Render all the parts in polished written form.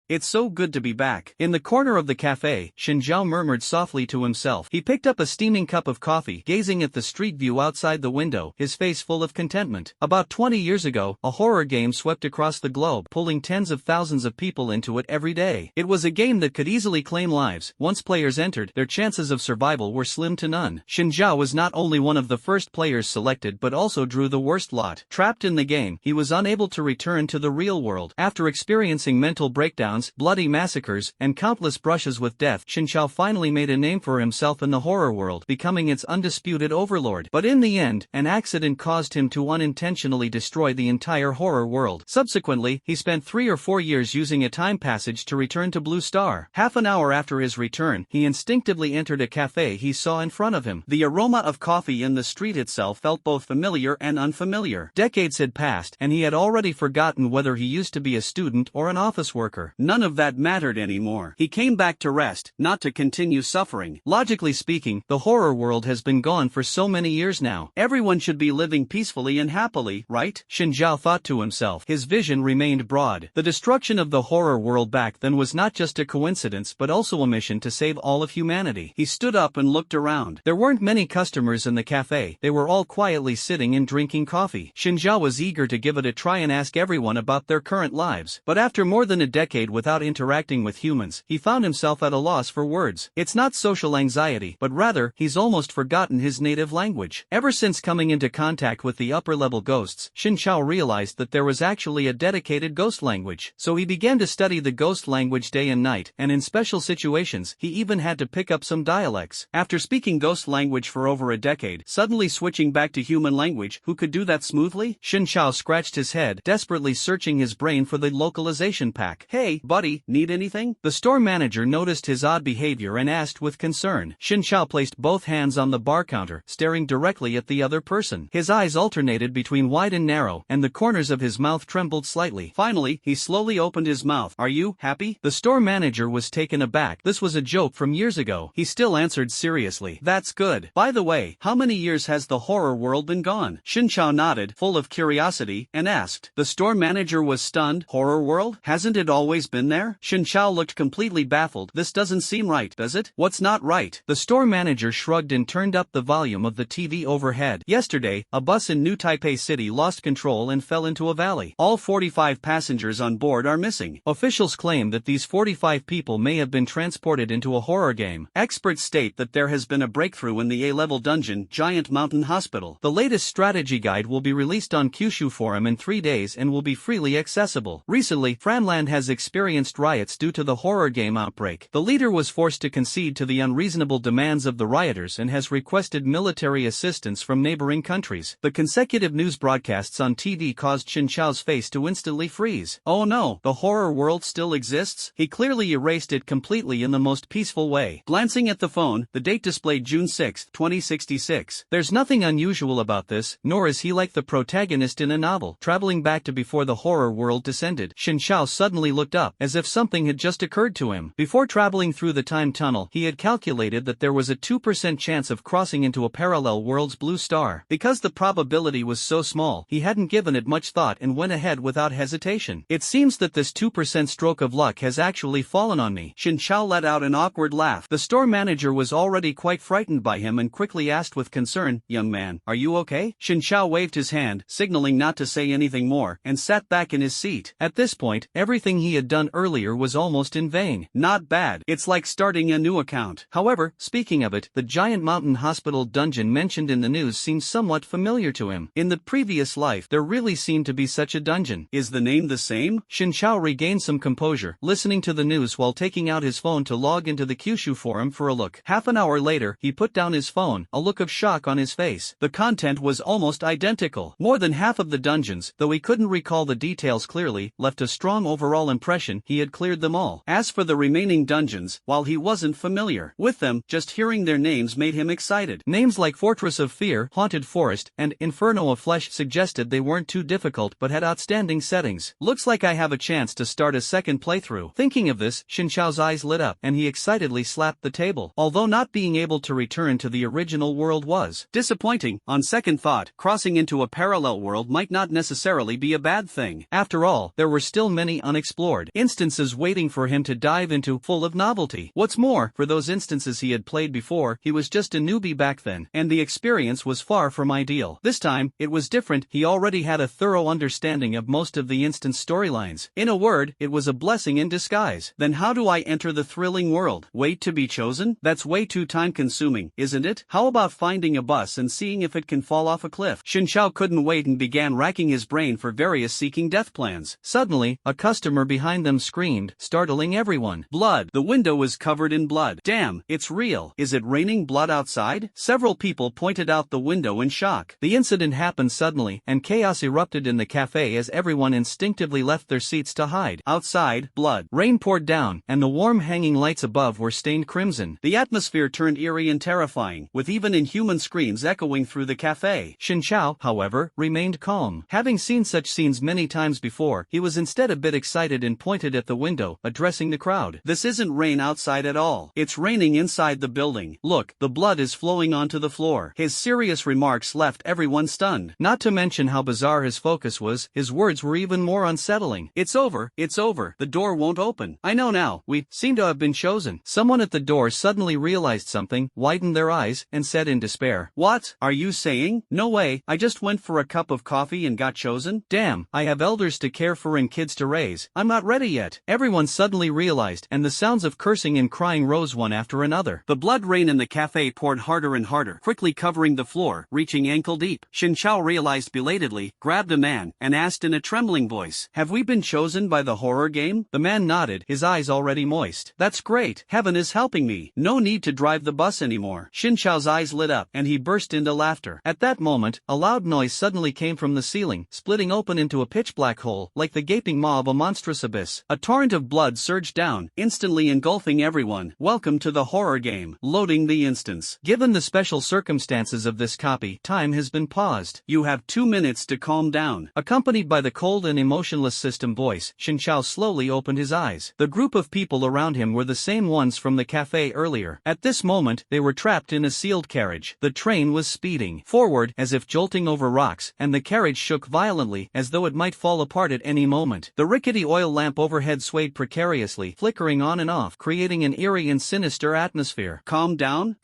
It's so good to be back. In the corner of the cafe, Shinjiao murmured softly to himself. He picked up a steaming cup of coffee, gazing at the street view outside the window, his face full of contentment. About 20 years ago, a horror game swept across the globe, pulling tens of thousands of people into it every day. It was a game that could easily claim lives. Once players entered, their chances of survival were slim to none. Shinjiao was not only one of the first players selected but also drew the worst lot. Trapped in the game, he was unable to return to the real world. After experiencing mental breakdowns, bloody massacres, and countless brushes with death, Shinjiao finally made a name for himself in the horror world, becoming its undisputed overlord. But in the end, an accident caused him to unintentionally destroy the entire horror world. Subsequently, he spent 3 or 4 years using a time passage to return to Blue Star. Half an hour after his return, he instinctively entered a cafe he saw in front of him. The aroma of coffee in the street itself felt both familiar and unfamiliar. Decades had passed, and he had already forgotten whether he used to be a student or an office worker. None of that mattered anymore. He came back to rest, not to continue suffering. Logically speaking, the horror world has been gone for so many years now. Everyone should be living peacefully and happily, right? Shinjiao thought to himself. His vision remained broad. The destruction of the horror world back then was not just a coincidence but also a mission to save all of humanity. He stood up and looked around. There weren't many customers in the cafe. They were all quietly sitting and drinking coffee. Shinjiao was eager to give it a try and ask everyone about their current lives. But after more than a decade without interacting with humans, he found himself at a loss for words. It's not social anxiety, but rather, he's almost forgotten his native language. Ever since coming into contact with the upper-level ghosts, Shinjiao realized that there was actually a dedicated ghost language. So he began to study the ghost language day and night, and in special situations, he even had to pick up some dialects. After speaking ghost language for over a decade, suddenly switching back to human language, who could do that smoothly? Shinjiao scratched his head, desperately searching his brain for the localization pack. Hey, buddy, need anything? The store manager noticed his odd behavior and asked with concern. Shinjiao placed both hands on the bar counter, staring directly at the other person. His eyes alternated between wide and narrow, and the corners of his mouth trembled slightly. Finally, he slowly opened his mouth. Are you happy? The store manager was taken aback. This was a joke from years ago. He still answered seriously. That's good. By the way, how many years has the horror world been gone? Shinjiao nodded, full of curiosity, and asked. The store manager was stunned. Horror world? Hasn't it always been there? Shinjiao looked completely baffled. This doesn't seem right, does it? What's not right? The store manager shrugged and turned up the volume of the TV overhead. Yesterday, a bus in New Taipei City lost control and fell into a valley. All 45 passengers on board are missing. Officials claim that these 45 people may have been transported into a horror game. Experts state that there has been a breakthrough in the A-level dungeon, Giant Mountain Hospital. The latest strategy guide will be released on Kyushu Forum in 3 days and will be freely accessible. Recently, Franland has experienced riots due to the horror game outbreak. The leader was forced to concede to the unreasonable demands of the rioters and has requested military assistance from neighboring countries. The consecutive news broadcasts on TV caused Shinjiao's face to instantly freeze. Oh no, the horror world still exists? He clearly erased it completely in the most peaceful way. Glancing at the phone, the date displayed June 6, 2066. There's nothing unusual about this, nor is he like the protagonist in a novel, traveling back to before the horror world descended. Shinjiao suddenly looked up, as if something had just occurred to him. Before traveling through the time tunnel, he had calculated that there was a 2% chance of crossing into a parallel world's blue star. Because the probability was so small, he hadn't given it much thought and went ahead without hesitation. It seems that this 2% stroke of luck has actually fallen on me. Shinjiao let out an awkward laugh. The store manager was already quite frightened by him and quickly asked with concern, young man, are you okay? Shinjiao waved his hand, signaling not to say anything more, and sat back in his seat. At this point, everything he had done earlier was almost in vain. Not bad. It's like starting a new account. However, speaking of it, the Giant Mountain Hospital dungeon mentioned in the news seems somewhat familiar to him. In the previous life, there really seemed to be such a dungeon. Is the name the same? Shinjiao regained some composure, listening to the news while taking out his phone to log into the Kyushu forum for a look. Half an hour later, he put down his phone, a look of shock on his face. The content was almost identical. More than half of the dungeons, though he couldn't recall the details clearly, left a strong overall impression he had cleared them all. As for the remaining dungeons, while he wasn't familiar with them, just hearing their names made him excited. Names like Fortress of Fear, Haunted Forest, and Inferno of Flesh suggested they weren't too difficult but had outstanding settings. Looks like I have a chance to start a second playthrough. Thinking of this, Shinjiao's eyes lit up, and he excitedly slapped the table. Although not being able to return to the original world was disappointing, on second thought, crossing into a parallel world might not necessarily be a bad thing. After all, there were still many unexplored instances waiting for him to dive into, full of novelty. What's more, for those instances he had played before, he was just a newbie back then, and the experience was far from ideal. This time, it was different. He already had a thorough understanding of most of the instance storylines. In a word, it was a blessing in disguise. Then how do I enter the thrilling world? Wait to be chosen? That's way too time-consuming, isn't it? How about finding a bus and seeing if it can fall off a cliff? Shinchao couldn't wait and began racking his brain for various seeking death plans. Suddenly, a customer behind them screamed, startling everyone. Blood! The window was covered in blood. Damn, it's real. Is it raining blood outside? Several people pointed out the window in shock. The incident happened suddenly, and chaos erupted in the cafe as everyone instinctively left their seats to hide. Outside, blood. Rain poured down, and the warm hanging lights above were stained crimson. The atmosphere turned eerie and terrifying, with even inhuman screams echoing through the cafe. Shinchao, however, remained calm. Having seen such scenes many times before, he was instead a bit excited and pointed at the window, addressing the crowd. This isn't rain outside at all. It's raining inside the building. Look, the blood is flowing onto the floor. His serious remarks left everyone stunned. Not to mention how bizarre his focus was, his words were even more unsettling. It's over, it's over. The door won't open. I know now, we seem to have been chosen. Someone at the door suddenly realized something, widened their eyes, and said in despair, "What are you saying? No way, I just went for a cup of coffee and got chosen? Damn, I have elders to care for and kids to raise. I'm not ready yet." Everyone suddenly realized, and the sounds of cursing and crying rose one after another. The blood rain in the cafe poured harder and harder, quickly covering the floor, reaching ankle deep. Shinchao realized belatedly, grabbed a man, and asked in a trembling voice, "Have we been chosen by the horror game?" The man nodded, his eyes already moist. "That's great. Heaven is helping me. No need to drive the bus anymore." Shinchao's eyes lit up, and he burst into laughter. At that moment, a loud noise suddenly came from the ceiling, splitting open into a pitch-black hole, like the gaping maw of a monstrous abyss. A torrent of blood surged down, instantly engulfing everyone. Welcome to the horror game. Loading the instance. Given the special circumstances of this copy, time has been paused. You have 2 minutes to calm down. Accompanied by the cold and emotionless system voice, Shinchao slowly opened his eyes. The group of people around him were the same ones from the cafe earlier. At this moment, they were trapped in a sealed carriage. The train was speeding forward as if jolting over rocks, and the carriage shook violently as though it might fall apart at any moment. The rickety oil lamp overhead swayed precariously, flickering on and off, creating an eerie and sinister atmosphere. Calm down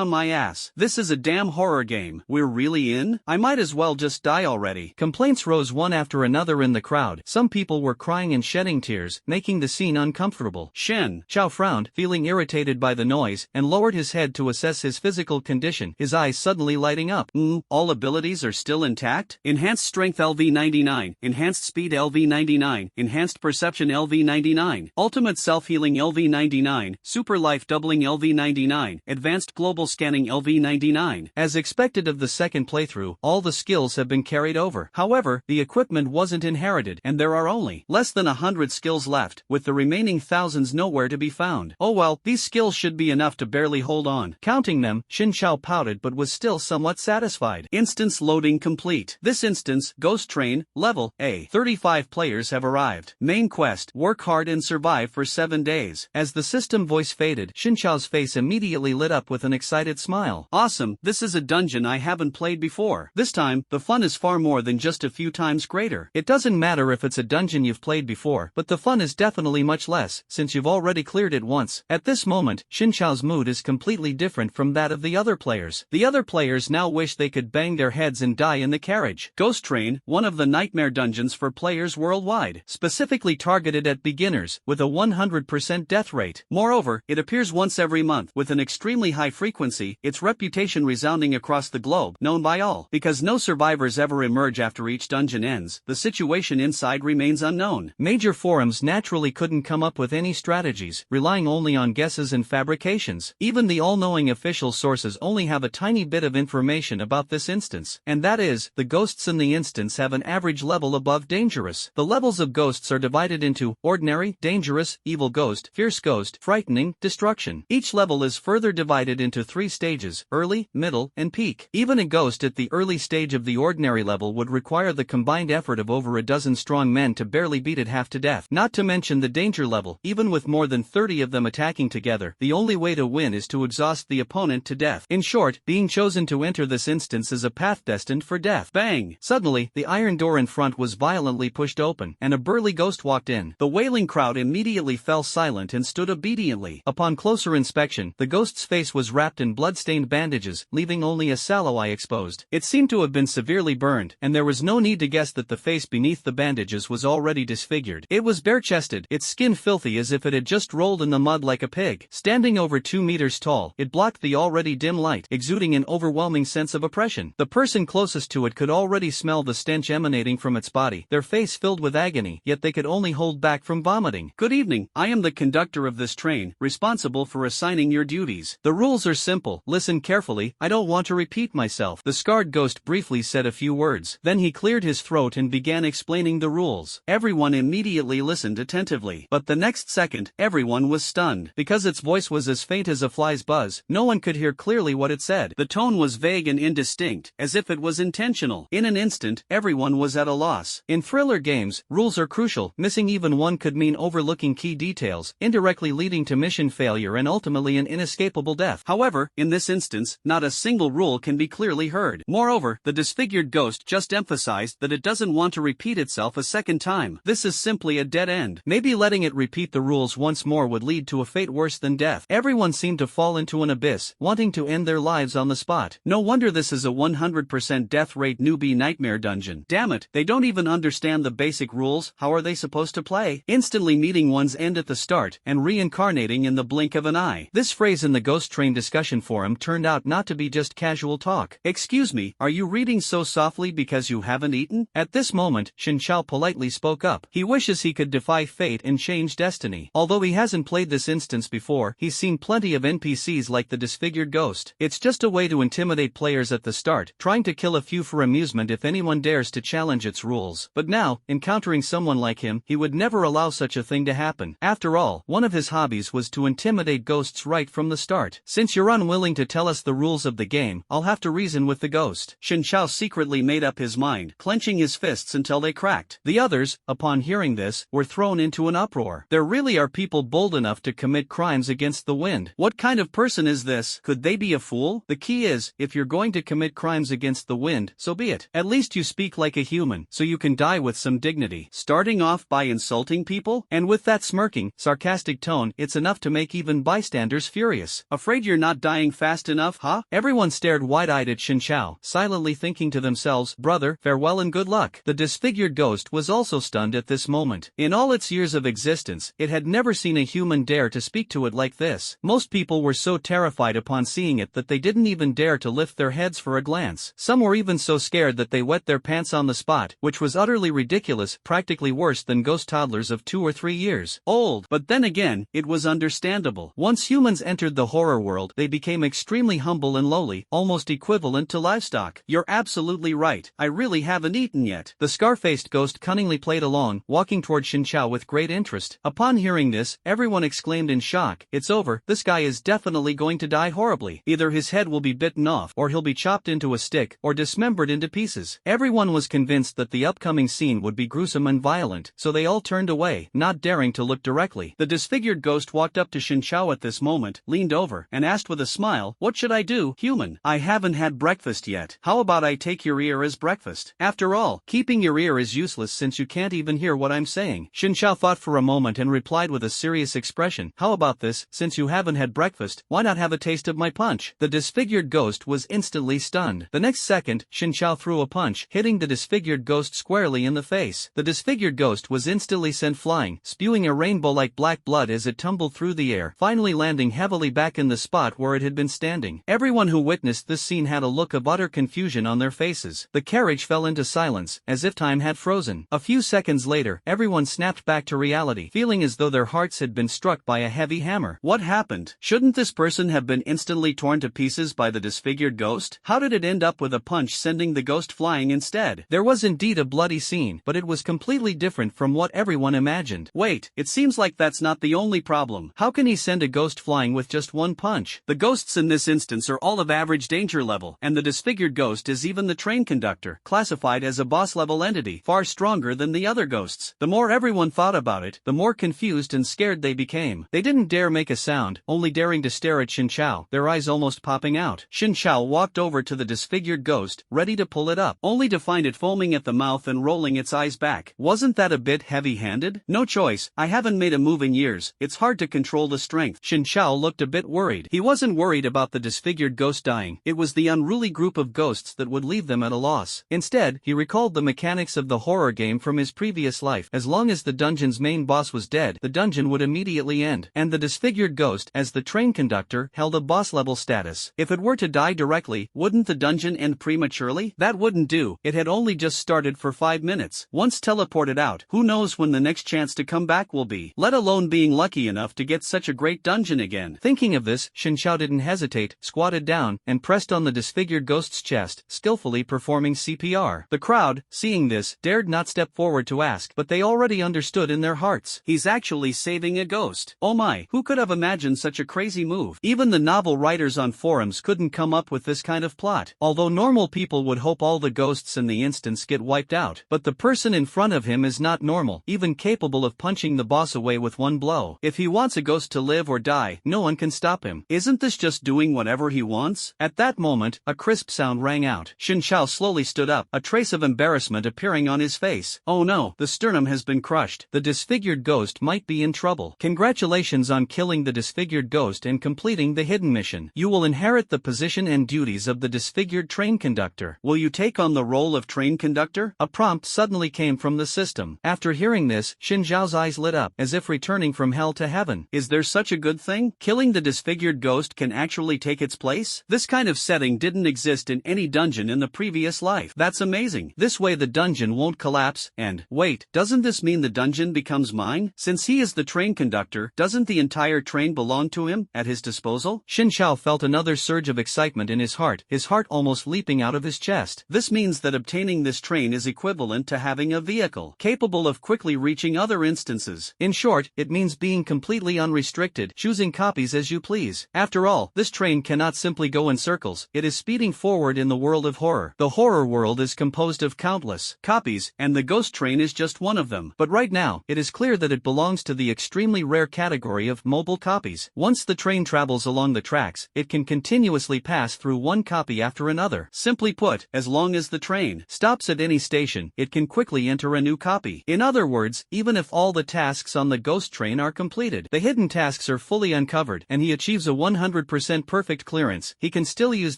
my ass. This is a damn horror game. We're really in? I might as well just die already. Complaints rose one after another in the crowd. Some people were crying and shedding tears, making the scene uncomfortable. Shen Chao frowned, feeling irritated by the noise, and lowered his head to assess his physical condition, his eyes suddenly lighting up. All abilities are still intact? Enhanced Strength LV99, Enhanced Speed LV99, Enhanced Perception LV99, Ultimate Self-Healing LV99, Super Life Doubling LV99, Advanced Global Scanning LV99. As expected of the second playthrough, all the skills have been carried over. However, the equipment wasn't inherited, and there are only less than 100 skills left, with the remaining thousands nowhere to be found. Oh well, these skills should be enough to barely hold on. Counting them, Shinchao pouted but was still somewhat satisfied. Instance loading complete. This instance, Ghost Train, Level A. 35 players have arrived. Main quest, work hard and survive for 7 days. As the system voice faded, Shinchao's face immediately lit up with an excited smile. Awesome, this is a dungeon I haven't played before. This time, the fun is far more than just a few times greater. It doesn't matter if it's a dungeon you've played before, but the fun is definitely much less, since you've already cleared it once. At this moment, Shinchao's mood is completely different from that of the other players. The other players now wish they could bang their heads and die in the carriage. Ghost Train, one of the nightmare dungeons for players worldwide, specifically targeted at beginners, with a 100% death rate. Moreover, it appears once every month, with an extremely high frequency, its reputation resounding across the globe, known by all. Because no survivors ever emerge after each dungeon ends, the situation inside remains unknown. Major forums naturally couldn't come up with any strategies, relying only on guesses and fabrications. Even the all-knowing official sources only have a tiny bit of information about this instance, and that is, the ghosts in the instance have an average level above dangerous. The levels of ghosts are divided into ordinary, dangerous, evil ghost, fierce ghost, frightening, destruction. Each level is further divided into 3 stages, early, middle, and peak. Even a ghost at the early stage of the ordinary level would require the combined effort of over a dozen strong men to barely beat it half to death. Not to mention the danger level, even with more than 30 of them attacking together, the only way to win is to exhaust the opponent to death. In short, being chosen to enter this instance is a path destined for death. Bang! Suddenly, the iron door in front was violently pushed open, and a burly ghost walked in. in. The wailing crowd immediately fell silent and stood obediently. Upon closer inspection, the ghost's face was wrapped in blood-stained bandages, leaving only a sallow eye exposed. It seemed to have been severely burned, and there was no need to guess that the face beneath the bandages was already disfigured. It was bare-chested, its skin filthy as if it had just rolled in the mud like a pig. Standing over 2 meters tall, it blocked the already dim light, exuding an overwhelming sense of oppression. The person closest to it could already smell the stench emanating from its body, their face filled with agony, yet they could only hold back from vomiting. "Good evening, I am the conductor of this train, responsible for assigning your duties. The rules are simple, listen carefully, I don't want to repeat myself." The scarred ghost briefly said a few words. Then he cleared his throat and began explaining the rules. Everyone immediately listened attentively. But the next second, everyone was stunned. Because its voice was as faint as a fly's buzz, no one could hear clearly what it said. The tone was vague and indistinct, as if it was intentional. In an instant, everyone was at a loss. In thriller games, rules are crucial. Missing even one could mean overlooking key details, indirectly leading to mission failure and ultimately an inescapable death. However, in this instance, not a single rule can be clearly heard. Moreover, the disfigured ghost just emphasized that it doesn't want to repeat itself a second time. This is simply a dead end. Maybe letting it repeat the rules once more would lead to a fate worse than death. Everyone seemed to fall into an abyss, wanting to end their lives on the spot. No wonder this is a 100% death rate newbie nightmare dungeon. Damn it, they don't even understand the basic rules. How are they supposed to play? Instantly meeting one's end at the start, and reincarnating in the blink of an eye. This phrase in the Ghost Train discussion forum turned out not to be just casual talk. "Excuse me, are you reading so softly because you haven't eaten?" At this moment, Xin Chao politely spoke up. He wishes he could defy fate and change destiny. Although he hasn't played this instance before, he's seen plenty of NPCs like the disfigured ghost. It's just a way to intimidate players at the start, trying to kill a few for amusement if anyone dares to challenge its rules. But now, encountering someone like him, he would never allow such a thing to happen. After all, one of his hobbies was to intimidate ghosts right from the start. "Since you're unwilling to tell us the rules of the game, I'll have to reason with the ghost." Xin Chao secretly made up his mind, clenching his fists until they cracked. The others, upon hearing this, were thrown into an uproar. There really are people bold enough to commit crimes against the wind. What kind of person is this? Could they be a fool? The key is, if you're going to commit crimes against the wind, so be it. At least you speak like a human, so you can die with some dignity. Starting off by insulting people? And with that smirking, sarcastic tone, it's enough to make even bystanders furious. Afraid you're not dying fast enough, huh? Everyone stared wide-eyed at Xin Chao, silently thinking to themselves, "Brother, farewell and good luck." The disfigured ghost was also stunned at this moment. In all its years of existence, it had never seen a human dare to speak to it like this. Most people were so terrified upon seeing it that they didn't even dare to lift their heads for a glance. Some were even so scared that they wet their pants on the spot, which was utterly ridiculous, practically worse than ghost toddlers of 2 or 3 years old. But then again, it was understandable. Once humans entered the horror world, they became extremely humble and lowly, almost equivalent to livestock. "You're absolutely right, I really haven't eaten yet." The scar-faced ghost cunningly played along, walking toward Xin Chao with great interest. Upon hearing this, everyone exclaimed in shock, "It's over, this guy is definitely going to die horribly. Either his head will be bitten off, or he'll be chopped into a stick, or dismembered into pieces." Everyone was convinced that the upcoming scene would be gruesome and violent, so they all turned away, not daring to look directly. The disfigured ghost walked up to Xin Chao at this moment, leaned over, and asked with a smile, "What should I do, human? I haven't had breakfast yet. How about I take your ear as breakfast? After all, keeping your ear is useless since you can't even hear what I'm saying." Xin Chao thought for a moment and replied with a serious expression, "How about this, since you haven't had breakfast, why not have a taste of my punch?" The disfigured ghost was instantly stunned. The next second, Xin Chao threw a punch, hitting the disfigured ghost squarely in the face. The disfigured ghost was instantly sent flying, spewing a rainbow-like black blood as it tumbled through the air, finally landing heavily back in the spot where it had been standing. Everyone who witnessed this scene had a look of utter confusion on their faces. The carriage fell into silence, as if time had frozen. A few seconds later, everyone snapped back to reality, feeling as though their hearts had been struck by a heavy hammer. What happened? Shouldn't this person have been instantly torn to pieces by the disfigured ghost? How did it end up with a punch sending the ghost flying instead? There was indeed a bloody scene, but it was completely different from what everyone imagined. Wait, it seems like that's not the only problem. How can he send a ghost flying with just one punch? The ghosts in this instance are all of average danger level, and the disfigured ghost is even the train conductor, classified as a boss-level entity, far stronger than the other ghosts. The more everyone thought about it, the more confused and scared they became. They didn't dare make a sound, only daring to stare at Xin Chao, their eyes almost popping out. Xin Chao walked over to the disfigured ghost, ready to pull it up, only to find it foaming at the mouth and rolling its eyes back. Wasn't that a bit heavy heavy-handed? No choice, I haven't made a move in years, it's hard to control the strength. Shin Chao looked a bit worried. He wasn't worried about the disfigured ghost dying, it was the unruly group of ghosts that would leave them at a loss. Instead, he recalled the mechanics of the horror game from his previous life. As long as the dungeon's main boss was dead, the dungeon would immediately end, and the disfigured ghost, as the train conductor, held a boss-level status. If it were to die directly, wouldn't the dungeon end prematurely? That wouldn't do, it had only just started for 5 minutes. Once teleported out, who knows when the next chance to come back will be, let alone being lucky enough to get such a great dungeon again. Thinking of this, Shin Chao didn't hesitate, squatted down, and pressed on the disfigured ghost's chest, skillfully performing CPR. The crowd, seeing this, dared not step forward to ask, but they already understood in their hearts. He's actually saving a ghost. Oh my, who could have imagined such a crazy move? Even the novel writers on forums couldn't come up with this kind of plot. Although normal people would hope all the ghosts in the instance get wiped out, but the person in front of him is not normal, even capable of punching the boss away with one blow. If he wants a ghost to live or die, no one can stop him. Isn't this just doing whatever he wants? At that moment, a crisp sound rang out. Shin Chao slowly stood up, a trace of embarrassment appearing on his face. Oh no, the sternum has been crushed. The disfigured ghost might be in trouble. Congratulations on killing the disfigured ghost and completing the hidden mission. You will inherit the position and duties of the disfigured train conductor. Will you take on the role of train conductor? A prompt suddenly came from the system. After hearing this, Shin Zhao's eyes lit up, as if returning from hell to heaven. Is there such a good thing? Killing the disfigured ghost can actually take its place? This kind of setting didn't exist in any dungeon in the previous life. That's amazing. This way the dungeon won't collapse, and, wait, doesn't this mean the dungeon becomes mine? Since he is the train conductor, doesn't the entire train belong to him, at his disposal? Shin Chao felt another surge of excitement in his heart almost leaping out of his chest. This means that obtaining this train is equivalent to having a vehicle capable of quickly reaching other instances. In short, it means being completely unrestricted, choosing copies as you please. After all, this train cannot simply go in circles, it is speeding forward in the world of horror. The horror world is composed of countless copies, and the ghost train is just one of them. But right now, it is clear that it belongs to the extremely rare category of mobile copies. Once the train travels along the tracks, it can continuously pass through one copy after another. Simply put, as long as the train stops at any station, it can quickly enter a new copy. In other words, even if all the tasks on the ghost train are completed, the hidden tasks are fully uncovered, and he achieves a 100% perfect clearance, he can still use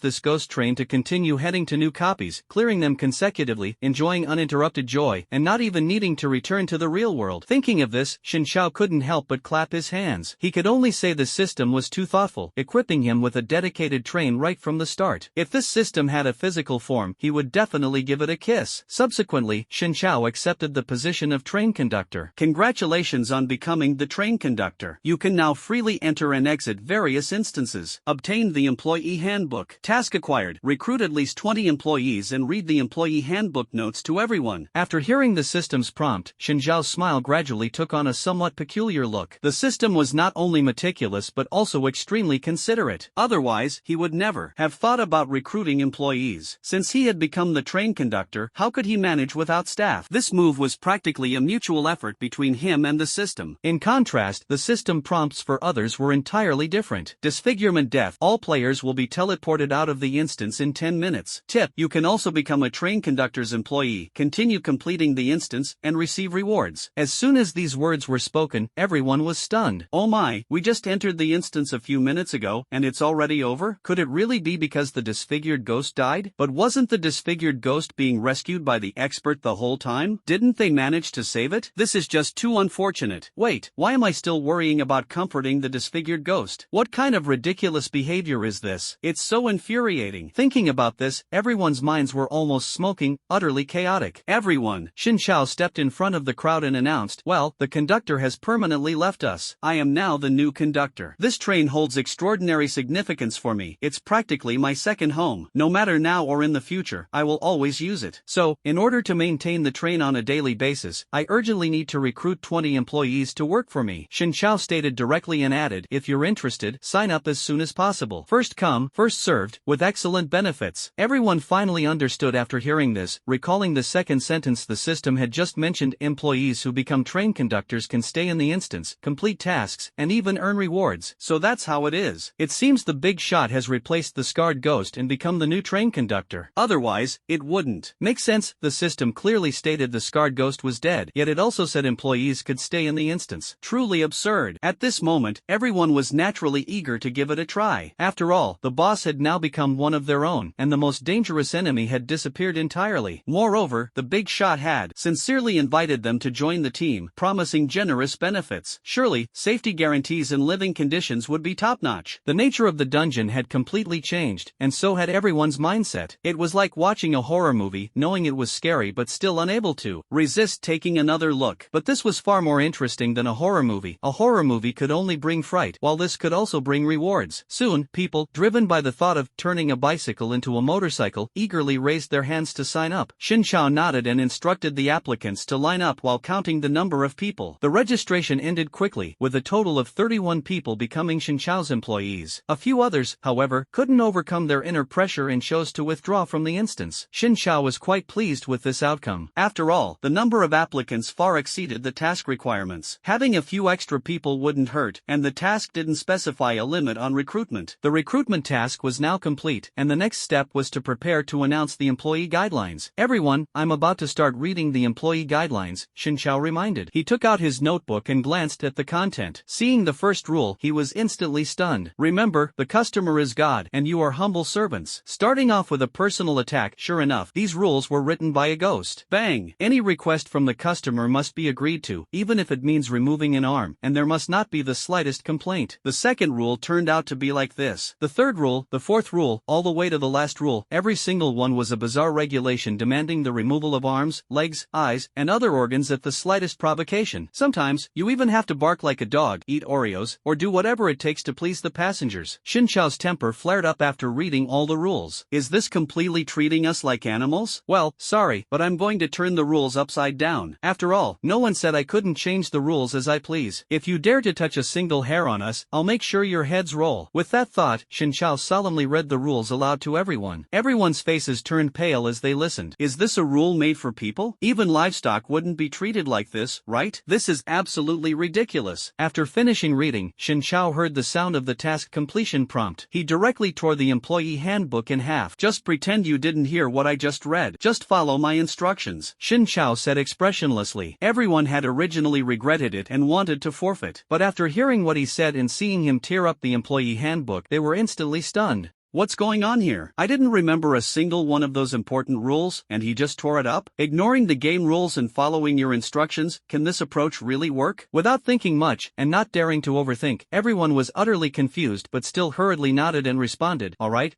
this ghost train to continue heading to new copies, clearing them consecutively, enjoying uninterrupted joy, and not even needing to return to the real world. Thinking of this, Shin Chao couldn't help but clap his hands. He could only say the system was too thoughtful, equipping him with a dedicated train right from the start. If this system had a physical form, he would definitely give it a kiss. Subsequently, Shin Chao accepted the position of train conductor. Congratulations on becoming the train conductor. You can now freely enter and exit various instances. Obtain the employee handbook. Task acquired. Recruit at least 20 employees and read the employee handbook notes to everyone. After hearing the system's prompt, Shin Zhao's smile gradually took on a somewhat peculiar look. The system was not only meticulous but also extremely considerate. Otherwise, he would never have thought about recruiting employees. Since he had become the train conductor, how could he manage without staff? This move was practically a mutual effort between him and the system. In contrast, the system prompts for others were entirely different. Disfigurement death. All players will be teleported out of the instance in 10 minutes. Tip: you can also become a train conductor's employee, continue completing the instance, and receive rewards. As soon as these words were spoken, everyone was stunned. Oh my, we just entered the instance a few minutes ago, and it's already over? Could it really be because the disfigured ghost died? But wasn't the disfigured ghost being rescued by the expert the whole time? Didn't they manage to save it? This is just too unfortunate. Wait, why am I still worrying about comforting the disfigured ghost? What kind of ridiculous behavior is this? It's so infuriating. Thinking about this, everyone's minds were almost smoking, utterly chaotic. Everyone. Shin Chao stepped in front of the crowd and announced, well, the conductor has permanently left us. I am now the new conductor. This train holds extraordinary significance for me. It's practically my second home. No matter now or in the future, I will always use it. So, in order to maintain the train on a daily basis, I urgently need to recruit 20 employees to work for me. Shin Chao stated directly and added, if you're interested, sign up as soon as possible. First come, first served, with excellent benefits. Everyone finally understood after hearing this, recalling the second sentence the system had just mentioned. Employees who become train conductors can stay in the instance, complete tasks, and even earn rewards. So that's how it is. It seems the big shot has replaced the scarred ghost and become the new train conductor. Otherwise, it wouldn't make sense. The system clearly stated the scarred ghost was dead, yet yet it also said employees could stay in the instance. Truly absurd. At this moment, everyone was naturally eager to give it a try. After all, the boss had now become one of their own, and the most dangerous enemy had disappeared entirely. Moreover, the big shot had sincerely invited them to join the team, promising generous benefits. Surely, safety guarantees and living conditions would be top-notch. The nature of the dungeon had completely changed, and so had everyone's mindset. It was like watching a horror movie, knowing it was scary but still unable to resist taking another look. But this was far more interesting than a horror movie. A horror movie could only bring fright, while this could also bring rewards. Soon, people, driven by the thought of turning a bicycle into a motorcycle, eagerly raised their hands to sign up. Xin Chao nodded and instructed the applicants to line up while counting the number of people. The registration ended quickly, with a total of 31 people becoming Xin Chao's employees. A few others, however, couldn't overcome their inner pressure and chose to withdraw from the instance. Xin Chao was quite pleased with this outcome. After all, the number of applicants far exceeded the task requirements. Having a few extra people wouldn't hurt, and the task didn't specify a limit on recruitment. The recruitment task was now complete, and the next step was to prepare to announce the employee guidelines. Everyone, I'm about to start reading the employee guidelines, Xin Chao reminded. He took out his notebook and glanced at the content. Seeing the first rule, he was instantly stunned. Remember, the customer is God, and you are humble servants. Starting off with a personal attack, sure enough, these rules were written by a ghost. Bang! Any request from the customer must be agreed to, even if it means removing an arm, and there must not be the slightest complaint. The second rule turned out to be like this. The third rule, the fourth rule, all the way to the last rule, every single one was a bizarre regulation demanding the removal of arms, legs, eyes, and other organs at the slightest provocation. Sometimes, you even have to bark like a dog, eat Oreos, or do whatever it takes to please the passengers. Xin Chao's temper flared up after reading all the rules. Is this completely treating us like animals? Well, sorry, but I'm going to turn the rules upside down. After all, no one said I couldn't change the rules as I please. If you dare to touch a single hair on us, I'll make sure your heads roll. With that thought, Xin Chao solemnly read the rules aloud to everyone. Everyone's faces turned pale as they listened. Is this a rule made for people? Even livestock wouldn't be treated like this, right? This is absolutely ridiculous. After finishing reading, Xin Chao heard the sound of the task completion prompt. He directly tore the employee handbook in half. Just pretend you didn't hear what I just read. Just follow my instructions, Xin Chao said expressionlessly. Everyone had originally regretted it and wanted to forfeit. But after hearing what he said and seeing him tear up the employee handbook, they were instantly stunned. What's going on here? I didn't remember a single one of those important rules, and he just tore it up? Ignoring the game rules and following your instructions, can this approach really work? Without thinking much, and not daring to overthink, everyone was utterly confused but still hurriedly nodded and responded, alright.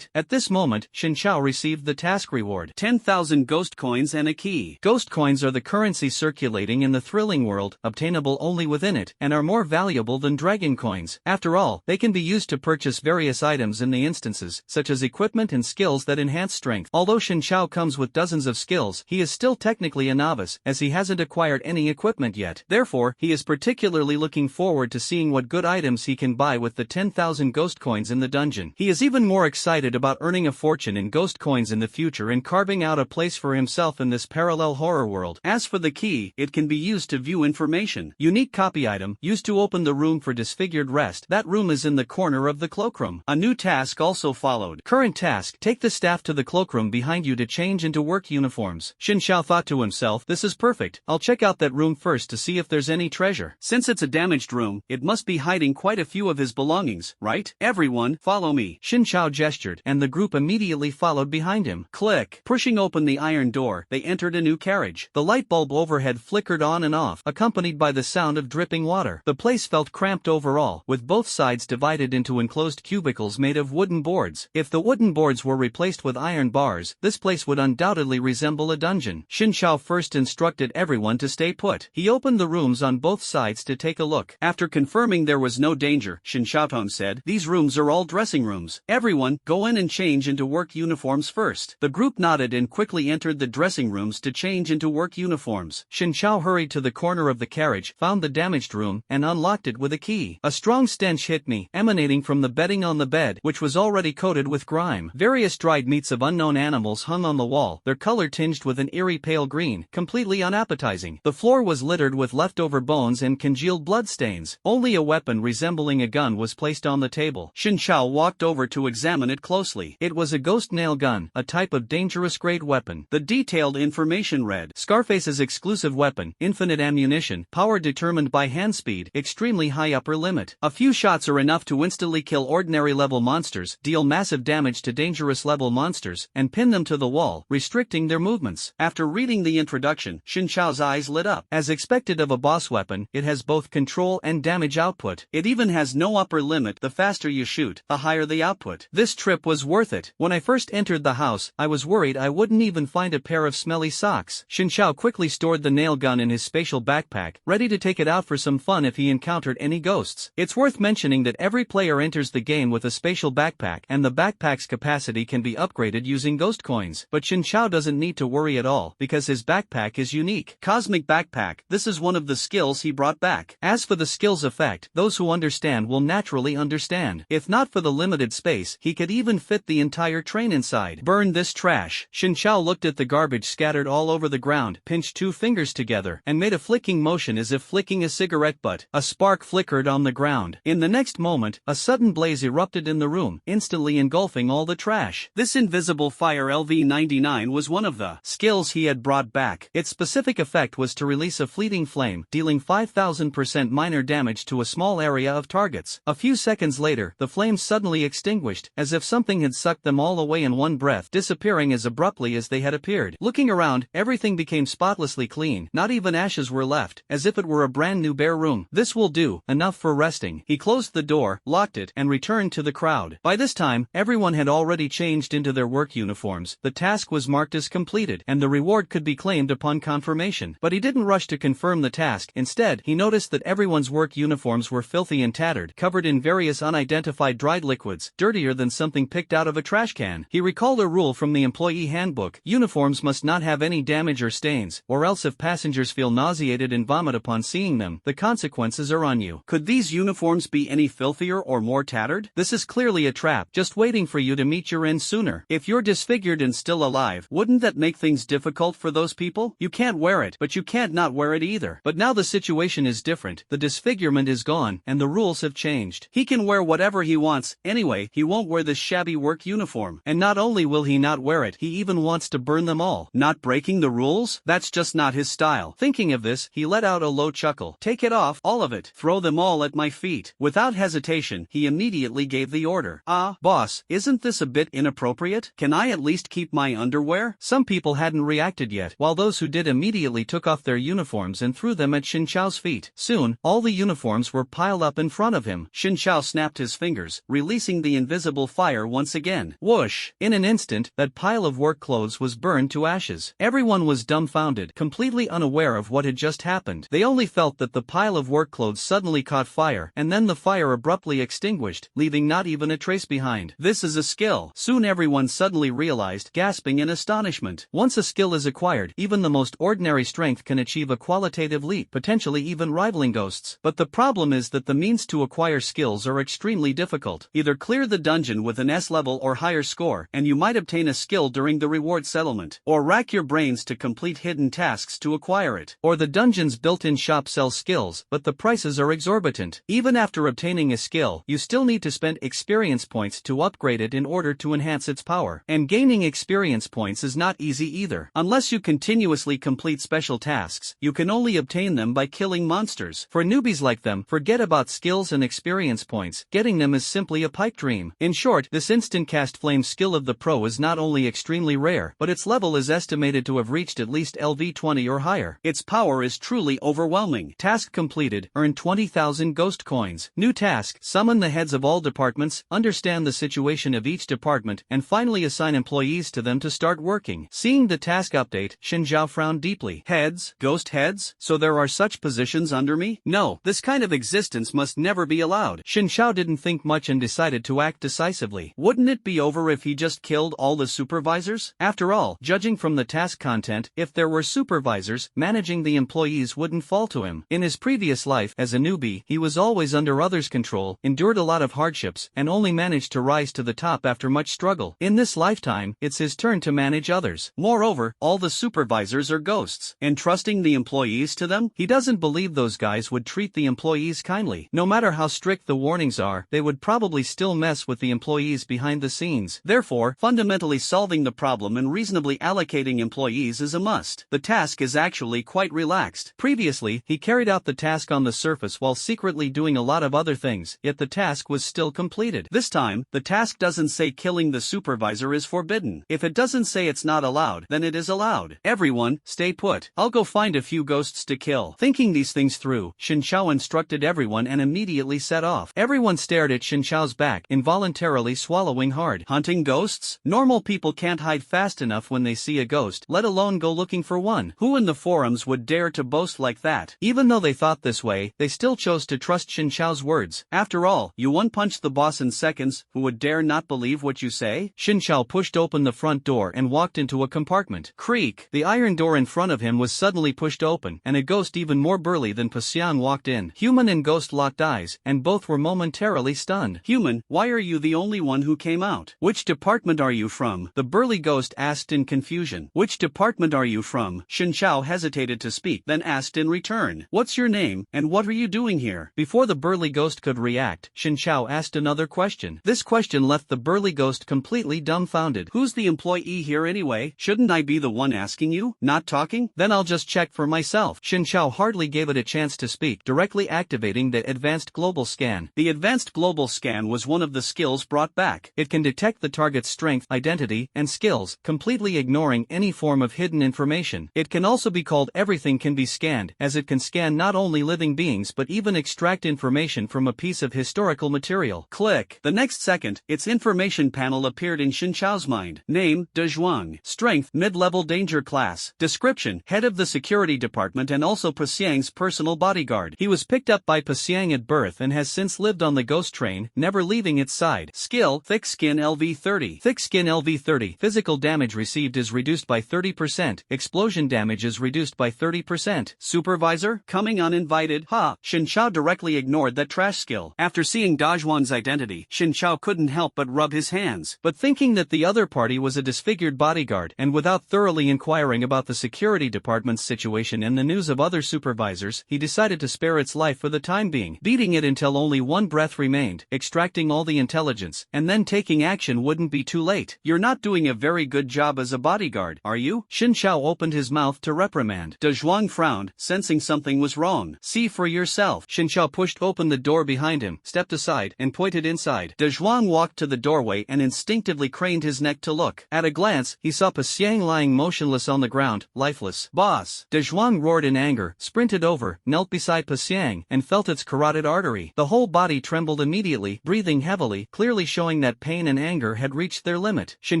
At this moment, Xin Chao received the task reward. 10,000 ghost coins and a key. Ghost coins are the currency circulating in the thrilling world, obtainable only within it, and are more valuable than dragon coins. After all, they can be used to purchase various items in the instances, such as equipment and skills that enhance strength. Although Xin Chao comes with dozens of skills, he is still technically a novice, as he hasn't acquired any equipment yet. Therefore, he is particularly looking forward to seeing what good items he can buy with the 10,000 ghost coins in the dungeon. He is even more excited about earning a fortune in ghost coins in the future and carving out a place for himself in this parallel horror world. As for the key, it can be used to view information. Unique copy item, used to open the room for disfigured rest. That room is in the corner of the cloakroom. A new task also followed. Current task, take the staff to the cloakroom behind you to change into work uniforms. Xin Chao thought to himself, this is perfect. I'll check out that room first to see if there's any treasure. Since it's a damaged room, it must be hiding quite a few of his belongings, right? Everyone, follow me. Xin Chao gestured, and the group immediately followed behind him. Click. Pushing open the iron door, they entered a new carriage. The light bulb overhead flickered on and off, accompanied by the sound of dripping water. The place felt cramped overall, with both sides divided into enclosed cubicles made of wooden boards. If the wooden boards were replaced with iron bars, this place would undoubtedly resemble a dungeon. Xin Chao first instructed everyone to stay put. He opened the rooms on both sides to take a look. After confirming there was no danger, Xin Chao said, these rooms are all dressing rooms. Everyone, go in and change into work uniforms first. The group nodded and quickly entered the dressing rooms to change into work uniforms. Xin Chao hurried to the corner of the carriage, found the damaged room, and unlocked it with a key. A strong stench hit me, emanating from the bedding on the bed, which which was already coated with grime. Various dried meats of unknown animals hung on the wall, their color tinged with an eerie pale green, completely unappetizing. The floor was littered with leftover bones and congealed bloodstains. Only a weapon resembling a gun was placed on the table. Xin Chao walked over to examine it closely. It was a ghost nail gun, a type of dangerous grade weapon. The detailed information read: Scarface's exclusive weapon, infinite ammunition, power determined by hand speed, extremely high upper limit. A few shots are enough to instantly kill ordinary level monsters, deal massive damage to dangerous level monsters, and pin them to the wall, restricting their movements. After reading the introduction, Xin Chao's eyes lit up. As expected of a boss weapon, it has both control and damage output. It even has no upper limit. The faster you shoot, the higher the output. This trip was worth it. When I first entered the house, I was worried I wouldn't even find a pair of smelly socks. Xin Chao quickly stored the nail gun in his spatial backpack, ready to take it out for some fun if he encountered any ghosts. It's worth mentioning that every player enters the game with a spatial backpack, and the backpack's capacity can be upgraded using ghost coins. But Xin Chao doesn't need to worry at all, because his backpack is unique. Cosmic Backpack. This is one of the skills he brought back. As for the skill's effect, those who understand will naturally understand. If not for the limited space, he could even fit the entire train inside. Burn this trash. Xin Chao looked at the garbage scattered all over the ground, pinched two fingers together, and made a flicking motion as if flicking a cigarette butt. A spark flickered on the ground. In the next moment, a sudden blaze erupted in the room, instantly engulfing all the trash. This invisible fire LV-99 was one of the skills he had brought back. Its specific effect was to release a fleeting flame, dealing 5000% minor damage to a small area of targets. A few seconds later, the flames suddenly extinguished, as if something had sucked them all away in one breath, disappearing as abruptly as they had appeared. Looking around, everything became spotlessly clean. Not even ashes were left, as if it were a brand new bare room. This will do, enough for resting. He closed the door, locked it, and returned to the crowd. By this time, everyone had already changed into their work uniforms. The task was marked as completed, and the reward could be claimed upon confirmation. But he didn't rush to confirm the task. Instead, he noticed that everyone's work uniforms were filthy and tattered, covered in various unidentified dried liquids, dirtier than something picked out of a trash can. He recalled a rule from the employee handbook: uniforms must not have any damage or stains, or else if passengers feel nauseated and vomit upon seeing them, the consequences are on you. Could these uniforms be any filthier or more tattered? This is clearly a trap, just waiting for you to meet your end sooner. If you're disfigured and still alive, wouldn't that make things difficult for those people? You can't wear it, but you can't not wear it either. But now the situation is different. The disfigurement is gone, and the rules have changed. He can wear whatever he wants. Anyway, he won't wear this shabby work uniform. And not only will he not wear it, he even wants to burn them all. Not breaking the rules? That's just not his style. Thinking of this, he let out a low chuckle. Take it off, all of it. Throw them all at my feet. Without hesitation, he immediately gave the order. Boss, isn't this a bit inappropriate? Can I at least keep my underwear? Some people hadn't reacted yet, while those who did immediately took off their uniforms and threw them at Xin Chao's feet. Soon, all the uniforms were piled up in front of him. Xin Chao snapped his fingers, releasing the invisible fire once again. Whoosh! In an instant, that pile of work clothes was burned to ashes. Everyone was dumbfounded, completely unaware of what had just happened. They only felt that the pile of work clothes suddenly caught fire, and then the fire abruptly extinguished, leaving not even a trace behind. This is a skill. Soon everyone suddenly realized, gasping in astonishment. Once a skill is acquired, even the most ordinary strength can achieve a qualitative leap, potentially even rivaling ghosts. But the problem is that the means to acquire skills are extremely difficult. Either clear the dungeon with an S level or higher score, and you might obtain a skill during the reward settlement, or rack your brains to complete hidden tasks to acquire it. Or the dungeon's built-in shop sells skills, but the prices are exorbitant. Even after obtaining a skill, you still need to spend experience points to upgrade it in order to enhance its power. And gaining experience points is not easy either. Unless you continuously complete special tasks, you can only obtain them by killing monsters. For newbies like them, forget about skills and experience points. Getting them is simply a pipe dream. In short, this instant cast flame skill of the pro is not only extremely rare, but its level is estimated to have reached at least LV20 or higher. Its power is truly overwhelming. Task completed. Earn 20,000 ghost coins. New task: summon the heads of all departments, understand the situation of each department, and finally assign employees to them to start working. Seeing the task update, Xin Zhao frowned deeply. Heads? Ghost heads? So there are such positions under me? No, this kind of existence must never be allowed. Xin Zhao didn't think much and decided to act decisively. Wouldn't it be over if he just killed all the supervisors? After all, judging from the task content, if there were supervisors, managing the employees wouldn't fall to him. In his previous life as a newbie, he was always under others' control, endured a lot of hardships, and only only managed to rise to the top after much struggle. In this lifetime, it's his turn to manage others. Moreover, all the supervisors are ghosts. Entrusting the employees to them? He doesn't believe those guys would treat the employees kindly. No matter how strict the warnings are, they would probably still mess with the employees behind the scenes. Therefore, fundamentally solving the problem and reasonably allocating employees is a must. The task is actually quite relaxed. Previously, he carried out the task on the surface while secretly doing a lot of other things, yet the task was still completed. This time, the task doesn't say killing the supervisor is forbidden. If it doesn't say it's not allowed, then it is allowed. Everyone, stay put. I'll go find a few ghosts to kill. Thinking these things through, Shin Chao instructed everyone and immediately set off. Everyone stared at Shin Chao's back, involuntarily swallowing hard. Hunting ghosts? Normal people can't hide fast enough when they see a ghost, let alone go looking for one. Who in the forums would dare to boast like that? Even though they thought this way, they still chose to trust Shin Chao's words. After all, you one-punched the boss in seconds, who would dare not believe what you say? Shin Chao pushed open the front door and walked into a compartment. Creak! The iron door in front of him was suddenly pushed open, and a ghost even more burly than Pasiang walked in. Human and ghost locked eyes, and both were momentarily stunned. Human, why are you the only one who came out? Which department are you from? The burly ghost asked in confusion. Which department are you from? Shin Chao hesitated to speak, then asked in return. What's your name, and what are you doing here? Before the burly ghost could react, Shin Chao asked another question. This question left the burly ghost completely dumbfounded. Who's the employee here anyway? Shouldn't I be the one asking you, not talking? Then I'll just check for myself. Shin Chao hardly gave it a chance to speak, directly activating the Advanced Global Scan. The Advanced Global Scan was one of the skills brought back. It can detect the target's strength, identity, and skills, completely ignoring any form of hidden information. It can also be called Everything Can Be Scanned, as it can scan not only living beings but even extract information from a piece of historical material. Click. The next second, its information panel appeared in Shin Chao's mind. Name, De Zhuang. Strength, mid-level danger class. Description, head of the security department and also Pasiang's personal bodyguard. He was picked up by Pasiang at birth and has since lived on the ghost train, never leaving its side. Skill, thick skin LV30. Thick skin LV30. Physical damage received is reduced by 30%. Explosion damage is reduced by 30%. Supervisor, coming uninvited. Ha! Shin Chao directly ignored that trash skill. After seeing Dazhuang's identity, Shin Chao couldn't help but rub his hands. But thinking that the other party was a disfigured bodyguard, and without thoroughly inquiring about the security department's situation and the news of other supervisors, he decided to spare its life for the time being, beating it until only one breath remained, extracting all the intelligence, and then taking action wouldn't be too late. You're not doing a very good job as a bodyguard, are you? Shin Chao opened his mouth to reprimand. De Zhuang frowned, sensing something was wrong. See for yourself. Shin Chao pushed open the door behind him, stepped aside, and pointed inside. De Zhuang walked to the doorway and instinctively craned his neck to look. At a glance, he saw Pasiang lying motionless on the ground, lifeless. Boss! De Zhuang roared in anger, sprinted over, knelt beside Pasiang, and felt its carotid artery. The whole body trembled immediately, breathing heavily, clearly showing that pain and anger had reached their limit. Shin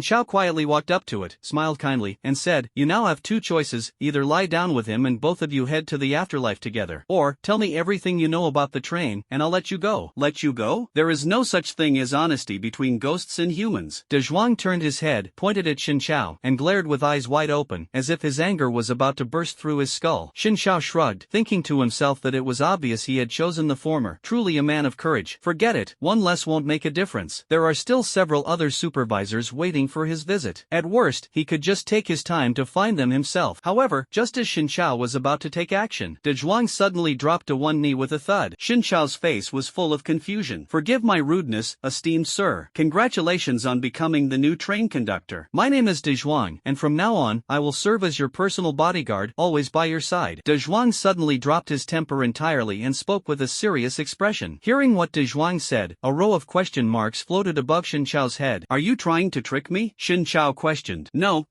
Chao quietly walked up to it, smiled kindly, and said, "You now have two choices, either lie down with him and both of you head to the afterlife together, or tell me everything you know about the train, and I'll let you go." Let you go? There is no such thing as honesty between ghosts and humans. De Zhuang turned his head, pointed at Shin Chao, and glared with eyes wide open, as if his anger was about to burst through his skull. Shin Chao shrugged, thinking to himself that it was obvious he had chosen the former. Truly a man of courage. Forget it, one less won't make a difference. There are still several other supervisors waiting for his visit. At worst, he could just take his time to find them himself. However, just as Shin Chao was about to take action, De Zhuang suddenly dropped to one knee with a thud. Shin Chao's face was full of confusion. Forgive my rudeness, esteemed sir. Congratulations on becoming the new train conductor. My name is De Zhuang, and from now on, I will serve as your personal bodyguard, always by your side. De Zhuang suddenly dropped his temper entirely and spoke with a serious expression. Hearing what De Zhuang said, a row of question marks floated above Shin Chao's head. Are you trying to trick me? Shin Chao questioned. No,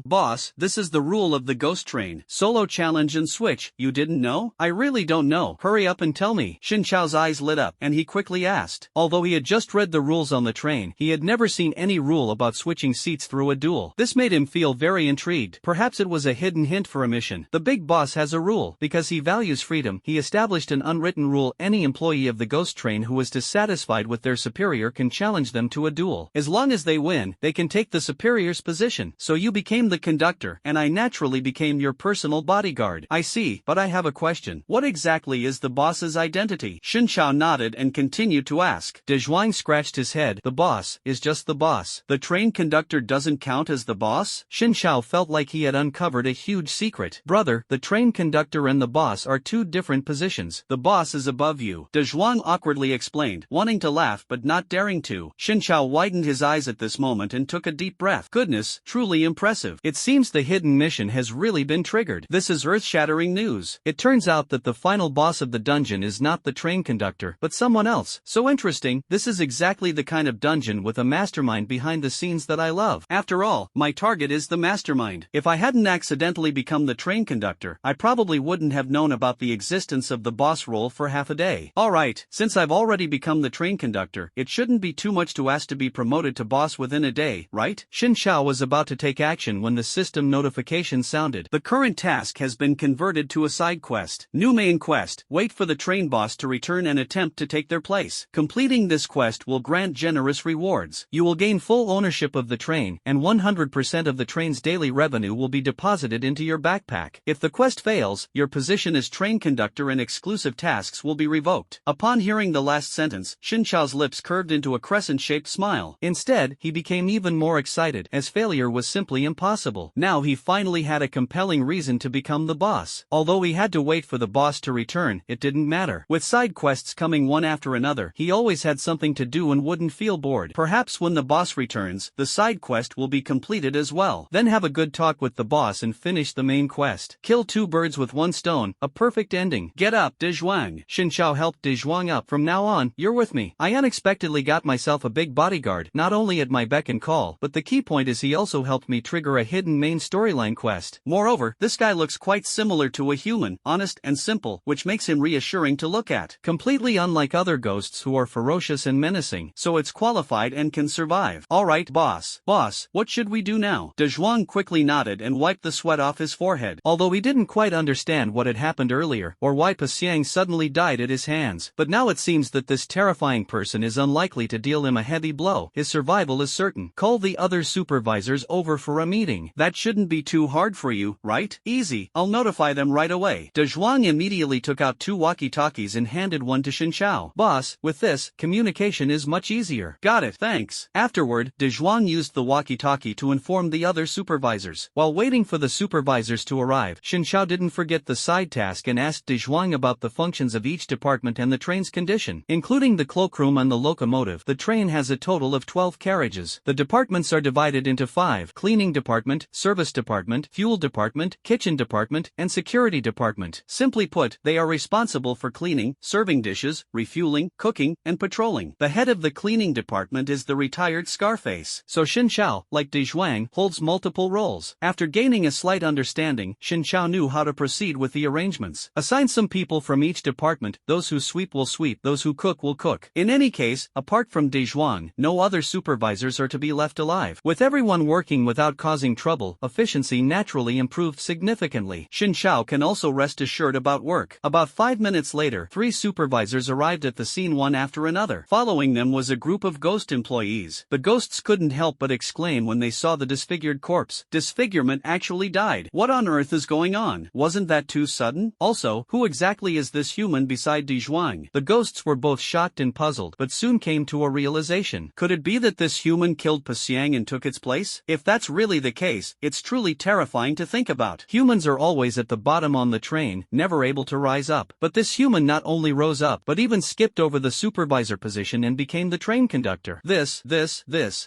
boss, this is the rule of the ghost train. Solo challenge and switch. You didn't know? I really don't know. Hurry up and tell me. Shin Chao's eyes lit up, and he quickly asked. Although he had just read the rules on the train, he had never seen any rule about switching seats through a duel. This made him feel very intrigued. Perhaps it was a hidden hint for a mission. The big boss has a rule. Because he values freedom, he established an unwritten rule: any employee of the ghost train who is dissatisfied with their superior can challenge them to a duel. As long as they win, they can take the superior's position. So you became the conductor, and I naturally became your personal bodyguard. I see, but I have a question. What exactly is the boss's identity? Shin Chao nodded and continued to ask. De De Zhuang scratched his head. The boss is just the boss. The train conductor doesn't count as the boss? Xin Shao felt like he had uncovered a huge secret. Brother, the train conductor and the boss are two different positions. The boss is above you. De Zhuang awkwardly explained, wanting to laugh but not daring to. Xin Shao widened his eyes at this moment and took a deep breath. Goodness, truly impressive. It seems the hidden mission has really been triggered. This is earth-shattering news. It turns out that the final boss of the dungeon is not the train conductor, but someone else. So interesting. This is exactly the kind of dungeon with a mastermind behind the scenes that I love. After all, my target is the mastermind. If I hadn't accidentally become the train conductor, I probably wouldn't have known about the existence of the boss role for half a day. Alright, since I've already become the train conductor, it shouldn't be too much to ask to be promoted to boss within a day, right? Xin Shao was about to take action when the system notification sounded. The current task has been converted to a side quest. New main quest, wait for the train boss to return and attempt to take their place. Completing this quest will grant generous rewards. You will gain full ownership of the train, and 100% of the train's daily revenue will be deposited into your backpack. If the quest fails, your position as train conductor and exclusive tasks will be revoked. Upon hearing the last sentence, Xin Shao's lips curved into a crescent-shaped smile. Instead, he became even more excited, as failure was simply impossible. Now he finally had a compelling reason to become the boss. Although he had to wait for the boss to return, it didn't matter. With side quests coming one after another, he always had something to do and wouldn't feel bored. Perhaps when the boss returns, the side quest will be completed as well. Then have a good talk with the boss and finish the main quest. Kill two birds with one stone, a perfect ending. Get up, De Zhuang. Xin Shao helped De Zhuang up. From now on, you're with me. I unexpectedly got myself a big bodyguard, not only at my beck and call, but the key point is he also helped me trigger a hidden main storyline quest. Moreover, this guy looks quite similar to a human, honest and simple, which makes him reassuring to look at. Completely unlike other ghosts who are ferocious and menacing, so it's qualified and can survive. Alright, boss. Boss, what should we do now? De Zhuang quickly nodded and wiped the sweat off his forehead. Although he didn't quite understand what had happened earlier, or why Pasiang suddenly died at his hands. But now it seems that this terrifying person is unlikely to deal him a heavy blow. His survival is certain. Call the other supervisors over for a meeting. That shouldn't be too hard for you, right? Easy. I'll notify them right away. De Zhuang immediately took out two walkie-talkies and handed one to Xin Shao. Boss, with this, communication is much easier. Got it, thanks. Afterward, De Zhuang used the walkie-talkie to inform the other supervisors. While waiting for the supervisors to arrive, Xin Shao didn't forget the side task and asked De Zhuang about the functions of each department and the train's condition. Including the cloakroom and the locomotive, the train has a total of 12 carriages. The departments are divided into 5: cleaning department, service department, fuel department, kitchen department, and security department. Simply put, they are responsible for cleaning, serving dishes, refueling, cooking, and patrolling. The head of the cleaning department is the retired Scarface. So Xin Shao, like De Zhuang, holds multiple roles. After gaining a slight understanding, Xin Shao knew how to proceed with the arrangements. Assign some people from each department. Those who sweep will sweep, those who cook will cook. In any case, apart from De Zhuang, no other supervisors are to be left alive. With everyone working without causing trouble, efficiency naturally improved significantly. Xin Shao can also rest assured about work. About 5 minutes later, 3 supervisors arrived at the scene one after another. Following them was a group of ghost employees. The ghosts couldn't help but exclaim when they saw the disfigured corpse. Disfigurement actually died. What on earth is going on? Wasn't that too sudden? Also, who exactly is this human beside De Zhuang? The ghosts were both shocked and puzzled, but soon came to a realization. Could it be that this human killed Pasiang and took its place? If that's really the case, it's truly terrifying to think about. Humans are always at the bottom on the train, never able to rise up. But this human not only rose up, but even skipped over the supervisor position and became the train conductor. This,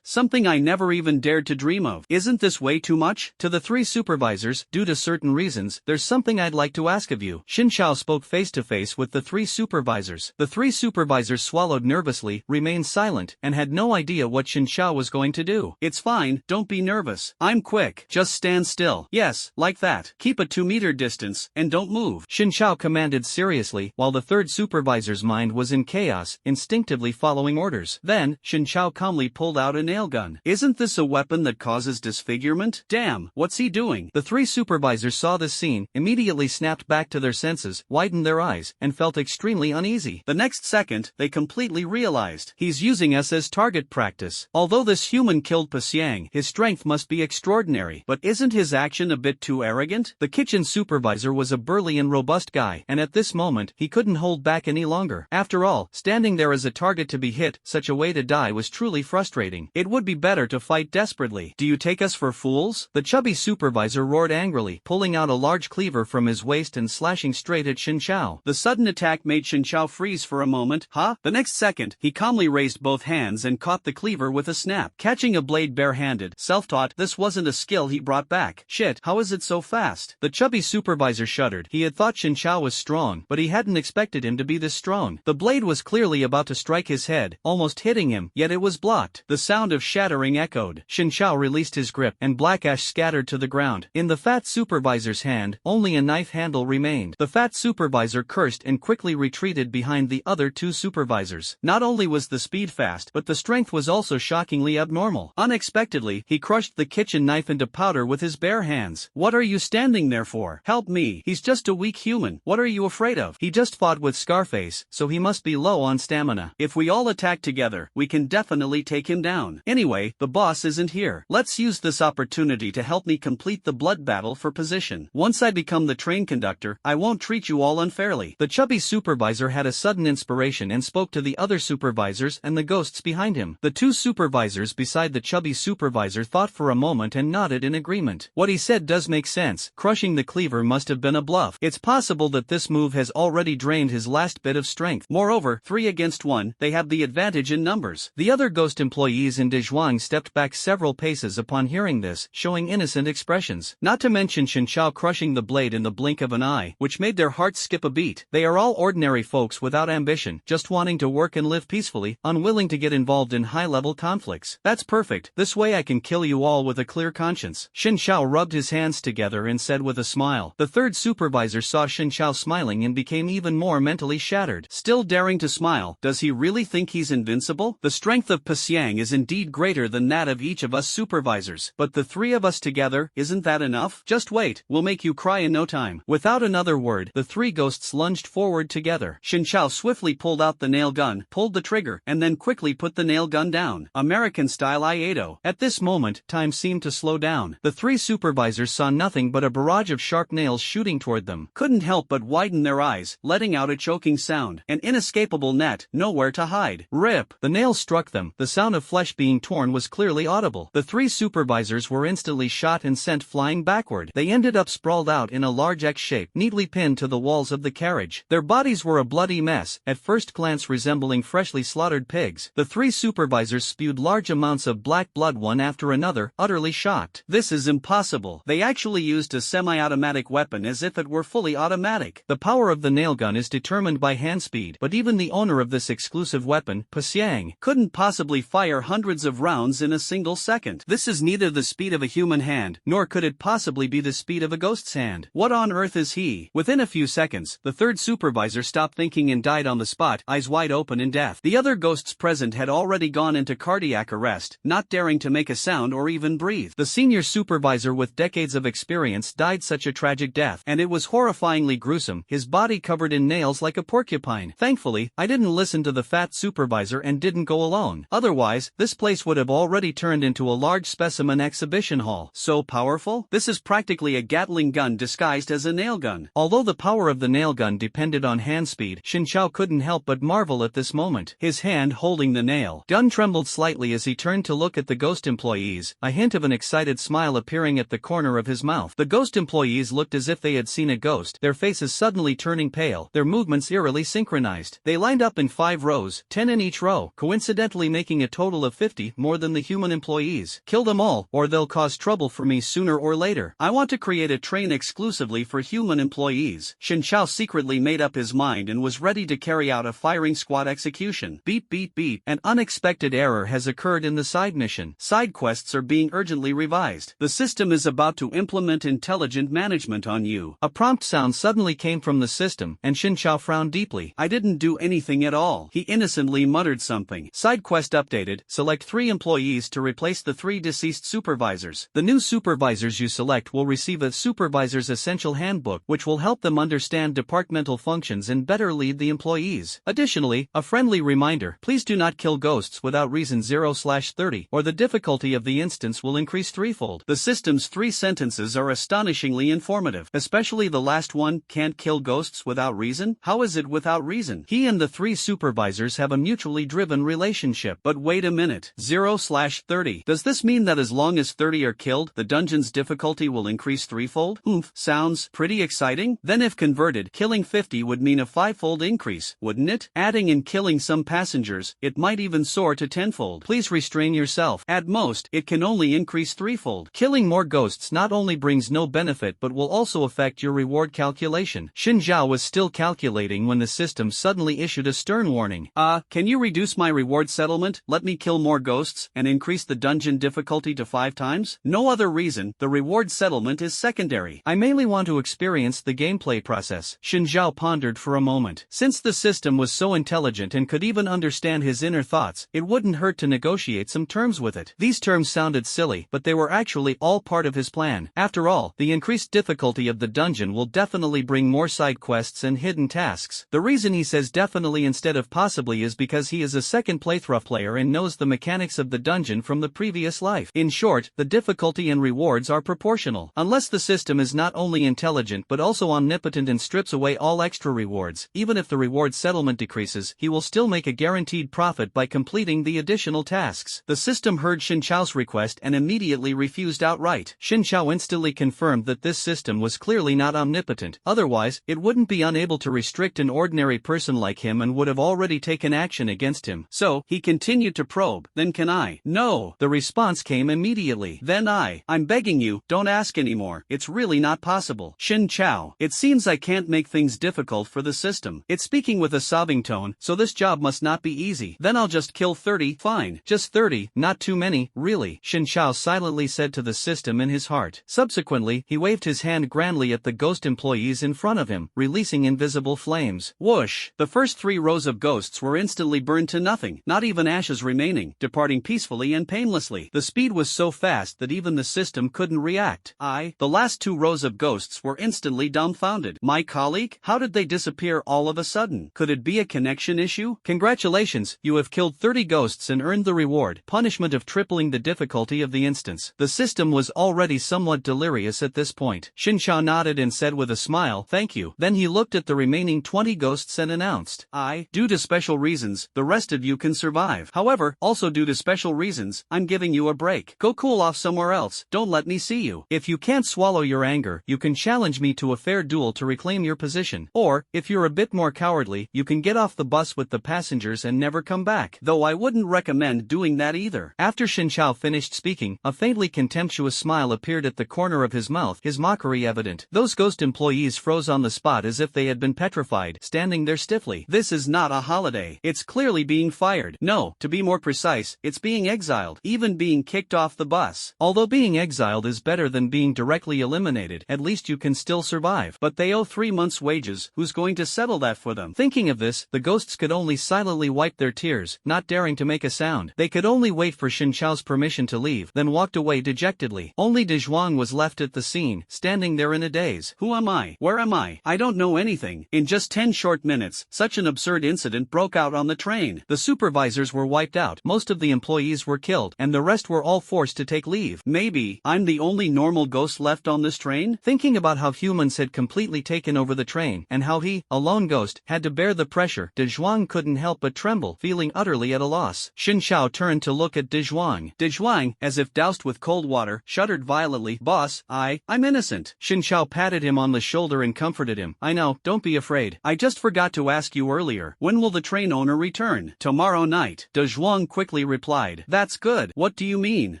something I never even dared to dream of. Isn't this way too much? To the 3 supervisors, due to certain reasons, there's something I'd like to ask of you. Xin Shao spoke face to face with the 3 supervisors. The 3 supervisors swallowed nervously, remained silent, and had no idea what Xin Shao was going to do. It's fine, don't be nervous. I'm quick. Just stand still. Yes, like that. Keep a 2-meter distance, and don't move. Xin Shao commanded seriously, while the 3rd supervisor's mind was in chaos, instinctively following orders. Then, Xin Shao calmly pulled out a nail gun. Isn't this a weapon that causes disfigurement? Damn, what's he doing? The 3 supervisors saw this scene, immediately snapped back to their senses, widened their eyes, and felt extremely uneasy. The next second, they completely realized. He's using us as target practice. Although this human killed Pasiang, his strength must be extraordinary. But isn't his action a bit too arrogant? The kitchen supervisor was a burly and robust guy, and at this moment, he couldn't hold back any longer. After all, standing there as a target to be hit, such a way to die was truly frustrating. It would be better to fight desperately. Do you take us for fools? The chubby supervisor roared angrily, pulling out a large cleaver from his waist and slashing straight at Xin Chao. The sudden attack made Xin Chao freeze for a moment. Huh? The next second, he calmly raised both hands and caught the cleaver with a snap. Catching a blade barehanded, self-taught, this wasn't a skill he brought back. Shit, how is it so fast? The chubby supervisor shuddered. He had thought Xin Chao was strong, but he hadn't expected him to be this strong. The blade was clearly about to strike his head, almost hitting him, yet it was blocked. The sound of shattering echoed. Xin Chao released his grip, and black ash scattered to the ground. In the fat supervisor's hand, only a knife handle remained. The fat supervisor cursed and quickly retreated behind the other two supervisors. Not only was the speed fast, but the strength was also shockingly abnormal. Unexpectedly, he crushed the kitchen knife into powder with his bare hands. What are you standing there for? Help me. He's just a weak human. What are you afraid of? He just fought with Scarface, so he must be low on stamina. If we all attack together, we can definitely take him down. Anyway, the boss isn't here. Let's use this opportunity to help me complete the blood battle for position. Once I become the train conductor, I won't treat you all unfairly. The chubby supervisor had a sudden inspiration and spoke to the other supervisors and the ghosts behind him. The two supervisors beside the chubby supervisor thought for a moment and nodded in agreement. What he said does make sense. Crushing the cleaver must have been a bluff. It's possible that this move has already drained his last bit of strength. Moreover, 3 against 1, they have the advantage in numbers. The other ghost employees in Dezhuang stepped back several paces upon hearing this, showing innocent expressions. Not to mention Xin Chao crushing the blade in the blink of an eye, which made their hearts skip a beat. They are all ordinary folks without ambition, just wanting to work and live peacefully, unwilling to get involved in high-level conflicts. That's perfect. This way I can kill you all with a clear conscience. Xin Chao rubbed his hands together and said with a smile. The third supervisor saw Xin Chao smiling and became even more mentally shattered. Still daring to smile, does he really think he's invincible? The strength of Pasiang is indeed greater than that of each of us supervisors. But the 3 of us together, isn't that enough? Just wait, we'll make you cry in no time. Without another word, the 3 ghosts lunged forward together. Xin Chao swiftly pulled out the nail gun, pulled the trigger, and then quickly put the nail gun down. American-style Aikido. At this moment, time seemed to slow down. The 3 supervisors saw nothing but a barrage of sharp nails shooting toward them. Couldn't help but widen their eyes, letting out a choking sound. An inescapable net, nowhere to hide. Rip! The nails struck them. The sound of flesh being torn was clearly audible. The 3 supervisors were instantly shot and sent flying backward. They ended up sprawled out in a large X shape, neatly pinned to the walls of the carriage. Their bodies were a bloody mess, at first glance resembling freshly slaughtered pigs. The 3 supervisors spewed large amounts of black blood one after another, utterly shocked. This is impossible. They actually used a semi-automatic weapon as if it were fully automatic. The power of the nail gun is determined by hand speed, but even the owner of this exclusive weapon, Pasiang, couldn't possibly fire hundreds of rounds in a single second. This is neither the speed of a human hand, nor could it possibly be the speed of a ghost's hand. What on earth is he? Within a few seconds, the 3rd supervisor stopped thinking and died on the spot, eyes wide open in death. The other ghosts present had already gone into cardiac arrest, not daring to make a sound or even breathe. The senior supervisor with decades of experience died such a tragic death, and it was horrifyingly gruesome, his body covered in nails like a porcupine. Thankfully, I didn't listen to the fat supervisor and didn't go alone. Otherwise, this place would have already turned into a large specimen exhibition hall. So powerful? This is practically a Gatling gun disguised as a nail gun. Although the power of the nail gun depended on hand speed, Xin Chao couldn't help but marvel at this moment. His hand holding the nail gun trembled slightly as he turned to look at the ghost employees, a hint of an excited smile appearing at the corner of his mouth. The ghost employees looked as if they had seen a ghost, their faces suddenly turning pale, their movements eerily synchronized. They lined up in 5 rows, 10 in each row, coincidentally making a total of 50, more than the human employees. Kill them all, or they'll cause trouble for me sooner or later. I want to create a train exclusively for human employees. Xin Chao secretly made up his mind and was ready to carry out a firing squad execution. Beep beep beep. An unexpected error has occurred in the side mission. Side quests are being urgently revised. The system is about to implement intelligent management on you. A prompt sound suddenly came from the system, and Xin Chao frowned deeply. I didn't do anything at all. He innocently muttered something. Side quest updated. Select 3 employees to replace the 3 deceased supervisors. The new supervisors you select will receive a supervisor's essential handbook, which will help them understand departmental functions and better lead the employees. Additionally, a friendly reminder, please do not kill ghosts without reason 0/30, or the difficulty of the instance will increase threefold. The system's 3 sentences are astonishingly informative, especially the last one, can't kill ghosts without reason? How is it without reason? He and the 3 supervisors supervisors have a mutually driven relationship. But wait a minute. 0/30. Does this mean that as long as 30 are killed, the dungeon's difficulty will increase threefold? Sounds pretty exciting. Then if converted, killing 50 would mean a fivefold increase, wouldn't it? Adding in killing some passengers, it might even soar to tenfold. Please restrain yourself. At most, it can only increase threefold. Killing more ghosts not only brings no benefit but will also affect your reward calculation. Xin Zhao was still calculating when the system suddenly issued a stern warning. Can you reduce my reward settlement, let me kill more ghosts, and increase the dungeon difficulty to 5 times? No other reason, the reward settlement is secondary. I mainly want to experience the gameplay process. Xin Zhao pondered for a moment. Since the system was so intelligent and could even understand his inner thoughts, it wouldn't hurt to negotiate some terms with it. These terms sounded silly, but they were actually all part of his plan. After all, the increased difficulty of the dungeon will definitely bring more side quests and hidden tasks. The reason he says definitely instead of possibly is because he is a second playthrough player and knows the mechanics of the dungeon from the previous life. In short, the difficulty and rewards are proportional. Unless the system is not only intelligent but also omnipotent and strips away all extra rewards, even if the reward settlement decreases, he will still make a guaranteed profit by completing the additional tasks. The system heard Xin Chao's request and immediately refused outright. Xin Chao instantly confirmed that this system was clearly not omnipotent, otherwise, it wouldn't be unable to restrict an ordinary person like him and would have already taken action against him. So, he continued to probe. Then can I? No. The response came immediately. Then I'm begging you, don't ask anymore. It's really not possible. Xin Chao. It seems I can't make things difficult for the system. It's speaking with a sobbing tone, so this job must not be easy. Then I'll just kill 30. Fine. Just 30, not too many, really. Xin Chao silently said to the system in his heart. Subsequently, he waved his hand grandly at the ghost employees in front of him, releasing invisible flames. Whoosh! The first 3 rows of ghosts were instantly burned to nothing, not even ashes remaining, departing peacefully and painlessly. The speed was so fast that even the system couldn't react. The last 2 rows of ghosts were instantly dumbfounded. My colleague? How did they disappear all of a sudden? Could it be a connection issue? Congratulations, you have killed 30 ghosts and earned the reward, punishment of tripling the difficulty of the instance. The system was already somewhat delirious at this point. Xin Chao nodded and said with a smile, thank you. Then he looked at the remaining 20 ghosts and announced, due to special reasons, the rest of you can survive. However, also due to special reasons, I'm giving you a break. Go cool off somewhere else, don't let me see you. If you can't swallow your anger, you can challenge me to a fair duel to reclaim your position. Or, if you're a bit more cowardly, you can get off the bus with the passengers and never come back. Though I wouldn't recommend doing that either. After Xin Chao finished speaking, a faintly contemptuous smile appeared at the corner of his mouth, his mockery evident. Those ghost employees froze on the spot as if they had been petrified, standing there stiffly. This is not a holiday. It's clearly being fired. No, to be more precise, it's being exiled, even being kicked off the bus. Although being exiled is better than being directly eliminated, at least you can still survive. But they owe 3 months' wages, who's going to settle that for them? Thinking of this, the ghosts could only silently wipe their tears, not daring to make a sound. They could only wait for Xin Chao's permission to leave, then walked away dejectedly. Only De Zhuang was left at the scene, standing there in a daze. Who am I? Where am I? I don't know anything. In just 10 short minutes, such an absurd incident broke out on the train. The supervisors were wiped out, most of the employees were killed, and the rest were all forced to take leave. Maybe I'm the only normal ghost left on this train? Thinking about how humans had completely taken over the train, and how he, a lone ghost, had to bear the pressure, De Zhuang couldn't help but tremble, feeling utterly at a loss. Xin Chao turned to look at De Zhuang. De Zhuang, as if doused with cold water, shuddered violently. Boss, I'm innocent. Xin Chao patted him on the shoulder and comforted him. I know, don't be afraid. I just forgot to ask you earlier. When will the train owner return? Tomorrow night. De Zhuang quickly replied. That's good. What do you mean?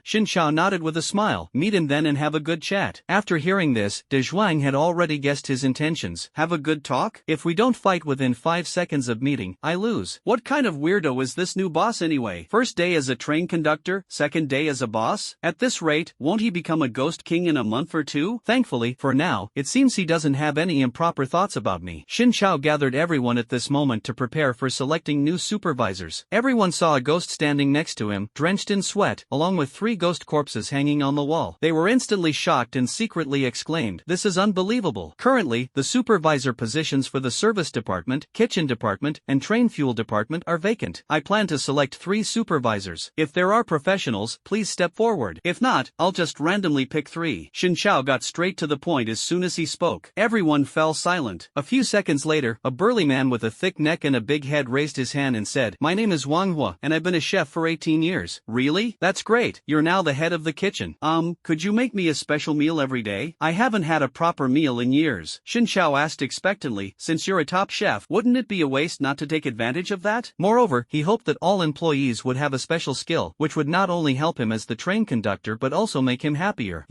Xin Chao nodded with a smile. Meet him then and have a good chat. After hearing this, De Zhuang had already guessed his intentions. Have a good talk? If we don't fight within 5 seconds of meeting, I lose. What kind of weirdo is this new boss anyway? First day as a train conductor, second day as a boss? At this rate, won't he become a ghost king in a month or 2? Thankfully, for now, it seems he doesn't have any improper thoughts about me. Xin Chao gathered everyone at this moment to prepare for selecting new supervisors. Everyone saw a ghost standing next to him, drenched in sweat, along with 3 ghost corpses hanging on the wall. They were instantly shocked and secretly exclaimed, "This is unbelievable." Currently, the supervisor positions for the service department, kitchen department, and train fuel department are vacant. I plan to select 3 supervisors. If there are professionals, please step forward. If not, I'll just randomly pick 3. Xin Chao got straight to the point as soon as he spoke. Everyone fell silent. A few seconds later, a burly man with a thick neck and a big big head raised his hand and said, "My name is Manhwa, and I've been a chef for 18 years. Really? That's great. You're now the head of the kitchen. Could you make me a special meal every day? I haven't had a proper meal in years." Shin Chao asked expectantly, "Since you're a top chef, wouldn't it be a waste not to take advantage of that?" Moreover, he hoped that all employees would have a special skill, which would not only help him as the train conductor but also make him happier.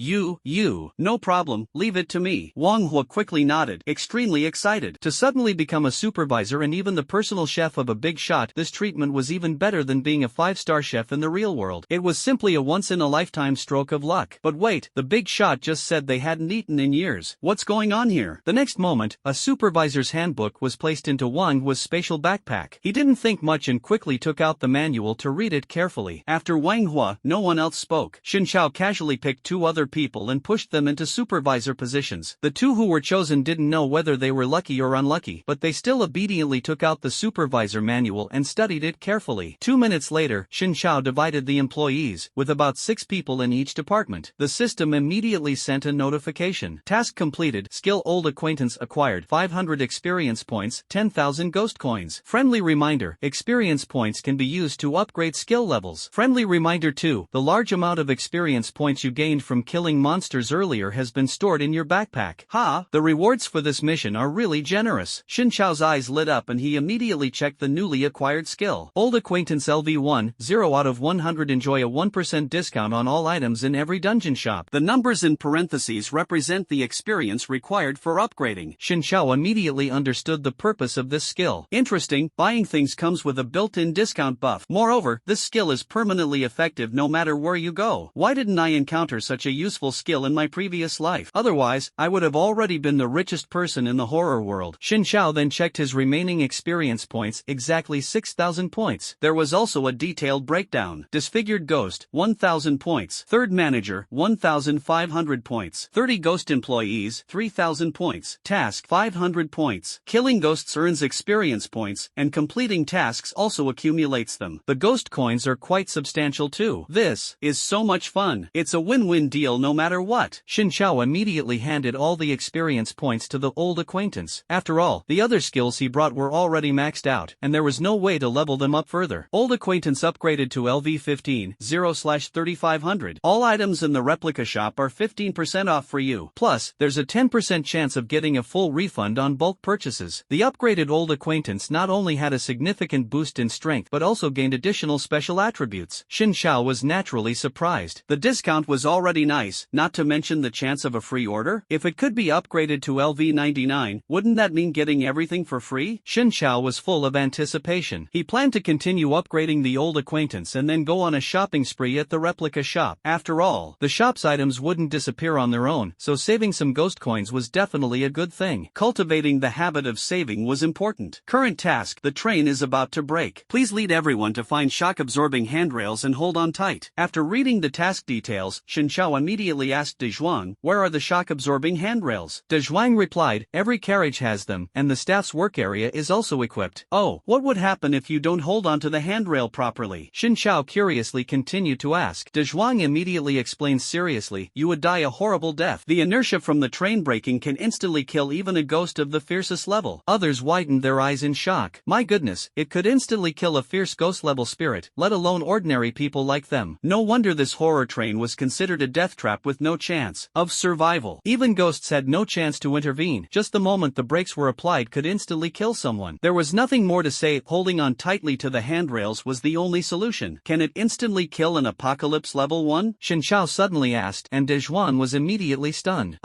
No problem, leave it to me." Wang Hua quickly nodded, extremely excited. To suddenly become a supervisor and even the personal chef of a big shot, this treatment was even better than being a 5-star chef in the real world. It was simply a once-in-a-lifetime stroke of luck. But wait, the big shot just said they hadn't eaten in years. What's going on here? The next moment, a supervisor's handbook was placed into Wang Hua's spatial backpack. He didn't think much and quickly took out the manual to read it carefully. After Wang Hua, no one else spoke. Shin Chao casually picked 2 other people and pushed them into supervisor positions. The 2 who were chosen didn't know whether they were lucky or unlucky, but they still obediently took out the supervisor manual and studied it carefully. 2 minutes later, Shin Chao divided the employees, with about 6 people in each department. The system immediately sent a notification. Task completed, skill old acquaintance acquired, 500 experience points, 10,000 ghost coins. Friendly reminder, experience points can be used to upgrade skill levels. Friendly reminder 2, the large amount of experience points you gained from killing monsters earlier has been stored in your backpack. The rewards for this mission are really generous. Shin Chao's eyes lit up and he immediately checked the newly acquired skill. Old acquaintance LV1, 0 out of 100 enjoy a 1% discount on all items in every dungeon shop. The numbers in parentheses represent the experience required for upgrading. Shin Chao immediately understood the purpose of this skill. Interesting, buying things comes with a built-in discount buff. Moreover, this skill is permanently effective no matter where you go. Why didn't I encounter such a useful skill in my previous life? Otherwise, I would have already been the richest person in the horror world. Shin Chao then checked his remaining experience points, exactly 6,000 points. There was also a detailed breakdown. Disfigured Ghost, 1,000 points. Third Manager, 1,500 points. 30 Ghost Employees, 3,000 points. Task, 500 points. Killing ghosts earns experience points, and completing tasks also accumulates them. The ghost coins are quite substantial too. This is so much fun. It's a win-win deal no matter what. Shin Chao immediately handed all the experience points to the old acquaintance. After all, the other skills he brought were already maxed out, and there was no way to level them up further. Old acquaintance upgraded to LV15, 0/3500. All items in the replica shop are 15% off for you. Plus, there's a 10% chance of getting a full refund on bulk purchases. The upgraded old acquaintance not only had a significant boost in strength but also gained additional special attributes. Shin Chao was naturally surprised. The discount was already nice, not to mention the chance of a free order. If it could be upgraded to LV99, wouldn't that mean getting everything for free? Shin Chao was full of anticipation. He planned to continue upgrading the old acquaintance and then go on a shopping spree at the replica shop. After all, the shop's items wouldn't disappear on their own, so saving some ghost coins was definitely a good thing. Cultivating the habit of saving was important. Current task, the train is about to break. Please lead everyone to find shock-absorbing handrails and hold on tight. After reading the task details, Shin Chao immediately asked De Zhuang, "Where are the shock-absorbing handrails?" De Zhuang replied, "Every carriage has them, and the staff's work area is also equipped." "Oh, what would happen if you don't hold on to the handrail properly?" Shin Chao curiously continued to ask. De Zhuang immediately explained seriously, "You would die a horrible death. The inertia from the train braking can instantly kill even a ghost of the fiercest level." Others widened their eyes in shock. My goodness, it could instantly kill a fierce ghost-level spirit, let alone ordinary people like them. No wonder this horror train was considered a death trap with no chance of survival. Even ghosts had no chance to intervene. Just the moment the brakes were applied could instantly kill someone. There was nothing more to say. Holding on tightly to the handrails was the only solution. Can it instantly kill an apocalypse level 1? Shin Chao suddenly asked, and De Zhuang was immediately stunned.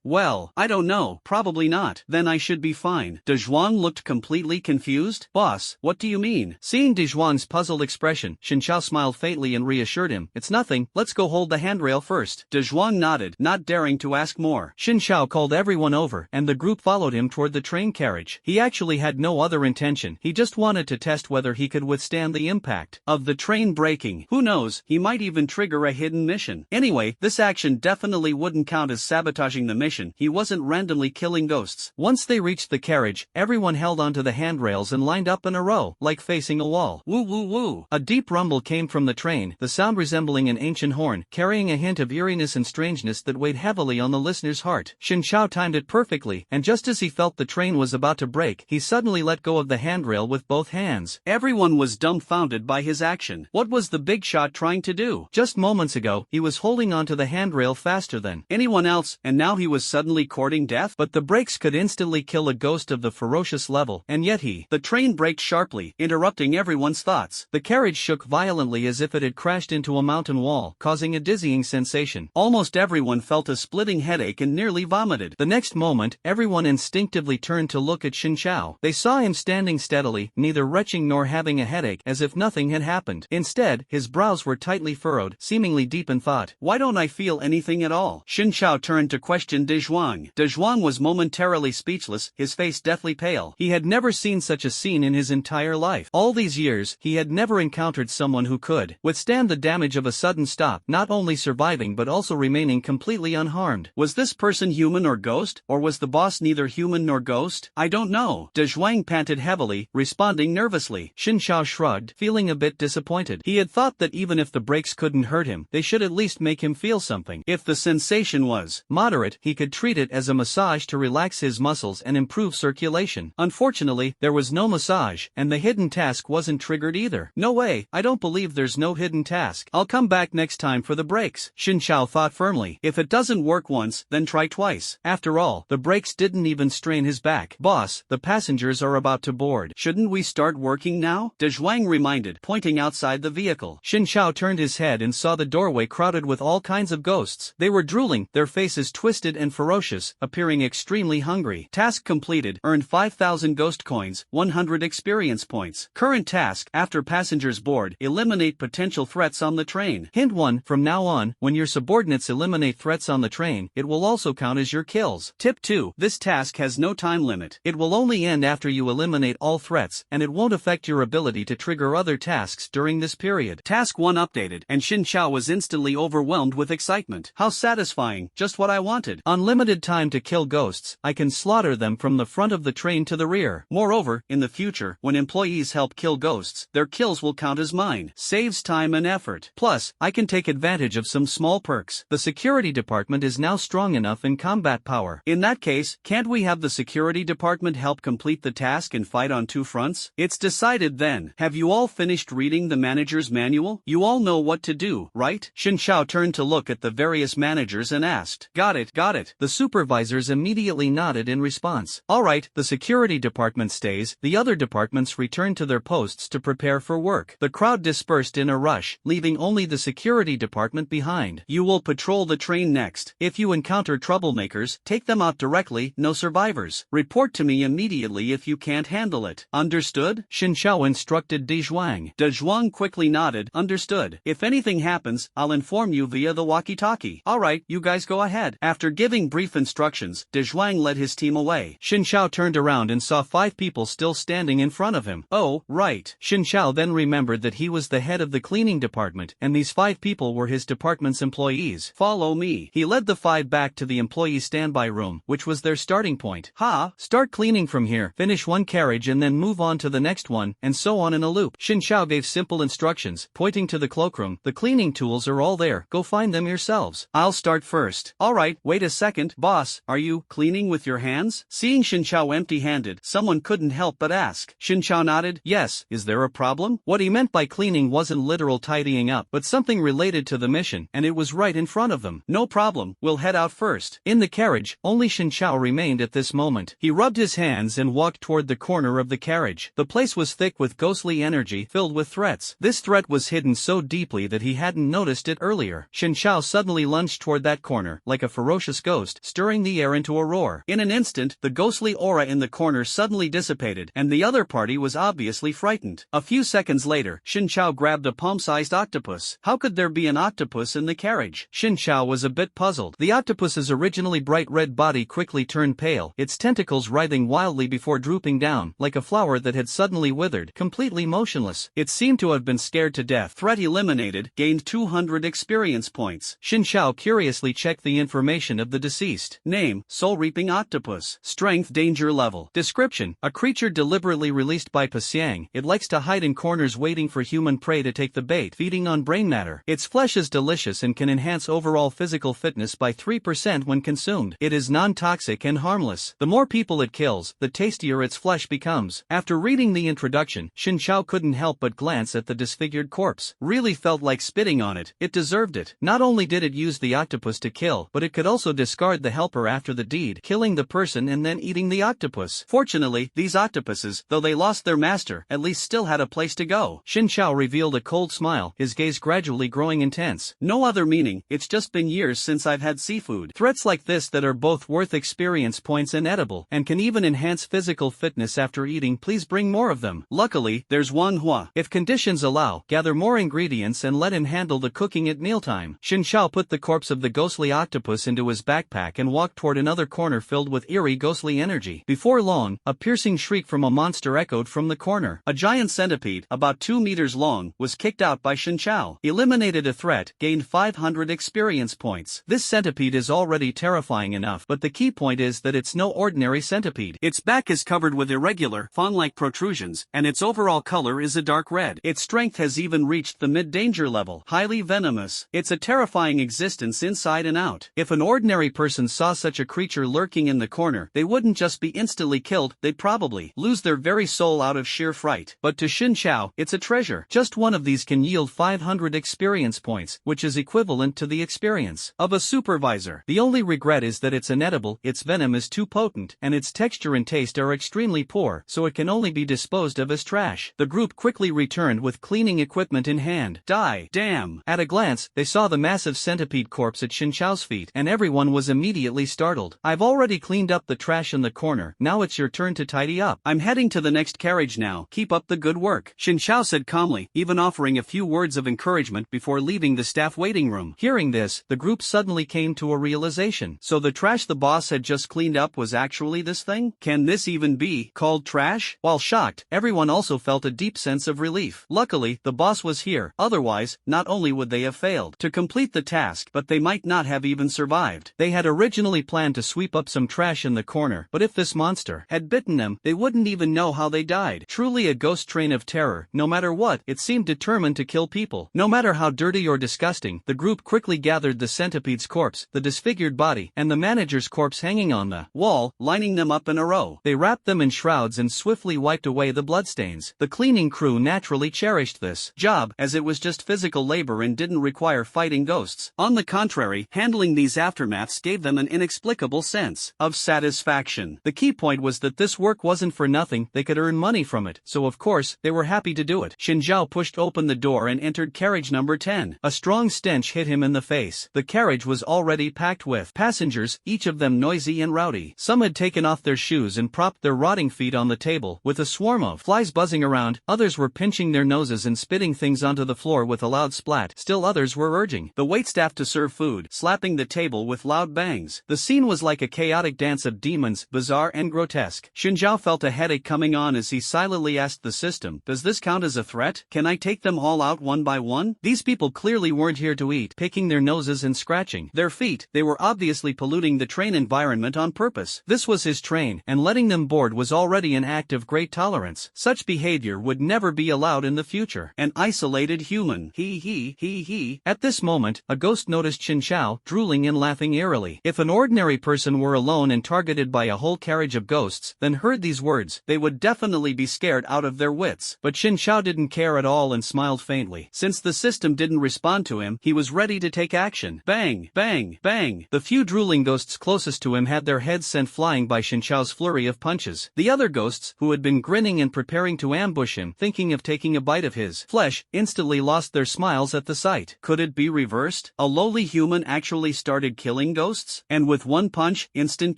Well, I don't know, probably not. Then I should be fine. De Zhuang looked completely confused. "Boss, what do you mean?" Seeing De Zhuang's puzzled expression, Shin Chao smiled faintly and reassured him, "It's nothing, let's go hold the handrail first." De Zhuang nodded, not daring to ask more. Shin Chao called everyone over, and the group followed him toward the train carriage. He actually had no other intention, he just wanted to test whether he could withstand the impact of the train braking. Who knows, he might even trigger a hidden mission. Anyway, this action definitely wouldn't count as sabotaging the mission. He wasn't randomly killing ghosts. Once they reached the carriage, everyone held onto the handrails and lined up in a row, like facing a wall. Woo woo woo! A deep rumble came from the train, the sound resembling an ancient horn, carrying a hint of eeriness and strangeness that weighed heavily on the listener's heart. Shin Chao timed it perfectly, and just as he felt the train was about to break, he suddenly let go of the handrail with both hands. Everyone was dumbfounded by his action. What was the big shot trying to do? Just moments ago, he was holding onto the handrail faster than anyone else, and now he was suddenly courting death? But the brakes could instantly kill a ghost of the ferocious level, and yet the train braked sharply, interrupting everyone's thoughts. The carriage shook violently as if it had crashed into a mountain wall, causing a dizzying sensation. Almost everyone felt a splitting headache and nearly vomited. The next moment, everyone instinctively turned to look at Xin Chao. They saw him standing steadily, neither retching nor having a headache, as if nothing had happened. Instead, his brows were tightly furrowed, seemingly deep in thought. Why don't I feel anything at all? Xin Chao turned to question De Zhuang. De Zhuang was momentarily speechless, his face deathly pale. He had never seen such a scene in his entire life. All these years, he had never encountered someone who could withstand the damage of a sudden stop, not only surviving but also remaining completely unharmed. Was this person human or ghost, or was the boss neither human nor ghost? I don't know. De Zhuang panted heavily, responding nervously. Xin Chao shrugged, feeling a bit disappointed. He had thought that even if the brakes couldn't hurt him, they should at least make him feel something. If the sensation was moderate, he could treat it as a massage to relax his muscles and improve circulation. Unfortunately, there was no massage, and the hidden task wasn't triggered either. No way, I don't believe there's no hidden task. I'll come back next time for the brakes. Xin Chao thought firmly. If it doesn't work once, then try twice. After all, the brakes didn't even strain his back. Boss, the passengers are about to board. Shouldn't we start working now? De Zhuang reminded, pointing outside the vehicle. Xin Chao turned his head and saw the doorway crowded with all kinds of ghosts. They were drooling, their faces twisted and ferocious, appearing extremely hungry. Task completed, earned 5,000 ghost coins, 100 experience points. Current task, after passengers board, eliminate potential threats on the train. Hint 1, from now on, when your subordinates eliminate threats on the train, it will also count as your kills. Tip 2, this task has no time limit. It will only end after you eliminate all threats, and it won't affect your ability to trigger other tasks during this period. Task 1 updated, and Xin Chao was instantly overwhelmed with excitement. How satisfying, just what I wanted. Unlimited time to kill ghosts, I can slaughter them from the front of the train to the rear. Moreover, in the future, when employees help kill ghosts, their kills will count as mine. Saves time and effort. Plus, I can take advantage of some small perks. The security department is now strong enough in combat power. In that case, can't we have the security department help complete the task and fight on two fronts? It's decided then. Have you all finished reading the manager's manual? You all know what to do, right? Xin Chao turned to look at the various managers and asked. Got it, got it. The supervisors immediately nodded in response. Alright, the security department stays, the other departments return to their posts to prepare for work. The crowd dispersed in a rush, leaving only the security department behind. You will patrol the train next. If you encounter troublemakers, take them out directly, no survivors. Report to me immediately if you can't handle it. Understood? Xin Chao instructed De Zhuang. De Zhuang quickly nodded. Understood. If anything happens, I'll inform you via the walkie-talkie. Alright, you guys go ahead. After giving brief instructions, De Zhuang led his team away. Xin Chao turned around and saw 5 people still standing in front of him. Oh, right. Xin Chao then remembered that he was the head of the cleaning department, and these 5 people were his department's employees. Follow me. He led the 5 back to the employee standby room, which was their starting point. Start cleaning from here. Finish one carriage and then move on to the next one, and so on in a loop. Xin Chao gave simple instructions, pointing to the cloakroom. The cleaning tools are all there. Go find them yourselves. I'll start first. Alright, wait a second. Boss, are you cleaning with your hands? Seeing Xin Chao empty-handed, someone couldn't help but ask. Xin Chao nodded. Yes, is there a problem? What he meant by cleaning wasn't literal tidying up, but something related to the mission, and it was right in front of them. No problem, we'll head out first. In the carriage, only Xin Chao remained at this moment. He rubbed his hands and walked toward the corner of the carriage. The place was thick with ghostly energy filled with threats. This threat was hidden so deeply that he hadn't noticed it earlier. Xin Chao suddenly lunged toward that corner, like a ferocious ghost, stirring the air into a roar. In an instant, the ghostly aura in the corner suddenly dissipated, and the other party was obviously frightened. A few seconds later, Xin Chao grabbed a palm-sized octopus. How could there be an octopus in the carriage? Xin Chao was a bit puzzled. The octopus's originally bright red body quickly turned pale, its tentacles writhing wildly before drooping down, like a flower that had suddenly withered, completely motionless. It seemed to have been scared to death. Threat eliminated, gained 200 experience points. Xin Chao curiously checked the information of the deceased. Name, soul-reaping octopus. Strength, danger level. Description, a creature deliberately released by Pasiang. It likes to hide in corners waiting for human prey to take the bait, feeding on brain matter. Its flesh is delicious and can enhance overall physical fitness by 3% when consumed. It is non-toxic and harmless. The more people it kills, the tastier its flesh flesh becomes. After reading the introduction, Xin Chao couldn't help but glance at the disfigured corpse. Really felt like spitting on it. It deserved it. Not only did it use the octopus to kill, but it could also discard the helper after the deed, killing the person and then eating the octopus. Fortunately, these octopuses, though they lost their master, at least still had a place to go. Xin Chao revealed a cold smile, his gaze gradually growing intense. No other meaning, it's just been years since I've had seafood. Threats like this that are both worth experience points and edible, and can even enhance physical fitness after eating, please bring more of them. Luckily, there's Manhwa. If conditions allow, gather more ingredients and let him handle the cooking at mealtime. Xin Chao put the corpse of the ghostly octopus into his backpack and walked toward another corner filled with eerie ghostly energy. Before long, a piercing shriek from a monster echoed from the corner. A giant centipede, about 2 meters long, was kicked out by Xin Chao. Eliminated a threat, gained 500 experience points. This centipede is already terrifying enough, but the key point is that it's no ordinary centipede. Its back is covered with irregular, fawn-like protrusions, and its overall color is a dark red. Its strength has even reached the mid-danger level. Highly venomous. It's a terrifying existence inside and out. If an ordinary person saw such a creature lurking in the corner, they wouldn't just be instantly killed, they'd probably lose their very soul out of sheer fright. But to Xin Chao, it's a treasure. Just one of these can yield 500 experience points, which is equivalent to the experience of a supervisor. The only regret is that it's inedible, its venom is too potent, and its texture and taste are extremely poor, so it can only be disposed of as trash. The group quickly returned with cleaning equipment in hand. Damn! At a glance, they saw the massive centipede corpse at Xin Chao's feet, and everyone was immediately startled. I've already cleaned up the trash in the corner, now it's your turn to tidy up. I'm heading to the next carriage now, keep up the good work, Xin Chao said calmly, even offering a few words of encouragement before leaving the staff waiting room. Hearing this, the group suddenly came to a realization. So the trash the boss had just cleaned up was actually this thing? Can this even be called trash? While shocked, everyone also felt a deep sense of relief. Luckily, the boss was here, otherwise, not only would they have failed to complete the task, but they might not have even survived. They had originally planned to sweep up some trash in the corner, but if this monster had bitten them, they wouldn't even know how they died. Truly a ghost train of terror. No matter what, it seemed determined to kill people. No matter how dirty or disgusting, the group quickly gathered the centipede's corpse, the disfigured body, and the manager's corpse hanging on the wall, lining them up in a row. They wrapped them in shrouds and swiftly wiped away the bloodstains. The cleaning crew naturally cherished this job, as it was just physical labor and didn't require fighting ghosts. On the contrary, handling these aftermaths gave them an inexplicable sense of satisfaction. The key point was that this work wasn't for nothing, they could earn money from it, so of course, they were happy to do it. Xin Chao pushed open the door and entered carriage number 10. A strong stench hit him in the face. The carriage was already packed with passengers, each of them noisy and rowdy. Some had taken off their shoes and propped their rotting feet on the table, with a swarm of flies buzzing around. Others were pinching their noses and spitting things onto the floor with a loud splat. Still others were urging the waitstaff to serve food, slapping the table with loud bangs. The scene was like a chaotic dance of demons, bizarre and grotesque. Xin Chao felt a headache coming on as he silently asked the system, does this count as a threat? Can I take them all out one by one? These people clearly weren't here to eat, picking their noses and scratching their feet. They were obviously polluting the train environment on purpose. This was his train, and letting them board was already an act of great tolerance. Such behavior would never be allowed in the future. An isolated human. He. At this moment, a ghost noticed Xin Chao, drooling and laughing eerily. If an ordinary person were alone and targeted by a whole carriage of ghosts, then heard these words, they would definitely be scared out of their wits. But Xin Chao didn't care at all and smiled faintly. Since the system didn't respond to him, he was ready to take action. Bang, bang, bang. The few drooling ghosts closest to him had their heads sent flying by Xin Chao's flurry of punches. The other ghosts, who had been grinning and preparing to ambush him, thinking of taking a bite of his flesh, instantly lost their smiles at the sight. Could it be reversed? A lowly human actually started killing ghosts? And with one punch, instant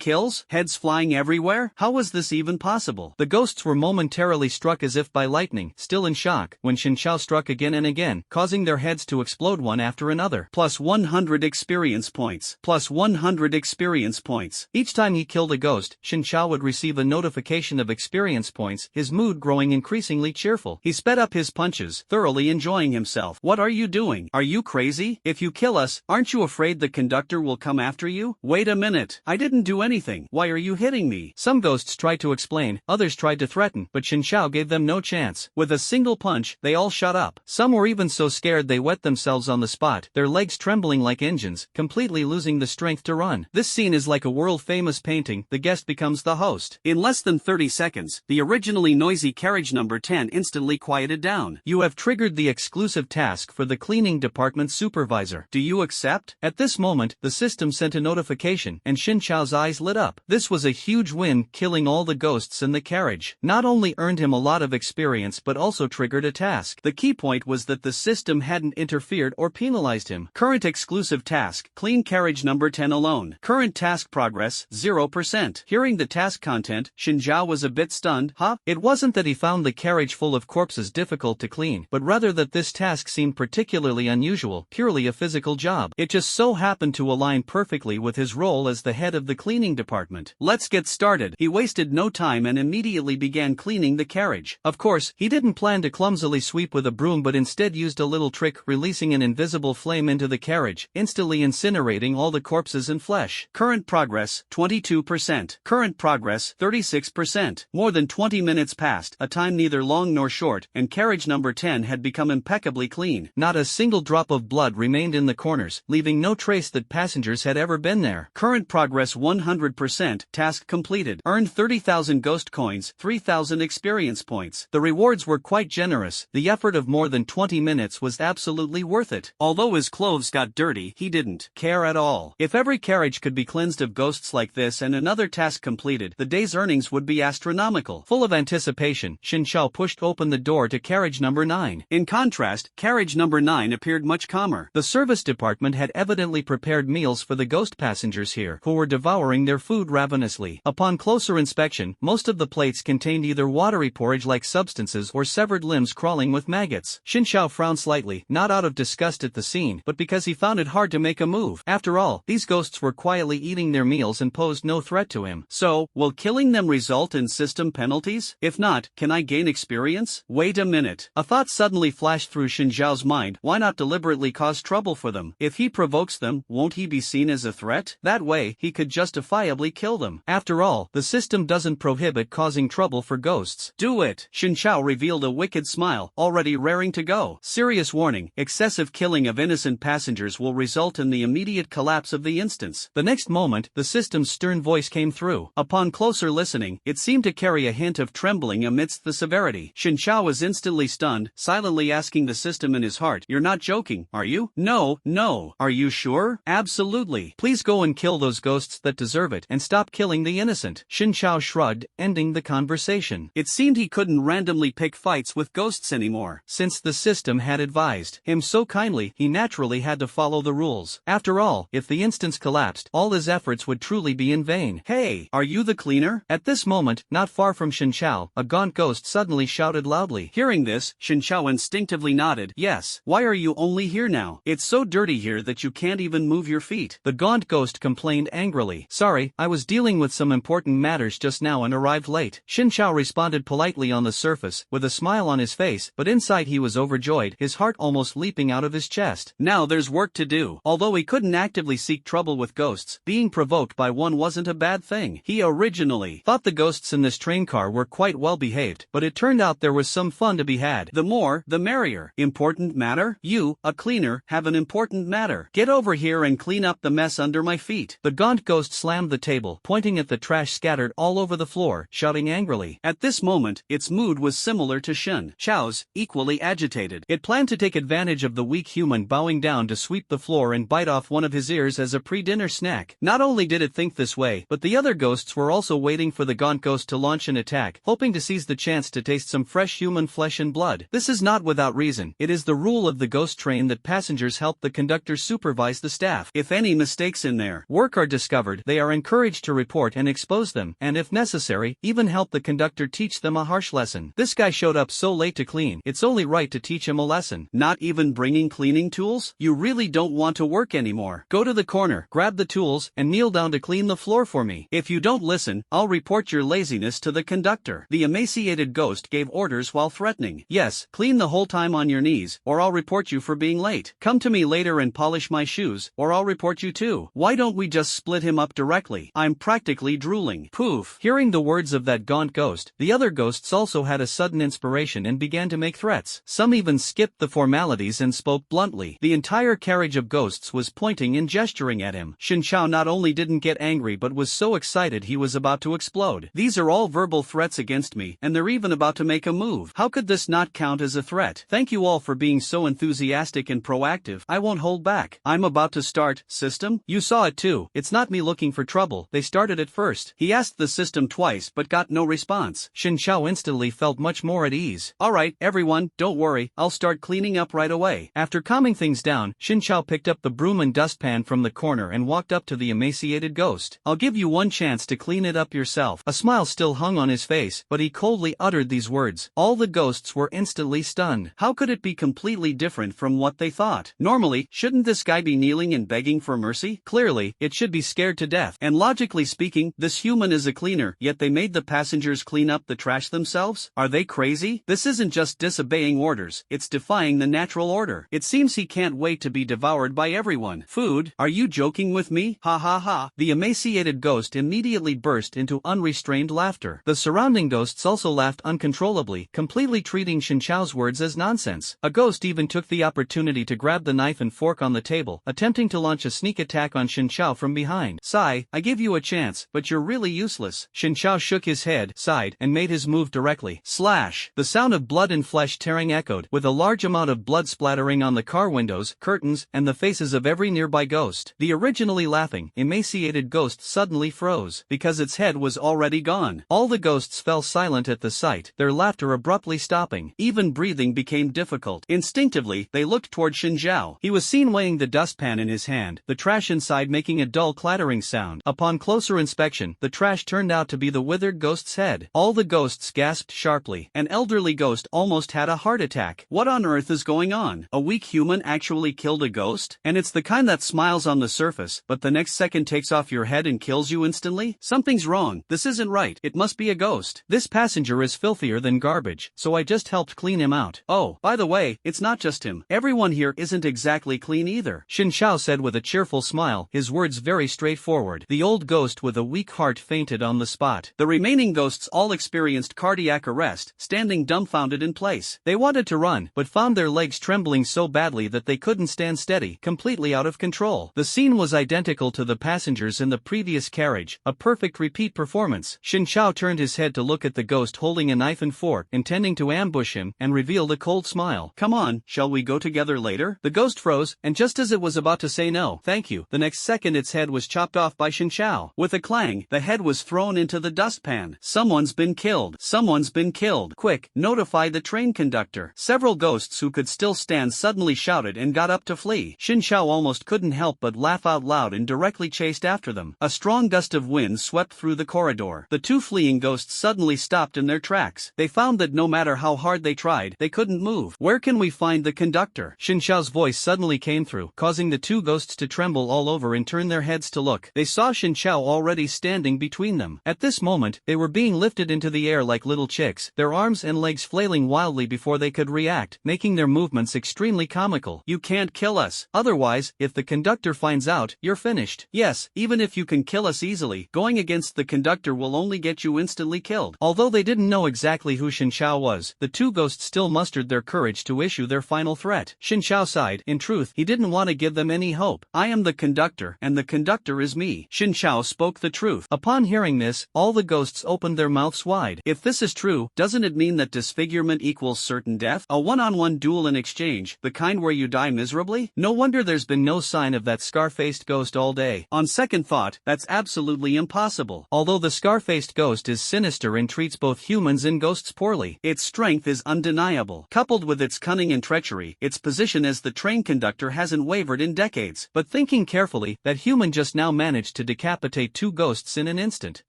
kills? Heads flying everywhere? How was this even possible? The ghosts were momentarily struck as if by lightning, still in shock, when Xin Chao struck again and again, causing their heads to explode one after another. Plus 100 experience points. Plus 100 experience points. Each time he killed a ghost, Xin Chao would receive a notification of experience points, his mood growing increasingly cheerful. He sped up his punches, thoroughly enjoying himself. What are you doing? Are you crazy? If you kill us, aren't you afraid the conductor will come after you? Wait a minute. I didn't do anything. Why are you hitting me? Some ghosts tried to explain, others tried to threaten, but Xin Chao gave them no chance. With a single punch, they all shut up. Some were even so scared they wet themselves on the spot, their legs trembling like engines, completely losing the strength to run. This scene is like a world-famous painting, the guest becomes the host. In less than 30 seconds, the originally noisy carriage number 10 instantly quieted down. You have triggered the exclusive task for the cleaning department supervisor. Do you accept? At this moment, the system sent a notification and Xin Chao's eyes lit up. This was a huge win, killing all the ghosts in the carriage. Not only earned him a lot of experience but also triggered a task. The key point was that the system hadn't interfered or penalized him. Current exclusive task, clean carriage number 10 alone. Current task progress, 0%. Hearing the task content, Xin Zhao was a bit stunned. It wasn't that he found the carriage full of corpses difficult to clean, but rather that this task seemed particularly unusual, purely a physical job. It just so happened to align perfectly with his role as the head of the cleaning department. Let's get started. He wasted no time and immediately began cleaning the carriage. Of course, he didn't plan to clumsily sweep with a broom but instead used a little trick, releasing an invisible flame into the carriage, instantly incinerating all the corpses and flesh. Current progress, 22%. Current progress, 36%. More than 20 minutes passed, a time neither long nor short, and carriage number 10 had become impeccably clean. Not a single drop of blood remained in the corners, leaving no trace that passengers had ever been there. Current progress 100%. Task completed. Earned 30,000 ghost coins, 3,000 experience points. The rewards were quite generous. The effort of more than 20 minutes was absolutely worth it. Although his clothes got dirty, he didn't care at all. If every carriage could be cleansed of ghosts like this and another task completed, the day's earnings would be astronomical. Full of anticipation, Xin Chao pushed open the door to carriage number 9. In contrast, carriage number 9 appeared much calmer. The service department had evidently prepared meals for the ghost passengers here, who were devouring their food ravenously. Upon closer inspection, most of the plates contained either watery porridge-like substances or severed limbs crawling with maggots. Xin Chao frowned slightly, not out of disgust at the scene, but because he found it hard to make a move. After all, these ghosts were quietly eating their meals and posed no threat to him. So, will killing them result in system penalties? If not, can I gain experience? Wait a minute. A thought suddenly flashed through Xin Zhao's mind. Why not deliberately cause trouble for them? If he provokes them, won't he be seen as a threat? That way, he could justifiably kill them. After all, the system doesn't prohibit causing trouble for ghosts. Do it! Xin Chao revealed a wicked smile, already raring to go. Serious warning, excessive killing of innocent passengers will result in the immediate collapse of the instance. The next moment, the system's stern voice came through. Upon closer listening, it seemed to carry a hint of trembling amidst the severity. Xin Chao was instantly stunned, silently asking the system in his heart, "You're not joking, are you?" "No, no." "Are you sure?" "Absolutely. Please go and kill those ghosts that deserve it and stop killing the innocent." Xin Chao shrugged, ending the conversation. It seemed he couldn't randomly pick fights with ghosts anymore. Since the system had advised him so kindly, he naturally had to follow the rules. After all, if the instance collapsed, all his efforts would truly be in vain. "Hey, are you the cleaner?" At this moment, not far from Xin Chao, a gaunt ghost suddenly shouted loudly. Hearing this, Xin Chao instinctively nodded. "Yes. Why are you only here now? It's so dirty here that you can't even move your feet." The gaunt ghost complained angrily. "Sorry, I was dealing with some important matters just now and arrived late." Xin Chao responded politely on the surface, with a smile on his face, but inside he was overjoyed, his heart almost leaping out of his chest. Now there's work to do. Although he couldn't actively seek trouble with ghosts, being provoked by one wasn't a bad thing. He originally thought the ghosts in this train car were quite well behaved, but it turned out there was some fun to be had. The more, the merrier. Important matter? You, a cleaner, have an important matter. Get over here and clean up the mess under my feet. The gaunt ghost slammed the table, pointing at the trash scattered all over the floor, shouting angrily. At this moment, its mood was similar to Xin Chao's, equally agitated. It planned to take advantage of the weak human bowing down to sweep the floor and bite off one of his ears as a pre-dinner snack. Not only did it think this way, but the other ghosts were also waiting for the gaunt ghost to launch an attack, hoping to seize the chance to taste some fresh human flesh and blood. This is not without reason. It is the rule of the ghost train that passengers help the conductor supervise the staff. If any mistakes in their work are discovered, they are encouraged to report and expose them, and if necessary, even help the conductor teach them a harsh lesson. This guy showed up so late to clean, it's only right to teach him a lesson. Not even bringing cleaning tools? You really don't want to work anymore. Go to the corner, grab the tools, and kneel down to clean the floor for me. If you don't listen, I'll report your laziness to the conductor. The emaciated ghost gave orders while threatening. Yes, clean the whole time on your knees, or I'll report you for being late. Come to me later and polish my shoes, or I'll report you too. Why don't we just split him up directly? I'm practically drooling. Poof. Hearing the words of that gaunt ghost, the other ghosts also had a sudden inspiration and began to make threats. Some even skipped the formalities and spoke bluntly. The entire carriage of ghosts was pointing and gesturing at him. Xin Chao not only didn't get angry but was so excited he was about to explode. These are all verbal threats against me, and they're even about to make a move. How could this not count as a threat? Thank you all for being so enthusiastic and proactive. I won't hold back. I'm about to start. System? You saw it too. It's not me looking for trouble. They started it first. He asked the system twice but got no response. Xin Chao instantly felt much more at ease. Alright, everyone, don't worry, I'll start cleaning up right away. After calming things down, Xin Chao picked up the broom and dustpan from the corner and walked up to the emaciated ghost. I'll give you one chance to clean it up yourself. A smile still hung on his face, but he coldly uttered these words. All the ghosts were instantly stunned. How could it be completely different from what they thought? Normally, shouldn't this guy be kneeling and begging for mercy? Clearly, it should be scared to death. And logically speaking, this human is a cleaner, yet they made the passengers clean up the trash themselves? Are they crazy? This isn't just disobeying orders, it's defying the natural order. It seems he can't wait to be devoured by everyone. Food? Are you joking with me? Ha ha ha. The emaciated ghost immediately burst into unrestrained laughter. The surrounding ghosts also laughed uncontrollably, completely treating Xin Chao's words as nonsense. A ghost even took the opportunity to grab the knife and fork on the table, attempting to launch a sneak attack on Xin Chao from behind. Sigh, I give you a chance, but you're really useless. Xin Chao shook his head, sighed, and made his move directly. Slash! The sound of blood and flesh tearing echoed, with a large amount of blood splattering on the car windows, curtains, and the faces of every nearby ghost. The originally laughing, emaciated ghost suddenly froze, because its head was already gone. All the ghosts fell silent at the sight, their laughter abruptly stopping. Even breathing became difficult. Instinctively, they looked toward Xin Zhao. He was seen weighing the dustpan in his hand, the trash inside making a dull clattering sound. Upon closer inspection, the trash turned out to be the withered ghost's head. All the ghosts gasped sharply. An elderly ghost almost had a heart attack. What on earth is going on? A weak human actually killed a ghost? And it's the kind that smiles on the surface, but the next second takes off your head and kills you instantly? Something's wrong. This isn't right. It must be a ghost. This passenger is filthier than garbage, so I just helped clean him out. Oh, by the way, it's not just him. Everyone here isn't exactly clean either. Xin Chao said with a cheerful smile, his words very straightforward. The old ghost with a weak heart fainted on the spot. The remaining ghosts all experienced cardiac arrest, standing dumbfounded in place. They wanted to run, but found their legs trembling so badly that they couldn't stand steady, completely out of control. The scene was identical to the passengers in the previous carriage, a perfect repeat performance. Xin Chao turned his head to look at the ghost holding a knife and fork, intending to ambush him, and revealed a cold smile. Come on, shall we go together later? The ghost froze, and just as it was about to say no, thank you, the next second its head was chopped off by Xin Chao. With a clang, the head was thrown into the dustpan. Someone's been killed. Someone's been killed. Quick, notify the train conductor. Several ghosts who could still stand suddenly shouted and got up to flee. Xin Chao almost couldn't help but laugh out loud and directly chased after them. A strong gust of wind swept through the corridor. The two fleeing ghosts suddenly stopped in their tracks. They found that no matter how hard they tried, they couldn't move. Where can we find the conductor? Xin Chao's voice suddenly came through, causing the two ghosts to tremble all over and turn their heads to look. They saw Xin Chao already standing between them. At this moment, they were being lifted into the air like little chicks, their arms and legs flailing wildly before they could react, making their movements extremely comical. You can't kill us. Otherwise, if the conductor finds out, you're finished. Yes, even if you can kill us easily, going against the conductor will only get you instantly killed. Although they didn't know exactly who Xin Chao was, the two ghosts still mustered their courage to issue their final threat. Xin Chao sighed. In truth, he didn't want to give them any hope. I am the conductor, and the conductor is me. Xin Chao spoke the truth. Upon hearing this, all the ghosts opened their mouths wide. If this is true, doesn't it mean that disfigurement equals certain death? A one-on-one duel in exchange, the kind where you die miserably? No wonder there's been no sign of that scar-faced ghost all day. On second thought, that's absolutely impossible. Although the scar-faced ghost is sinister and treats both humans and ghosts poorly, its strength is undeniable. Coupled with its cunning and treachery, its position as the train conductor hasn't wavered in decades. But thinking carefully, that human just now managed to decapitate two ghosts in an instant.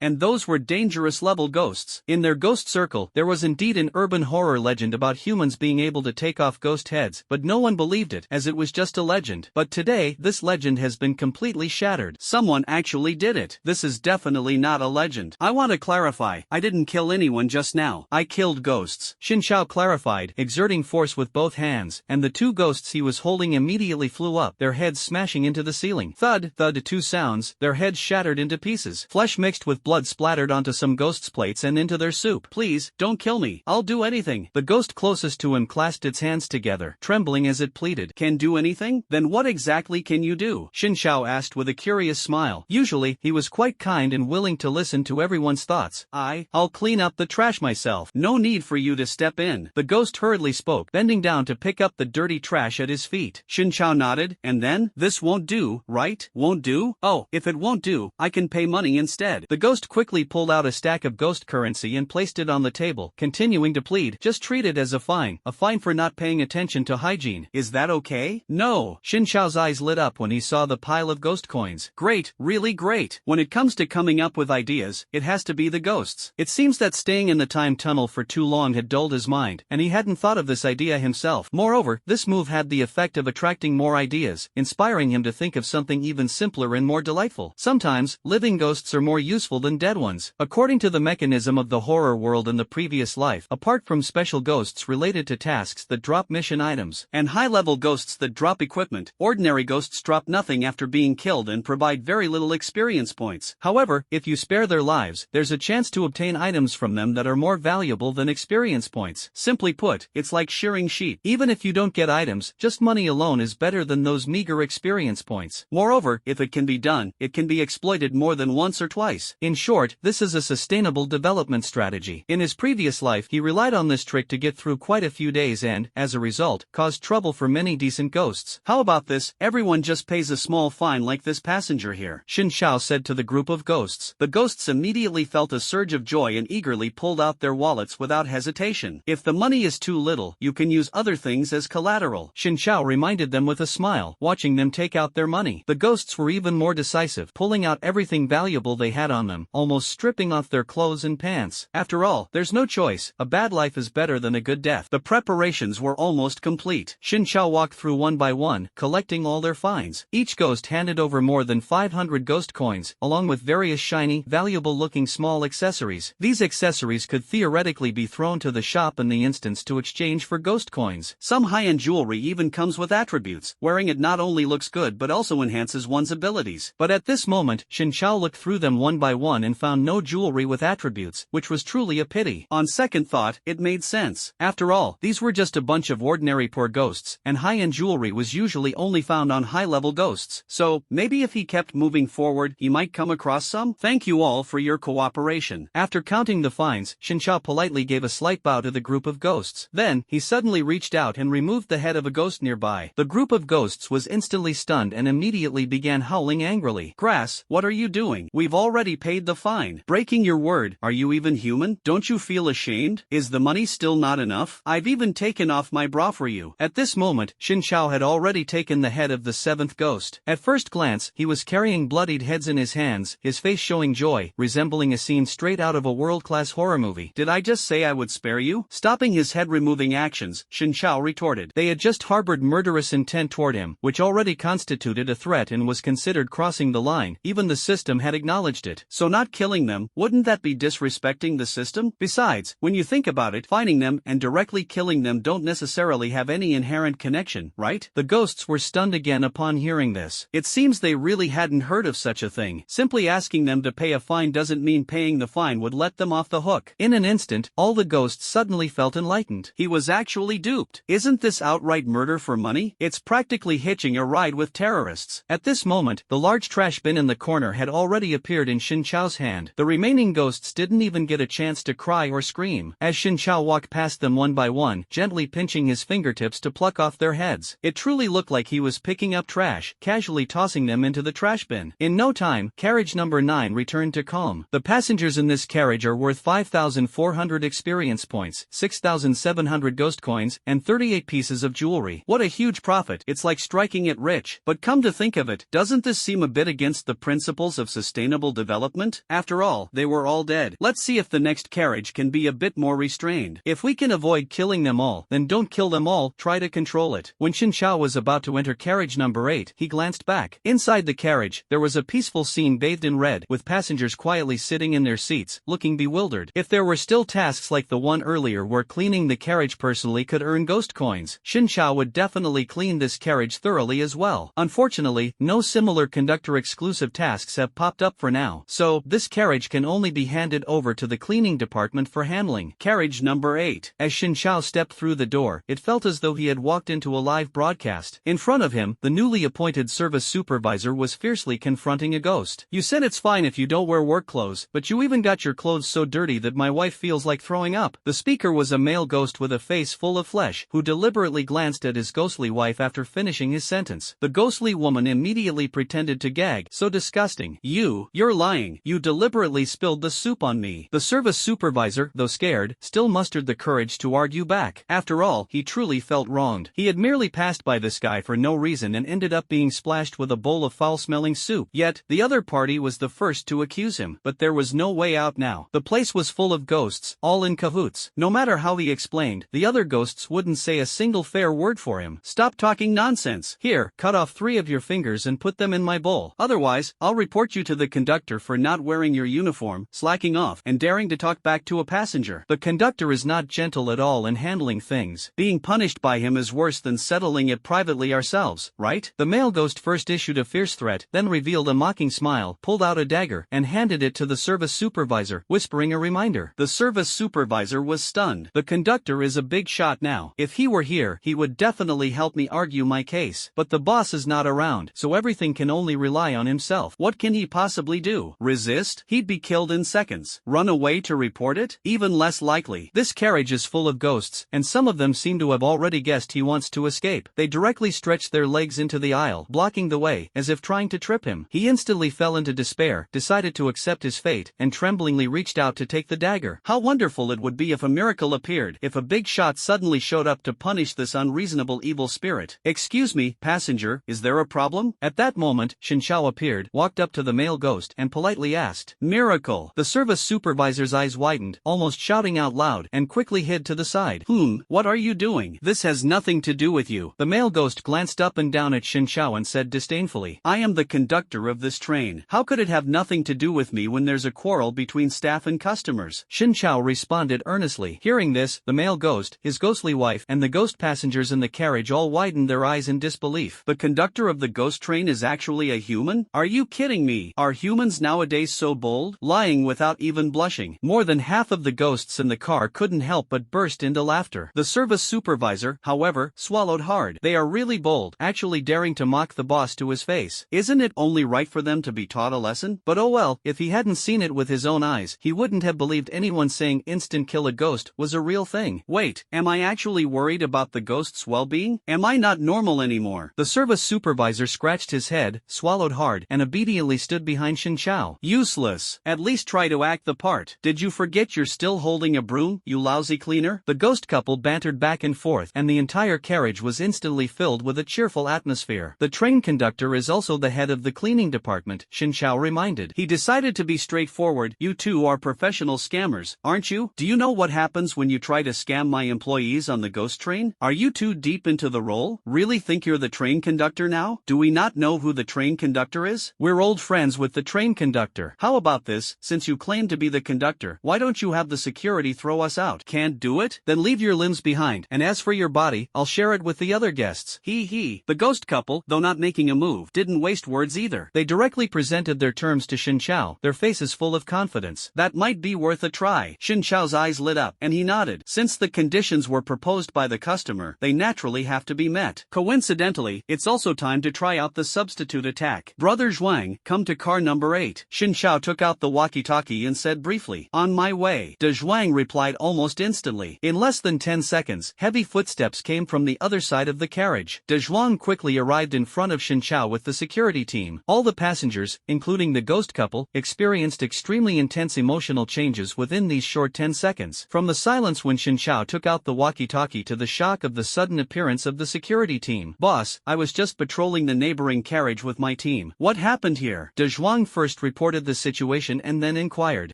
And those were dangerous level ghosts. In their ghost circle, there was indeed an urban horror legend about humans being able to take off ghost heads, but no one believed it, as it was just a legend. But today, this legend has been completely shattered. Someone actually did it. This is definitely not a legend. I want to clarify, I didn't kill anyone just now. I killed ghosts. Xin Chao clarified, exerting force with both hands, and the two ghosts he was holding immediately flew up, their heads smashing into the ceiling. Thud, thud, two sounds, their heads shattered into pieces. Flesh mixed with blood splattered onto some ghosts' plates and into their soup. Please, don't kill me. I'll do anything. The ghost closest to him clasped its hands together, trembling as it pleaded. Can do anything? Then what exactly can you do? Xin Chao asked with a curious smile. Usually, he was quite kind and willing to listen to everyone's thoughts. I'll clean up the trash myself. No need for you to step in. The ghost hurriedly spoke, bending down to pick up the dirty trash at his feet. Shin Chao nodded, and then, this won't do, right? Won't do? Oh, if it won't do, I can pay money instead. The ghost quickly pulled out a stack of ghost currency and placed it on the table, continuing to plead, just treat it as a fine for not paying attention to hygiene. Is that okay? No. Shin Chao's eyes lit up when he saw the pile of ghost coins. Great, really great. When it comes to coming up with ideas, it has to be the ghosts. It seems that staying in the time tunnel for too long had dulled his mind, and he hadn't thought of this idea himself. Moreover, this move had the effect of attracting more ideas, inspiring him to think of something even simpler and more delightful. Sometimes, living ghosts are more useful than dead ones. According to the mechanism of the horror world in the previous life, apart from special ghosts related to tasks that drop mission items, and high-level ghosts that drop equipment, ordinary ghosts drop nothing after being killed and provide very little experience points. However, if you spare their lives, there's a chance to obtain items from them that are more valuable than experience points. Simply put, it's like shearing sheep. Even if you don't get items, just money alone is better than those meager experience points. Moreover, if it can be done, it can be exploited more than once or twice. In short, this is a sustainable development strategy. In his previous life, he relied on this trick to get through quite a few days and, as a result, caused trouble for many decent ghosts. How about this? Everyone just pays a small fine like this passenger here, Shin Chao said to the group of ghosts. The ghosts immediately felt a surge of joy and eagerly pulled out their wallets without hesitation. If the money is too little, you can use other things as collateral, Shin Chao reminded them with a smile, watching them take out their money. The ghosts were even more decisive, pulling out everything valuable they had on them, almost stripping off their clothes and pants. After all, there's no choice, a bad life is better than a good death. The preparations were almost complete. Shin Chao walked through one by one, collecting all their finds. Each ghost handed over more than 500 ghost coins, along with various shiny, valuable-looking small accessories. These accessories could theoretically be thrown to the shop in the instance to exchange for ghost coins. Some high-end jewelry even comes with attributes. Wearing it not only looks good but also enhances one's abilities. But at this moment, Shin Chao looked through them one by one and found no jewelry with attributes, which was truly a pity. On second thought, it made sense. After all, these were just a bunch of ordinary poor ghosts, and high-end jewelry was usually only found on high-level ghosts. So, maybe if he kept moving forward, he might come across some? Thank you all for your cooperation. After counting the finds, Shin Chao politely gave a slight bow to the group of ghosts. Then, he suddenly reached out and removed the head of a ghost nearby. The group of ghosts was instantly stunned and immediately began howling angrily. Grass, what are you doing? We've already paid the fine. Breaking your word. Are you even human? Don't you feel ashamed? Is the money still not enough? I've even taken off my bra for you. At this moment, Shin Chao had already taken the head of the seventh ghost. At first glance, he was carrying bloodied heads in his hands, his face showing joy, resembling a scene straight out of a world-class horror movie. Did I just say I would spare you? Stopping his head-removing actions, Shin Chao retorted. They had just harbored murderous intent toward him, which already constituted a threat and was considered crossing the line. Even the system had acknowledged it. So not killing them, wouldn't that be disrespecting the system? Besides, when you think about it, finding them and directly killing them don't necessarily have any inherent connection, right? The ghosts were stunned again upon hearing this. It seems they really hadn't heard of such a thing. Simply asking them to pay a fine doesn't mean paying the fine would let them off the hook. In an instant, all the ghosts suddenly felt enlightened. He was actually duped. Isn't this outright murder for money? It's practically hitching a ride with terrorists. At this moment, the large trash bin in the corner had already appeared in Shin Chao's hand. The remaining ghosts didn't even get a chance to cry or scream, as Shin Chao walked past them one by one, gently pinching his fingertips to pluck off their heads. It truly looked like he was picking up trash, casually tossing them into the trash bin. In no time, carriage number 9 returned to calm. The passengers in this carriage are worth 5,400 experience points, 6,700 ghost coins, and 38 pieces of jewelry. What a huge profit. It's like striking it rich. But come to think of it, doesn't this seem a bit against the principles of sustainable development? After all, they were all dead. Let's see if the next carriage can be a bit more restrained. If we can avoid killing them all, then don't kill them all, try to control it. When Shin Chao was about to enter carriage number 8, he glanced back. Inside the carriage, there was a peaceful scene bathed in red, with passengers quietly sitting in their seats, looking bewildered. If there were still tasks like the one earlier where cleaning the carriage personally could earn ghost coins, Shin Chao would definitely clean this carriage thoroughly as well. Unfortunately, no similar conductor-exclusive tasks have popped up for now, so this carriage can only be handed over to the cleaning department for handling. Carriage number 8. As Shin Chao stepped through the door, it felt as though he had walked into a live broadcast. In front of him, the newly appointed service supervisor was fiercely confronting a ghost. You said it's fine if you don't wear work clothes. clothes, but you even got your clothes so dirty that my wife feels like throwing up. The speaker was a male ghost with a face full of flesh, who deliberately glanced at his ghostly wife after finishing his sentence. The ghostly woman immediately pretended to gag. So disgusting. You're lying. You deliberately spilled the soup on me. The service supervisor, though scared, still mustered the courage to argue back. After all, he truly felt wronged. He had merely passed by this guy for no reason and ended up being splashed with a bowl of foul-smelling soup. Yet, the other party was the first to accuse him. But there was no way out now. The place was full of ghosts, all in cahoots. No matter how he explained, the other ghosts wouldn't say a single fair word for him. Stop talking nonsense. Here, cut off 3 of your fingers and put them in my bowl. Otherwise, I'll report you to the conductor for not wearing your uniform, slacking off, and daring to talk back to a passenger. The conductor is not gentle at all in handling things. Being punished by him is worse than settling it privately ourselves, right? The male ghost first issued a fierce threat, then revealed a mocking smile, pulled out a dagger, and handed it to the service supervisor, whispering a reminder. The service supervisor was stunned. The conductor is a big shot now. If he were here, he would definitely help me argue my case. But the boss is not around, so everything can only rely on himself. What can he possibly do? Resist? He'd be killed in seconds. Run away to report it? Even less likely. This carriage is full of ghosts, and some of them seem to have already guessed he wants to escape. They directly stretched their legs into the aisle, blocking the way, as if trying to trip him. He instantly fell into despair, decided to accept his fate, and tremblingly reached out to take the dagger. How wonderful it would be if a miracle appeared, if a big shot suddenly showed up to punish this unreasonable evil spirit. Excuse me, passenger, is there a problem? At that moment, Shinshao appeared, walked up to the male ghost, and politely asked, "Miracle." The service supervisor's eyes widened, almost shouting out loud, and quickly hid to the side. What are you doing? This has nothing to do with you. The male ghost glanced up and down at Shinshao and said disdainfully, "I am the conductor of this train. How could it have nothing to do with me when there's a quarrel between staff and customers?" Shinshao responded earnestly. Hearing this, the male ghost, his ghostly wife, and the ghost passengers in the carriage all widened their eyes in disbelief. The conductor of the ghost train is actually a human? Are you kidding me? Are humans nowadays so bold? Lying without even blushing. More than half of the ghosts in the car couldn't help but burst into laughter. The service supervisor, however, swallowed hard. They are really bold, actually daring to mock the boss to his face. Isn't it only right for them to be taught a lesson? But oh well, if he hadn't seen it with his own eyes, he wouldn't have believed anyone saying instant kill a ghost was a real thing. Wait, am I actually worried about the ghost's well-being? Am I not normal anymore? The service supervisor scratched his head, swallowed hard, and obediently stood behind Shinshao. Useless. At least try to act the part. Did you forget you're still holding a broom, you lousy cleaner? The ghost couple bantered back and forth, and the entire carriage was instantly filled with a cheerful atmosphere. The train conductor is also the head of the cleaning department, Shinshao reminded. He decided to be straightforward. You two are professional scammers, aren't you? Do you know what happens when you try to scam my employees on the ghost train? Are you too deep into the role? Really think you're the train conductor now? Do we not know who the train conductor is? We're old friends with the train conductor. How about this? Since you claim to be the conductor, why don't you have the security throw us out? Can't do it? Then leave your limbs behind, and as for your body, I'll share it with the other guests. Hee. The ghost couple, though not making a move, didn't waste words either. They directly presented their terms to Shinshao, their faces full of confidence. That might be worth a try. Shinshao's eyes lit up, and he nodded. Since the conditions were proposed by the customer, they naturally have to be met. Coincidentally, it's also time to try out the substitute attack. Brother Zhuang, come to car number 8. Shinshao took out the walkie-talkie and said briefly, "On my way." De Zhuang replied almost instantly. In less than 10 seconds, heavy footsteps came from the other side of the carriage. De Zhuang quickly arrived in front of Shinshao with the security team. All the passengers, including the ghost couple, experienced extremely intense emotional changes within these short 10 seconds. From the silence when Shinshao took out the walkie-talkie to the shock of the sudden appearance of the security team. "Boss, I was just patrolling the neighboring carriage with my team. What happened here?" De Zhuang first reported the situation and then inquired.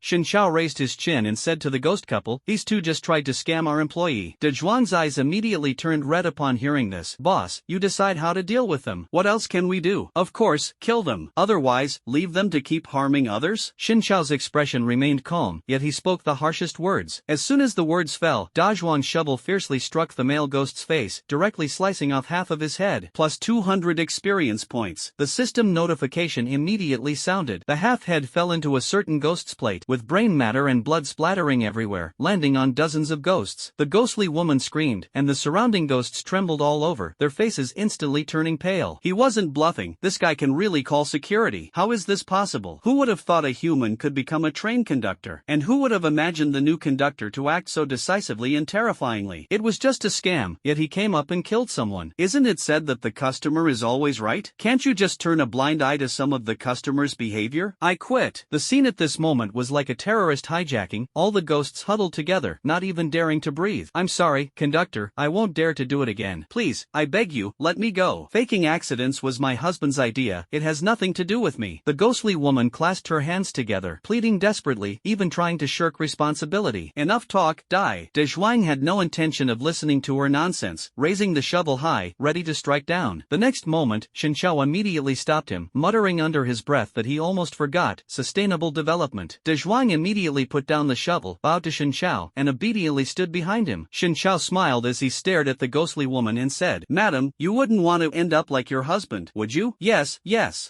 Shinshao raised his chin and said to the ghost couple, "These two just tried to scam our employee." De Zhuang's eyes immediately turned red upon hearing this. "Boss, you decide how to deal with them. What else can we do?" "Of course, kill them. Otherwise, leave them to keep harming others?" Shinshao's expression remained calm, yet he spoke the harshest words. As soon as the words fell, Da Zhuang's shovel fiercely struck the male ghost's face, directly slicing off half of his head. Plus 200 experience points. The system notification immediately sounded. The half-head fell into a certain ghost's plate, with brain matter and blood splattering everywhere, landing on dozens of ghosts. The ghostly woman screamed, and the surrounding ghosts trembled all over, their faces instantly turning pale. He wasn't bluffing. This guy can really call security. How is this possible? Who would have thought a human could become a train conductor. And who would have imagined the new conductor to act so decisively and terrifyingly? It was just a scam, yet he came up and killed someone. Isn't it said that the customer is always right? Can't you just turn a blind eye to some of the customer's behavior? I quit. The scene at this moment was like a terrorist hijacking, all the ghosts huddled together, not even daring to breathe. I'm sorry, conductor, I won't dare to do it again. Please, I beg you, let me go. Faking accidents was my husband's idea, it has nothing to do with me. The ghostly woman clasped her hands together, pleading desperately, even trying to shirk responsibility. Enough talk, die. De Zhuang had no intention of listening to her nonsense, raising the shovel high, ready to strike down. The next moment, Shen Xiao immediately stopped him, muttering under his breath that he almost forgot sustainable development. De Zhuang immediately put down the shovel, bowed to Shen Xiao, and obediently stood behind him. Shen Xiao smiled as he stared at the ghostly woman and said, "Madam, you wouldn't want to end up like your husband, would you?" Yes,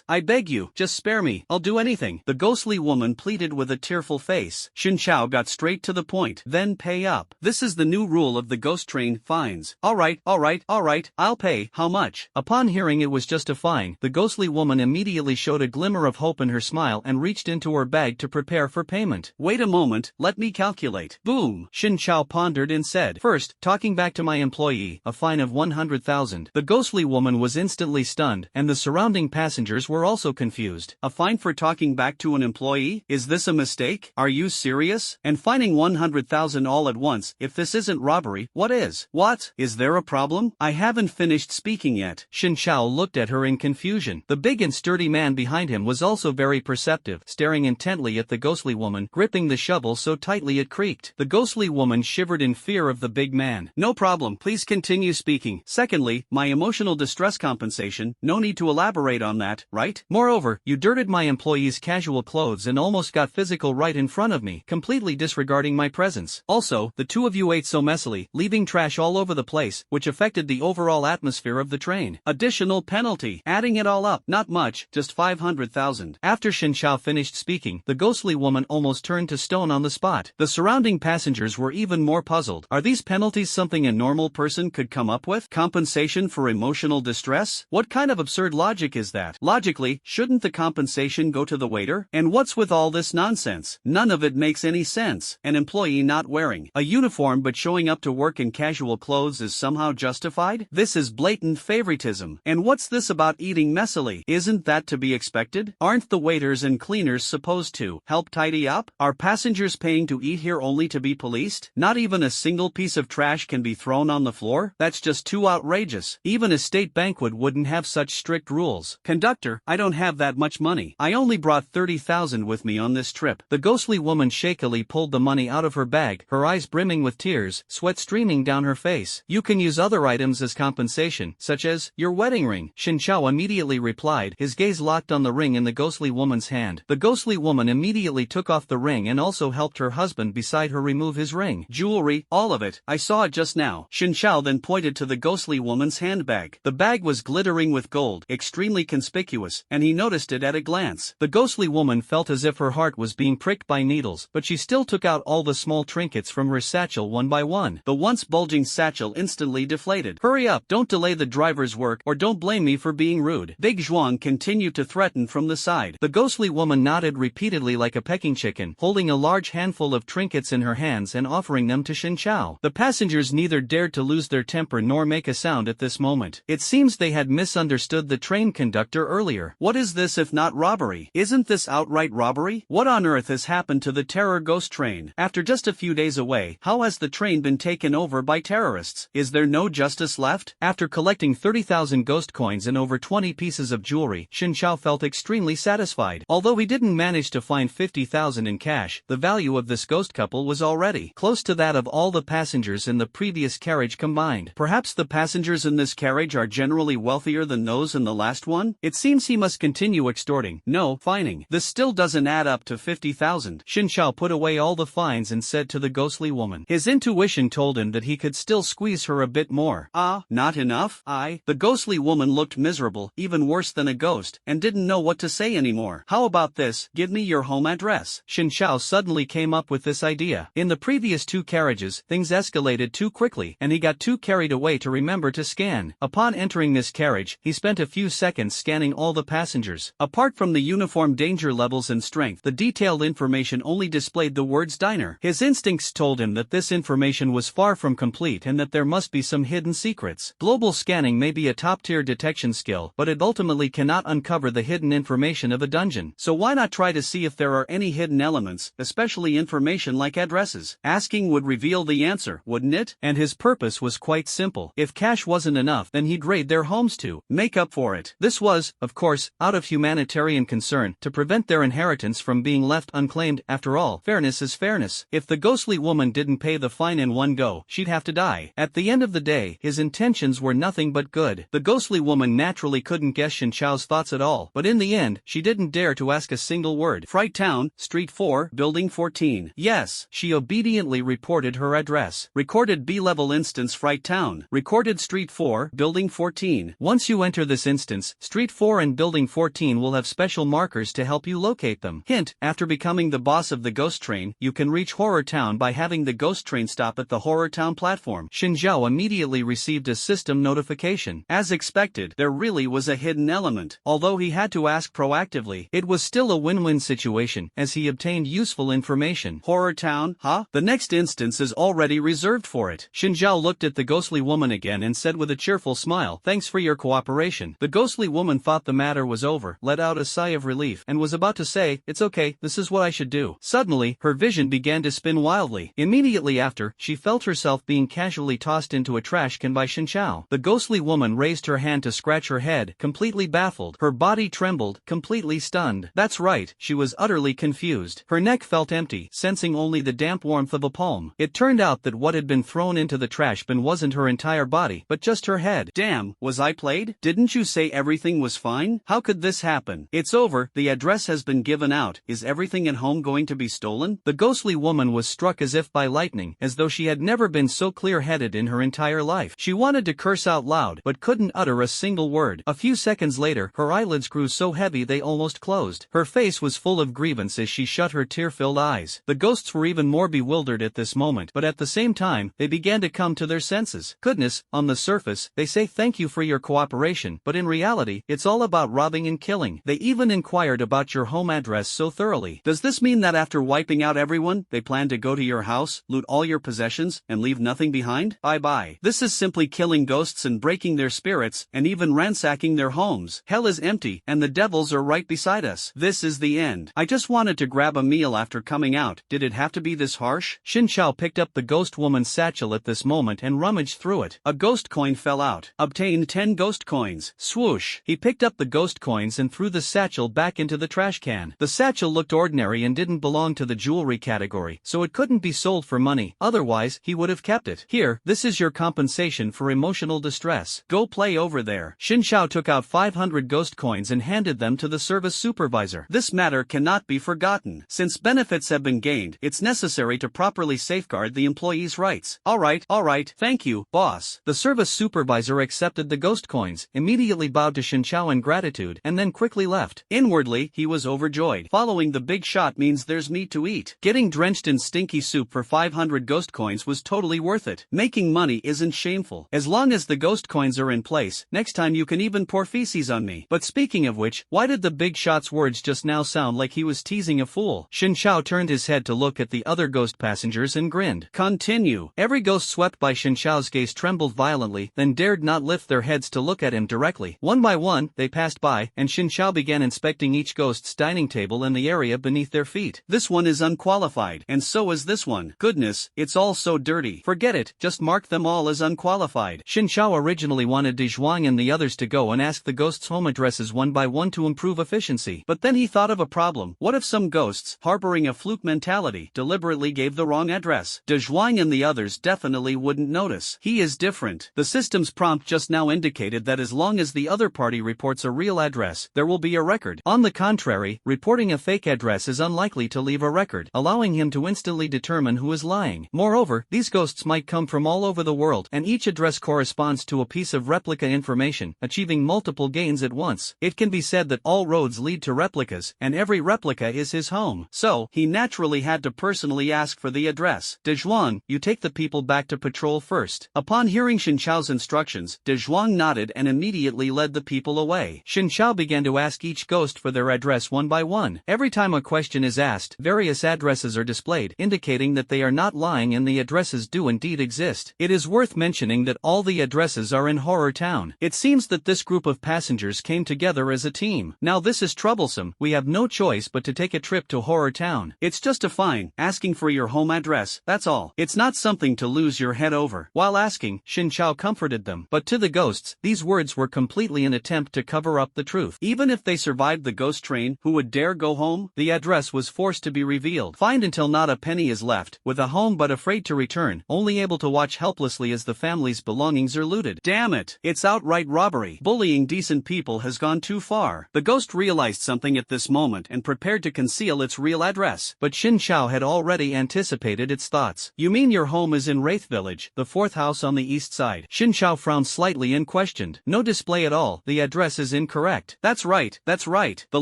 I beg you, just spare me, I'll do anything," the ghostly woman pleaded with a tearful face. Shen Xiao got straight to the point. Then pay up. This is the new rule of the ghost train, fines. Alright, I'll pay. How much? Upon hearing it was just a fine, the ghostly woman immediately showed a glimmer of hope in her smile and reached into her bag to prepare for payment. Wait a moment, let me calculate. Boom! Shen Xiao pondered and said, "First, talking back to my employee, a fine of 100,000. The ghostly woman was instantly stunned, and the surrounding passengers were also confused. A fine for talking back to an employee? Is this a mistake? Are you serious? And fining 100,000 all at once, if this isn't robbery, what is? What? Is there a problem? I haven't finished speaking yet." Shen Xiao looked at her in confusion. The big and sturdy man behind him was also very perceptive, staring intently at the ghostly woman, gripping the shovel so tightly it creaked. The ghostly woman shivered in fear of the big man. "No problem, please continue speaking. Secondly, my emotional distress compensation, no need to elaborate on that, right? Moreover, you dirted my employee's casual clothes and almost got physical right in front of me, completely disregarding my presence. Also, the two of you ate so messily, leaving trash all over the place, which affected the overall atmosphere of the train. Additional penalty. Adding it all up, not much, just 500,000. After Shen Xiao finished speaking, the ghostly woman almost turned to stone on the spot. The surrounding passengers were even more puzzled. Are these penalties something a normal person could come up with? Compensation for emotional distress? What kind of absurd logic is that? Logically, shouldn't the compensation go to the waiter? And what's with all this nonsense? None of it makes any sense. An employee not wearing a uniform but showing up to work in casual clothes is somehow justified? This is blatant favoritism. And what's this about eating messily? Isn't that to be expected? Aren't the waiters and cleaners supposed to help tidy up? Are passengers paying to eat here only to be policed? Not even a single piece of trash can be thrown on the floor? That's just too outrageous. Even a state banquet wouldn't have such strict rules. Conductor, I don't have that much money. I only brought 30,000 with me on this trip. The ghostly woman shakily pulled the money out of her bag, her eyes brimming with tears, sweat streaming down her face. You can use other items as compensation, such as your wedding ring. Shen Xiao immediately replied, his gaze locked on the ring in the ghostly woman's hand. The ghostly woman immediately took off the ring and also helped her husband beside her remove his ring. Jewelry, all of it. I saw it just now. Shen Xiao then pointed to the ghostly woman's handbag. The bag was glittering with gold, extremely conspicuous, and he noticed it at a glance. The ghostly woman felt as if her heart was being pricked by needles, but she still took out all the small trinkets from her satchel one by one. The once bulging satchel instantly deflated. "Hurry up, don't delay the driver's work, or don't blame me for being rude." Big Zhuang continued to threaten from the side. The ghostly woman nodded repeatedly like a pecking chicken, holding a large handful of trinkets in her hands and offering them to Shen Xiao. The passengers neither dared to lose their temper nor make a sound at this moment. It seems they had misunderstood the train conductor earlier. What is this if not robbery? Isn't this outright robbery? What on earth has happened to the terror ghost train? After just a few days away, how has the train been taken over by terrorists? Is there no justice left? After collecting 30,000 ghost coins and over 20 pieces of jewelry, Shen Xiao felt extremely satisfied. Although he didn't manage to find 50,000 in cash, the value of this ghost couple was already close to that of all the passengers in the previous carriage combined. Perhaps the passengers in this carriage are generally wealthier than those in the last one? It seems he must continue extorting, no, fining. This still doesn't add up to 50,000. Shen Xiao put away all the fines and said to the ghostly woman. His intuition told him that he could still squeeze her a bit more. Not enough? The ghostly woman looked miserable, even worse than a ghost, and didn't know what to say anymore. How about this, give me your home address? Shen Xiao suddenly came up with this idea. In the previous two carriages, things escalated too quickly, and he got too carried away to remember to scan. Upon entering this carriage, he spent a few seconds scanning all the passengers. Apart from the uniform danger level levels and strength. The detailed information only displayed the words diner. His instincts told him that this information was far from complete and that there must be some hidden secrets. Global scanning may be a top-tier detection skill, but it ultimately cannot uncover the hidden information of a dungeon. So why not try to see if there are any hidden elements, especially information like addresses? Asking would reveal the answer, wouldn't it? And his purpose was quite simple. If cash wasn't enough, then he'd raid their homes to make up for it. This was, of course, out of humanitarian concern, to prevent their inheritance from being left unclaimed. After all, fairness is fairness. If the ghostly woman didn't pay the fine in one go, she'd have to die. At the end of the day, his intentions were nothing but good. The ghostly woman naturally couldn't guess Shin Chao's thoughts at all, but in the end, she didn't dare to ask a single word. Fright Town, Street 4, Building 14. Yes, she obediently reported her address. Recorded B-level instance Fright Town. Recorded Street 4, Building 14. Once you enter this instance, Street 4 and Building 14 will have special markers to help you locate them. Hint, after becoming the boss of the ghost train, you can reach Horror Town by having the ghost train stop at the Horror Town platform. Shin Zhao immediately received a system notification. As expected, there really was a hidden element. Although he had to ask proactively, it was still a win-win situation, as he obtained useful information. Horror Town, huh? The next instance is already reserved for it. Shin Zhao looked at the ghostly woman again and said with a cheerful smile, "Thanks for your cooperation." The ghostly woman thought the matter was over, let out a sigh of relief, and was about to say, "It's okay, this is what I should do." Suddenly, her vision began to spin wildly. Immediately after, she felt herself being casually tossed into a trash can by Shin Zhao. The ghostly woman raised her hand to scratch her head, completely baffled. Her body trembled, completely stunned. That's right, she was utterly confused. Her neck felt empty, sensing only the damp warmth of a palm. It turned out that what had been thrown into the trash bin wasn't her entire body, but just her head. Damn, was I played? Didn't you say everything was fine? How could this happen? It's over, the address has been given out. Is everything at home going to be stolen? The ghostly woman was struck as if by lightning, as though she had never been so clear-headed in her entire life. She wanted to curse out loud, but couldn't utter a single word. A few seconds later, her eyelids grew so heavy they almost closed. Her face was full of grievance as she shut her tear-filled eyes. The ghosts were even more bewildered at this moment, but at the same time, they began to come to their senses. Goodness, on the surface, they say thank you for your cooperation, but in reality, it's all about robbing and killing. They even inquired about your home address so thoroughly. Does this mean that after wiping out everyone, they plan to go to your house, loot all your possessions, and leave nothing behind? Bye-bye. This is simply killing ghosts and breaking their spirits, and even ransacking their homes. Hell is empty, and the devils are right beside us. This is the end. I just wanted to grab a meal after coming out. Did it have to be this harsh? Shin Chao picked up the ghost woman's satchel at this moment and rummaged through it. A ghost coin fell out. Obtained 10 ghost coins. Swoosh. He picked up the ghost coins and threw the satchel back into the trash can. The satchel looked ordinary and didn't belong to the jewelry category, so it couldn't be sold for money. Otherwise, he would have kept it. Here, this is your compensation for emotional distress. Go play over there. Shin Chao took out 500 ghost coins and handed them to the service supervisor. This matter cannot be forgotten. Since benefits have been gained, it's necessary to properly safeguard the employee's rights. Alright, thank you, boss. The service supervisor accepted the ghost coins, immediately bowed to Shin Chao in gratitude, and then quickly left. Inwardly, he was overjoyed. Following the big shot means there's meat to eat. Getting drenched in stinky soup for 500 ghost coins was totally worth it. Making money isn't shameful. As long as the ghost coins are in place, next time you can even pour feces on me. But speaking of which, why did the big shot's words just now sound like he was teasing a fool? Shin Chao turned his head to look at the other ghost passengers and grinned. Continue. Every ghost swept by Shin Chao's gaze trembled violently, then dared not lift their heads to look at him directly. One by one, they passed by, and Shin Chao began inspecting each ghost's dining table and the area beneath their feet. This one is unqualified, and so is this one. Goodness, it's all so dirty. Forget it, just mark them all as unqualified. Shin Chao originally wanted De Zhuang and the others to go and ask the ghosts' home addresses one by one to improve efficiency. But then he thought of a problem. What if some ghosts, harboring a fluke mentality, deliberately gave the wrong address? De Zhuang and the others definitely wouldn't notice. He is different. The system's prompt just now indicated that as long as the other party reports a real address, there will be a record. On the contrary, reporting a fake address is unlikely to leave a record, allowing him to instantly determine who is lying. Moreover, these ghosts might come from all over the world, and each address corresponds to a piece of replica information, achieving multiple gains at once. It can be said that all roads lead to replicas, and every replica is his home. So, he naturally had to personally ask for the address. De Zhuang, you take the people back to patrol first. Upon hearing Shin Chao's instructions, De Zhuang nodded and immediately led the people away. Shin Chao began to ask each ghost for their address one one by one. Every time a question is asked, various addresses are displayed, indicating that they are not lying and the addresses do indeed exist. It is worth mentioning that all the addresses are in Horror Town. It seems that this group of passengers came together as a team. Now this is troublesome. We have no choice but to take a trip to Horror Town. It's just a fine, asking for your home address, that's all. It's not something to lose your head over. While asking, Xin Chao comforted them. But to the ghosts, these words were completely an attempt to cover up the truth. Even if they survived the ghost train, who would dare go home? The address was forced to be revealed. Fined until not a penny is left, with a home but afraid to return, only able to watch helplessly as the family's belongings are looted. Damn it, it's outright robbery. Bullying decent people has gone too far. The ghost realized something at this moment and prepared to conceal its real address. But Xin Chao had already anticipated its thoughts. You mean your home is in Wraith Village, the fourth house on the east side? Xin Chao frowned slightly and questioned. No display at all. The address is incorrect. That's right, that's right. The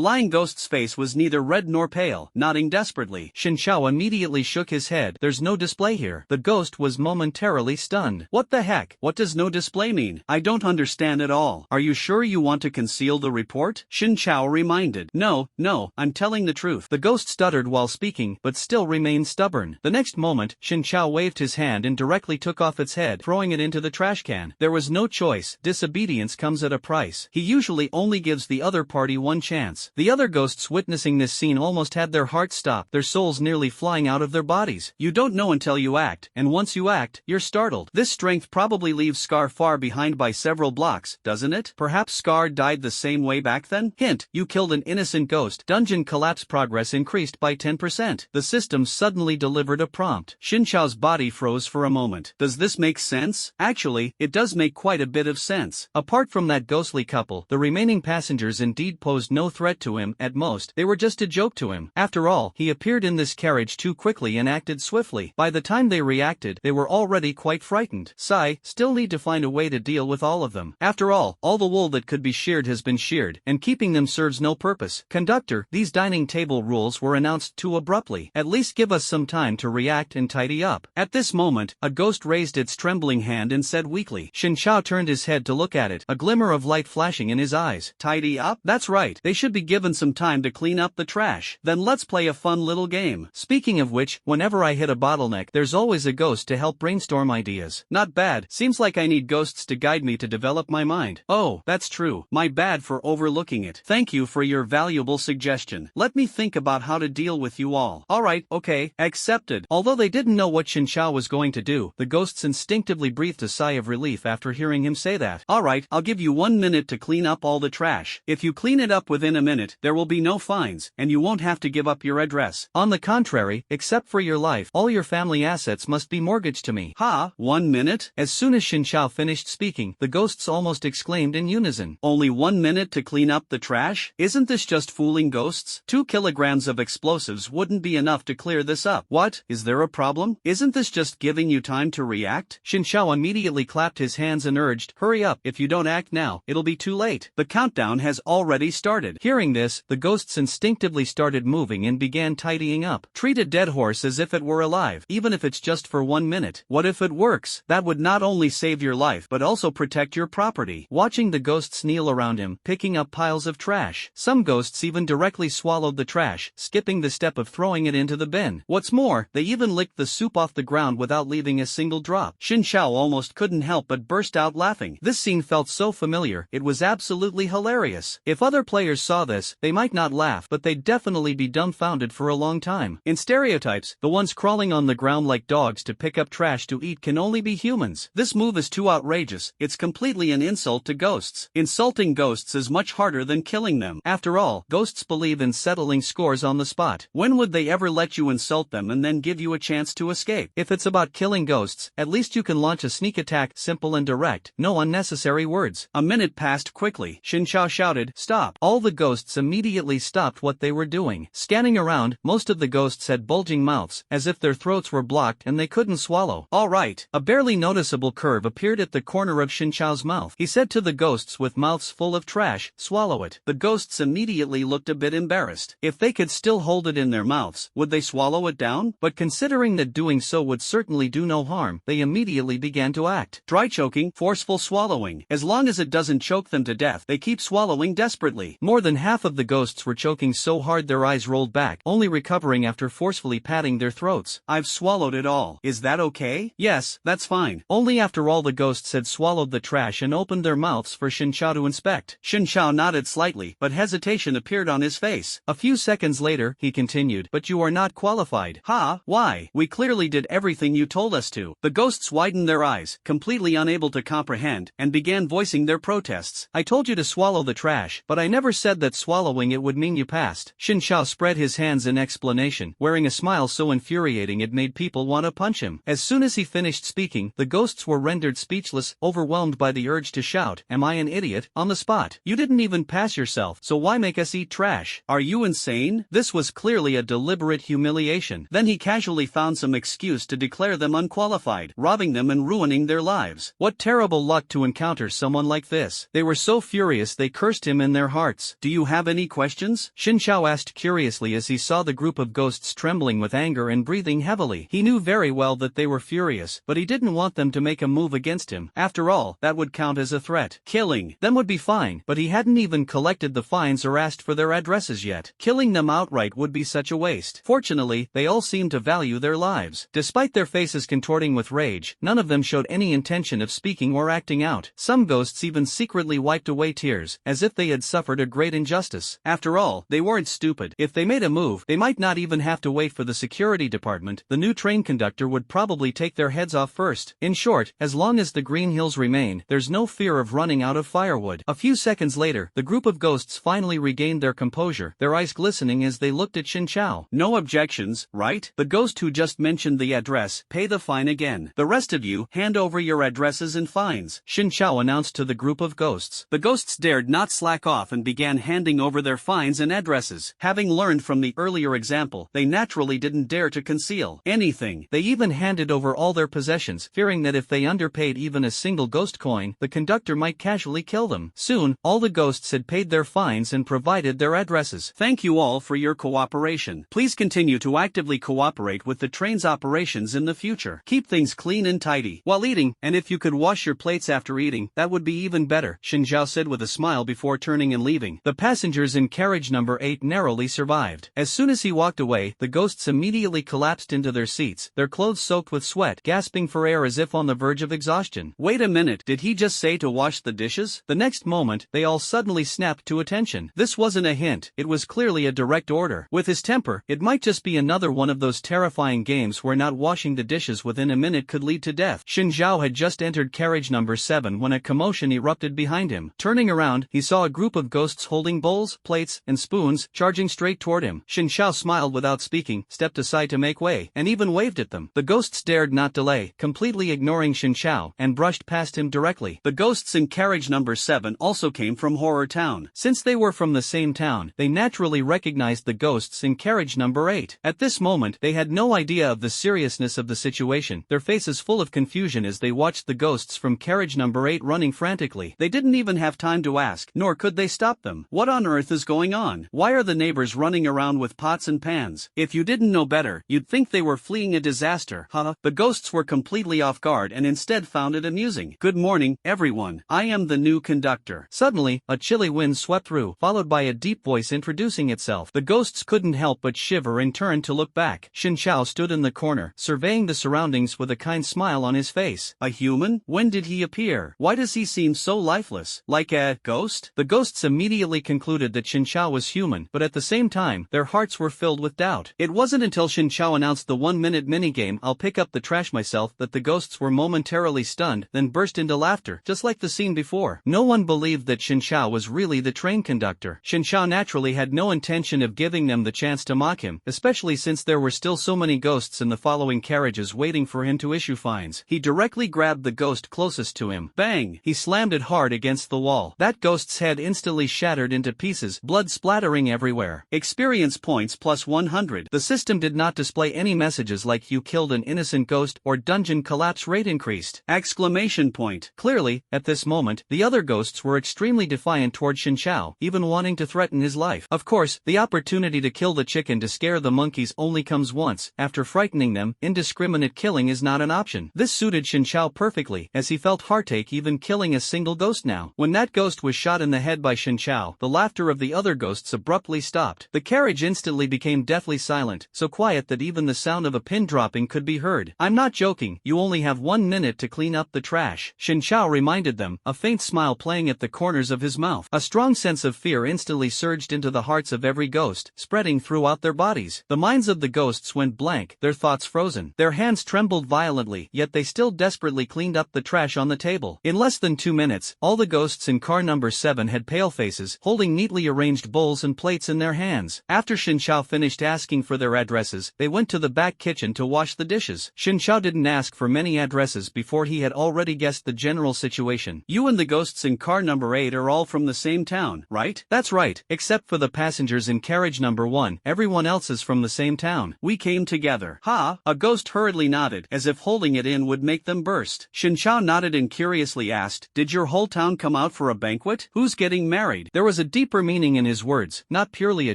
lying ghost's face was neither red nor pale, nodding desperately. Xin Chao immediately shook his head. There's no display here. The ghost was momentarily stunned. What the heck? What does no display mean? I don't understand at all. Are you sure you want to conceal the report? Xin Chao reminded. No, I'm telling the truth. The ghost stuttered while speaking, but still remained stubborn. The next moment, Xin Chao waved his hand and directly took off its head, throwing it into the trash can. There was no choice. Disobedience comes at a price. He usually only gives the other party one chance. The other ghosts witnessing this scene almost had their hearts stop, their souls nearly flying out of their bodies. You don't know until you act, and once you act, you're startled. This strength probably leaves Scar far behind by several blocks, doesn't it? Perhaps Scar died the same way back then? Hint, you killed an innocent ghost. Dungeon collapse progress increased by 10%. The system suddenly delivered a prompt. Xin Chao's body froze for a moment. Does this make sense? Actually, it does make quite a bit of sense. Apart from that ghostly couple, the remaining passengers indeed posed no threat to him. At most, they were just a joke to him. After all, he appeared in this carriage too quickly and acted swiftly. By the time they reacted, they were already quite frightened. Sigh, still need to find a way to deal with all of them. After all the wool that could be sheared has been sheared, and keeping them serves no purpose. Conductor, these dining table rules were announced too abruptly. At least give us some time to react and tidy up. At this moment, a ghost raised its trembling hand and said weakly. Xin Chao turned his head to look at it, a glimmer of light flashing in his eyes. Tidy up? That's right, they should be given some time to clean up the trash. Then let's play a fun little game. Speaking of which, whenever I hit a bottleneck, there's always a ghost to help brainstorm ideas. Not bad, seems like I need ghosts to guide me to develop my mind. Oh, that's true, my bad for overlooking it. Thank you for your valuable suggestion. Let me think about how to deal with you all. Alright, okay, accepted. Although they didn't know what Xin Chao was going to do, the ghosts instinctively breathed a sigh of relief after hearing him say that. Alright, I'll give you 1 minute to clean up all the trash. If you clean it up within a minute, there will be no fines, and you won't have to give up your address. On the contrary, except for your life, all your family assets must be mortgaged to me. Ha, 1 minute? As soon as Xin Chao finished speaking, the ghosts almost exclaimed in unison. Only 1 minute to clean up the trash? Isn't this just fooling ghosts? 2 kilograms of explosives wouldn't be enough to clear this up. What? Is there a problem? Isn't this just giving you time to react? Xin Chao immediately clapped his hands and urged, hurry up, if you don't act now, it'll be too late. The countdown has already started. Hearing this, the ghosts instinctively started moving and began tidying up. Treat a dead horse as if it were alive, even if it's just for 1 minute. What if it works? That would not only save your life but also protect your property. Watching the ghosts kneel around him, picking up piles of trash. Some ghosts even directly swallowed the trash, skipping the step of throwing it into the bin. What's more, they even licked the soup off the ground without leaving a single drop. Xin Chao almost couldn't help but burst out laughing. This scene felt so familiar, it was absolutely hilarious. If other players saw this, they might not laugh, but they'd definitely be dumbfounded for a long time. In stereotypes, the ones crawling on the ground like dogs to pick up trash to eat can only be humans. This move is too outrageous, it's completely an insult to ghosts. Insulting ghosts is much harder than killing them. After all, ghosts believe in settling scores on the spot. When would they ever let you insult them and then give you a chance to escape? If it's about killing ghosts, at least you can launch a sneak attack, simple and direct, no unnecessary words. A minute passed quickly. Xin Chao shouted, stop. All the ghosts immediately stopped what they were doing. Scanning around, most of the ghosts had bulging mouths, as if their throats were blocked and they couldn't swallow. All right. A barely noticeable curve appeared at the corner of Xin Chao's mouth. He said to the ghosts with mouths full of trash, swallow it. The ghosts immediately looked a bit embarrassed. If they could still hold it in their mouths, would they swallow it down? But considering that doing so would certainly do no harm, they immediately began to act. Dry choking, forceful swallowing. As long as it doesn't choke them to death, they keep swallowing desperately. More than half of the ghosts ghosts were choking so hard their eyes rolled back, only recovering after forcefully patting their throats. I've swallowed it all. Is that okay? Yes, that's fine. Only after all the ghosts had swallowed the trash and opened their mouths for Shin Chao to inspect. Shin Chao nodded slightly, but hesitation appeared on his face. A few seconds later, he continued, but you are not qualified. Ha, why? We clearly did everything you told us to. The ghosts widened their eyes, completely unable to comprehend, and began voicing their protests. I told you to swallow the trash, but I never said that swallowing it would mean you passed. Shin Chao spread his hands in explanation, wearing a smile so infuriating it made people want to punch him. As soon as he finished speaking, the ghosts were rendered speechless, overwhelmed by the urge to shout, "Am I an idiot?" on the spot. You didn't even pass yourself, so why make us eat trash? Are you insane? This was clearly a deliberate humiliation. Then he casually found some excuse to declare them unqualified, robbing them and ruining their lives. What terrible luck to encounter someone like this. They were so furious they cursed him in their hearts. Do you have any questions? Shin Chao asked curiously as he saw the group of ghosts trembling with anger and breathing heavily. He knew very well that they were furious, but he didn't want them to make a move against him. After all, that would count as a threat. Killing them would be fine, but he hadn't even collected the fines or asked for their addresses yet. Killing them outright would be such a waste. Fortunately, they all seemed to value their lives. Despite their faces contorting with rage, none of them showed any intention of speaking or acting out. Some ghosts even secretly wiped away tears, as if they had suffered a great injustice. After all, they weren't stupid. If they made a move, they might not even have to wait for the security department. The new train conductor would probably take their heads off first. In short, as long as the green hills remain, there's no fear of running out of firewood. A few seconds later, the group of ghosts finally regained their composure, their eyes glistening as they looked at Shin Chao. No objections, right? The ghost who just mentioned the address, pay the fine again. The rest of you, hand over your addresses and fines, Shin Chao announced to the group of ghosts. The ghosts dared not slack off and began handing over their fines and addresses. Having learned from the earlier example, they naturally didn't dare to conceal anything. They even handed over all their possessions, fearing that if they underpaid even a single ghost coin, the conductor might casually kill them. Soon, all the ghosts had paid their fines and provided their addresses. Thank you all for your cooperation. Please continue to actively cooperate with the train's operations in the future. Keep things clean and tidy while eating, and if you could wash your plates after eating, that would be even better, Shin Chao said with a smile before turning and leaving. The passengers in carriage number 8 narrowly survived. As soon as he walked away, the ghosts immediately collapsed into their seats, their clothes soaked with sweat, gasping for air as if on the verge of exhaustion. Wait a minute, did he just say to wash the dishes? The next moment, they all suddenly snapped to attention. This wasn't a hint, it was clearly a direct order. With his temper, it might just be another one of those terrifying games where not washing the dishes within a minute could lead to death. Shin Chao had just entered carriage number 7 when a commotion erupted behind him. Turning around, he saw a group of ghosts holding bowls, plates, and spoons, charging straight toward him. Shin Chao smiled without speaking, stepped aside to make way, and even waved at them. The ghosts dared not delay, completely ignoring Shin Chao, and brushed past him directly. The ghosts in carriage number 7 also came from Horror Town. Since they were from the same town, they naturally recognized the ghosts in carriage number 8. At this moment, they had no idea of the seriousness of the situation, their faces full of confusion as they watched the ghosts from carriage number 8 running frantically. They didn't even have time to ask, nor could they stop them. What on earth is going on? Why are the neighbors running around with pots and pans? If you didn't know better, you'd think they were fleeing a disaster, huh? The ghosts were completely off guard and instead found it amusing. Good morning, everyone. I am the new conductor. Suddenly, a chilly wind swept through, followed by a deep voice introducing itself. The ghosts couldn't help but shiver and turn to look back. Shin Chao stood in the corner, surveying the surroundings with a kind smile on his face. A human? When did he appear? Why does he seem so lifeless? Like a ghost? The ghosts immediately concluded that Shin Chao was human, but at the same time, their hearts were filled with doubt. It wasn't until Shin Chao announced the 1-minute minigame, "I'll pick up the trash myself," that the ghosts were momentarily stunned, then burst into laughter, just like the scene before. No one believed that Shin Chao was really the train conductor. Shin Chao naturally had no intention of giving them the chance to mock him, especially since there were still so many ghosts in the following carriages waiting for him to issue fines. He directly grabbed the ghost closest to him. Bang! He slammed it hard against the wall. That ghost's head instantly shattered into pieces, blood splattering everywhere. Experience points plus 100. The system did not display any messages like "you killed an innocent ghost" or "dungeon collapse rate increased." Exclamation point. Clearly, at this moment, the other ghosts were extremely defiant toward Shin Chao, even wanting to threaten his life. Of course, the opportunity to kill the chicken to scare the monkeys only comes once. After frightening them, indiscriminate killing is not an option. This suited Shin Chao perfectly, as he felt heartache even killing a single ghost now. When that ghost was shot in the head by Shin Chao, the laughter of the the other ghosts abruptly stopped. The carriage instantly became deathly silent, so quiet that even the sound of a pin dropping could be heard. I'm not joking, you only have 1 minute to clean up the trash, Xin Chao reminded them, a faint smile playing at the corners of his mouth. A strong sense of fear instantly surged into the hearts of every ghost, spreading throughout their bodies. The minds of the ghosts went blank, their thoughts frozen. Their hands trembled violently, yet they still desperately cleaned up the trash on the table. In less than 2 minutes, all the ghosts in car number 7 had pale faces, holding neatly arranged bowls and plates in their hands. After Xin Chao finished asking for their addresses, they went to the back kitchen to wash the dishes. Xin Chao didn't ask for many addresses before he had already guessed the general situation. You and the ghosts in car number 8 are all from the same town, right? That's right, except for the passengers in carriage number 1, everyone else is from the same town. We came together. Ha! A ghost hurriedly nodded, as if holding it in would make them burst. Xin Chao nodded and curiously asked, did your whole town come out for a banquet? Who's getting married? There was a deeper meaning in his words, not purely a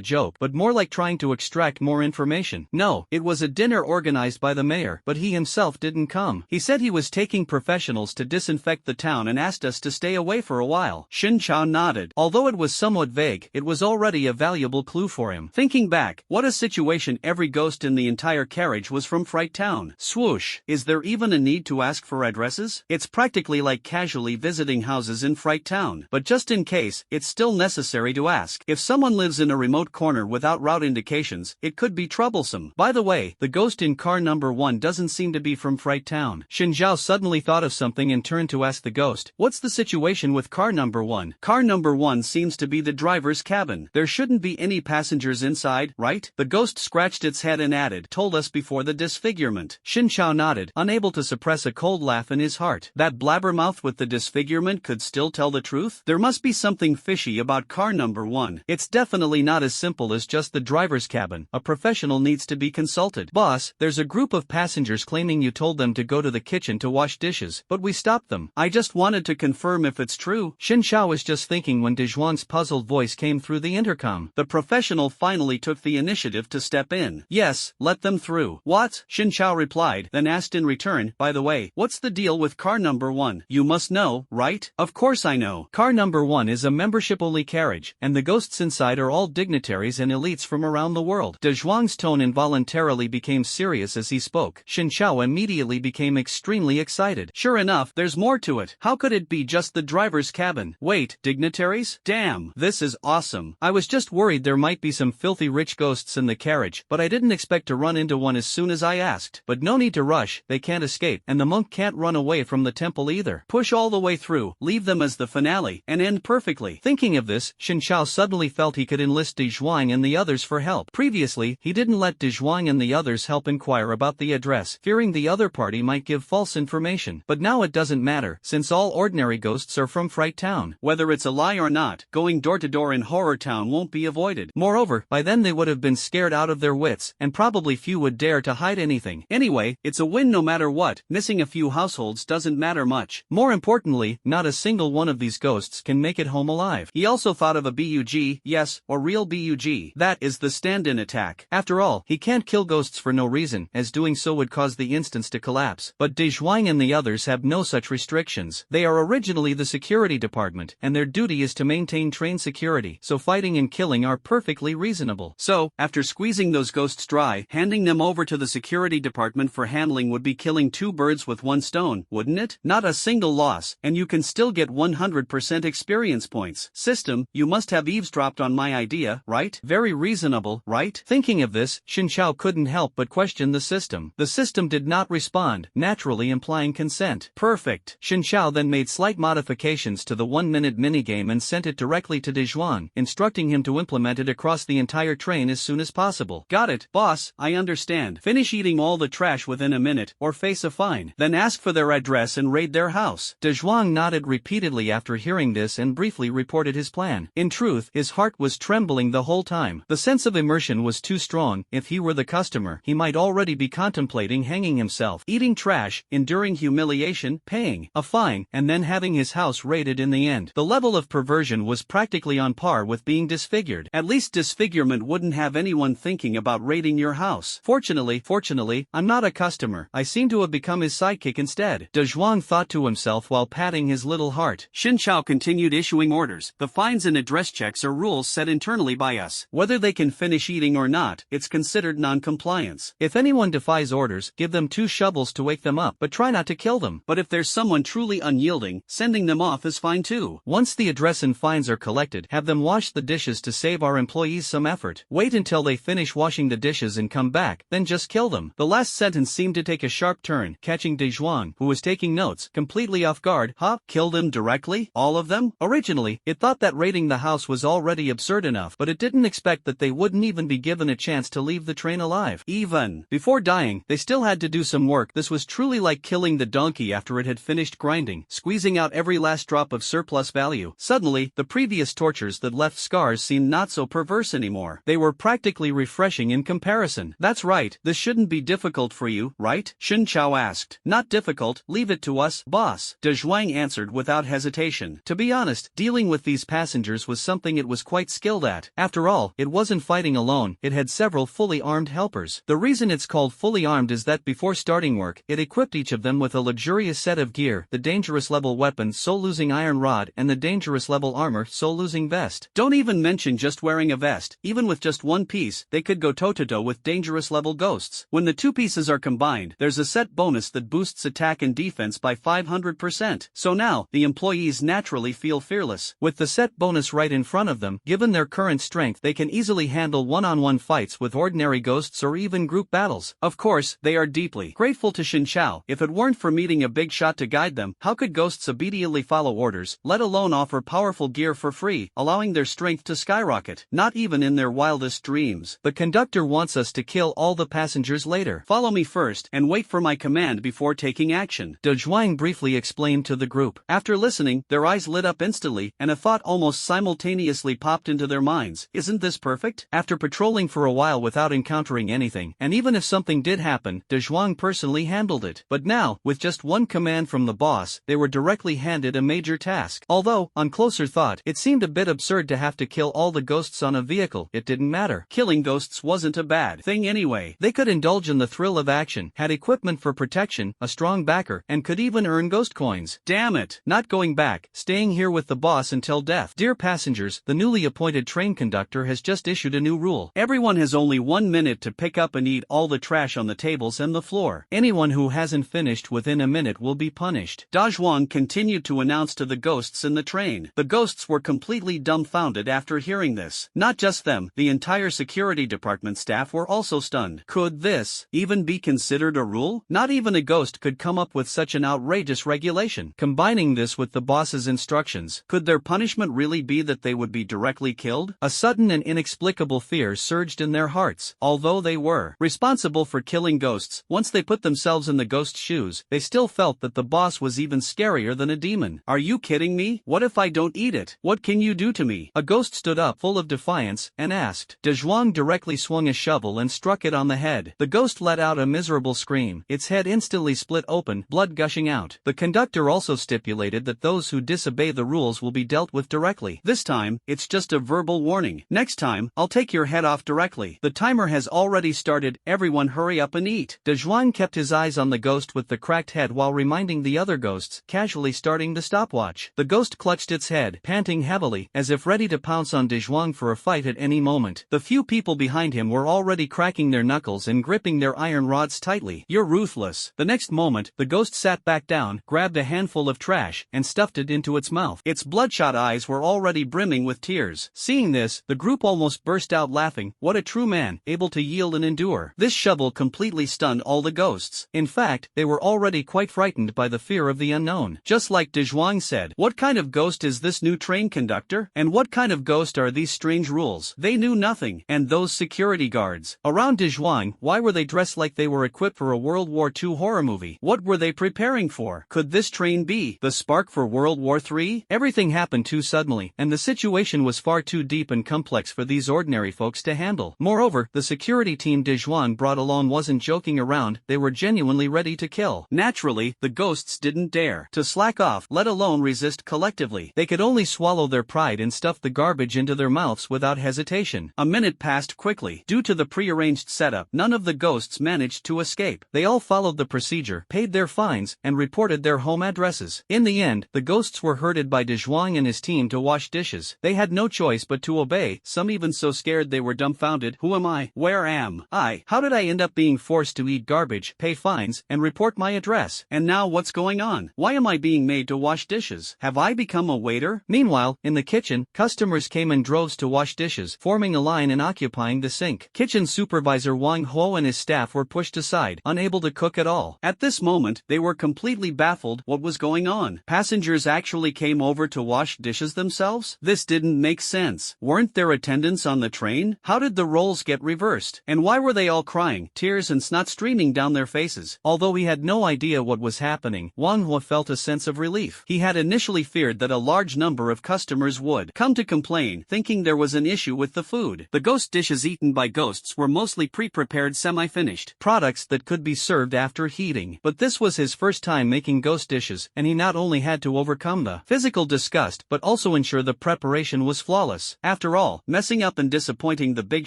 joke, but more like trying to extract more information. No, it was a dinner organized by the mayor, but he himself didn't come. He said he was taking professionals to disinfect the town and asked us to stay away for a while. Xin Chao nodded. Although it was somewhat vague, it was already a valuable clue for him. Thinking back, what a situation, every ghost in the entire carriage was from Fright Town. Swoosh, is there even a need to ask for addresses? It's practically like casually visiting houses in Fright Town. But just in case, it's still necessary to ask. If someone lives in a remote corner without route indications, it could be troublesome. By the way, the ghost in car number 1 doesn't seem to be from Fright Town. Xin Chao suddenly thought of something and turned to ask the ghost, what's the situation with car number 1? Car number 1 seems to be the driver's cabin. There shouldn't be any passengers inside, right? The ghost scratched its head and added, told us before the disfigurement. Xin Chao nodded, unable to suppress a cold laugh in his heart. That blabbermouth with the disfigurement could still tell the truth? There must be something fishy about car number 1. It's definitely not as simple as just the driver's cabin. A professional needs to be consulted. Boss, there's a group of passengers claiming you told them to go to the kitchen to wash dishes, but we stopped them. I just wanted to confirm if it's true. Xin Chao was just thinking when Dezhuang's puzzled voice came through the intercom. The professional finally took the initiative to step in. Yes, let them through. What? Xin Chao replied, then asked in return, by the way, what's the deal with car number 1? You must know, right? Of course I know. Car number 1 is a membership-only carriage, and the ghosts inside are all dignitaries and elites from around the world. Dezhuang's tone involuntarily became serious as he spoke. Xin Chao immediately became extremely excited. Sure enough, there's more to it. How could it be just the driver's cabin? Wait, dignitaries? Damn, this is awesome. I was just worried there might be some filthy rich ghosts in the carriage, but I didn't expect to run into one as soon as I asked. But no need to rush, they can't escape, and the monk can't run away from the temple either. Push all the way through, leave them as the finale, and end perfectly. Thinking of this, Xin Chao suddenly felt he could enlist Dezhuang and the others for help. Previously, he didn't let Dezhuang and the others help inquire about the address, fearing the other party might give false information. But now it doesn't matter, since all ordinary ghosts are from Fright Town. Whether it's a lie or not, going door to door in Horror Town won't be avoided. Moreover, by then they would have been scared out of their wits, and probably few would dare to hide anything. Anyway, it's a win no matter what. Missing a few households doesn't matter much. More importantly, not a single one of these ghosts can make it home alive. He also thought of a BUG, yes, or real BUG. That is the stand-in attack. After all, he can't kill ghosts for no reason, as doing so would cause the instance to collapse. But Dezhuang and the others have no such restrictions. They are originally the security department, and their duty is to maintain trained security, so fighting and killing are perfectly reasonable. So, after squeezing those ghosts dry, handing them over to the security department for handling would be killing 2 birds with 1 stone, wouldn't it? Not a single loss, and you can still get 100% experience points. System, you must have eavesdropped on my idea, right? Very reasonable, right? Thinking of this, Xin Chao couldn't help but question the system. The system did not respond, naturally implying consent. Perfect. Xin Chao then made slight modifications to the 1-minute minigame and sent it directly to Dezhuang, instructing him to implement it across the entire train as soon as possible. Got it, boss, I understand. Finish eating all the trash within a minute, or face a fine. Then ask for their address and raid their house. Dezhuang nodded repeatedly after hearing this and briefly reported his plan. In truth, his heart was trembling the whole time. The sense of immersion was too strong. If he were the customer, he might already be contemplating hanging himself, eating trash, enduring humiliation, paying a fine, and then having his house raided in the end. The level of perversion was practically on par with being disfigured. At least disfigurement wouldn't have anyone thinking about raiding your house. Fortunately, I'm not a customer. I seem to have become his sidekick instead. Dezhuang thought to himself while patting his little heart. Xin Chao continued issuing orders. The fines and address checks checks are rules set internally by us. Whether they can finish eating or not, it's considered non-compliance. If anyone defies orders, give them 2 shovels to wake them up, but try not to kill them. But if there's someone truly unyielding, sending them off is fine too. Once the address and fines are collected, have them wash the dishes to save our employees some effort. Wait until they finish washing the dishes and come back, then just kill them. The last sentence seemed to take a sharp turn, catching De Zhuang, who was taking notes, completely off guard. Huh? Kill them directly? All of them? Originally, it thought that raiding the house was already absurd enough, but it didn't expect that they wouldn't even be given a chance to leave the train alive. Even before dying, they still had to do some work. This was truly like killing the donkey after it had finished grinding, squeezing out every last drop of surplus value. Suddenly, the previous tortures that left scars seemed not so perverse anymore. They were practically refreshing in comparison. That's right, this shouldn't be difficult for you, right? Shen Chao asked. Not difficult, leave it to us, boss. De Zhuang answered without hesitation. To be honest, dealing with these passengers was something it was quite skilled at. After all, it wasn't fighting alone, it had several fully armed helpers. The reason it's called fully armed is that before starting work, it equipped each of them with a luxurious set of gear, the dangerous level weapon soul-losing iron rod and the dangerous level armor soul-losing vest. Don't even mention just wearing a vest. Even with just one piece, they could go toe-to-toe with dangerous level ghosts. When the 2 pieces are combined, there's a set bonus that boosts attack and defense by 500%. So now, the employees naturally feel fearless. With the set bonus right in front of them, given their current strength, they can easily handle one-on-one fights with ordinary ghosts or even group battles. Of course, they are deeply grateful to Shen Chao. If it weren't for meeting a big shot to guide them, how could ghosts obediently follow orders, let alone offer powerful gear for free, allowing their strength to skyrocket? Not even in their wildest dreams. The conductor wants us to kill all the passengers later. Follow me first and wait for my command before taking action. De Zhuang briefly explained to the group. After listening, their eyes lit up instantly, and a thought almost simultaneously popped into their minds. Isn't this perfect? After patrolling for a while without encountering anything, and even if something did happen, De Zhuang personally handled it. But now, with just one command from the boss, they were directly handed a major task. Although, on closer thought, it seemed a bit absurd to have to kill all the ghosts on a vehicle. It didn't matter. Killing ghosts wasn't a bad thing anyway. They could indulge in the thrill of action, had equipment for protection, a strong backer, and could even earn ghost coins. Damn it! Not going back, staying here with the boss until death. Dear passengers, the newly appointed train conductor has just issued a new rule. Everyone has only 1 minute to pick up and eat all the trash on the tables and the floor. Anyone who hasn't finished within a minute will be punished. De Zhuang continued to announce to the ghosts in the train. The ghosts were completely dumbfounded after hearing this. Not just them, the entire security department staff were also stunned. Could this even be considered a rule? Not even a ghost could come up with such an outrageous regulation. Combining this with the boss's instructions, could their punishment really be that they would be directly killed? A sudden and inexplicable fear surged in their hearts. Although they were responsible for killing ghosts, once they put themselves in the ghost's shoes, they still felt that the boss was even scarier than a demon. Are you kidding me? What if I don't eat it? What can you do to me? A ghost stood up, full of defiance, and asked. De Zhuang directly swung a shovel and struck it on the head. The ghost let out a miserable scream. Its head instantly split open, blood gushing out. The conductor also stipulated that those who disobey the rules will be dealt with directly. This time, it's just a verbal warning. Next time, I'll take your head off directly. The timer has already started. Everyone hurry up and eat. De Zhuang kept his eyes on the ghost with the cracked head while reminding the other ghosts, casually starting the stopwatch. The ghost clutched its head, panting heavily, as if ready to pounce on De Zhuang for a fight at any moment. The few people behind him were already cracking their knuckles and gripping their iron rods tightly. You're ruthless. The next moment, the ghost sat back down, grabbed a handful of trash, and stuffed it into its mouth. Its bloodshot eyes were already brimming with tears. Seeing this, the group almost burst out laughing. What a true man, able to yield and endure. This shovel completely stunned all the ghosts. In fact, they were already quite frightened by the fear of the unknown. Just like De Zhuang said, what kind of ghost is this new train conductor? And what kind of ghost are these strange rules? They knew nothing. And those security guards around De Zhuang, why were they dressed like they were equipped for a World War II horror movie? What were they preparing for? Could this train be the spark for World War III? Everything happened too suddenly, and the situation was far too deep and complex for these ordinary folks to handle. Moreover, the security team De Zhuang brought along wasn't joking around, they were genuinely ready to kill. Naturally, the ghosts didn't dare to slack off, let alone resist collectively. They could only swallow their pride and stuff the garbage into their mouths without hesitation. A minute passed quickly. Due to the prearranged setup, none of the ghosts managed to escape. They all followed the procedure, paid their fines, and reported their home addresses. In the end, the ghosts were herded by De Zhuang and his team to wash dishes. They had no choice but to obey, some even so scared they were dumbfounded. Who am I? Where am I? How did I end up being forced to eat garbage, pay fines, and report my address? And now what's going on? Why am I being made to wash dishes? Have I become a waiter? Meanwhile, in the kitchen, customers came in droves to wash dishes, forming a line and occupying the sink. Kitchen supervisor Wang Huo and his staff were pushed aside, unable to cook at all. At this moment, they were completely baffled what was going on. Passengers actually came over to wash dishes themselves? This didn't make sense. Weren't there attendants on the train? How did the roles get reversed? And why were they all crying, tears and snot streaming down their faces? Although he had no idea what was happening, Wang Huo felt a sense of relief. He had initially feared that a large number of customers would come to complain, thinking there was an issue with the food. The ghost dishes eaten by ghosts were mostly pre-prepared semi-finished products that could be served after heating. But this was his first time making ghost dishes, and he not only had to overcome the physical disgust but also ensure the preparation was flawless. After all, messing up and disappointing the big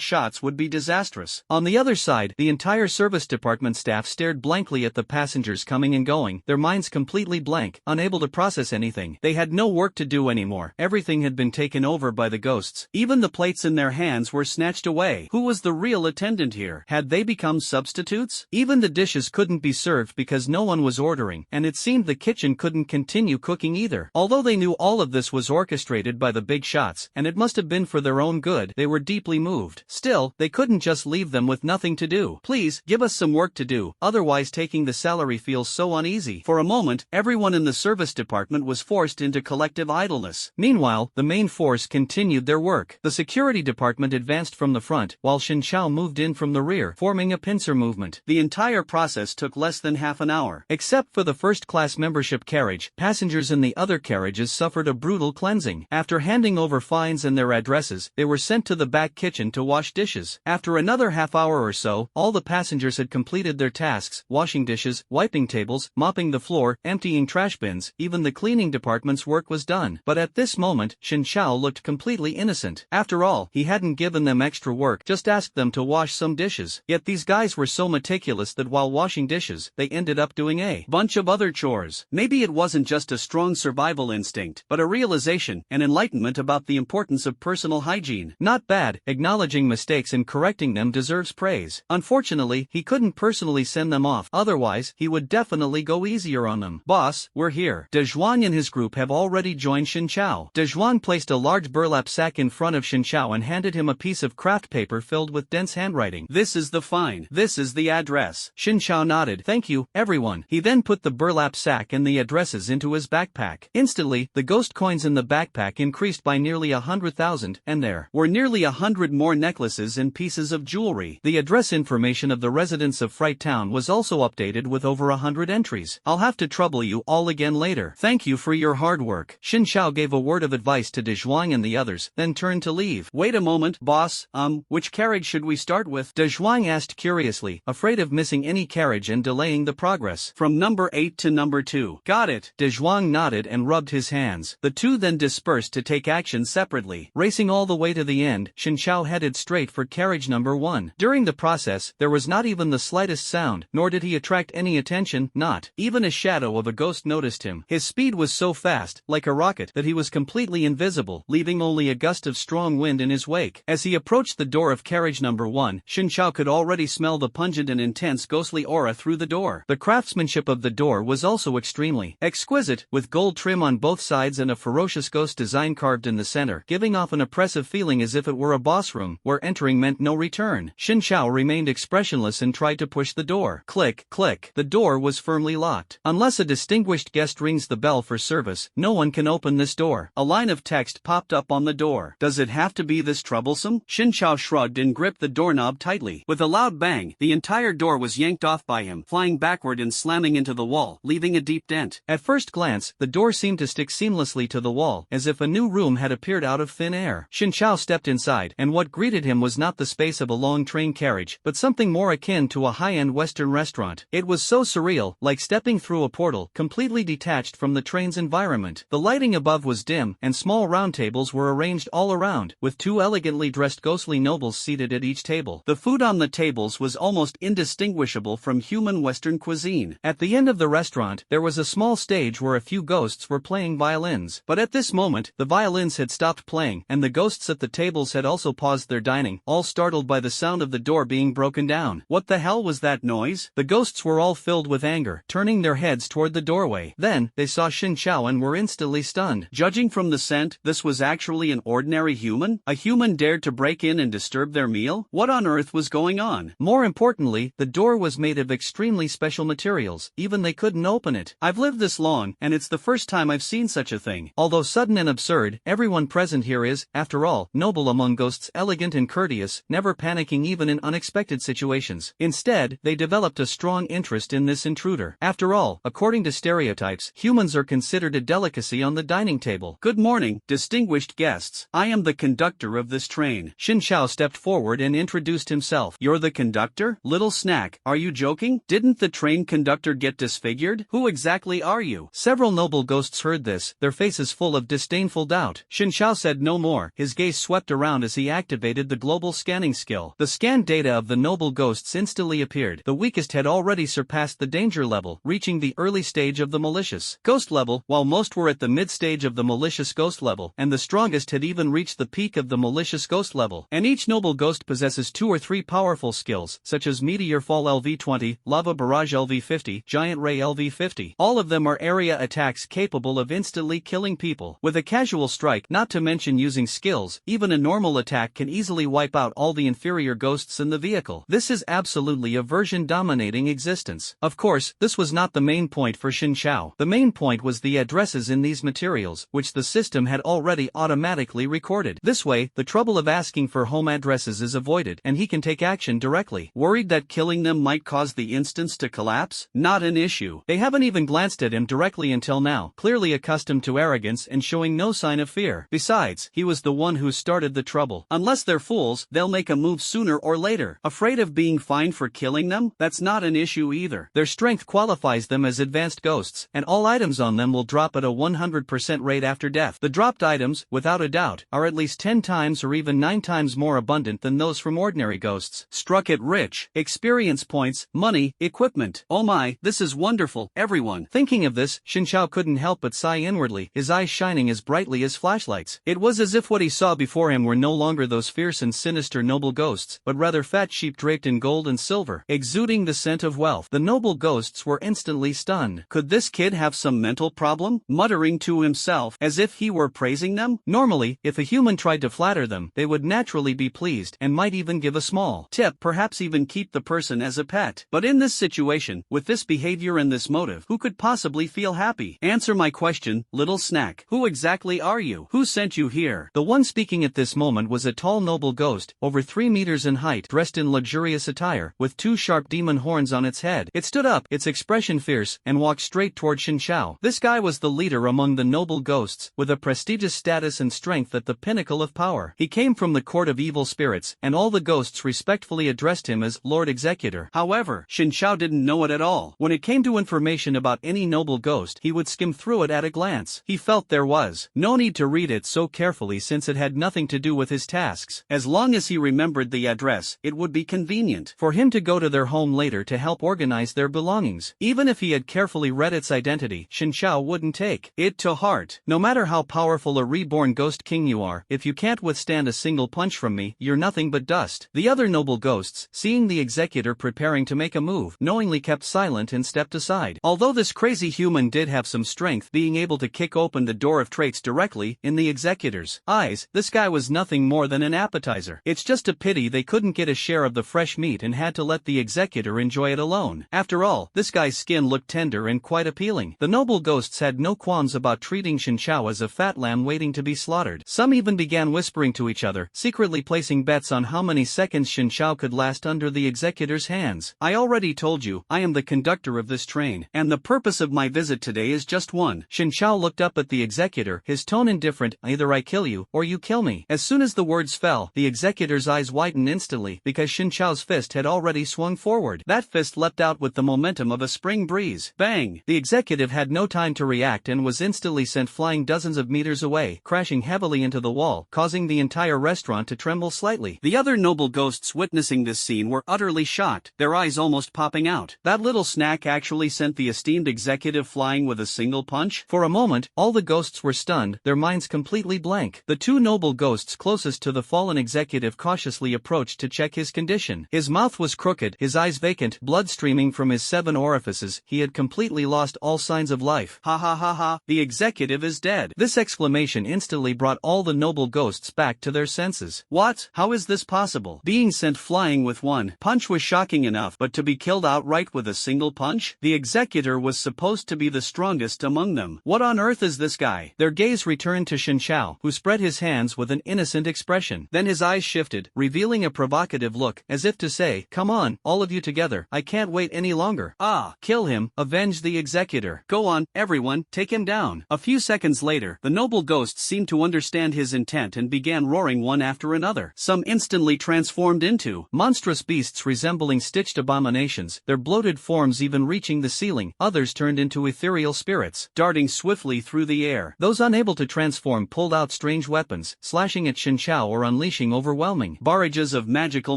shots would be disastrous. On the other side, the entire service department staff stared blankly at the passengers coming and going, their minds completely blank, unable to process anything. They had no work to do anymore. Everything had been taken over by the ghosts. Even the plates in their hands were snatched away. Who was the real attendant here? Had they become substitutes? Even the dishes couldn't be served because no one was ordering, and it seemed the kitchen couldn't continue cooking either. Although they knew all of this was orchestrated by the big shots, and it must have been for their own good, they were deeply moved. Still, they couldn't just leave them with nothing to do. Please, give us some work to do, otherwise taking the salary feels so uneasy. For a moment, everyone in the service department was forced into collective idleness. Meanwhile, the main force continued their work. The security department advanced from the front, while Xin Chao moved in from the rear, forming a pincer movement. The entire process took less than half an hour. Except for the first-class membership carriage, passengers in the other carriages suffered a brutal cleansing. After handing over fines and their addresses, they were sent to the back kitchen to wash dishes. After another half hour or so, all the passengers had completed their tasks, washing dishes, wiping tables, mopping the floor, emptying trash bins. Even the cleaning department's work was done. But at this moment, Xin Chao looked completely innocent. After all, he hadn't given them extra work, just asked them to wash some dishes. Yet these guys were so meticulous that while washing dishes, they ended up doing a bunch of other chores. Maybe it wasn't just a strong survival instinct, but a realization, an enlightenment about the importance of personal hygiene. Not bad, acknowledging mistakes and correcting them deserves praise. Unfortunately, he couldn't personally send them off, otherwise, he would definitely go easier on them. Boss, we're here. De Zhuang and his group have already joined Xin Chao. De Zhuang placed a large burlap sack in front of Xin Chao and handed him a piece of craft paper filled with dense handwriting. This is the fine. This is the address. Xin Chao nodded. Thank you, everyone. He then put the burlap sack and the addresses into his backpack. Instantly, the ghost coins in the backpack increased by nearly 100,000, and there were nearly 100 more necklaces and pieces of jewelry. The address information of the residents of Fright Town was also updated with over 100 entries. I'll have to trouble you all again later. Thank you for your hard work. Xin Chao gave a word of advice to De Zhuang and the others, then turned to leave. Wait a moment, boss, which carriage should we start with? De Zhuang asked curiously, afraid of missing any carriage and delaying the progress. From number 8 to number 2. Got it. De Zhuang nodded and rubbed his hands. The two then dispersed to take action separately. Racing all the way to the end, Xin Chao headed straight for carriage number 1. During the process, there was not even the slightest sound, nor did he attract any attention, not even a shadow of a ghost noticed him. His speed was so fast, like a rocket, that he was completely invisible, leaving only a gust of strong wind in his wake. As he approached the door of carriage number 1, Xin Chao could already smell the pungent and intense ghostly aura through the door. The craftsmanship of the door was also extremely exquisite, with gold trim on both sides and a ferocious ghost design carved in the center, giving off an oppressive feeling as if it were a boss room, where entering meant no return. Xin Chao remained expressionless and tried to push the door. Click, click. The door was firmly locked. Unless a distinguished guest rings the bell for service, no one can open this door. A line of text popped up on the door. Does it have to be this troublesome? Xin Chao shrugged and gripped the doorknob tightly. With a loud bang, the entire door was yanked off by him, flying backward and slamming into the wall, leaving a deep dent. At first glance, the door seemed to stick seamlessly to the wall, as if a new room had appeared out of thin air. Xin Chao stepped inside, and what greeted him was not the space of a long train carriage, but something more akin to a high-end Western restaurant. It was so surreal, like stepping through a portal, completely detached from the train's environment. The lighting above was dim, and small round tables were arranged all around, with two elegantly dressed ghostly nobles seated at each table. The food on the tables was almost indistinguishable from human Western cuisine. At the end of the restaurant, there was a small stage where a few ghosts were playing violins. But at this moment, the violins violins had stopped playing, and the ghosts at the tables had also paused their dining, all startled by the sound of the door being broken down. What the hell was that noise? The ghosts were all filled with anger, turning their heads toward the doorway. Then, they saw Xin Chao and were instantly stunned. Judging from the scent, this was actually an ordinary human? A human dared to break in and disturb their meal? What on earth was going on? More importantly, the door was made of extremely special materials, even they couldn't open it. I've lived this long, and it's the first time I've seen such a thing. Although sudden and absurd, everyone present here is, after all, noble among ghosts, elegant and courteous, never panicking even in unexpected situations. Instead, they developed a strong interest in this intruder. After all, according to stereotypes, humans are considered a delicacy on the dining table. Good morning, distinguished guests. I am the conductor of this train. Xin Chao stepped forward and introduced himself. You're the conductor? Little snack, are you joking? Didn't the train conductor get disfigured? Who exactly are you? Several noble ghosts heard this, their faces full of disdainful doubt. Xin Chao said no more, his gaze swept around as he activated the global scanning skill. The scanned data of the noble ghosts instantly appeared. The weakest had already surpassed the danger level, reaching the early stage of the malicious ghost level, while most were at the mid-stage of the malicious ghost level, and the strongest had even reached the peak of the malicious ghost level. And each noble ghost possesses 2 or 3 powerful skills, such as Meteor Fall LV-20, Lava Barrage LV-50, Giant Ray LV-50. All of them are area attacks capable of instantly killing people. With a casual strike, not to mention using skills, even a normal attack can easily wipe out all the inferior ghosts in the vehicle. This is absolutely a version-dominating existence. Of course, this was not the main point for Xin Chao. The main point was the addresses in these materials, which the system had already automatically recorded. This way, the trouble of asking for home addresses is avoided, and he can take action directly. Worried that killing them might cause the instance to collapse? Not an issue. They haven't even glanced at him directly until now, clearly accustomed to arrogance and showing no sign of fear. Besides, he was the one who started the trouble. Unless they're fools, they'll make a move sooner or later. Afraid of being fined for killing them? That's not an issue either. Their strength qualifies them as advanced ghosts, and all items on them will drop at a 100% rate after death. The dropped items, without a doubt, are at least 10 times or even 9 times more abundant than those from ordinary ghosts. Struck it rich. Experience points, money, equipment. Oh my, this is wonderful, everyone. Thinking of this, Xin Chao couldn't help but sigh inwardly, his eyes shining as brightly as flashlights. It was as if what he saw before him were no longer those fierce and sinister noble ghosts, but rather fat sheep draped in gold and silver, exuding the scent of wealth. The noble ghosts were instantly stunned. Could this kid have some mental problem? Muttering to himself, as if he were praising them? Normally, if a human tried to flatter them, they would naturally be pleased, and might even give a small tip, perhaps even keep the person as a pet. But in this situation, with this behavior and this motive, who could possibly feel happy? Answer my question, little snack. Who exactly are you? Who sent you here? The one speaking at this moment was a tall noble ghost, over 3 meters in height, dressed in luxurious attire, with 2 sharp demon horns on its head. It stood up, its expression fierce, and walked straight toward Xin Chao. This guy was the leader among the noble ghosts, with a prestigious status and strength at the pinnacle of power. He came from the court of evil spirits, and all the ghosts respectfully addressed him as Lord Executor. However, Xin Chao didn't know it at all. When it came to information about any noble ghost, he would skim through it at a glance. He felt there was no need to read it so carefully since it had nothing to do with his tasks. As long as he remembered the address, it would be convenient for him to go to their home later to help organize their belongings. Even if he had carefully read its identity, Xin Chao wouldn't take it to heart. No matter how powerful a reborn ghost king you are, if you can't withstand a single punch from me, you're nothing but dust. The other noble ghosts, seeing the executor preparing to make a move, knowingly kept silent and stepped aside. Although this crazy human did have some strength, being able to kick open the door of traits directly in the executor's eyes, this guy was nothing more than an appetizer. It's just a pity they couldn't get a share of the fresh meat and had to let the executor enjoy it alone. After all, this guy's skin looked tender and quite appealing. The noble ghosts had no qualms about treating Xin Chao as a fat lamb waiting to be slaughtered. Some even began whispering to each other, secretly placing bets on how many seconds Xin Chao could last under the executor's hands. I already told you, I am the conductor of this train, and the purpose of my visit today is just one. Xin Chao looked up at the executor, his tone indifferent, either I kill you, or you kill me. As soon as the words fell, the executor's eyes widened instantly, because Xin Chao's fist had already swung forward. That fist leapt out with the momentum of a spring breeze. Bang! The executive had no time to react and was instantly sent flying dozens of meters away, crashing heavily into the wall, causing the entire restaurant to tremble slightly. The other noble ghosts witnessing this scene were utterly shocked, their eyes almost popping out. That little snack actually sent the esteemed executive flying with a single punch? For a moment, all the ghosts were stunned, their minds completely blank. The two noble ghosts closest to the fallen executive cautiously approached to check his condition. His mouth was crooked, his eyes vacant, blood streaming from his 7 orifices. He had completely lost all signs of life. Ha ha ha ha, the executive is dead. This exclamation instantly brought all the noble ghosts back to their senses. What? How is this possible? Being sent flying with one punch was shocking enough, but to be killed outright with a single punch? The executor was supposed to be the strongest among them. What on earth is this guy? Their gaze returned to Shin Chao, who spread his hands with an innocent expression. Then his eyes shifted, revealing a provocative look, as if to say, "Come on, all of you together, I can't wait any longer. Ah, Kill him, avenge the executor. Go on, everyone, take him down." A few seconds later, the noble ghosts seemed to understand his intent and began roaring one after another. Some instantly transformed into monstrous beasts resembling stitched abominations, their bloated forms even reaching the ceiling. Others turned into ethereal spirits, darting swiftly through the air. Those unable to transform pulled out strange weapons, slashing at Shin Chao or unleashing overwhelming barrages of magical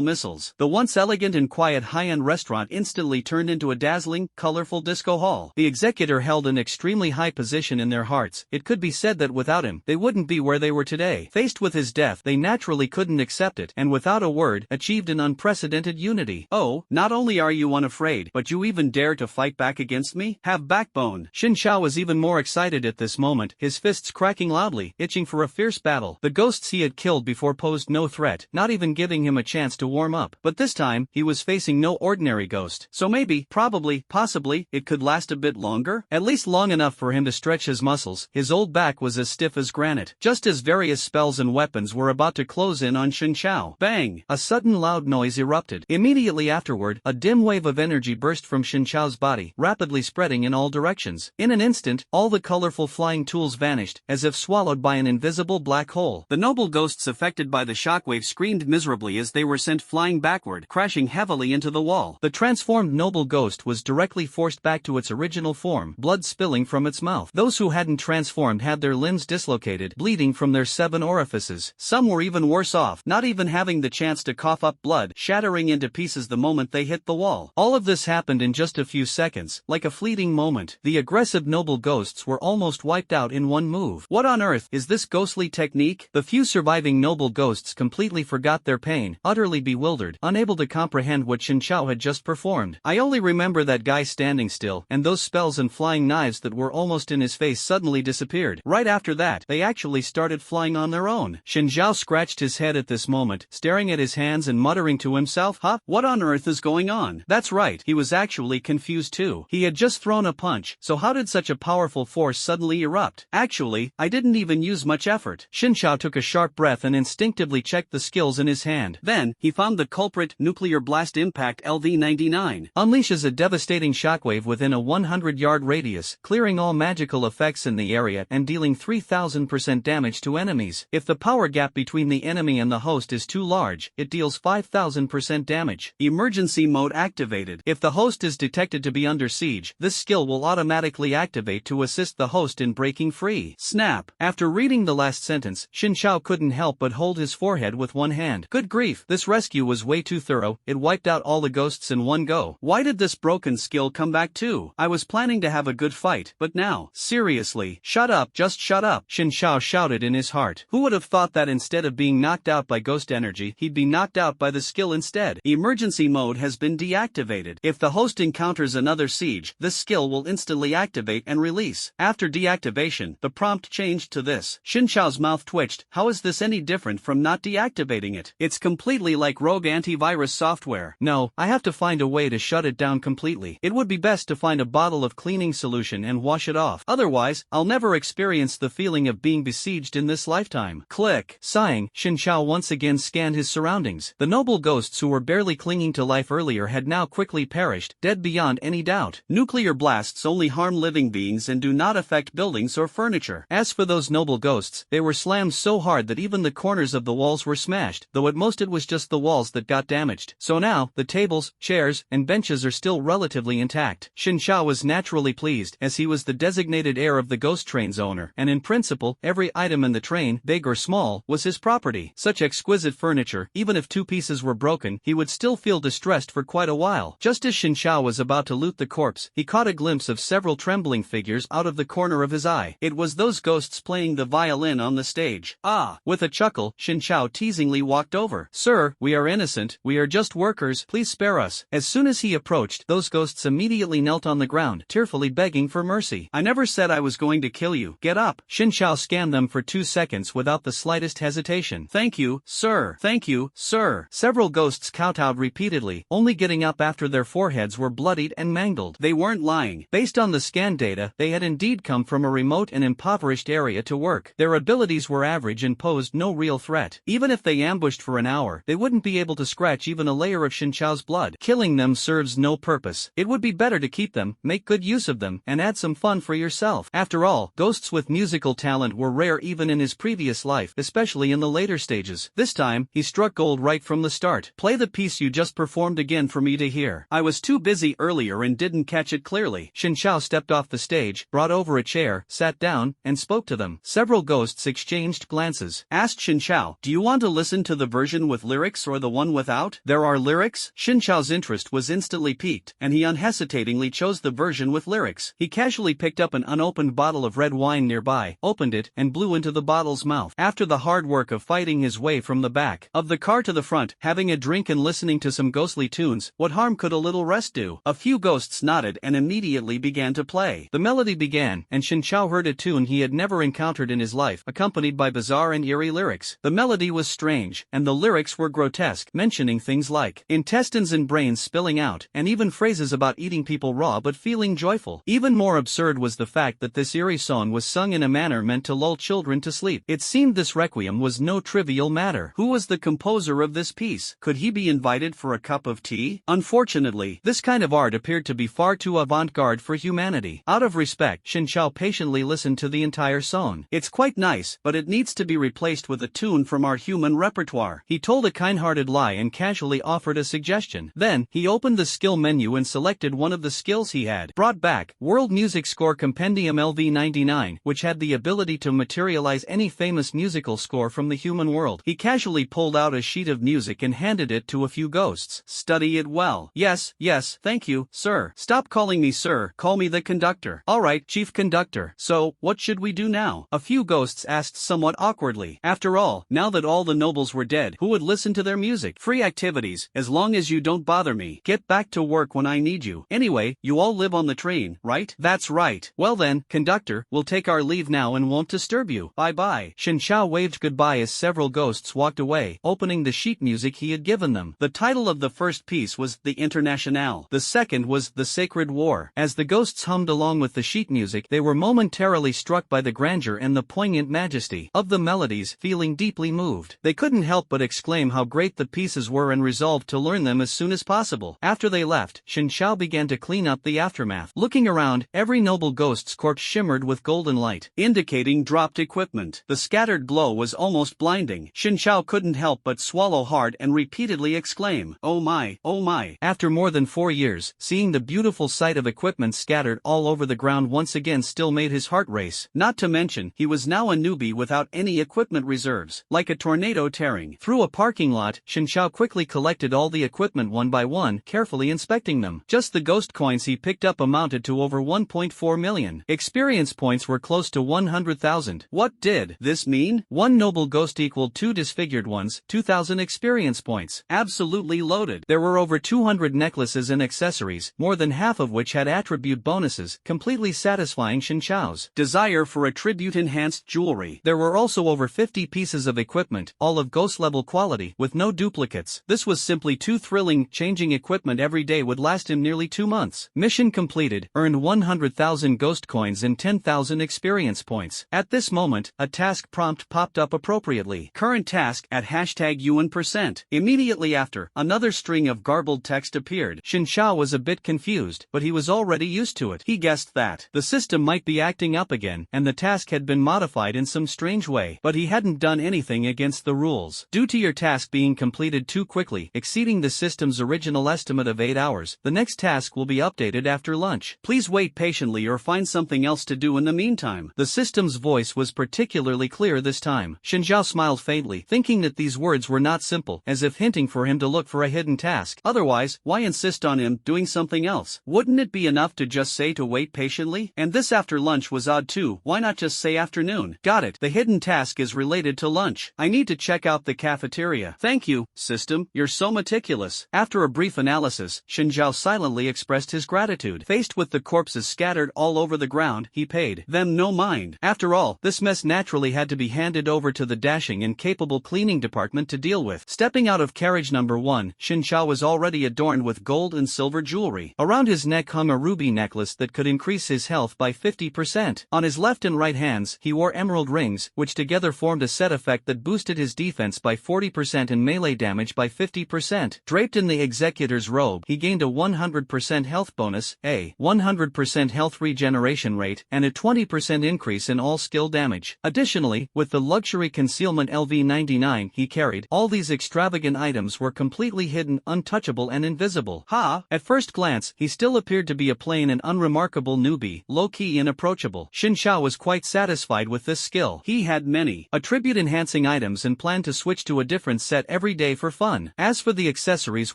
missiles. The once elegant and quiet high-end restaurant instantly turned into a dazzling, colorful disco hall. The executor held an extremely high position in their hearts. It could be said that without him, they wouldn't be where they were today. Faced with his death, they naturally couldn't accept it, and without a word, achieved an unprecedented unity. Oh, not only are you unafraid, but you even dare to fight back against me? Have backbone. Shin Chao was even more excited at this moment, his fists cracking loudly, itching for a fierce battle. The ghosts he had killed before posed no threat, not even giving him a chance to warm up. But this time, he was facing no ordinary ghost. So maybe, probably, possibly, it could last a bit longer? At least long enough for him to stretch his muscles. His old back was as stiff as granite. Just as various spells and weapons were about to close in on Shin Chao. Bang! A sudden loud noise erupted. Immediately afterward, a dim wave of energy burst from Shin Chao's body, rapidly spreading in all directions. In an instant, all the colorful flying tools vanished, as if swallowed by an invisible black hole. The noble ghosts affected by the shockwave screamed miserably as they were sent flying backward, crashing heavily into the wall. The transformed noble ghost was directly forced back to its original form, blood spilling from its mouth. Those who hadn't transformed had their limbs dislocated, bleeding from their 7 orifices. Some were even worse off, not even having the chance to cough up blood, shattering into pieces the moment they hit the wall. All of this happened in just a few seconds, like a fleeting moment. The aggressive noble ghosts were almost wiped out in one move. What on earth is this ghostly technique? The few surviving noble ghosts completely forgot their pain, utterly bewildered, unable to comprehend what Shin Chao had just performed. I only remember that guy standing still, and those spells and flying knives that were almost in his face suddenly disappeared. Right after that, they actually started flying on their own. Shin Chao scratched his head at this moment, staring at his hands and muttering to himself, "Huh? What on earth is going on?" That's right, he was actually confused too. He had just thrown a punch, so how did such a powerful force suddenly erupt? Actually, I didn't even use much effort. Shin Chao took a sharp breath and instinctively checked the skills in his hand. Then, he found the culprit. Nuclear Blast Impact LV-99 unleashes a devastating shockwave within a 100-yard radius, clearing all magical effects in the area and dealing 3000% damage to enemies. If the power gap between the enemy and the host is too large, it deals 5000% damage. Emergency mode activated. If the host is detected to be under siege, this skill will automatically activate to assist the host in breaking free. Snap. After reading the last sentence, Shin Chao couldn't help but hold his forehead with one hand. Good grief, this rescue was way too thorough. It wiped out all the ghosts in one go. Why did this broken skill come back too? I was planning to have a good fight, but now, seriously, shut up, just shut up, Shin Chao shouted in his heart. Who would have thought that instead of being knocked out by ghost energy, he'd be knocked out by the skill instead? Emergency mode has been deactivated. If the host encounters another siege, this skill will instantly activate and release. After deactivation, the prompt changed to this. Shin Chao's mouth twitched. How is this any different from not deactivating it? It's completely like rogue antivirus software. No, I have to find a way to shut it down completely. It would be best to find a bottle of cleaning solution and wash it off. Otherwise, I'll never experience the feeling of being besieged in this lifetime. Click. Sighing, Shin Chao once again scanned his surroundings. The noble ghosts who were barely clinging to life earlier had now quickly perished, dead beyond any doubt. Nuclear blasts only harm living beings and do not affect buildings or furniture. As for those noble ghosts, they were slammed so hard that even the corners of the walls were smashed, though at most it was just the walls that got damaged. So now, the tables, chairs, and benches are still relatively intact. Shin Chao was naturally pleased, as he was the designated heir of the ghost train's owner, and in principle, every item in the train, big or small, was his property. Such exquisite furniture, even if 2 pieces were broken, he would still feel distressed for quite a while. Just as Shin Chao was about to loot the corpse, he caught a glimpse of several trembling figures out of the corner of his eye. It was those ghosts ghosts playing the violin on the stage. Ah! With a chuckle, Shin Chao teasingly walked over. Sir, we are innocent, we are just workers, please spare us. As soon as he approached, those ghosts immediately knelt on the ground, tearfully begging for mercy. I never said I was going to kill you. Get up. Shin Chao scanned them for 2 seconds without the slightest hesitation. Thank you, sir. Thank you, sir. Several ghosts kowtowed repeatedly, only getting up after their foreheads were bloodied and mangled. They weren't lying. Based on the scan data, they had indeed come from a remote and impoverished area to work. Their abilities were average and posed no real threat. Even if they ambushed for an hour, they wouldn't be able to scratch even a layer of Shin Chao's blood. Killing them serves no purpose. It would be better to keep them, make good use of them, and add some fun for yourself. After all, ghosts with musical talent were rare even in his previous life, especially in the later stages. This time, he struck gold right from the start. Play the piece you just performed again for me to hear. I was too busy earlier and didn't catch it clearly. Shin Chao stepped off the stage, brought over a chair, sat down, and spoke to them. Several ghosts exchanged glances. Asked Shin Chao, do you want to listen to the version with lyrics or the one without? There are lyrics? Shin Chao's interest was instantly piqued, and he unhesitatingly chose the version with lyrics. He casually picked up an unopened bottle of red wine nearby, opened it, and blew into the bottle's mouth. After the hard work of fighting his way from the back of the car to the front, having a drink and listening to some ghostly tunes, what harm could a little rest do? A few ghosts nodded and immediately began to play. The melody began, and Shin Chao heard a tune he had never encountered in his life, accompanied by bizarre and eerie lyrics. The melody was strange, and the lyrics were grotesque, mentioning things like intestines and brains spilling out, and even phrases about eating people raw but feeling joyful. Even more absurd was the fact that this eerie song was sung in a manner meant to lull children to sleep. It seemed this requiem was no trivial matter. Who was the composer of this piece? Could he be invited for a cup of tea? Unfortunately, this kind of art appeared to be far too avant-garde for humanity. Out of respect, Shin Chao patiently listened to the entire song. It's quite nice, but it needs to be replaced with a tune from our human repertoire. He told a kind-hearted lie and casually offered a suggestion. Then, he opened the skill menu and selected one of the skills he had brought back, World Music Score Compendium LV99, which had the ability to materialize any famous musical score from the human world. He casually pulled out a sheet of music and handed it to a few ghosts. Study it well. Yes, thank you, sir. Stop calling me sir, call me the conductor. Alright, chief conductor. So, what should we do now? A few ghosts asked somewhat awkwardly. After all, now that all the nobles were dead, who would listen to their music? Free activities, as long as you don't bother me. Get back to work when I need you. Anyway, you all live on the train, right? That's right. Well then, conductor, we'll take our leave now and won't disturb you. Bye-bye. Shin Chao waved goodbye as several ghosts walked away, opening the sheet music he had given them. The title of the first piece was The Internationale. The second was The Sacred War. As the ghosts hummed along with the sheet music, they were momentarily struck by the grandeur and the poignant majesty of the melodies, feeling deeply moved. They couldn't help but exclaim how great the pieces were and resolved to learn them as soon as possible. After they left, Shin Chao began to clean up the aftermath. Looking around, every noble ghost's corpse shimmered with golden light, indicating dropped equipment. The scattered glow was almost blinding. Shin Chao couldn't help but swallow hard and repeatedly exclaim, "Oh my, oh my." After more than 4 years, seeing the beautiful sight of equipment scattered all over the ground once again still made his heart race. Not to mention, he was now a newbie without any equipment reserves. Like a tornado tearing through a parking lot, Shin Chao quickly collected all the equipment one by one, carefully inspecting them. Just the ghost coins he picked up amounted to over 1.4 million. Experience points were close to 100,000. What did this mean? One noble ghost equaled 2 disfigured ones, 2,000 experience points. Absolutely loaded. There were over 200 necklaces and accessories, more than half of which had attribute bonuses, completely satisfying Shin Chao's desire for attribute-enhanced jewelry. There were also over 50 pieces of equipment, all of ghost-level quality, with no duplicates. This was simply too thrilling. Changing equipment every day would last him nearly 2 months. Mission completed, earned 100,000 ghost coins and 10,000 experience points. At this moment, a task prompt popped up appropriately. Current task at #UN%. Immediately after, another string of garbled text appeared. Shin Chao was a bit confused, but he was already used to it. He guessed that the system might be acting up again, and the task had been modified in some strange way, but he hadn't done anything against the rules. Due to your task being completed too quickly, exceeding the system's original estimate of 8 hours, the next task will be updated after lunch. Please wait patiently or find something else to do in the meantime. The system's voice was particularly clear this time. Shin Chao smiled faintly, thinking that these words were not simple, as if hinting for him to look for a hidden task. Otherwise, why insist on him doing something else? Wouldn't it be enough to just say to wait patiently? And this after lunch was odd too. Why not just just say afternoon. Got it. The hidden task is related to lunch. I need to check out the cafeteria. Thank you, system. You're so meticulous. After a brief analysis, Shinjiao silently expressed his gratitude. Faced with the corpses scattered all over the ground, he paid them no mind. After all, this mess naturally had to be handed over to the dashing and capable cleaning department to deal with. Stepping out of carriage number 1, Shinjiao was already adorned with gold and silver jewelry. Around his neck hung a ruby necklace that could increase his health by 50%. On his left and right hands, he wore emerald rings, which together formed a set effect that boosted his defense by 40% and melee damage by 50%. Draped in the executor's robe, he gained a 100% health bonus, a 100% health regeneration rate, and a 20% increase in all skill damage. Additionally, with the luxury concealment LV99 he carried, all these extravagant items were completely hidden, untouchable and invisible. At first glance, he still appeared to be a plain and unremarkable newbie, low-key and approachable. Shinjiao was quite satisfied with this skill. He had many attribute-enhancing items and planned to switch to a different set every day for fun. As for the accessories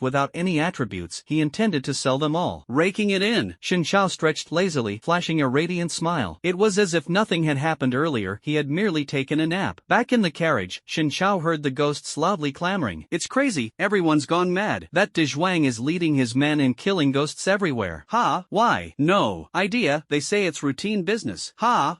without any attributes, he intended to sell them all. Raking it in, Shinjiao stretched lazily, flashing a radiant smile. It was as if nothing had happened earlier, he had merely taken a nap. Back in the carriage, Shinjiao heard the ghosts loudly clamoring. It's crazy, everyone's gone mad. That Dezhuang is leading his men in killing ghosts everywhere. Why? No idea, they say it's routine business.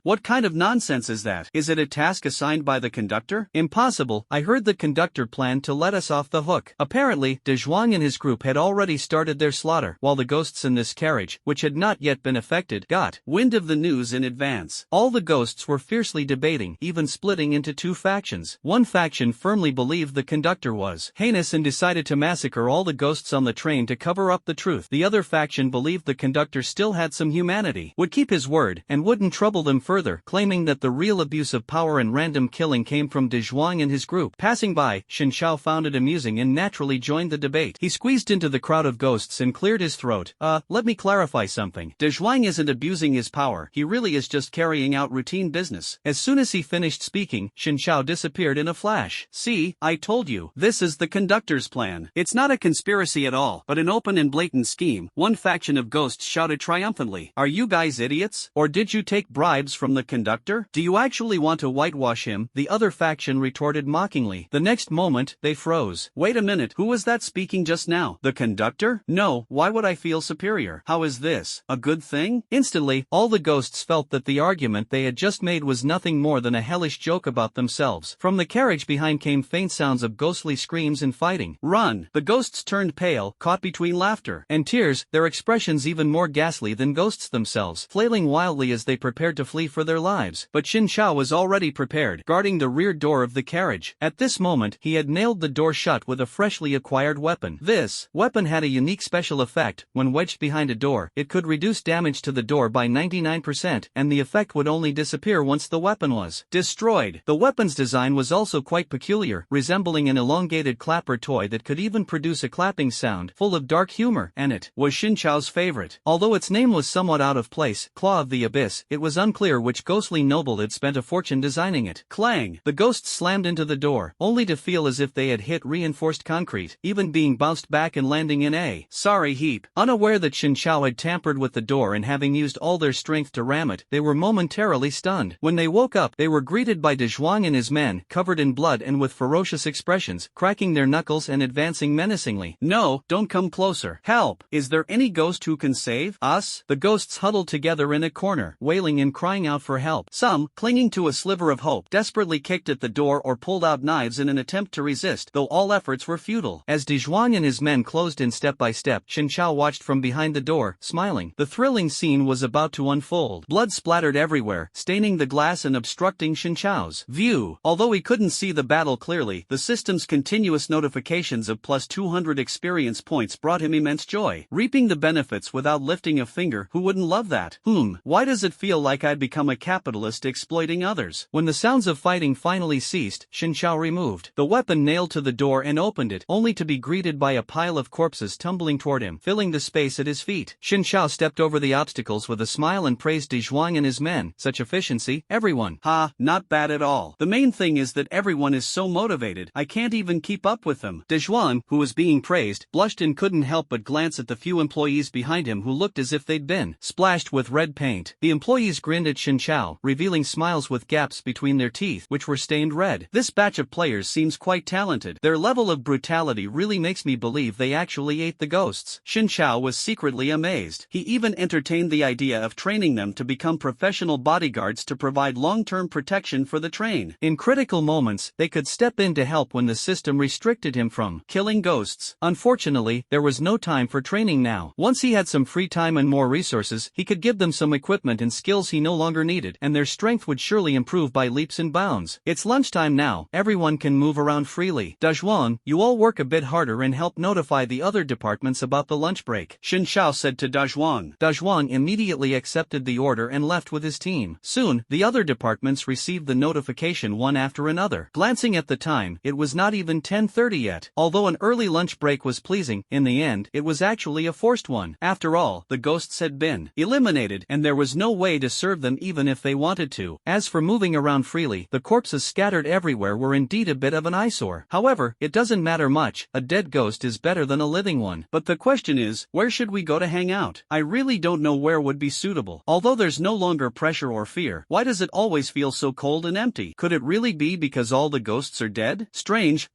What kind of nonsense is that? Is it a task assigned by the conductor? Impossible, I heard the conductor planned to let us off the hook. Apparently, Dezhuang and his group had already started their slaughter, while the ghosts in this carriage, which had not yet been affected, got wind of the news in advance. All the ghosts were fiercely debating, even splitting into two factions. One faction firmly believed the conductor was heinous and decided to massacre all the ghosts on the train to cover up the truth. The other faction believed the conductor still had some humanity, would keep his word, and wouldn't trouble them further, claiming that the real abuse of power and random killing came from Dezhuang and his group. Passing by, Shinjiao found it amusing and naturally joined the debate. He squeezed into the crowd of ghosts and cleared his throat. Let me clarify something. Dezhuang isn't abusing his power, he really is just carrying out routine business. As soon as he finished speaking, Shinjiao disappeared in a flash. See, I told you, this is the conductor's plan. It's not a conspiracy at all, but an open and blatant scheme. One faction of ghosts shouted triumphantly. Are you guys idiots? Or did you take bribes from the conductor? Do you actually want to whitewash him? The other faction retorted mockingly. The next moment, they froze. Wait a minute, who was that speaking just now? The conductor? No, why would I feel superior? How is this a good thing? Instantly, all the ghosts felt that the argument they had just made was nothing more than a hellish joke about themselves. From the carriage behind came faint sounds of ghostly screams and fighting. Run! The ghosts turned pale, caught between laughter and tears, their expressions even more ghastly than ghosts themselves, flailing wildly as they prepared to flee for their lives. But Shinjiao was already prepared, guarding the rear door of the carriage. At this moment, he had nailed the door shut with a freshly acquired weapon. This weapon had a unique special effect. When wedged behind a door, it could reduce damage to the door by 99%, and the effect would only disappear once the weapon was destroyed. The weapon's design was also quite peculiar, resembling an elongated clapper toy that could even produce a clapping sound, full of dark humor, and it was Shinjiao's favorite. Although its name was somewhat out of place, Claw of the Abyss, it was unclear which ghostly noble had spent a fortune designing it. Clang! The ghosts slammed into the door, only to feel as if they had hit reinforced concrete, even being bounced back and landing in a sorry heap. Unaware that Shinjiao had tampered with the door and having used all their strength to ram it, they were momentarily stunned. When they woke up, they were greeted by Dezhuang and his men, covered in blood and with ferocious expressions, cracking their knuckles and advancing menacingly. No, don't come closer. Help! Is there any ghost who can save us? The ghosts huddled together in a corner, wailing and crying out for help. Some, clinging to a sliver of hope, desperately kicked at the door or pulled out knives in an attempt to resist, though all efforts were futile. As Dezhuang and his men closed in step by step, Shinjiao watched from behind the door, smiling. The thrilling scene was about to unfold. Blood splattered everywhere, staining the glass and obstructing Shinjiao's view. Although he couldn't see the battle clearly, the system's continuous notifications of plus 200 experience points brought him immense joy. Reaping the benefits without lifting a finger, who wouldn't love that? Why does it feel like I'd become a capitalist exploiting others? When the sounds of fighting finally ceased, Shinjiao removed the weapon nailed to the door and opened it, only to be greeted by a pile of corpses tumbling toward him, filling the space at his feet. Shinjiao stepped over the obstacles with a smile and praised Dezhuang and his men. Such efficiency, everyone. Not bad at all. The main thing is that everyone is so motivated, I can't even keep up with them. Dezhuang, who was being praised, blushed and couldn't help but glance at the few employees behind him who looked as if they'd been splashed with red paint. The employees grinned at Shinjiao Zhao, revealing smiles with gaps between their teeth which were stained red. This batch of players seems quite talented. Their level of brutality really makes me believe they actually ate the ghosts. Xin Chao was secretly amazed. He even entertained the idea of training them to become professional bodyguards to provide long-term protection for the train. In critical moments, they could step in to help when the system restricted him from killing ghosts. Unfortunately, there was no time for training now. Once he had some free time and more resources, he could give them some equipment and skills he no longer needed, and their strength would surely improve by leaps and bounds. It's lunchtime now, everyone can move around freely. Dazhuang, you all work a bit harder and help notify the other departments about the lunch break, Xin Chao said to Dazhuang. Dazhuang immediately accepted the order and left with his team. Soon, the other departments received the notification one after another. Glancing at the time, it was not even 10:30 yet. Although an early lunch break was pleasing, in the end, it was actually a forced one. After all, the ghosts had been eliminated, and there was no way to serve them even if they wanted to. As for moving around freely, the corpses scattered everywhere were indeed a bit of an eyesore. However, it doesn't matter much, a dead ghost is better than a living one. But the question is, where should we go to hang out? I really don't know where would be suitable. Although there's no longer pressure or fear, why does it always feel so cold and empty? Could it really be because all the ghosts are dead? Strange,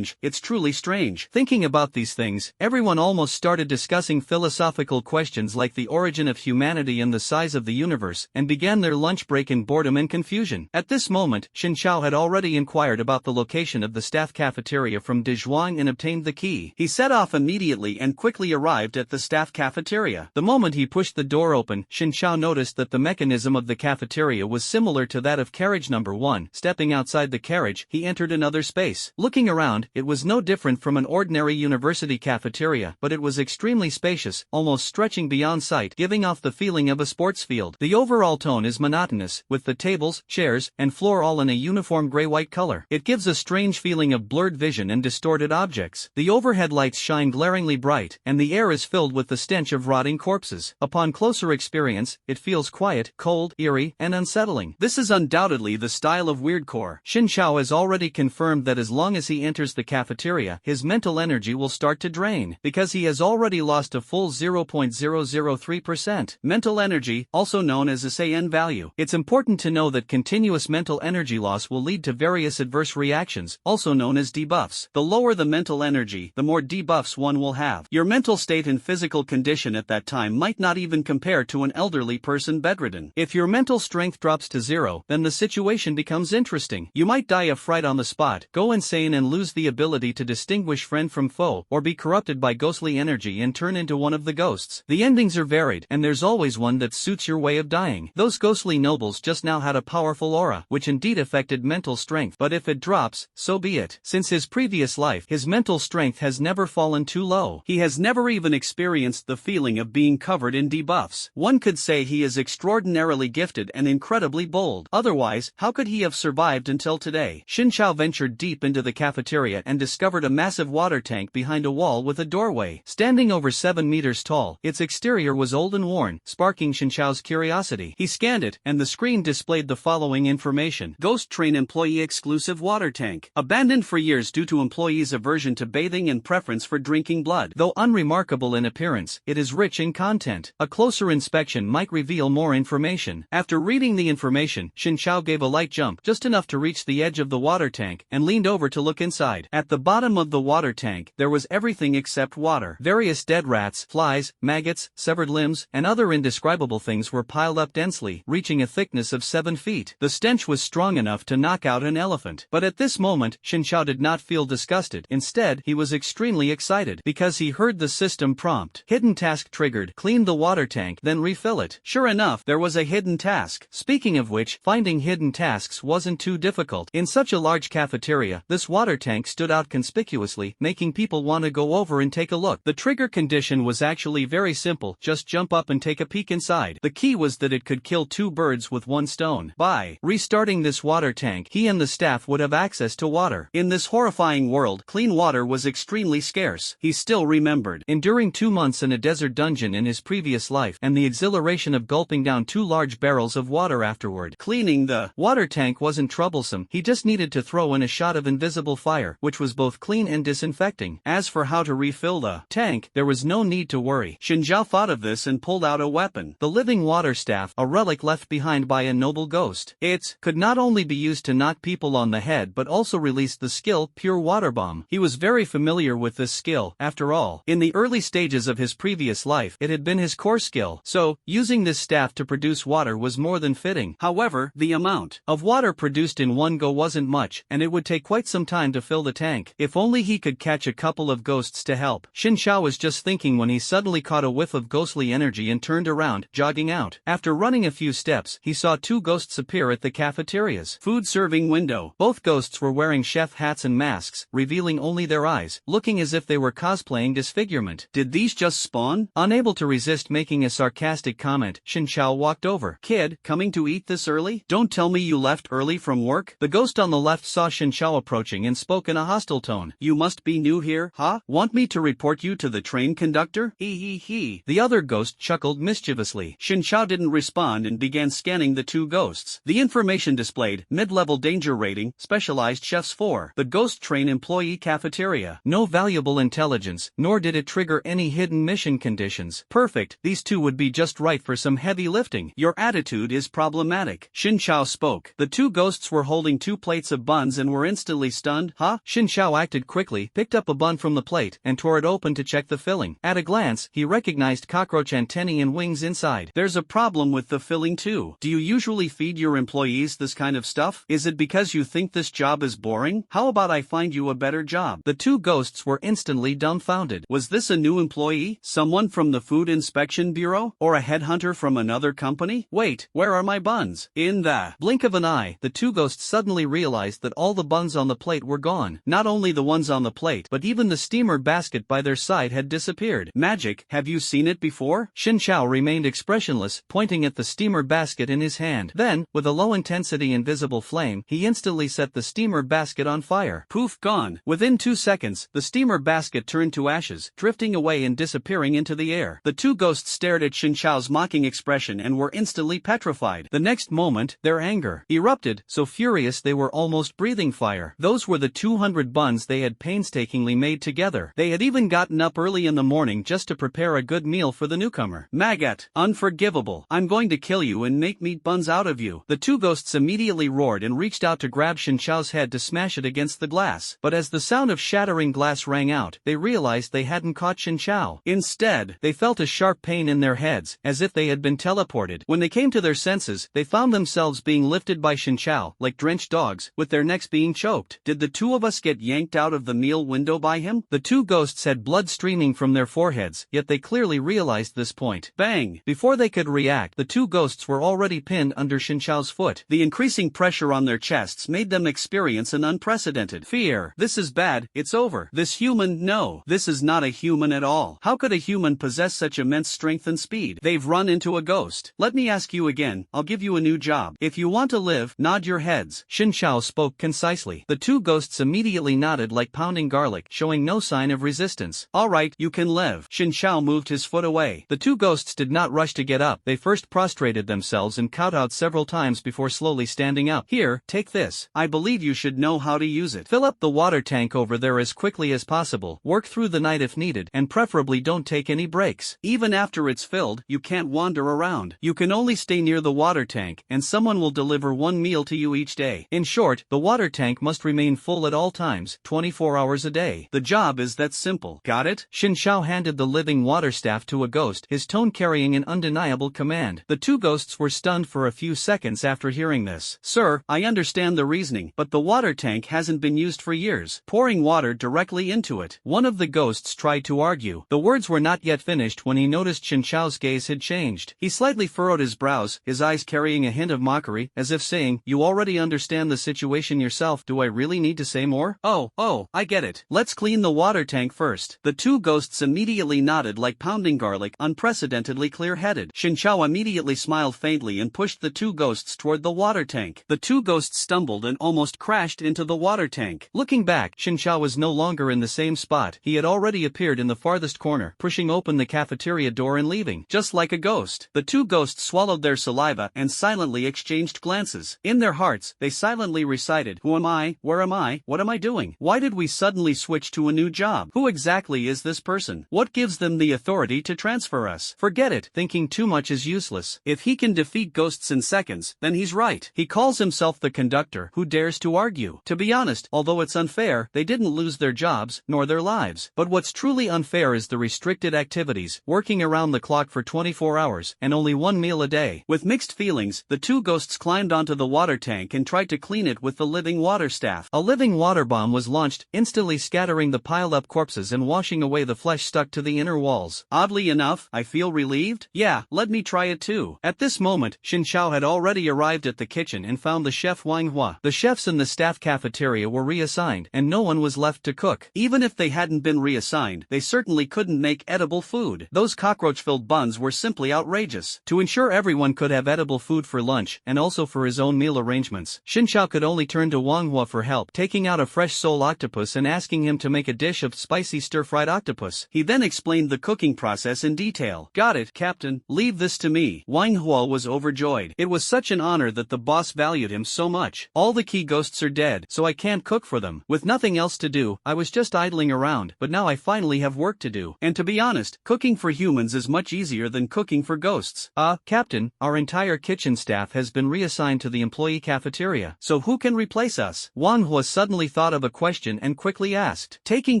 it's truly strange. Thinking about these things, everyone almost started discussing philosophical questions like the origin of humanity and the size of the universe, and began their lunch break in boredom and confusion. At this moment, Xin Chao had already inquired about the location of the staff cafeteria from Dazhuang and obtained the key. He set off immediately and quickly arrived at the staff cafeteria. The moment he pushed the door open, Xin Chao noticed that the mechanism of the cafeteria was similar to that of carriage number 1. Stepping outside the carriage, he entered another space. Looking around, it was no different from an ordinary university cafeteria, but it was extremely spacious, almost stretching beyond sight, giving off the feeling of a sports field. The overall tone is monotonous, with the tables, chairs, and floor all in a uniform gray-white color. It gives a strange feeling of blurred vision and distorted objects. The overhead lights shine glaringly bright, and the air is filled with the stench of rotting corpses. Upon closer experience, it feels quiet, cold, eerie, and unsettling. This is undoubtedly the style of weirdcore. Xin Chao has already confirmed that as long as he enters the cafeteria, his mental energy will start to drain, because he has already lost a full 0.003%. Mental energy, also known as a SAN value. It's important to know that continuous mental energy loss will lead to various adverse reactions, also known as debuffs. The lower the mental energy, the more debuffs one will have. Your mental state and physical condition at that time might not even compare to an elderly person bedridden. If your mental strength drops to 0, then the situation becomes interesting. You might die of fright on the spot, go insane and lose the ability to distinguish friend from foe, or be corrupted by ghostly energy and turn into one of the ghosts. The endings are varied, and there's always one that suits your way of dying. Those ghostly nobles just now had a powerful aura, which indeed affected mental strength, but if it drops, so be it. Since his previous life, his mental strength has never fallen too low. He has never even experienced the feeling of being covered in debuffs. One could say he is extraordinarily gifted and incredibly bold. Otherwise, how could he have survived until today? Xin Chao ventured deep into the cafeteria and discovered a massive water tank behind a wall with a doorway. Standing over 7 meters tall, its exterior was old and worn, sparking Xin Chao's curiosity. He scanned it, and the screen displayed the following information. Ghost Train Employee Exclusive Water Tank. Abandoned for years due to employees' aversion to bathing and preference for drinking blood. Though unremarkable in appearance, it is rich in content. A closer inspection might reveal more information. After reading the information, Xin Chao gave a light jump, just enough to reach the edge of the water tank, and leaned over to look inside. At the bottom of the water tank, there was everything except water. Various dead rats, flies, maggots, severed limbs, and other indescribable things were piled up densely, reaching a thickness of 7 feet. The stench was strong enough to knock out an elephant. But at this moment, Xin Chao did not feel disgusted. Instead, he was extremely excited, because he heard the system prompt. Hidden task triggered. Clean the water tank, then refill it. Sure enough, there was a hidden task. Speaking of which, finding hidden tasks wasn't too difficult. In such a large cafeteria, this water tank stood out conspicuously, making people want to go over and take a look. The trigger condition was actually very simple, just jump up and take a peek inside. The key was that it could kill 2 birds with 1 stone. By restarting this water tank, he and the staff would have access to water. In this horrifying world, clean water was extremely scarce. He still remembered enduring 2 months in a desert dungeon in his previous life, and the exhilaration of gulping down 2 large barrels of water afterward. Cleaning the water tank wasn't troublesome. He just needed to throw in a shot of invisible fire, which was both clean and disinfecting. As for how to refill the tank, there was no need to worry. Xin Chao thought of this and pulled out a weapon. The living water staff, a relic left behind behind by a noble ghost. It could not only be used to knock people on the head but also released the skill Pure Water Bomb. He was very familiar with this skill, after all. In the early stages of his previous life, it had been his core skill, so using this staff to produce water was more than fitting. However, the amount of water produced in one go wasn't much, and it would take quite some time to fill the tank. If only he could catch a couple of ghosts to help. Xin Xiao was just thinking when he suddenly caught a whiff of ghostly energy and turned around, jogging out. After running a few steps, he saw two ghosts appear at the cafeteria's food serving window. Both ghosts were wearing chef hats and masks, revealing only their eyes, looking as if they were cosplaying disfigurement. Did these just spawn? Unable to resist making a sarcastic comment, Xin Xiao walked over. Kid, coming to eat this early? Don't tell me you left early from work? The ghost on the left saw Xin Xiao approaching and spoke in a hostile tone. You must be new here, huh? Want me to report you to the train conductor? Hee. The other ghost chuckled mischievously. Xin Xiao didn't respond and began scanning the two ghosts. The information displayed, mid-level danger rating, specialized chefs 4. The ghost train employee cafeteria. No valuable intelligence, nor did it trigger any hidden mission conditions. Perfect, these two would be just right for some heavy lifting. Your attitude is problematic. Xin Xiao spoke. The two ghosts were holding 2 plates of buns and were instantly stunned. Huh? Xin Xiao acted quickly, picked up a bun from the plate, and tore it open to check the filling. At a glance, he recognized cockroach antennae and wings inside. There's a problem with the filling too. Do you usually feed your employees this kind of stuff? Is it because you think this job is boring? How about I find you a better job? The two ghosts were instantly dumbfounded. Was this a new employee? Someone from the Food Inspection Bureau? Or a headhunter from another company? Wait, where are my buns? In the blink of an eye, the two ghosts suddenly realized that all the buns on the plate were gone. Not only the ones on the plate, but even the steamer basket by their side had disappeared. Magic, have you seen it before? Xin Xiao remained expressionless, pointing at the steamer basket in his hand. Then, with a low-intensity invisible flame, he instantly set the steamer basket on fire. Poof, gone. Within 2 seconds, the steamer basket turned to ashes, drifting away and disappearing into the air. The two ghosts stared at Xin Xiao's mocking expression and were instantly petrified. The next moment, their anger erupted, so furious they were almost breathing fire. Those were the 200 buns they had painstakingly made together. They had even gotten up early in the morning just to prepare a good meal for the newcomer. Maggot, unforgivable. I'm going to kill you and make meat buns out of you. The two ghosts immediately roared and reached out to grab Xin Xiao's head to smash it against the glass. But as the sound of shattering glass rang out, they realized they hadn't caught Xin Xiao. Instead, they felt a sharp pain in their heads, as if they had been teleported. When they came to their senses, they found themselves being lifted by Xin Xiao, like drenched dogs, with their necks being choked. Did the two of us get yanked out of the meal window by him? The two ghosts had blood streaming from their foreheads, yet they clearly realized this point. Bang! Before they could react, the two ghosts were already pinned under Xin Xiao's foot. The increasing pressure on their chests made them experience an unprecedented fear. This is bad, it's over. This human, no. This is not a human at all. How could a human possess such immense strength and speed? They've run into a ghost. Let me ask you again, I'll give you a new job. If you want to live, nod your heads. Xin Xiao spoke concisely. The two ghosts immediately nodded like pounding garlic, showing no sign of resistance. Alright, you can live. Xin Xiao moved his foot away. The two ghosts did not rush to get up. They first prostrated themselves and kowtowed several times before slowly standing up. Here, take this. I believe you should know how to use it. Fill up the water tank over there as quickly as possible. Work through the night if needed, and preferably don't take any breaks. Even after it's filled, you can't wander around. You can only stay near the water tank, and someone will deliver one meal to you each day. In short, the water tank must remain full at all times, 24 hours a day. The job is that simple. Got it? Xin Xiao handed the living water staff to a ghost, his tone carrying an undeniable command. The two ghosts were stunned for a few seconds after hearing this. Sir, I understand the reasoning, but the water tank hasn't been used for years. Pouring water directly into it. One of the ghosts tried to argue. The words were not yet finished when he noticed Xin Xiao's gaze had changed. He slightly furrowed his brows, his eyes carrying a hint of mockery, as if saying, you already understand the situation yourself, do I really need to say more? Oh, I get it. Let's clean the water tank first. The two ghosts immediately nodded like pounding garlic, unprecedentedly clear-headed. Xin Xiao immediately smiled faintly and pushed the two ghosts toward the water tank. The two ghosts stumbled and almost crashed into the water tank. Looking back, Xin Xiao was no longer in the same spot. He had already appeared in the farthest corner, pushing open the cafeteria door and leaving. Just like a ghost. The two ghosts swallowed their saliva and silently exchanged glances. In their hearts, they silently recited, who am I? Where am I? What am I doing? Why did we suddenly switch to a new job? Who exactly is this person? What gives them the authority to transfer us? Forget it. Thinking too much is useless. If he can defeat ghosts in seconds, then he's right. He calls himself the conductor who dares to argue. To be honest, although it's unfair, they didn't lose their jobs, nor their lives. But what's truly unfair is the restricted activities, working around the clock for 24 hours, and only one meal a day. With mixed feelings, the two ghosts climbed onto the water tank and tried to clean it with the living water staff. A living water bomb was launched, instantly scattering the piled-up corpses and washing away the flesh stuck to the inner walls. Oddly enough, I feel relieved. Yeah, let me try it too. At this moment, Xin Xiao had already arrived at the kitchen and found the chef Manhwa. The chefs in the staff cafeteria were reassigned, and no one was left to cook. Even if they hadn't been reassigned, they certainly couldn't make edible food. Those cockroach-filled buns were simply outrageous. To ensure everyone could have edible food for lunch, and also for his own meal arrangements, Xin Xiao could only turn to Wang Hua for help, taking out a fresh sole octopus and asking him to make a dish of spicy stir-fried octopus. He then explained the cooking process in detail. Got it, Captain. Leave this to me. Wang Hua was overjoyed. It was such an honor that the boss valued him so much. All the key ghosts are dead, so I can't cook for them. With nothing else to do, I was just idling around, but now I finally have work to do. And to be honest, cooking for humans is much easier than cooking for ghosts. Captain, our entire kitchen staff has been reassigned to the employee cafeteria, so who can replace us? Wang Hua suddenly thought of a question and quickly asked. Taking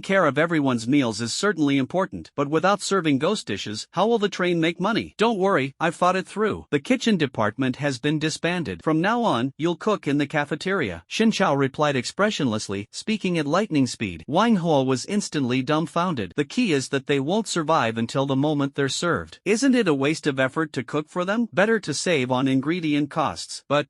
care of everyone's meals is certainly important, but without serving ghost dishes, how will the train make money? Don't worry, I've thought it through. The kitchen department has been disbanded. From now on, you'll cook in the cafeteria. Xin Xiao replied expressionlessly, speaking at lightning speed. Wang Hua was instantly dumbfounded. The key is that they won't survive until the moment they're served. Isn't it a waste of effort to cook for them? Better to save on ingredient costs. But,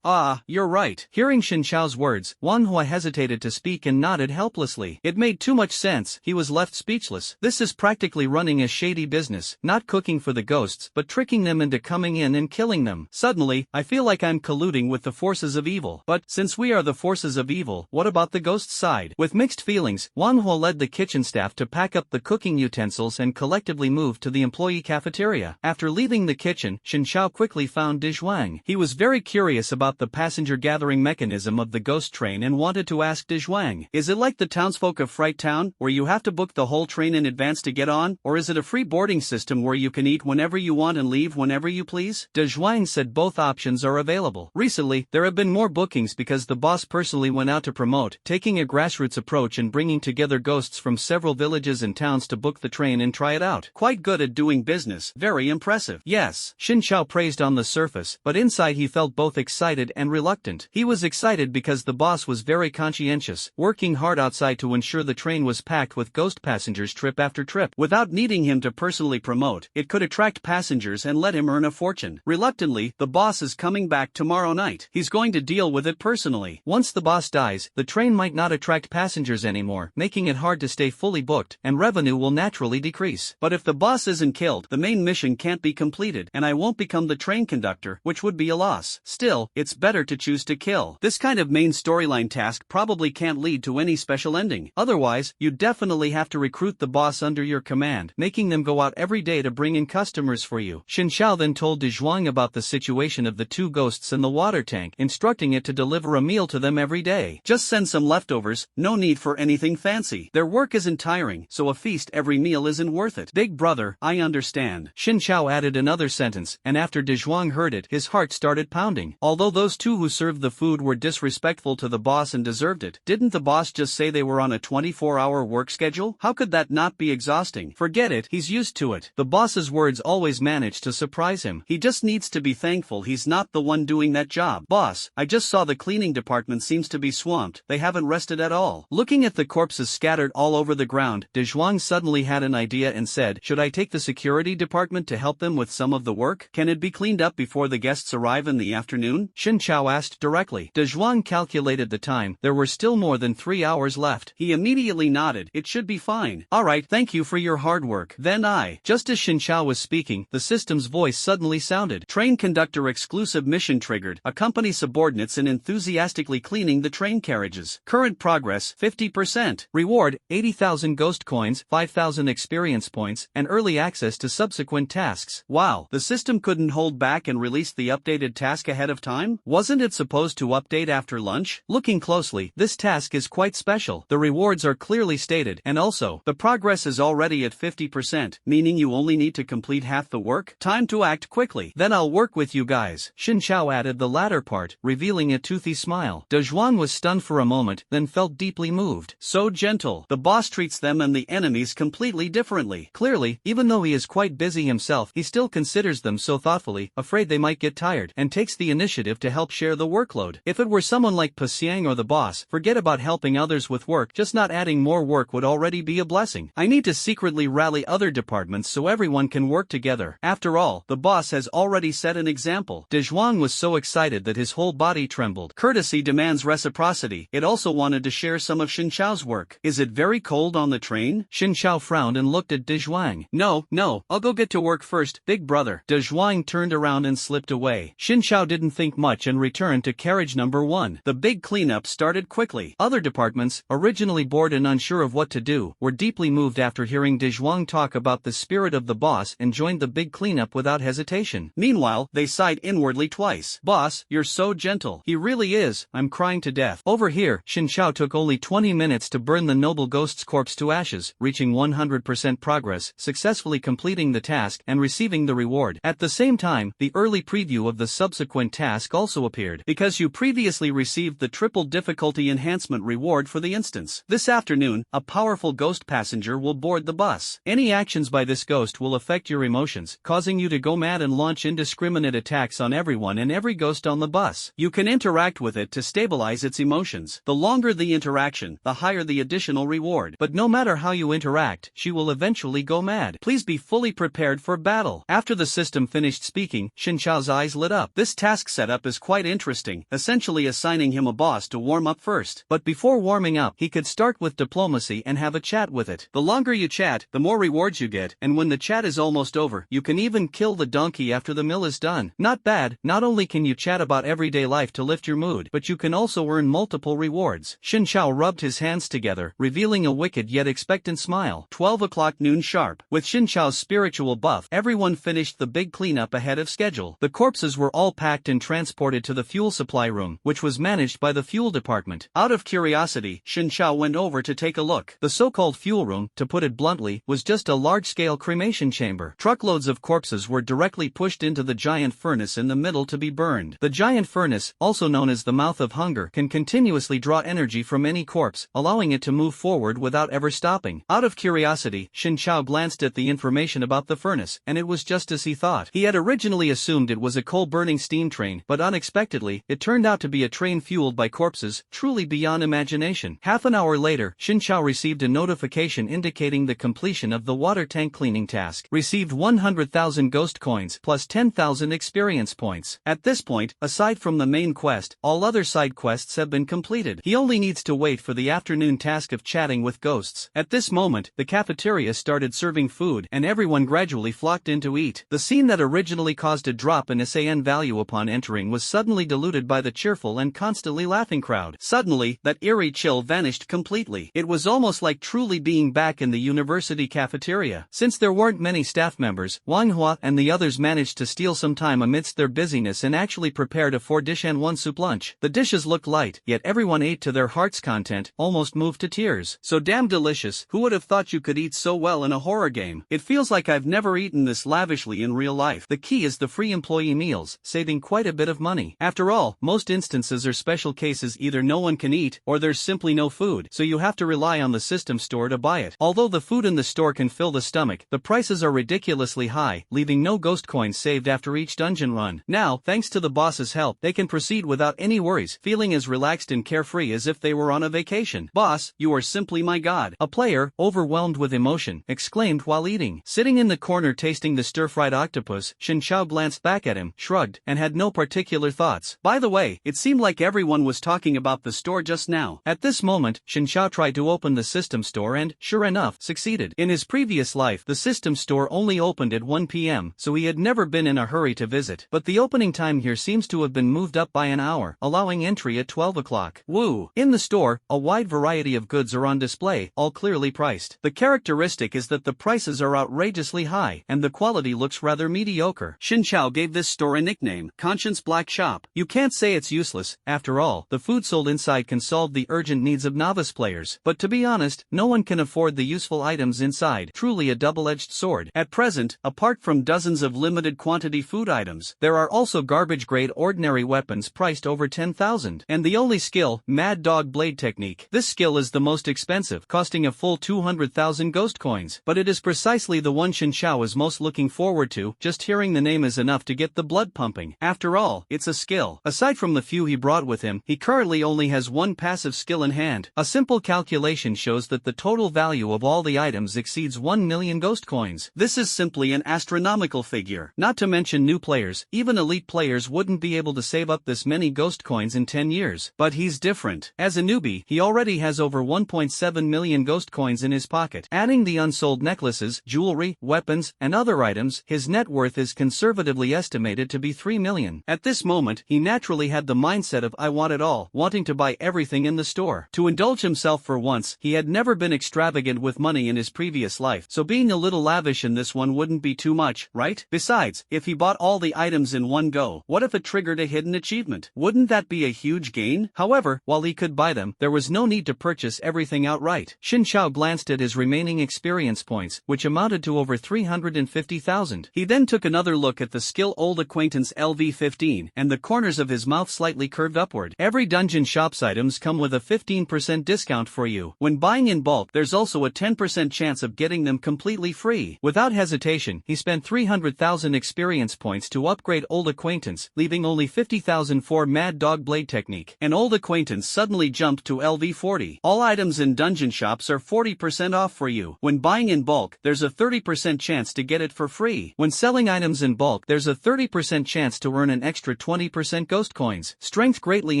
you're right. Hearing Xin Xiao's words, Wang Hua hesitated to speak and nodded helplessly. It made too much sense. He was left speechless. This is practically running a shady business, not cooking for the ghosts, but tricking them into coming in and killing them. Suddenly, I feel like I'm colluding with the forces of evil. But, since we are the forces of evil, what about the ghost side? With mixed feelings, Wang Hua led the kitchen staff to pack up the cooking utensils and collectively move to the employee cafeteria. After leaving the kitchen, Xin Xiao quickly found Dizhuang. He was very curious about the passenger gathering mechanism of the ghost train and wanted to ask Dizhuang, is it like the townsfolk of Fright Town, where you have to book the whole train in advance to get on, or is it a free boarding system where you can eat whenever you want and leave whenever you please? Dizhuang said both options are available. Recently, there have been more bookings because the boss personally went out to promote, taking a grassroots approach and bringing together ghosts from several villages and towns to book the train and try it out. Quite good at doing business, very impressive. Yes, Xin Xiao praised on the surface, but inside he felt both excited and reluctant. He was excited because the boss was very conscientious, working hard outside to ensure the train was packed with ghost passengers trip after trip. Without needing him to personally promote, it could attract passengers and let him earn a fortune. Reluctantly, the boss is coming back tomorrow night. He's going to deal with it personally. Once the boss dies, the train might not attract passengers anymore, making it hard to stay fully booked, and revenue will naturally decrease. But if the boss isn't killed, the main mission can't be completed, and I won't become the train conductor, which would be a loss. Still, it's better to choose to kill. This kind of main storyline task probably can't lead to any special ending. Otherwise, you definitely have to recruit the boss under your command, making them go out every day to bring in customers for you. Xin Xiao then told Dizhuang about the situation of the two ghosts in the water tank, instructing it to deliver a meal to them every day. Just send some leftovers, no need for anything fancy. Their work isn't tiring, so a feast every meal isn't worth it. Big brother, I understand. Xin Xiao added another sentence, and after Dizhuang heard it, his heart started pounding. Although those two who served the food were disrespectful to the boss and deserved it, didn't the boss just say they were on a 24-hour work schedule? How could that not be exhausting? Forget it, he's used to it. The boss's words always manage to surprise him. He just needs to be thankful he's not the one doing that job. Boss, I just saw the cleaning department seems to be swamped. They haven't rested at all. Looking at the corpses scattered all over the ground, Dizhuang suddenly had an idea and said, should I take the security department to help them with some of the work? Can it be cleaned up before the guests arrive in the afternoon? Xin Xiao asked directly. Dizhuang calculated the time. There were still more than 3 hours left. He immediately nodded. It should be fine. Alright, thank you for your hard work. Then just as Xin Xiao was speaking, the system's voice suddenly sounded. Train conductor exclusive mission triggered. Accompany subordinates in enthusiastically cleaning the train carriages. Current progress, 50%. Reward, 80,000 ghost coins, 5,000 experience points, and early access to subsequent tasks. Wow, the system couldn't hold back and released the updated task ahead of time? Wasn't it supposed to update after lunch? Looking closely, this task is quite special. The rewards are clearly stated, and also, the progress is already at 50%, meaning you only need to complete half the work? Time to act quickly. Then I'll work work with you guys. Xin Chao added the latter part, revealing a toothy smile. De Zhuan was stunned for a moment, then felt deeply moved. So gentle. The boss treats them and the enemies completely differently. Clearly, even though he is quite busy himself, he still considers them so thoughtfully, afraid they might get tired, and takes the initiative to help share the workload. If it were someone like Pasiang or the boss, forget about helping others with work, just not adding more work would already be a blessing. I need to secretly rally other departments so everyone can work together. After all, the boss has already set an example. De Zhuan was so excited that his whole body trembled. Courtesy demands reciprocity. It also wanted to share some of Xin Chao's work. Is it very cold on the train? Xin Chao frowned and looked at De Zhuang. No, I'll go get to work first, big brother. De Zhuang turned around and slipped away. Xin Chao didn't think much and returned to carriage number 1. The big cleanup started quickly. Other departments, originally bored and unsure of what to do, were deeply moved after hearing De Zhuang talk about the spirit of the boss and joined the big cleanup without hesitation. Meanwhile, they sighed inwardly twice. Boss, you're so gentle. He really is, I'm crying to death. Over here, Xin Chao took only 20 minutes to burn the noble ghost's corpse to ashes, reaching 100% progress, successfully completing the task and receiving the reward. At the same time, the early preview of the subsequent task also appeared. Because you previously received the triple difficulty enhancement reward for the instance. This afternoon, a powerful ghost passenger will board the bus. Any actions by this ghost will affect your emotions, causing you to go mad and launch indiscriminate attacks on everyone and every ghost on the bus. You can interact with it to stabilize its emotions. The longer the interaction, the higher the additional reward. But no matter how you interact, she will eventually go mad. Please be fully prepared for battle. After the system finished speaking, Xin Chao's eyes lit up. This task setup is quite interesting, essentially assigning him a boss to warm up first. But before warming up, he could start with diplomacy and have a chat with it. The longer you chat, the more rewards you get, and when the chat is almost over, you can even kill the donkey after the mill is done. Not bad. Not only can you chat about everyday life to lift your mood, but you can also earn multiple rewards. Xin Chao rubbed his hands together, revealing a wicked yet expectant smile. 12 o'clock noon sharp. With Xin Chao's spiritual buff, everyone finished the big cleanup ahead of schedule. The corpses were all packed and transported to the fuel supply room, which was managed by the fuel department. Out of curiosity, Xin Chao went over to take a look. The so-called fuel room, to put it bluntly, was just a large-scale cremation chamber. Truckloads of corpses were directly pushed into the giant furnace in the middle to be burned. The giant furnace, also known as the mouth of hunger, can continuously draw energy from any corpse, allowing it to move forward without ever stopping. Out of curiosity, Xin Chao glanced at the information about the furnace, and it was just as he thought. He had originally assumed it was a coal-burning steam train, but unexpectedly, it turned out to be a train fueled by corpses, truly beyond imagination. Half an hour later, Xin Chao received a notification indicating the completion of the water tank cleaning task. Received 100,000 ghost coins plus 10,000 experience points. At this point, aside from the main quest, all other side quests have been completed. He only needs to wait for the afternoon task of chatting with ghosts. At this moment, the cafeteria started serving food, and everyone gradually flocked in to eat. The scene that originally caused a drop in SAN value upon entering was suddenly diluted by the cheerful and constantly laughing crowd. Suddenly, that eerie chill vanished completely. It was almost like truly being back in the university cafeteria. Since there weren't many staff members, Manhwa and the others managed to steal some time amidst their busyness and actually prepared a 4-dish and 1-soup lunch. The dishes looked light, yet everyone ate to their heart's content, almost moved to tears. So damn delicious. Who would have thought you could eat so well in a horror game? It feels like I've never eaten this lavishly in real life. The key is the free employee meals, saving quite a bit of money. After all, most instances are special cases, either no one can eat, or there's simply no food, so you have to rely on the system store to buy it. Although the food in the store can fill the stomach, the prices are ridiculously high, leaving no ghost coins saved after each dungeon run. Now, thanks to the boss's help, they can proceed without any worries, feeling as relaxed and carefree as if they were on a vacation. Boss, you are simply my god. A player, overwhelmed with emotion, exclaimed while eating. Sitting in the corner tasting the stir-fried octopus, Xin Chao glanced back at him, shrugged, and had no particular thoughts. By the way, it seemed like everyone was talking about the store just now. At this moment, Xin Chao tried to open the system store and, sure enough, succeeded. In his previous life, the system store only opened at 1 p.m., so he had never been in a hurry to visit. But the opening time here seems to have been moved up by an hour, allowing entry at 12 o'clock. Woo! In the store, a wide variety of goods are on display, all clearly priced. The characteristic is that the prices are outrageously high, and the quality looks rather mediocre. Xin Chao gave this store a nickname, Conscience Black Shop. You can't say it's useless. After all, the food sold inside can solve the urgent needs of novice players. But to be honest, no one can afford the useful items inside. Truly a double-edged sword. At present, apart from dozens of limited quantity food items. There are also garbage-grade ordinary weapons priced over 10,000. And the only skill, Mad Dog Blade Technique. This skill is the most expensive, costing a full 200,000 ghost coins. But it is precisely the one Xin Xiao is most looking forward to. Just hearing the name is enough to get the blood pumping. After all, it's a skill. Aside from the few he brought with him, he currently only has one passive skill in hand. A simple calculation shows that the total value of all the items exceeds 1 million ghost coins. This is simply an astronomical figure. Not to mention new players, even elite players wouldn't be able to save up this many ghost coins in 10 years. But he's different. As a newbie, he already has over 1.7 million ghost coins in his pocket. Adding the unsold necklaces, jewelry, weapons, and other items, his net worth is conservatively estimated to be 3 million. At this moment, he naturally had the mindset of I want it all, wanting to buy everything in the store. To indulge himself for once, he had never been extravagant with money in his previous life, so being a little lavish in this one wouldn't be too much, right? Besides, if he bought all the items in one go, what if it triggered a hidden achievement? Wouldn't that be a huge gain? However, while he could buy them, there was no need to purchase everything outright. Xin Xiao glanced at his remaining experience points, which amounted to over 350,000. He then took another look at the skill Old Acquaintance LV15, and the corners of his mouth slightly curved upward. Every dungeon shop's items come with a 15% discount for you. When buying in bulk, there's also a 10% chance of getting them completely free. Without hesitation, he spent 300,000 experience points to upgrade Old Acquaintance, leaving only 50,000 for Mad Dog Blade Technique. An Old Acquaintance suddenly jumped to LV40. All items in dungeon shops are 40% off for you. When buying in bulk, there's a 30% chance to get it for free. When selling items in bulk, there's a 30% chance to earn an extra 20% ghost coins. Strength greatly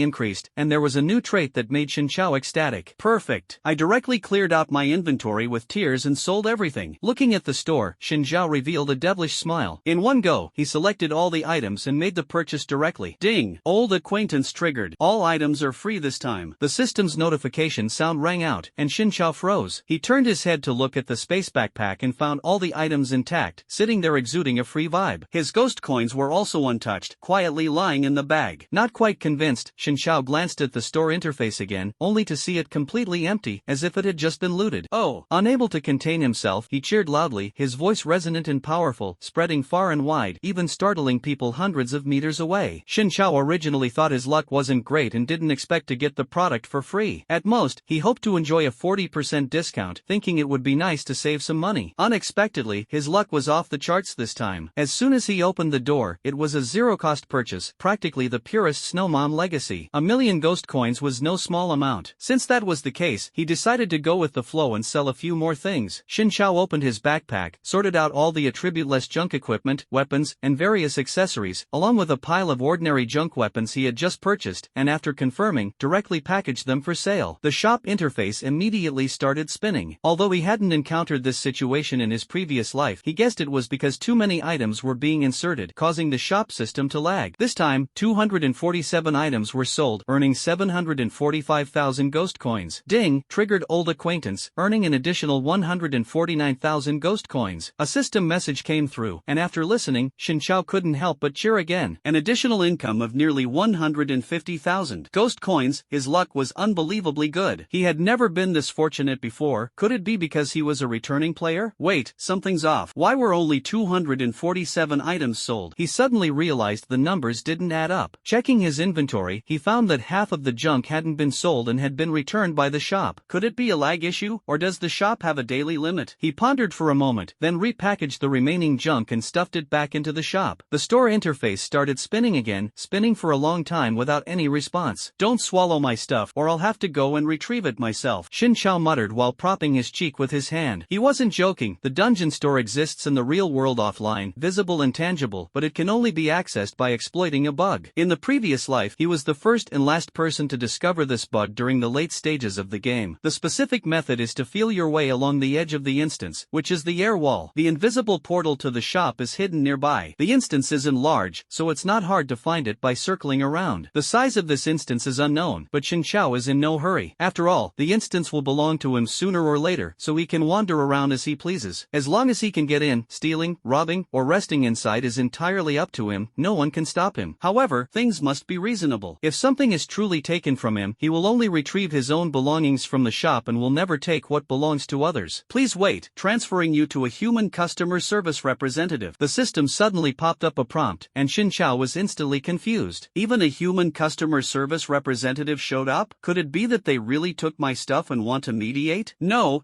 increased, and there was a new trait that made Xin Xiao ecstatic. Perfect. I directly cleared out my inventory with tears and sold everything. Looking at the store, Xin Xiao revealed a devilish smile. In one go, he selected all the items and made the purchase directly. Ding! Old Acquaintance triggered. All items are free this time. The system's notification sound rang out, and Xin Xiao froze. He turned his head to look at the space backpack and found all the items intact, sitting there exuding a free vibe. His ghost coins were also untouched, quietly lying in the bag. Not quite convinced, Xin Xiao glanced at the store interface again, only to see it completely empty, as if it had just been looted. Oh! Unable to contain himself, he cheered loudly, his voice resonant and powerful, spreading far and wide, even startling people hundreds of meters away. Xin Xiao originally thought his luck wasn't great and didn't expect to get the product for free. At most, he hoped to enjoy a 40% discount, thinking it would be nice to save some money. Unexpectedly, his luck was off the charts this time. As soon as he opened the door, it was a zero-cost purchase, practically the purest Snowmom legacy. 1 million ghost coins was no small amount. Since that was the case, he decided to go with the flow and sell a few more things. Xin Xiao opened his backpack, sorted out all the attribute-less junk equipment, weapons, and various accessories, along with a pile of ordinary junk weapons he had just purchased, and after confirming, directly packaged them for sale. The shop interface immediately started spinning. Although he hadn't encountered this situation in his previous life, he guessed it was because too many items were being inserted, causing the shop system to lag. This time, 247 items were sold, earning 745,000 ghost coins. Ding! Triggered Old Acquaintance, earning an additional 149,000 ghost coins. A system message came through, and after listening, Xin Xiao couldn't help but cheer again. An additional income of nearly 150,000 ghost coins. His luck was unbelievably good. He had never been this fortunate before. Could it be because he was a returning player? Wait, something's off. Why were only 247 items sold? He suddenly realized the numbers didn't add up. Checking his inventory, he found that half of the junk hadn't been sold and had been returned by the shop. Could it be a lag issue, or does the shop have a daily limit? He pondered for a moment, then repackaged the remaining junk and stuffed it back into the shop. The store interface started spinning again, spinning for a long time without any response. Don't swallow my stuff, or I'll have to go and retrieve it myself, Xin Xiao muttered while propping his cheek with his hand. He wasn't joking. The dungeon store exists in the real world offline, visible and tangible, but it can only be accessed by exploiting a bug. In the previous life, he was the first and last person to discover this bug during the late stages of the game. The specific method is to feel your way along the edge of the instance, which is the air wall. The invisible portal to the shop is hidden nearby. The instance isn't large, so it's not hard to find it by circling around. The size of this instance is unknown, but Xin Xiao is in no hurry. After all, the instance will belong to him sooner or later, so he can wander around as he pleases. As long as he can get in, stealing, robbing, or resting inside is entirely up to him, no one can stop him. However, things must be reasonable. If something is truly taken from him, he will only retrieve his own belongings from the shop and will never take what belongs to others. Please wait, transferring you to a human customer service representative. The system suddenly suddenly popped up a prompt, and Xin Chao was instantly confused. Even a human customer service representative showed up? Could it be that they really took my stuff and want to mediate? No,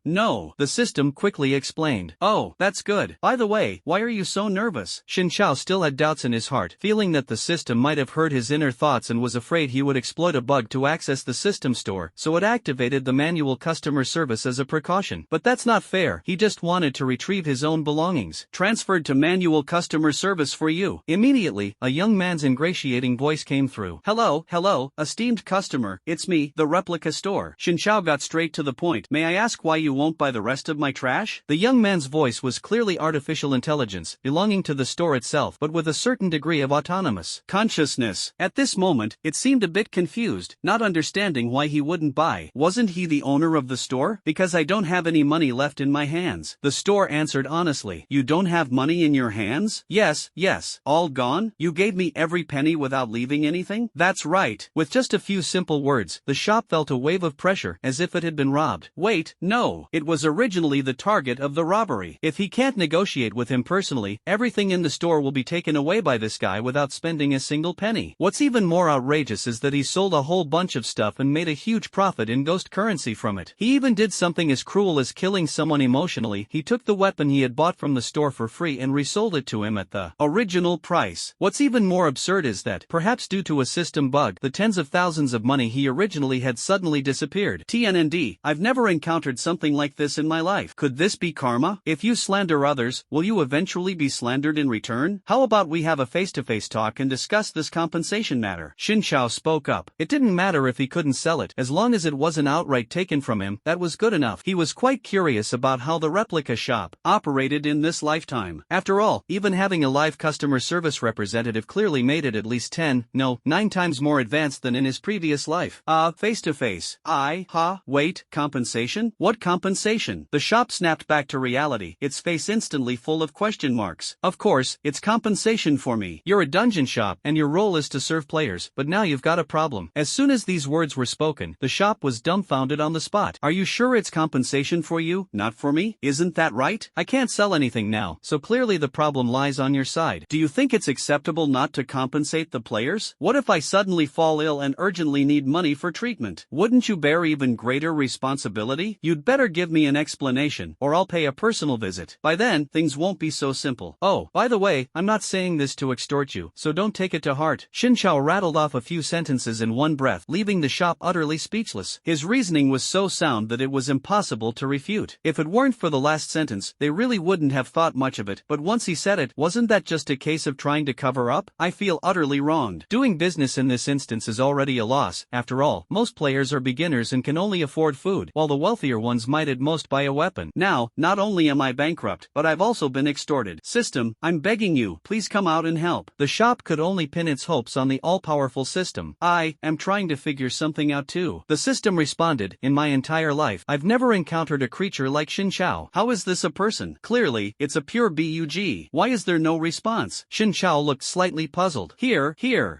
the system quickly explained. Oh, that's good. By the way, why are you so nervous? Xin Chao still had doubts in his heart, feeling that the system might have heard his inner thoughts and was afraid he would exploit a bug to access the system store, so it activated the manual customer service as a precaution. But that's not fair, he just wanted to retrieve his own belongings. Transferred to manual customer service for you. Immediately, a young man's ingratiating voice came through. Hello, esteemed customer, it's me, the replica store. Xin Chao got straight to the point. May I ask why you won't buy the rest of my trash? The young man's voice was clearly artificial intelligence, belonging to the store itself, but with a certain degree of autonomous consciousness. At this moment, it seemed a bit confused, not understanding why he wouldn't buy. Wasn't he the owner of the store? Because I don't have any money left in my hands. The store answered honestly. You don't have money in your hands? Yes. All gone? You gave me every penny without leaving anything? That's right. With just a few simple words, the shop felt a wave of pressure as if it had been robbed. Wait, no. It was originally the target of the robbery. If he can't negotiate with him personally, everything in the store will be taken away by this guy without spending a single penny. What's even more outrageous is that he sold a whole bunch of stuff and made a huge profit in ghost currency from it. He even did something as cruel as killing someone emotionally. He took the weapon he had bought from the store for free and resold it to him at the original price. What's even more absurd is that, perhaps due to a system bug, the tens of thousands of money he originally had suddenly disappeared. TNND, I've never encountered something like this in my life. Could this be karma? If you slander others, will you eventually be slandered in return? How about we have a face-to-face talk and discuss this compensation matter? Xin Chao spoke up. It didn't matter if he couldn't sell it, as long as it wasn't outright taken from him, that was good enough. He was quite curious about how the replica shop operated in this lifetime. After all, even having a live customer service representative clearly made it at least 9 times more advanced than in his previous life. Face-to-face. Wait, compensation? What compensation? The shop snapped back to reality, its face instantly full of question marks. Of course, it's compensation for me. You're a dungeon shop, and your role is to serve players, but now you've got a problem. As soon as these words were spoken, the shop was dumbfounded on the spot. Are you sure it's compensation for you, not for me? Isn't that right? I can't sell anything now, so clearly the problem lies on your side. Do you think it's acceptable not to compensate the players? What if I suddenly fall ill and urgently need money for treatment? Wouldn't you bear even greater responsibility? You'd better give me an explanation, or I'll pay a personal visit. By then, things won't be so simple. Oh, by the way, I'm not saying this to extort you, so don't take it to heart. Xin Chao rattled off a few sentences in one breath, leaving the shop utterly speechless. His reasoning was so sound that it was impossible to refute. If it weren't for the last sentence, they really wouldn't have thought much of it, but once he said it, wasn't that just a case of trying to cover up? I feel utterly wronged. Doing business in this instance is already a loss. After all, most players are beginners and can only afford food, while the wealthier ones might at most buy a weapon. Now, not only am I bankrupt, but I've also been extorted. System, I'm begging you, please come out and help. The shop could only pin its hopes on the all-powerful system. I am trying to figure something out too. The system responded, in my entire life, I've never encountered a creature like Xin Chao. How is this a person? Clearly, it's a pure bug. Why is there no response? Xin Chao looked slightly puzzled. Here.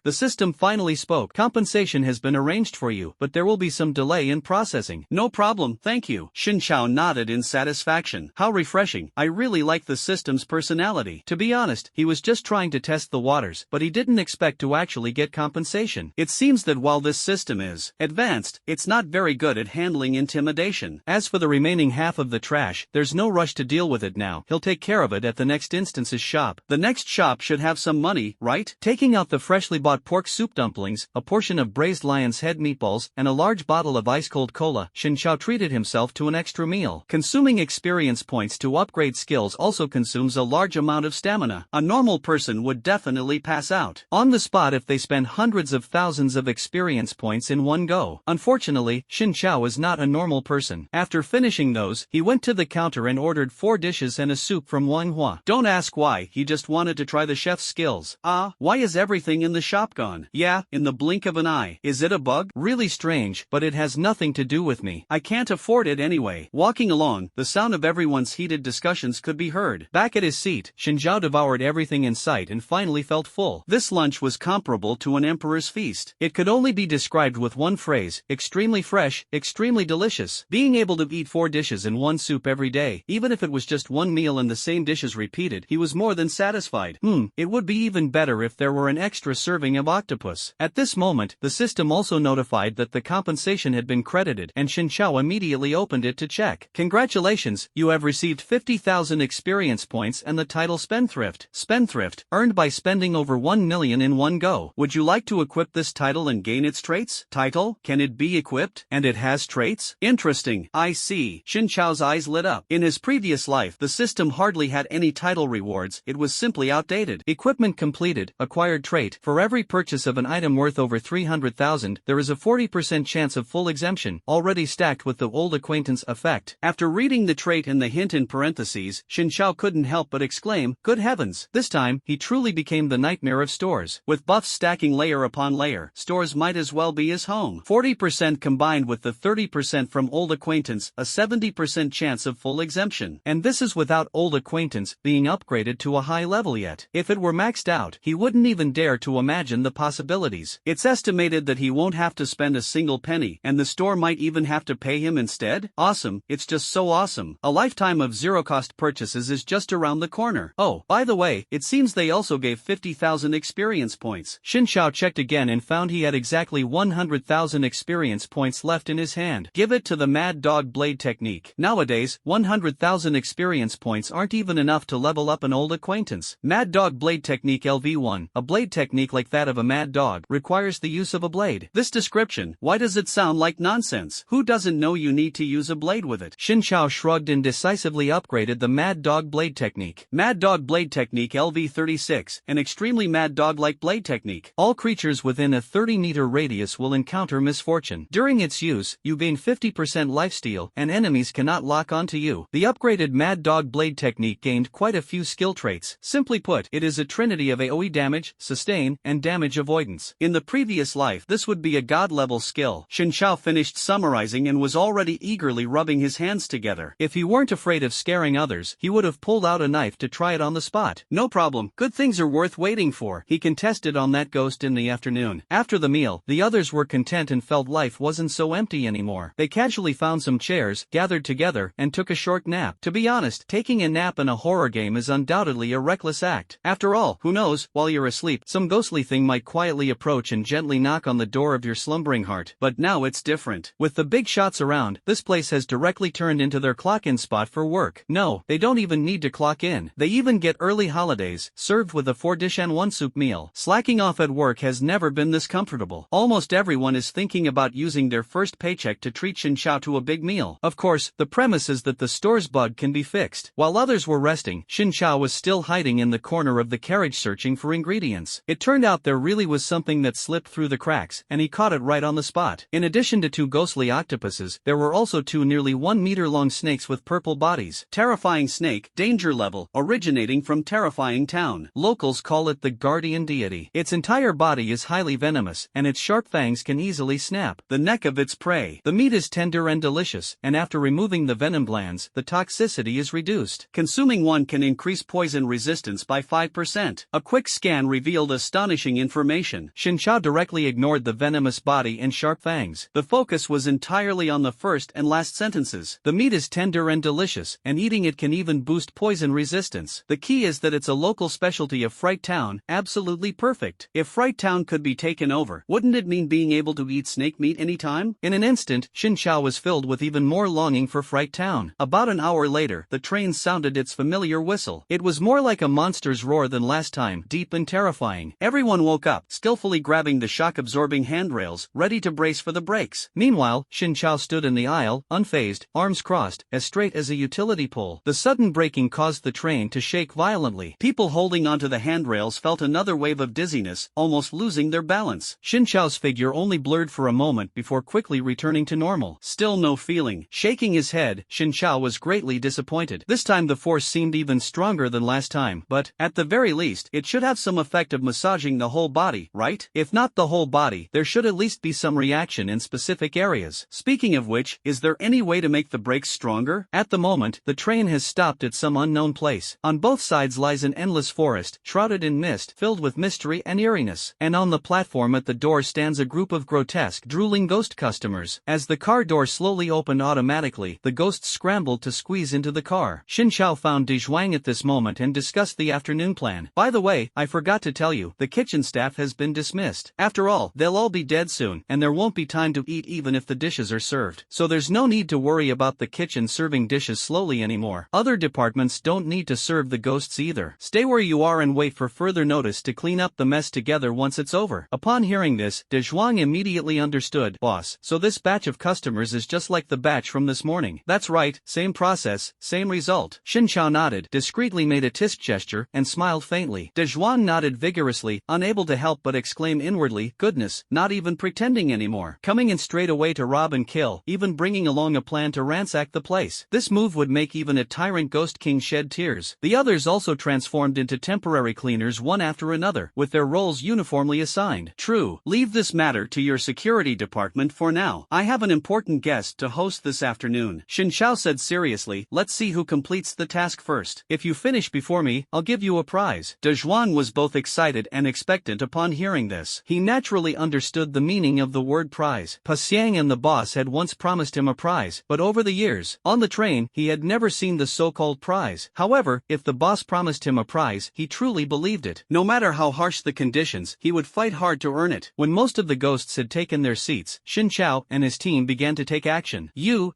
The system finally spoke. Compensation has been arranged for you, but there will be some delay in processing. No problem, thank you. Xin Chao nodded in satisfaction. How refreshing. I really like the system's personality. To be honest, he was just trying to test the waters, but he didn't expect to actually get compensation. It seems that while this system is advanced, it's not very good at handling intimidation. As for the remaining half of the trash, there's no rush to deal with it now. He'll take care of it at the next instance's shop. The next shop should have some money, right? Taking out the freshly bought pork soup dumplings, a portion of braised lion's head meatballs, and a large bottle of ice-cold cola, Xin Chao treated himself to an extra meal. Consuming experience points to upgrade skills also consumes a large amount of stamina. A normal person would definitely pass out on the spot if they spend hundreds of thousands of experience points in one go. Unfortunately, Xin Chao is not a normal person. After finishing those, he went to the counter and ordered 4 dishes and a soup from Manhwa. Don't ask why, he just wanted to try the chef's skills. Why is everything in the shop gone? Yeah, in the blink of an eye. Is it a bug? Really strange, but it has nothing to do with me. I can't afford it anyway. Walking along, the sound of everyone's heated discussions could be heard. Back at his seat, Xin Chao devoured everything in sight and finally felt full. This lunch was comparable to an emperor's feast. It could only be described with one phrase: extremely fresh, extremely delicious. Being able to eat 4 dishes and 1 soup every day, even if it was just one meal and the same dishes repeated, he was more than satisfied. satisfied. It would be even better if there were an extra serving of octopus. At this moment, the system also notified that the compensation had been credited, and Xin Chao immediately opened it to check. Congratulations, you have received 50,000 experience points and the title Spendthrift. Spendthrift, earned by spending over 1 million in one go. Would you like to equip this title and gain its traits? Title, can it be equipped? And it has traits? Interesting, I see. Xin Chao's eyes lit up. In his previous life, the system hardly had any title rewards, it was simply outdated. Equipment completed, acquired trait. For every purchase of an item worth over 300,000, there is a 40% chance of full exemption, already stacked with the old acquaintance effect. After reading the trait and the hint in parentheses, Xin Chao couldn't help but exclaim, good heavens! This time, he truly became the nightmare of stores. With buffs stacking layer upon layer, stores might as well be his home. 40% combined with the 30% from old acquaintance, a 70% chance of full exemption. And this is without old acquaintance being upgraded to a high level yet. If it were maxed out, he wouldn't even dare to imagine the possibilities. It's estimated that he won't have to spend a single penny, and the store might even have to pay him instead? Awesome, it's just so awesome. A lifetime of zero-cost purchases is just around the corner. Oh, by the way, it seems they also gave 50,000 experience points. Xin Chao checked again and found he had exactly 100,000 experience points left in his hand. Give it to the Mad Dog Blade technique. Nowadays, 100,000 experience points aren't even enough to level up an old acquaintance. Mad Dog Blade Technique LV1, a blade technique like that of a mad dog, requires the use of a blade. This description, why does it sound like nonsense? Who doesn't know you need to use a blade with it? Xin Chao shrugged and decisively upgraded the Mad Dog Blade Technique. Mad Dog Blade Technique LV36, an extremely mad dog-like blade technique. All creatures within a 30-meter radius will encounter misfortune. During its use, you gain 50% lifesteal, and enemies cannot lock onto you. The upgraded Mad Dog Blade Technique gained quite a few skill traits. Simply put, it is a trinity of AoE damage, sustain, and damage avoidance. In the previous life, this would be a god-level skill. Xin Chao finished summarizing and was already eagerly rubbing his hands together. If he weren't afraid of scaring others, he would have pulled out a knife to try it on the spot. No problem, good things are worth waiting for. He contested on that ghost in the afternoon. After the meal, the others were content and felt life wasn't so empty anymore. They casually found some chairs, gathered together, and took a short nap. To be honest, taking a nap in a horror game is undoubtedly a reckless act. After all, who knows, while you're asleep, some ghostly thing might quietly approach and gently knock on the door of your slumbering heart. But now it's different. With the big shots around, this place has directly turned into their clock-in spot for work. No, they don't even need to clock in. They even get early holidays, served with a 4-dish and 1-soup meal. Slacking off at work has never been this comfortable. Almost everyone is thinking about using their first paycheck to treat Xin Chao to a big meal. Of course, the premise is that the store's bug can be fixed. While others were resting, Xin Chao was still hiding in the corner of the carriage searching for ingredients. It turned out there really was something that slipped through the cracks, and he caught it right on the spot. In addition to 2 ghostly octopuses, there were also 2 nearly 1-meter-long snakes with purple bodies. Terrifying snake, danger level, originating from Terrifying Town. Locals call it the guardian deity. Its entire body is highly venomous, and its sharp fangs can easily snap the neck of its prey. The meat is tender and delicious, and after removing the venom glands, the toxicity is reduced. Consuming one can increase poison resistance by 5%. A quick scan revealed astonishing information. Xin Chao directly ignored the venomous body and sharp fangs. The focus was entirely on the first and last sentences. The meat is tender and delicious, and eating it can even boost poison resistance. The key is that it's a local specialty of Fright Town, absolutely perfect. If Fright Town could be taken over, wouldn't it mean being able to eat snake meat anytime? In an instant, Xin Chao was filled with even more longing for Fright Town. About an hour later, the train sounded its familiar whistle. It was more like a monster's roar than last time, deep and terrifying. Everyone woke up, skillfully grabbing the shock-absorbing handrails, ready to brace for the brakes. Meanwhile, Xin Chao stood in the aisle, unfazed, arms crossed, as straight as a utility pole. The sudden braking caused the train to shake violently. People holding onto the handrails felt another wave of dizziness, almost losing their balance. Xin Chao's figure only blurred for a moment before quickly returning to normal. Still no feeling. Shaking his head, Xin Chao was greatly disappointed. This time the force seemed even stronger than last time, but, at the very least, it should have some effect of massaging the whole body, right? If not the whole body, there should at least be some reaction in specific areas. Speaking of which, is there any way to make the brakes stronger? At the moment, the train has stopped at some unknown place. On both sides lies an endless forest, shrouded in mist, filled with mystery and eeriness. And on the platform at the door stands a group of grotesque, drooling ghost customers. As the car door slowly opened automatically, the ghosts scrambled to squeeze into the car. Xin Chao found De Zhuang at this moment and discovered discussed the afternoon plan. By the way, I forgot to tell you, the kitchen staff has been dismissed. After all, they'll all be dead soon, and there won't be time to eat even if the dishes are served. So there's no need to worry about the kitchen serving dishes slowly anymore. Other departments don't need to serve the ghosts either. Stay where you are and wait for further notice to clean up the mess together once it's over. Upon hearing this, De Zhuang immediately understood. Boss, so this batch of customers is just like the batch from this morning. That's right, same process, same result. Xin Chao nodded, discreetly made a tisk gesture, and smiled faintly. De Zhuang nodded vigorously, unable to help but exclaim inwardly, goodness, not even pretending anymore. Coming in straight away to rob and kill, even bringing along a plan to ransack the place. This move would make even a tyrant ghost king shed tears. The others also transformed into temporary cleaners one after another, with their roles uniformly assigned. True, leave this matter to your security department for now. I have an important guest to host this afternoon. Xin Chao said seriously, let's see who completes the task first. If you finish before me, I'll give you a prize. De Zhuang was both excited and expectant upon hearing this. He naturally understood the meaning of the word prize. Pa Xiang and the boss had once promised him a prize, but over the years, on the train, he had never seen the so-called prize. However, if the boss promised him a prize, he truly believed it. No matter how harsh the conditions, he would fight hard to earn it. When most of the ghosts had taken their seats, Xin Chao and his team began to take action. You,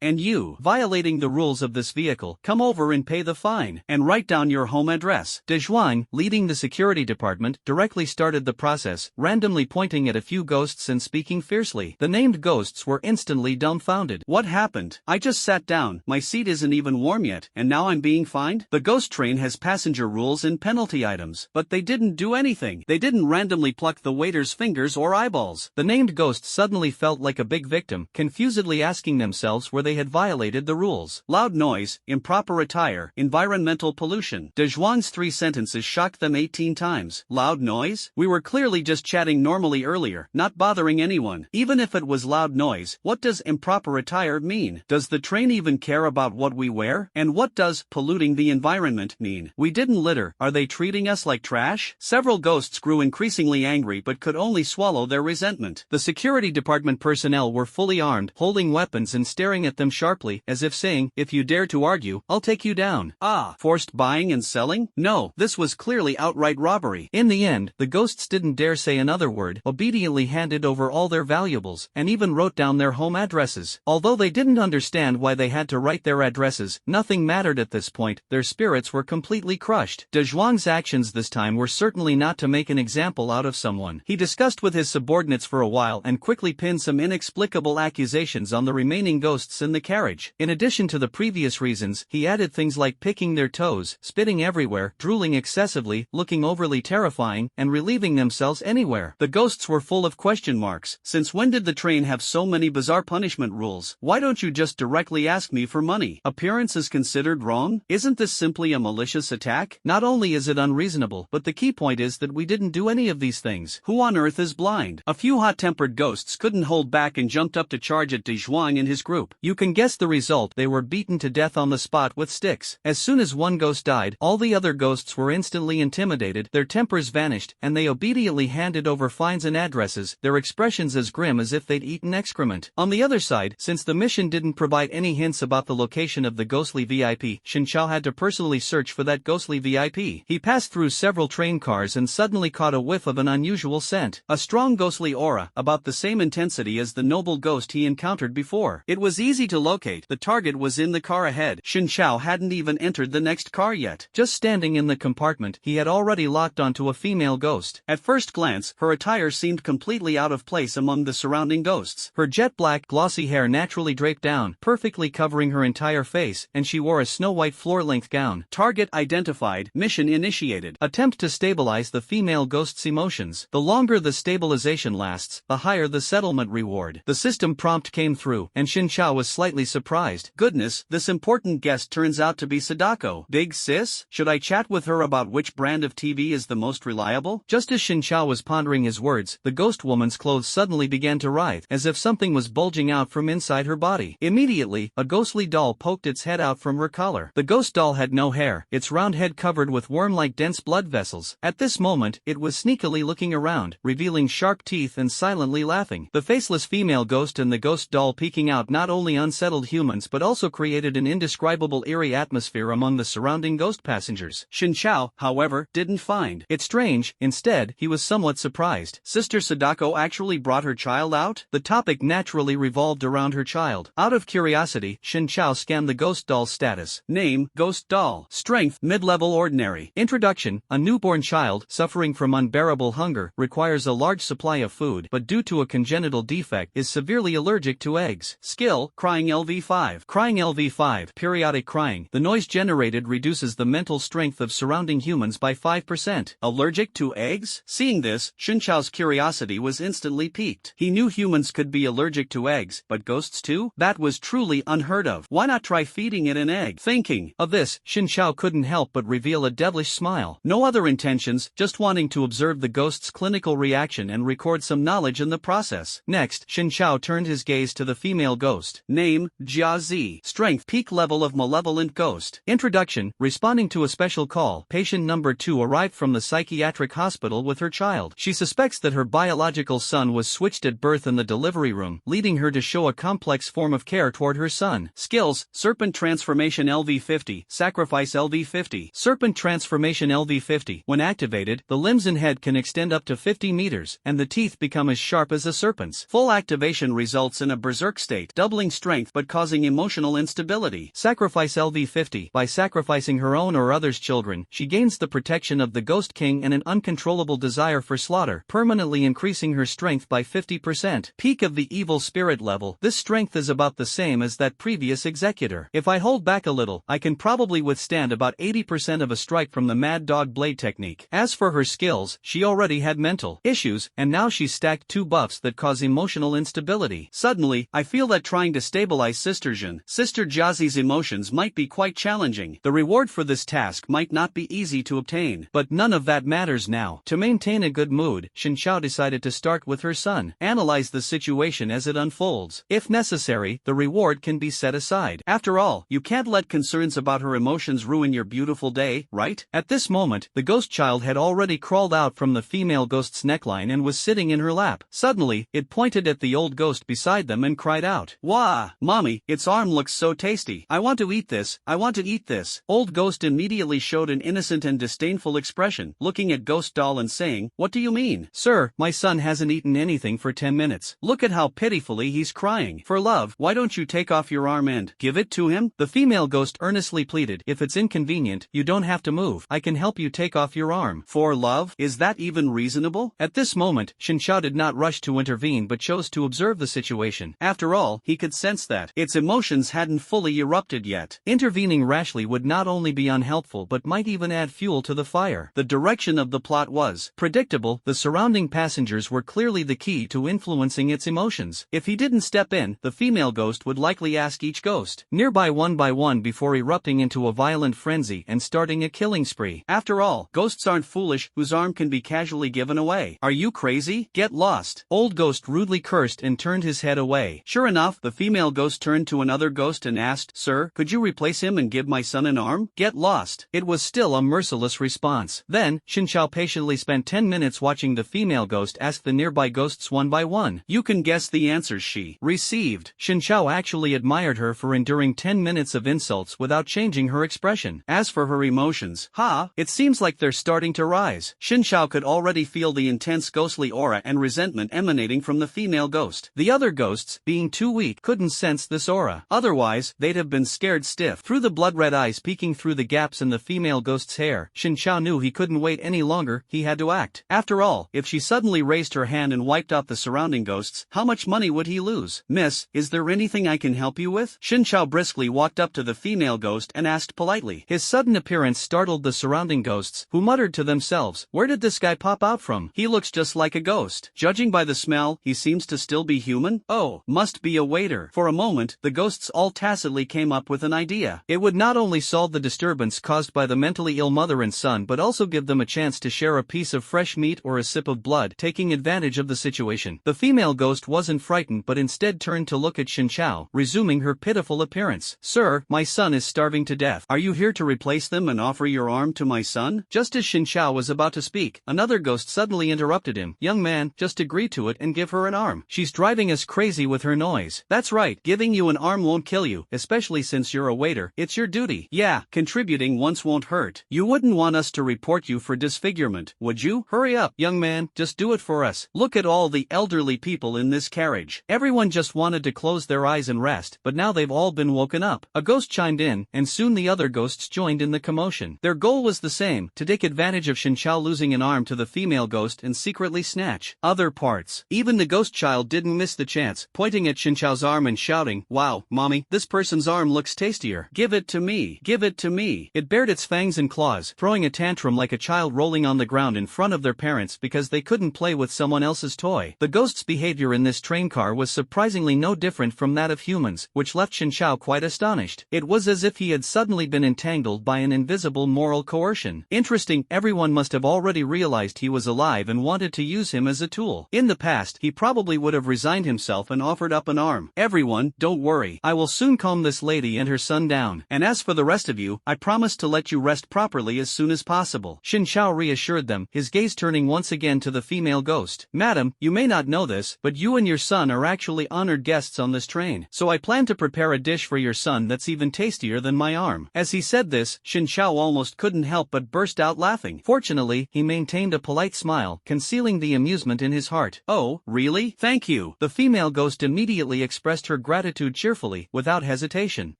and you, violating the rules of this vehicle, come over and pay the fine, and write down your home address. De Zhuang, leading the security department, directly started the process, randomly pointing at a few ghosts and speaking fiercely. The named ghosts were instantly dumbfounded. What happened? I just sat down, my seat isn't even warm yet, and now I'm being fined? The ghost train has passenger rules and penalty items, but they didn't do anything. They didn't randomly pluck the waiter's fingers or eyeballs. The named ghosts suddenly felt like a big victim, confusedly asking themselves where they had violated the rules. Loud noise, improper attire, environmental pollution. De Zhuang's 3 sentences shocked them 18 times. Loud noise? We were clearly just chatting normally earlier, not bothering anyone. Even if it was loud noise, what does improper attire mean? Does the train even care about what we wear? And what does polluting the environment mean? We didn't litter. Are they treating us like trash? Several ghosts grew increasingly angry but could only swallow their resentment. The security department personnel were fully armed, holding weapons and staring at them sharply, as if saying, if you dare to argue, I'll take you down. Ah, forced buying and selling? No, this was clearly outright robbery. In the end, the ghosts didn't dare say another word, obediently handed over all their valuables, and even wrote down their home addresses. Although they didn't understand why they had to write their addresses, nothing mattered at this point. Their spirits were completely crushed. De Zhuang's actions this time were certainly not to make an example out of someone. He discussed with his subordinates for a while and quickly pinned some inexplicable accusations on the remaining ghosts in the carriage. In addition to the previous reasons, he added things like picking their toes, spitting everywhere, drooling excessively, looking overly terrifying, and relieving themselves anywhere. The ghosts were full of question marks. Since when did the train have so many bizarre punishment rules? Why don't you just directly ask me for money? Appearance is considered wrong? Isn't this simply a malicious attack? Not only is it unreasonable, but the key point is that we didn't do any of these things. Who on earth is blind? A few hot-tempered ghosts couldn't hold back and jumped up to charge at De Zhuang and his group. You can guess the result. They were beaten to death on the spot with sticks. As soon as one ghost died, all the other ghosts were instantly intimidated, their tempers vanished, and they obediently handed over fines and addresses, their expressions as grim as if they'd eaten excrement. On the other side, since the mission didn't provide any hints about the location of the ghostly VIP, Xin Chao had to personally search for that ghostly VIP. He passed through several train cars and suddenly caught a whiff of an unusual scent. A strong ghostly aura, about the same intensity as the noble ghost he encountered before. It was easy to locate. The target was in the car ahead. Xin Chao hadn't even entered the next car yet. Just standing in the compartment, he had already locked onto a female ghost. At first glance, her attire seemed completely out of place among the surrounding ghosts. Her jet-black, glossy hair naturally draped down, perfectly covering her entire face, and she wore a snow-white floor-length gown. Target identified. Mission initiated. Attempt to stabilize the female ghost's emotions. The longer the stabilization lasts, the higher the settlement reward. The system prompt came through, and Xin Chao was slightly surprised. Goodness, this important guest turns out to be Sadako. Big sis? Should I chat with her about which brand of TV is the most reliable? Just as Xin Chao was pondering his words, the ghost woman's clothes suddenly began to writhe, as if something was bulging out from inside her body. Immediately, a ghostly doll poked its head out from her collar. The ghost doll had no hair, its round head covered with worm-like dense blood vessels. At this moment, it was sneakily looking around, revealing sharp teeth and silently laughing. The faceless female ghost and the ghost doll peeking out not only unsettled humans but also created an indescribable eerie atmosphere among the surrounding ghost ghost passengers. Shin Chao, however, didn't find It's strange, instead, he was somewhat surprised. Sister Sadako actually brought her child out? The topic naturally revolved around her child. Out of curiosity, Shin Chao scanned the ghost doll's status. Name, Ghost Doll. Strength, mid-level ordinary. Introduction: a newborn child, suffering from unbearable hunger, requires a large supply of food but due to a congenital defect is severely allergic to eggs. Skill, Crying LV5. Crying LV5, periodic crying. The noise generated reduces the mental strength of surrounding humans by 5%. Allergic to eggs? Seeing this, Shin Chao's curiosity was instantly piqued. He knew humans could be allergic to eggs, but ghosts too? That was truly unheard of. Why not try feeding it an egg? Thinking of this, Shin Chao couldn't help but reveal a devilish smile. No other intentions, just wanting to observe the ghost's clinical reaction and record some knowledge in the process. Next, Shin Chao turned his gaze to the female ghost. Name, Jia Zi. Strength, peak level of malevolent ghost. Introduction: responding to a special call, patient number 2 arrived from the psychiatric hospital with her child. She suspects that her biological son was switched at birth in the delivery room, leading her to show a complex form of care toward her son. Skills, Serpent Transformation LV50, Sacrifice LV50. Serpent Transformation LV50. When activated, the limbs and head can extend up to 50 meters, and the teeth become as sharp as a serpent's. Full activation results in a berserk state, doubling strength but causing emotional instability. Sacrifice LV50. By sacrificing her own or others' children, she gains the protection of the Ghost King and an uncontrollable desire for slaughter, permanently increasing her strength by 50%. Peak of the evil spirit level. This strength is about the same as that previous executor. If I hold back a little, I can probably withstand about 80% of a strike from the Mad Dog Blade technique. As for her skills, she already had mental issues, and now she's stacked 2 buffs that cause emotional instability. Suddenly, I feel that trying to stabilize Sister Jiazi's emotions might be quite challenging. The reward for this task might not be easy to obtain. But none of that matters now. To maintain a good mood, Shin Chao decided to start with her son. Analyze the situation as it unfolds. If necessary, the reward can be set aside. After all, you can't let concerns about her emotions ruin your beautiful day, right? At this moment, the ghost child had already crawled out from the female ghost's neckline and was sitting in her lap. Suddenly, it pointed at the old ghost beside them and cried out, "Wah! Mommy, its arm looks so tasty. I want to eat this, I want to eat this." Old ghost immediately showed an innocent and disdainful expression, looking at Ghost Doll and saying, "What do you mean?" "Sir, my son hasn't eaten anything for 10 minutes. Look at how pitifully he's crying. For love, why don't you take off your arm and give it to him?" The female ghost earnestly pleaded, "If it's inconvenient, you don't have to move. I can help you take off your arm." For love? Is that even reasonable? At this moment, Shin Chao did not rush to intervene but chose to observe the situation. After all, he could sense that its emotions hadn't fully erupted yet. Intervening rashly would not only be unhelpful but might even add fuel to the fire. The direction of the plot was predictable. The surrounding passengers were clearly the key to influencing its emotions. If he didn't step in, the female ghost would likely ask each ghost nearby one by one before erupting into a violent frenzy and starting a killing spree. After all, ghosts aren't foolish whose arm can be casually given away. Are you crazy? Get lost. Old ghost rudely cursed and turned his head away. Sure enough, the female ghost turned to another ghost and asked, "Sir, could you replace him and give my son an arm?" Get lost. It was still a merciless response. Then, Shin Chao patiently spent 10 minutes watching the female ghost ask the nearby ghosts one by one. You can guess the answers she received. Shin Chao actually admired her for enduring 10 minutes of insults without changing her expression. As for her emotions, it seems like they're starting to rise. Shin Chao could already feel the intense ghostly aura and resentment emanating from the female ghost. The other ghosts, being too weak, couldn't sense this aura. Otherwise, they'd have been scared stiff. Through the blood-red eyes peeking through the gaps in the female ghost's hair, Shin Chao knew he couldn't wait any longer. He had to act. After all, if she suddenly raised her hand and wiped out the surrounding ghosts, how much money would he lose? "Miss, is there anything I can help you with?" Shin Chao briskly walked up to the female ghost and asked politely. His sudden appearance startled the surrounding ghosts, who muttered to themselves, "Where did this guy pop out from? He looks just like a ghost. Judging by the smell, he seems to still be human. Oh, must be a waiter." For a moment, the ghosts all tacitly came up with an idea. It would not only solve the disturbance caused by the mentally ill mother and son but also give them a chance to share a piece of fresh meat or a sip of blood, taking advantage of the situation. The female ghost wasn't frightened but instead turned to look at Shin Chao, resuming her pitiful appearance. "Sir, my son is starving to death. Are you here to replace them and offer your arm to my son?" Just as Shin Chao was about to speak, another ghost suddenly interrupted him. "Young man, just agree to it and give her an arm. She's driving us crazy with her noise." "That's right, giving you an arm won't kill you, especially since you're a waiter. It's your duty." "Yeah, contribute contributing once won't hurt. You wouldn't want us to report you for disfigurement, would you? Hurry up, young man, just do it for us. Look at all the elderly people in this carriage. Everyone just wanted to close their eyes and rest, but now they've all been woken up. A ghost chimed in, and soon the other ghosts joined in the commotion. Their goal was the same, to take advantage of Shinchao losing an arm to the female ghost and secretly snatch other parts. Even the ghost child didn't miss the chance, pointing at Shinchao's arm and shouting, "Wow, mommy, this person's arm looks tastier. Give it to me. Give it to me." It bared its fangs and claws, throwing a tantrum like a child rolling on the ground in front of their parents because they couldn't play with someone else's toy. The ghost's behavior in this train car was surprisingly no different from that of humans, which left Shinchao quite astonished. It was as if he had suddenly been entangled by an invisible moral coercion. Interesting, everyone must have already realized he was alive and wanted to use him as a tool. In the past, he probably would have resigned himself and offered up an arm. "Everyone, don't worry. I will soon calm this lady and her son down. And as for the rest of you, I promise to let you rest properly as soon as possible." Shinchao reassured them, his gaze turning once again to the female ghost. "Madam, you may not know this, but you and your son are actually honored guests on this train. So I plan to prepare a dish for your son that's even tastier than my arm." As he said this, Shinchao almost couldn't help but burst out laughing. Fortunately, he maintained a polite smile, concealing the amusement in his heart. "Oh, really? Thank you." The female ghost immediately expressed her gratitude cheerfully, without hesitation.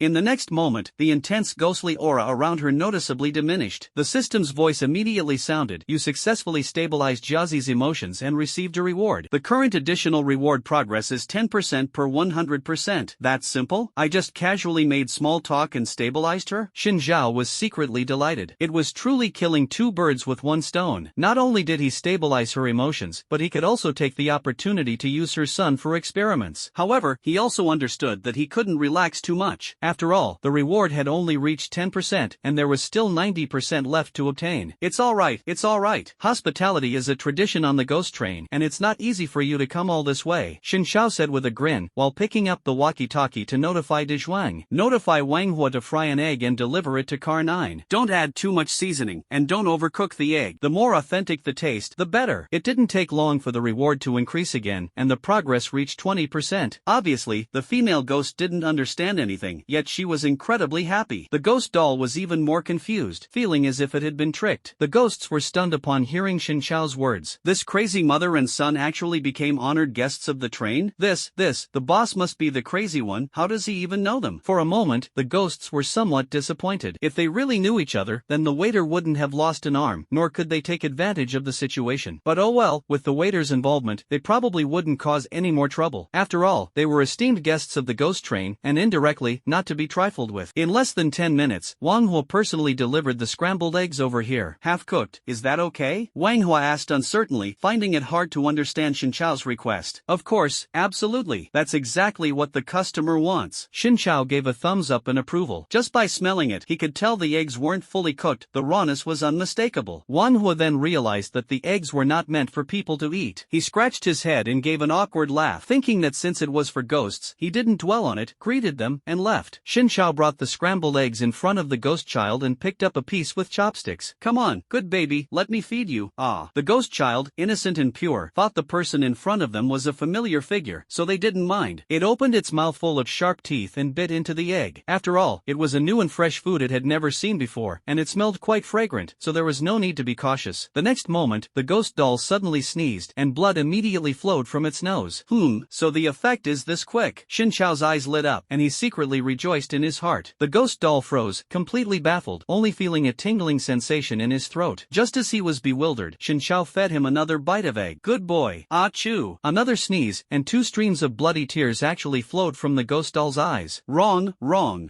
In the next moment, the intense ghostly aura around her noticeably diminished. The system's voice immediately sounded, "You successfully stabilized Jiazi's emotions and received a reward. The current additional reward progress is 10% per 100%. That's simple? I just casually made small talk and stabilized her?" Xin Zhao was secretly delighted. It was truly killing two birds with one stone. Not only did he stabilize her emotions, but he could also take the opportunity to use her son for experiments. However, he also understood that he couldn't relax too much. After all, the reward had only reached 10%, and there was still 90% left to obtain. It's alright. Hospitality is a tradition on the ghost train, and it's not easy for you to come all this way," Xin Shao said with a grin, while picking up the walkie-talkie to notify De Zhuang. "Notify Wang Hua to fry an egg and deliver it to Car 9. Don't add too much seasoning, and don't overcook the egg. The more authentic the taste, the better." It didn't take long for the reward to increase again, and the progress reached 20%. Obviously, the female ghost didn't understand anything, yet she was incredibly happy. The ghost doll was even more confused, feeling as if it had been tricked. The ghosts were stunned upon hearing Xin Shao's words. This crazy mother and son actually became honored guests of the train? The boss must be the crazy one. How does he even know them? For a moment, the ghosts were somewhat disappointed. If they really knew each other, then the waiter wouldn't have lost an arm, nor could they take advantage of the situation. But oh well, with the waiter's involvement, they probably wouldn't cause any more trouble. After all, they were esteemed guests of the ghost train, and indirectly, not to be trifled with. In less than 10 minutes, Wang Hua personally delivered the scrambled eggs over here. "Half-cooked, is that okay?" Wang Hua asked uncertainly, finding it hard to understand Xin Chao's request. "Of course, absolutely. That's exactly what the customer wants." Xin Chao gave a thumbs up in approval. Just by smelling it, he could tell the eggs weren't fully cooked. The rawness was unmistakable. Wang Hua then realized that the eggs were not meant for people to eat. He scratched his head and gave an awkward laugh, thinking that since it was for ghosts, he didn't dwell on it, greeted them, and left. Xin Chao brought the scrambled eggs in front of the ghost child and picked up a piece with chopsticks. "Come on, good baby, let me feed you." Ah. The ghost child, innocent and pure, thought the person in front of them was a familiar figure, so they didn't mind. It opened its mouth full of sharp teeth and bit into the egg. After all, it was a new and fresh food it had never seen before, and it smelled quite fragrant, so there was no need to be cautious. The next moment, the ghost doll suddenly sneezed, and blood immediately flowed from its nose. So the effect is this quick. Xin Chao's eyes lit up, and he secretly rejoiced in his heart. The ghost doll froze, completely baffled, only feeling a tingling sensation in his throat. Just as he was bewildered, Xin Chao fed him another bite of egg. "Good boy." "Achoo." Another sneeze, and 2 streams of bloody tears actually flowed from the ghost doll's eyes. Wrong.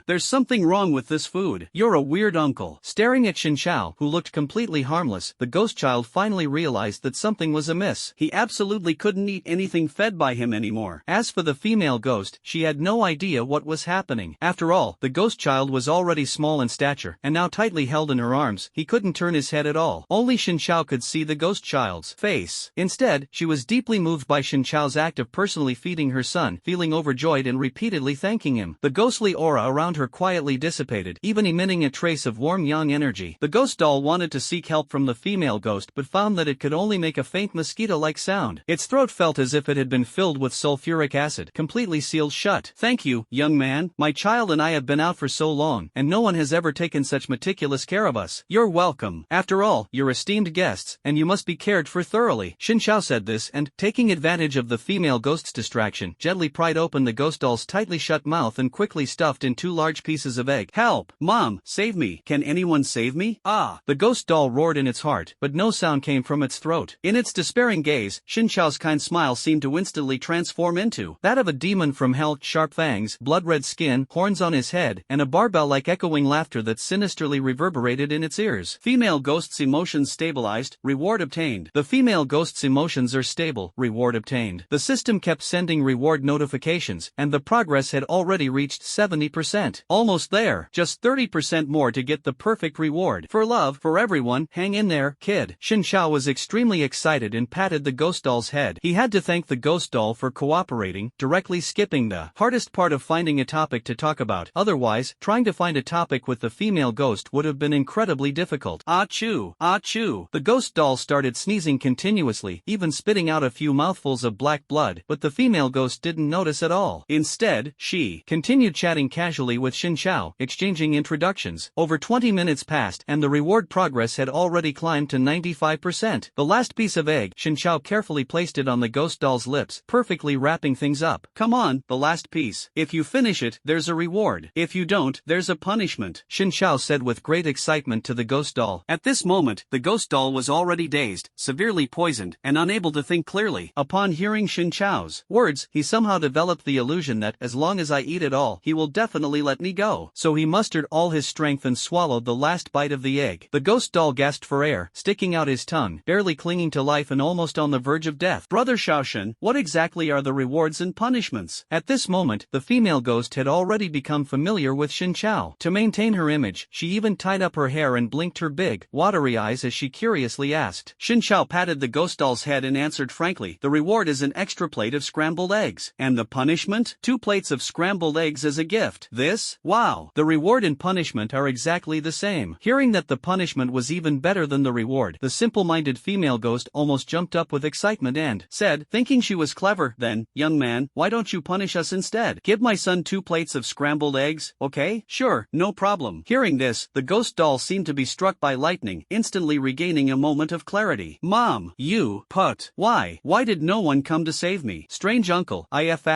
There's something wrong with this food. You're a weird uncle." Staring at Xin Chao, who looked completely harmless, the ghost child finally realized that something was amiss. He absolutely couldn't eat anything fed by him anymore. As for the female ghost, she had no idea what was happening. After all, the ghost child was already small in stature, and now tightly held in her arms, he couldn't turn his head at all. Only Xin Chao could see the ghost child's face. Instead, she was deeply moved by Xin Chao's act of personally feeding her son, feeling overjoyed and repeatedly thanking him. The ghostly aura around her quietly dissipated, even emitting a trace of warm yang energy. The ghost doll wanted to seek help from the female ghost but found that it could only make a faint mosquito-like sound. Its throat felt as if it had been filled with sulfuric acid, completely sealed shut. "Thank you, young man. My child and I have been out for so long, and no one has ever ever taken such meticulous care of us. You're welcome. After all, you're esteemed guests, and you must be cared for thoroughly. Shinshao said this and, taking advantage of the female ghost's distraction, gently pried open the ghost doll's tightly shut mouth and quickly stuffed in 2 large pieces of egg. Help! Mom, save me! Can anyone save me? Ah! The ghost doll roared in its heart, but no sound came from its throat. In its despairing gaze, Shinshao's kind smile seemed to instantly transform into that of a demon from hell, sharp fangs, blood-red skin, horns on his head, and a barbell-like echoing laughter that sinisterly reverberated in its ears. Female ghost's emotions stabilized, reward obtained. The female ghost's emotions are stable, reward obtained. The system kept sending reward notifications, and the progress had already reached 70%. Almost there, just 30% more to get the perfect reward. For love, for everyone, hang in there, kid. Shinshao was extremely excited and patted the ghost doll's head. He had to thank the ghost doll for cooperating, directly skipping the hardest part of finding a topic to talk about. Otherwise, trying to find a topic with the female ghost would have been incredibly difficult. Achoo! Achoo! The ghost doll started sneezing continuously, even spitting out a few mouthfuls of black blood, but the female ghost didn't notice at all. Instead, she continued chatting casually with Shinshao, exchanging introductions. Over 20 minutes passed, and the reward progress had already climbed to 95%. The last piece of egg, Shinshao carefully placed it on the ghost doll's lips, perfectly wrapping things up. Come on, the last piece. If you finish it, there's a reward. If you don't, there's a punishment, Shinshao said with great excitement to the ghost doll. At this moment, the ghost doll was already dazed, severely poisoned, and unable to think clearly. Upon hearing Shinshao's words, he somehow developed the illusion that, as long as I eat it all, he will definitely let me go. So he mustered all his strength and swallowed the last bite of the egg. The ghost doll gasped for air, sticking out his tongue, barely clinging to life and almost on the verge of death. Brother Shaoshan, what exactly are the rewards and punishments? At this moment, the female ghost had already become familiar with Shinshao. To maintain her image, she even tied up her hair and blinked her big, watery eyes as she curiously asked. Shinshao patted the ghost doll's head and answered frankly, the reward is an extra plate of scrambled eggs. And the punishment? 2 plates of scrambled eggs as a gift. This? Wow! The reward and punishment are exactly the same. Hearing that the punishment was even better than the reward, the simple-minded female ghost almost jumped up with excitement and said, thinking she was clever, then, young man, why don't you punish us instead? Give my son 2 plates of scrambled eggs, okay? Sure, no problem. Hearing this, the ghost doll seemed to be struck by lightning, instantly regaining a moment of clarity. Mom, you, put, why did no one come to save me? Strange uncle, if ****ing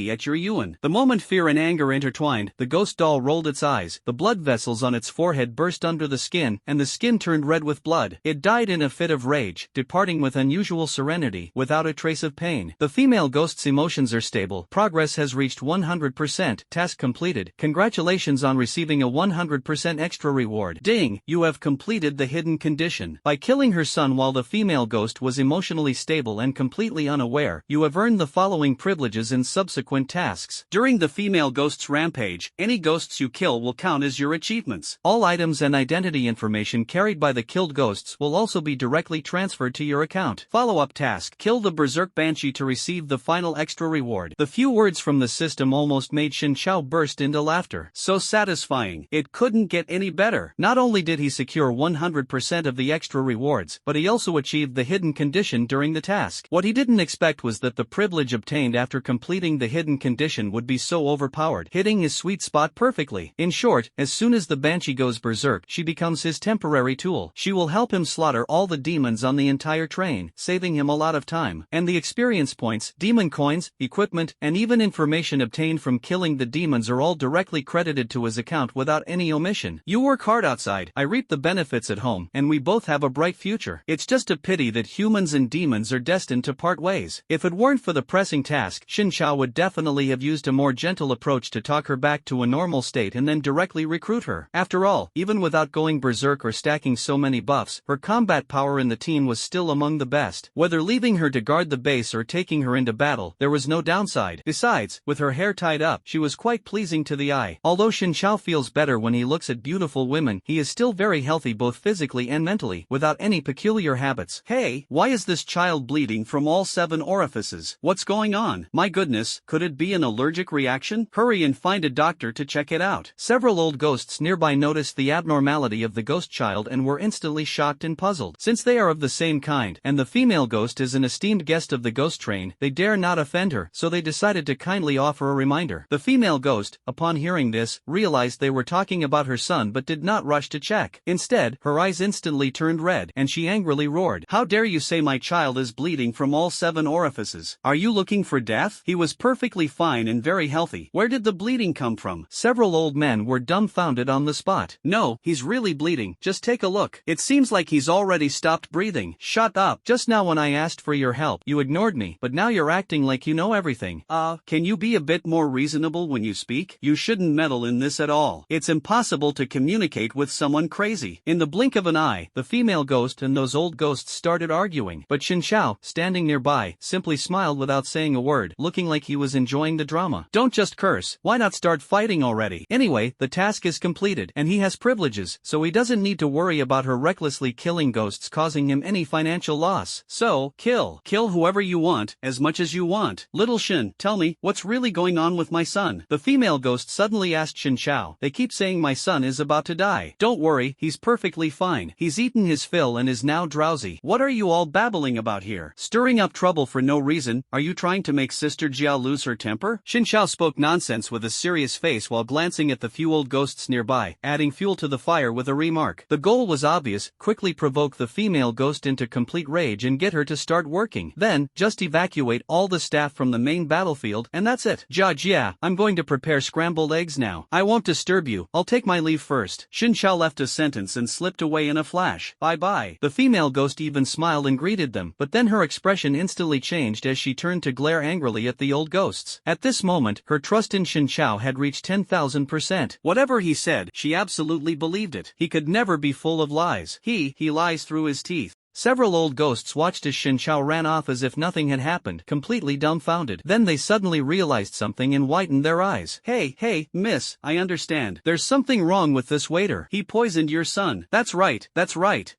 at your Yuan. The moment fear and anger intertwined, the ghost doll rolled its eyes, the blood vessels on its forehead burst under the skin, and the skin turned red with blood. It died in a fit of rage, departing with unusual serenity, without a trace of pain. The female ghost's emotions are stable, progress has reached 100%, task completed, congratulations on receiving a 100% extra reward. Ding, you have completed the hidden condition. By killing her son while the female ghost was emotionally stable and completely unaware, you have earned the following privileges in subsequent tasks. During the female ghost's rampage, any ghosts you kill will count as your achievements. All items and identity information carried by the killed ghosts will also be directly transferred to your account. Follow-up task: kill the berserk banshee to receive the final extra reward. The few words from the system almost made Shinshao burst into laughter. So satisfying. It couldn't get any better. Not only did he secure 100% of the extra rewards, but he also achieved the hidden condition during the task. What he didn't expect was that the privilege obtained after completing the hidden condition would be so overpowered, hitting his sweet spot perfectly. In short, as soon as the banshee goes berserk, she becomes his temporary tool. She will help him slaughter all the demons on the entire train, saving him a lot of time. And the experience points, demon coins, equipment, and even information obtained from killing the demons are all directly credited to his account without any omission. You work hard outside, I reap the benefits at home, and we both have a bright future. It's just a pity that humans and demons are destined to part ways. If it weren't for the pressing task, Shinshao would definitely have used a more gentle approach to talk her back to a normal state and then directly recruit her. After all, even without going berserk or stacking so many buffs, her combat power in the team was still among the best. Whether leaving her to guard the base or taking her into battle, there was no downside. Besides, with her hair tied up, she was quite pleasing to the eye. Although Shinshao feels better when he looks at beautiful women, he is still very healthy both physically and mentally, without any peculiar habits. Hey, why is this child bleeding from all 7 orifices? What's going on? My goodness, could it be an allergic reaction? Hurry and find a doctor to check it out. Several old ghosts nearby noticed the abnormality of the ghost child and were instantly shocked and puzzled. Since they are of the same kind, and the female ghost is an esteemed guest of the ghost train, they dare not offend her, so they decided to kindly offer a reminder. The female ghost, upon hearing hearing this, realized they were talking about her son but did not rush to check. Instead, her eyes instantly turned red, and she angrily roared, "How dare you say my child is bleeding from all 7 orifices? Are you looking for death? He was perfectly fine and very healthy. Where did the bleeding come from?" Several old men were dumbfounded on the spot. "No, he's really bleeding, just take a look. It seems like he's already stopped breathing." "Shut up. Just now when I asked for your help, you ignored me, but now you're acting like you know everything." Can you be a bit more reasonable when you speak? You shouldn't meddle in this at all. It's impossible to communicate with someone crazy." In the blink of an eye, the female ghost and those old ghosts started arguing, but Xin Xiao, standing nearby, simply smiled without saying a word, looking like he was enjoying the drama. "Don't just curse, why not start fighting already? Anyway, the task is completed, and he has privileges, so he doesn't need to worry about her recklessly killing ghosts causing him any financial loss. So, kill whoever you want, as much as you want. Little Shin, tell me, what's really going on with my son?" The female ghost suddenly asked Xin Xiao. "They keep saying my son is about to die." "Don't worry, he's perfectly fine. He's eaten his fill and is now drowsy." "What are you all babbling about here? Stirring up trouble for no reason? Are you trying to make Sister Jiao lose her temper?" Xin Xiao spoke nonsense with a serious face while glancing at the few old ghosts nearby, adding fuel to the fire with a remark. The goal was obvious: quickly provoke the female ghost into complete rage and get her to start working. Then, just evacuate all the staff from the main battlefield, and that's it. "Jia Jia, I'm going to prepare scrambled eggs now. I won't disturb you, I'll take my leave first." Xin Xiao left a sentence and slipped away in a flash. "Bye-bye." The female ghost even smiled and greeted them, but then her expression instantly changed as she turned to glare angrily at the old ghosts. At this moment, her trust in Xin Xiao had reached 10,000%. Whatever he said, she absolutely believed it. He could never be full of lies. He lies through his teeth. Several old ghosts watched as Xin Xiao ran off as if nothing had happened, completely dumbfounded. Then they suddenly realized something and widened their eyes. Hey, miss, I understand. There's something wrong with this waiter. He poisoned your son." That's right.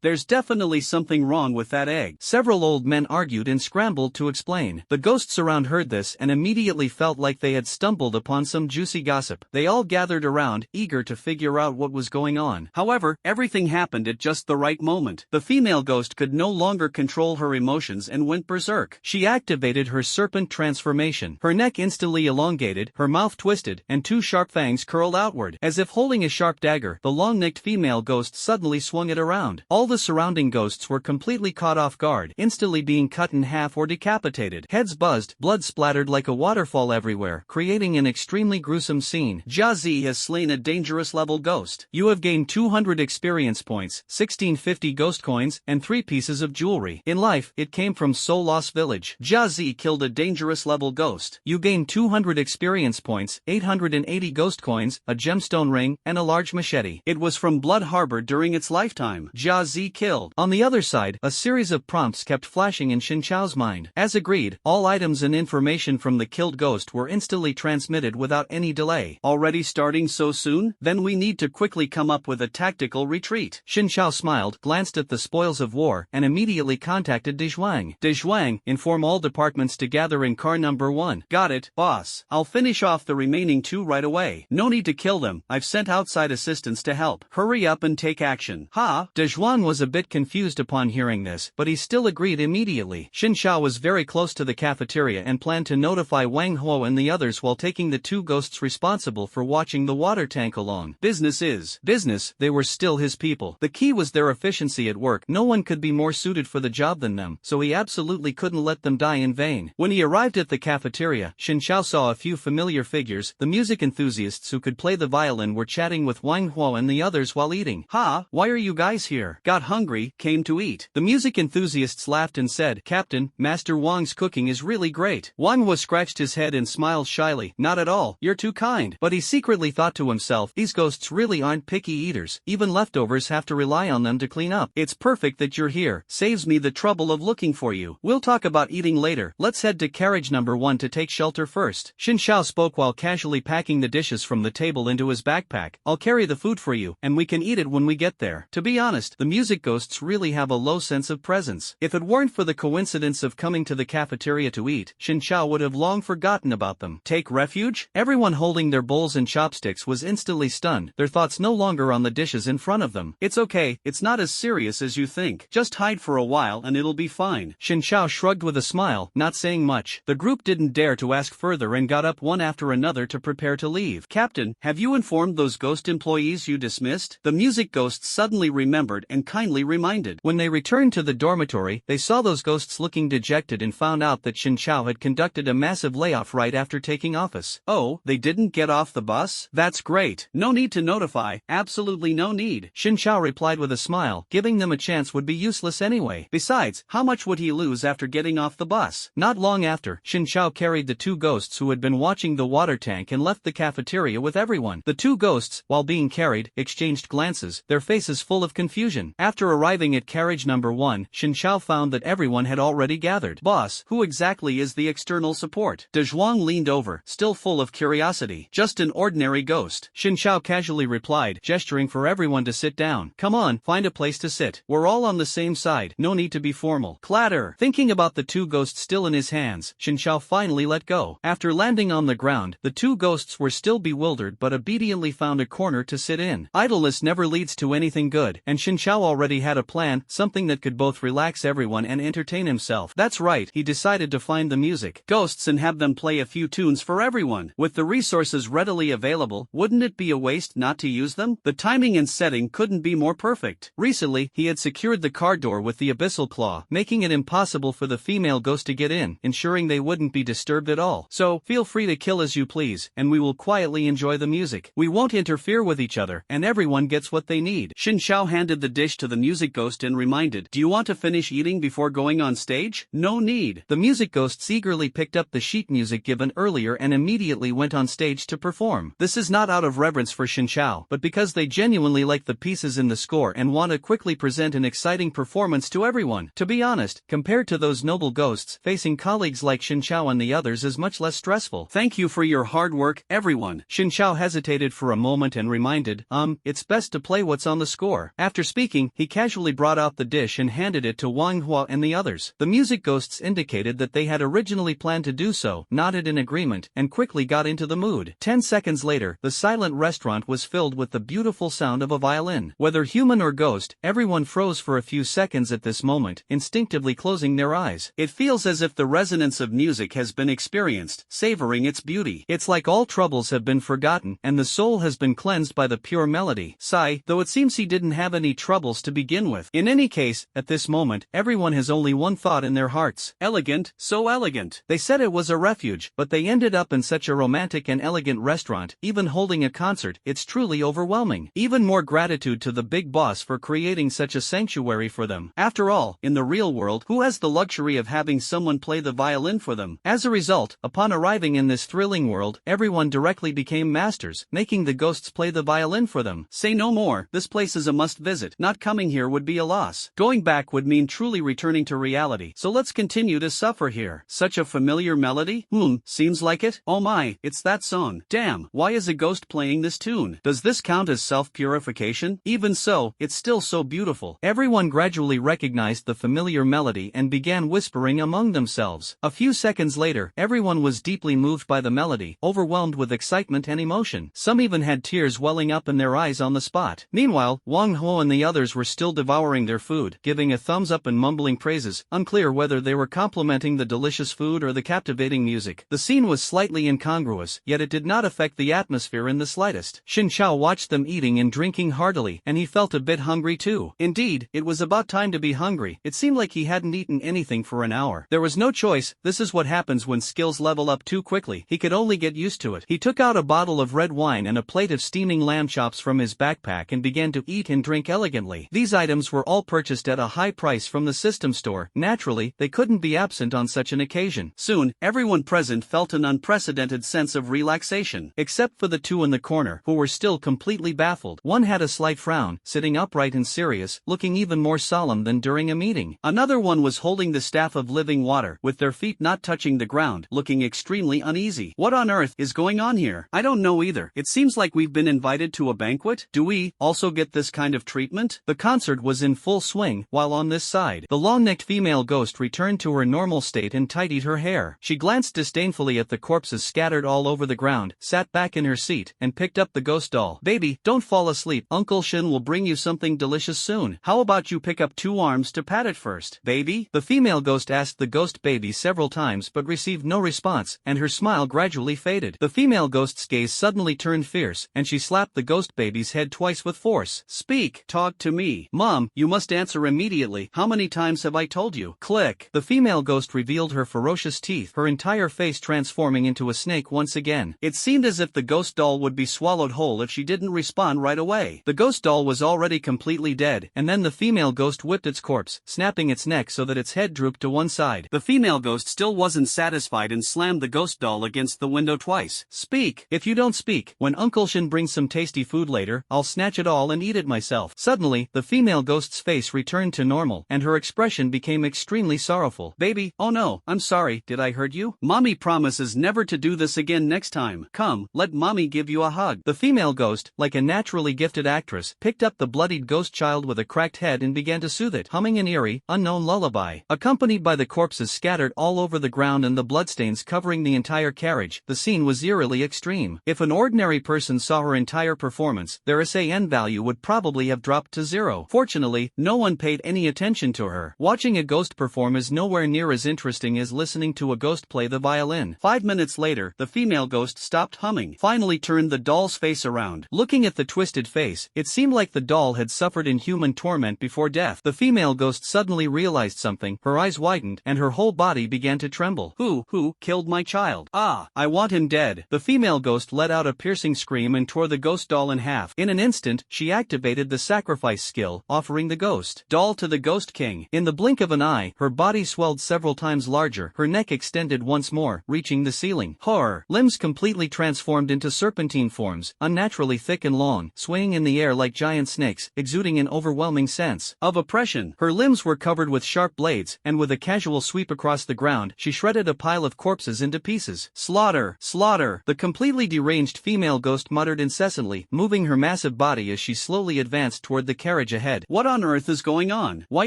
There's definitely something wrong with that egg." Several old men argued and scrambled to explain. The ghosts around heard this and immediately felt like they had stumbled upon some juicy gossip. They all gathered around, eager to figure out what was going on. However, everything happened at just the right moment. The female ghost could no longer control her emotions and went berserk. She activated her serpent transformation. Her neck instantly elongated, her mouth twisted, and 2 sharp fangs curled outward. As if holding a sharp dagger, the long-necked female ghost suddenly swung it around. All the surrounding ghosts were completely caught off guard, instantly being cut in half or decapitated. Heads buzzed, blood splattered like a waterfall everywhere, creating an extremely gruesome scene. Jia Zi has slain a dangerous level ghost. You have gained 200 experience points, 1650 ghost coins, and 3 pieces of jewelry. In life, it came from Soul Lost Village. Jia Zi killed a dangerous level ghost. You gain 200 experience points, 880 ghost coins, a gemstone ring, and a large machete. It was from Blood Harbor during its lifetime. Jia Zi killed. On the other side, a series of prompts kept flashing in Xin Chao's mind. As agreed, all items and information from the killed ghost were instantly transmitted without any delay. Already starting so soon? Then we need to quickly come up with a tactical retreat. Xin Chao smiled, glanced at the spoils of war, and immediately contacted De Zhuang. "De Zhuang, inform all departments to gather in car number 1. "Got it, boss. I'll finish off the remaining 2 right away. No need to kill them, I've sent outside assistants to help. Hurry up and take action." De Zhuang was a bit confused upon hearing this, but he still agreed immediately. Xin Xiao was very close to the cafeteria and planned to notify Wang Huo and the others while taking the 2 ghosts responsible for watching the water tank along. Business is business, they were still his people. The key was their efficiency at work. No one could be more suited for the job than them, so he absolutely couldn't let them die in vain. When he arrived at the cafeteria, Xin Xiao saw a few familiar figures. The music enthusiasts who could play the violin were chatting with Wang Huo and the others while eating. Why are you guys here?" "Got hungry, came to eat." The music enthusiasts laughed and said, "Captain, Master Wang's cooking is really great." Wang Huo scratched his head and smiled shyly. "Not at all, you're too kind." But he secretly thought to himself, these ghosts really aren't picky eaters. Even leftovers have to rely on them to clean up. It's perfect that you're here. Saves me the trouble of looking for you. We'll talk about eating later. Let's head to carriage number 1 to take shelter first. Xin Xiao spoke while casually packing the dishes from the table into his backpack. "I'll carry the food for you, and we can eat it when we get there." To be honest, the music ghosts really have a low sense of presence. If it weren't for the coincidence of coming to the cafeteria to eat, Xin Xiao would have long forgotten about them. Take refuge? Everyone holding their bowls and chopsticks was instantly stunned, their thoughts no longer on the dishes in front of them. "It's okay, it's not as serious as you think. Just Just hide for a while and it'll be fine. Shinchao shrugged with a smile, not saying much. The group didn't dare to ask further and got up one after another to prepare to leave. Captain, have you informed those ghost employees you dismissed? The music ghost suddenly remembered and kindly reminded. When they returned to the dormitory, they saw those ghosts looking dejected and found out that Shinchao had conducted a massive layoff right after taking office. Oh, they didn't get off the bus? That's great. No need to notify, absolutely no need. Shinchao replied with a smile, giving them a chance would be useless anyway. Besides, how much would he lose after getting off the bus? Not long after, Shinchao carried the two ghosts who had been watching the water tank and left the cafeteria with everyone. The two ghosts, while being carried, exchanged glances, their faces full of confusion. After arriving at carriage number 1, Shinchao found that everyone had already gathered. Boss, who exactly is the external support? De Zhuang leaned over, still full of curiosity. Just an ordinary ghost. Shinchao casually replied, gesturing for everyone to sit down. Come on, find a place to sit. We're all on the same side, no need to be formal. Clatter. Thinking about the two ghosts still in his hands, Shinchao finally let go. After landing on the ground, the two ghosts were still bewildered but obediently found a corner to sit in. Idleness never leads to anything good, and Shinchao already had a plan, something that could both relax everyone and entertain himself. That's right, he decided to find the music ghosts and have them play a few tunes for everyone. With the resources readily available, wouldn't it be a waste not to use them? The timing and setting couldn't be more perfect. Recently, he had secured the car door with the abyssal claw, making it impossible for the female ghost to get in, ensuring they wouldn't be disturbed at all. So, feel free to kill as you please, and we will quietly enjoy the music. We won't interfere with each other, and everyone gets what they need. Shinchao handed the dish to the music ghost and reminded, do you want to finish eating before going on stage? No need. The music ghosts eagerly picked up the sheet music given earlier and immediately went on stage to perform. This is not out of reverence for Shinchao, but because they genuinely like the pieces in the score and want to quickly present an exciting performance to everyone. To be honest, compared to those noble ghosts, facing colleagues like Shinchao and the others is much less stressful. Thank you for your hard work, everyone. Shinchao hesitated for a moment and reminded, it's best to play what's on the score. After speaking, he casually brought out the dish and handed it to Manhwa and the others. The music ghosts indicated that they had originally planned to do so, nodded in agreement, and quickly got into the mood. 10 seconds later, the silent restaurant was filled with the beautiful sound of a violin. Whether human or ghost, everyone froze for a few seconds at this moment, instinctively closing their eyes. It feels as if the resonance of music has been experienced, savoring its beauty. It's like all troubles have been forgotten, and the soul has been cleansed by the pure melody. Sigh, though it seems he didn't have any troubles to begin with. In any case, at this moment, everyone has only one thought in their hearts. Elegant, so elegant. They said it was a refuge, but they ended up in such a romantic and elegant restaurant, even holding a concert. It's truly overwhelming. Even more gratitude to the big boss for creating such a sanctuary for them. After all, in the real world, who has the luxury of having someone play the violin for them? As a result, upon arriving in this thrilling world, everyone directly became masters, making the ghosts play the violin for them. Say no more, this place is a must visit. Not coming here would be a loss. Going back would mean truly returning to reality. So let's continue to suffer here. Such a familiar melody? Seems like it. Oh my, it's that song. Damn, why is a ghost playing this tune? Does this count as self-purification? Even so, it's still so beautiful. Everyone gradually recognized the familiar melody and began whispering among themselves. A few seconds later, everyone was deeply moved by the melody, overwhelmed with excitement and emotion. Some even had tears welling up in their eyes on the spot. Meanwhile, Wang Ho and the others were still devouring their food, giving a thumbs up and mumbling praises, unclear whether they were complimenting the delicious food or the captivating music. The scene was slightly incongruous, yet it did not affect the atmosphere in the slightest. Shinchao watched them eating and drinking heartily, and he felt a bit hungry too. Indeed, it was about time to be hungry. It seemed like he hadn't eaten anything for an hour. There was no choice. This is what happens when skills level up too quickly. He could only get used to it. He took out a bottle of red wine and a plate of steaming lamb chops from his backpack and began to eat and drink elegantly. These items were all purchased at a high price from the system store. Naturally, they couldn't be absent on such an occasion. Soon, everyone present felt an unprecedented sense of relaxation. Except for the two in the corner, who were still completely baffled. One had a slight frown, sitting upright and serious, looking even more solemn than during a meeting. Another one was holding the staff of living water, with their feet not touching the ground, looking extremely uneasy. What on earth is going on here? I don't know either. It seems like we've been invited to a banquet. Do we also get this kind of treatment? The concert was in full swing, while on this side, the long-necked female ghost returned to her normal state and tidied her hair. She glanced disdainfully at the corpses scattered all over the ground, sat back in her seat, and picked up the ghost doll. Baby, don't fall asleep. Uncle Shin will bring you something delicious soon. How about you pick up 2 arms to pat it first. Baby? The female ghost asked the ghost baby several times but received no response, and her smile gradually faded. The female ghost's gaze suddenly turned fierce, and she slapped the ghost baby's head twice with force. Speak! Talk to me! Mom, you must answer immediately. How many times have I told you? Click! The female ghost revealed her ferocious teeth, her entire face transforming into a snake once again. It seemed as if the ghost doll would be swallowed whole if she didn't respond right away. The ghost doll was already completely dead, and then the female ghost whipped its corpse, snapping its neck so that its head drooped to one side. The female ghost still wasn't satisfied and slammed the ghost doll against the window twice. Speak! If you don't speak, when Uncle Shin brings some tasty food later, I'll snatch it all and eat it myself. Suddenly, the female ghost's face returned to normal, and her expression became extremely sorrowful. Baby, oh no, I'm sorry, did I hurt you? Mommy promises never to do this again next time. Come, let mommy give you a hug. The female ghost, like a naturally gifted actress, picked up the bloodied ghost child with a cracked head and began to soothe it, humming an eerie, unknown lullaby. Accompanied by the corpses scattered all over the ground and the bloodstains covering the entire carriage, the scene was eerily extreme. If an ordinary person saw her entire performance, their SAN value would probably have dropped to 0. Fortunately, no one paid any attention to her. Watching a ghost perform is nowhere near as interesting as listening to a ghost play the violin. 5 minutes later, the female ghost stopped humming, finally turned the doll's face around. Looking at the twisted face, it seemed like the doll had suffered inhuman torment before death. The female ghost suddenly realized something, her eyes widened, and her whole body began to tremble. Who killed my child? Ah, I want him dead. The female ghost let out a piercing scream and tore the ghost doll in half. In an instant, she activated the sacrifice skill, offering the ghost doll to the ghost king. In the blink of an eye, her body swelled several times larger, her neck extended once more, reaching the ceiling. Horror! Limbs completely transformed into serpentine forms, unnaturally thick and long, swaying in the air like giant snakes, exuding an overwhelming sense of oppression. Her limbs were covered with sharp blades, and with a casual sweep across the ground, she shredded a pile of corpses into pieces. Slaughter! Slaughter! The completely deranged female ghost muttered incessantly, moving her massive body as she slowly advanced toward the carriage ahead. What on earth is going on? Why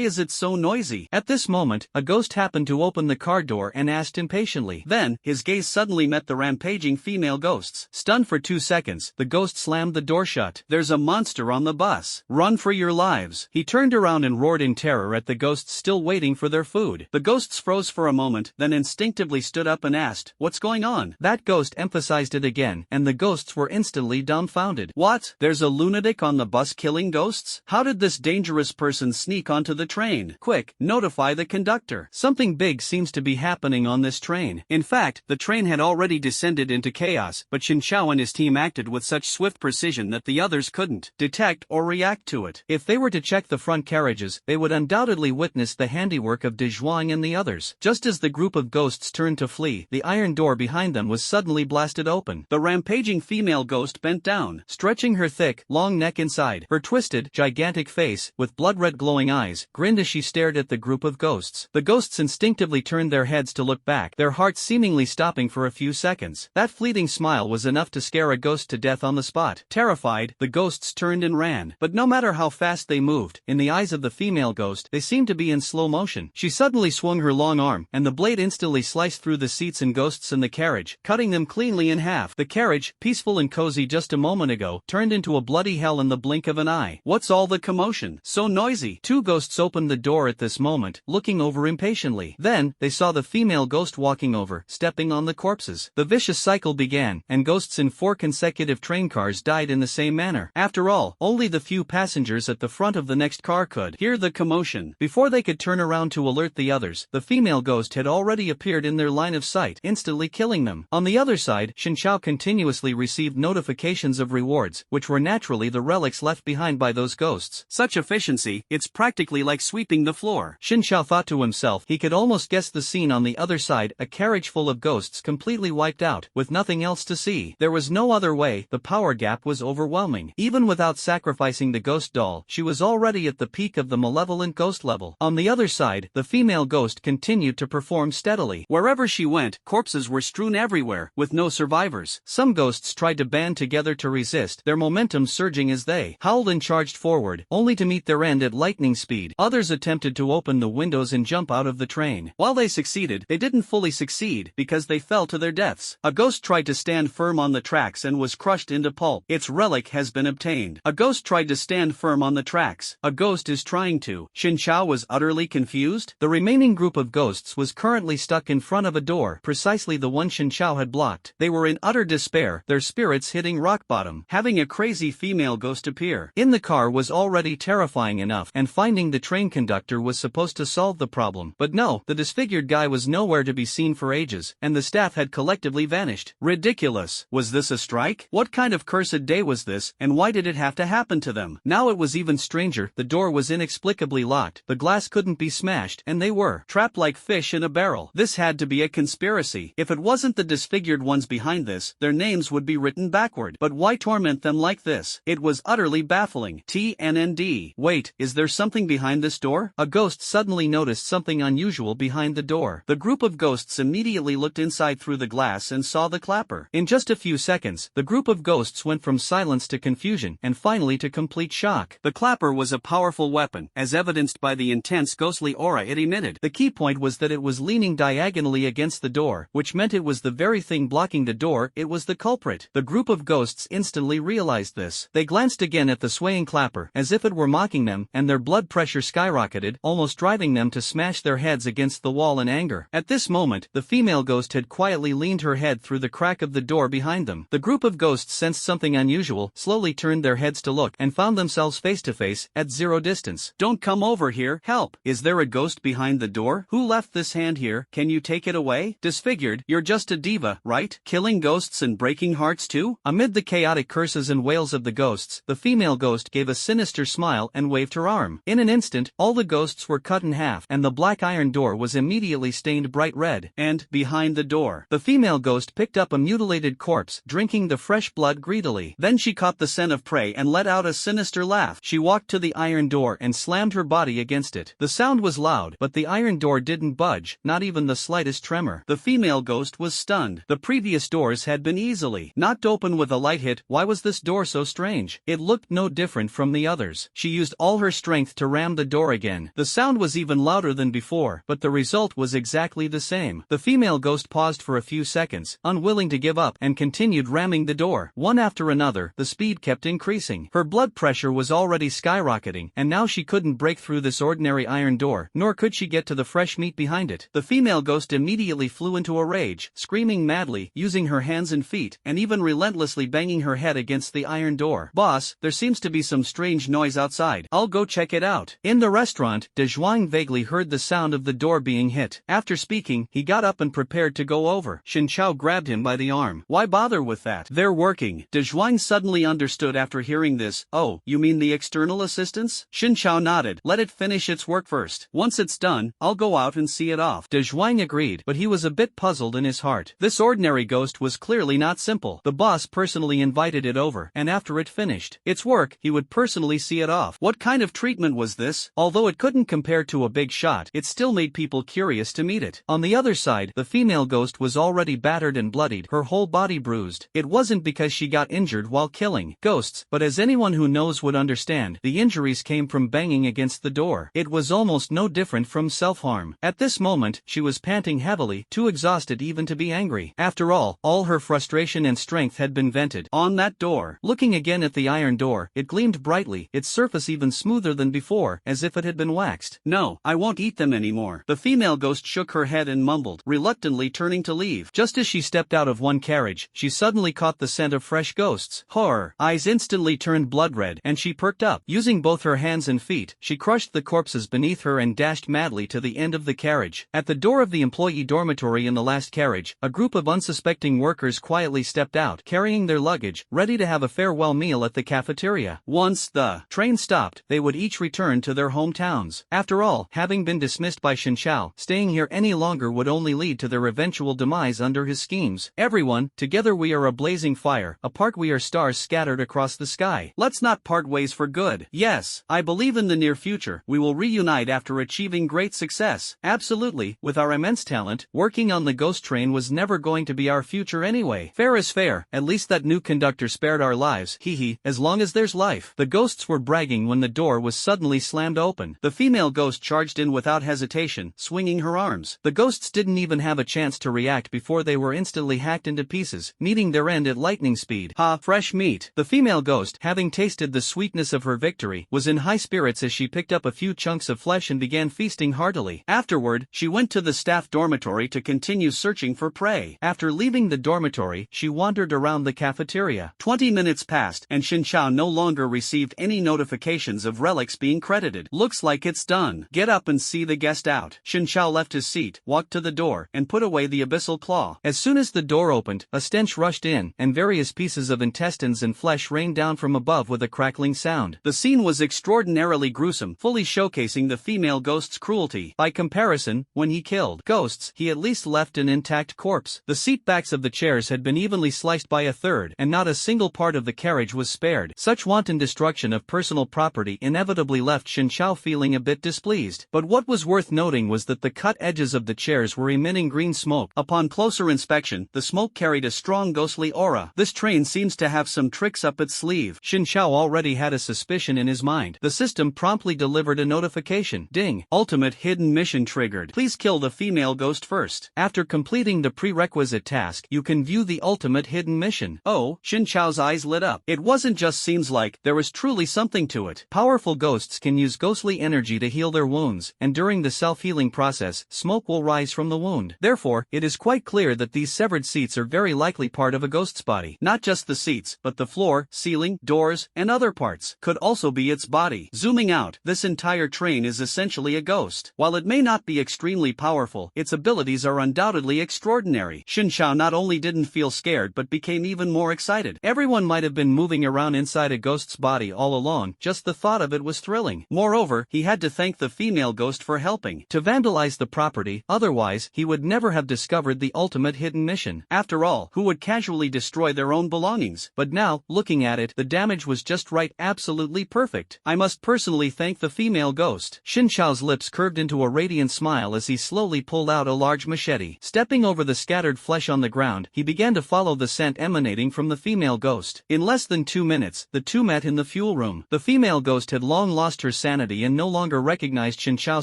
is it so noisy? At this moment, a ghost happened to open the car door and asked impatiently. Then, his gaze suddenly met the rampaging female ghosts. Stunned for 2 seconds, the ghost slammed the door shut. There's a monster on the bus. Run for your lives. He turned around and roared in terror at the ghosts still waiting for their food. The ghosts froze for a moment, then instinctively stood up and asked, "What's going on?" That ghost emphasized it again, and the ghosts were instantly dumbfounded. What? There's a lunatic on the bus killing ghosts? How did this dangerous person sneak onto the train? Quick, notify the conductor. Something big seems to be happening on this train. In fact, the train had already descended into chaos, but Xin Chao and his team acted with such swift precision that the others couldn't detect or react to it. If they were to check the front carriages, they would undoubtedly witness the handiwork of De Zhuang and the others. Just as the group of ghosts turned to flee, the iron door behind them was suddenly blasted open. The rampaging female ghost bent down, stretching her thick, long neck inside. Her twisted, gigantic face, with blood-red glowing eyes, grinned as she stared at the group of ghosts. The ghosts instinctively turned their heads to look back, their hearts seemingly stopping for a few seconds. That fleeting smile was enough to scare a ghost to death on the spot. Terrified, the ghosts turned and ran. But no matter how fast they moved, in the eyes of the female ghost, they seemed to be in slow motion. She suddenly swung her long arm, and the blade instantly sliced through the seats and ghosts in the carriage, cutting them cleanly in half. The carriage, peaceful and cozy just a moment ago, turned into a bloody hell in the blink of an eye. What's all the commotion? So noisy. 2 ghosts opened the door at this moment, looking over impatiently. Then, they saw the female ghost walking over, stepping on the corpses. The vicious cycle began, and ghosts in 4 consecutive train cars died in the same manner. After all, only the few passengers at the front of the next car could hear the commotion. Before they could turn around to alert the others, the female ghost had already appeared in their line of sight, instantly killing them. On the other side, Xin Chao continuously received notifications of rewards, which were naturally the relics left behind by those ghosts. Such efficiency, it's practically like sweeping the floor. Xin Chao thought to himself he could almost guess the scene on the other side, a carriage full of ghosts completely wiped out, with nothing else to see. There was no other way, the power gap was overwhelming. Even without sacrificing the ghost doll, she was already at the peak of the malevolent ghost level. On the other side, the female ghost continued to perform steadily. Wherever she went, corpses were strewn everywhere, with no survivors. Some ghosts tried to band together to resist, their momentum surging as they howled and charged forward, only to meet their end at lightning speed. Others attempted to open the windows and jump out of the train. While they succeeded, they didn't fully succeed, because they fell to their deaths. A ghost tried to stand firm on the tracks and was crushed into pulp. Its relic has been obtained. A ghost tried to stand firm on the tracks. A ghost is is trying to. Xin Chao was utterly confused. The remaining group of ghosts was currently stuck in front of a door, precisely the one Xin Chao had blocked. They were in utter despair, their spirits hitting rock bottom. Having a crazy female ghost appear in the car was already terrifying enough, and finding the train conductor was supposed to solve the problem. But no, the disfigured guy was nowhere to be seen for ages, and the staff had collectively vanished. Ridiculous. Was this a strike? What kind of cursed day was this, and why did it have to happen to them? Now it was even stranger. The door was inexplicably locked, the glass couldn't be smashed, and they were trapped like fish in a barrel. This had to be a conspiracy. If it wasn't the disfigured ones behind this, their names would be written backward. But why torment them like this? It was utterly baffling. TNND. Wait, is there something behind this door? A ghost suddenly noticed something unusual behind the door. The group of ghosts immediately looked inside through the glass and saw the clapper. In just a few seconds, the group of ghosts went from silence to confusion, and finally to complete shock. The clapper was a powerful weapon, as evidenced by the intense ghostly aura it emitted. The key point was that it was leaning diagonally against the door, which meant it was the very thing blocking the door. It was the culprit. The group of ghosts instantly realized this. They glanced again at the swaying clapper, as if it were mocking them, and their blood pressure skyrocketed, almost driving them to smash their heads against the wall in anger. At this moment, the female ghost had quietly leaned her head through the crack of the door behind them. The group of ghosts sensed something unusual, slowly turned their heads to look, and found themselves face to face, at zero distance. Don't come over here, help! Is there a ghost behind the door? Who left this hand here? Can you take it away? Disfigured, you're just a diva, right? Killing ghosts and breaking hearts too? Amid the chaotic curses and wails of the ghosts, the female ghost gave a sinister smile and waved her arm. In an instant, all the ghosts were cut in half, and the black iron door was immediately stained bright red. And, behind the door, the female ghost picked up a mutilated corpse, drinking the fresh blood greedily. Then she caught the scent of prey and let out a sinister laugh. She walked to the iron door and slammed her body against it. The sound was loud, but the iron door didn't budge, not even the slightest tremor. The female ghost was stunned. The previous doors had been easily knocked open with a light hit. Why was this door so strange? It looked no different from the others. She used all her strength to ram the door again. The sound was even louder than before, but the result was exactly the same. The female ghost paused for a few seconds, unwilling to give up, and continued ramming the door. One after another, the speed kept increasing. Her blood pressure was already skyrocketing, and now she couldn't break through this ordinary iron door, nor could she get to the fresh meat behind it. The female ghost immediately flew into a rage, screaming madly, using her hands and feet, and even relentlessly banging her head against the iron door. Boss, there seems to be some strange noise outside. I'll go check it out. In the restaurant, De Zhuang vaguely heard the sound of the door being hit. After speaking, he got up and prepared to go over. Xin Chao grabbed him by the arm. Why bother with that? They're working. De Zhuang suddenly understood after hearing this. Oh, you mean the external assistance? Xin Chao nodded. Let it finish its work first. Once it's done, I'll go out and see it off. De Zhuang agreed, but he was a bit puzzled in his heart. This ordinary ghost was clearly not simple. The boss personally invited it over, and after it finished its work, he would personally see it off. What kind of treatment was this? Although it couldn't compare to a big shot, it still made people curious to meet it. On the other side, the female ghost was already battered and bloodied, her whole body bruised. It wasn't because she got injured while killing ghosts, but as anyone who knows would understand, the injuries came from banging against the door. It was almost no different from self-harm. At this moment, she was panting heavily, too exhausted even to be angry. After all her frustration and strength had been vented on that door. Looking again at the iron door, it gleamed brightly, its surface even smoother than before, as if it had been waxed. No, I won't eat them anymore. The female ghost shook her head and mumbled, reluctantly turning to leave. Just as she stepped out of one carriage, she suddenly caught the scent of fresh ghosts. Horror! Eyes instantly turned blood red, and she perked up. Using both her hands and feet, she crushed the corpses beneath her and dashed madly to the end of the carriage. At the door of the employee dormitory in the last carriage, a group of unsuspecting workers quietly stepped out, carrying their luggage, ready to have a farewell meal at the cafeteria. Once the train stopped, they would each return to their hometowns. After all, having been dismissed by Xin Chao, staying here any longer would only lead to their eventual demise under his schemes. Everyone, together we are a blazing fire, apart we are stars scattered across the sky. Let's not part ways for good. Yes, I believe in the near future, we will reunite after achieving great success. Absolutely, with our immense talent, working on the ghost train was never going to be our future anyway. Fair is fair, at least that new conductor spared our lives, hee, as long as there's life. The ghosts were bragging when the door was suddenly slammed open. The female ghost charged in without hesitation, swinging her arms. The ghosts didn't even have a chance to react before they were instantly hacked into pieces, meeting their end at lightning speed. Ha, fresh meat. The female ghost, having tasted the sweetness of her victory, was in high spirits as she picked up a few chunks of flesh and began feasting heartily. Afterward, she went to the staff dormitory to continue searching for prey. After leaving the dormitory, she wandered around the cafeteria. 20 minutes passed and Shinchao no longer received any notifications of relics being credited. Looks like it's done. Get up and see the guest out. Shinchao left his seat, walked to the door, and put away the abyssal claw. As soon as the door opened, a stench rushed in, and various pieces of intestines and flesh rained down from above with a crackling sound. The scene was extraordinarily gruesome, fully showcasing the female ghost's cruelty. By comparison, when he killed ghosts, he at least left an intact corpse. The seat backs of the chairs had been evenly sliced by a third, and not a single part of the carriage was spared. Such wanton destruction of personal property inevitably left Shinchao feeling a bit displeased. But what was worth noting was that the cut edges of the chairs were emitting green smoke. Upon closer inspection, the smoke carried a strong ghostly aura. This train seems to have some tricks up its sleeve. Shinchao already had a suspicion in his mind. The system promptly delivered a notification. Ding! Ultimate hidden mission triggered. Please kill the female ghost first. After completing the prerequisite task, you can view the ultimate hidden mission. Oh, Shinchao's eyes lit up. It wasn't just seems like, there was truly something to it. Powerful ghosts can use ghostly energy to heal their wounds, and during the self-healing process, smoke will rise from the wound. Therefore, it is quite clear that these severed seats are very likely part of a ghost's body. Not just the seats, but the floor, ceiling, doors, and other parts could also be its body. Zooming out, this entire train is essentially a ghost. While it may not be extremely powerful, its abilities are undoubtedly extraordinary. Shinchao not only didn't feel scared but became even more excited. Everyone might have been moving around inside a ghost's body all along, just the thought of it was thrilling. Moreover, he had to thank the female ghost for helping to vandalize the property, otherwise he would never have discovered the ultimate hidden mission. After all, who would casually destroy their own belongings? But now, looking at it, the damage was just right, absolutely perfect. I must personally thank the female ghost. Shinchao's lips curved into a radiant smile as he slowly pulled out a large machete. Stepping over the scattered flesh on the ground, he began to follow the scent emanating from the female ghost. In less than 2 minutes, the two met in the fuel room. The female ghost had long lost her sanity and no longer recognized Shinchao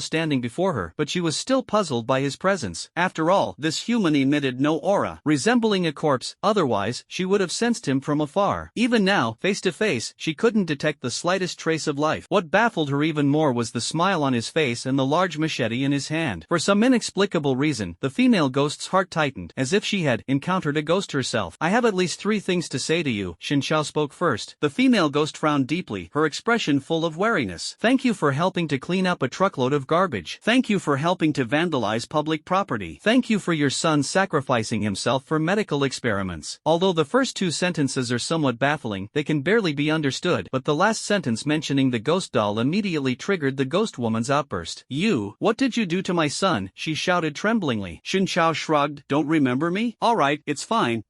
standing before her, but she was still puzzled by his presence. After all, this human emitted no aura, resembling a corpse, otherwise, she would have sensed him from afar. Even now, face to face, she couldn't detect the slightest trace of life. What baffled her even more was the smile on his face and the large machete in his hand. For some inexplicable reason, the female ghost's heart tightened, as if she had encountered a ghost herself. I have at least 3 things to say to you, Shinchao spoke first. The female ghost frowned deeply, her expression full of wariness. Thank you for helping to clean up a truckload of garbage. Thank you for helping to vandalize public property. Thank you for your son sacrificing himself for medical experiments. Although the first 2 sentences are somewhat baffling, they can barely be understood, but the last sentence mentioning the ghost doll immediately triggered the ghost woman's outburst. You, what did you do to my son? She shouted tremblingly. Shinchao shrugged. Don't remember me? Alright, it's fine,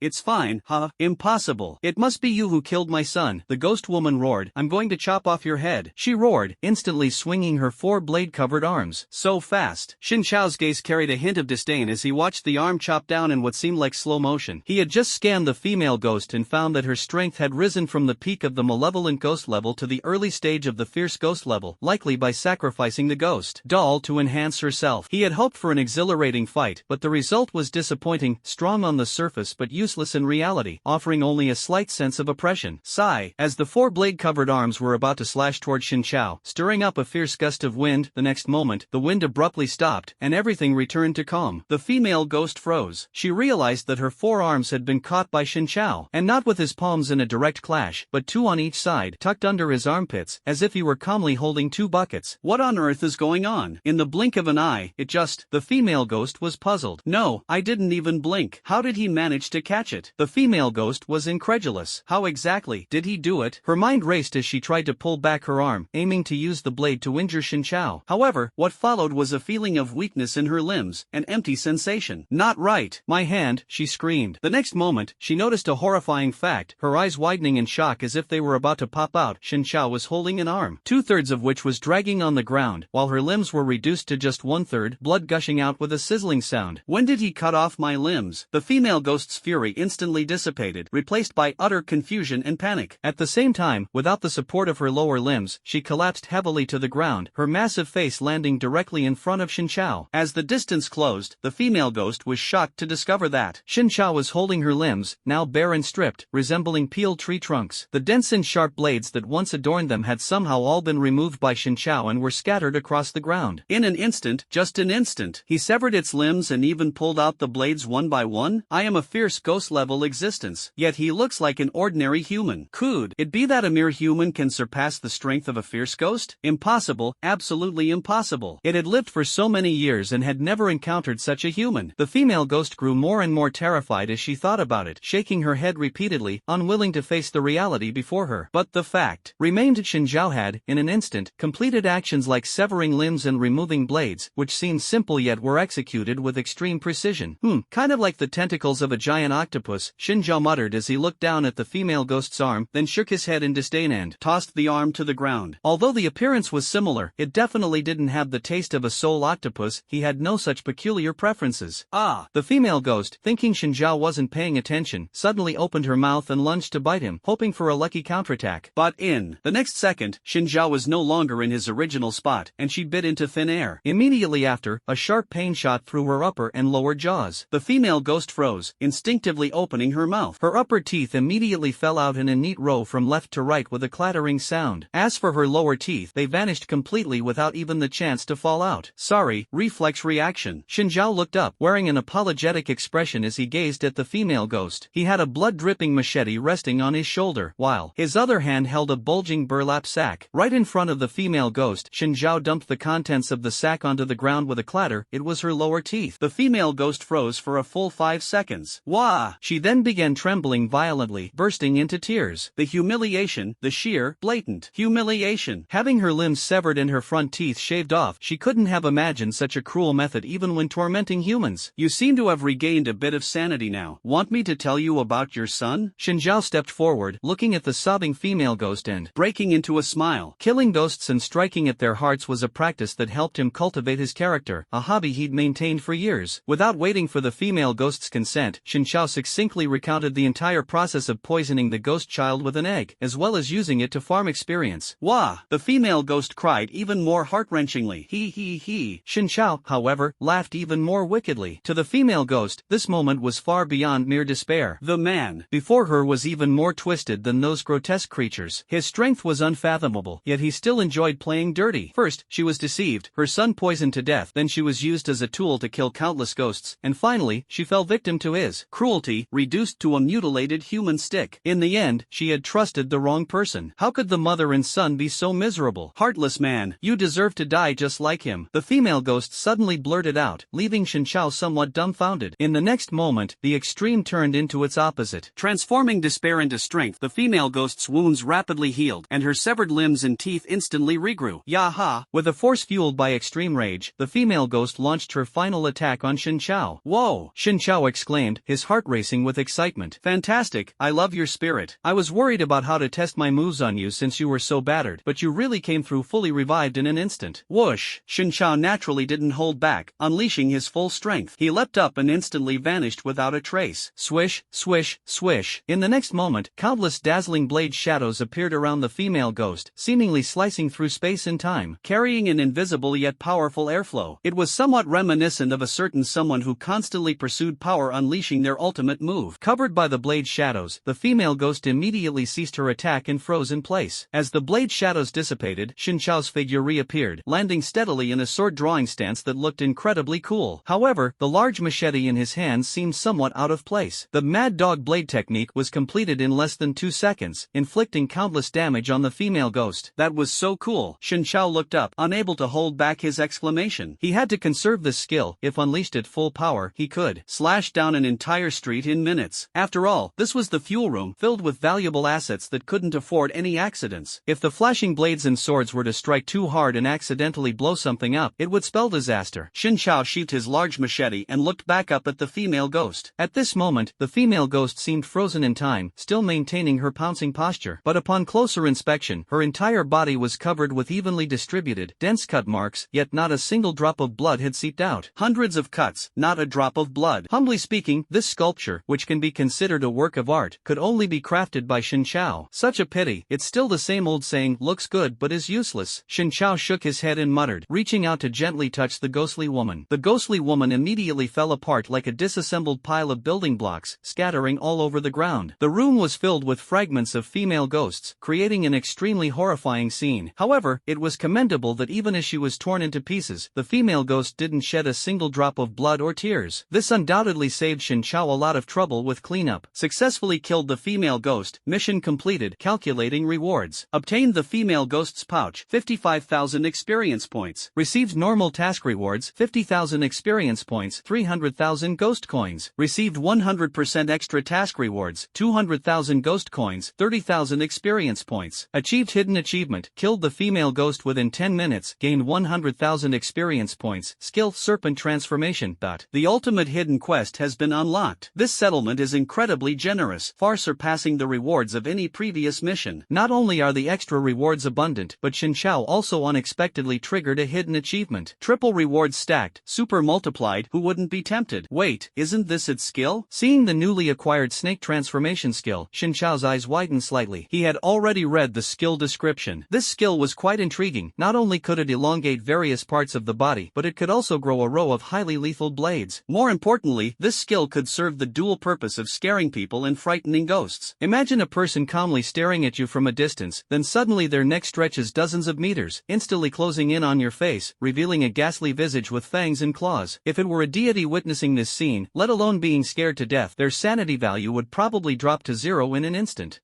huh? Impossible. It must be you who killed my son. The ghost woman roared. I'm going to chop off your head. She roared, instantly swinging her 4 blade-covered arms. So fast. Shinchao's gaze carried a hint of disdain as he watched the arm chop down in what seemed like slow motion. He had just scanned the female ghost and found that her strength had risen from the peak of the malevolent ghost level to the early stage of the fierce ghost level, likely by sacrificing the ghost doll to enhance herself. He had hoped for an exhilarating fight, but the result was disappointing, strong on the surface but useless in reality, offering only a slight sense of oppression. Sigh. As the 4 blade-covered arms were about to slash toward Shinchao, stirring up a fierce gust of wind, the next moment, the wind abruptly stopped, and everything returned to calm. The female ghost froze. She realized that her 4 arms had been caught by Shinchao, and not with his palms in a direct clash, but 2 on each side, tucked under his armpits, as if he were calmly holding 2 buckets. What on earth is going on? In the blink of an eye, the female ghost was puzzled. No, I didn't even blink. How did he manage to catch it? The female ghost was incredulous. How exactly did he do it? Her mind raced as she tried to pull back her arm, aiming to use the blade to injure Shinchao. However, what followed was a feeling of weakness in her limbs, an empty sensation. Not right. My hand, she screamed. The next moment, she noticed a horrifying fact, her eyes widening in shock as if they were about to pop out. Shinchao was holding an arm, 2/3 of which was dragging on the ground, while her limbs were reduced to just 1/3, blood gushing out with a sizzling sound. When did he cut off my limbs? The female ghost's fury instantly dissipated, replaced by utter confusion and panic. At the same time, without the support of her lower limbs, she collapsed heavily to the ground, her massive face landing directly in front of Shinchao. As the distance closed, the female ghost was shocked to discover that Shinchao was holding her limbs, now bare and stripped, resembling peeled tree trunks. The dense and sharp blades that once adorned them had somehow all been removed by Shen Chao and were scattered across the ground. In an instant, just an instant, he severed its limbs and even pulled out the blades one by one. I am a fierce ghost-level existence, yet he looks like an ordinary human. Could it be that a mere human can surpass the strength of a fierce ghost? Impossible, absolutely impossible. It had lived for so many years and had never encountered such a human. The female ghost grew more and more terrified as she thought about it, shaking her head repeatedly, unwilling to face the reality before her. But the fact remained: Shen Zhao had, in an instant, completed actions like severing limbs and removing blades, which seemed simple yet were executed with extreme precision. Kind of like the tentacles of a giant octopus, Shen Zhao muttered as he looked down at the female ghost's arm, then shook his head in disdain and tossed the arm to the ground. Although the appearance was similar, it definitely didn't have the taste of a soul octopus. He had no such peculiar preferences. The female ghost, thinking Shen Zhao wasn't paying attention, suddenly opened her mouth and lunged to bite him, hoping for a lucky counterattack. But in the next second, Shen Zhao was no longer in his original spot, and she bit into thin air. Immediately after, a sharp pain shot through her upper and lower jaws. The female ghost froze, instinctively opening her mouth. Her upper teeth immediately fell out in a neat row from left to right with a clattering sound. As for her lower teeth, they vanished completely without even the chance to fall out. Sorry, reflex reaction. Shen Zhao looked up, wearing an apologetic expression as he gazed at the female ghost. He had a blood-dripping machete resting on his shoulder, while his other hand held a bulging burlap sack. Right in front of the female ghost, Shen Zhao dumped the contents of the sack onto the ground with a clatter. It was her lower teeth. The female ghost froze for a full 5 seconds. Wah! She then began trembling violently, bursting into tears. The humiliation, the sheer, blatant humiliation. Having her limbs severed and her front teeth shaved off, she couldn't have imagined such a cruel method even when tormenting humans. You seem to have regained a bit of sanity now. Want me to tell you about your son? Shen Zhao stepped forward, looking at the sobbing female ghost and breaking into a smile. Killing ghosts and striking at their hearts was a practice that helped him cultivate his character, a hobby he'd maintained for years. Without waiting for the female ghost's consent, Shen Zhao succinctly recounted the entire process of poisoning the ghost child with an egg, as well as using it to farm experience. Wah! The female ghost cried even more heart-wrenchingly. He. Shen Zhao, however, laughed even more wickedly. To the female ghost, this moment was far beyond mere despair. The man before her was even more twisted than those grotesque creatures. His strength was unfathomable, yet he still enjoyed playing dirty. First, she was deceived, her son poisoned to death, then she was used as a tool to kill countless ghosts, and finally, she fell victim to his cruelty, reduced to a mutilated human stick. In the end, she had trusted the wrong person. How could the mother and son be so miserable? Heartless man, you deserve to die just like him. The female ghost suddenly blurted out, leaving Shen Zhao somewhat dumbfounded. In the next moment, the extreme turned into its opposite. Transforming despair into strength, the female ghost's wounds rapidly healed, and her severed limbs and teeth instantly regrew. Yaha! With a force fueled by extreme rage, the female ghost launched her final attack on Shen Zhao. Whoa! Shen Zhao exclaimed, his heart racing with excitement. Fantastic, I love your spirit. I was worried about how to test my moves on you since you were so battered, but you really came through fully revived in an instant. Whoosh! Shen Zhao naturally didn't hold back, unleashing his full strength. He leapt up and instantly vanished without a trace. Swish, swish, swish. In the next moment, countless dazzling blade shadows appeared around the female ghost, seemingly slicing through space and time, carrying an invisible yet powerful airflow. It was somewhat reminiscent of a certain someone who constantly pursued power, unleashing their ultimate move. Covered by the blade shadows, the female ghost immediately ceased her attack and froze in place. As the blade shadows dissipated, Shen Zhao's figure reappeared, landing steadily in a sword-drawing stance that looked incredibly cool. However, the large machete in his hands seemed somewhat out of place. The Mad Dog blade technique was completed in less than 2 seconds, inflicting countless damage on the female ghost. That was so cool. Shen Zhao looked up, unable to hold back his exclamation. He had to conserve this skill. If unleashed at full power, he could slash down an entire street in minutes. After all, this was the fuel room, filled with valuable assets that couldn't afford any accidents. If the flashing blades and swords were to strike too hard and accidentally blow something up, it would spell disaster. Shen Zhao sheathed his large machete and looked back up at the female ghost. At this moment, the female ghost seemed frozen in time, still maintaining her pouncing posture. But upon closer inspection, her entire body was covered with evenly distributed, dense cut marks, yet not a single drop of blood had seeped out. Hundreds of cuts, not a drop of blood. Humbly speaking, this sculpture, which can be considered a work of art, could only be crafted by Shen Zhao. Such a pity. It's still the same old saying, looks good but is useless. Shen Zhao shook his head and muttered, reaching out to gently touch the ghostly woman. The ghostly woman immediately fell apart like a disassembled pile of building blocks, scattering all over the ground. The room was filled with fragments of female ghosts, creating an extremely horrifying horrifying scene. However, it was commendable that even as she was torn into pieces, the female ghost didn't shed a single drop of blood or tears. This undoubtedly saved Shin Chao a lot of trouble with cleanup. Successfully killed the female ghost, mission completed, calculating rewards. Obtained the female ghost's pouch, 55,000 experience points. Received normal task rewards, 50,000 experience points, 300,000 ghost coins. Received 100% extra task rewards, 200,000 ghost coins, 30,000 experience points. Achieved hidden achievement, killed the female ghost within 10 minutes, gained 100,000 experience points, skill serpent transformation. The ultimate hidden quest has been unlocked. This settlement is incredibly generous, far surpassing the rewards of any previous mission. Not only are the extra rewards abundant, but Shin Chao also unexpectedly triggered a hidden achievement. Triple rewards stacked, super multiplied, who wouldn't be tempted? Wait, isn't this its skill? Seeing the newly acquired snake transformation skill, Shin Chao's eyes widened slightly. He had already read the skill description. This skill was quite intriguing. Not only could it elongate various parts of the body, but it could also grow a row of highly lethal blades. More importantly, this skill could serve the dual purpose of scaring people and frightening ghosts. Imagine a person calmly staring at you from a distance, then suddenly their neck stretches dozens of meters, instantly closing in on your face, revealing a ghastly visage with fangs and claws. If it were a deity witnessing this scene, let alone being scared to death, their sanity value would probably drop to zero in an instant.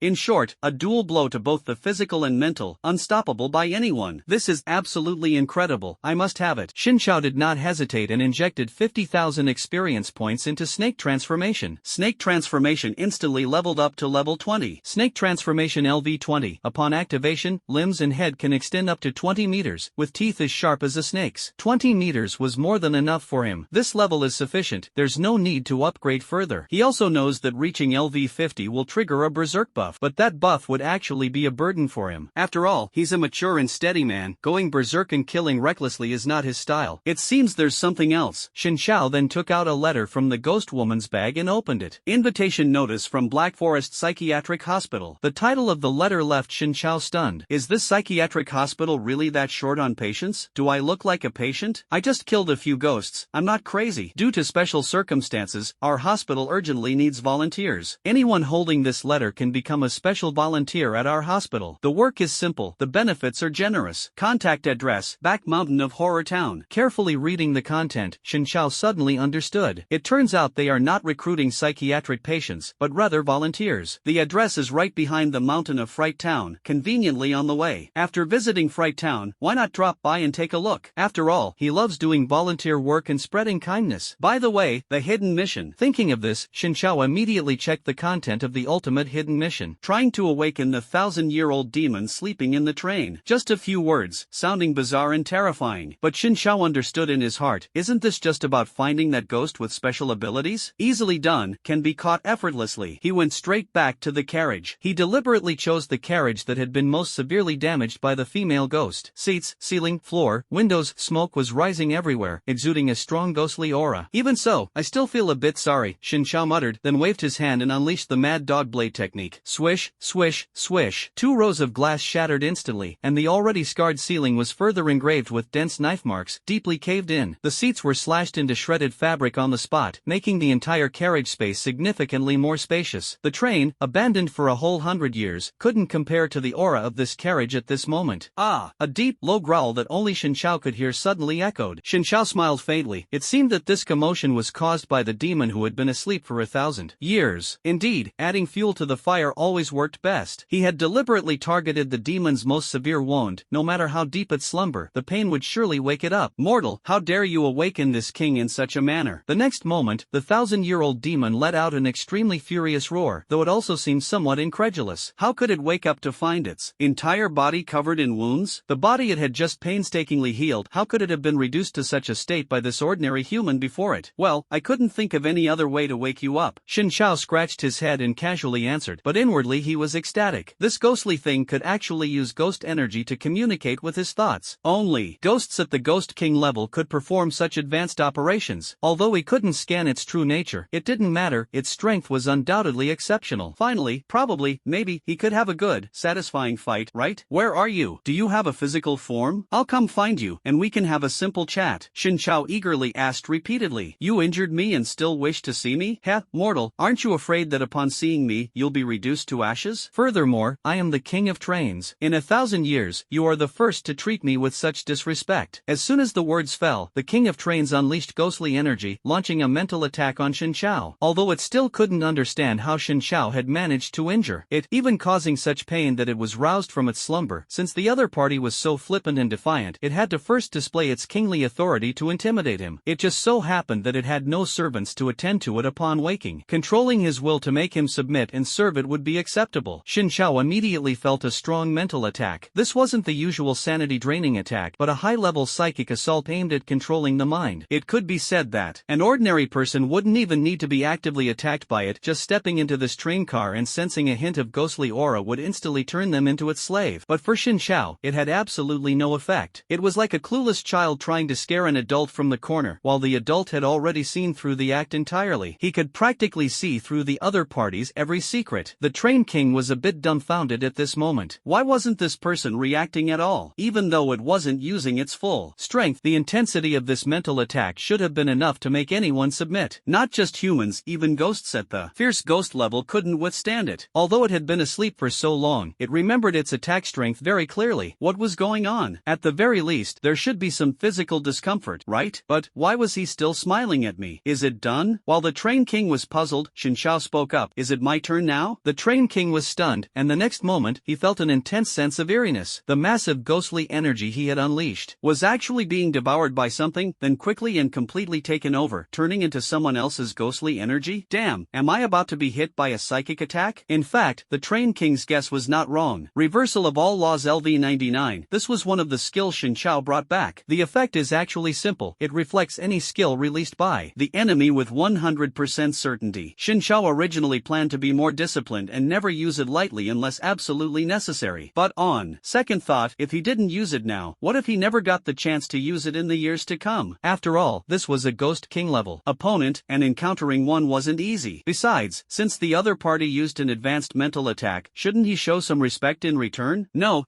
In short, a dual blow to both the physical and mental, unstoppable by anyone. This is absolutely incredible. I must have it. Shin Chao did not hesitate and injected 50,000 experience points into snake transformation. Snake transformation instantly leveled up to level 20. Snake transformation LV20. Upon activation, limbs and head can extend up to 20 meters, with teeth as sharp as a snake's. 20 meters was more than enough for him. This level is sufficient, there's no need to upgrade further. He also knows that reaching LV50 will trigger a berserk buff, but that buff would actually be a burden for him. After all, he's a mature and steady man. Going berserk and killing recklessly is not his style. It seems there's something else. Shin Chao then took out a letter from the ghost woman's bag and opened it. Invitation notice from Black Forest Psychiatric Hospital. The title of the letter left Shin Chao stunned. Is this psychiatric hospital really that short on patients? Do I look like a patient? I just killed a few ghosts. I'm not crazy. Due to special circumstances, our hospital urgently needs volunteers. Anyone holding this letter can become a special volunteer at our hospital. The work is simple. The benefits are generous. Contact address, Back Mountain of Horror Town. Carefully reading the content, Shin Chao suddenly understood. It turns out they are not recruiting psychiatric patients, but rather volunteers. The address is right behind the Mountain of Fright Town, conveniently on the way. After visiting Fright Town, why not drop by and take a look? After all, he loves doing volunteer work and spreading kindness. By the way, the hidden mission. Thinking of this, Shin Chao immediately checked the content of the ultimate hidden mission. Trying to awaken the 1,000-year-old demon sleeping in the train. Just a few words, sounding bizarre and terrifying. But Shin Chao understood in his heart, isn't this just about finding that ghost with special abilities? Easily done, can be caught effortlessly. He went straight back to the carriage. He deliberately chose the carriage that had been most severely damaged by the female ghost. Seats, ceiling, floor, windows, smoke was rising everywhere, exuding a strong ghostly aura. Even so, I still feel a bit sorry, Shin Chao muttered, then waved his hand and unleashed the mad dog blade technique. Swish, swish, swish. 2 rows of glass shattered instantly, and the already scarred ceiling was further engraved with dense knife marks, deeply caved in. The seats were slashed into shredded fabric on the spot, making the entire carriage space significantly more spacious. The train, abandoned for a whole 100 years, couldn't compare to the aura of this carriage at this moment. A deep, low growl that only Shin Chao could hear suddenly echoed. Shin Chao smiled faintly. It seemed that this commotion was caused by the demon who had been asleep for 1,000 years. Indeed, adding fuel to the fire always worked best. He had deliberately targeted the demon's most severe wound. No matter how deep its slumber, the pain would surely wake it up. Mortal, how dare you awaken this king in such a manner? The next moment, the 1,000-year-old demon let out an extremely furious roar, though it also seemed somewhat incredulous. How could it wake up to find its entire body covered in wounds? The body it had just painstakingly healed, how could it have been reduced to such a state by this ordinary human before it? Well, I couldn't think of any other way to wake you up. Shin Chao scratched his head and casually answered, but inwardly he was ecstatic. This ghostly thing could actually use ghost energy to communicate with his thoughts. Only ghosts at the Ghost King level could perform such advanced operations. Although he couldn't scan its true nature, it didn't matter, its strength was undoubtedly exceptional. Finally, probably, maybe, he could have a good, satisfying fight, right? Where are you? Do you have a physical form? I'll come find you, and we can have a simple chat. Shin Chao eagerly asked repeatedly. You injured me and still wish to see me? Heh, mortal, aren't you afraid that upon seeing me, you'll be reduced to ashes? Furthermore, I am the king of trains. In 1,000 years, you are the first to treat me with such disrespect. As soon as the words fell, the king of trains unleashed ghostly energy, launching a mental attack on Shin Chao. Although it still couldn't understand how Shin Chao had managed to injure it, even causing such pain that it was roused from its slumber. Since the other party was so flippant and defiant, it had to first display its kingly authority to intimidate him. It just so happened that it had no servants to attend to it upon waking. Controlling his will to make him submit and serve it would be acceptable. Shin Chao immediately felt a strong mental attack. This wasn't the usual sanity-draining attack, but a high-level psychic assault aimed at controlling the mind. It could be said that an ordinary person wouldn't even need to be actively attacked by it. Just stepping into this train car and sensing a hint of ghostly aura would instantly turn them into its slave. But for Shin Chao, it had absolutely no effect. It was like a clueless child trying to scare an adult from the corner, while the adult had already seen through the act entirely. He could practically see through the other party's every secret. The train king was a bit dumbfounded at this moment. Why wasn't this person reacting at all? Even though it wasn't using its full strength, the intensity of this mental attack should have been enough to make anyone submit. Not just humans, even ghosts at the fierce ghost level couldn't withstand it. Although it had been asleep for so long, it remembered its attack strength very clearly. What was going on? At the very least, there should be some physical discomfort, right? But why was he still smiling at me? Is it done? While the train king was puzzled, Shin Chao spoke up. Is it my turn now? The train king was stunned, and the next moment, he felt an intense sense of eeriness. The massive ghostly energy he had unleashed was actually being devoured by something, then quickly and completely taken over, turning into someone else's ghostly energy? Damn, am I about to be hit by a psychic attack? In fact, the train king's guess was not wrong. Reversal of all laws LV99. This was one of the skills Shin Chao brought back. The effect is actually simple. It reflects any skill released by the enemy with 100% certainty. Shin Chao originally planned to be more disciplined and never use it lightly unless absolutely necessary. But on second thought, if he didn't use it now, what if he never got the chance to use it in the years to come? After all, this was a Ghost King level opponent, and encountering one wasn't easy. Besides, since the other party used an advanced mental attack, shouldn't he show some respect in return? No,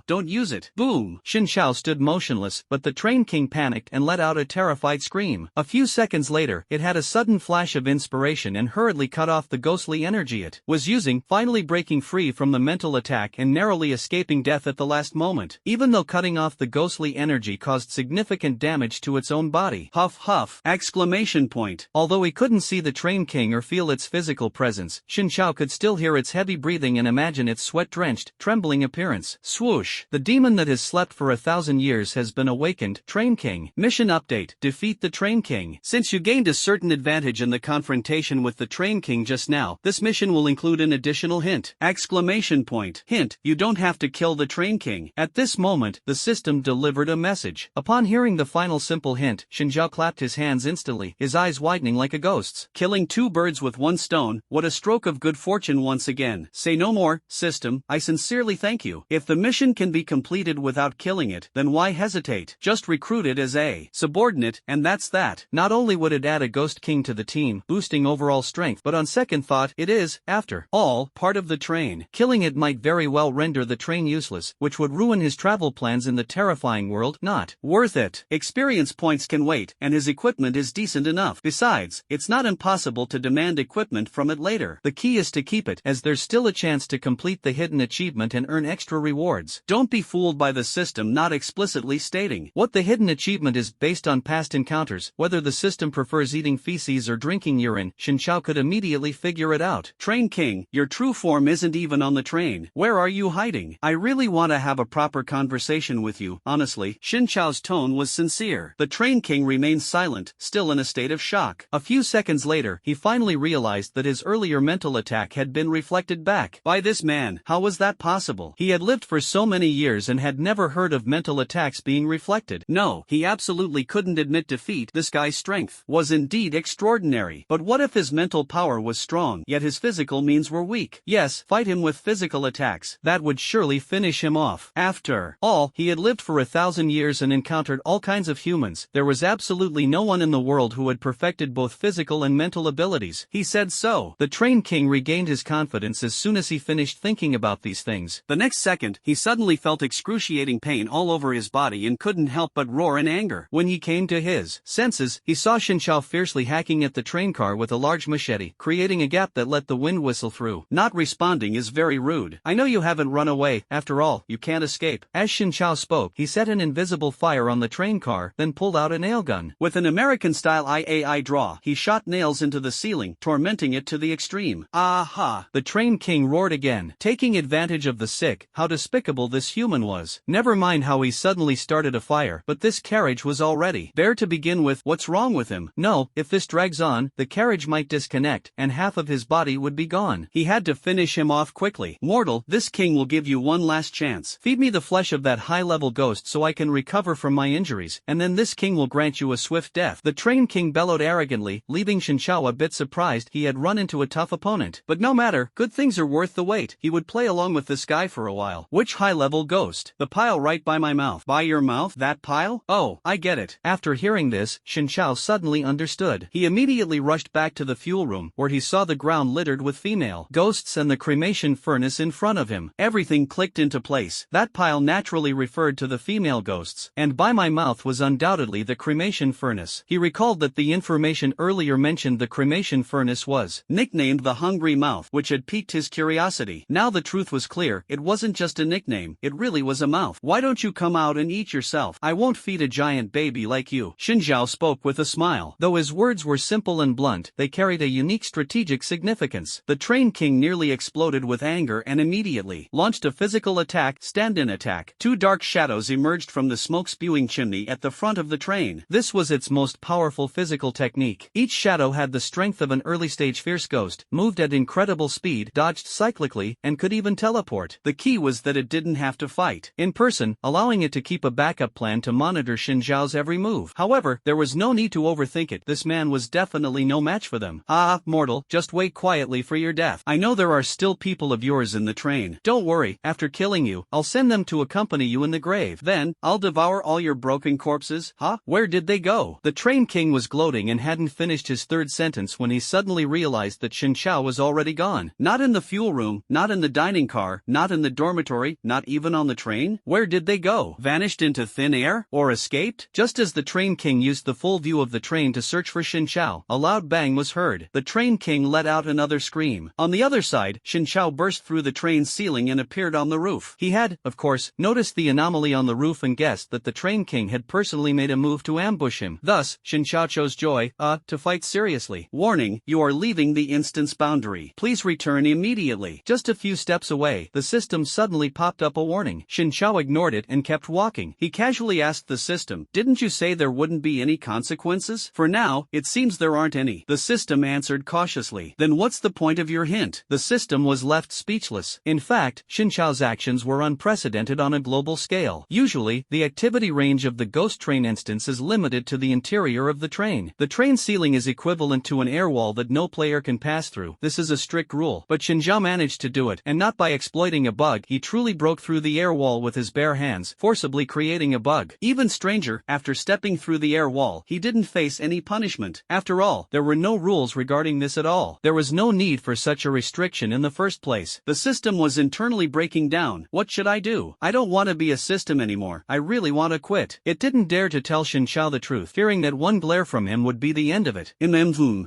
don't use it. Boom! Shin Chao stood motionless, but the train king panicked and let out a terrified scream. A few seconds later, it had a sudden flash of inspiration and hurriedly cut off the ghostly energy it was using, finally breaking free from the mental attack and narrowly escaping death at the last moment. Even though cutting off the ghostly energy caused significant damage to its own body. Huff huff! Exclamation point. Although he couldn't see the train king or feel its physical presence, Shin Chao could still hear its heavy breathing and imagine its sweat-drenched, trembling appearance. Swoosh! The demon that has slept for 1,000 years has been awakened. Train King. Mission update. Defeat the Train King. Since you gained a certain advantage in the confrontation with the Train King just now, this mission will include an additional hint. Exclamation point. Hint, you don't have to kill the Train King. At this moment, the system delivered a message. Upon hearing the final simple hint, Shin Chao clapped his hands instantly, his eyes widening like a ghost's. Killing two birds with one stone, what a stroke of good fortune once again. Say no more, system, I sincerely thank you. If the mission can be completed without killing it, then why hesitate? Just recruit it as a subordinate, and that's that. Not only would it add a Ghost King to the team, boosting overall strength, but on second thought, it is, after all, part of the train. Killing it might very well render the train useless, which would ruin his travel plans in the terrifying world. Not worth it. Experience points can wait, and his equipment is decent enough. Besides, it's not impossible to demand equipment from it later. The key is to keep it, as there's still a chance to complete the hidden achievement and earn extra rewards. Don't be fooled by the system not explicitly stating what the hidden achievement is based on past encounters. Whether the system prefers eating feces or drinking urine, Shin Chao could immediately figure it out. Train King, your true form isn't even on the train. Where are you hiding? I really want to have a proper conversation with you. Honestly, Shin Chao's tone was sincere. The Train King remained silent, still in a state of shock. A few seconds later, he finally realized that his earlier mental attack had been reflected back by this man. How was that possible? He had lived for so many years and had never heard of mental attacks being reflected. No, he absolutely couldn't admit defeat. This guy's strength was indeed extraordinary. But what if his mental power was strong, yet his physical means were weak? Yes, fight him with physical attacks. That would surely finish him off. After all, he had lived for 1,000 years and encountered all kinds of humans. There was absolutely no one in the world who had perfected both physical and mental abilities. He said so. The Train King regained his confidence as soon as he finished thinking about these things. The next second, he suddenly felt excruciating pain all over his body and couldn't help but roar in anger. When he came to his senses, he saw Shin Chao fiercely hacking at the train car with a large machete, creating a gap that let the wind whistle through. Not responding is very rude. I know you haven't run away, after all, you can't escape. As Shin Chao spoke, he set an invisible fire on the train car, then pulled out a nail gun. With an American-style IAI draw, he shot nails into the ceiling, tormenting it to the extreme. Aha! The train king roared again, taking advantage of the sick. How despicable this human was. Never mind how he suddenly started a fire, but this carriage was already there to begin with. What's wrong with him? No, if this drags on, the carriage might disconnect, and half of his body would be gone. He had to finish him off quickly. Mortal, this king will give you one last chance. Feed me the flesh of that high-level ghost so I can recover from my injuries, and then this king will grant you a swift death. The train king bellowed arrogantly, leaving Shin Chao a bit surprised he had run into a tough opponent. But no matter, good things are worth the wait. He would play along with this guy for a while. Which high-level ghost? The pile right by my mouth. By your mouth? That pile? Oh, I get it. After hearing this, Shin Chao suddenly understood. He immediately rushed back to the fuel room, where he saw the ground littered with female ghosts and the cremation furnace in front of him. Everything clicked into place. That pile naturally referred to the female ghosts, and by my mouth was undoubtedly the cremation furnace. He recalled that the information earlier mentioned the cremation furnace was nicknamed the Hungry Mouth, which had piqued his curiosity. Now the truth was clear, it wasn't just a nickname, it really was a mouth. Why don't you come out and eat yourself? I won't feed a giant baby like you. Shin Chao spoke with a smile. Though his words were simple and blunt, they carried a unique strategic significance. The train king nearly exploded with anger and immediately launched a physical attack, stand-in attack. Two dark shadows emerged from the smoke-spewing chimney at the front of the train. This was its most powerful physical technique. Each shadow had the strength of an early-stage fierce ghost, moved at incredible speed, dodged cyclically, and could even teleport. The key was that it didn't have to fight in person, allowing it to keep a backup plan to monitor Shin Chao's every move. However, there was no need to overthink it. This man was definitely no match for them. Ah, mortal, just wait quietly for your death. I know there are still people of yours in the train. Don't worry, after killing you, I'll send them to accompany you in the grave. Then, I'll devour all your broken corpses. Huh? Where did they go? The train king was gloating and hadn't finished his third sentence when he suddenly realized that Shin Chao was already gone. Not in the fuel room, not in the dining car, not in the dormitory, not even on the train. Where did they go? Vanished into thin air? Or escaped? Just as the train king used the full view of the train to search for Shin Chao, a loud bang was heard. The train king let out another scream. On the other side, Shin Chao burst through the train's ceiling and appeared on the roof. He had, of course, noticed the anomaly on the roof and guessed that the train king had personally made a move to ambush him. Thus, Shin Chao chose joy, to fight seriously. Warning, you are leaving the instance boundary. Please return immediately. Just a few steps away, the system suddenly popped up a warning. Shin Chao ignored it and kept walking. He casually asked the system, didn't you say there wouldn't be any consequences? For now, it seems there aren't any. The system answered cautiously. Then what's the point of your hint? The system was left speechless. In fact, Shin Chao's actions were unprecedented on a global scale. Usually, the activity range of the ghost train instance is limited to the interior of the train. The train ceiling is equivalent to an air wall that no player can pass through. This is a strict rule. But Shin Chao managed to do it, and not by exploiting a bug. He truly broke through the air wall with his bare hands, forcibly creating a bug. Even stranger, after stepping through the air wall, he didn't face any punishment. After all, there were no rules regarding this at all. There was no need for such a restriction in the first place. The system was internally breaking down. What should I do? I don't want to be a system anymore. I really want to quit. It didn't dare to tell Shin Chao the truth, fearing that one glare from him would be the end of it.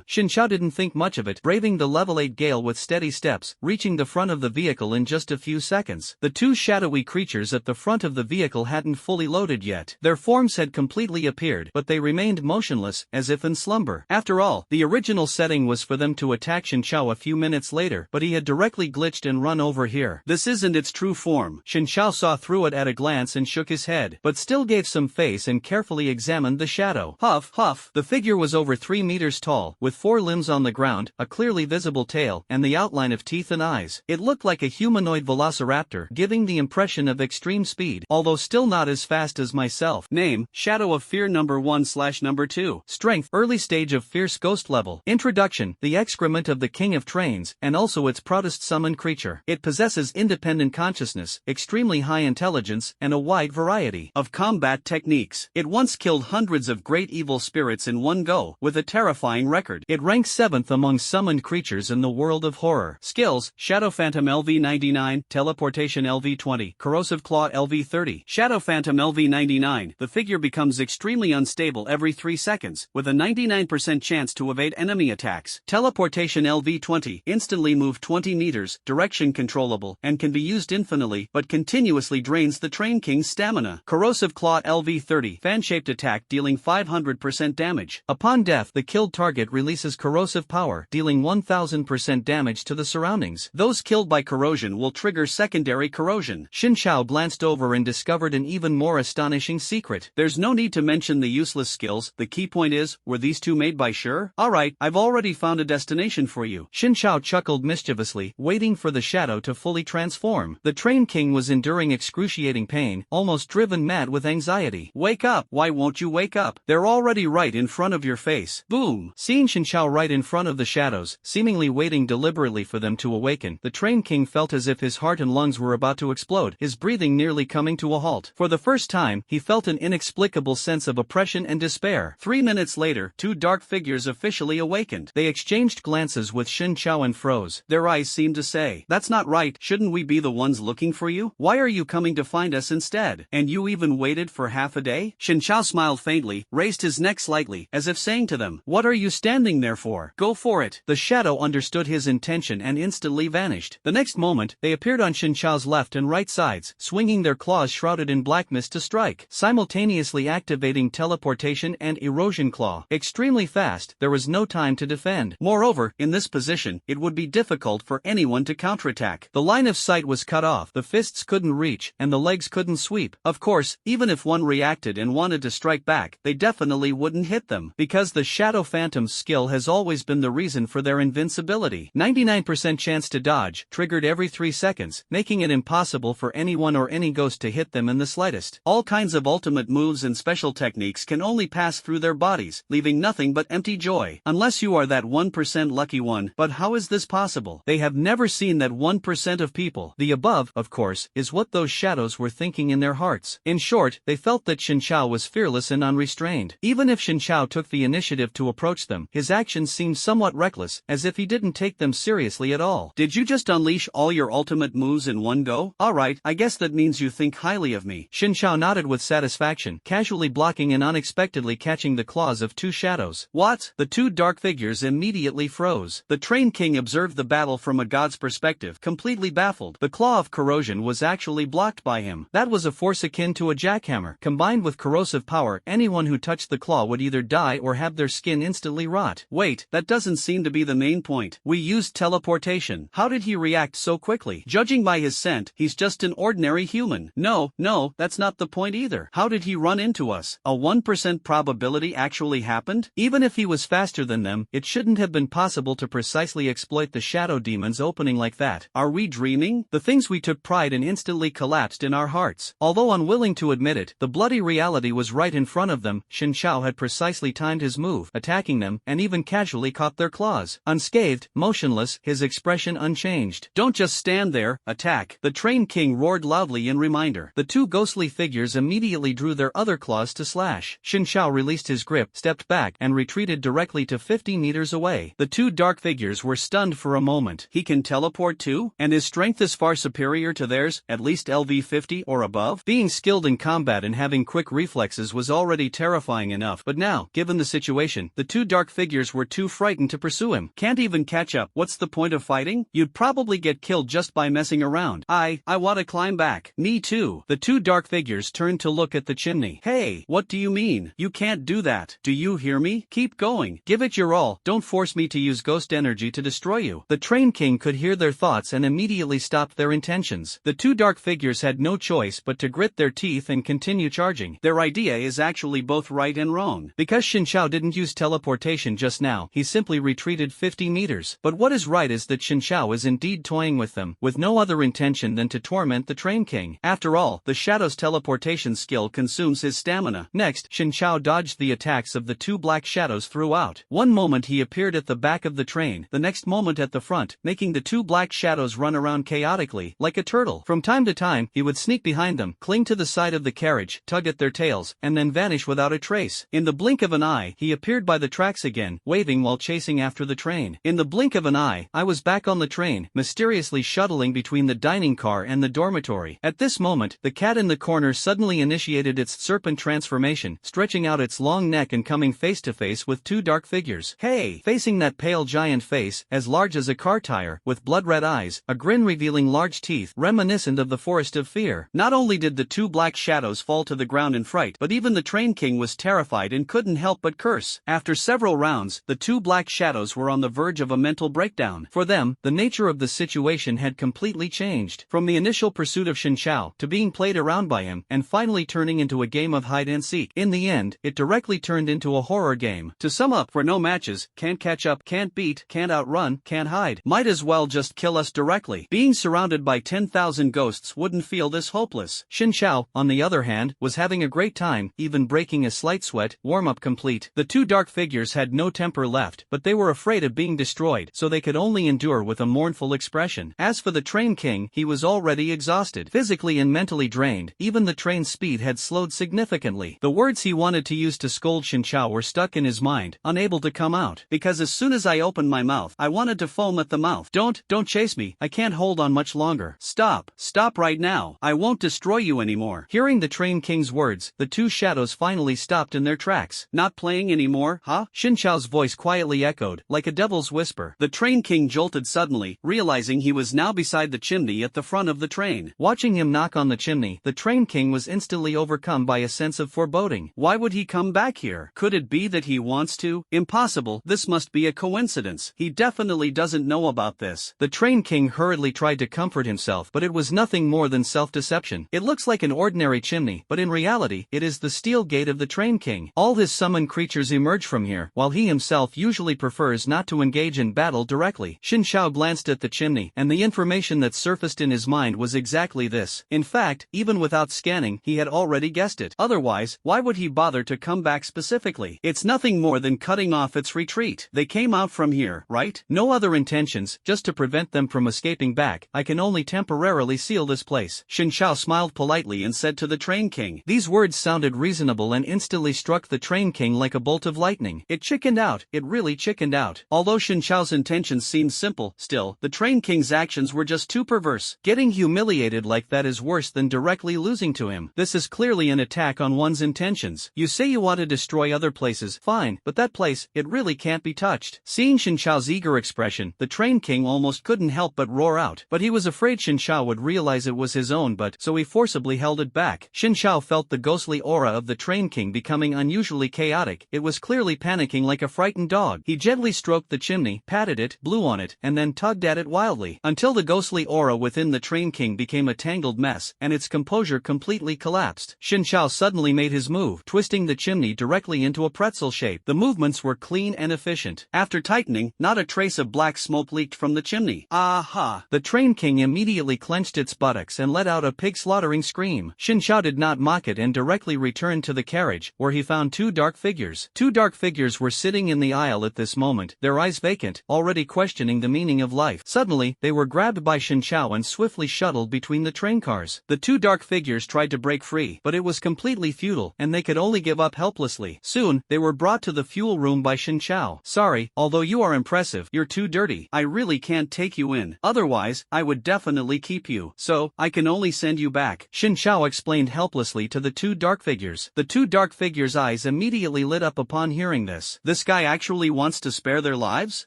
Shin Chao didn't think much of it, braving the level 8 gale with steady steps, reaching the front of the vehicle in just a few seconds. The two shadowy creatures at the front of the vehicle hadn't fully loaded yet. Their forms had completely appeared, but they remained motionless, as if in slumber. After all, the original setting was for them to attack Shin Chao a few minutes later, but he had directly glitched and run over here. This isn't its true form. Shin Chao saw through it at a glance and shook his head, but still gave some face and carefully examined the shadow. Huff, huff. The figure was over 3 meters tall, with 4 limbs on the ground, a clearly visible tail, and the outline of teeth and eyes. It looked like a humanoid velociraptor, giving the impression of extreme speed, although still not as fast as myself. Name, Shadow of Fear number 1/2. Strength, early stage of fierce ghost level. Introduction, the excrement of the king of trains, and also its proudest summoned creature. It possesses independent consciousness, extremely high intelligence, and a wide variety of combat techniques. It once killed hundreds of great evil spirits in one go, with a terrifying record. It ranks 7th among summoned creatures in the world of horror. Skills, Shadow Phantom LV99, Teleportation LV20, Corrosive Claw LV30. Shadow Phantom LV99, the figure becomes extremely unstable every 3 seconds, with a 99% chance to evade enemy attacks. Teleportation LV20, instantly move 20 meters, figures, direction controllable, and can be used infinitely but continuously drains the Train King's stamina. Corrosive Claw LV-30, fan-shaped attack dealing 500% damage. Upon death, the killed target releases corrosive power, dealing 1000% damage to the surroundings. Those killed by corrosion will trigger secondary corrosion. Xin Chao glanced over and discovered an even more astonishing secret. There's no need to mention the useless skills, the key point is, were these two made by Sure? Alright, I've already found a destination for you. Xin Chao chuckled mischievously, waiting for the shadow to fully transform. The Train King was enduring excruciating pain, almost driven mad with anxiety. Wake up! Why won't you wake up? They're already right in front of your face. Boom! Seeing Xin Chao right in front of the shadows, seemingly waiting deliberately for them to awaken, the Train King felt as if his heart and lungs were about to explode, his breathing nearly coming to a halt. For the first time, he felt an inexplicable sense of oppression and despair. 3 minutes later, two dark figures officially awakened. They exchanged glances with Xin Chao and froze. Their eyes seemed to say, "That's not right, shouldn't we be the ones looking for you? Why are you coming to find us instead? And you even waited for half a day?" Xin Chao smiled faintly, raised his neck slightly, as if saying to them, "What are you standing there for? Go for it." The shadow understood his intention and instantly vanished. The next moment, they appeared on Xin Chao's left and right sides, swinging their claws shrouded in black mist to strike, simultaneously activating teleportation and erosion claw. Extremely fast, there was no time to defend. Moreover, in this position, it would be difficult for anyone to counterattack. The line of sight was cut off, the fists couldn't reach, and the legs couldn't sweep. Of course, even if one reacted and wanted to strike back, they definitely wouldn't hit them. Because the Shadow Phantom's skill has always been the reason for their invincibility. 99% chance to dodge, triggered every 3 seconds, making it impossible for anyone or any ghost to hit them in the slightest. All kinds of ultimate moves and special techniques can only pass through their bodies, leaving nothing but empty joy. Unless you are that 1% lucky one. But how is this possible? They have never seen that 1% of people. The above, of course, is what those shadows were thinking in their hearts. In short, they felt that Xin Chao was fearless and unrestrained. Even if Xin Chao took the initiative to approach them, his actions seemed somewhat reckless, as if he didn't take them seriously at all. Did you just unleash all your ultimate moves in one go? Alright, I guess that means you think highly of me. Xin Chao nodded with satisfaction, casually blocking and unexpectedly catching the claws of two shadows. What? The two dark figures immediately froze. The Train King observed the battle from a god's perspective, completely baffled. The claw of corrosion was actually blocked by him. That was a force akin to a jackhammer. Combined with corrosive power, anyone who touched the claw would either die or have their skin instantly rot. Wait, that doesn't seem to be the main point. We used teleportation. How did he react so quickly? Judging by his scent, he's just an ordinary human. No, that's not the point either. How did he run into us? A 1% probability actually happened? Even if he was faster than them, it shouldn't have been possible to precisely exploit the shadow demon's opening like that. Are we dreaming? The things we took pride in instantly collapsed in our hearts. Although unwilling to admit it, the bloody reality was right in front of them. Xin Chao had precisely timed his move, attacking them, and even casually caught their claws. Unscathed, motionless, his expression unchanged. Don't just stand there, attack. The Train King roared loudly in reminder. The two ghostly figures immediately drew their other claws to slash. Xin Chao released his grip, stepped back, and retreated directly to 50 meters away. The two dark figures were stunned for a moment. He can teleport too? And his strength is far superior to theirs, at least LV-50 or above? Being skilled in combat and having quick reflexes was already terrifying enough, but now, given the situation, the two dark figures were too frightened to pursue him. Can't even catch up. What's the point of fighting? You'd probably get killed just by messing around. I want to climb back. Me too. The two dark figures turned to look at the chimney. Hey, what do you mean? You can't do that. Do you hear me? Keep going. Give it your all. Don't force me to use ghost energy to destroy you. The Train King could hear their thoughts and immediately stopped their intentions. The two dark figures had no choice but to grit their teeth and continue charging. Their idea is actually both right and wrong. Because Xin Chao didn't use teleportation just now, he simply retreated 50 meters. But what is right is that Xin Chao is indeed toying with them, with no other intention than to torment the Train King. After all, the Shadow's teleportation skill consumes his stamina. Next, Xin Chao dodged the attacks of the two black shadows throughout. One moment he appeared at the back of the train, the next moment at the front, making the two black shadows run around chaotically, like a turtle. From time to time, he would sneak behind them, cling to the side of the carriage, tug at their tails, and then vanish without a trace. In the blink of an eye, he appeared by the tracks again, waving while chasing after the train. In the blink of an eye, I was back on the train, mysteriously shuttling between the dining car and the dormitory. At this moment, the cat in the corner suddenly initiated its serpent transformation, stretching out its long neck and coming face to face with two dark figures. Hey! Facing that pale giant face, as large as a car tire, with with blood-red eyes, a grin revealing large teeth reminiscent of the Forest of Fear. Not only did the two black shadows fall to the ground in fright, but even the Train King was terrified and couldn't help but curse. After several rounds, the two black shadows were on the verge of a mental breakdown. For them, the nature of the situation had completely changed. From the initial pursuit of Shen Xiao to being played around by him and finally turning into a game of hide-and-seek. In the end, it directly turned into a horror game. To sum up, for no matches, can't catch up, can't beat, can't outrun, can't hide. Might as well just kill us directly. Being surrounded by 10,000 ghosts wouldn't feel this hopeless. Shen Xiao, on the other hand, was having a great time, even breaking a slight sweat. Warm-up complete. The two dark figures had no temper left, but they were afraid of being destroyed, so they could only endure with a mournful expression. As for the Train King, he was already exhausted, physically and mentally drained. Even the train's speed had slowed significantly. The words he wanted to use to scold Shen Xiao were stuck in his mind, unable to come out. Because as soon as I opened my mouth, I wanted to foam at the mouth. Don't chase me, I can't hold on much longer. Stop right now, I won't destroy you anymore. Hearing the Train King's words, the two shadows finally stopped in their tracks. Not playing anymore, huh? Shen Xiao's voice quietly echoed, like a devil's whisper. The Train King jolted suddenly, realizing he was now beside the chimney at the front of the train. Watching him knock on the chimney, the Train King was instantly overcome by a sense of foreboding. Why would he come back here? Could it be that he wants to? Impossible, this must be a coincidence. He definitely doesn't know about this. The Train King hurriedly tried to comfort himself, but it was nothing more than self-deception. It looks like an ordinary chimney, but in reality, it is the steel gate of the Train King. All his summoned creatures emerge from here, while he himself usually prefers not to engage in battle directly. Shen Xiao glanced at the chimney, and the information that surfaced in his mind was exactly this. In fact, even without scanning, he had already guessed it. Otherwise, why would he bother to come back specifically? It's nothing more than cutting off its retreat. They came out from here, right? No other intentions, just to prevent them from escaping back. I can only temporarily seal this place. Shen Xiao smiled politely and said to the Train King. These words sounded reasonable and instantly struck the Train King like a bolt of lightning. It chickened out, it really chickened out. Although Shen Xiao's intentions seemed simple, still, the Train King's actions were just too perverse. Getting humiliated like that is worse than directly losing to him. This is clearly an attack on one's intentions. You say you want to destroy other places, fine, but that place, it really can't be touched. Seeing Shen Xiao's eager expression, the Train King almost couldn't help but roar out. But he was afraid Shen Xiao would realize it was his own, so he forcibly held it back. Shen Xiao felt the ghostly aura of the Train King becoming unusually chaotic. It was clearly panicking like a frightened dog. He gently stroked the chimney, patted it, blew on it, and then tugged at it wildly, until the ghostly aura within the Train King became a tangled mess, and its composure completely collapsed. Shen Xiao suddenly made his move, twisting the chimney directly into a pretzel shape. The movements were clean and efficient. After tightening, not a trace of black smoke leaked from the chimney. Aha! The Train King immediately clenched its buttocks and let out a pig-slaughtering scream. Shen Xiao did not mock it and directly returned to the carriage, where he found two dark figures. Two dark figures were sitting in the aisle at this moment, their eyes vacant, already questioning the meaning of life. Suddenly, they were grabbed by Shen Xiao and swiftly shuttled between the train cars. The two dark figures tried to break free, but it was completely futile, and they could only give up helplessly. Soon, they were brought to the fuel room by Shen Xiao. Sorry, although you are impressive, you're too dirty. I really can't take you in. Otherwise, I would definitely keep you. So, I can only send you back. Shen Xiao explained helplessly to the two dark figures. The two dark figures' eyes immediately lit up upon hearing this. This guy actually wants to spare their lives?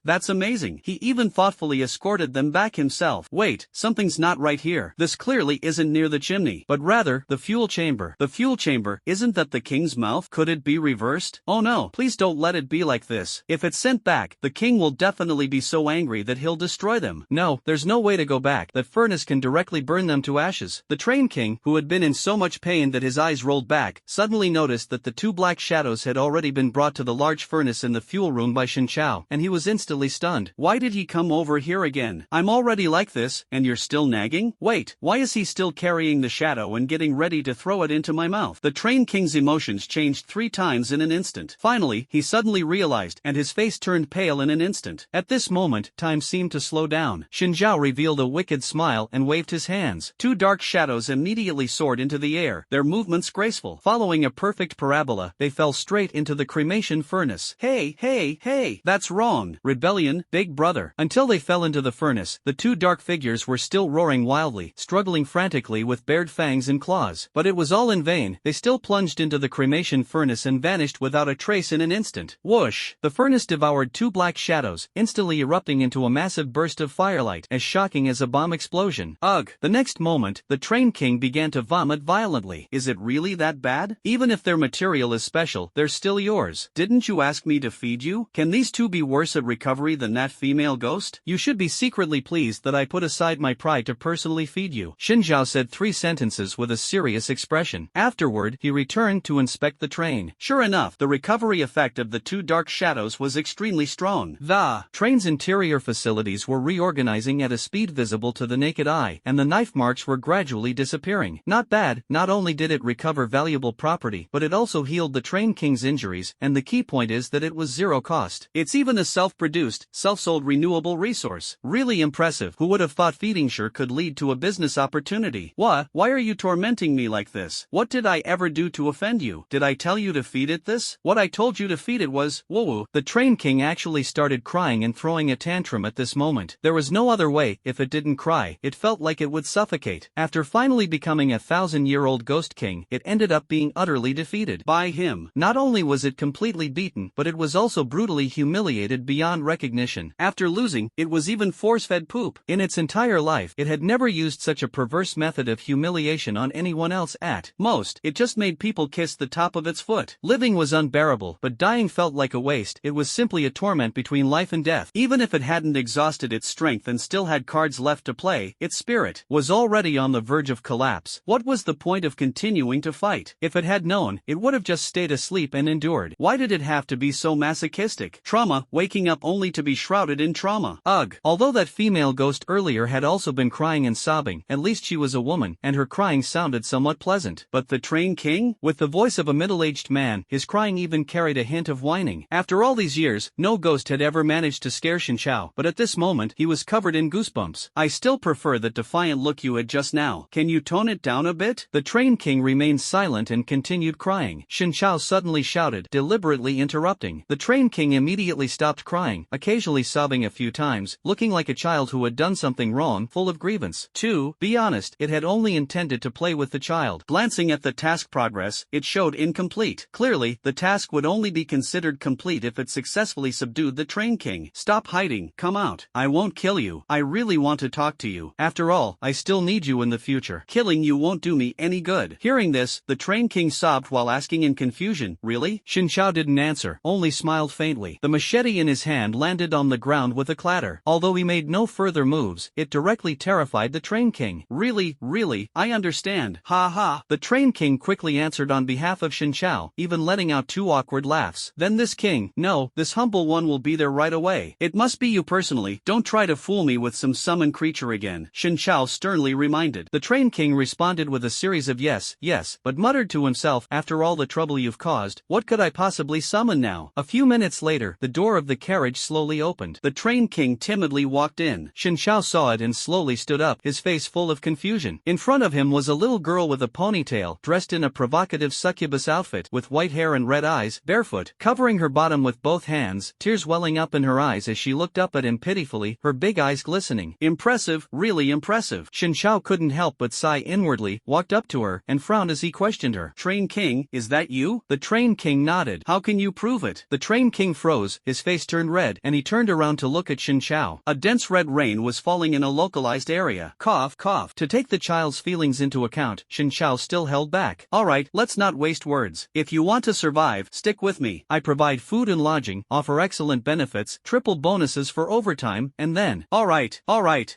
That's amazing. He even thoughtfully escorted them back himself. Wait, something's not right here. This clearly isn't near the chimney, but rather, the fuel chamber. The fuel chamber, isn't that the king's mouth? Could it be reversed? Oh no, please don't let it be like this. If it's sent back, the king will definitely be so angry that he'll destroy them. No, there's no way to go back. That furnace can directly burn them to ashes. The train king, who had been in so much pain that his eyes rolled back, suddenly noticed that the two black shadows had already been brought to the large furnace in the fuel room by Shen Xiao, and he was instantly stunned. Why did he come over here again? I'm already like this, and you're still nagging? Wait, why is he still carrying the shadow and getting ready to throw it into my mouth? The train king's emotions changed 3 times in an instant. Finally, he suddenly realized, and his face turned pale in an instant. At this moment, time seemed to slow down. Shen Xiao revealed a wicked smile and waved his hands. 2 dark shadows immediately soared into the air, their movements graceful. Following a perfect parabola, they fell straight into the cremation furnace. Hey, hey, hey, that's wrong. Rebellion, big brother. Until they fell into the furnace, the 2 dark figures were still roaring wildly, struggling frantically with bared fangs and claws. But it was all in vain. They still plunged into the cremation furnace and vanished without a trace in an instant. Whoosh! The furnace devoured 2 black shadows, instantly erupting into a massive burning burst of firelight, as shocking as a bomb explosion. Ugh! The next moment, the Train King began to vomit violently. Is it really that bad? Even if their material is special, they're still yours. Didn't you ask me to feed you? Can these two be worse at recovery than that female ghost? You should be secretly pleased that I put aside my pride to personally feed you. Xinjiao said 3 sentences with a serious expression. Afterward, he returned to inspect the train. Sure enough, the recovery effect of the 2 dark shadows was extremely strong. The train's interior facilities were reorganizing at a speed visible to the naked eye, and the knife marks were gradually disappearing. Not bad. Not only did it recover valuable property, but it also healed the Train King's injuries, and the key point is that it was 0 cost. It's even a self-produced, self-sold renewable resource. Really impressive. Who would have thought feeding sure could lead to a business opportunity? What? Why are you tormenting me like this? What did I ever do to offend you? Did I tell you to feed it this? What I told you to feed it was, woo-woo. The Train King actually started crying and throwing a tantrum at this moment. There was no other way. If it didn't cry, it felt like it would suffocate. After finally becoming a 1,000-year-old ghost king, it ended up being utterly defeated by him. Not only was it completely beaten, but it was also brutally humiliated beyond recognition. After losing, it was even force-fed poop. In its entire life, it had never used such a perverse method of humiliation on anyone else. At most, it just made people kiss the top of its foot. Living was unbearable, but dying felt like a waste. It was simply a torment between life and death. Even if it hadn't exhausted its strength and still had cards left to play, its spirit was already on the verge of collapse. What was the point of continuing to fight? If it had known, it would have just stayed asleep and endured. Why did it have to be so masochistic? Trauma, waking up only to be shrouded in trauma. Ugh. Although that female ghost earlier had also been crying and sobbing, at least she was a woman, and her crying sounded somewhat pleasant. But the Train King? With the voice of a middle-aged man, his crying even carried a hint of whining. After all these years, no ghost had ever managed to scare Xinjiao, but at this moment, he was covered in goosebumps. I still prefer that defiant look you had just now. Can you tone it down a bit? The Train King remained silent and continued crying. Xinjiao suddenly shouted, deliberately interrupting. The Train King immediately stopped crying, occasionally sobbing a few times, looking like a child who had done something wrong, full of grievance. To be honest, it had only intended to play with the child. Glancing at the task progress, it showed incomplete. Clearly, the task would only be considered complete if it successfully subdued the Train King. Stop hiding, come out. I won't kill you. I really want to talk to you. After all, I still need you in the future. Killing you won't do me any good. Hearing this, the Train King sobbed while asking in confusion, really? Xinjiao didn't answer, only smiled faintly. The machete in his hand landed on the ground with a clatter. Although he made no further moves, it directly terrified the Train King. Really, I understand. Ha ha. The Train King quickly answered on behalf of Xinjiao, even letting out 2 awkward laughs. Then this king, no, this humble one will be there right away. It must be you personally. Don't try to fool me with some summoned creature again, Xinjiao sternly reminded. The Train King responded with a series of yes, but muttered to himself, after all the trouble you've caused, what could I possibly summon now? A few minutes later, the door of the carriage slowly opened. The Train King timidly walked in. Xinjiao saw it and slowly stood up, his face full of confusion. In front of him was a little girl with a ponytail, dressed in a provocative succubus outfit, with white hair and red eyes, barefoot, covering her bottom with both hands, tears welling up in her eyes as she looked up at him pitifully, her big eyes glistening. Impressive, really impressive. Xinjiao couldn't help but sigh inwardly, walked up to her, and frowned as he questioned her. Train King, is that you? The Train King nodded. How can you prove it? The Train King froze, his face turned red, and he turned around to look at Xinjiao. A dense red rain was falling in a localized area. Cough. To take the child's feelings into account, Xinjiao still held back. Alright, let's not waste words. If you want to survive, stick with me. I provide food and lodging, offer excellent benefits, triple bonuses for overtime, and then... Alright,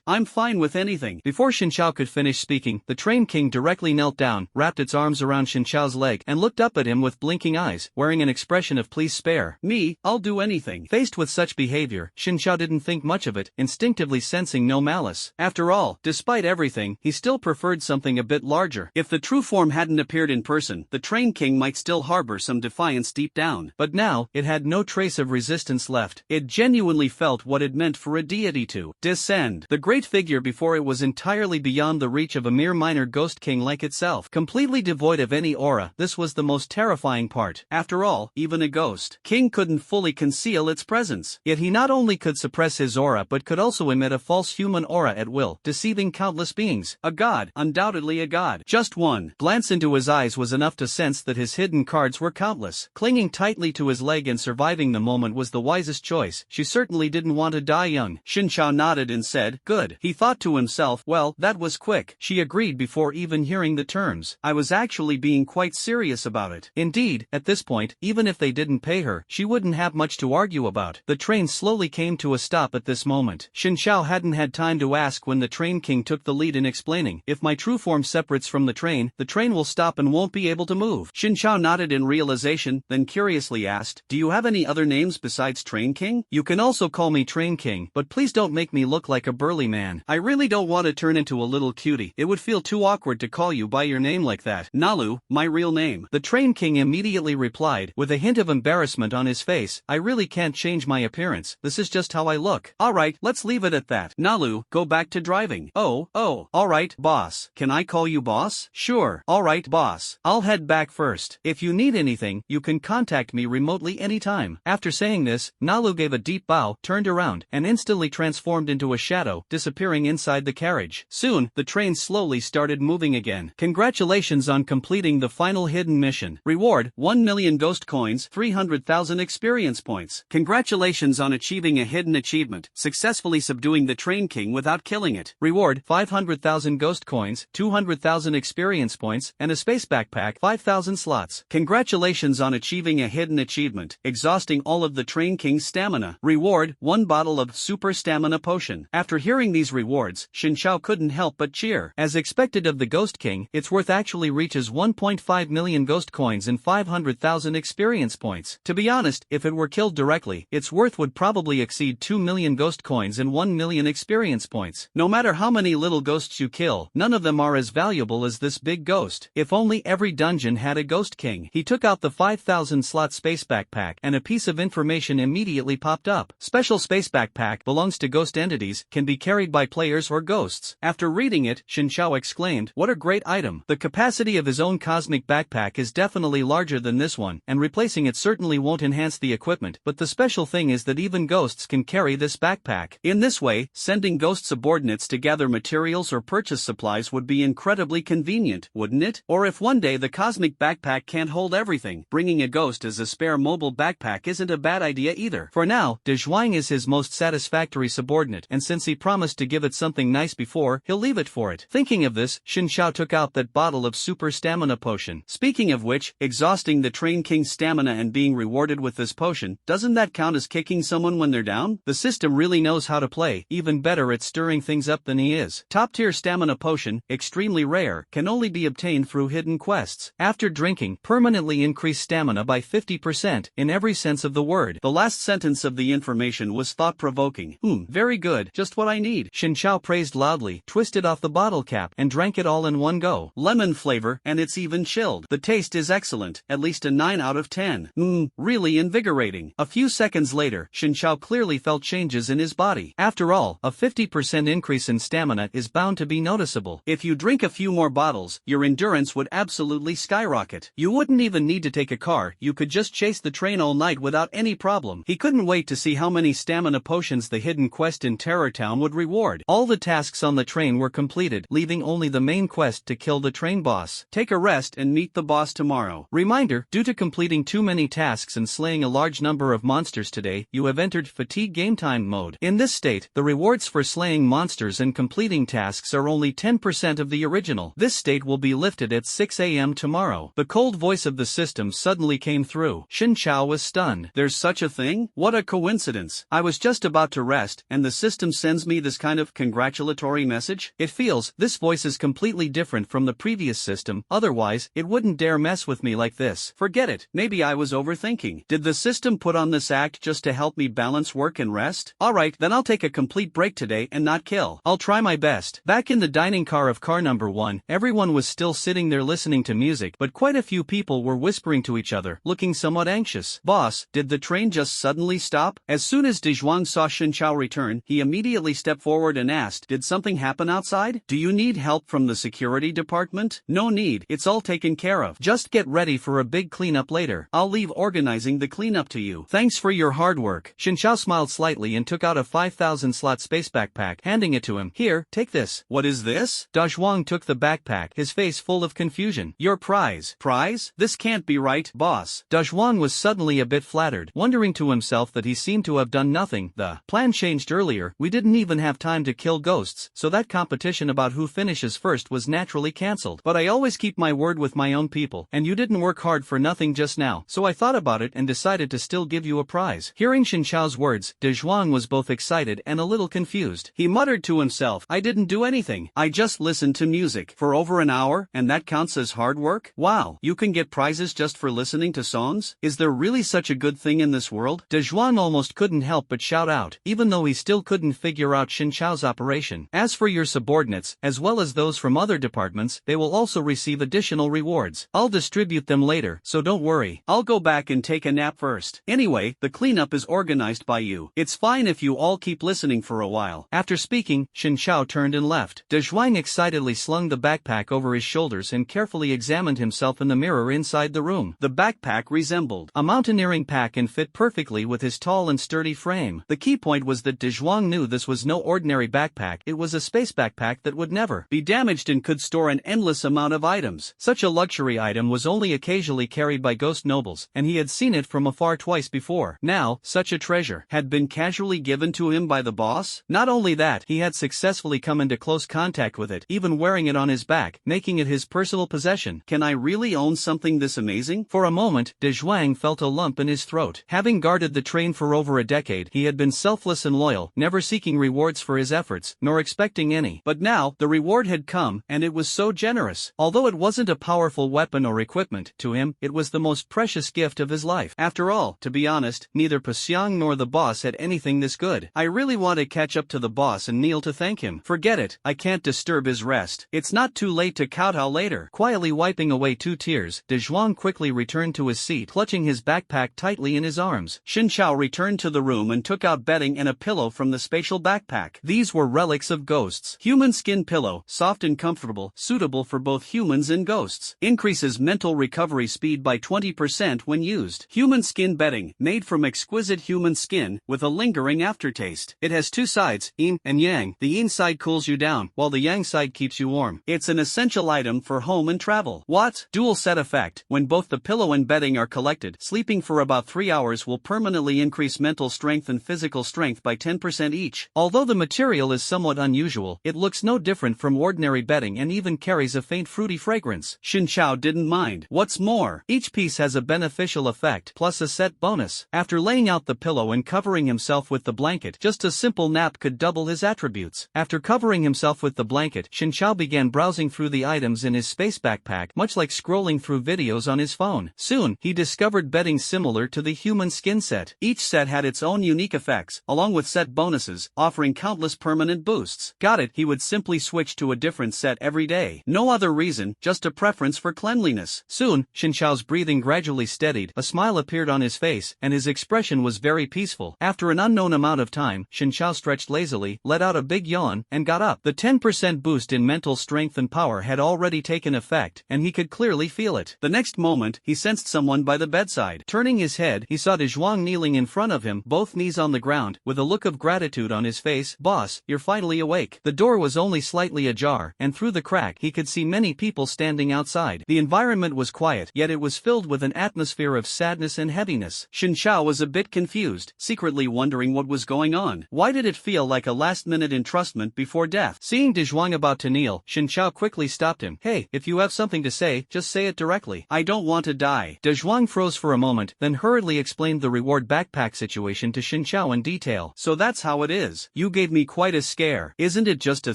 I'm fine with anything. Before Xinjiao could finish speaking, the Train King directly knelt down, wrapped its arms around Xinjiao's leg, and looked up at him with blinking eyes, wearing an expression of please spare me, I'll do anything. Faced with such behavior, Xinjiao didn't think much of it, instinctively sensing no malice. After all, despite everything, he still preferred something a bit larger. If the true form hadn't appeared in person, the Train King might still harbor some defiance deep down. But now, it had no trace of resistance left. It genuinely felt what it meant for a deity to descend. The great figure before it was entirely beyond the reach of a mere minor ghost king like itself. Completely devoid of any aura, this was the most terrifying part. After all, even a ghost king couldn't fully conceal its presence. Yet he not only could suppress his aura but could also emit a false human aura at will, deceiving countless beings. A god, undoubtedly a god. Just one glance into his eyes was enough to sense that his hidden cards were countless. Clinging tightly to his leg and surviving the moment was the wisest choice. She certainly didn't want to die young. train. Xin Chao nodded and said, good. He thought to himself, well, that was quick. She agreed before even hearing the terms. I was actually being quite serious about it. Indeed, at this point, even if they didn't pay her, she wouldn't have much to argue about. The train slowly came to a stop at this moment. Xin Chao hadn't had time to ask when the train king took the lead in explaining, if my true form separates from the train will stop and won't be able to move. Xin Chao nodded in realization, then curiously asked, do you have any other names besides Train King? You can also call me Train King, but please don't make me look like a burly man. I really don't want to turn into a little cutie. It would feel too awkward to call you by your name like that. Nalu, my real name. The Train King immediately replied, with a hint of embarrassment on his face, I really can't change my appearance, this is just how I look. Alright, let's leave it at that. Nalu, go back to driving. Oh, alright, boss. Can I call you boss? Sure. Alright, boss. I'll head back first. If you need anything, you can contact me remotely anytime. After saying this, Nalu gave a deep bow, turned around, and instantly transformed into a shadow, disappearing inside the carriage. Soon, the train slowly started moving again. Congratulations on completing the final hidden mission. Reward, 1 million ghost coins, 300,000 experience points. Congratulations on achieving a hidden achievement, successfully subduing the Train King without killing it. Reward, 500,000 ghost coins, 200,000 experience points, and a space backpack, 5,000 slots. Congratulations on achieving a hidden achievement, exhausting all of the Train King's stamina. Reward, 1 bottle of super stamina potion. After hearing these rewards, Xin Chao couldn't help but cheer. As expected of the Ghost King, its worth actually reaches 1.5 million ghost coins and 500,000 experience points. To be honest, if it were killed directly, its worth would probably exceed 2 million ghost coins and 1 million experience points. No matter how many little ghosts you kill, none of them are as valuable as this big ghost. If only every dungeon had a Ghost King. He took out the 5,000 slot space backpack, and a piece of information immediately popped up. Special space backpack belongs to ghost entities, can be carried by players or ghosts. After reading it, Xin Chao exclaimed, what a great item. The capacity of his own cosmic backpack is definitely larger than this one, and replacing it certainly won't enhance the equipment, but the special thing is that even ghosts can carry this backpack. In this way, sending ghost subordinates to gather materials or purchase supplies would be incredibly convenient, wouldn't it? Or if one day the cosmic backpack can't hold everything, bringing a ghost as a spare mobile backpack isn't a bad idea either. For now, De Zhuang is his most satisfactory subordinate, and since he promised to give it something nice before, he'll leave it for it. Thinking of this, Xin Chao took out that bottle of super stamina potion. Speaking of which, exhausting the Train King's stamina and being rewarded with this potion, doesn't that count as kicking someone when they're down? The system really knows how to play, even better at stirring things up than he is. Top-tier stamina potion, extremely rare, can only be obtained through hidden quests. After drinking, permanently increase stamina by 50%, in every sense of the word. The last sentence of the information was thought-provoking. Very good, just what I need. Xin Chao praised loudly, twisted off the bottle cap, and drank it all in one go. Lemon flavor, and it's even chilled. The taste is excellent, at least a 9 out of 10. Really invigorating. A few seconds later, Xin Chao clearly felt changes in his body. After all, a 50% increase in stamina is bound to be noticeable. If you drink a few more bottles, your endurance would absolutely skyrocket. You wouldn't even need to take a car, you could just chase the train all night without any problem. He couldn't wait to see how many stamina potions the hidden quest in Terror Town would reward. All the tasks on the train were completed, leaving only the main quest to kill the train boss. Take a rest and meet the boss tomorrow. Reminder, due to completing too many tasks and slaying a large number of monsters today, you have entered fatigue game time mode. In this state, the rewards for slaying monsters and completing tasks are only 10% of the original. This state will be lifted at 6 AM tomorrow. The cold voice of the system suddenly came through. Xin Chao was stunned. There's such a thing? What a coincidence. I was just about to rest, and the system sends me this kind of congratulatory message? It feels, this voice is completely different from the previous system, otherwise, it wouldn't dare mess with me like this. Forget it, maybe I was overthinking. Did the system put on this act just to help me balance work and rest? Alright, then I'll take a complete break today and not kill. I'll try my best. Back in the dining car of car number 1, everyone was still sitting there listening to music, but quite a few people were whispering to each other, looking somewhat anxious. Boss, did the train just suddenly stop? As soon as De Zhuang saw Xin Chao return, he immediately stepped forward and asked, did something happen outside? Do you need help from the security department? No need, it's all taken care of. Just get ready for a big cleanup later. I'll leave organizing the cleanup to you. Thanks for your hard work. Xin Chao smiled slightly and took out a 5,000 slot space backpack, handing it to him. Here, take this. What is this? Da Zhuang took the backpack, his face full of confusion. Your prize. Prize? This can't be right, boss. Da Zhuang was suddenly a bit flattered, wondering to himself that he seemed to have done nothing. The plan plan changed earlier, we didn't even have time to kill ghosts, so that competition about who finishes first was naturally cancelled. But I always keep my word with my own people, and you didn't work hard for nothing just now, so I thought about it and decided to still give you a prize. Hearing Shin Chao's words, De Zhuang was both excited and a little confused. He muttered to himself, I didn't do anything. I just listened to music for over an hour, and that counts as hard work? Wow, you can get prizes just for listening to songs? Is there really such a good thing in this world? De Zhuang almost couldn't help but shout out, even though he still couldn't figure out Shin Chao's operation. As for your subordinates, as well as those from other departments, they will also receive additional rewards. I'll distribute them later, so don't worry. I'll go back and take a nap first. Anyway, the cleanup is organized by you. It's fine if you all keep listening for a while. After speaking, Shin Chao turned and left. De Zhuang excitedly slung the backpack over his shoulders and carefully examined himself in the mirror inside the room. The backpack resembled a mountaineering pack and fit perfectly with his tall and sturdy frame. The key point was that De Zhuang knew this was no ordinary backpack. It was a space backpack that would never be damaged and could store an endless amount of items. Such a luxury item was only occasionally carried by ghost nobles, and he had seen it from afar twice before. Now, such a treasure had been casually given to him by the boss. Not only that, he had successfully come into close contact with it, even wearing it on his back, making it his personal possession. Can I really own something this amazing? For a moment, De Zhuang felt a lump in his throat. Having guarded the train for over a decade, he had been selfless and loyal, never seeking rewards for his efforts, nor expecting any. But now, the reward had come, and it was so generous. Although it wasn't a powerful weapon or equipment, to him, it was the most precious gift of his life. After all, to be honest, neither Paxiang nor the boss had anything this good. I really want to catch up to the boss and kneel to thank him. Forget it, I can't disturb his rest. It's not too late to kowtow later. Quietly wiping away 2 tears, De Zhuang quickly returned to his seat, clutching his backpack tightly in his arms. Shin Chao returned to the room and took out bedding and a pillow from the spatial backpack. These were relics of ghosts. Human skin pillow, soft and comfortable, suitable for both humans and ghosts. Increases mental recovery speed by 20% when used. Human skin bedding, made from exquisite human skin, with a lingering aftertaste. It has 2 sides, yin and yang. The yin side cools you down, while the yang side keeps you warm. It's an essential item for home and travel. What? Dual set effect. When both the pillow and bedding are collected, sleeping for about 3 hours will permanently increase mental strength and physical strength by 10% each. Although the material is somewhat unusual, it looks no different from ordinary bedding and even carries a faint fruity fragrance. Shin Chao didn't mind. What's more, each piece has a beneficial effect, plus a set bonus. After laying out the pillow and covering himself with the blanket, just a simple nap could double his attributes. After covering himself with the blanket, Shin Chao began browsing through the items in his space backpack, much like scrolling through videos on his phone. Soon, he discovered bedding similar to the human skin set. Each set had its own unique effects, along with set bonuses, offering countless permanent boosts. Got it, he would simply switch to a different set every day. No other reason, just a preference for cleanliness. Soon, Shin Chao's breathing gradually steadied, a smile appeared on his face, and his expression was very peaceful. After an unknown amount of time, Shin Chao stretched lazily, let out a big yawn, and got up. The 10% boost in mental strength and power had already taken effect, and he could clearly feel it. The next moment, he sensed someone by the bedside. Turning his head, he saw De Zhuang kneeling in front of him, both knees on the ground, with a look of gratitude on his face. Boss, you're finally awake. The door was only slightly ajar, and through the crack he could see many people standing outside. The environment was quiet, yet it was filled with an atmosphere of sadness and heaviness. Shin Chao was a bit confused, secretly wondering what was going on. Why did it feel like a last-minute entrustment before death? Seeing De Zhuang about to kneel, Shin Chao quickly stopped him. Hey, if you have something to say, just say it directly. I don't want to die. De Zhuang froze for a moment, then hurriedly explained the reward backpack situation to Shin Chao in detail. So that's how it is. You gave me quite a scare. Isn't it just a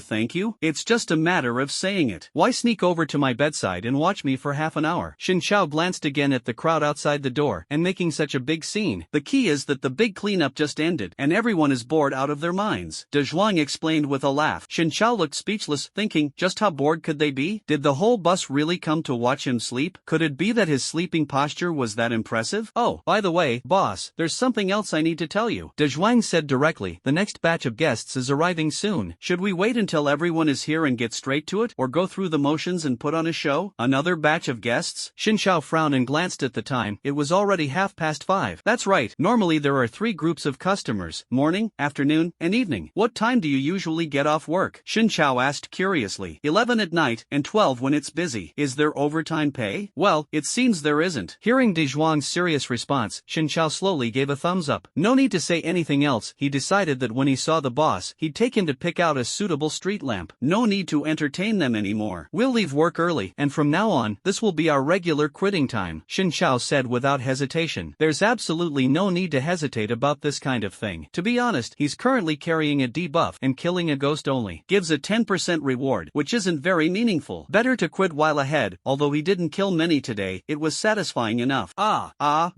thank you? It's just a matter of saying it. Why sneak over to my bedside and watch me for half an hour? Shin Chao glanced again at the crowd outside the door, and making such a big scene. The key is that the big cleanup just ended, and everyone is bored out of their minds. De Zhuang explained with a laugh. Shin Chao looked speechless, thinking, just how bored could they be? Did the whole bus really come to watch him sleep? Could it be that his sleeping posture was that impressive? Oh, by the way, boss, there's something else I need to tell you. De Zhuang said directly, the next batch of guests is arriving soon. Should we wait until everyone is here and get straight to it, or go through the motions and put on a show? Another batch of guests? Shin Chao frowned and glanced at the time. It was already 5:30. That's right, normally there are 3 groups of customers, morning, afternoon, and evening. What time do you usually get off work? Shin Chao asked curiously. 11 at night, and 12 when it's busy. Is there overtime pay? Well, it seems there isn't. Hearing De Zhuang's serious response, Shin Chao slowly gave a thumbs up. No need to say anything else. else, he decided that when he saw the boss, he'd take him to pick out a suitable street lamp. No need to entertain them anymore. We'll leave work early, and from now on, this will be our regular quitting time, Xin Chao said without hesitation. There's absolutely no need to hesitate about this kind of thing. To be honest, he's currently carrying a debuff, and killing a ghost only gives a 10% reward, which isn't very meaningful. Better to quit while ahead. Although he didn't kill many today, it was satisfying enough.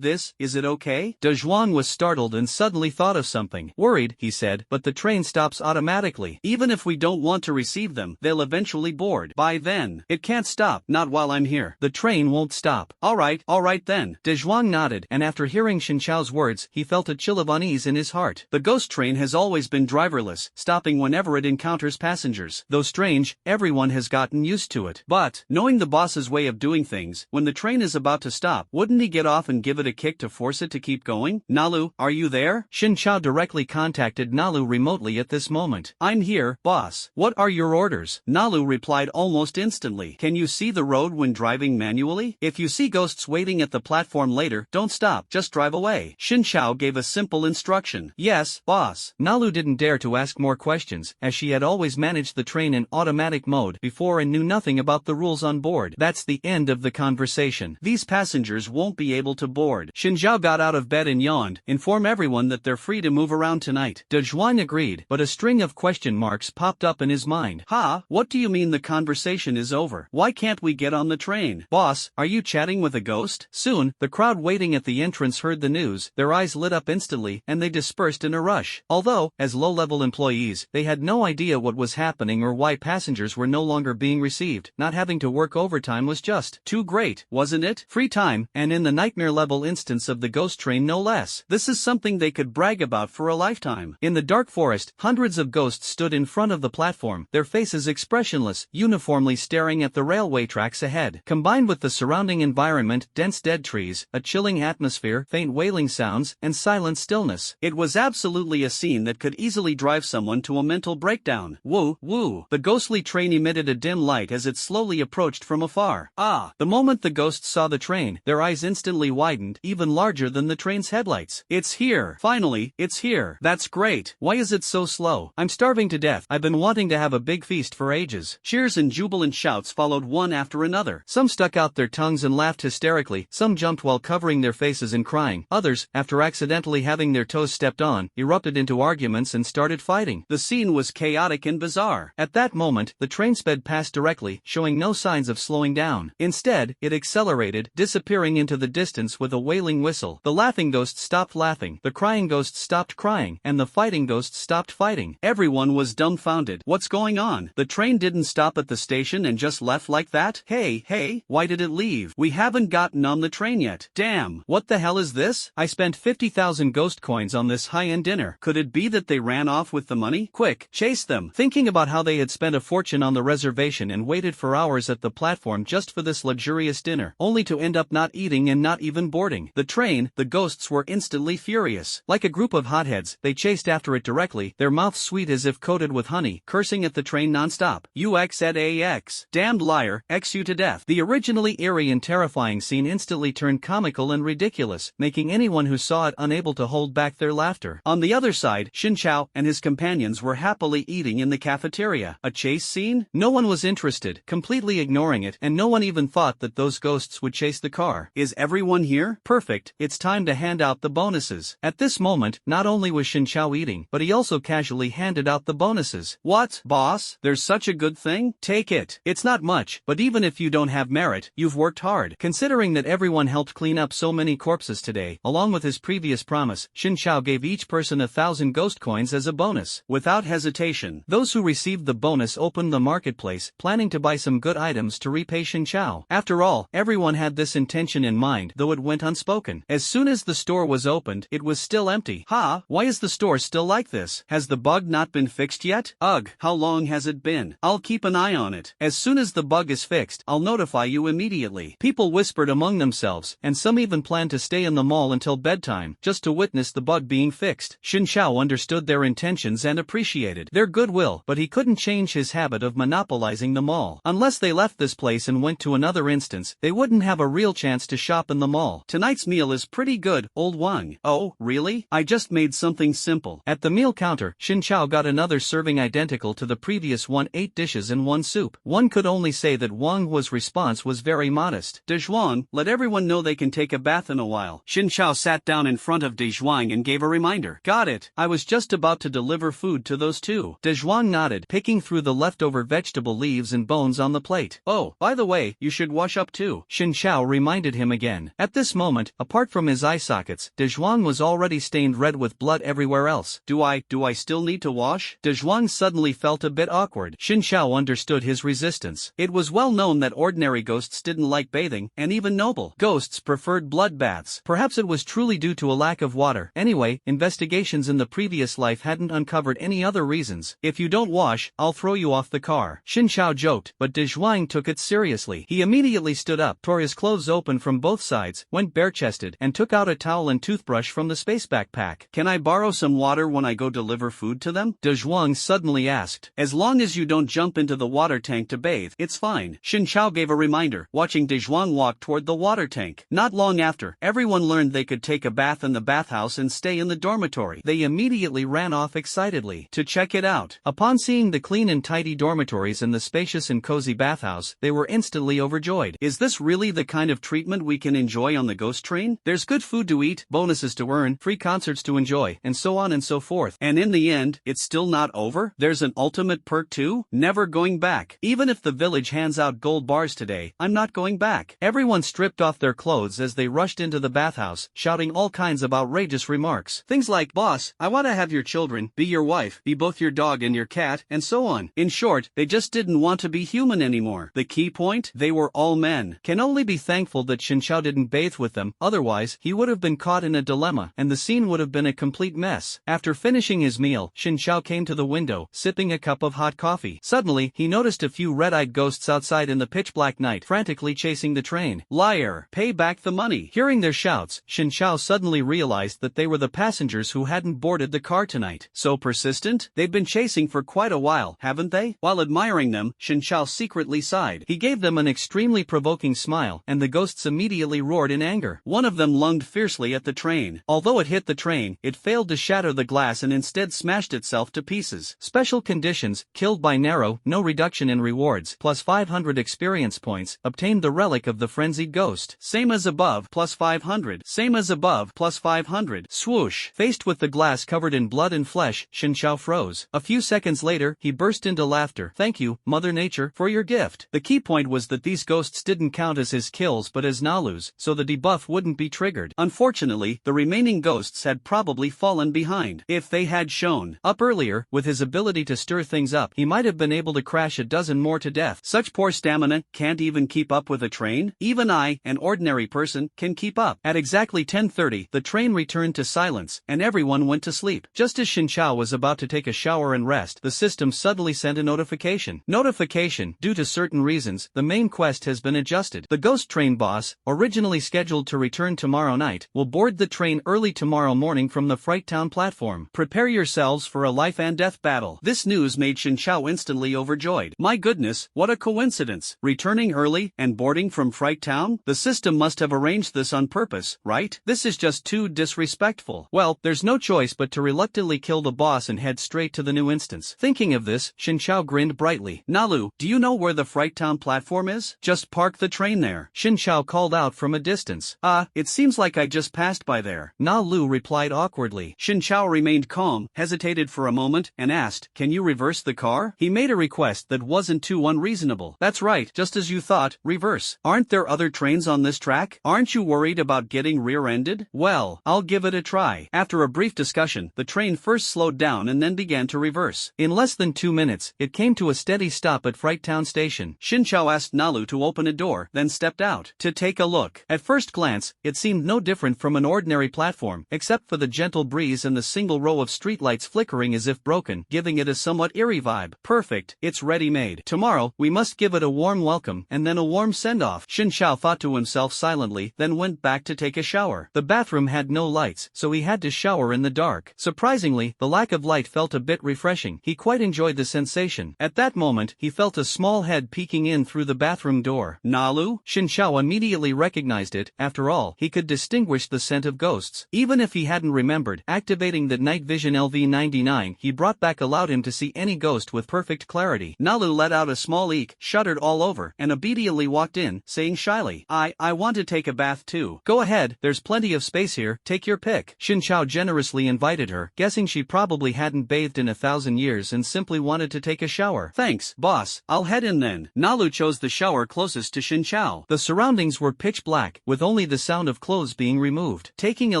Is it okay? De Zhuang was startled and suddenly thought of something. Worried, he said, but the train stops automatically. Even if we don't want to receive them, they'll eventually board. By then, it can't stop, not while I'm here. The train won't stop. Alright then. De Zhuang nodded, and after hearing Xin Chao's words, he felt a chill of unease in his heart. The ghost train has always been driverless, stopping whenever it encounters passengers. Though strange, everyone has gotten used to it. But, knowing the boss's way of doing things, when the train is about to stop, wouldn't he get off and give it a kick to force it to keep going? Nalu, are you there? Xin Chao directly contacted Nalu remotely at this moment. I'm here, boss. What are your orders? Nalu replied almost instantly. Can you see the road when driving manually? If you see ghosts waiting at the platform later, don't stop, just drive away. Xin Chao gave a simple instruction. Yes, boss. Nalu didn't dare to ask more questions, as she had always managed the train in automatic mode before and knew nothing about the rules on board. That's the end of the conversation. These passengers won't be able to board. Xin Zhao got out of bed and yawned. Inform everyone that they're free to move around tonight. De Zhuang agreed, but a string of question marks popped up in his mind. What do you mean the conversation is over? Why can't we get on the train? Boss, are you chatting with a ghost? Soon, the crowd waiting at the entrance heard the news. Their eyes lit up instantly, and they dispersed in a rush. Although, as low-level employees, they had no idea what was happening or why passengers were no longer being received. Not having to work overtime was just too great, wasn't it? Free time, and in the nightmare-level instance of the ghost train no less. This is something they could brag about for a lifetime. In the dark forest, hundreds of ghosts stood in front of the platform, their faces expressionless, uniformly staring at the railway tracks ahead. Combined with the surrounding environment, dense dead trees, a chilling atmosphere, faint wailing sounds, and silent stillness, it was absolutely a scene that could easily drive someone to a mental breakdown. Woo, woo. The ghostly train emitted a dim light as it slowly approached from afar. The moment the ghosts saw the train, their eyes instantly widened, even larger than the train's headlights. It's here. Finally, it's here. That's great. Why is it so slow? I'm starving to death. I've been wanting to have a big feast for ages. Cheers and jubilant shouts followed one after another. Some stuck out their tongues and laughed hysterically, some jumped while covering their faces and crying. Others, after accidentally having their toes stepped on, erupted into arguments and started fighting. The scene was chaotic and bizarre. At that moment, the train sped past directly, showing no signs of slowing down. Instead, it accelerated, disappearing into the distance with a wailing whistle. The laughing ghosts stopped laughing, the crying ghosts stopped crying, and the fighting ghosts stopped fighting. Everyone was dumbfounded. What's going on? The train didn't stop at the station and just left like that? Hey, why did it leave? We haven't gotten on the train yet. Damn, what the hell is this? I spent 50,000 ghost coins on this high-end dinner. Could it be that they ran off with the money? Quick, chase them. Thinking about how they had spent a fortune on the reservation and waited for hours at the platform just for this luxurious dinner, only to end up not eating and not even boarding the train, the ghosts were instantly furious. Like a group of hotheads, they chased after it directly, their mouths sweet as if coated with honey, cursing at the train non-stop. UXZAX. Damned liar, X you to death. The originally eerie and terrifying scene instantly turned comical and ridiculous, making anyone who saw it unable to hold back their laughter. On the other side, Xin Chao and his companions were happily eating in the cafeteria. A chase scene? No one was interested, completely ignoring it, and no one even thought that those ghosts would chase the car. Is everyone here? Perfect, it's time to hand out the bonuses. At this moment, not only was Xin Chao eating, but he also casually handed out the bonuses. What, boss? There's such a good thing? Take it. It's not much, but even if you don't have merit, you've worked hard. Considering that everyone helped clean up so many corpses today, along with his previous promise, Xin Chao gave each person 1,000 ghost coins as a bonus. Without hesitation, those who received the bonus opened the marketplace, planning to buy some good items to repay Xin Chao. After all, everyone had this intention in mind, though it went unspoken. As soon as the store was opened, it was still empty. Why is the store still like this? Has the bug not been fixed yet? Ugh, how long has it been? I'll keep an eye on it. As soon as the bug is fixed, I'll notify you immediately. People whispered among themselves, and some even planned to stay in the mall until bedtime, just to witness the bug being fixed. Xin Chao understood their intentions and appreciated their goodwill, but he couldn't change his habit of monopolizing the mall. Unless they left this place and went to another instance, they wouldn't have a real chance to shop in the mall. Tonight's meal is pretty good, old Wang. Oh, really? I just made made something simple. At the meal counter, Xin Chao got another serving identical to the previous one, 8 dishes and 1 soup. One could only say that Wang Hua's response was very modest. Dezhuang, let everyone know they can take a bath in a while. Xin Chao sat down in front of Dezhuang and gave a reminder. Got it. I was just about to deliver food to those two. Dezhuang nodded, picking through the leftover vegetable leaves and bones on the plate. Oh, by the way, you should wash up too, Xin Chao reminded him again. At this moment, apart from his eye sockets, Dezhuang was already stained red with blood everywhere else. Do I still need to wash? Dezhuang suddenly felt a bit awkward. Xin Chao understood his resistance. It was well known that ordinary ghosts didn't like bathing, and even noble ghosts preferred blood baths. Perhaps it was truly due to a lack of water. Anyway, investigations in the previous life hadn't uncovered any other reasons. If you don't wash, I'll throw you off the car, Xin Chao joked, but Dezhuang took it seriously. He immediately stood up, tore his clothes open from both sides, went bare-chested, and took out a towel and toothbrush from the space backpack. Can I borrow some water when I go deliver food to them? Dezhuang suddenly asked. As long as you don't jump into the water tank to bathe, it's fine. Xin Chao gave a reminder, watching Dezhuang walk toward the water tank. Not long after, everyone learned they could take a bath in the bathhouse and stay in the dormitory. They immediately ran off excitedly to check it out. Upon seeing the clean and tidy dormitories and the spacious and cozy bathhouse, they were instantly overjoyed. Is this really the kind of treatment we can enjoy on the ghost train? There's good food to eat, bonuses to earn, free concerts to enjoy, and so on and so forth. And in the end, it's still not over? There's an ultimate perk too? Never going back. Even if the village hands out gold bars today, I'm not going back. Everyone stripped off their clothes as they rushed into the bathhouse, shouting all kinds of outrageous remarks. Things like, boss, I want to have your children, be your wife, be both your dog and your cat, and so on. In short, they just didn't want to be human anymore. The key point? They were all men. Can only be thankful that Xin Chao didn't bathe with them, otherwise, he would have been caught in a dilemma, and the scene would have been a complete mess. After finishing his meal, Xin Chao came to the window, sipping a cup of hot coffee. Suddenly, he noticed a few red-eyed ghosts outside in the pitch-black night, frantically chasing the train. Liar! Pay back the money! Hearing their shouts, Xin Chao suddenly realized that they were the passengers who hadn't boarded the car tonight. So persistent? They've been chasing for quite a while, haven't they? While admiring them, Xin Chao secretly sighed. He gave them an extremely provoking smile, and the ghosts immediately roared in anger. One of them lunged fiercely at the train. Although it hit the train, it failed to shatter the glass and instead smashed itself to pieces. Special conditions: killed by narrow, no reduction in rewards, plus 500 experience points, obtained the relic of the frenzied ghost. Same as above, plus 500. Same as above, plus 500. Swoosh! Faced with the glass covered in blood and flesh, Xin Chao froze. A few seconds later, he burst into laughter. Thank you, Mother Nature, for your gift. The key point was that these ghosts didn't count as his kills but as Nalu's, so the debuff wouldn't be triggered. Unfortunately, the remaining ghosts had probably fallen behind. If they had shown up earlier, with his ability to stir things up, he might have been able to crash a dozen more to death. Such poor stamina can't even keep up with a train? Even I, an ordinary person, can keep up. At exactly 10:30, the train returned to silence, and everyone went to sleep. Just as Xin Chao was about to take a shower and rest, the system suddenly sent a notification. Notification: due to certain reasons, the main quest has been adjusted. The ghost train boss, originally scheduled to return tomorrow night, will board the train early tomorrow morning from the Fright Town platform. Prepare yourselves for a life and death battle. This news made Xin Chao instantly overjoyed. My goodness, what a coincidence. Returning early and boarding from Fright Town? The system must have arranged this on purpose, right? This is just too disrespectful. Well, there's no choice but to reluctantly kill the boss and head straight to the new instance. Thinking of this, Xin Chao grinned brightly. Nalu, do you know where the Fright Town platform is? Just park the train there. Xin Chao called out from a distance. It seems like I just passed by there. Nalu replied awkwardly. Xin Chao remained calm, hesitated for a moment, and asked, can you reverse the car? He made a request that wasn't too unreasonable. That's right, just as you thought, reverse. Aren't there other trains on this track? Aren't you worried about getting rear-ended? Well, I'll give it a try. After a brief discussion, the train first slowed down and then began to reverse. In less than 2 minutes, it came to a steady stop at Fright Town Station. Xin Chao asked Nalu to open a door, then stepped out to take a look. At first glance, it seemed no different from an ordinary platform, except for the gentle breeze and the single row of streetlights flickering as if broken, giving it a somewhat eerie vibe. Perfect, it's ready-made. Tomorrow, we must give it a warm welcome and then a warm send-off. Xin Chao thought to himself silently, then went back to take a shower. The bathroom had no lights, so he had to shower in the dark. Surprisingly, the lack of light felt a bit refreshing. He quite enjoyed the sensation. At that moment, he felt a small head peeking in through the bathroom door. Nalu? Xin Chao immediately recognized it. After all, he could distinguish the scent of ghosts. Even if he hadn't remembered remembered. Activating the night vision LV-99 he brought back allowed him to see any ghost with perfect clarity. Nalu let out a small eek, shuddered all over, and obediently walked in, saying shyly, I want to take a bath too. Go ahead, there's plenty of space here, take your pick. Xin Chao generously invited her, guessing she probably hadn't bathed in 1,000 years and simply wanted to take a shower. Thanks, boss, I'll head in then. Nalu chose the shower closest to Xin Chao. The surroundings were pitch black, with only the sound of clothes being removed. Taking a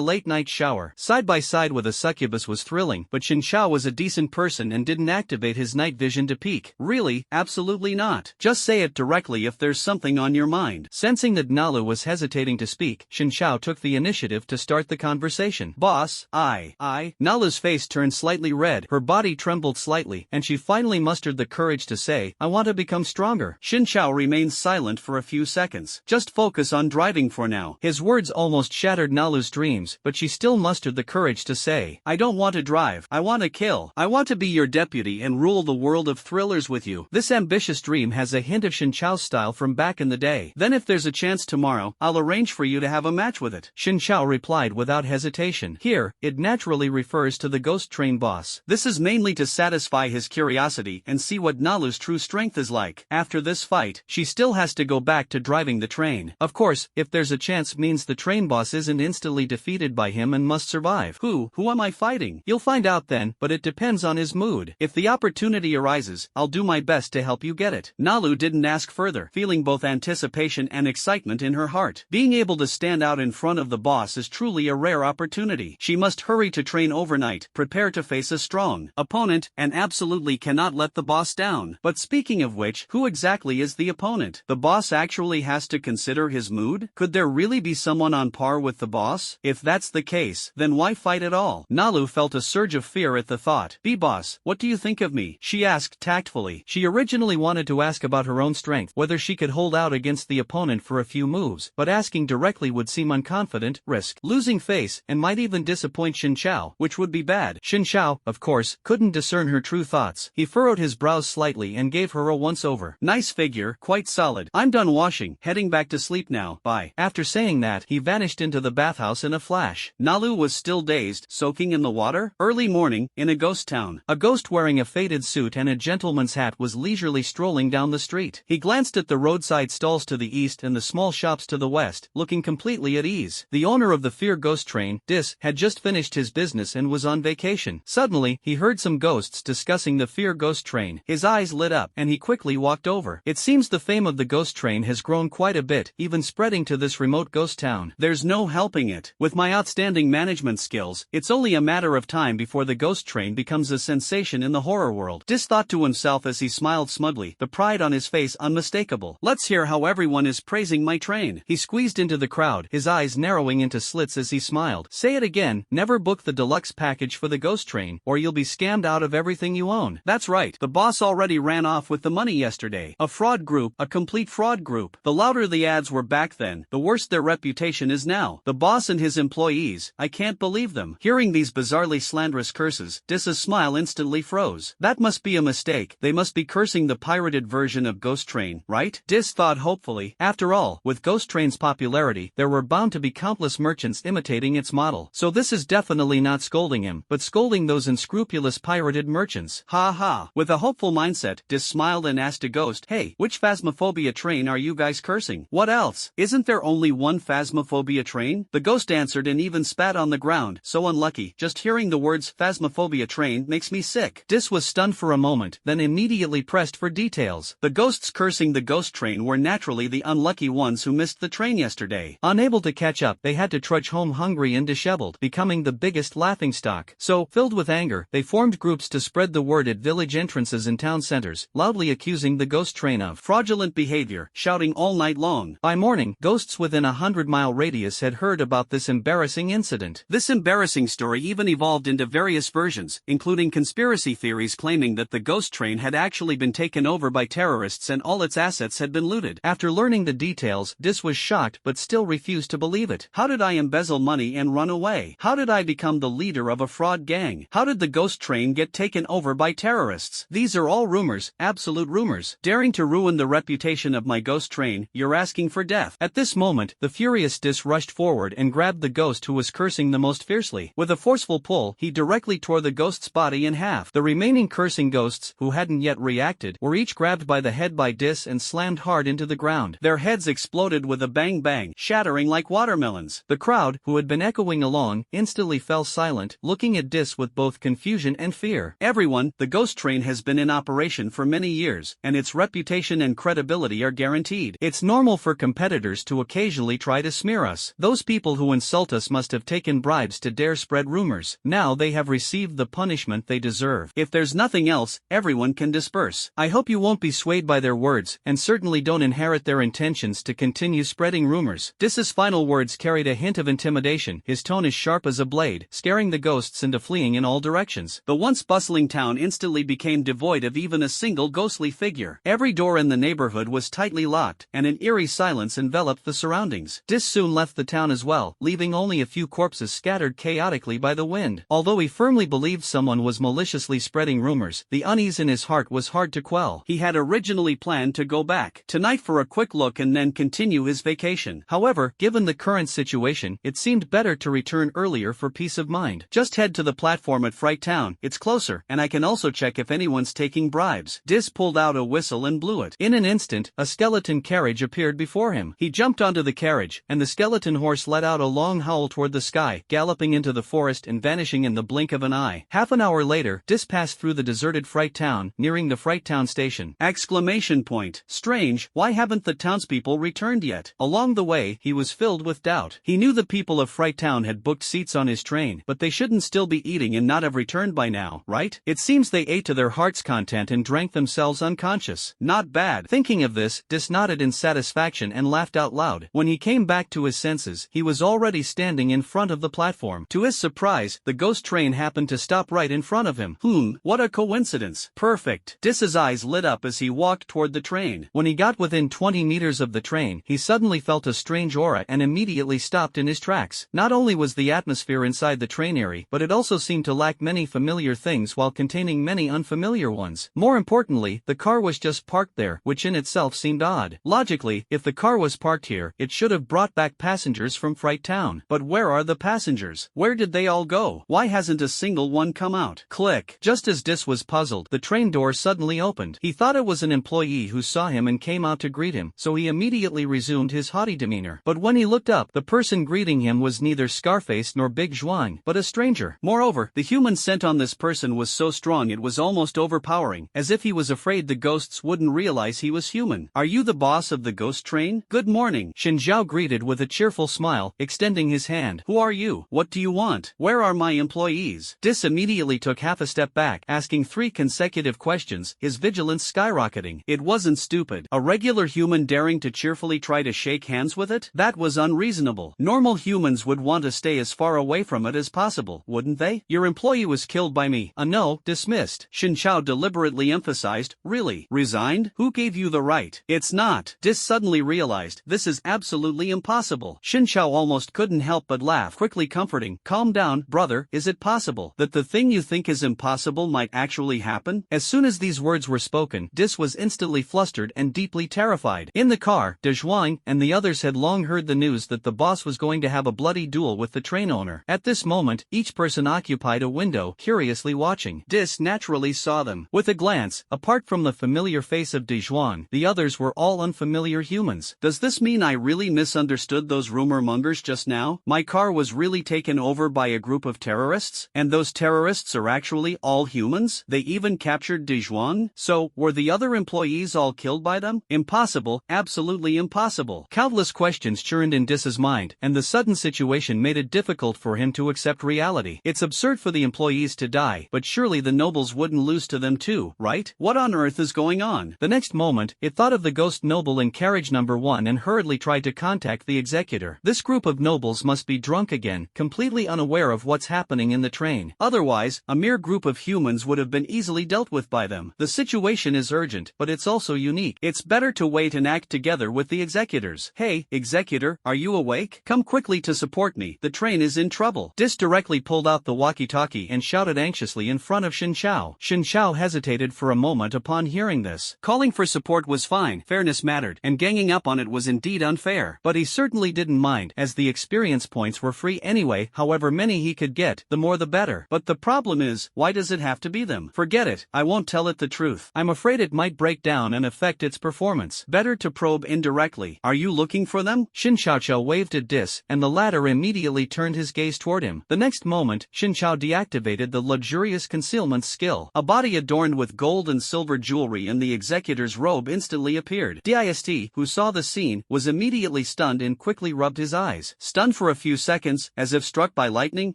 late-night shower, side by side with a succubus was thrilling, but Xin Chao was a decent person and didn't activate his night vision to peek. Really, absolutely not. Just say it directly if there's something on your mind. Sensing that Nalu was hesitating to speak, Xin Chao took the initiative to start the conversation. Boss, Nalu's face turned slightly red, her body trembled slightly, and she finally mustered the courage to say, I want to become stronger. Xin Chao remained silent for a few seconds. Just focus on driving for now. His words almost shattered Nalu's dreams, but she still mustered the courage to say, I don't want to drive, I want to kill. I want to be your deputy and rule the world of thrillers with you. This ambitious dream has a hint of Xin Chao's style from back in the day. Then if there's a chance tomorrow, I'll arrange for you to have a match with it. Xin Chao replied without hesitation. Here, it naturally refers to the ghost train boss. This is mainly to satisfy his curiosity and see what Nalu's true strength is like. After this fight, she still has to go back to driving the train. Of course, if there's a chance means the train boss isn't instantly defeated by him and must survive. Who am I fighting? You'll find out then, but it depends on his mood. If the opportunity arises, I'll do my best to help you get it. Nalu didn't ask further, feeling both anticipation and excitement in her heart. Being able to stand out in front of the boss is truly a rare opportunity. She must hurry to train overnight, prepare to face a strong opponent, and absolutely cannot let the boss down. But speaking of which, who exactly is the opponent? The boss actually has to consider his mood? Could there really be someone on par with the boss? If that's the case, then why fight at all? Nalu felt a surge of fear at the thought. B-boss, what do you think of me? She asked tactfully. She originally wanted to ask about her own strength, whether she could hold out against the opponent for a few moves, but asking directly would seem unconfident, risk losing face, and might even disappoint Xin Chao, which would be bad. Xin Chao, of course, couldn't discern her true thoughts. He furrowed his brows slightly and gave her a once-over. Nice figure, quite solid. I'm done washing, heading back to sleep now, bye. After saying that, he vanished into the bathhouse in a flash. Nalu was still dazed, soaking in the water. Early morning, in a ghost town. A ghost wearing a faded suit and a gentleman's hat was leisurely strolling down the street. He glanced at the roadside stalls to the east and the small shops to the west, looking completely at ease. The owner of the Fear Ghost Train, Dis, had just finished his business and was on vacation. Suddenly, he heard some ghosts discussing the Fear Ghost Train. His eyes lit up, and he quickly walked over. It seems the fame of the ghost train has grown quite a bit, even spreading to this remote ghost town. There's no helping it. With my outstanding management skills, it's only a matter of time before the ghost train becomes a sensation in the horror world. Dis thought to himself as he smiled smugly, the pride on his face unmistakable. Let's hear how everyone is praising my train. He squeezed into the crowd, his eyes narrowing into slits as he smiled. Say it again, never book the deluxe package for the ghost train, or you'll be scammed out of everything you own. That's right, the boss already ran off with the money yesterday. A fraud group, a complete fraud group. The louder the ads were back then, the worse their reputation is now. The boss and his employees, I can't believe them. Hearing these bizarrely slanderous curses, Dis's smile instantly froze. That must be a mistake. They must be cursing the pirated version of Ghost Train, right? Dis thought hopefully. After all, with Ghost Train's popularity, there were bound to be countless merchants imitating its model. So this is definitely not scolding him, but scolding those unscrupulous pirated merchants. Ha ha. With a hopeful mindset, Dis smiled and asked a ghost, hey, which Phasmophobia train are you guys cursing? What else? Isn't there only one Phasmophobia train? The ghost answered and even spat on the ground. So unlucky. Just hearing the words Phasmophobia train makes me sick. Dis was stunned for a moment, then immediately pressed for details. The ghosts cursing the ghost train were naturally the unlucky ones who missed the train yesterday. Unable to catch up, they had to trudge home hungry and disheveled, becoming the biggest laughingstock. So, filled with anger, they formed groups to spread the word at village entrances and town centers, loudly accusing the ghost train of fraudulent behavior, shouting all night long. By morning, ghosts within a 100-mile radius had heard about this embarrassing incident. This embarrassing story even evolved into various versions, including conspiracy theories claiming that the ghost train had actually been taken over by terrorists and all its assets had been looted. After learning the details, Dis was shocked but still refused to believe it. How did I embezzle money and run away? How did I become the leader of a fraud gang? How did the ghost train get taken over by terrorists? These are all rumors, absolute rumors. Daring to ruin the reputation of my ghost train, you're asking for death. At this moment, the furious Dis rushed forward and grabbed the ghost who was cursing the most fiercely. With a forceful pull, he directly tore the ghost's body in half. The remaining cursing ghosts, who hadn't yet reacted, were each grabbed by the head by Dis and slammed hard into the ground. Their heads exploded with a bang bang, shattering like watermelons. The crowd, who had been echoing along, instantly fell silent, looking at Dis with both confusion and fear. Everyone, the ghost train has been in operation for many years, and its reputation and credibility are guaranteed. It's normal for competitors to occasionally try to smear us. Those people who insult us must have taken bribes to dare spread rumors. Now they have received the punishment they deserve. If there's nothing else, everyone can disperse. I hope you won't be swayed by their words, and certainly don't inherit their intentions to continue spreading rumors. Dis's final words carried a hint of intimidation. His tone is sharp as a blade, scaring the ghosts into fleeing in all directions. The once bustling town instantly became devoid of even a single ghostly figure. Every door in the neighborhood was tightly locked, and an eerie silence enveloped the surroundings. Dis soon left the town as well, leaving only a few corpses scattered chaotically by the wind. Although he firmly believed someone was maliciously spreading rumors, the unease in his heart was hard to quell. He had originally planned to go back tonight for a quick look and then continue his vacation. However, given the current situation, it seemed better to return earlier for peace of mind. Just head to the platform at Fright Town, it's closer, and I can also check if anyone's taking bribes. Dis pulled out a whistle and blew it. In an instant, a skeleton carriage appeared before him. He jumped onto the carriage, and the skeleton horse let out a long howl toward the sky, galloping into the forest and vanishing in the blink of an eye. Half an hour later, Dis passed through the deserted Fright Town, nearing the Fright Town station. Exclamation point. Strange, why haven't the townspeople returned yet? Along the way, he was filled with doubt. He knew the people of Fright Town had booked seats on his train, but they shouldn't still be eating and not have returned by now, right? It seems they ate to their heart's content and drank themselves unconscious. Not bad. Thinking of this, Dis nodded in satisfaction and laughed out loud. When he came back to his senses, he was already standing in front of the platform. To his surprise, the ghost train happened to stop right in front of him. What a coincidence. Perfect. Dis's eyes lit up as he walked toward the train. When he got within 20 meters of the train, he suddenly felt a strange aura and immediately stopped in his tracks. Not only was the atmosphere inside the train airy, but it also seemed to lack many familiar things while containing many unfamiliar ones. More importantly, the car was just parked there, which in itself seemed odd. Logically, if the car was parked here, it should have brought back passengers from Fright Town. But where are the passengers? Where did they all go? Why hasn't a single one come out? Click. Just as Dis was puzzled, the train door suddenly opened. He thought it was an employee who saw him and came out to greet him, so he immediately resumed his haughty demeanor. But when he looked up, the person greeting him was neither Scarface nor Big Zhuang, but a stranger. Moreover, the human scent on this person was so strong it was almost overpowering, as if he was afraid the ghosts wouldn't realize he was human. Are you the boss of the ghost train? Good morning. Xin Zhao greeted with a cheerful smile, extending his hand. Who are you? What do you want? Where are my employees? Dis immediately took half a step back, asking 3 consecutive questions, his vigilance skyrocketing. It wasn't stupid. A regular human daring to cheerfully try to shake hands with it? That was unreasonable. Normal humans would want to stay as far away from it as possible, wouldn't they? Your employee was killed by me. A no, dismissed. Xin Chao deliberately emphasized. Really? Resigned? Who gave you the right? It's not. Dis suddenly realized, this is absolutely impossible. Xin Chao almost couldn't help but laugh, quickly comforting. Calm down, brother, is it possible that the thing you think is impossible might actually happen? As soon as these words were spoken, Dis was instantly flustered and deeply terrified. In the car, De Zhuang and the others had long heard the news that the boss was going to have a bloody duel with the train owner. At this moment, each person occupied a window, curiously watching. Dis naturally saw them. With a glance, apart from the familiar face of De Zhuang, the others were all unfamiliar humans. Does this mean I really misunderstood those rumor mongers just now? My car was really taken over by a group of terrorists? And those terrorists are actually all humans? They even captured De Zhuang? So, were the other employees all killed by them? Impossible, absolutely impossible. Countless questions churned in Dis's mind, and the sudden situation made it difficult for him to accept reality. It's absurd for the employees to die, but surely the nobles wouldn't lose to them too, right? What on earth is going on? The next moment, it thought of the ghost noble in carriage number 1 and hurriedly tried to contact the executor. This group of nobles must be drunk again, completely unaware of what's happening in the train. Otherwise, a mere group of humans would have been easily dealt with by them. The situation is urgent, but it's also unique. It's better to wait and act together with the executors. Hey, executor, are you awake? Come quickly to support me. The train is in trouble. Dis directly pulled out the walkie-talkie and shouted anxiously in front of Xin Chao. Xin Chao hesitated for a moment upon hearing this. Calling for support was fine, fairness mattered, and ganging up on it was indeed unfair. But he certainly didn't mind, as the experience points were free anyway. Anyway, however many he could get, the more the better. But the problem is, why does it have to be them? Forget it, I won't tell it the truth. I'm afraid it might break down and affect its performance. Better to probe indirectly. Are you looking for them? Shin Xiaoqiao waved at Dis, and the latter immediately turned his gaze toward him. The next moment, Shin Xiao deactivated the luxurious concealment skill. A body adorned with gold and silver jewelry in the executor's robe instantly appeared. Dist, who saw the scene, was immediately stunned and quickly rubbed his eyes. Stunned for a few seconds, as if struck by lightning,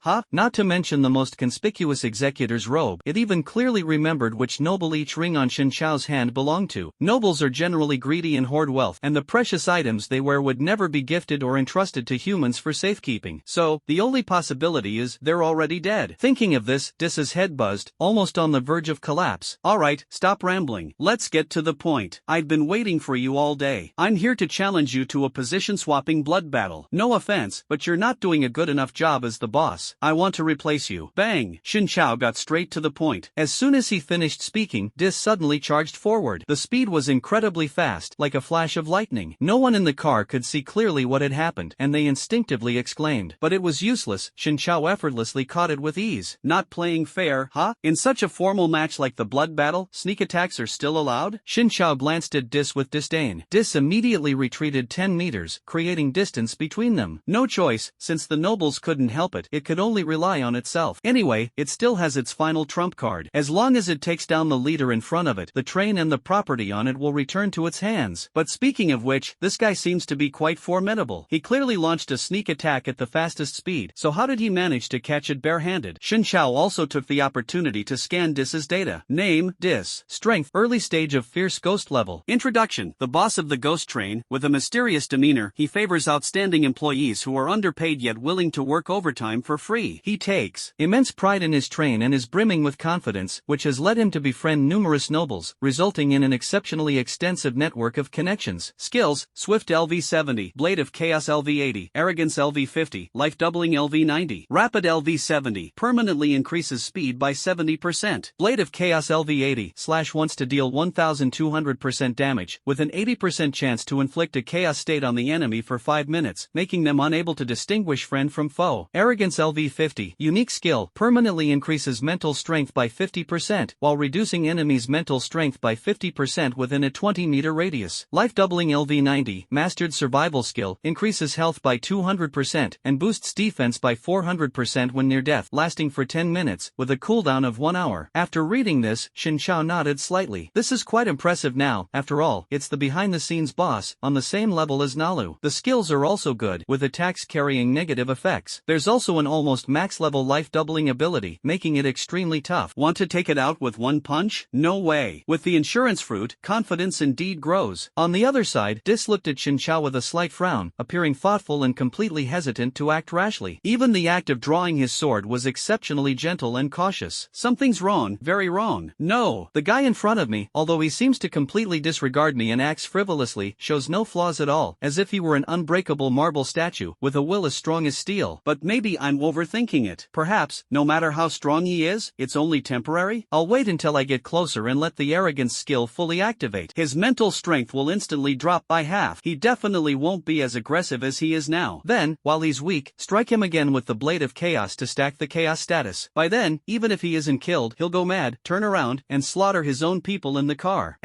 huh? Not to mention the most conspicuous executor's robe, it even clearly remembered which noble each ring on Shin Xiao's hand belonged to. Nobles are generally greedy and hoard wealth, and the precious items they wear would never be gifted or entrusted to humans for safekeeping. So, the only possibility is they're already dead. Thinking of this, Dis's head buzzed, almost on the verge of collapse. Alright, stop rambling. Let's get to the point. I've been waiting for you all day. I'm here to challenge you to a position-swapping blood battle. No offense, but you're not doing a good enough job as the boss. I want to replace you. Bang! Shin Xiao got straight to the point. As soon as he finished speaking, Dis suddenly charged forward. The speed was incredibly fast, like a flash of lightning. No one in the car could see clearly what had happened, and they instinctively exclaimed. But it was useless. Shin Xiao effortlessly caught it with ease. Not playing fair, huh? In such a formal match like the blood battle, sneak attacks are still allowed? Shin Xiao glanced at Dis with disdain. Dis immediately retreated 10 meters, creating distance between them. No choice, since the nobles couldn't help it, it could only rely on itself. Anyway, it still has its final trump card. As long as it takes down the leader in front of it, the train and the property on it will return to its hands. But speaking of which, this guy seems to be quite formidable. He clearly launched a sneak attack at the fastest speed, so how did he manage to catch it barehanded? Shin Xiao also took the opportunity to scan Dis's data. Name, Dis. Strength, early stage of fierce ghost level. Introduction. The boss of the ghost train, with a mysterious demeanor, he favors outstanding employees who are underpaid yet willing to work overtime for free. He takes immense pride in his train and is brimming with confidence, which has led him to befriend numerous nobles, resulting in an exceptionally extensive network of connections. Skills, Swift LV70, Blade of Chaos LV80, Arrogance LV50, Life Doubling LV90, Rapid LV70, permanently increases speed by 70%. Blade of Chaos LV80, wants to deal 1200% damage, with an 80% chance to inflict a chaos state on the enemy for 5 minutes, making them unable to distinguish friend from foe. Arrogance LV50, unique skill, permanently increases mental strength by 50%, while reducing enemies' mental strength by 50% within a 20-meter radius. Life Doubling LV90, mastered survival skill, increases health by 200%, and boosts defense by 400% when near death, lasting for 10 minutes, with a cooldown of 1 hour. After reading this, Shin Xiao nodded slightly. This is quite impressive now, after all, it's the behind-the-scenes boss, on the same level as Nalu. The skills are also good, with attacks carrying negative effects. There's also an almost max-level life-doubling ability, making it extremely tough. Want to take it out with one punch? No way. With the insurance fruit, confidence indeed grows. On the other side, Dis looked at Shin Xiao with a slight frown, appearing thoughtful and completely hesitant to act rashly. Even the act of drawing his sword was exceptionally gentle and cautious. Something's wrong, very wrong. No. The guy in front of me, although he seems to completely disregard me and acts frivolously, shows no flaws at all, as if he were an unbreakable marble statue, with a will as strong as steel. But maybe I'm overthinking it. Perhaps, no matter how strong he is, it's only temporary? I'll wait until I get closer and let the arrogance skill fully activate. His mental strength will instantly drop by half. He definitely won't be as aggressive as he is now. Then, while he's weak, strike him again with the Blade of Chaos to stack the chaos status. By then, even if he isn't killed, he'll go mad, turn around, and slaughter his own people in the car.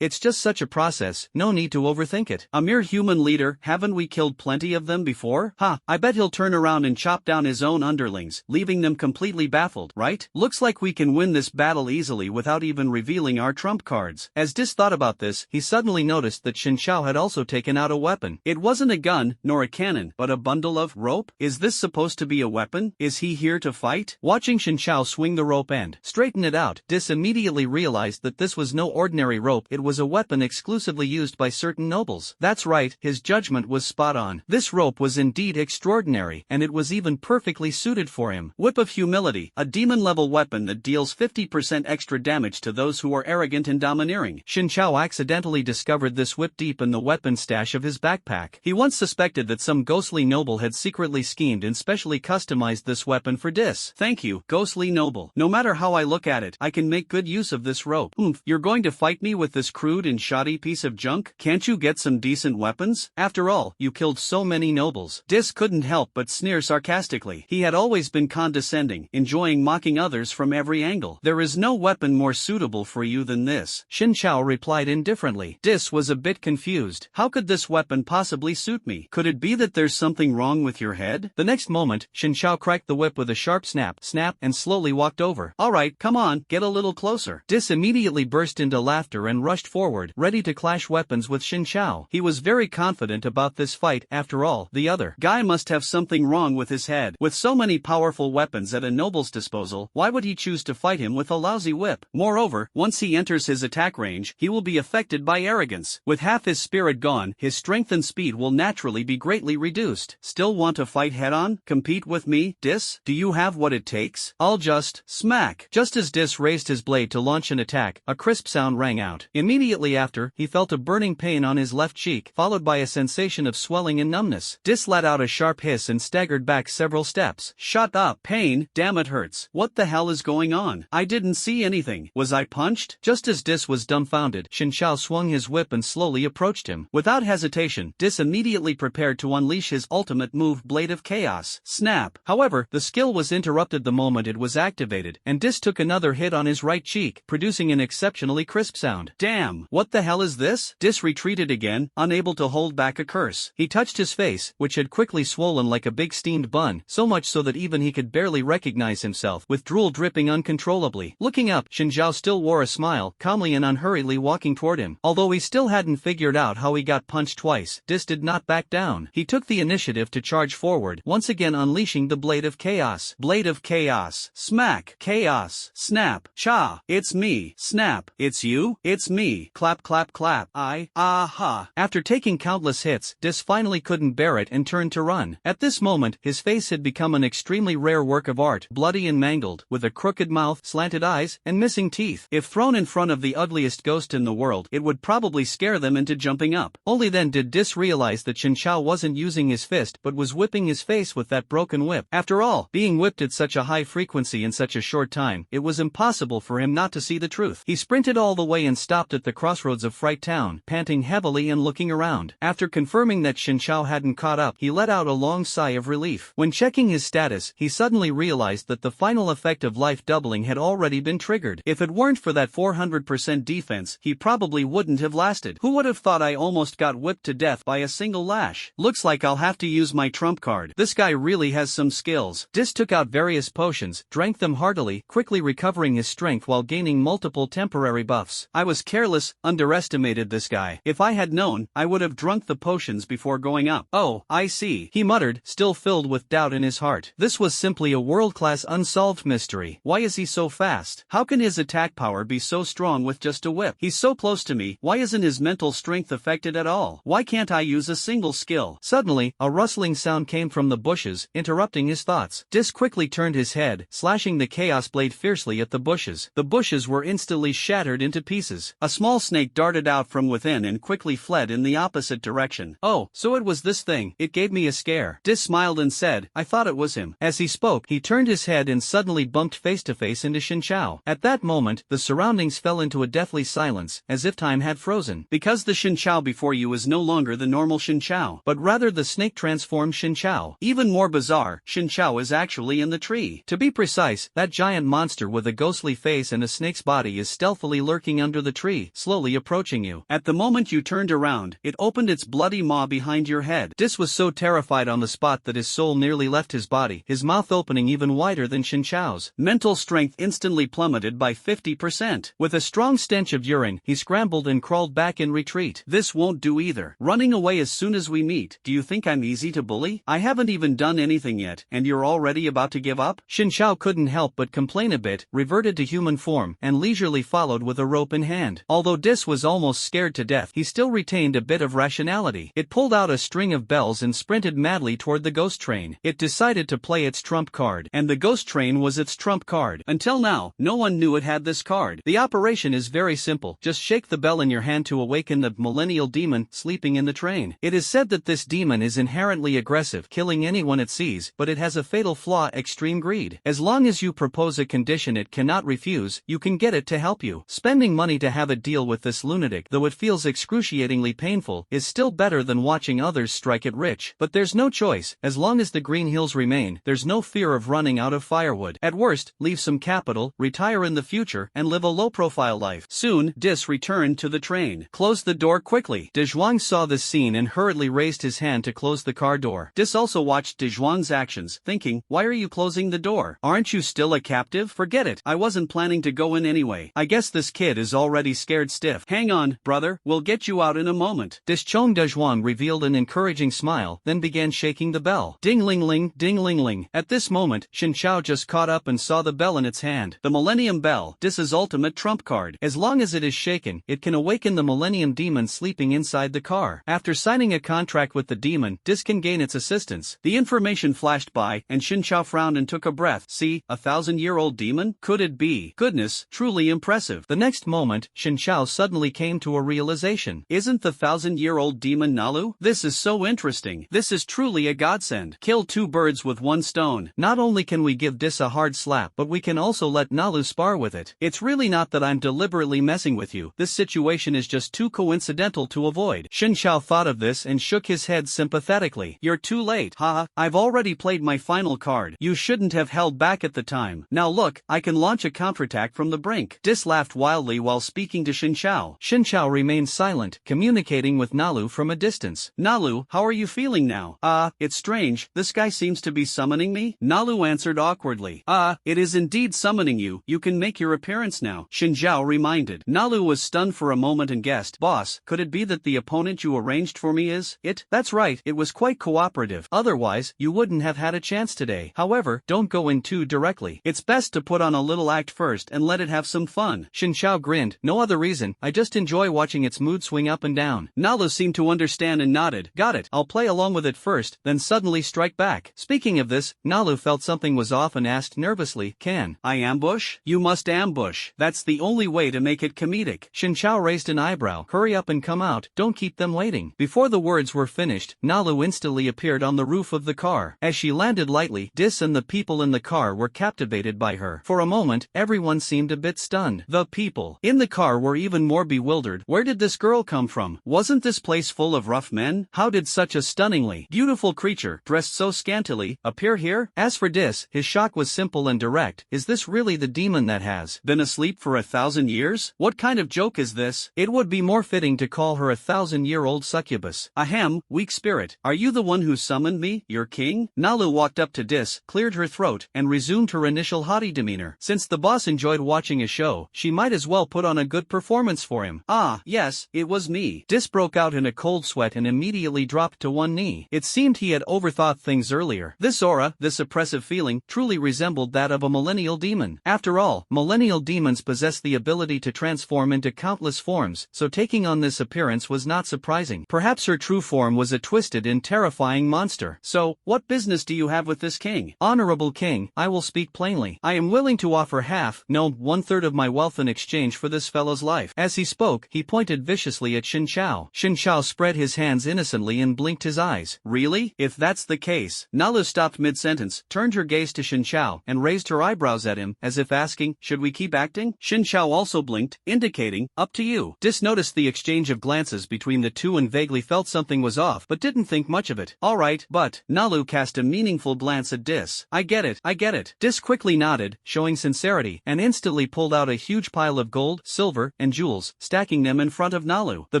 It's just such a process, no need to overthink it. A mere human leader, haven't we killed plenty of them before? I bet he'll turn around and chop down his own underlings, leaving them completely baffled, right? Looks like we can win this battle easily without even revealing our trump cards. As Dis thought about this, he suddenly noticed that Shin Xiao had also taken out a weapon. It wasn't a gun, nor a cannon, but a bundle of rope? Is this supposed to be a weapon? Is he here to fight? Watching Shin Xiao swing the rope end, straighten it out, Dis immediately realized that this was no ordinary rope, it was a weapon exclusively used by certain nobles. That's right, his judgment was spot on. This rope was indeed extraordinary, and it was even perfectly suited for him. Whip of Humility, a demon-level weapon that deals 50% extra damage to those who are arrogant and domineering. Shin Xiao accidentally discovered this whip deep in the weapon stash of his backpack. He once suspected that some ghostly noble had secretly schemed and specially customized this weapon for Dis. Thank you, ghostly noble. No matter how I look at it, I can make good use of this rope. You're going to fight me with this crude and shoddy piece of junk? Can't you get some decent weapons? After all, you killed so many nobles. Dis couldn't help but sneer sarcastically. He had always been condescending, enjoying mocking others from every angle. There is no weapon more suitable for you than this, Xin Chao replied indifferently. Dis was a bit confused. How could this weapon possibly suit me? Could it be that there's something wrong with your head? The next moment, Xin Chao cracked the whip with a sharp snap, and slowly walked over. Alright, come on, get a little closer. Dis immediately burst into laughter and rushed forward, ready to clash weapons with Xin Chao. He was very confident about this fight. After all, the other guy must have something wrong with his head. With so many powerful weapons at a noble's disposal, why would he choose to fight him with a lousy whip? Moreover, once he enters his attack range, he will be affected by arrogance. With half his spirit gone, his strength and speed will naturally be greatly reduced. Still want to fight head-on? Compete with me, Dis? Do you have what it takes? I'll just smack. Just as Dis raised his blade to launch an attack, a crisp sound rang out. Immediately after, he felt a burning pain on his left cheek, followed by a sensation of swelling and numbness. Dis let out a sharp hiss and staggered back several steps. Shut up. Pain? Damn, it hurts. What the hell is going on? I didn't see anything. Was I punched? Just as Dis was dumbfounded, Xin Chao swung his whip and slowly approached him. Without hesitation, Dis immediately prepared to unleash his ultimate move, Blade of Chaos. Snap. However, the skill was interrupted the moment it was activated, and Dis took another hit on his right cheek, producing an exceptionally crisp sound. Damn, what the hell is this? Dis retreated again, unable to hold back a curse. He touched his face, which had quickly swollen like a big steamed bun, so much so that even he could barely recognize himself, with drool dripping uncontrollably. Looking up, Xin Chao still wore a smile, calmly and unhurriedly walking toward him. Although he still hadn't figured out how he got punched twice, Dis did not back down. He took the initiative to charge forward, once again unleashing the Blade of Chaos. Blade of Chaos. Smack. Chaos. Snap. Cha. It's me. Snap. It's you. It's me. Clap clap clap. Aha. After taking countless hits, Dis finally couldn't bear it and turned to run. At this moment, his face had become an extremely rare work of art, bloody and mangled, with a crooked mouth, slanted eyes, and missing teeth. If thrown in front of the ugliest ghost in the world, it would probably scare them into jumping up. Only then did Dis realize that Xin Chao wasn't using his fist but was whipping his face with that broken whip. After all, being whipped at such a high frequency in such a short time, it was impossible for him not to see the truth. He sprinted all the way and stopped at the crossroads of Fright Town, panting heavily and looking around. After confirming that Xin Chao hadn't caught up, he let out a long sigh of relief. When checking his status, he suddenly realized that the final effect of life doubling had already been triggered. If it weren't for that 400% defense, he probably wouldn't have lasted. Who would have thought I almost got whipped to death by a single lash? Looks like I'll have to use my trump card. This guy really has some skills. Dis took out various potions, drank them heartily, quickly recovering his strength while gaining multiple temporary buffs. I was careless, underestimated this guy. If I had known, I would have drunk the potions before going up. Oh, I see, he muttered, still filled with doubt in his heart. This was simply a world-class unsolved mystery. Why is he so fast? How can his attack power be so strong with just a whip? He's so close to me, why isn't his mental strength affected at all? Why can't I use a single skill? Suddenly, a rustling sound came from the bushes, interrupting his thoughts. Dis quickly turned his head, slashing the chaos blade fiercely at the bushes. The bushes were instantly shattered into pieces. A small snake darted out from within and quickly fled in the opposite direction. Oh, so it was this thing. It gave me a scare. Dis smiled and said, I thought it was him. As he spoke, he turned his head and suddenly bumped face to face into Xin Chao. At that moment, the surroundings fell into a deathly silence, as if time had frozen. Because the Xin Chao before you is no longer the normal Xin Chao, but rather the snake-transformed Xin Chao. Even more bizarre, Xin Chao is actually in the tree. To be precise, that giant monster with a ghostly face and a snake's body is stealthily lurking under the tree, slowly approaching you. At the moment you turned around, it opened its bloody maw behind your head. Dis was so terrified on the spot that his soul nearly left his body, his mouth opening even wider than Xin Chao's. Mental strength instantly plummeted by 50%. With a strong stench of urine, he scrambled and crawled back in retreat. This won't do either. Running away as soon as we meet. Do you think I'm easy to bully? I haven't even done anything yet, and you're already about to give up? Xin Chao couldn't help but complain a bit, reverted to human form, and leisurely followed with a rope in hand. Although Dis was almost scared to death, he still retained a bit of rationality. It pulled out a string of bells and sprinted madly toward the ghost train. It decided to play its trump card, and the ghost train was its trump card. Until now, no one knew it had this card. The operation is very simple. Just shake the bell in your hand to awaken the millennial demon sleeping in the train. It is said that this demon is inherently aggressive, killing anyone it sees, but it has a fatal flaw: extreme greed. As long as you propose a condition it cannot refuse, you can get it to help you. Spending money to have it deal with this lunatic, though it feels excruciatingly painful, is still better than watching others strike it rich. But there's no choice. As long as the green hills remain, there's no fear of running out of firewood. At worst, leave some capital, retire in the future, and live a low-profile life. Soon, Dis returned to the train. Close the door quickly. De Zhuang saw this scene and hurriedly raised his hand to close the car door. Dis also watched De Zhuang's actions, thinking, why are you closing the door? Aren't you still a captive? Forget it, I wasn't planning to go in anyway. I guess this kid is already scared stiff. Hang on, brother, we'll get you out in a moment. Dischong De Zhuang revealed an encouraging smile, then began shaking the bell. Ding-ling-ling, ding-ling-ling. At this moment, Shen Xiao just caught up and saw the bell in its hand. The Millennium Bell, Dis's ultimate trump card. As long as it is shaken, it can awaken the Millennium Demon sleeping inside the car. After signing a contract with the demon, Dis can gain its assistance. The information flashed by, and Shen Xiao frowned and took a breath. See, a 1,000-year-old demon? Could it be? Goodness, truly impressive. The next moment, Shen Xiao suddenly came to a realization. Isn't the 1,000-year-old demon Nalu? This is so interesting. This is truly a godsend. Kill two birds with one stone. Not only can we give Dis a hard slap, but we can also let Nalu spar with it. It's really not that I'm deliberately messing with you. This situation is just too coincidental to avoid. Shen Xiao thought of this and shook his head sympathetically. You're too late. Haha, I've already played my final card. You shouldn't have held back at the time. Now look, I can launch a counterattack from the brink. Dis laughed wildly while speaking to Shen Xiao. Shen Xiao remained silent, communicating with Nalu from a distance. Nalu, how are you feeling now? It's strange, this guy seems to be summoning me? Nalu answered awkwardly. It is indeed summoning you. You can make your appearance now, Shen Xiao reminded. Nalu was stunned for a moment and guessed. Boss, could it be that the opponent you arranged for me is it? That's right, it was quite cooperative. Otherwise, you wouldn't have had a chance today. However, don't go in too directly. It's best to put on a little act first and let it have some fun. Shen Xiao grinned. No other reason, I just enjoy watching its mood swing up and down. Nalu seemed to understand and nodded. Got it, I'll play along with it first, then suddenly strike back. Speaking of this, Nalu felt something was off and asked nervously, can I ambush? You must ambush. That's the only way to make it comedic. Shen Xiao raised an eyebrow. Hurry up and come out, don't keep them waiting. Before the words were finished, Nalu instantly appeared on the roof of the car. As she landed lightly, Dis and the people in the car were captivated by her. For a moment, everyone seemed a bit stunned. The people in the car were even more bewildered. Where did this girl come from? Wasn't this place full of rough men? How did such a stunningly beautiful creature, dressed so scantily, appear here? As for Dis, his shock was simple and direct. Is this really the demon that has been asleep for 1,000 years? What kind of joke is this? It would be more fitting to call her a 1,000-year-old succubus. Ahem, weak spirit. Are you the one who summoned me, your king? Nalu walked up to Dis, cleared her throat, and resumed her initial haughty demeanor. Since the boss enjoyed watching a show, she might as well put on a good performance for him. Yes, it was me. Dis broke out in a cold sweat and immediately dropped to one knee. It seemed he had overthought things earlier. This aura, this oppressive feeling, truly resembled that of a millennial demon. After all, millennial demons possess the ability to transform into countless forms, so taking on this appearance was not surprising. Perhaps her true form was a twisted and terrifying monster. So, what business do you have with this king? Honorable king, I will speak plainly. I am willing to offer half, no, 1/3 of my wealth in exchange for this fellow's life. As he spoke, he pointed viciously at Shen Xiao. Shen Xiao spread his hands innocently and blinked his eyes. Really? If that's the case. Nalu stopped mid-sentence, turned her gaze to Shen Xiao, and raised her eyebrows at him, as if asking, should we keep acting? Shen Xiao also blinked, indicating, up to you. Dis noticed the exchange of glances between the two and vaguely felt something was off, but didn't think much of it. Alright, but, Nalu cast a meaningful glance at Dis. I get it. Dis quickly nodded, showing sincerity, and instantly pulled out a huge pile of gold, silver, and jewels, stacking them in front of Nalu. The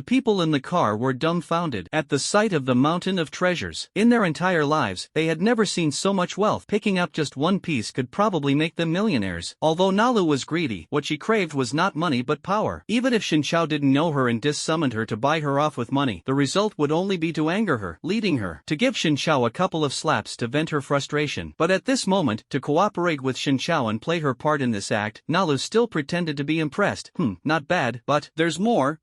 people in the car were dumbfounded at the sight of the mountain of treasures. In their entire lives, they had never seen so much wealth. Picking up just one piece could probably make them millionaires. Although Nalu was greedy, what she craved was not money but power. Even if Shen Xiao didn't know her and Dis summoned her to buy her off with money, the result would only be to anger her, leading her to give Shen Xiao a couple of slaps to vent her frustration. But at this moment, to cooperate with Shen Xiao and play her part in this act, Nalu still pretended to be impressed. Not bad, but there's more.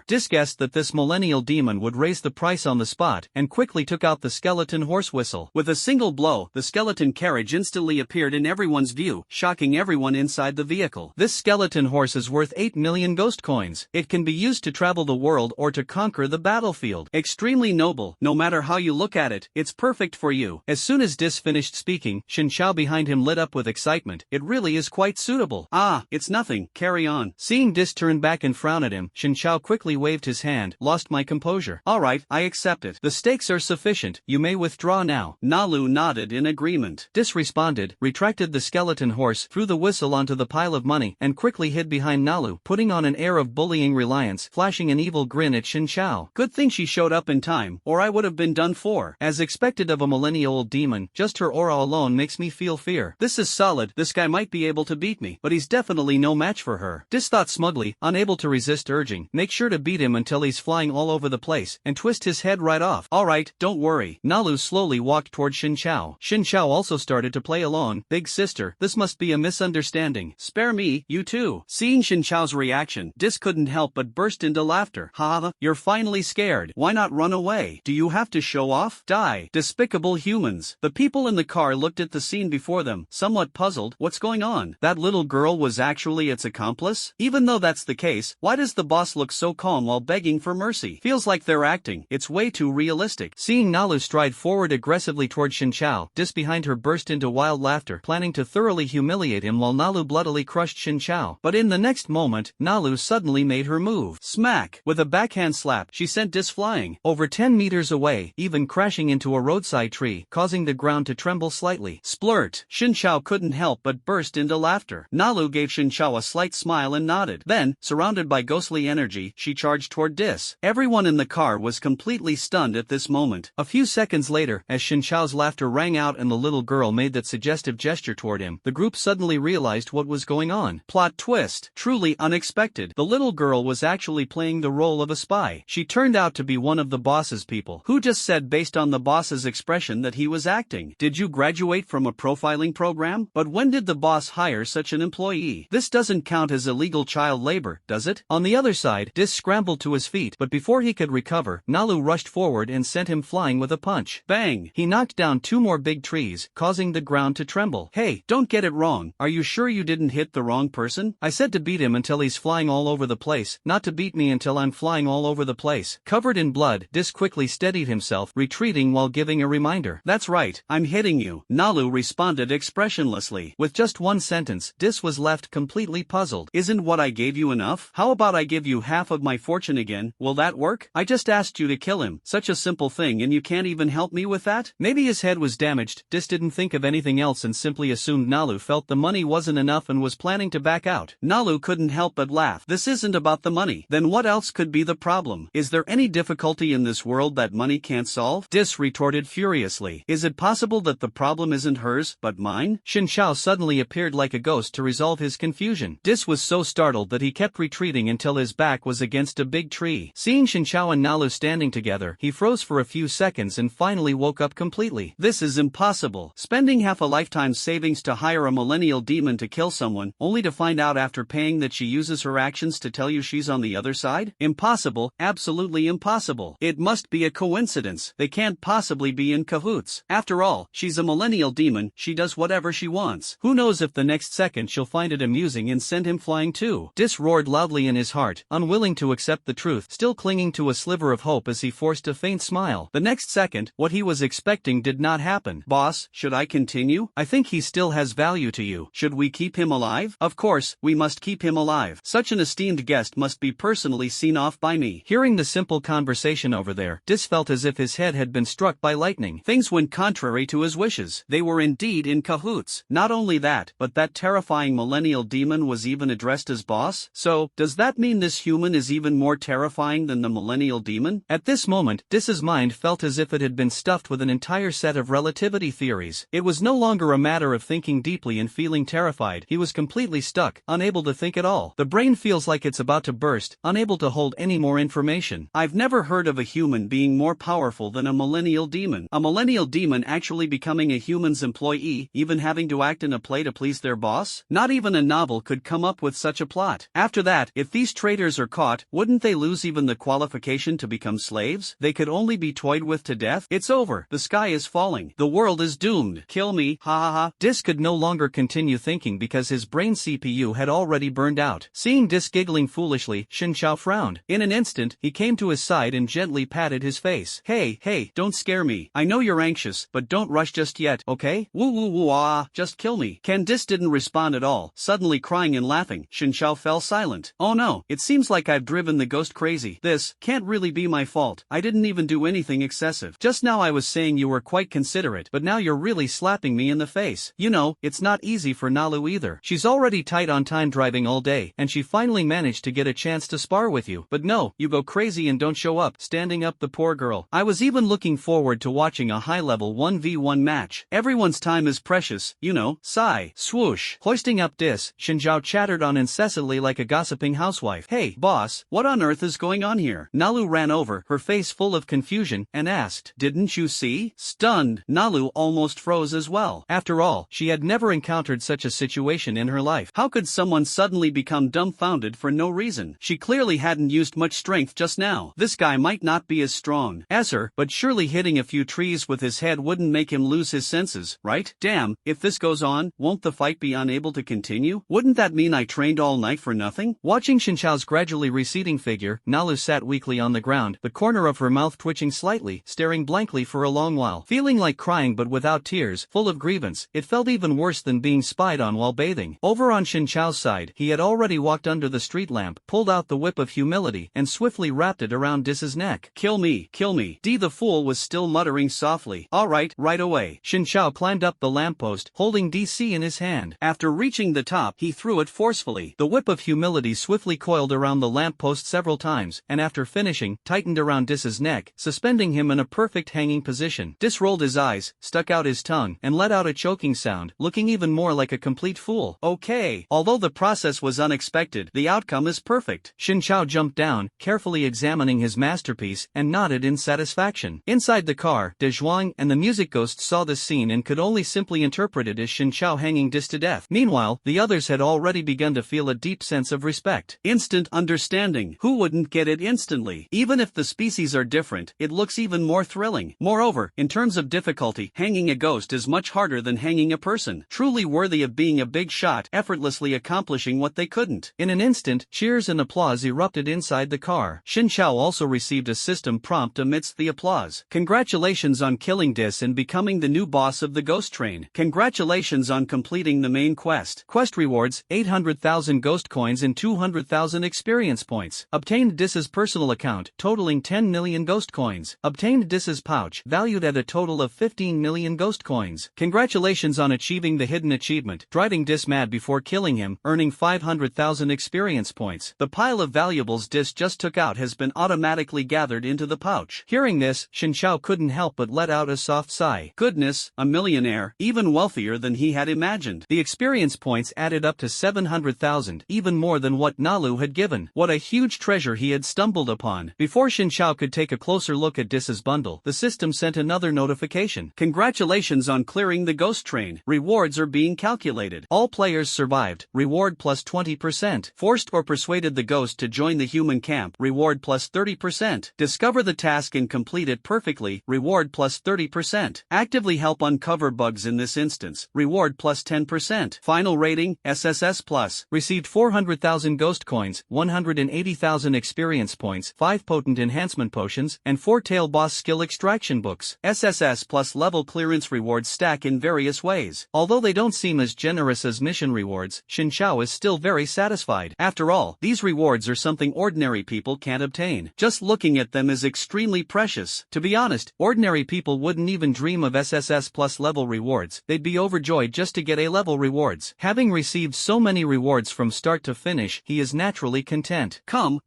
Dis guessed that this millennial demon would raise the price on the spot, and quickly took out the skeleton horse whistle. With a single blow, the skeleton carriage instantly appeared in everyone's view, shocking everyone inside the vehicle. This skeleton horse is worth 8 million ghost coins. It can be used to travel the world or to conquer the battlefield. Extremely noble, no matter how you look at it, it's perfect for you. As soon as Dis finished speaking, Shen Xiao behind him lit up with excitement. It really is quite suitable. It's nothing, carry on. Seeing Dis turn back and frown at him, Shen Xiao quickly waved his hand. Lost my composure. Alright, I accept it. The stakes are sufficient. You may may withdraw now. Nalu nodded in agreement. Dis responded, retracted the skeleton horse, threw the whistle onto the pile of money, and quickly hid behind Nalu, putting on an air of bullying reliance, flashing an evil grin at Shin Chao. Good thing she showed up in time, or I would have been done for. As expected of a millennial-old demon, just her aura alone makes me feel fear. This is solid, this guy might be able to beat me, but he's definitely no match for her. Dis thought smugly, unable to resist urging, make sure to beat him until he's flying all over the place, and twist his head right off. Alright, don't worry. Nalu slowly walked toward Shin Chao. Shin Chao also started to play along. Big sister, this must be a misunderstanding. Spare me, you too. Seeing Shin Chao's reaction, Dis couldn't help but burst into laughter. Ha, you're finally scared. Why not run away? Do you have to show off? Die. Despicable humans. The people in the car looked at the scene before them, somewhat puzzled. What's going on? That little girl was actually its accomplice? Even though that's the case, why does the boss look so calm while begging for mercy? Feels like they're acting. It's way too realistic. Seeing Nalu stride forward aggressively toward Shin Chao, Dis behind her burst into wild laughter, planning to thoroughly humiliate him while Nalu bloodily crushed Shin Chao. But in the next moment, Nalu suddenly made her move. Smack! With a backhand slap, she sent Dis flying over 10 meters away, even crashing into a roadside tree, causing the ground to tremble slightly. Splurt! Shin Chao couldn't help but burst into laughter. Nalu gave Shin Chao a slight smile and nodded. Then, surrounded by ghostly energy, she charged toward Dis. Everyone in the car was completely stunned at this moment. A few seconds later, as Shin Chao's laughter rang out and the little girl made that suggestive gesture toward him, the group suddenly realized what was going on. Plot twist. Truly unexpected. The little girl was actually playing the role of a spy. She turned out to be one of the boss's people. Who just said based on the boss's expression that he was acting? Did you graduate from a profiling program? But when did the boss hire such an employee? This doesn't count as illegal child labor, does it? On the other side, Dis scrambled to his feet, but before he could recover, Nalu rushed forward and sent him flying with a punch. Bang! He knocked down 2 more big trees, causing the ground to tremble. Hey, don't get it wrong. Are you sure you didn't hit the wrong person? I said to beat him until he's flying all over the place, not to beat me until I'm flying all over the place. Covered in blood, Dis quickly steadied himself, retreating while giving a reminder. That's right, I'm hitting you. Nalu responded expressionlessly. With just one sentence, Dis was left completely puzzled. Isn't what I gave you enough? How about I give you half of my fortune again? Will that work? I just asked you to kill him. Such a simple thing and you can't even help me with that? Maybe his head was damaged. Dis didn't think of anything else and simply assumed Nalu felt the money wasn't enough and was planning to back out. Nalu couldn't help but laugh. This isn't about the money. Then what else could be the problem? Is there any difficulty in this world that money can't solve? Dis retorted furiously. Is it possible that the problem isn't hers, but mine? Shin Chao suddenly appeared like a ghost to resolve his confusion. Dis was so startled that he kept retreating until his back was against a big tree. Seeing Shin Chao and Nalu standing together, he froze for a few seconds and finally woke up completely. This is impossible. Spending half a lifetime's savings to hire a millennial demon to kill someone, only to find out after paying that she uses her actions to tell you she's on the other side? Impossible, absolutely impossible. It must be a coincidence. They can't possibly be in cahoots. After all, she's a millennial demon, she does whatever she wants. Who knows if the next second she'll find it amusing and send him flying too. Dis roared loudly in his heart, unwilling to accept the truth, still clinging to a sliver of hope as he forced a faint smile. The next second, what he was expecting did not happen. Boss, should I continue? I think he still has value to you. Should we keep him alive? Of course, we must keep him alive. Such an esteemed guest must be personally seen off by me. Hearing the simple conversation over there, Dis felt as if his head had been struck by lightning. Things went contrary to his wishes. They were indeed in cahoots. Not only that, but that terrifying millennial demon was even addressed as boss? So, does that mean this human is even more terrifying than the millennial demon? At this moment, Dis's mind felt as if it had been stuffed with an entire set of relativity theories. It was no longer a matter of thinking deeply and feeling terrified. He was completely stuck, unable to think at all. The brain feels like it's about to burst, unable to hold any more information. I've never heard of a human being more powerful than a millennial demon. A millennial demon actually becoming a human's employee, even having to act in a play to please their boss? Not even a novel could come up with such a plot. After that, if these traitors are caught, wouldn't they lose even the qualification to become slaves? They could only be toyed with to death? It's over. The sky is falling. The world is doomed. Kill me. Ha ha ha. Dis could no longer continue thinking because his brain CPU had already burned out. Seeing Dis giggling foolishly, Shin Chao frowned. In an instant, he came to his side and gently patted his face. Hey, don't scare me. I know you're anxious, but don't rush just yet, okay? Woo woo woo ah, just kill me. Dis didn't respond at all, suddenly crying and laughing. Shin Chao fell silent. Oh no, it seems like I've driven the ghost crazy. This can't really be my fault. I didn't even do anything excessive. Just Just now I was saying you were quite considerate, but now you're really slapping me in the face. You know, it's not easy for Nalu either. She's already tight on time driving all day, and she finally managed to get a chance to spar with you. But no, you go crazy and don't show up, standing up the poor girl. I was even looking forward to watching a high-level 1v1 match. Everyone's time is precious, you know. Sigh. Swoosh. Hoisting up dis, Shinjao chattered on incessantly like a gossiping housewife. Hey, boss, what on earth is going on here? Nalu ran over, her face full of confusion, and asked, didn't you see? Stunned, Nalu almost froze as well. After all, she had never encountered such a situation in her life. How could someone suddenly become dumbfounded for no reason? She clearly hadn't used much strength just now. This guy might not be as strong as her, but surely hitting a few trees with his head wouldn't make him lose his senses, right? Damn, if this goes on, won't the fight be unable to continue? Wouldn't that mean I trained all night for nothing? Watching Shinchao's gradually receding figure, Nalu sat weakly on the ground, the corner of her mouth twitching slightly, staring blankly for a long while. Feeling like crying but without tears, full of grievance, it felt even worse than being spied on while bathing. Over on Shinchao's side, he had already walked under the street lamp, pulled out the whip of humility, and swiftly wrapped it around Dis's neck. Kill me, kill me. D the fool was still muttering softly. Alright, right away. Shinchao climbed up the lamppost, holding DC in his hand. After reaching the top, he threw it forcefully. The whip of humility swiftly coiled around the lamppost several times, and after finishing, tightened around Dis's neck, suspending him in a perfect hanging position. Dis rolled his eyes, stuck out his tongue, and let out a choking sound, looking even more like a complete fool. Okay. Although the process was unexpected, the outcome is perfect. Shinchao jumped down, carefully examining his masterpiece, and nodded in satisfaction. Inside the car, De Zhuang and the music ghost saw this scene and could only simply interpret it as Shinchao hanging Dis to death. Meanwhile, the others had already begun to feel a deep sense of respect. Instant understanding. Who wouldn't get it instantly? Even if the species are different, it looks even more thrilling. Moreover, in terms of difficulty, hanging a ghost is much harder than hanging a person. Truly worthy of being a big shot, effortlessly accomplishing what they couldn't. In an instant, cheers and applause erupted inside the car. Shinchao also received a system prompt amidst the applause. Congratulations on killing Dis and becoming the new boss of the ghost train. Congratulations on completing the main quest. Quest rewards, 800,000 ghost coins and 200,000 experience points. Obtained Dis's personal account, totaling 10 million ghost coins. Obtained Dis's pouch, valued at a total of 15 million ghost coins. Congratulations on achieving the hidden achievement, driving Dis mad before killing him, earning 500,000 experience points. The pile of valuables Dis just took out has been automatically gathered into the pouch. Hearing this, Shinchao couldn't help but let out a soft sigh. Goodness, a millionaire, even wealthier than he had imagined. The experience points added up to 700,000, even more than what Nalu had given. What a huge treasure he had stumbled upon. Before Shinchao could take a closer look at Dis's bundle, the system sent another notification. Congratulations on clearing the ghost train. Rewards are being calculated. All players survived. Reward plus 20%. Forced or persuaded the ghost to join the human camp. Reward plus 30%. Discover the task and complete it perfectly. Reward plus 30%. Actively help uncover bugs in this instance. Reward plus 10%. Final rating, SSS+. Received 400,000 ghost coins, 180,000 experience points, 5 potent enhancement potions, and 4 tail boss skill extraction books. SSS plus level clearance rewards stack in various ways. Although they don't seem as generous as mission rewards, Shinchao is still very satisfied. After all, these rewards are something ordinary people can't obtain. Just looking at them is extremely precious. To be honest, ordinary people wouldn't even dream of SSS plus level rewards. They'd be overjoyed just to get A-level rewards. Having received so many rewards from start to finish, he is naturally content. Come,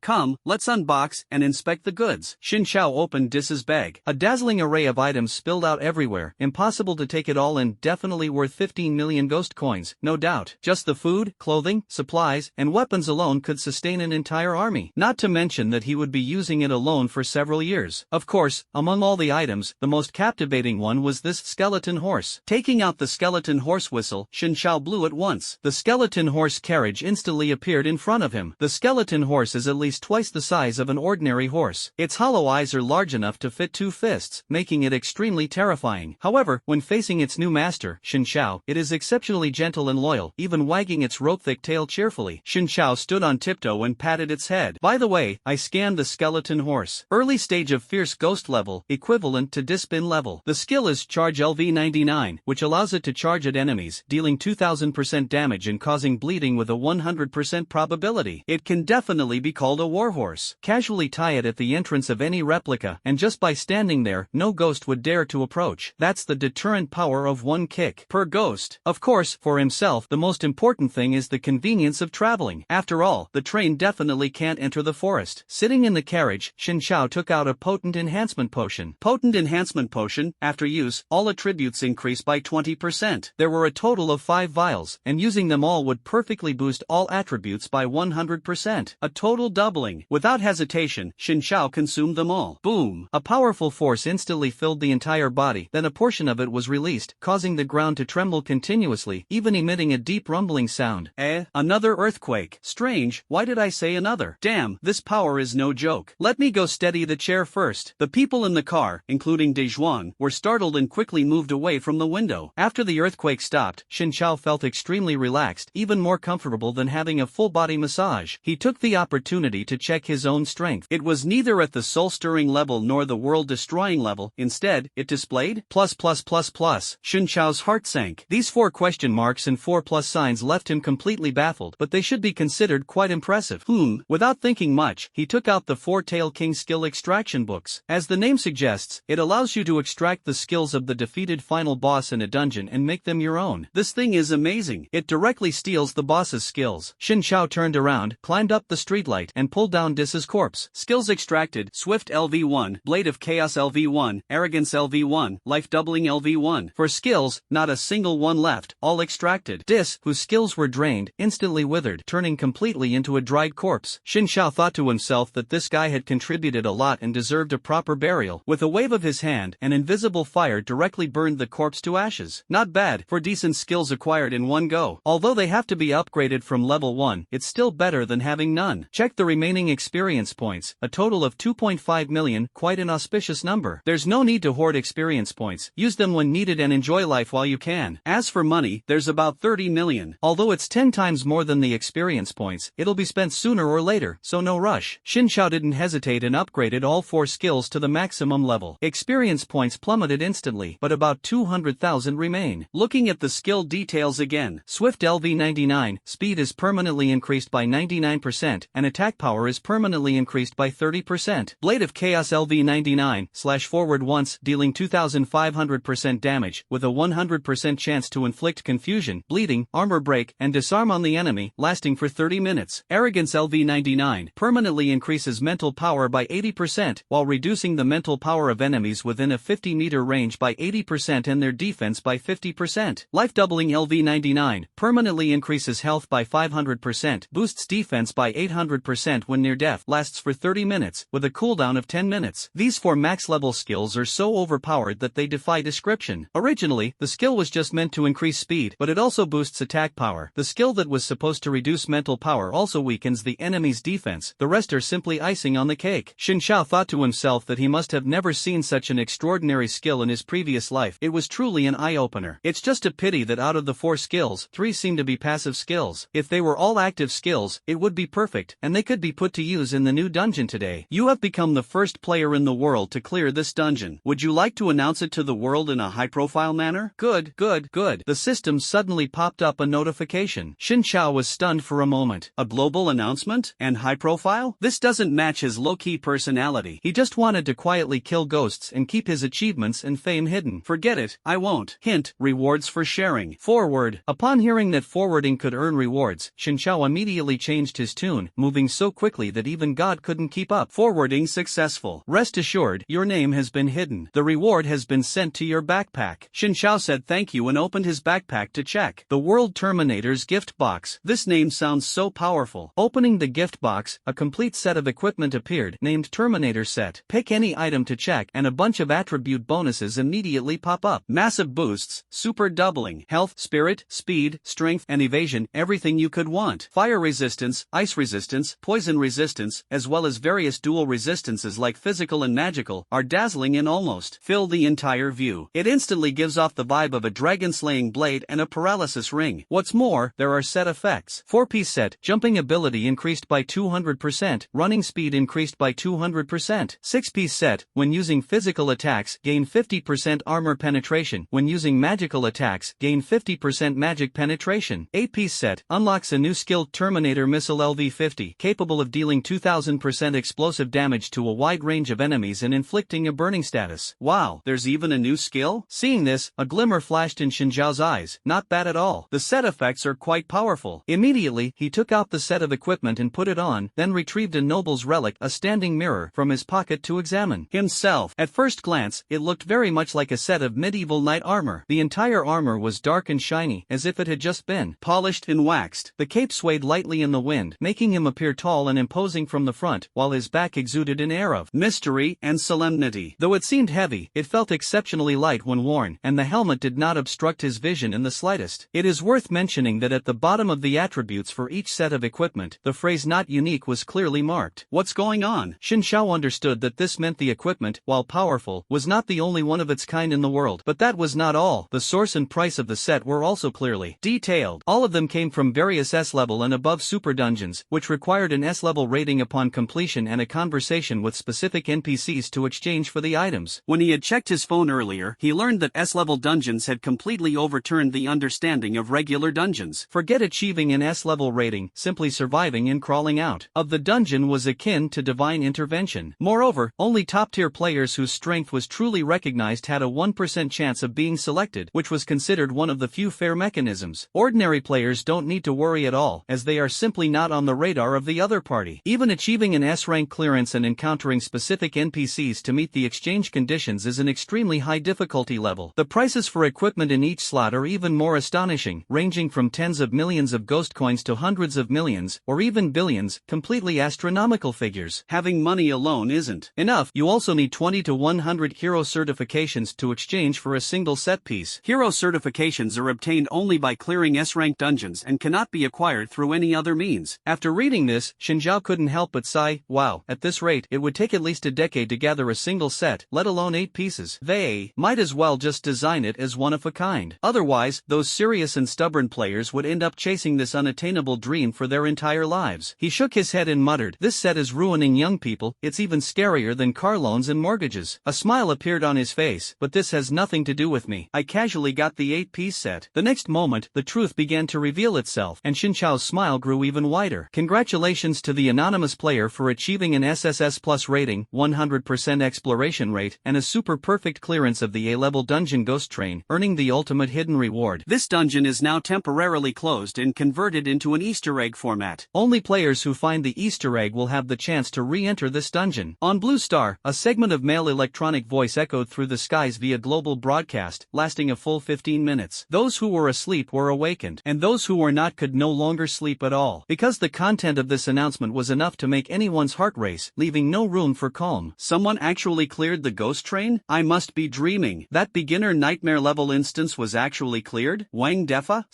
let's unbox and inspect the goods. Shinchao opened Dis's bag. A dazzling array of items spilled out everywhere. Impossible to take it all in, definitely worth 15 million ghost coins, no doubt. Just the food, clothing, supplies, and weapons alone could sustain an entire army. Not to mention that he would be using it alone for several years. Of course, among all the items, the most captivating one was this skeleton horse. Taking out the skeleton horse whistle, Shinchao blew it once. The skeleton horse carriage instantly appeared in front of him. The skeleton horse is at least twice the size of an ordinary horse. Its hollow eyes are large enough to fit 2 fists, making it extremely terrifying. However, when facing its new master, Shinchao, it is exceptionally gentle and loyal, even wagging its rope-thick tail cheerfully. Shinchao stood on tiptoe and patted its head. By the way, I scanned the skeleton horse. Early stage of fierce ghost level, equivalent to Dispin level. The skill is Charge LV99, which allows it to charge at enemies, dealing 2000% damage and causing bleeding with a 100% probability. It can definitely be called a warhorse. Casually tie it at the entrance of any replica, and just by standing standing there, no ghost would dare to approach. That's the deterrent power of one kick per ghost. Of course, for himself, the most important thing is the convenience of traveling. After all, the train definitely can't enter the forest. Sitting in the carriage, Xin Chao took out a potent enhancement potion. Potent enhancement potion, after use, all attributes increase by 20%. There were a total of 5 vials, and using them all would perfectly boost all attributes by 100%. A total doubling. Without hesitation, Xin Chao consumed them all. Boom! A powerful force instantly filled the entire body, then a portion of it was released, causing the ground to tremble continuously, even emitting a deep rumbling sound. Another earthquake. Strange, why did I say another? Damn, this power is no joke. Let me go steady the chair first. The people in the car, including Dezhuang, were startled and quickly moved away from the window. After the earthquake stopped, Xin Chao felt extremely relaxed, even more comfortable than having a full-body massage. He took the opportunity to check his own strength. It was neither at the soul-stirring level nor the world-destroying level. Instead, it displayed plus. Xin Chao's heart sank. These 4 question marks and 4 plus signs left him completely baffled, but they should be considered quite impressive. Without thinking much, he took out the 4-Tail King skill extraction books. As the name suggests, it allows you to extract the skills of the defeated final boss in a dungeon and make them your own. This thing is amazing. It directly steals the boss's skills. Xin Chao turned around, climbed up the streetlight, and pulled down Dis's corpse. Skills extracted: Swift LV1, Blade of Chaos LV1, Arrogance LV1, Life Doubling LV1. For skills, not a single one left, all extracted. Dis, whose skills were drained, instantly withered, turning completely into a dried corpse. Xin Chao thought to himself that this guy had contributed a lot and deserved a proper burial. With a wave of his hand, an invisible fire directly burned the corpse to ashes. Not bad, for decent skills acquired in one go. Although they have to be upgraded from level 1, it's still better than having none. Check the remaining experience points, a total of 2.5 million, quite an auspicious number. There's no need to hoard experience points, use them when needed and enjoy life while you can. As for money, there's about 30 million. Although it's 10 times more than the experience points, it'll be spent sooner or later, so no rush. Xin Chao didn't hesitate and upgraded all 4 skills to the maximum level. Experience points plummeted instantly, but about 200,000 remain. Looking at the skill details again, Swift LV99, speed is permanently increased by 99%, and attack power is permanently increased by 30%. Blade of Chaos LV99, slash forward once, dealing 2500% damage, with a 100% chance to inflict confusion, bleeding, armor break, and disarm on the enemy, lasting for 30 minutes. Arrogance LV99, permanently increases mental power by 80%, while reducing the mental power of enemies within a 50-meter range by 80% and their defense by 50%. Life Doubling LV99, permanently increases health by 500%, boosts defense by 800% when near death, lasts for 30 minutes, with a cooldown of 10 minutes. These 4 max-level skills are so overpowered that they defy description. Originally, the skill was just meant to increase speed, but it also boosts attack power. The skill that was supposed to reduce mental power also weakens the enemy's defense. The rest are simply icing on the cake. Xin Chao thought to himself that he must have never seen such an extraordinary skill in his previous life. It was truly an eye-opener. It's just a pity that out of the 4 skills, 3 seem to be passive skills. If they were all active skills, it would be perfect, and they could be put to use in the new dungeon today. You have become the first player in the world to clear this dungeon. Would you like to announce it to the world in a high-profile manner? Good. The system suddenly popped up a notification. Xin Chao was stunned for a moment. A global announcement? And high-profile? This doesn't match his low-key personality. He just wanted to quietly kill ghosts and keep his achievements and fame hidden. Forget it, I won't. Hint, rewards for sharing. Forward. Upon hearing that forwarding could earn rewards, Xin Chao immediately changed his tune, moving so quickly that even God couldn't keep up. Forwarding successful. Rest assured, your name has been hidden. The reward has been sent to your backpack. Xin Chao said thank you and opened his backpack to check. The World Terminator's gift box. This name sounds so powerful. Opening the gift box, a complete set of equipment appeared, named Terminator Set. Pick any item to check, and a bunch of attribute bonuses immediately pop up. Massive boosts, super doubling, health, spirit, speed, strength, and evasion, everything you could want. Fire resistance, ice resistance, poison resistance, as well as various dual resistances like physical and magical, are dazzling and almost fill the entire view. It instantly gives off the vibe of a dragon-slaying blade and a paralysis ring. What's more, there are set effects. 4-piece set, jumping ability increased by 200%, running speed increased by 200%. 6-piece set, when using physical attacks, gain 50% armor penetration. When using magical attacks, gain 50% magic penetration. 8-piece set, unlocks a new skill Terminator Missile LV50, capable of dealing 2000% explosive damage to a wide range of enemies and inflicting inflicting a burning status. Wow, there's even a new skill? Seeing this, a glimmer flashed in Shinjiao's eyes. Not bad at all. The set effects are quite powerful. Immediately, he took out the set of equipment and put it on, then retrieved a noble's relic, a standing mirror, from his pocket to examine himself. At first glance, it looked very much like a set of medieval knight armor. The entire armor was dark and shiny, as if it had just been polished and waxed. The cape swayed lightly in the wind, making him appear tall and imposing from the front, while his back exuded an air of mystery and solemnity. Though it seemed heavy, it felt exceptionally light when worn, and the helmet did not obstruct his vision in the slightest. It is worth mentioning that at the bottom of the attributes for each set of equipment, the phrase "not unique" was clearly marked. What's going on? Shinjiao understood that this meant the equipment, while powerful, was not the only one of its kind in the world. But that was not all. The source and price of the set were also clearly detailed. All of them came from various S-level and above super dungeons, which required an S-level rating upon completion and a conversation with specific NPCs to exchange for the items. When he had checked his phone earlier, he learned that S-level dungeons had completely overturned the understanding of regular dungeons. Forget achieving an S-level rating, simply surviving and crawling out of the dungeon was akin to divine intervention. Moreover, only top-tier players whose strength was truly recognized had a 1% chance of being selected, which was considered one of the few fair mechanisms. Ordinary players don't need to worry at all, as they are simply not on the radar of the other party. Even achieving an S-rank clearance and encountering specific NPCs to meet the exchange conditions is an extremely high difficulty level. The prices for equipment in each slot are even more astonishing, ranging from tens of millions of ghost coins to hundreds of millions, or even billions, completely astronomical figures. Having money alone isn't enough. You also need 20 to 100 hero certifications to exchange for a single set piece. Hero certifications are obtained only by clearing S-rank dungeons and cannot be acquired through any other means. After reading this, Shinjiao couldn't help but sigh. Wow, at this rate, it would take at least a decade to gather a single set, let alone 8 pieces. They might as well just design it as one of a kind. Otherwise, those serious and stubborn players would end up chasing this unattainable dream for their entire lives. He shook his head and muttered, "This set is ruining young people. It's even scarier than car loans and mortgages." A smile appeared on his face. "But this has nothing to do with me. I casually got the 8-piece set." The next moment, the truth began to reveal itself, and Shinjiao's smile grew even wider. Congratulations to the anonymous player for achieving an SSS Plus rating, 100% exploration rate, and a super perfect clearance of the A-level dungeon Ghost Train, earning the ultimate hidden reward. This dungeon is now temporarily closed and converted into an Easter egg format. Only players who find the Easter egg will have the chance to re-enter this dungeon. On Blue Star, a segment of male electronic voice echoed through the skies via global broadcast, lasting a full 15 minutes. Those who were asleep were awakened, and those who were not could no longer sleep at all, because the content of this announcement was enough to make anyone's heart race, leaving no room for calm. Someone actually cleared the Ghost Train? I must be dreaming. That beginner nightmare level instance was actually cleared? Wang Defa?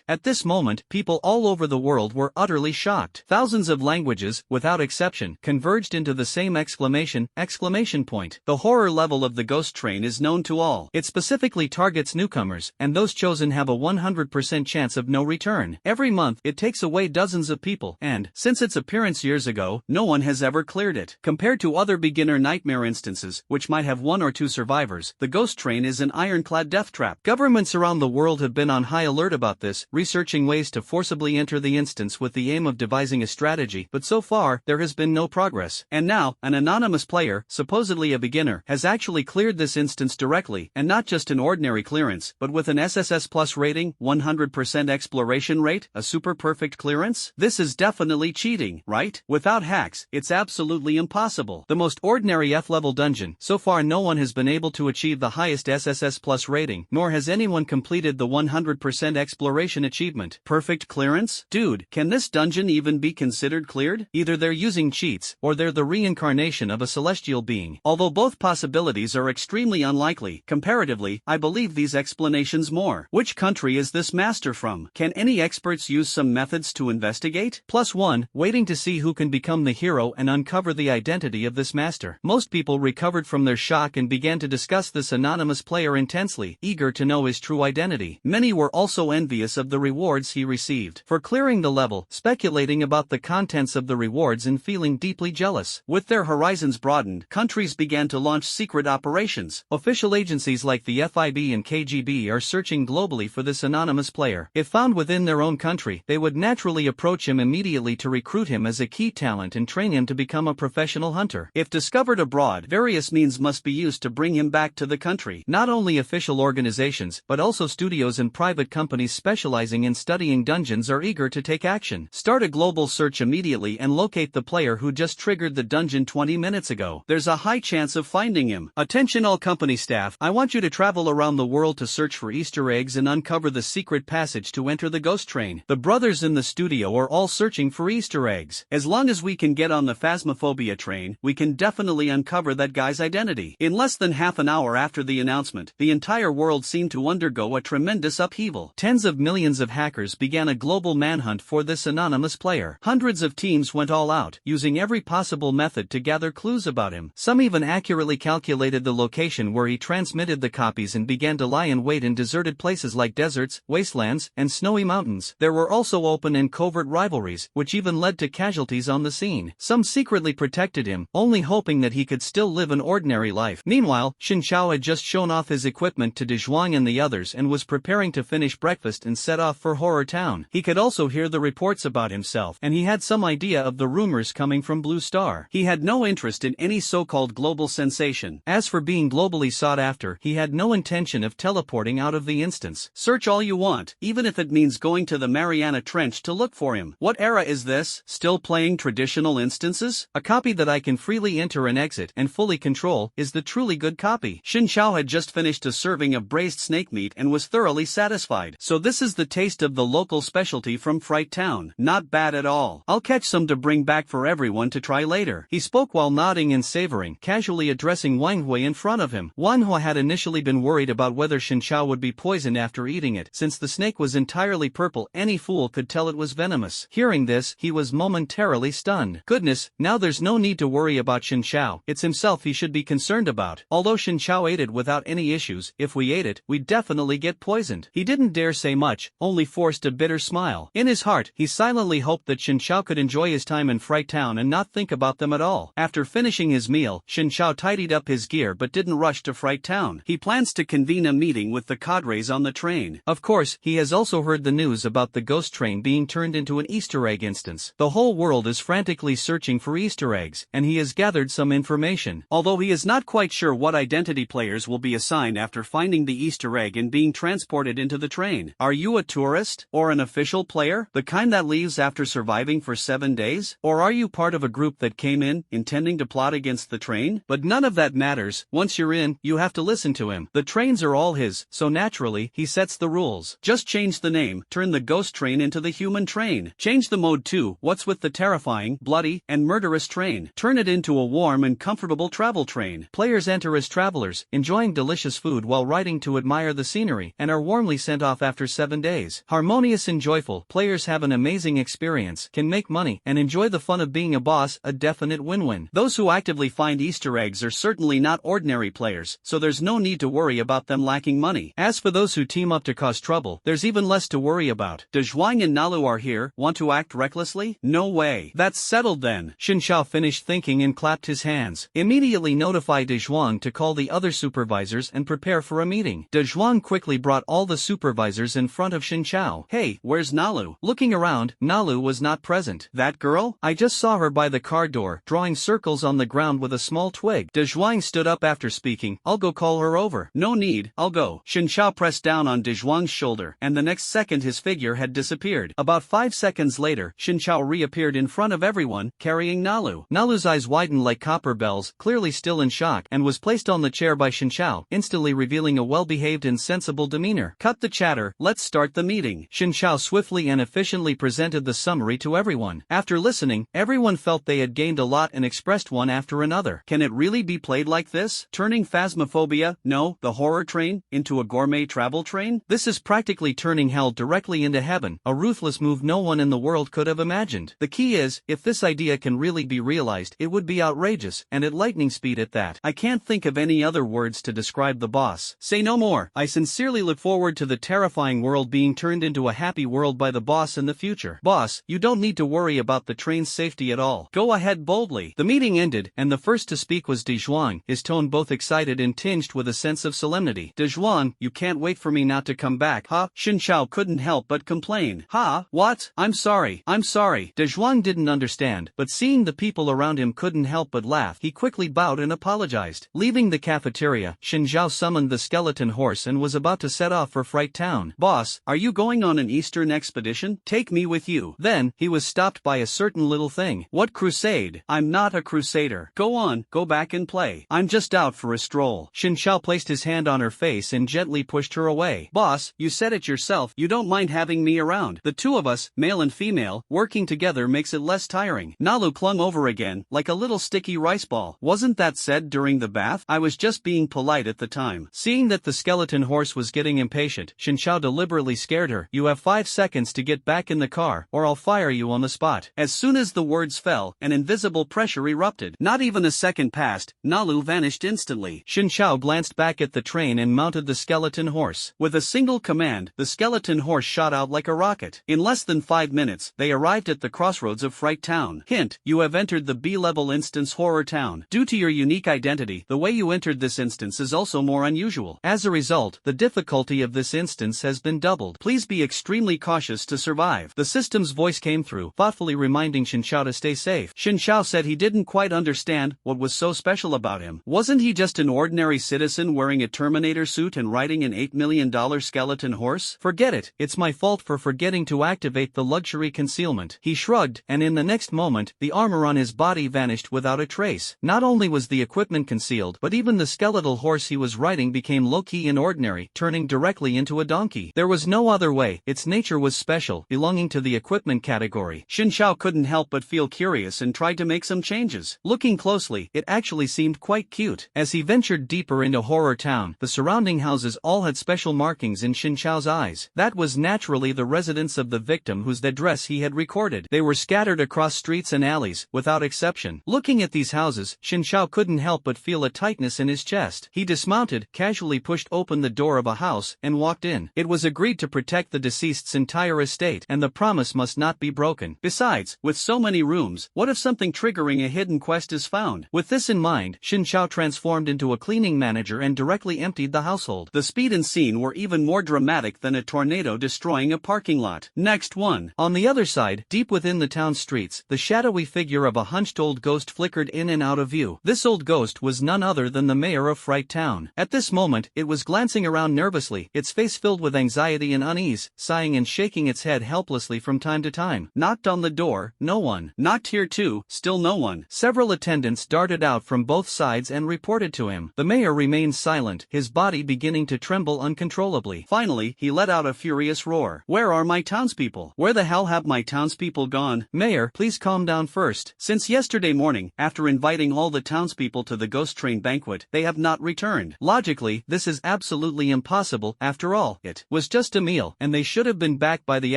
/ At this moment, people all over the world were utterly shocked. Thousands of languages, without exception, converged into the same exclamation point. The horror level of the Ghost Train is known to all. It specifically targets newcomers, and those chosen have a 100% chance of no return. Every month, it takes away dozens of people, and, since its appearance years ago, no one has ever cleared it. Compared to other beginner nightmare instances, which might have 1 or 2 survivors, the Ghost Train is an ironclad death trap. Governments around the world have been on high alert about this, researching ways to forcibly enter the instance with the aim of devising a strategy, but so far, there has been no progress. And now, an anonymous player, supposedly a beginner, has actually cleared this instance directly, and not just an ordinary clearance, but with an SSS Plus rating, 100% exploration rate, a super perfect clearance? This is definitely cheating, right? Without hacks, it's absolutely impossible. The most ordinary F-level dungeon, so far no one has been able to achieve the highest SSS Plus rating, nor has anyone completed the 100% exploration achievement. Perfect clearance? Dude, can this dungeon even be considered cleared? Either they're using cheats, or they're the reincarnation of a celestial being. Although both possibilities are extremely unlikely, comparatively, I believe these explanations more. Which country is this master from? Can any experts use some methods to investigate? +1, waiting to see who can become the hero and uncover the identity of this master. Most people recovered from their shock and began to discuss this anonymous player intensely, eager to know his true identity. Many were also envious of the rewards he received for clearing the level, speculating about the contents of the rewards and feeling deeply jealous. With their horizons broadened, countries began to launch secret operations. Official agencies like the FIB and KGB are searching globally for this anonymous player. If found within their own country, they would naturally approach him immediately to recruit him as a key talent and train him to become a professional hunter. If discovered abroad, abroad. Various means must be used to bring him back to the country. Not only official organizations, but also studios and private companies specializing in studying dungeons are eager to take action. Start a global search immediately and locate the player who just triggered the dungeon 20 minutes ago. There's a high chance of finding him. Attention all company staff, I want you to travel around the world to search for Easter eggs and uncover the secret passage to enter the ghost train. The brothers in the studio are all searching for Easter eggs. As long as we can get on the Phasmophobia train, we can definitely uncover that guy's identity. In less than half an hour after the announcement, the entire world seemed to undergo a tremendous upheaval. Tens of millions of hackers began a global manhunt for this anonymous player. Hundreds of teams went all out, using every possible method to gather clues about him. Some even accurately calculated the location where he transmitted the copies and began to lie in wait in deserted places like deserts, wastelands, and snowy mountains. There were also open and covert rivalries, which even led to casualties on the scene. Some secretly protected him, only hoping that he could still live an ordinary life. Meanwhile, Xin Chao had just shown off his equipment to De Zhuang and the others and was preparing to finish breakfast and set off for Horror Town. He could also hear the reports about himself, and he had some idea of the rumors coming from Blue Star. He had no interest in any so-called global sensation. As for being globally sought after, he had no intention of teleporting out of the instance. Search all you want, even if it means going to the Mariana Trench to look for him. What era is this? Still playing traditional instances? A copy that I can freely enter and exit and fully control is the truly good copy. Xin Chao had just finished a serving of braised snake meat and was thoroughly satisfied. So this is the taste of the local specialty from Fright Town. Not bad at all. I'll catch some to bring back for everyone to try later. He spoke while nodding and savoring, casually addressing Wang Hui in front of him. Wang Hui had initially been worried about whether Xin Chao would be poisoned after eating it. Since the snake was entirely purple, any fool could tell it was venomous. Hearing this, he was momentarily stunned. Goodness, now there's no need to worry about Xin Chao. It's himself he should be concerned about. Although Xin Chao ate it without any issues, if we ate it, we'd definitely get poisoned. He didn't dare say much, only forced a bitter smile. In his heart, he silently hoped that Xin Chao could enjoy his time in Fright Town and not think about them at all. After finishing his meal, Xin Chao tidied up his gear but didn't rush to Fright Town. He plans to convene a meeting with the cadres on the train. Of course, he has also heard the news about the ghost train being turned into an Easter egg instance. The whole world is frantically searching for Easter eggs, and he has gathered some information. Although he is not quite sure what identity players will be assigned after finding the Easter egg and being transported into the train. Are you a tourist? Or an official player? The kind that leaves after surviving for 7 days? Or are you part of a group that came in, intending to plot against the train? But none of that matters. Once you're in, you have to listen to him. The trains are all his, so naturally, he sets the rules. Just change the name, turn the ghost train into the human train. Change the mode too. What's with the terrifying, bloody, and murderous train? Turn it into a warm and comfortable travel train. Players enter as travelers, enjoying delicious food while riding to admire the scenery, and are warmly sent off after 7 days. Harmonious and joyful, players have an amazing experience, can make money, and enjoy the fun of being a boss, a definite win-win. Those who actively find Easter eggs are certainly not ordinary players, so there's no need to worry about them lacking money. As for those who team up to cause trouble, there's even less to worry about. De Zhuang and Nalu are here, want to act recklessly? No way. That's settled then. Xin Chao finished thinking and clapped his hands. Immediately notify De Zhuang to call the other supervisors and prepare for a meeting. De Zhuang quickly brought all the supervisors in front of Xin Chao. Hey, where's Nalu? Looking around, Nalu was not present. That girl? I just saw her by the car door, drawing circles on the ground with a small twig. De Zhuang stood up after speaking. I'll go call her over. No need, I'll go. Xin Chao pressed down on De Zhuang's shoulder, and the next second his figure had disappeared. About 5 seconds later, Xin Chao reappeared in front of everyone, carrying Nalu. Nalu's eyes widened like copper bells, clearly still in shock, and was placed on the chair by Xin Chao, instantly revealing a well-behaved and sensible demeanor. Cut the chatter, let's start the meeting. Xin Chao swiftly and efficiently presented the summary to everyone. After listening, everyone felt they had gained a lot and expressed one after another. Can it really be played like this? Turning Phasmophobia, no, the horror train, into a gourmet travel train? This is practically turning hell directly into heaven, a ruthless move no one in the world could have imagined. The key is, if this idea can really be realized, it would be outrageous, and at lightning speed at that. I can't think of any other words to describe the boss. Say no more. I sincerely look forward to the terrifying world being turned into a happy world by the boss in the future. Boss, you don't need to worry about the train's safety at all. Go ahead boldly. The meeting ended, and the first to speak was De Zhuang, his tone both excited and tinged with a sense of solemnity. De Zhuang, you can't wait for me not to come back, huh? Xin Chao couldn't help but complain. Ha? What? I'm sorry. De Zhuang didn't understand, but seeing the people around him couldn't help but laugh. he quickly bowed and apologized. Leaving the cafeteria, Shinzhao summoned the skeleton horse and was about to set off for Fright Town. Boss, are you going on an Eastern expedition? Take me with you. Then, he was stopped by a certain little thing. What crusade? I'm not a crusader. Go on, go back and play. I'm just out for a stroll. Shinzhao placed his hand on her face and gently pushed her away. Boss, you said it yourself, you don't mind having me around. The two of us, male and female, working together makes it less tiring. Nalu clung over again, like a little sticky rice ball. Wasn't that said during the bath? I was just being polite at the time. Seeing that the skeleton horse was getting impatient, Shinzhao deliberately scared her. You have 5 seconds to get back in the car, or I'll fire you on the spot. As soon as the words fell, an invisible pressure erupted. Not even a second passed, Nalu vanished instantly. Shinzhao glanced back at the train and mounted the skeleton horse. With a single command, the skeleton horse shot out like a rocket. In less than 5 minutes, they arrived at the crossroads of Fright Town. Hint, you have entered the B-level instance Horror Town. Due to your unique identity, the way you entered this instance is also more unusual. As a result, the difficulty of this instance has been doubled. Please be extremely cautious to survive. The system's voice came through, thoughtfully reminding Shinzhao to stay safe. Shinzhao said he didn't quite understand what was so special about him. Wasn't he just an ordinary citizen wearing a Terminator suit and riding an $8 million skeleton horse? Forget it, it's my fault for forgetting to activate the luxury concealment. He shrugged, and in the next moment, the armor on his body vanished without a trace. Not only was the equipment concealed, but even the skeletal horse he was riding became low-key and ordinary, turning directly into a donkey. There was no other way, its nature was special, belonging to the equipment category. Shinzhao couldn't help but feel curious and tried to make some changes. Looking closely, it actually seemed quite cute. As he ventured deeper into Horror Town, the surrounding houses all had special markings in Shinzhao's eyes. That was naturally the residence of the victim whose address he had recorded. They were scattered across streets and alleys, without exception. Looking at these houses, Shinzhao couldn't help but feel a tightness in his chest. He dismounted, casually pushed open the door of a house, and walked in. It was agreed to protect the deceased's entire estate, and the promise must not be broken. Besides, with so many rooms, what if something triggering a hidden quest is found? With this in mind, Shinzhao transformed into a cleaning manager and directly emptied the household. The speed and scene were even more dramatic than a tornado destroying a parking lot. Next one. On the other side, deep within the town streets, the shadowy figure of a hunched old ghost flickered in and out of view. This old ghost was none other than the mayor of Fright Town. At this moment, it was glancing around nervously, its face filled with anxiety and unease, sighing and shaking its head helplessly from time to time. Knocked on the door, no one. Knocked here too, still no one. Several attendants darted out from both sides and reported to him. The mayor remained silent, his body beginning to tremble uncontrollably. Finally, he let out a furious roar. Where are my townspeople? Where the hell have my townspeople gone? Mayor, please calm down first. Since yesterday morning, after inviting all the townspeople to the ghost train banquet, they have not returned. Logically, this is absolutely impossible. After all, it was just a meal, and they should have been back by the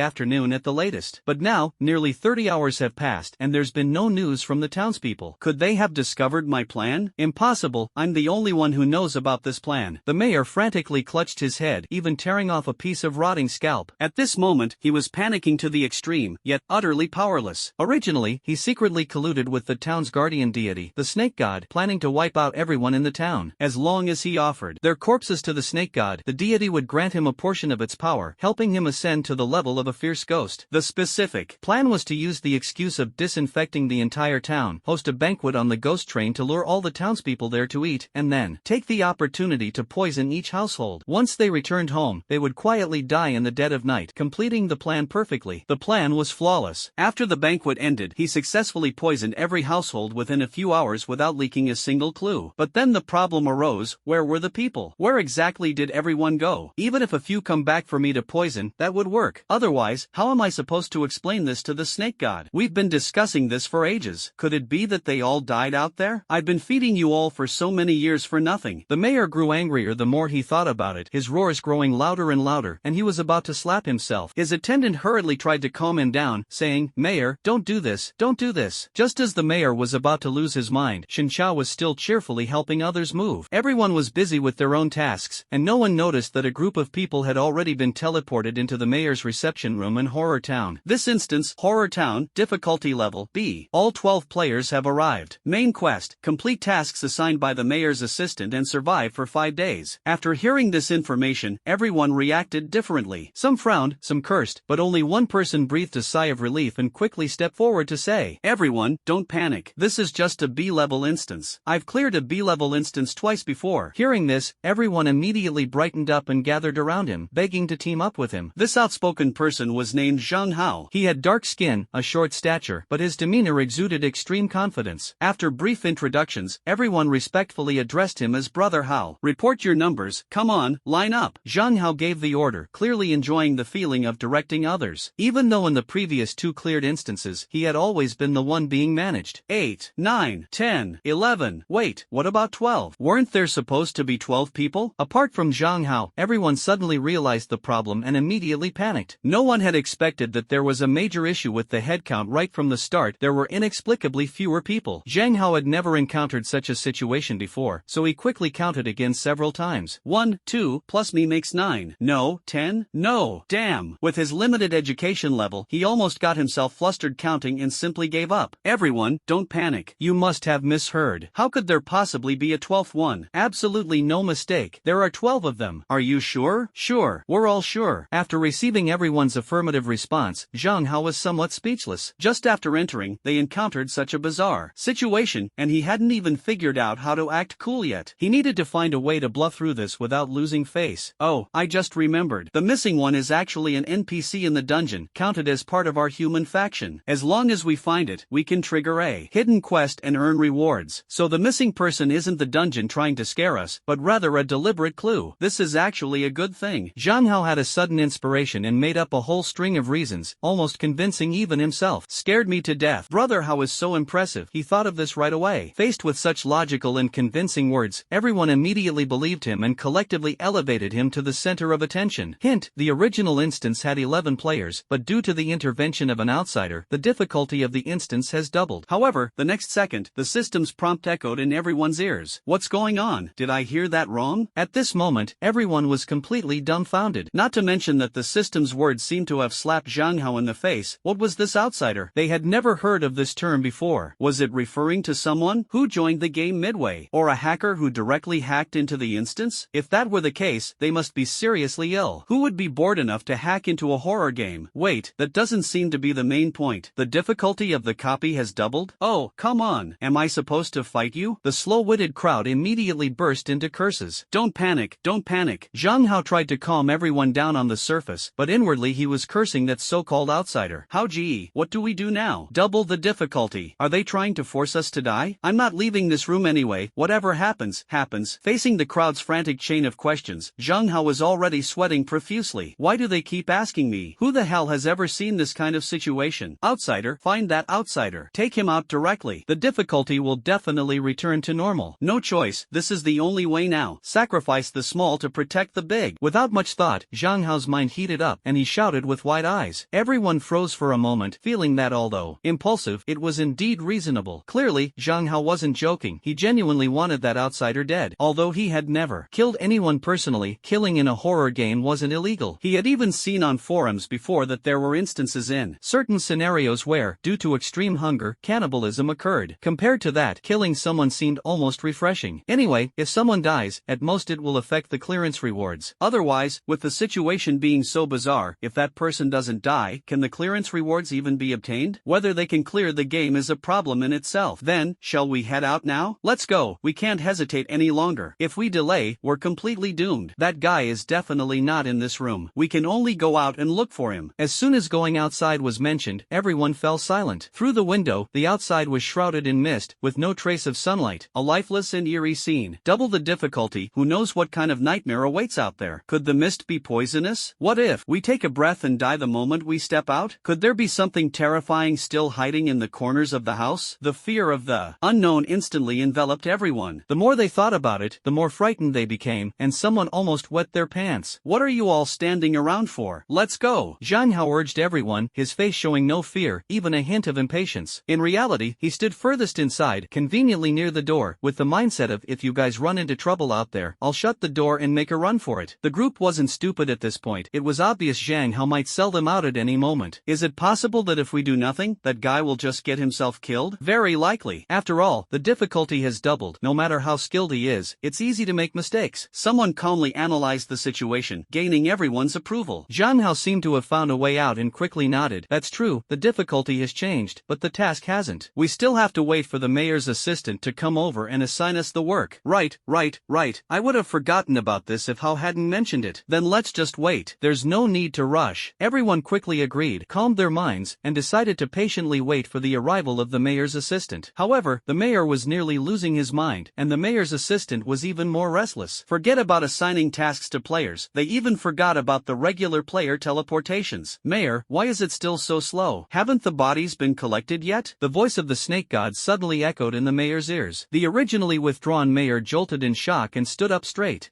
afternoon at the latest. But now, nearly 30 hours have passed, and there's been no news from the townspeople. Could they have discovered my plan? Impossible, I'm the only one who knows about this plan. The mayor frantically clutched his head, even tearing off a piece of rotting scalp. At this moment, he was panicking to the extreme, yet utterly powerless. Originally, he secretly colluded with the town's guardian deity, the snake god, planning to wipe out everyone in the town. As long as he offered their corpses to the snake god, the deity would grant him a portion of its power, helping him ascend to the level of a fierce ghost. The specific plan was to use the excuse of disinfecting the entire town, host a banquet on the ghost train to lure all the townspeople there to eat, and then take the opportunity to poison each household. Once they returned home, they would quietly die in the dead of night, completing the plan perfectly. The plan was flawless. After the banquet ended, he successfully poisoned every household within a few hours without leaking a single clue. But then the problem arose, where were the people? Where exactly did everyone go? Even if a few come back for me to poison, that would work. Otherwise, how am I supposed to explain this to the snake god? We've been discussing this for ages. Could it be that they all died out there? I've been feeding you all for so many years for nothing. The mayor grew angrier the more he thought about it, his roars growing louder and louder, and he was about to slap himself. His attendant hurriedly tried to calm him down, saying, "Mayor, don't do this, don't do this." Just as the mayor was about to lose his mind, Shinzhao was still cheerfully helping others move. Everyone was busy with their own tasks, and no one noticed that a group of people had already been teleported into the mayor's reception room in Horror Town. This instance, Horror Town, difficulty level B. All 12 players have arrived. Main quest, complete tasks assigned by the mayor's assistant and survive for 5 days. After hearing this information, everyone reacted differently. Some frowned, some cursed, but only one person breathed a sigh of relief and quickly stepped forward to say, "Everyone, don't panic. This is just a B-level instance. I've cleared a B-level instance twice before. Hearing this, everyone immediately brightened up and gathered around him, begging to team up with him. This outspoken person was named Zhang Hao. He had dark skin, a short stature, but his demeanor exuded extreme confidence. After brief introductions, everyone respectfully addressed him as Brother Hao. Report your numbers, come on, line up. Zhang Hao gave the order, clearly enjoying the feeling of directing others. Even though in the previous 2 cleared instances, he had always been the one being managed. 8, 9, 10, 11, wait, what about 12? Weren't there supposed to be 12 people? Apart from Zhang Hao, everyone suddenly realized the problem and immediately panicked. No one had expected that there was a major issue with the headcount right from the start. There were inexplicably fewer people. Zhang Hao had never encountered such a situation before, so he quickly counted again several times. 1, 2, plus me makes 9. No, 10, no, damn. With his limited education level, he almost got himself flustered counting and simply gave up. Everyone, don't panic. You must have misheard. How could there possibly be a 12th one? Absolutely no mistake. There are 12 of them. Are you sure? Sure. We're all sure. After receiving everyone's affirmative response, Zhang Hao was somewhat speechless. Just after entering, they encountered such a bizarre situation, and he hadn't even figured out how to act cool yet. He needed to find a way to bluff through this without losing face. Oh, I just remembered. The missing one is actually an NPC in the dungeon, counted as part of our human faction. As long as we find it, we can trigger a hidden quest and earn rewards. So the missing person isn't the dungeon trying to scare us, but rather a deliberate clue. This is actually a good thing. Zhang Hao had a sudden inspiration and made up a whole string of reasons, almost convincing even himself. Scared me to death. Brother Hao is so impressive. He thought of this right away. Faced with such logical and convincing words, everyone immediately believed him and collectively elevated him to the center of attention. Hint, the original instance had 11 players, but due to the intervention of an outsider, the difficulty of the instance has doubled. However, the next second, the system's prompt echoed in everyone's ears. What's going on? Did I hear that wrong? At this moment, everyone was completely dumbfounded. Not to mention that the system's words seemed to have slapped Zhang Hao in the face. What was this outsider? They had never heard of this term before. Was it referring to someone who joined the game midway, or a hacker who directly hacked into the instance? If that were the case, they must be seriously ill. Who would be bored enough to hack into a horror game? Wait, that doesn't seem to be the main point. The difficulty of the copy has doubled? Oh, come on. Am I supposed to fight you? The slow-witted crowd immediately burst into curses. Don't panic, don't panic. Zhang Hao tried to calm everyone down on the surface, but inwardly he was cursing that so-called outsider. How gee, what do we do now? Double the difficulty. Are they trying to force us to die? I'm not leaving this room anyway. Whatever happens, happens. Facing the crowd's frantic chain of questions, Zhang Hao was already sweating profusely. Why do they keep asking me? Who the hell has ever seen this kind of situation? Outsider, find that outsider. Take him out directly. The difficulty will definitely return to normal. No choice, this is the only way now. Sacrifice the small to protect the big. Without much thought, Zhang Hao's mind heated up, and he shouted with wide eyes. Everyone froze for a moment, feeling that although impulsive, it was indeed reasonable. Clearly, Zhang Hao wasn't joking. He genuinely wanted that outsider dead. Although he had never killed anyone personally, killing in a horror game wasn't illegal. He had even seen on forums before that there were instances in certain scenarios where, due to extreme hunger, cannibalism occurred. Compared to that, killing someone seemed almost refreshing. Anyway, if someone dies, at most it will affect the clearance rewards. Otherwise, with the situation being so bizarre, if that person doesn't die, can the clearance rewards even be obtained? Whether they can clear the game is a problem in itself. Then, shall we head out now? Let's go. We can't hesitate any longer. If we delay, we're completely doomed. That guy is definitely not in this room. We can only go out and look for him. As soon as going outside was mentioned, everyone fell silent. Through the window, the outside was shrouded in mist, with no trace of sunlight. A lifeless and eerie scene. Double the difficulty. Who knows what kind of nightmare awaits out there? Could the mist be poisonous? What if we take a breath and die the moment we step out? Could there be something terrifying still hiding in the corners of the house? The fear of the unknown instantly enveloped everyone. The more they thought about it, the more frightened they became, and someone almost wet their pants. What are you all standing around for? Let's go! Zhang Hao urged everyone, his face showing no fear, even a hint of impatience. In reality, he stood furthest inside, conveniently near the door, with the mindset of, if you guys run into trouble out there, I'll shut the door and make a run for it. The group wasn't stupid at this point. It was obvious Zhang Hao might sell them out at any moment. Is it possible that if we do nothing, that guy will just get himself killed? Very likely. After all, the difficulty has doubled. No matter how skilled he is, it's easy to make mistakes. Someone calmly analyzed the situation, gaining everyone's approval. Zhang Hao seemed to have found a way out and quickly nodded. That's true, the difficulty has changed, but the task hasn't. We still have to wait for the mayor's assistant to come over and assign us the work. Right. I would have forgotten about this if Hao hadn't mentioned it. Then let's just wait. There's no need to rush. Everyone quickly agreed, calmed their minds, and decided to patiently wait for the arrival of the mayor's assistant. However, the mayor was nearly losing his mind, and the mayor's assistant was even more restless. Forget about assigning tasks to players, they even forgot about the regular player teleportations. Mayor, why is it still so slow? Haven't the bodies been collected yet? The voice of the snake god suddenly echoed in the mayor's ears. The originally withdrawn mayor jolted in shock and stood up straight.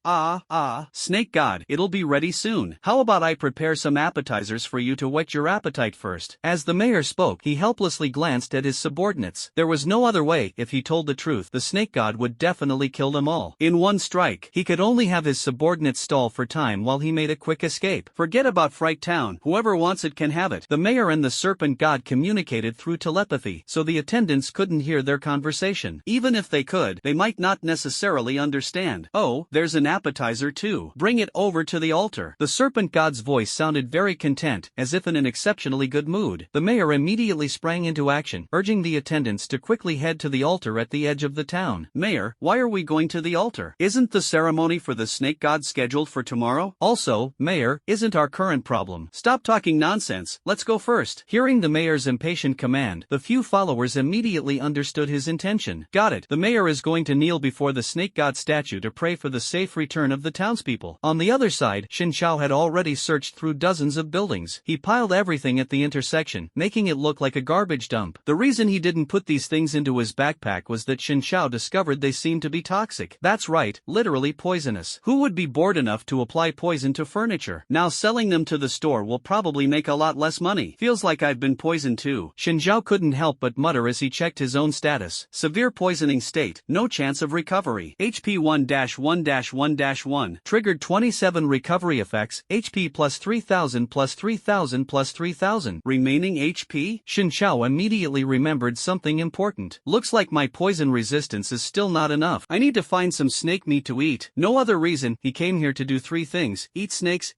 Snake god, it'll be ready soon. How about I prepare some appetizers for you to whet your appetite first? As the mayor spoke, he helplessly glanced at his subordinates. There was no other way. If he told the truth, the snake god would definitely kill them all. In one strike, he could only have his subordinates stall for time while he made a quick escape. Forget about Fright Town, whoever wants it can have it. The mayor and the serpent god communicated through telepathy, so the attendants couldn't hear their conversation. Even if they could, they might not necessarily understand. Oh, there's an appetizer too. Bring it over to the altar. The serpent god's voice sounded very content, as if in an exceptionally good mood. The mayor immediately sprang into action, urging the attendants to quickly head to the altar at the edge of the town. Mayor, why are we going to the altar? Isn't the ceremony for the snake god scheduled for tomorrow? Also, Mayor, isn't our current problem? Stop talking nonsense, let's go first. Hearing the mayor's impatient command, the few followers immediately understood his intention. Got it. The mayor is going to kneel before the snake god statue to pray for the safe return of the townspeople. On the other side, Xin Chao had already searched through dozens of buildings. He piled everything at the intersection, making it look like a garbage dump. The reason he didn't put these things into his backpack was that Xin Chao discovered they seemed to be toxic. That's right, literally poisonous. Who would be bored enough to apply poison to furniture? Now selling them to the store will probably make a lot less money. Feels like I've been poisoned too. Xin Chao couldn't help but mutter as he checked his own status. Severe poisoning state, no chance of recovery. HP 1-1-1-1. Triggered 27 recovery effects, HP plus 3000 plus 3000 plus 3000. Remaining HP? Xin Chao immediately remembered something important. Looks like my poison resistance is still not enough. I need to find some snake meat to eat. No other reason. He came here to do 3 things: eat snakes,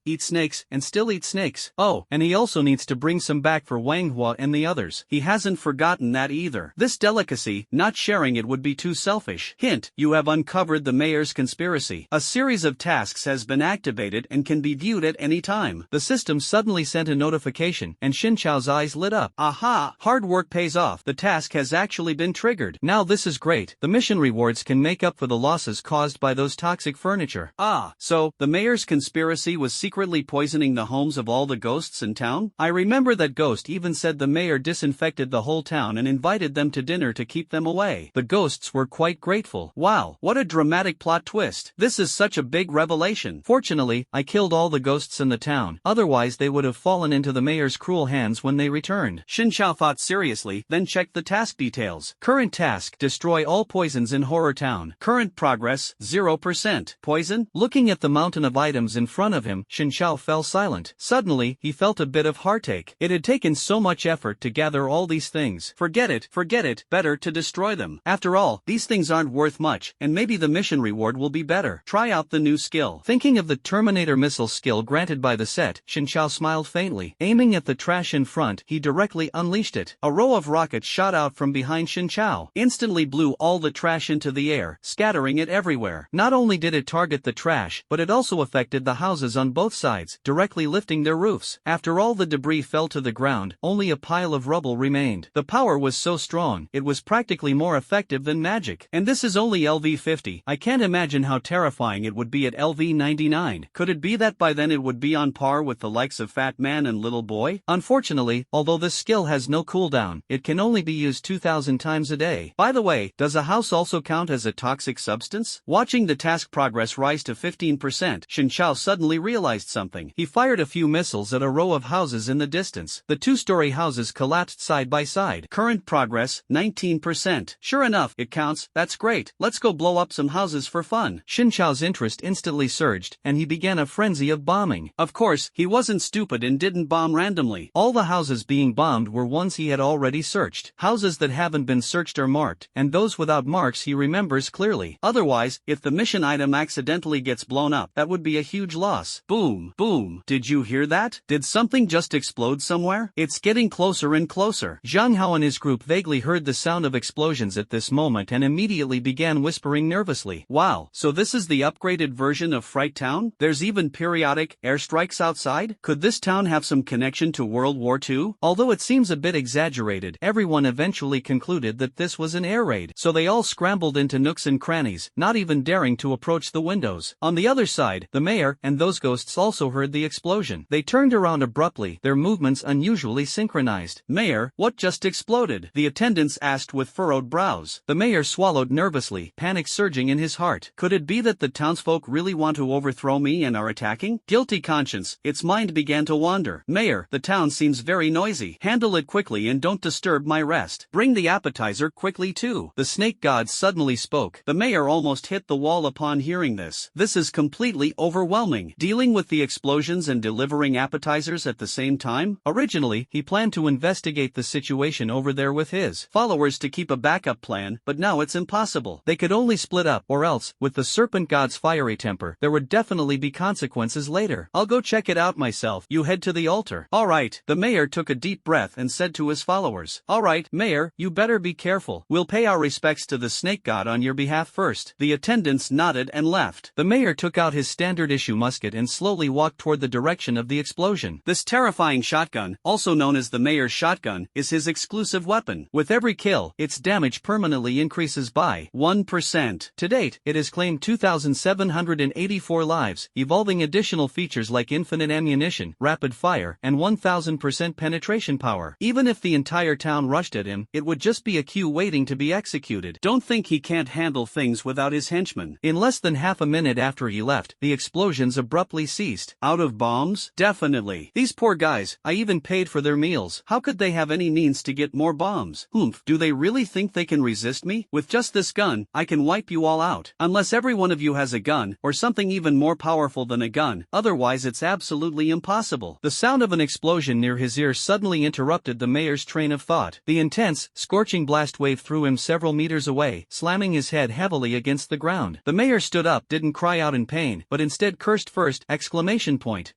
and still eat snakes. Oh, and he also needs to bring some back for Manhwa and the others. He hasn't forgotten that either. This delicacy, not sharing it would be too selfish. Hint, you have uncovered the mayor's conspiracy. A series of tasks has been activated and can be viewed at any time. The system suddenly sent a notification, and Xin Chao's eyes lit up. Aha! Hard work pays off. The task has actually been triggered. Now this is great. The mission rewards can make up for the losses caused by those toxic furniture. So, the mayor's conspiracy was secretly poisoning the homes of all the ghosts in town? I remember that ghost even said the mayor disinfected the whole town and invited them to dinner to keep them away. The ghosts were quite grateful. Wow, what a dramatic plot twist. This is such a big revelation. Fortunately, I killed all the ghosts in the town, otherwise they would have fallen into the mayor's cruel hands when they returned. Xin Chao thought seriously, then checked the task details. Current task, destroy all poisons in Horror Town. Current progress, 0%. Poison? Looking at the mountain of items in front of him, Xin Chao fell silent. Suddenly, he felt a bit of heartache. It had taken so much effort to gather all these things. Forget it, better to destroy them. After all, these things aren't worth much, and maybe the mission reward will be better. Try out the new skill. Thinking of the Terminator missile skill granted by the set, Xin Chao smiled faintly. Aiming at the trash in front, he directly unleashed it. A row of rockets shot out from behind Xin Chao, instantly blew all the trash into the air, scattering it everywhere. Not only did it target the trash, but it also affected the houses on both sides, directly lifting their roofs. After all the debris fell to the ground, only a pile of rubble remained. The power was so strong, it was practically more effective than magic. And this is only LV50. I can't imagine how terrifying it would be at LV99. Could it be that by then it would be on par with the likes of Fat Man and Little Boy? Unfortunately, although this skill has no cooldown, it can only be used 2000 times a day. By the way, does a house also count as a toxic substance? Watching the task progress rise to 15%, Xin Chao suddenly realized something. He fired a few missiles at a row of houses in the distance. The 2-story houses collapsed side by side. Current progress, 19%. Sure enough, it counts. That's great. Let's go blow up some houses for fun. Xin Chao's interest instantly surged, and he began a frenzy of bombing. Of course, he wasn't stupid and didn't bomb randomly. All the houses being bombed were ones he had already searched. Houses that haven't been searched are marked, and those without marks he remembers clearly. Otherwise, if the mission item accidentally gets blown up, that would be a huge loss. Boom, boom. Did you hear that? Did something just explode somewhere? It's getting closer and closer. Zhang Hao and his group vaguely heard the sound of explosions at this moment and immediately began whispering nervously. Wow, So this is the upgraded version of Fright Town? There's even periodic airstrikes outside? Could this town have some connection to World War II? although it seems a bit exaggerated, everyone eventually concluded that this was an air raid, so they all scrambled into nooks and crannies, not even daring to approach the windows. On the other side, the mayor and those ghosts also heard the explosion. They turned around abruptly, their movements unusually synchronized. Mayor, what just exploded? The attendants asked with furrowed brows. The mayor swallowed nervously, panic surging in his heart. Could it be that the townsfolk really want to overthrow me and are attacking? Guilty conscience, its mind began to wander. Mayor, the town seems very noisy. Handle it quickly and don't disturb my rest. Bring the appetizer quickly too. The snake god suddenly spoke. The mayor almost hit the wall upon hearing this. This is completely overwhelming. Dealing with the explosions and delivering appetizers at the same time? Originally, he planned to investigate the situation over there with his followers to keep a backup plan, but now it's impossible. They could only split up, or else, with the serpent god's fiery temper, there would definitely be consequences later. I'll go check it out myself. You head to the altar. Alright, the mayor took a deep breath and said to his followers. Alright, mayor, you better be careful. We'll pay our respects to the snake god on your behalf first. The attendants nodded and left. The mayor took out his standard issue musket and slowly walked toward the direction of the explosion. This terrifying shotgun, also known as the mayor's shotgun, is his exclusive weapon. With every kill, its damage permanently increases by 1%. To date, it has claimed 2,784 lives, evolving additional features like infinite ammunition, rapid fire, and 1,000% penetration power. Even if the entire town rushed at him, it would just be a queue waiting to be executed. Don't think he can't handle things without his henchmen. In less than half a minute after he left, the explosions abruptly ceased. Out of bombs? Definitely. These poor guys, I even paid for their meals. How could they have any means to get more bombs? Do they really think they can resist me? With just this gun, I can wipe you all out. Unless every one of you has a gun, or something even more powerful than a gun, otherwise it's absolutely impossible. The sound of an explosion near his ear suddenly interrupted the mayor's train of thought. The intense, scorching blast wave threw him several meters away, slamming his head heavily against the ground. The mayor stood up, didn't cry out in pain, but instead cursed first!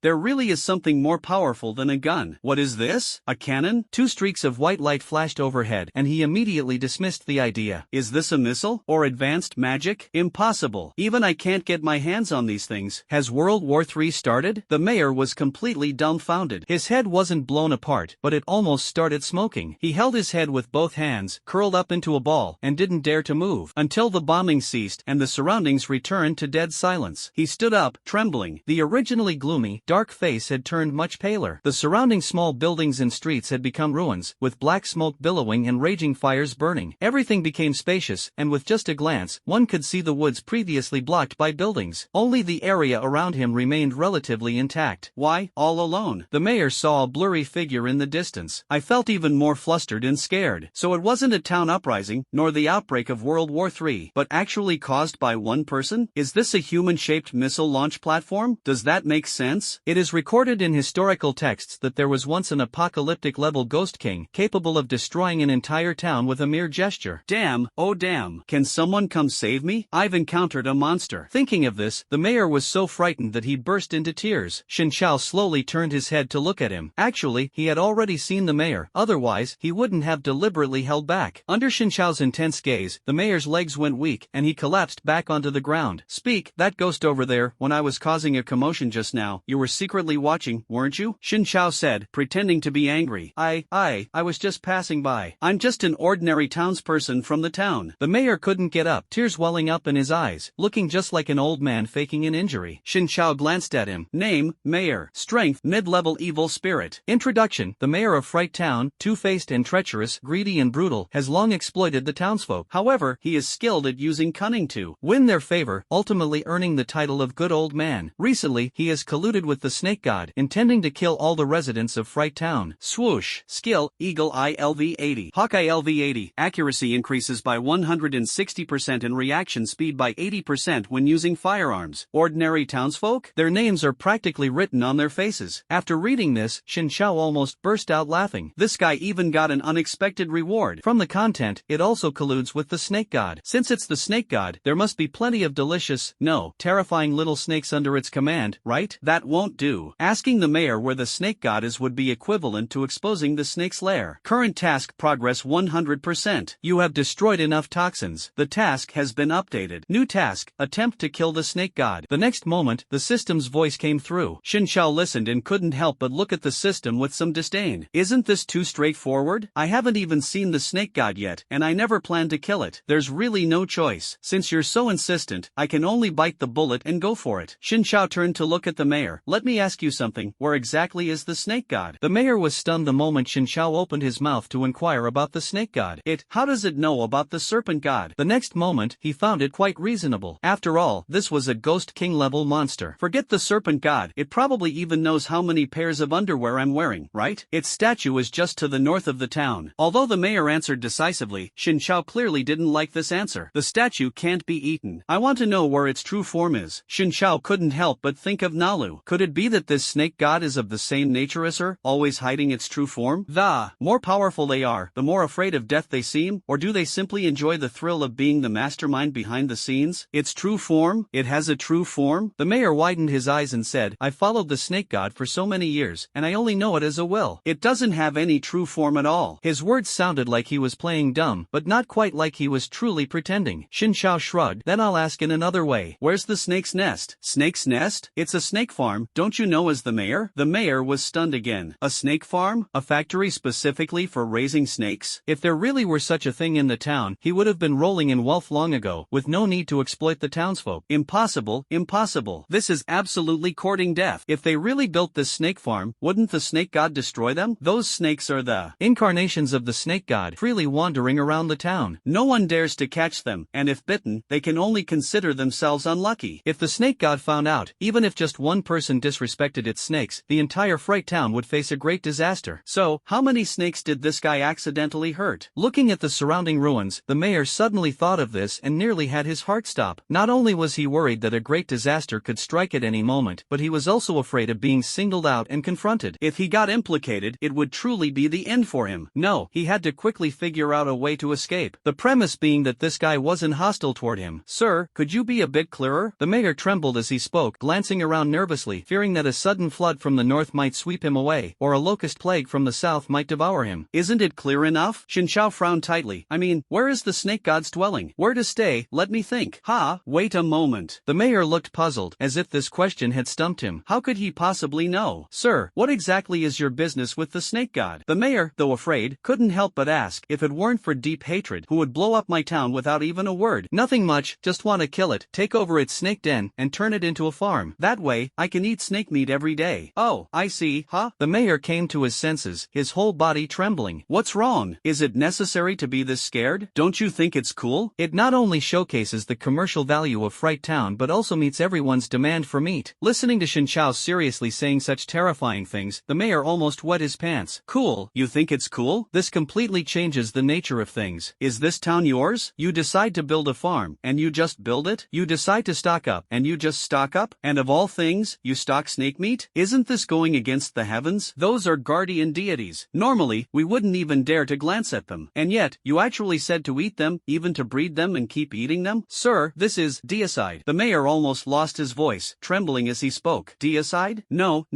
There really is something more powerful than a gun. What is this? A cannon? 2 streaks of white light flashed overhead, and he immediately dismissed the idea. Is this a missile? Or advanced magic? Impossible. Even I can't get my hands on these things. Has World War III started? The mayor was completely dumbfounded. His head wasn't blown apart, but it almost started smoking. He held his head with both hands, curled up into a ball, and didn't dare to move, until the bombing ceased and the surroundings returned to dead silence. He stood up, trembling. The originally gloomy, dark face had turned much paler. The surrounding small buildings and streets had become ruins, with black smoke billowing and raging fires burning. Everything became spacious, and with just a glance, one could see the woods previously blocked by buildings. Only the area around him remained relatively intact. Why, all alone? The mayor saw a blurry figure in the distance. I felt even more flustered and scared. So it wasn't a town uprising, nor the outbreak of World War III, but actually caused by one person? Is this a human-shaped missile launch platform? Does that make sense? It is recorded in historical texts that there was once an apocalyptic-level ghost king, capable of destroying an entire town with a mere gesture. Damn, oh damn. Can someone come save me? I've encountered a monster. Thinking of this, the mayor was so frightened that he burst into tears. Shinchao slowly turned his head to look at him. Actually, he had already seen the mayor, otherwise, he wouldn't have deliberately held back. Under Shinchao's intense gaze, the mayor's legs went weak, and he collapsed back onto the ground. Speak, that ghost over there, when I was causing a commotion just now, you were secretly watching, weren't you? Shinchao said, pretending to be angry. I was just passing by. I'm just an ordinary townsperson from the town. The mayor couldn't get up, tears welling up in his eyes, looking just like an old man faking an injury. Shinchao glanced at him. Name, Mayor. Strength, mid-level evil spirit. Introduction: the mayor of Fright Town, two-faced and treacherous, greedy and brutal, has long exploited the townsfolk. However, he is skilled at using cunning to win their favor, ultimately earning the title of Good Old Man. Recently, he has colluded with the Snake God, intending to kill all the residents of Fright Town. Swoosh. Skill, Eagle Eye LV80. Hawkeye LV80. Accuracy increases by 160% and reaction speed by 80% when using firearms. Ordinary townsfolk? Their names are practically written on their faces. After reading this, Shinchao almost burst out laughing. This guy even got an unexpected reward. From the content, it also colludes with the Snake God. Since it's the Snake God, there must be plenty of delicious, no, terrifying little snakes under its command, right? That won't do. Asking the mayor where the Snake God is would be equivalent to exposing the snake's lair. Current task progress 100%. 100%. You have destroyed enough toxins. The task has been updated. New task, attempt to kill the snake god. The next moment, the system's voice came through. Xin Shao listened and couldn't help but look at the system with some disdain. Isn't this too straightforward? I haven't even seen the snake god yet, and I never planned to kill it. There's really no choice. Since you're so insistent, I can only bite the bullet and go for it. Xin Shao turned to look at the mayor. Let me ask you something, where exactly is the snake god? The mayor was stunned the moment Xin Shao opened his mouth to inquire about the snake god. How does it know about the serpent god? The next moment, he found it quite reasonable. After all, this was a Ghost King level monster. Forget the serpent god, it probably even knows how many pairs of underwear I'm wearing, right? Its statue is just to the north of the town. Although the mayor answered decisively, Xin Shao clearly didn't like this answer. The statue can't be eaten. I want to know where its true form is. Xin Shao couldn't help but think of Nalu. Could it be that this snake god is of the same nature as her, always hiding its true form? The more powerful they are, the more afraid of death they seem, or do they simply enjoy the thrill of being the mastermind behind the scenes? Its true form? It has a true form? The mayor widened his eyes and said, I followed the snake god for so many years, and I only know it as a will. It doesn't have any true form at all. His words sounded like he was playing dumb, but not quite like he was truly pretending. Xin Shao shrugged. Then I'll ask in another way. Where's the snake's nest? Snake's nest? It's a snake farm, don't you know as the mayor? The mayor was stunned again. A snake farm? A factory specifically for raising snakes? If there really were such a thing in the town, he would have been rolling in wealth long ago, with no need to exploit the townsfolk. Impossible, impossible. This is absolutely courting death. If they really built this snake farm, wouldn't the snake god destroy them? Those snakes are the incarnations of the snake god, freely wandering around the town. No one dares to catch them, and if bitten, they can only consider themselves unlucky. If the snake god found out, even if just one person disrespected its snakes, the entire Fright Town would face a great disaster. So, how many snakes did this guy accidentally hurt? Looking at the surrounding ruins, the mayor suddenly thought of this and nearly had his heart stop. Not only was he worried that a great disaster could strike at any moment, but he was also afraid of being singled out and confronted. If he got implicated, it would truly be the end for him. No, he had to quickly figure out a way to escape. The premise being that this guy wasn't hostile toward him. Sir, could you be a bit clearer? The mayor trembled as he spoke, glancing around nervously, fearing that a sudden flood from the north might sweep him away, or a locust plague from the south might devour him. Isn't it clear enough? Xin Shao frowned tightly. I mean, where is the snake god's dwelling? Where to stay? Let me think. Wait a moment. The mayor looked puzzled, as if this question had stumped him. How could he possibly know? Sir, what exactly is your business with the snake god? The mayor, though afraid, couldn't help but ask. If it weren't for deep hatred, who would blow up my town without even a word? Nothing much, just want to kill it, take over its snake den, and turn it into a farm. That way, I can eat snake meat every day. Oh, I see, The mayor came to his senses, his whole body trembling. What's wrong? Is it necessary to be this scared? Don't you think it's cool? It not only showcases the commercial value of Fright Town but also meets everyone's demand for meat. Listening to Xin Shao seriously saying such terrifying things, the mayor almost wet his pants. Cool? You think it's cool? This completely changes the nature of things. Is this town yours? You decide to build a farm, and you just build it? You decide to stock up, and you just stock up? And of all things, you stock snake meat? Isn't this going against the heavens? Those are guardian deities. Normally, we wouldn't even dare to glance at them. And yet, you actually said to eat them, even to breed them and keep eating them? Sir, this is deicide. The mayor almost lost his voice, trembling as he spoke. Deicide? No.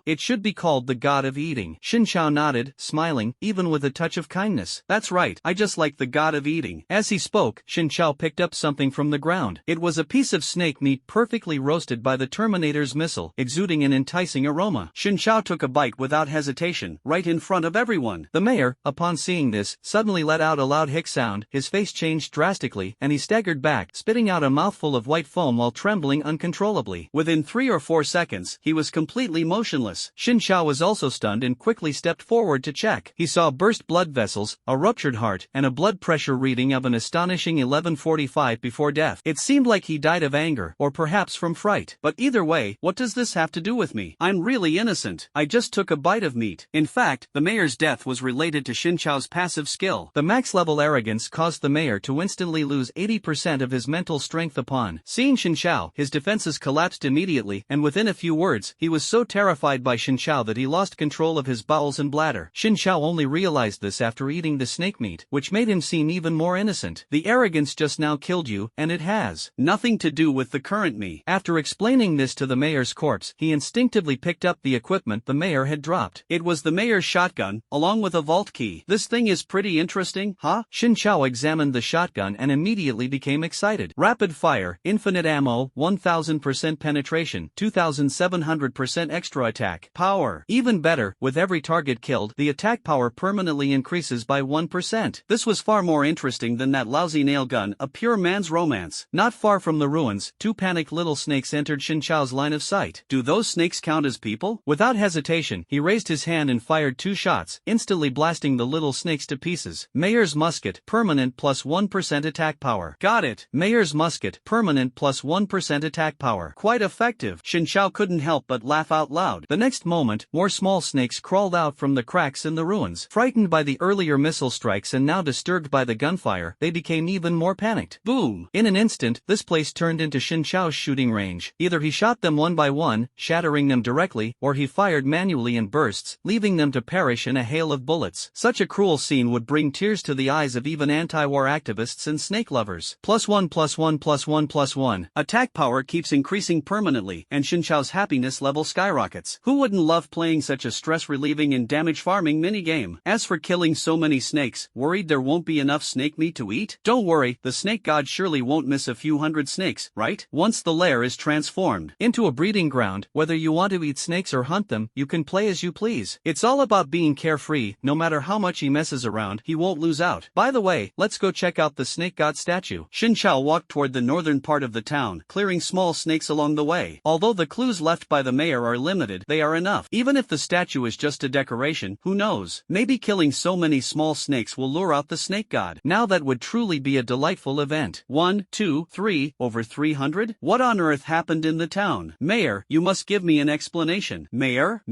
It should be called the god of eating. Xin Shao nodded, smiling, even with a touch of kindness. That's right, I just like the god of eating. As he spoke, Xin Shao picked up something from the ground. It was a piece of snake meat perfectly roasted by the Terminator's missile, exuding an enticing aroma. Xin Shao took a bite without hesitation, right in front of everyone. The mayor, upon seeing this, suddenly let out a loud hic sound, his face changed drastically, and he staggered back, spitting out a mouthful of white foam while trembling uncontrollably. Within 3 or 4 seconds, he was completely motionless. Xin Shao was also stunned and quickly stepped forward to check. He saw burst blood vessels, a ruptured heart, and a blood pressure reading of an astonishing 1145 before death. It seemed like he died of anger, or perhaps from fright. But either way, what does this have to do with me? I'm really innocent. I just took a bite of meat. In fact, the mayor's death was related to Xin Shao's passive skill. The max-level arrogance caused the mayor to instantly lose 80% of his mental strength upon seeing Xin Shao. His defenses collapsed immediately, and within a few words, he was so terrified by Xin Shao that he lost control of his bowels and bladder. Xin Shao only realized this after eating the snake meat, which made him seem even more innocent. The arrogance just now killed you, and it has nothing to do with the current me. After explaining this to the mayor's corpse, he instinctively picked up the equipment the mayor had dropped. It was the mayor's shotgun, along with a vault key. This thing is pretty interesting, huh? Xin Chao examined the shotgun and immediately became excited. Rapid fire, infinite ammo, 1000% penetration, 2700% extra attack power. Even better, with every target killed, the attack power permanently increases by 1%. This was far more interesting than that lousy nail gun, a pure man's romance. Not far from the ruins, two panicked little snakes entered Xin Chao's line of sight. Do those snakes count as people? Without hesitation, he raised his hand and fired 2 shots, instantly blasting the little snakes to pieces. Mayor's musket, permanent plus 1% attack power. Got it. Mayor's musket, permanent plus 1% attack power. Quite effective. Xin Chao couldn't help but laugh out loud. The next moment, more small snakes crawled out from the cracks in the ruins. Frightened by the earlier missile strikes and now disturbed by the gunfire, they became even more panicked. Boom! In an instant, this place turned into Xin Chao's shooting range. Either he shot them one by one, shattering them directly, or he fired manually in bursts, leaving them to perish in a hail of bullets. Such a cruel scene would bring tears to the eyes of even anti-war activists and snake lovers. +1 +1 +1 +1. Attack power keeps increasing permanently, and Xin Chao's happiness level skyrockets. Who wouldn't love playing such a stress-relieving and damage-farming minigame? As for killing so many snakes, worried there won't be enough snake meat to eat? Don't worry, the snake god surely won't miss a few hundred snakes, right? Once the lair is transformed into a breeding ground, whether you want to eat snakes or hunt them, you can play as you please. It's all about being carefree. No matter how much he messes around, he won't lose out. By the way, let's go check out the snake god statue. Xin Chao walked toward the northern part of the town, clearing small snakes along the way. Although the clues left by the mayor are limited, they are enough. Even if the statue is just a decoration, who knows? Maybe killing so many small snakes will lure out the snake god. Now that would truly be a delightful event. 1, 2, 3, over 300? What on earth happened in the town? Mayor, you must give me an explanation. Mayor,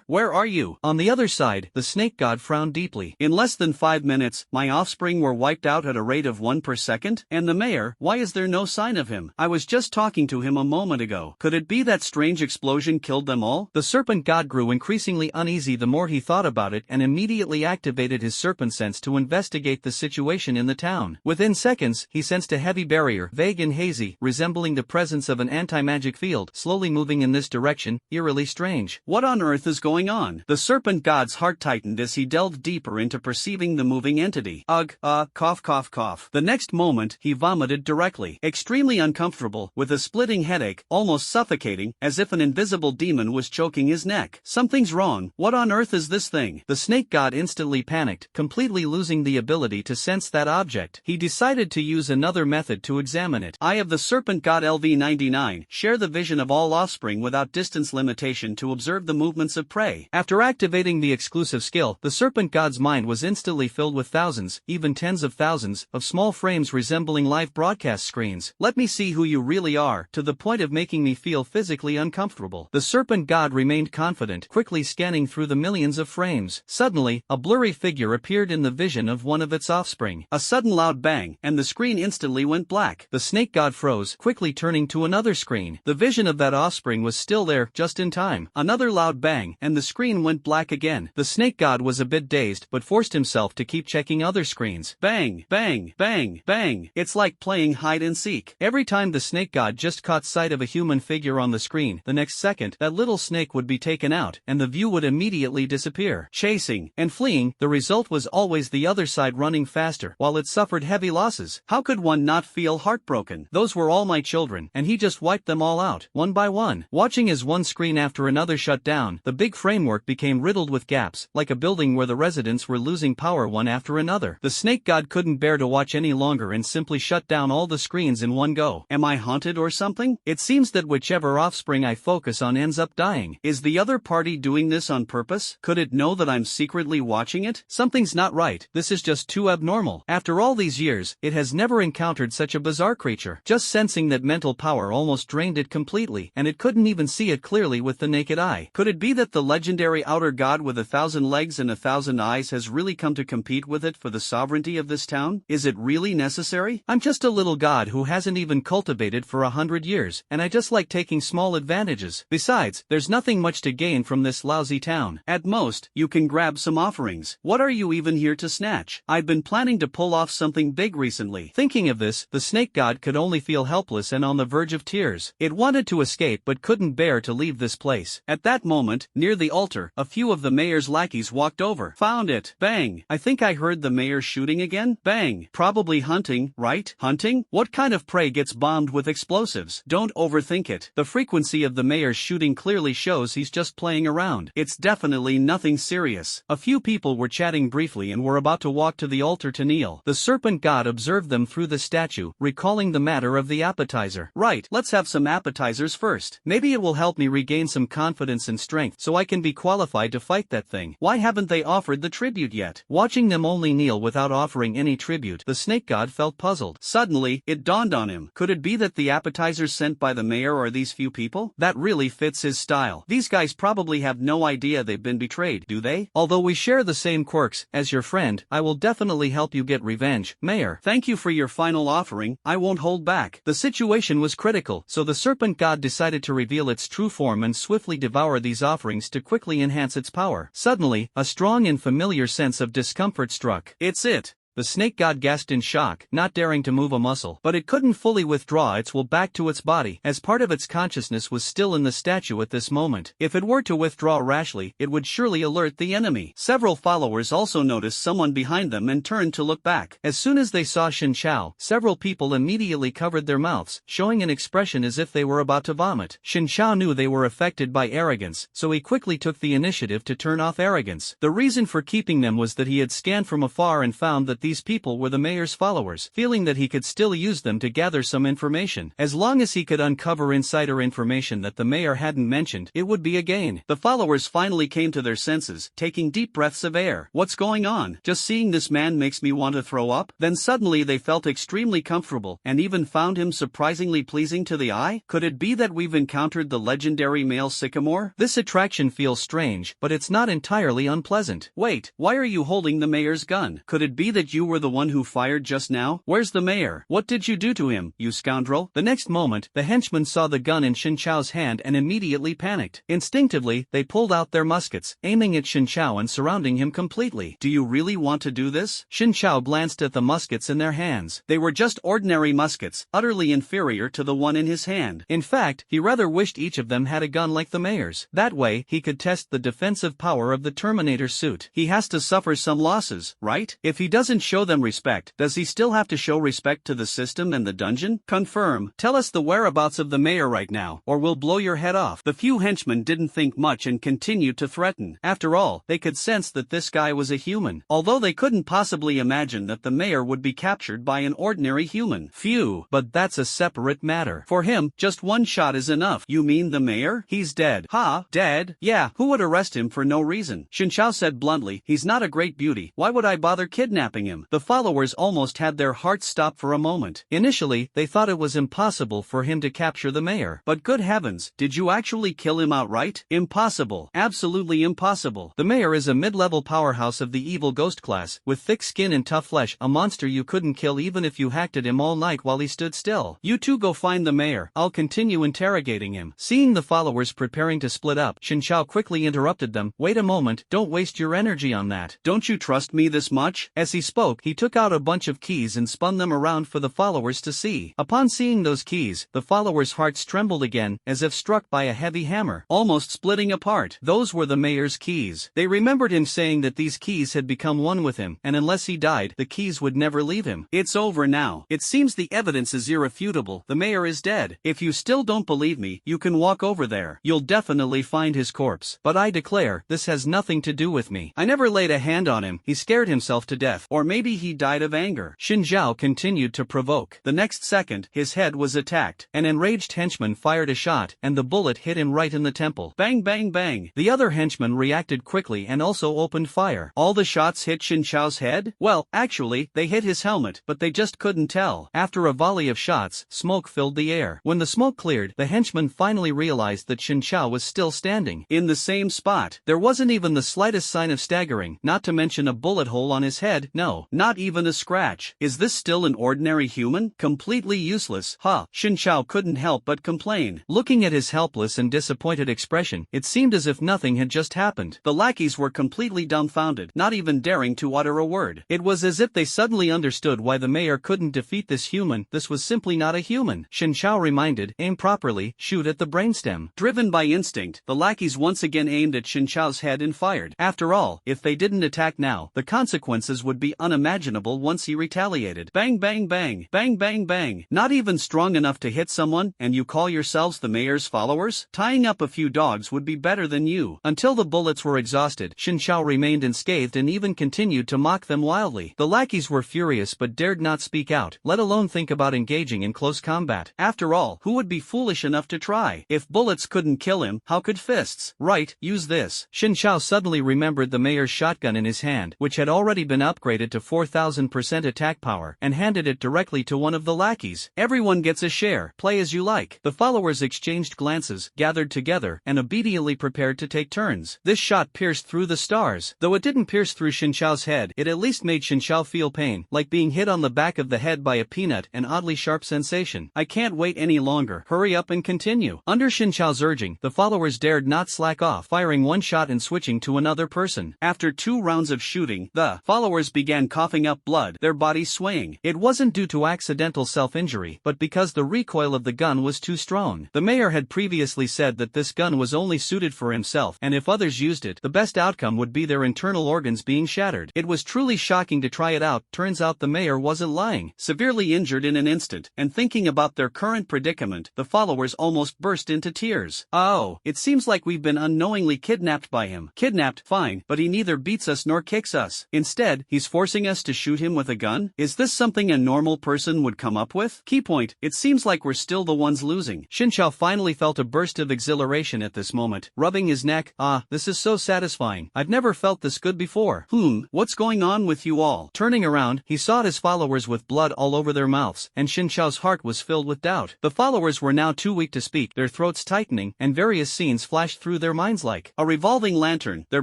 where are you? On the other side, the snake god frowned deeply. In less than 5 minutes, my offspring were wiped out at a rate of 1 per second? And the mayor, why is there no sign of him? I was just talking to him a moment ago. Could it be that strange explosion killed them all? The serpent god grew increasingly uneasy the more he thought about it and immediately activated his serpent sense to investigate the situation in the town. Within seconds, he sensed a heavy barrier, vague and hazy, resembling the presence of an anti-magic field, slowly moving in this direction, eerily strange. What on earth is going on? The serpent god's heart tightened as he delved deeper into perceiving the moving entity. Ugh, cough cough cough. The next moment, he vomited directly. Extremely uncomfortable, with a splitting headache, almost suffocating, as if an invisible demon was choking his neck. Something's wrong. What on earth is this thing? The snake god instantly panicked, completely losing the ability to sense that object. He decided to use another method to examine it. Eye of the serpent god LV99, share the vision of all offspring without distance limitation to observe the movements of prey. After activating the exclusive skill, the serpent god's mind was instantly filled with thousands, even tens of thousands, of small frames resembling live broadcast screens. Let me see who you really are, to the point of making me feel physically uncomfortable. The serpent god remained confident, quickly scanning through the millions of frames. Suddenly, a blurry figure appeared in the vision of one of its offspring. A sudden loud bang, and the screen instantly went black. The snake god froze, quickly turning to another screen. The vision of that offspring was still there, just in time. Another loud bang, and the screen went black again. The snake god was a bit dazed, but forced himself to keep checking other screens. Bang, bang, bang, bang. It's like playing hide and seek. Every time the snake god just caught sight of a human figure on the screen, the next second, that little snake would be taken out, and the view would immediately disappear. Chasing and fleeing, the result was always the other side running faster, while it suffered heavy losses. How could one not feel heartbroken? Those were all my children, and he just wiped them all out, one by one. Watching as one screen after another shut down, the big framework became riddled with gaps, like a building where the residents were losing power one after another. The snake god couldn't bear to watch any longer and simply shut down all the screens in one go. Am I haunted or something? It seems that whichever offspring I focus on ends up dying. Is the other party doing this on purpose? Could it know that I'm secretly watching it? Something's not right. This is just too abnormal. After all these years, it has never encountered such a bizarre creature. Just sensing that mental power almost drained it completely, and it couldn't even see it clearly with the naked eye. Could it be that the legendary outer god with 1,000 legs and 1,000 eyes has really come to compete with it for the sovereignty of this town? Is it really necessary? I'm just a little god who hasn't even cultivated for 100 years, and I just like taking small advantages. Besides, there's nothing much to gain from this lousy town. At most, you can grab some offerings. What are you even here to snatch? I've been planning to pull off something big recently. Thinking of this, the snake god could only feel helpless and on the verge of tears. It wanted to escape but couldn't bear to leave this place. At that moment, near the altar, a few of the mayor's lackeys walked over. Found it. Bang! I think I heard the mayor shooting again? Bang! Probably hunting, right? Hunting? What kind of prey gets bombed with explosives? Don't overthink it. The frequency of the mayor's shooting clearly shows he's just playing around. It's definitely nothing serious. A few people were chatting briefly and were about to walk to the altar to kneel. The serpent god observed them through the statue, recalling the matter of the appetizer. Right, let's have some appetizers first. Maybe it will help me regain some confidence and strength so I can be qualified to fight that thing. Why haven't they offered the tribute yet? Watching them only kneel without offering any tribute, the snake god felt puzzled. Suddenly, it dawned on him. Could it be that the appetizers sent by the mayor are these few people? That really fits his style. These guys probably have no idea they've been betrayed, do they? Although we share the same quirks, as your friend, I will definitely help you get revenge, Mayor. Thank you for your final offering, I won't hold back. The situation was critical, so the serpent god decided to reveal its true form and swiftly devour these offerings to quickly enhance its power. Suddenly, a strong and familiar sense of discomfort struck. It's it. The snake god gasped in shock, not daring to move a muscle, but it couldn't fully withdraw its will back to its body, as part of its consciousness was still in the statue at this moment. If it were to withdraw rashly, it would surely alert the enemy. Several followers also noticed someone behind them and turned to look back. As soon as they saw Xin Chao, several people immediately covered their mouths, showing an expression as if they were about to vomit. Xin Chao knew they were affected by arrogance, so he quickly took the initiative to turn off arrogance. The reason for keeping them was that he had scanned from afar and found that these people were the mayor's followers, feeling that he could still use them to gather some information. As long as he could uncover insider information that the mayor hadn't mentioned, it would be a gain. The followers finally came to their senses, taking deep breaths of air. What's going on? Just seeing this man makes me want to throw up? Then suddenly they felt extremely comfortable, and even found him surprisingly pleasing to the eye? Could it be that we've encountered the legendary male sycamore? This attraction feels strange, but it's not entirely unpleasant. Wait, why are you holding the mayor's gun? Could it be that you were the one who fired just now? Where's the mayor? What did you do to him, you scoundrel? The next moment, the henchmen saw the gun in Xin Chao's hand and immediately panicked. Instinctively, they pulled out their muskets, aiming at Xin Chao and surrounding him completely. Do you really want to do this? Xin Chao glanced at the muskets in their hands. They were just ordinary muskets, utterly inferior to the one in his hand. In fact, he rather wished each of them had a gun like the mayor's. That way, he could test the defensive power of the Terminator suit. He has to suffer some losses, right? If he doesn't show them respect, does he still have to show respect to the system and the dungeon? Confirm. Tell us the whereabouts of the mayor right now, or we'll blow your head off. The few henchmen didn't think much and continued to threaten. After all, they could sense that this guy was a human, although they couldn't possibly imagine that the mayor would be captured by an ordinary human. Phew, but that's a separate matter. For him, just one shot is enough. You mean the mayor? He's dead. Ha? Dead? Yeah, who would arrest him for no reason? Xin Chao said bluntly, he's not a great beauty. Why would I bother kidnapping him? The followers almost had their hearts stop for a moment. Initially, they thought it was impossible for him to capture the mayor. But good heavens, did you actually kill him outright? Impossible. Absolutely impossible. The mayor is a mid-level powerhouse of the evil ghost class, with thick skin and tough flesh, a monster you couldn't kill even if you hacked at him all night while he stood still. You two go find the mayor, I'll continue interrogating him. Seeing the followers preparing to split up, Xin Chao quickly interrupted them. Wait a moment, don't waste your energy on that. Don't you trust me this much? As he spoke, he took out a bunch of keys and spun them around for the followers to see. Upon seeing those keys, the followers' hearts trembled again, as if struck by a heavy hammer, almost splitting apart. Those were the mayor's keys. They remembered him saying that these keys had become one with him, and unless he died, the keys would never leave him. It's over now. It seems the evidence is irrefutable. The mayor is dead. If you still don't believe me, you can walk over there. You'll definitely find his corpse. But I declare, this has nothing to do with me. I never laid a hand on him. He scared himself to death. Or maybe he died of anger. Xin Zhao continued to provoke. The next second, his head was attacked. An enraged henchman fired a shot, and the bullet hit him right in the temple. Bang bang bang. The other henchman reacted quickly and also opened fire. All the shots hit Xin Chao's head? Well, actually, they hit his helmet, but they just couldn't tell. After a volley of shots, smoke filled the air. When the smoke cleared, the henchman finally realized that Xin Chao was still standing in the same spot. There wasn't even the slightest sign of staggering, not to mention a bullet hole on his head. No. No, not even a scratch. Is this still an ordinary human? Completely useless, huh? Xin Chao couldn't help but complain. Looking at his helpless and disappointed expression, it seemed as if nothing had just happened. The lackeys were completely dumbfounded, not even daring to utter a word. It was as if they suddenly understood why the mayor couldn't defeat this human. This was simply not a human. Xin Chao reminded, aim properly, shoot at the brainstem. Driven by instinct, the lackeys once again aimed at Xin Chao's head and fired. After all, if they didn't attack now, the consequences would be unimaginable once he retaliated. Bang bang bang, bang bang bang. Not even strong enough to hit someone, and you call yourselves the mayor's followers? Tying up a few dogs would be better than you. Until the bullets were exhausted, Xin Chao remained unscathed and even continued to mock them wildly. The lackeys were furious but dared not speak out, let alone think about engaging in close combat. After all, who would be foolish enough to try? If bullets couldn't kill him, how could fists? Right, use this. Xin Chao suddenly remembered the mayor's shotgun in his hand, which had already been upgraded to 4000% attack power, and handed it directly to one of the lackeys. Everyone gets a share, play as you like. The followers exchanged glances, gathered together, and obediently prepared to take turns. This shot pierced through the stars. Though it didn't pierce through Xin Chao's head, it at least made Xin Chao feel pain, like being hit on the back of the head by a peanut, an oddly sharp sensation. I can't wait any longer. Hurry up and continue. Under Xin Chao's urging, the followers dared not slack off, firing one shot and switching to another person. After 2 rounds of shooting, the followers began coughing up blood, their bodies swaying. It wasn't due to accidental self-injury, but because the recoil of the gun was too strong. The mayor had previously said that this gun was only suited for himself, and if others used it, the best outcome would be their internal organs being shattered. It was truly shocking to try it out. Turns out the mayor wasn't lying. Severely injured in an instant, and thinking about their current predicament, the followers almost burst into tears. Oh, it seems like we've been unknowingly kidnapped by him. Kidnapped, fine, but he neither beats us nor kicks us. Instead, he's forcing us to shoot him with a gun? Is this something a normal person would come up with? Key point, it seems like we're still the ones losing. Xin Chao finally felt a burst of exhilaration at this moment, rubbing his neck. Ah, this is so satisfying. I've never felt this good before. What's going on with you all? Turning around, he saw his followers with blood all over their mouths, and Xin Chao's heart was filled with doubt. The followers were now too weak to speak, their throats tightening, and various scenes flashed through their minds like a revolving lantern, their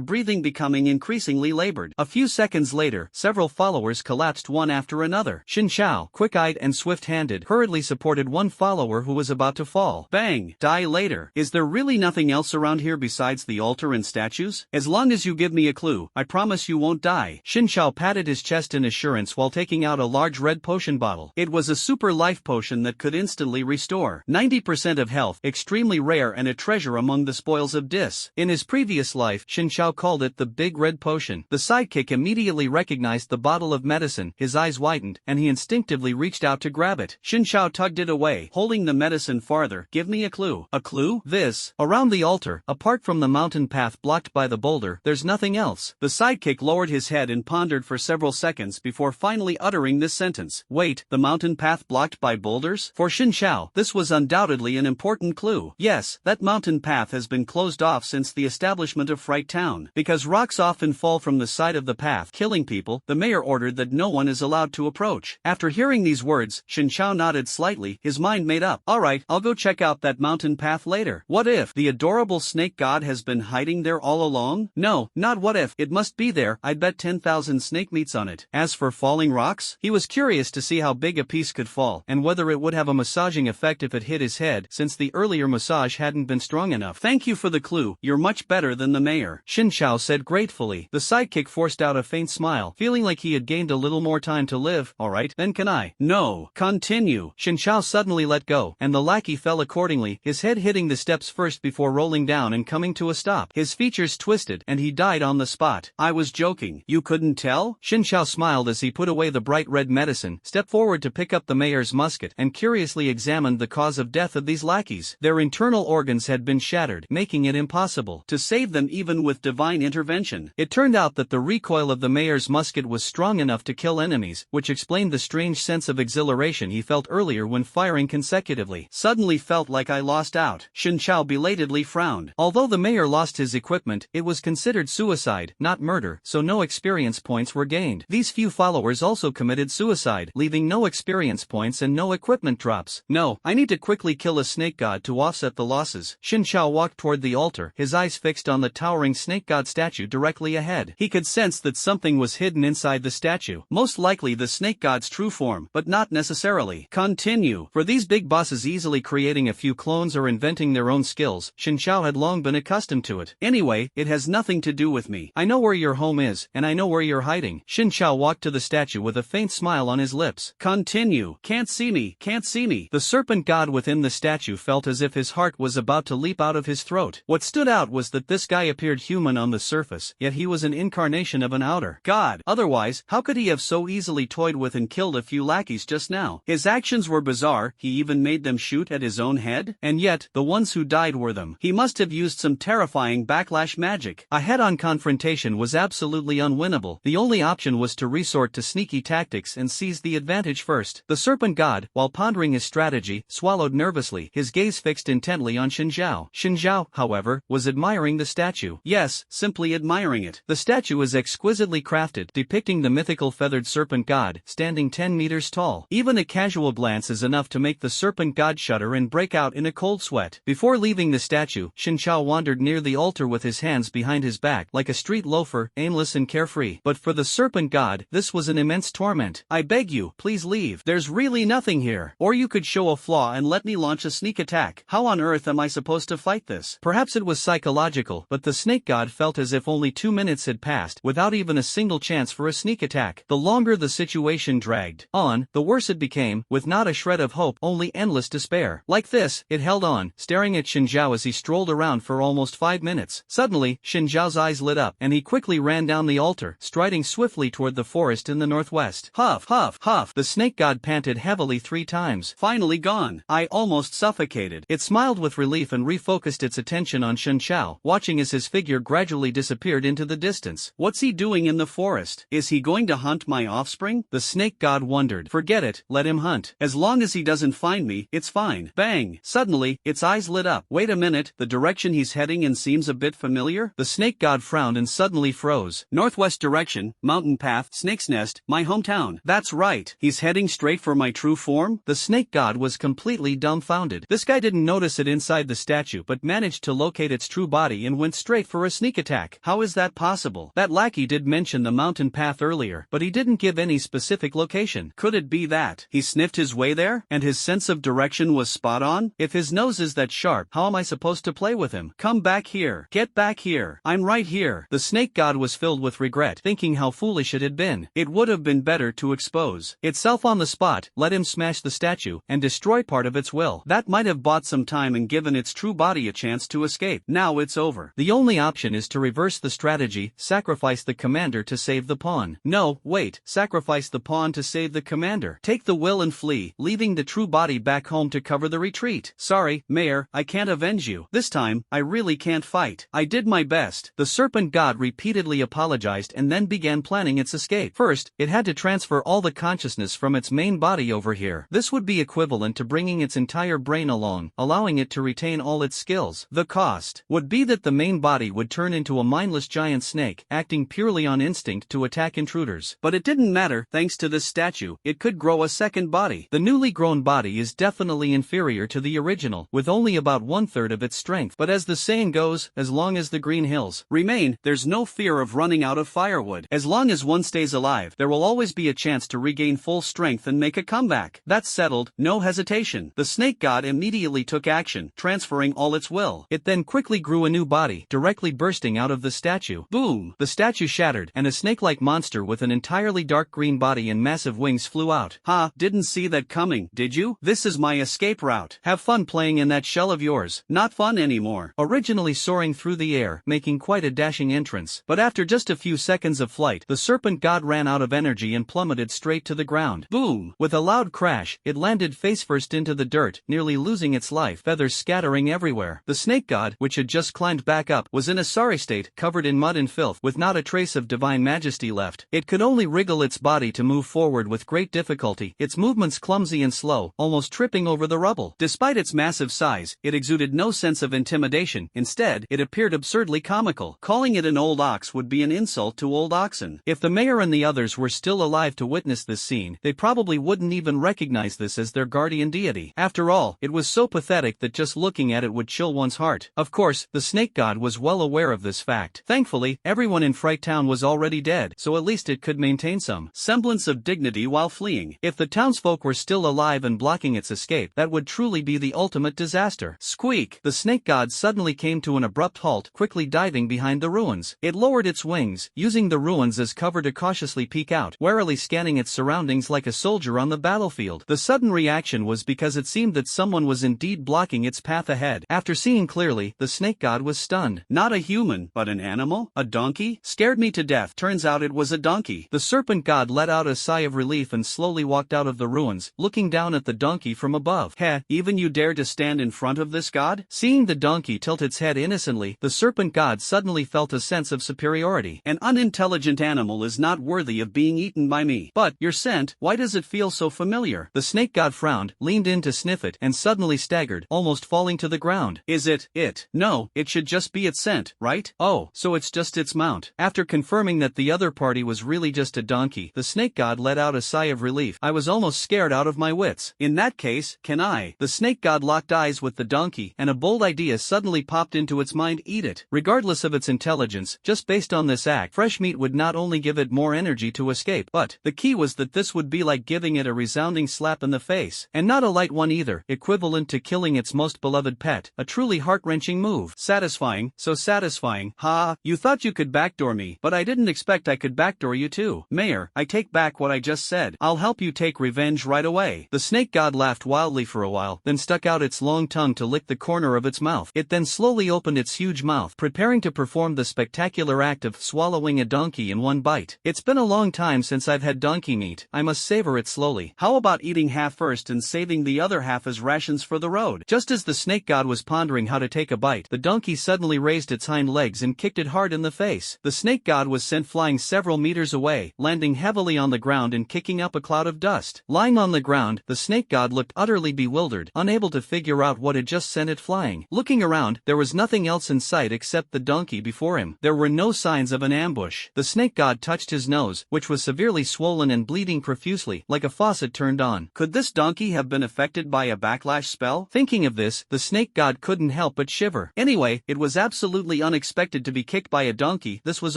breathing becoming increasingly labored. A few seconds later, several followers collapsed one after another. Xin Chao, quick-eyed and swift-handed, hurriedly supported one follower who was about to fall. Bang! Die later. Is there really nothing else around here besides the altar and statues? As long as you give me a clue, I promise you won't die. Xin Chao patted his chest in assurance while taking out a large red potion bottle. It was a super life potion that could instantly restore 90% of health, extremely rare and a treasure among the spoils of Dis. In his previous life, Xin Chao called it the Big Red Potion. The sidekick immediately recognized the bottle of medicine, his eyes widened, and he instinctively reached out to grab it. Xin Chao tugged it away, holding the medicine farther. Give me a clue. A clue? This. Around the altar, apart from the mountain path blocked by the boulder, there's nothing else. The sidekick lowered his head and pondered for several seconds before finally uttering this sentence. Wait, the mountain path blocked by boulders? For Xin Chao, this was undoubtedly an important clue. Yes, that mountain path has been closed off since the establishment of Fright Town. Because rocks often fall from the side of the path, killing people, the mayor ordered that no one is allowed to approach. After hearing these words, Xin Chao nodded slightly, his mind made up. Alright, I'll go check out that mountain path later. What if the adorable snake god has been hiding there all along? No, not what if, it must be there. I'd bet 10,000 snake meats on it. As for falling rocks, he was curious to see how big a piece could fall, and whether it would have a massaging effect if it hit his head, since the earlier massage hadn't been strong enough. Thank you for the clue, you're much better than the mayor, Xin Chao said gratefully. The sidekick forced out a faint smile, feeling like he had gained a little more time to live. Alright, then can I? No, continue. Xin Chao suddenly let go, and the lackey fell accordingly, his head hitting the steps first before rolling down and coming to a stop. His features twisted, and he died on the spot. I was joking. You couldn't tell? Xin Chao smiled as he put away the bright red medicine, stepped forward to pick up the mayor's musket, and curiously examined the cause of death of these lackeys. Their internal organs had been shattered, making it impossible to save them even with divine intervention. It turned out that the recoil of the mayor's musket was strong enough to kill enemies, which explained the strange sense of exhilaration he felt earlier when firing consecutively. Suddenly felt like I lost out. Xin Chao belatedly frowned. Although the mayor lost his equipment, it was considered suicide, not murder, so no experience points were gained. These few followers also committed suicide, leaving no experience points and no equipment drops. No, I need to quickly kill a snake god to offset the losses. Xin Chao walked toward the altar, his eyes fixed on the towering snake god statue directly ahead. He could sense that something was hidden inside inside the statue. Most likely the snake god's true form, but not necessarily. Continue. For these big bosses easily creating a few clones or inventing their own skills, Xin Zhao had long been accustomed to it. Anyway, it has nothing to do with me. I know where your home is, and I know where you're hiding. Xin Zhao walked to the statue with a faint smile on his lips. Continue. Can't see me, can't see me. The serpent god within the statue felt as if his heart was about to leap out of his throat. What stood out was that this guy appeared human on the surface, yet he was an incarnation of an outer god. Otherwise, how could he have so easily toyed with and killed a few lackeys just now? His actions were bizarre, he even made them shoot at his own head, and yet, the ones who died were them. He must have used some terrifying backlash magic. A head-on confrontation was absolutely unwinnable. The only option was to resort to sneaky tactics and seize the advantage first. The serpent god, while pondering his strategy, swallowed nervously, his gaze fixed intently on Xin Zhao. Xin Zhao, however, was admiring the statue. Yes, simply admiring it. The statue is exquisitely crafted, depicting the mythical feathered serpent god, standing 10 meters tall. Even a casual glance is enough to make the serpent god shudder and break out in a cold sweat. Before leaving the statue, Xin Zhao wandered near the altar with his hands behind his back, like a street loafer, aimless and carefree. But for the serpent god, this was an immense torment. I beg you, please leave. There's really nothing here. Or you could show a flaw and let me launch a sneak attack. How on earth am I supposed to fight this? Perhaps it was psychological, but the snake god felt as if only 2 minutes had passed, without even a single chance for a sneak attack. The longer the situation dragged on, the worse it became, with not a shred of hope, only endless despair. Like this, it held on, staring at Xin Zhao as he strolled around for almost 5 minutes. Suddenly, Xin Zhao's eyes lit up, and he quickly ran down the altar, striding swiftly toward the forest in the northwest. Huff, huff, huff. The snake god panted heavily 3 times. Finally gone. I almost suffocated. It smiled with relief and refocused its attention on Xin Zhao, watching as his figure gradually disappeared into the distance. What's he doing in the forest? Is he going to hunt my offspring? The snake god wondered. Forget it, let him hunt. As long as he doesn't find me, it's fine. Bang! Suddenly, its eyes lit up. Wait a minute, the direction he's heading in seems a bit familiar? The snake god frowned and suddenly froze. Northwest direction, mountain path, snake's nest, my hometown. That's right. He's heading straight for my true form? The snake god was completely dumbfounded. This guy didn't notice it inside the statue but managed to locate its true body and went straight for a sneak attack. How is that possible? That lackey did mention the mountain path earlier, but he didn't give any specific location. Could it be that he sniffed his way there, and his sense of direction was spot on? If his nose is that sharp, how am I supposed to play with him? Come back here. Get back here. I'm right here. The snake god was filled with regret, thinking how foolish it had been. It would have been better to expose itself on the spot, let him smash the statue, and destroy part of its will. That might have bought some time and given its true body a chance to escape. Now it's over. The only option is to reverse the strategy, sacrifice the commander to save the pawn. No, wait, sacrifice the pawn to save the commander. Take the will and flee, leaving the true body back home to cover the retreat. Sorry, Mayor, I can't avenge you. This time, I really can't fight. I did my best. The serpent god repeatedly apologized and then began planning its escape. First, it had to transfer all the consciousness from its main body over here. This would be equivalent to bringing its entire brain along, allowing it to retain all its skills. The cost would be that the main body would turn into a mindless giant snake, acting purely on instinct to attack intruders. But it didn't matter, thanks to this statue, it could grow a second body. The newly grown body is definitely inferior to the original, with only about 1/3 of its strength. But as the saying goes, as long as the green hills remain, there's no fear of running out of firewood. As long as one stays alive, there will always be a chance to regain full strength and make a comeback. That's settled, no hesitation. The snake god immediately took action, transferring all its will. It then quickly grew a new body, directly bursting out of the statue. Boom! The statue shattered, and a snake-like monster with an entirely dark green body and massive wings flew out. Ha, didn't see that coming, did you? This is my escape route. Have fun playing in that shell of yours. Not fun anymore. Originally soaring through the air, making quite a dashing entrance. But after just a few seconds of flight, the serpent god ran out of energy and plummeted straight to the ground. Boom! With a loud crash, it landed face first into the dirt, nearly losing its life, feathers scattering everywhere. The snake god, which had just climbed back up, was in a sorry state, covered in mud and filth, with not a trace of divine majesty left. It could only wriggle its body to move forward with great difficulty, its movements clumsy and slow, almost tripping over the rubble. Despite its massive size, it exuded no sense of intimidation. Instead, it appeared absurdly comical. Calling it an old ox would be an insult to old oxen. If the mayor and the others were still alive to witness this scene, they probably wouldn't even recognize this as their guardian deity. After all, it was so pathetic that just looking at it would chill one's heart. Of course, the snake god was well aware of this fact. Thankfully, everyone in Fright Town was already dead, so so at least it could maintain some semblance of dignity while fleeing. If the townsfolk were still alive and blocking its escape, that would truly be the ultimate disaster. Squeak! The snake god suddenly came to an abrupt halt, quickly diving behind the ruins. It lowered its wings, using the ruins as cover to cautiously peek out, warily scanning its surroundings like a soldier on the battlefield. The sudden reaction was because it seemed that someone was indeed blocking its path ahead. After seeing clearly, the snake god was stunned. Not a human, but an animal? A donkey? Scared me to death. Turns out it was a donkey. The serpent god let out a sigh of relief and slowly walked out of the ruins, looking down at the donkey from above. Heh, even you dare to stand in front of this god? Seeing the donkey tilt its head innocently, the serpent god suddenly felt a sense of superiority. An unintelligent animal is not worthy of being eaten by me. But, your scent, why does it feel so familiar? The snake god frowned, leaned in to sniff it, and suddenly staggered, almost falling to the ground. Is it? No, it should just be its scent, right? Oh, so it's just its mount. After confirming that the other party was really just a donkey, the snake god let out a sigh of relief. I was almost scared out of my wits. In that case, can I? The snake god locked eyes with the donkey, and a bold idea suddenly popped into its mind: eat it. Regardless of its intelligence, just based on this act, fresh meat would not only give it more energy to escape, but the key was that this would be like giving it a resounding slap in the face. And not a light one either, equivalent to killing its most beloved pet, a truly heart-wrenching move. Satisfying, so satisfying. Ha, you thought you could backdoor me, but I didn't expect I could backdoor you too. Mayor, I take back what I just said. I'll help you take revenge right away. The snake god laughed wildly for a while, then stuck out its long tongue to lick the corner of its mouth. It then slowly opened its huge mouth, preparing to perform the spectacular act of swallowing a donkey in one bite. It's been a long time since I've had donkey meat. I must savor it slowly. How about eating half first and saving the other half as rations for the road? Just as the snake god was pondering how to take a bite, the donkey suddenly raised its hind legs and kicked it hard in the face. The snake god was sent flying several meters away, landing heavily on the ground and kicking up a cloud of dust. Lying on the ground, the snake god looked utterly bewildered, unable to figure out what had just sent it flying. Looking around, there was nothing else in sight except the donkey before him. There were no signs of an ambush. The snake god touched his nose, which was severely swollen and bleeding profusely, like a faucet turned on. Could this donkey have been affected by a backlash spell? Thinking of this, the snake god couldn't help but shiver. Anyway, it was absolutely unexpected to be kicked by a donkey. This was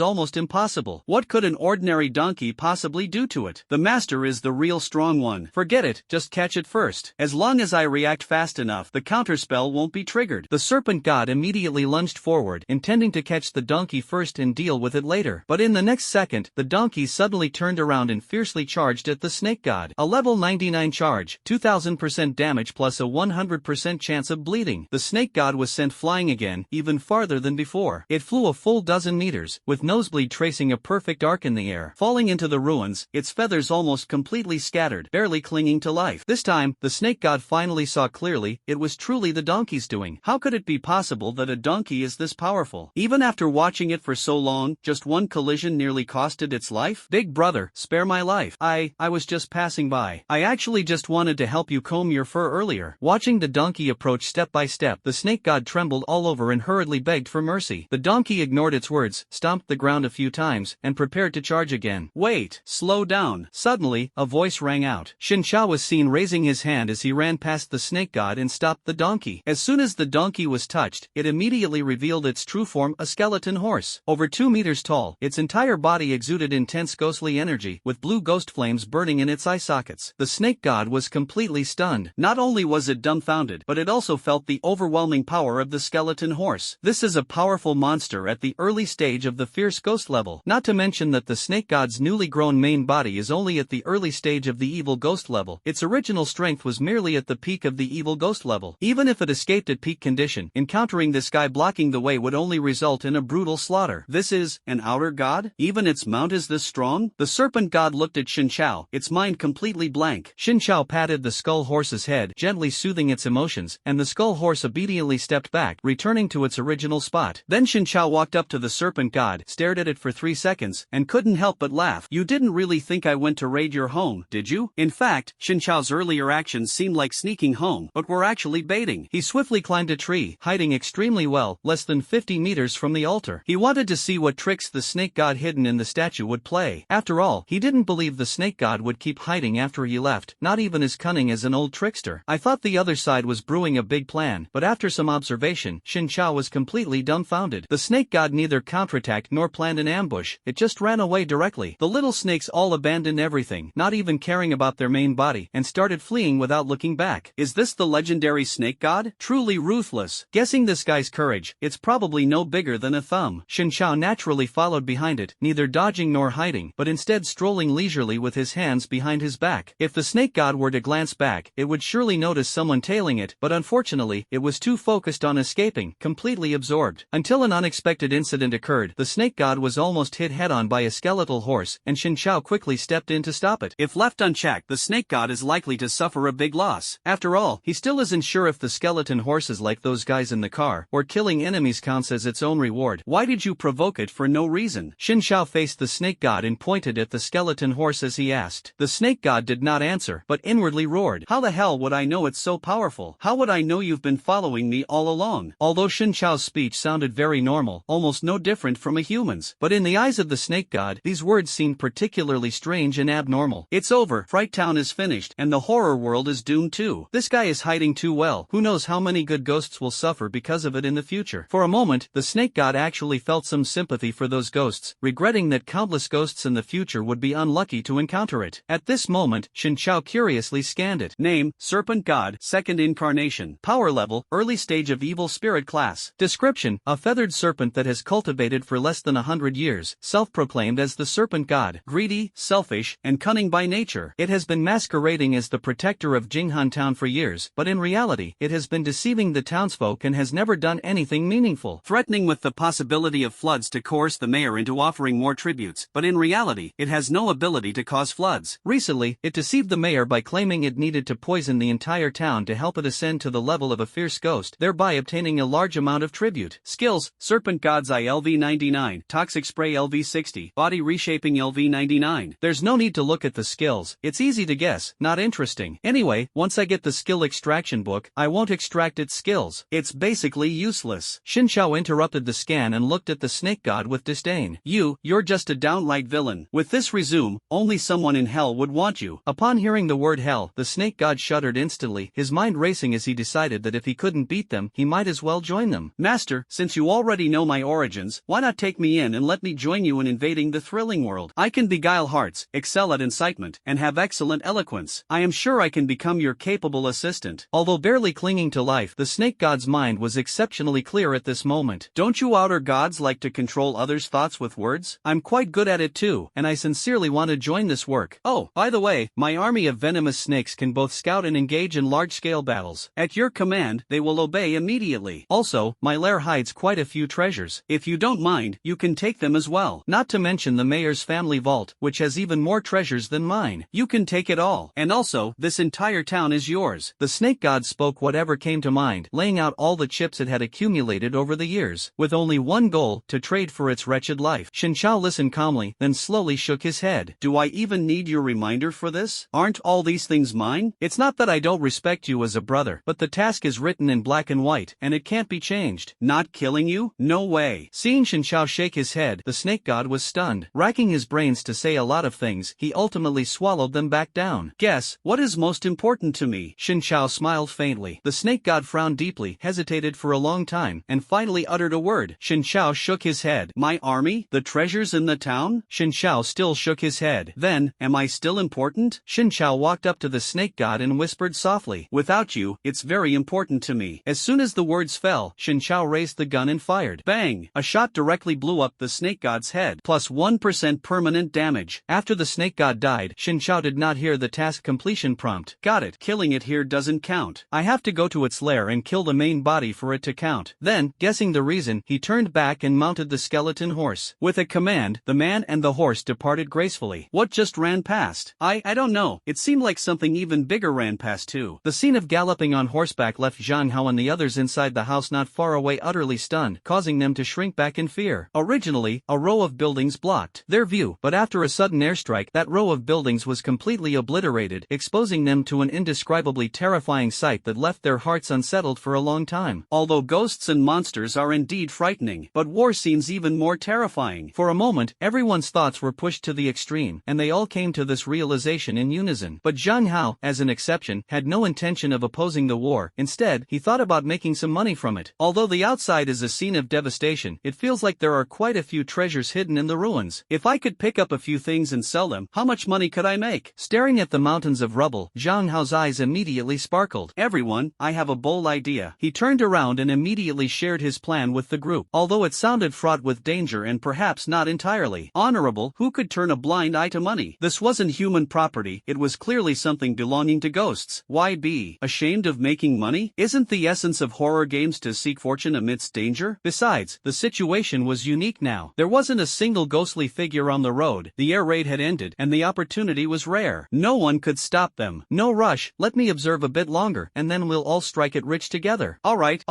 almost impossible. What could an ordinary donkey possibly do to it? The master is the real strong one. Forget it, just catch it first. As long as I react fast enough, the counterspell won't be triggered. The serpent god immediately lunged forward, intending to catch the donkey first and deal with it later. But in the next second, the donkey suddenly turned around and fiercely charged at the snake god. A level 99 charge, 2000% damage plus a 100% chance of bleeding. The snake god was sent flying again, even farther than before. It flew a full dozen meters, with nosebleed tracing a perfect arc in the air. Falling into the ruins, its feathers almost completely scattered, barely clinging to life. This time, the snake god finally saw clearly, it was truly the donkey's doing. How could it be possible that a donkey is this powerful? Even after watching it for so long, just one collision nearly costed its life? Big brother, spare my life. I was just passing by. I actually just wanted to help you comb your fur earlier. Watching the donkey approach step by step, the snake god trembled all over and hurriedly begged for mercy. The donkey ignored its words, stomped the ground a few times, and prepared to charge again. Wait, slow down. Suddenly, a voice rang out. Xin Chao was seen raising his hand as he ran past the snake god and stopped the donkey. As soon as the donkey was touched, it immediately revealed its true form, a skeleton horse. Over 2 meters tall, its entire body exuded intense ghostly energy, with blue ghost flames burning in its eye sockets. The snake god was completely stunned. Not only was it dumbfounded, but it also felt the overwhelming power of the skeleton horse. This is a powerful monster at the early stage of the fierce ghost level. Not to mention that the snake god's newly grown main body is only at the early stage of the evil ghost level. Its original strength was merely at the peak of the evil ghost level. Even if it escaped at peak condition, encountering this guy blocking the way would only result in a brutal slaughter. This is an outer god? Even its mount is this strong? The serpent god looked at Xin Chao, its mind completely blank. Xin Chao patted the skull horse's head, gently soothing its emotions, and the skull horse obediently stepped back, returning to its original spot. Then Xin Chao walked up to the serpent god, stared at it for 3 seconds, and couldn't help but laugh. You didn't really think I went to raid your home, did you? In fact, Xin Chao's earlier actions seemed like sneaking home, but were actually baiting. He swiftly climbed a tree, hiding extremely well, less than 50 meters from the altar. He wanted to see what tricks the snake god hidden in the statue would play. After all, he didn't believe the snake god would keep hiding after he left, not even as cunning as an old trickster. I thought the other side was brewing a big plan, but after some observation, Xin Chao was completely dumbfounded. The snake god neither counterattacked nor planned an ambush, it just ran away directly. The little snakes all abandoned everything, not even caring about their main body, and started fleeing without looking back. Is this the legendary snake god? Truly ruthless. Guessing this guy's courage, it's probably no bigger than a thumb. Shen Shao naturally followed behind it, neither dodging nor hiding, but instead strolling leisurely with his hands behind his back. If the snake god were to glance back, it would surely notice someone tailing it, but unfortunately, it was too focused on escaping, completely absorbed. Until an unexpected incident occurred, the snake god was almost hit head-on by a skeletal horse, and Shen Shao quickly stepped in to stop it. If left unchecked, the snake god is likely to suffer a big loss. After all, he still isn't sure if the skeleton horses like those guys in the car, or killing enemies counts as its own reward. Why did you provoke it for no reason? Shen Shao faced the snake god and pointed at the skeleton horse as he asked. The snake god did not answer, but inwardly roared. How the hell would I know it's so powerful? How would I know you've been following me all along? Although Shen Shao's speech sounded very normal, almost no different from a human's, but in the eyes of the snake god, these words seemed particularly strange and abnormal. It's over, Fright Town is finished, and the horror world is doomed too. This guy is hiding too well. Who knows how many good ghosts will suffer because of it in the future. For a moment, the snake god actually felt some sympathy for those ghosts, regretting that countless ghosts in the future would be unlucky to encounter it. At this moment, Shen Shao curiously scanned it. Name, Serpent God, Second Incarnation. Power level, early stage of evil spirit class. Description, a feathered serpent that has cultivated for less than 100 years, self-proclaimed as the serpent god. Greedy, selfish, and cunning by nature. It has been masquerading as the protector of Jinghan Town for years, but in reality, it has been deceiving the townsfolk and has never done anything meaningful. Threatening with the possibility of floods to coerce the mayor into offering more tributes, but in reality, it has no ability to cause floods. Recently, it deceived the mayor by claiming it needed to poison the entire town to help it ascend to the level of a fierce ghost, thereby obtaining a large amount of tribute. Skills, Serpent God's Eye LV99, Toxic Spray LV60, Body Reshaping LV99. There's no need to look at the skills, it's easy to guess, not interesting. Anyway, once I get the skill extraction book, I won't extract its skills. It's basically useless. Shen Shao interrupted the scan and looked at the snake god with disdain. You're just a downright villain. With this resume, only someone in hell would want you. Upon hearing the word hell, the snake god shuddered instantly, his mind racing as he decided that if he couldn't beat them, he might as well join them. Master, since you already know my origins, why not take me in and let me join you in invading the thrilling world? I can beguile hearts, excel at incitement, and have excellent eloquence. I am sure I can become your capable assistant. Although barely clinging to life, the snake god's mind was exceptionally clear at this moment. Don't you outer gods like to control others' thoughts with words? I'm quite good at it too, and I sincerely want to join this work. Oh, by the way, my army of venomous snakes can both scout and engage in large-scale battles. At your command, they will obey immediately. Also, my lair hides quite a few treasures. If you don't mind, you can take them as well. Not to mention the mayor's family vault, which has even more treasures than mine. You can take it all. And also, this entire town is yours. The snake god spoke whatever came to mind, laying out all the chips it had accumulated over the years, with only one goal, to trade for its wretched life. Shen Shao listened calmly, then slowly shook his head. Do I even need your reminder for this? Aren't all these things mine? It's not that I don't respect you as a brother, but the task is written in black and white, and it can't be changed. Not killing you? No way. Seeing Shen Shao shake his head, the snake god was stunned. Racking his brains to say a lot of things, he ultimately swallowed them back down. Guess, what is most important to me? Shen Shao smiled faintly. The snake god frowned deeply, hesitated for a long time, and finally uttered a word. Shen Shao shook his head. My army? The treasures in the town? Shen Shao still shook his head. Then, am I still important? Shen Shao walked up to the snake god and whispered softly. Without you, it's very important to me. As soon as the words fell, Shen Shao raised the gun and fired. Bang! A shot directly blew up the snake god's head. Plus 1% permanent damage. After the snake god died, Shen Shao did not hear the task completion prompt. Got it. Killing it here doesn't count. I have to go to its lair and kill the main body for it to count. Then, guessing the reason, he turned back and mounted the skeleton horse. With a command, the man and the horse departed gracefully. What just ran past? I don't know. It seemed like something even bigger ran past too. The scene of galloping on horseback left Zhang Hao and the others inside the house not far away utterly stunned, causing them to shrink back in fear. Originally, a row of buildings blocked their view, but after a sudden airstrike, that row of buildings was completely obliterated, exposing them to an indescribably terrifying sight that left their hearts unsettled for a long time. Although ghosts and monsters are indeed frightening, but war scenes even more terrifying. For a moment, everyone's thoughts were pushed to the extreme, and they all came to this realization in unison. But Zhang Hao, as an exception, had no intention of opposing the war. Instead, he thought about making some money from it. Although the outside is a scene of devastation, it feels like there are quite a few treasures hidden in in the ruins. If I could pick up a few things and sell them, how much money could I make? Staring at the mountains of rubble, Zhang Hao's eyes immediately sparkled. Everyone, I have a bold idea. He turned around and immediately shared his plan with the group. Although it sounded fraught with danger and perhaps not entirely honorable, who could turn a blind eye to money? This wasn't human property, it was clearly something belonging to ghosts. Why be ashamed of making money? Isn't the essence of horror games to seek fortune amidst danger? Besides, the situation was unique now. There wasn't a single ghostly figure on the road, the air raid had ended, and the opportunity was rare. No one could stop them. No rush, let me observe a bit longer, and then we'll all strike it rich together. Alright,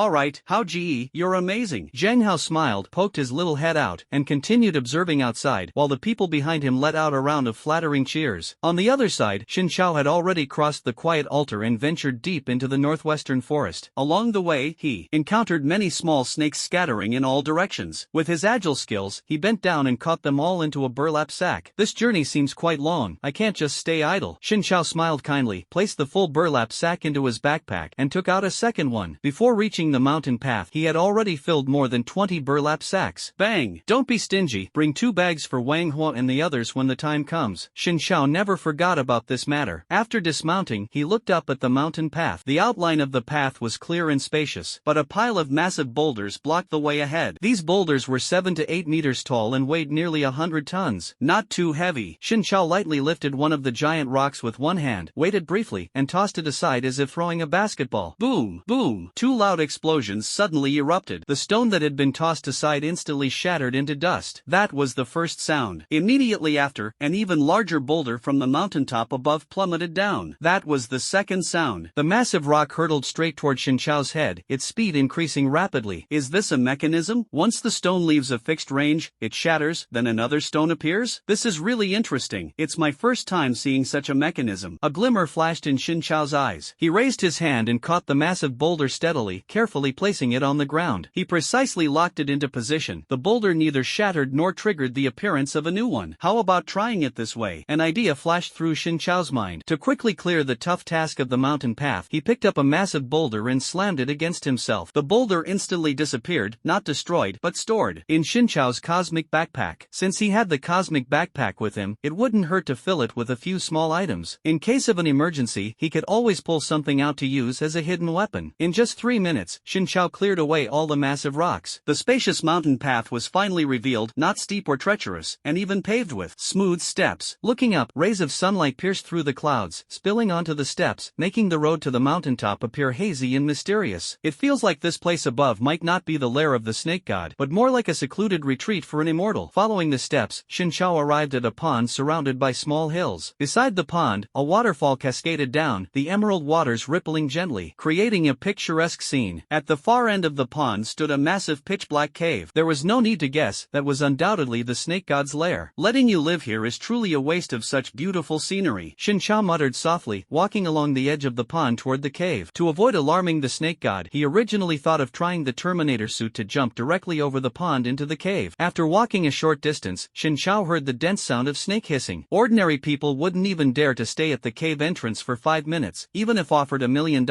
How Ji, you're amazing. Zhang Hao smiled, poked his little head out, and continued observing outside, while the people behind him let out a round of flattering cheers. On the other side, Xin Chao had already crossed the quiet altar and ventured deep into the northwestern forest. Along the way, he encountered many small snakes scattering in all directions. With his agile skills, he bent down and caught them all into a burlap sack. This journey seems quite long, I can't just stay idle. Xin Chao smiled kindly, placed the full burlap sack into his backpack, and took out a second one. Before reaching the mountain path, he had already filled more than 20 burlap sacks. Bang! Don't be stingy, bring 2 bags for Manhwa and the others when the time comes. Xin Chao never forgot about this matter. After dismounting, he looked up at the mountain path. The outline of the path was clear and spacious, but a pile of massive boulders blocked the way ahead. These boulders were 7 to 8 meters tall and weighed nearly 100 tons. Not too heavy. Xin Chao lightly lifted one of the giant rocks with one hand, waited briefly, and tossed it aside as if throwing a basketball. Boom! Boom! 2 loud explosions suddenly erupted. The stone that had been tossed aside instantly shattered into dust. That was the first sound. Immediately after, an even larger boulder from the mountaintop above plummeted down. That was the second sound. The massive rock hurtled straight toward Xin Chao's head, its speed increasing rapidly. Is this a mechanism? Once the stone leaves a fixed range, it shatters, then another stone appears? This is really interesting. It's my first time seeing such a mechanism. A glimmer flashed in Xin Chao's eyes. He raised his hand and caught the massive boulder steadily, carefully placing it on the ground. He precisely locked it into position. The boulder neither shattered nor triggered the appearance of a new one. How about trying it this way? An idea flashed through Xin Chao's mind. To quickly clear the tough task of the mountain path, he picked up a massive boulder and slammed it against himself. The boulder instantly disappeared, not destroyed, but stored in Xin Chao's cosmic backpack. Since he had the cosmic backpack with him, it wouldn't hurt to fill it with a few small items. In case of an emergency, he could always pull something out to use as a hidden weapon. In just 3 minutes, Xin Chao cleared away all the massive rocks. The spacious mountain path was finally revealed, not steep or treacherous, and even paved with smooth steps. Looking up, rays of sunlight pierced through the clouds, spilling onto the steps, making the road to the mountaintop appear hazy and mysterious. It feels like this place above might not be the lair of the snake god, but more like a secluded retreat for an immortal. Following the steps, Xin Chao arrived at a pond surrounded by small hills. Beside the pond, a waterfall cascaded down, the emerald waters rippling gently, creating a picturesque scene. At the far end of the pond stood a massive pitch-black cave. There was no need to guess, that was undoubtedly the snake god's lair. Letting you live here is truly a waste of such beautiful scenery, Xin Chao muttered softly, walking along the edge of the pond toward the cave. To avoid alarming the snake god, he originally thought of trying the Terminator suit to jump directly over the pond into the cave. After walking a short distance, Xin Chao heard the dense sound of snake hissing. Ordinary people wouldn't even dare to stay at the cave entrance for 5 minutes, even if offered $1 million,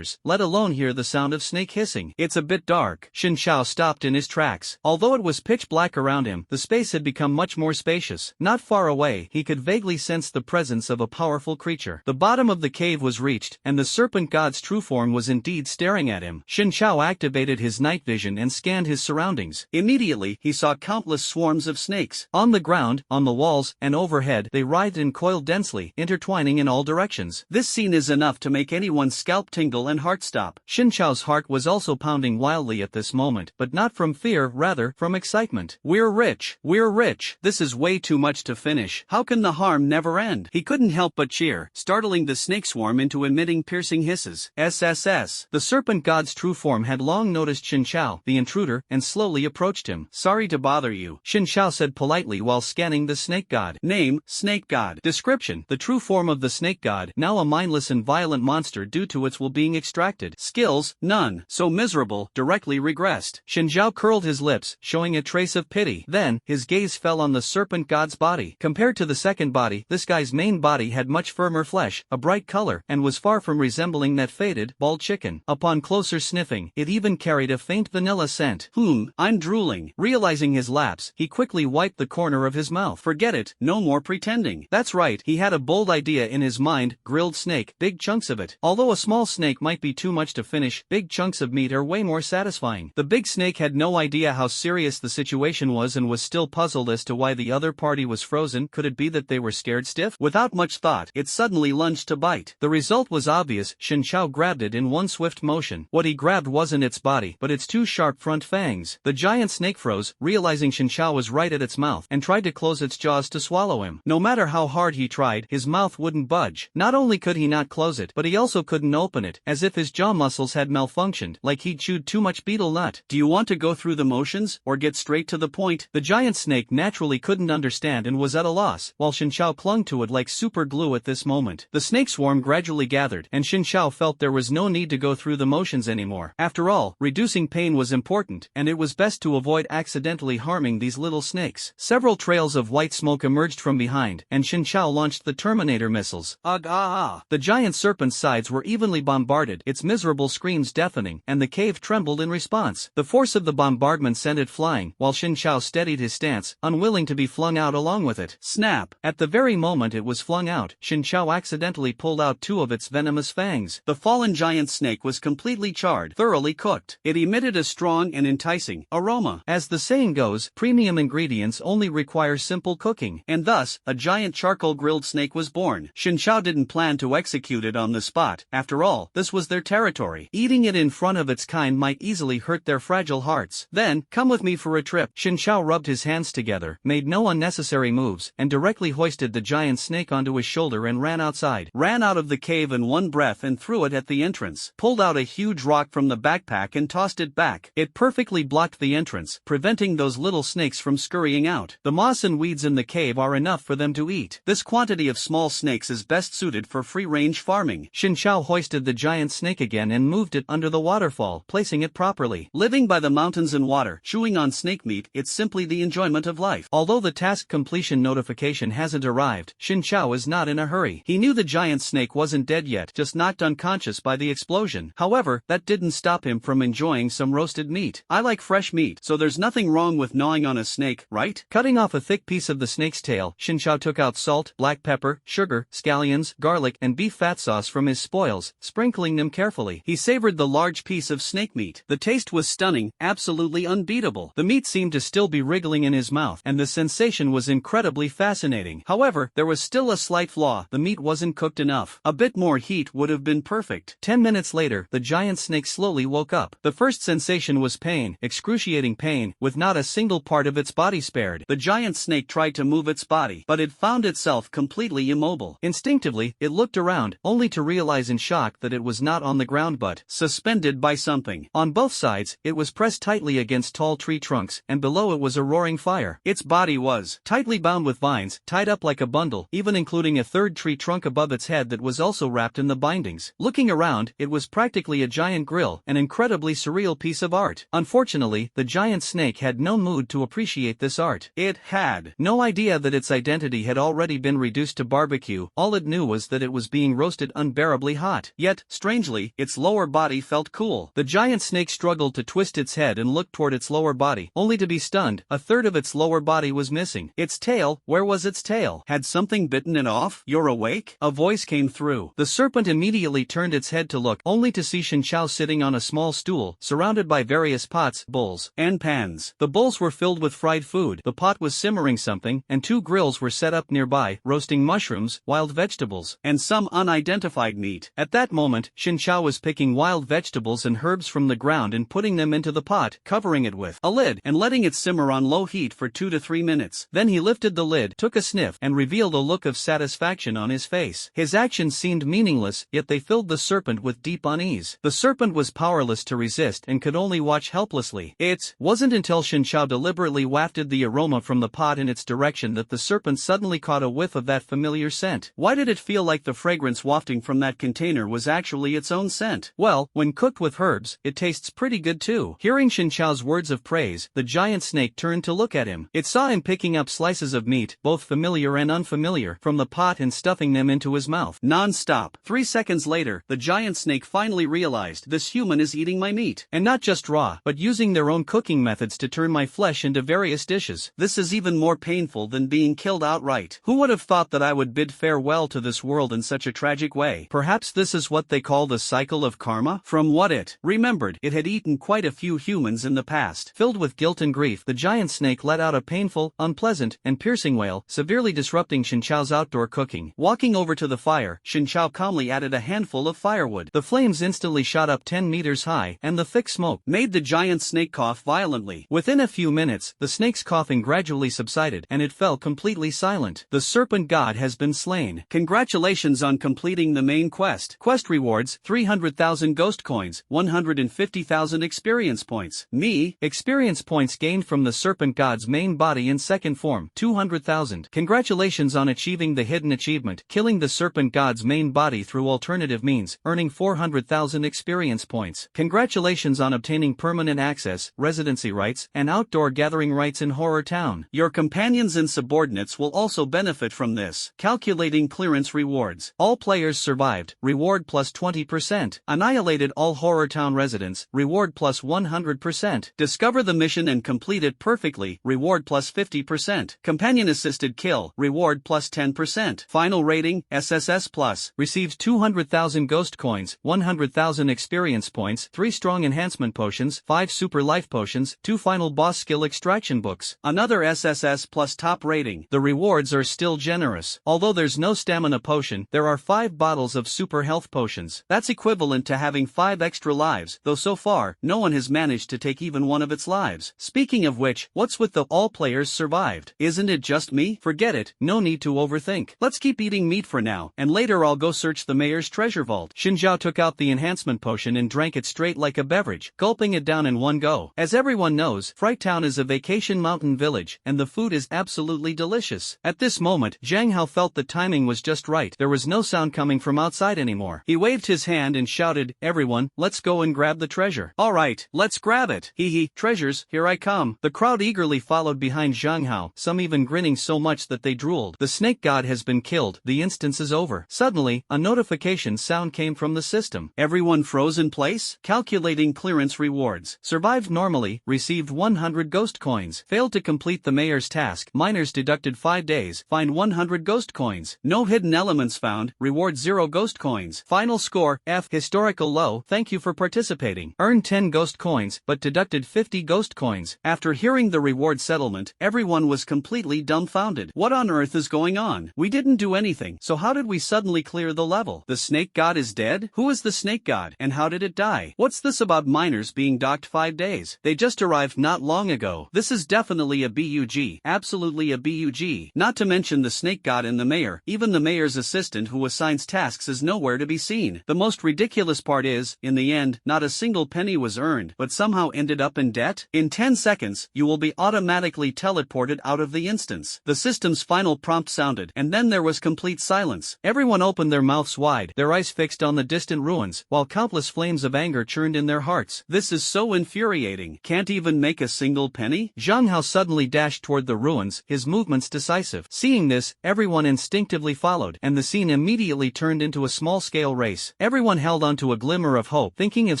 let alone hear the sound of snake hissing. It's a bit dark. Xin Chao stopped in his tracks. Although it was pitch black around him, the space had become much more spacious. Not far away, he could vaguely sense the presence of a powerful creature. The bottom of the cave was reached, and the serpent god's true form was indeed staring at him. Xin Chao activated his night vision and scanned his surroundings. Immediately, he saw countless swarms of snakes. On the ground, on the walls, and overhead, they writhed and coiled densely, intertwining in all directions. This scene is enough to make anyone's scalp tingle and heart stop. Xin Chao's heart was also pounding wildly at this moment, but not from fear, rather, from excitement. We're rich. We're rich. This is way too much to finish. How can the harm never end? He couldn't help but cheer, startling the snake swarm into emitting piercing hisses. SSS. The serpent god's true form had long noticed Xin Chao, the intruder, and slowly approached him. Sorry to bother you, Xin Chao said politely while scanning the snake god. Name, snake god. Description: the true form of the snake god, now a mindless and violent monster due to its will being extracted. Skills, none. So miserable, directly regressed. Xin Chao curled his lips, showing a trace of pity. Then, his gaze fell on the serpent god's body. Compared to the second body, this guy's main body had much firmer flesh, a bright color, and was far from resembling that faded, bald chicken. Upon closer sniffing, it even carried a faint vanilla scent. I'm drooling. Realizing his lapse, he quickly quickly wiped the corner of his mouth. Forget it, no more pretending. That's right, he had a bold idea in his mind: grilled snake, big chunks of it. Although a small snake might be too much to finish, big chunks of meat are way more satisfying. The big snake had no idea how serious the situation was and was still puzzled as to why the other party was frozen. Could it be that they were scared stiff? Without much thought, it suddenly lunged to bite. The result was obvious. Shin Chao grabbed it in one swift motion. What he grabbed wasn't its body, but its two sharp front fangs. The giant snake froze, realizing Shin Chao was right at its mouth, and tried to close its jaws to swallow him. No matter how hard he tried, his mouth wouldn't budge. Not only could he not close it, but he also couldn't open it, as if his jaw muscles had malfunctioned, like he'd chewed too much betel nut. Do you want to go through the motions, or get straight to the point? The giant snake naturally couldn't understand and was at a loss, while Shin Chao clung to it like super glue at this moment. The snake swarm gradually gathered, and Shin Chao felt there was no need to go through the motions anymore. After all, reducing pain was important, and it was best to avoid accidentally harming these little snakes. Several trails of white smoke emerged from behind, and Shin Chao launched the Terminator missiles. Ugh ah ah! The giant serpent's sides were evenly bombarded, its miserable screams deafening, and the cave trembled in response. The force of the bombardment sent it flying, while Shin Chao steadied his stance, unwilling to be flung out along with it. Snap! At the very moment it was flung out, Shin Chao accidentally pulled out two of its venomous fangs. The fallen giant snake was completely charred, thoroughly cooked. It emitted a strong and enticing aroma. As the saying goes, premium ingredients only require simple cooking. And thus, a giant charcoal grilled snake was born. Shin Chao didn't plan to execute it on the spot. After all, this was their territory. Eating it in front of its kind might easily hurt their fragile hearts. Then, come with me for a trip. Shin Chao rubbed his hands together, made no unnecessary moves, and directly hoisted the giant snake onto his shoulder and ran outside. Ran out of the cave in one breath and threw it at the entrance. Pulled out a huge rock from the backpack and tossed it back. It perfectly blocked the entrance, preventing those little snakes from scurrying out. The moss and weeds in the cave are enough for them to eat. This quantity of small snakes is best suited for free-range farming. Shin Chao hoisted the giant snake again and moved it under the waterfall, placing it properly. Living by the mountains and water, chewing on snake meat, it's simply the enjoyment of life. Although the task completion notification hasn't arrived, Shin Chao is not in a hurry. He knew the giant snake wasn't dead yet, just knocked unconscious by the explosion. However, that didn't stop him from enjoying some roasted meat. I like fresh meat, so there's nothing wrong with gnawing on a snake, right? Cutting off a thick piece of the snake's tail, Shin Chao took out salt, black pepper, sugar, scallions, garlic, and beef fat sauce from his spoils, sprinkling them carefully. He savored the large piece of snake meat. The taste was stunning, absolutely unbeatable. The meat seemed to still be wriggling in his mouth, and the sensation was incredibly fascinating. However, there was still a slight flaw: the meat wasn't cooked enough. A bit more heat would have been perfect. 10 minutes later, the giant snake slowly woke up. The first sensation was pain, excruciating pain, with not a single part of its body spared. The giant snake tried to move its body, but it found itself completely immobile. Instinctively, it looked around, only to realize in shock that it was not on the ground but suspended by something. On both sides, it was pressed tightly against tall tree trunks, and below it was a roaring fire. Its body was tightly bound with vines, tied up like a bundle, even including a third tree trunk above its head that was also wrapped in the bindings. Looking around, it was practically a giant grill, an incredibly surreal piece of art. Unfortunately, the giant snake had no mood to appreciate this art. It had no idea that its identity had already been reduced to barbecue. All it knew was that it was being roasted unbearably hot. Yet, strangely, its lower body felt cool. The giant snake struggled to twist its head and look toward its lower body, only to be stunned. A third of its lower body was missing. Its tail, where was its tail? Had something bitten it off? You're awake? A voice came through. The serpent immediately turned its head to look, only to see Shin Chao sitting on a small stool, surrounded by various pots, bowls, and pans. The bowls were filled with fried food, the pot was simmering something, and two grills were set up nearby, roasting mushrooms, wild vegetables, and some unidentified meat. At that moment, Shin Chao was picking wild vegetables and herbs from the ground and putting them into the pot, covering it with a lid, and letting it simmer on low heat for 2 to 3 minutes. Then he lifted the lid, took a sniff, and revealed a look of satisfaction on his face. His actions seemed meaningless, yet they filled the serpent with deep unease. The serpent was powerless to resist and could only watch helplessly. It wasn't until Shin Chao deliberately wafted the aroma from the pot in its direction that the serpent suddenly caught a whiff of that familiar scent. Why did it feel like the fragrance wafting from that container was actually its own scent? Well, when cooked with herbs, it tastes pretty good too. Hearing Shin Chao's words of praise, the giant snake turned to look at him. It saw him picking up slices of meat, both familiar and unfamiliar, from the pot and stuffing them into his mouth. Non-stop. 3 seconds later, the giant snake finally realized, this human is eating my meat. And not just raw, but using their own cooking methods to turn my flesh into various delicious dishes. This is even more painful than being killed outright. Who would have thought that I would bid farewell to this world in such a tragic way? Perhaps this is what they call the cycle of karma? From what it remembered, it had eaten quite a few humans in the past. Filled with guilt and grief, the giant snake let out a painful, unpleasant, and piercing wail, severely disrupting Shin Chao's outdoor cooking. Walking over to the fire, Shin Chao calmly added a handful of firewood. The flames instantly shot up 10 meters high, and the thick smoke made the giant snake cough violently. Within a few minutes, the snake's coughing gradually subsided, and it fell completely silent. The serpent god has been slain. Congratulations on completing the main quest. Quest rewards: 300,000 ghost coins, 150,000 experience points. Me, experience points gained from the serpent god's main body in second form, 200,000. Congratulations on achieving the hidden achievement, killing the serpent god's main body through alternative means, earning 400,000 experience points. Congratulations on obtaining permanent access, residency rights, and outdoor gathering rights in Horror Town. Your companions and subordinates will also benefit from this. Calculating clearance rewards. All players survived, reward plus 20%. Annihilated all Horror Town residents, reward plus 100%. Discover the mission and complete it perfectly, reward plus 50%. Companion assisted kill, reward plus 10%. Final rating, SSS+. Receives 200,000 ghost coins, 100,000 experience points, 3 strong enhancement potions, 5 super life potions, 2 final boss skill extraction books. Another SSS plus top rating. The rewards are still generous. Although there's no stamina potion, there are 5 bottles of super health potions. That's equivalent to having 5 extra lives, though so far, no one has managed to take even one of its lives. Speaking of which, what's with the all players survived? Isn't it just me? Forget it, no need to overthink. Let's keep eating meat for now, and later I'll go search the mayor's treasure vault. Shin Chao took out the enhancement potion and drank it straight like a beverage, gulping it down in one go. As everyone knows, Fright Town is a vacation mountain village, and the food is absolutely delicious. At this moment, Zhang Hao felt the timing was just right. There was no sound coming from outside anymore. He waved his hand and shouted, "Everyone, let's go and grab the treasure." "Alright, let's grab it. Hee, treasures, here I come." The crowd eagerly followed behind Zhang Hao, some even grinning so much that they drooled. The snake god has been killed, the instance is over. Suddenly, a notification sound came from the system. Everyone froze in place? Calculating clearance rewards. Survived normally, received 100 ghost coins. Failed to complete the mayor's task, miners deducted 5 days, fined 100 ghost coins. No hidden elements found, reward 0 ghost coins. Final score, F. Historical low, thank you for participating. Earned 10 ghost coins, but deducted 50 ghost coins. After hearing the reward settlement, everyone was completely dumbfounded. What on earth is going on? We didn't do anything, so how did we suddenly clear the level? The snake god is dead? Who is the snake god, and how did it die? What's this about miners being docked 5 days? They just arrived not long ago. This is definitely a BUG, absolutely a BUG. Not to mention the snake god and the mayor. Even the mayor's assistant who assigns tasks is nowhere to be seen. The most ridiculous part is, in the end, not a single penny was earned, but somehow ended up in debt. In 10 seconds, you will be automatically teleported out of the instance. The system's final prompt sounded, and then there was complete silence. Everyone opened their mouths wide, their eyes fixed on the distant ruins, while countless flames of anger churned in their hearts. This is so infuriating. Can't even make a single penny? Zhang Hao suddenly dashed toward the ruins, his movements decisive. Seeing this, everyone instinctively followed, and the scene immediately turned into a small-scale race. Everyone held onto a glimmer of hope, thinking of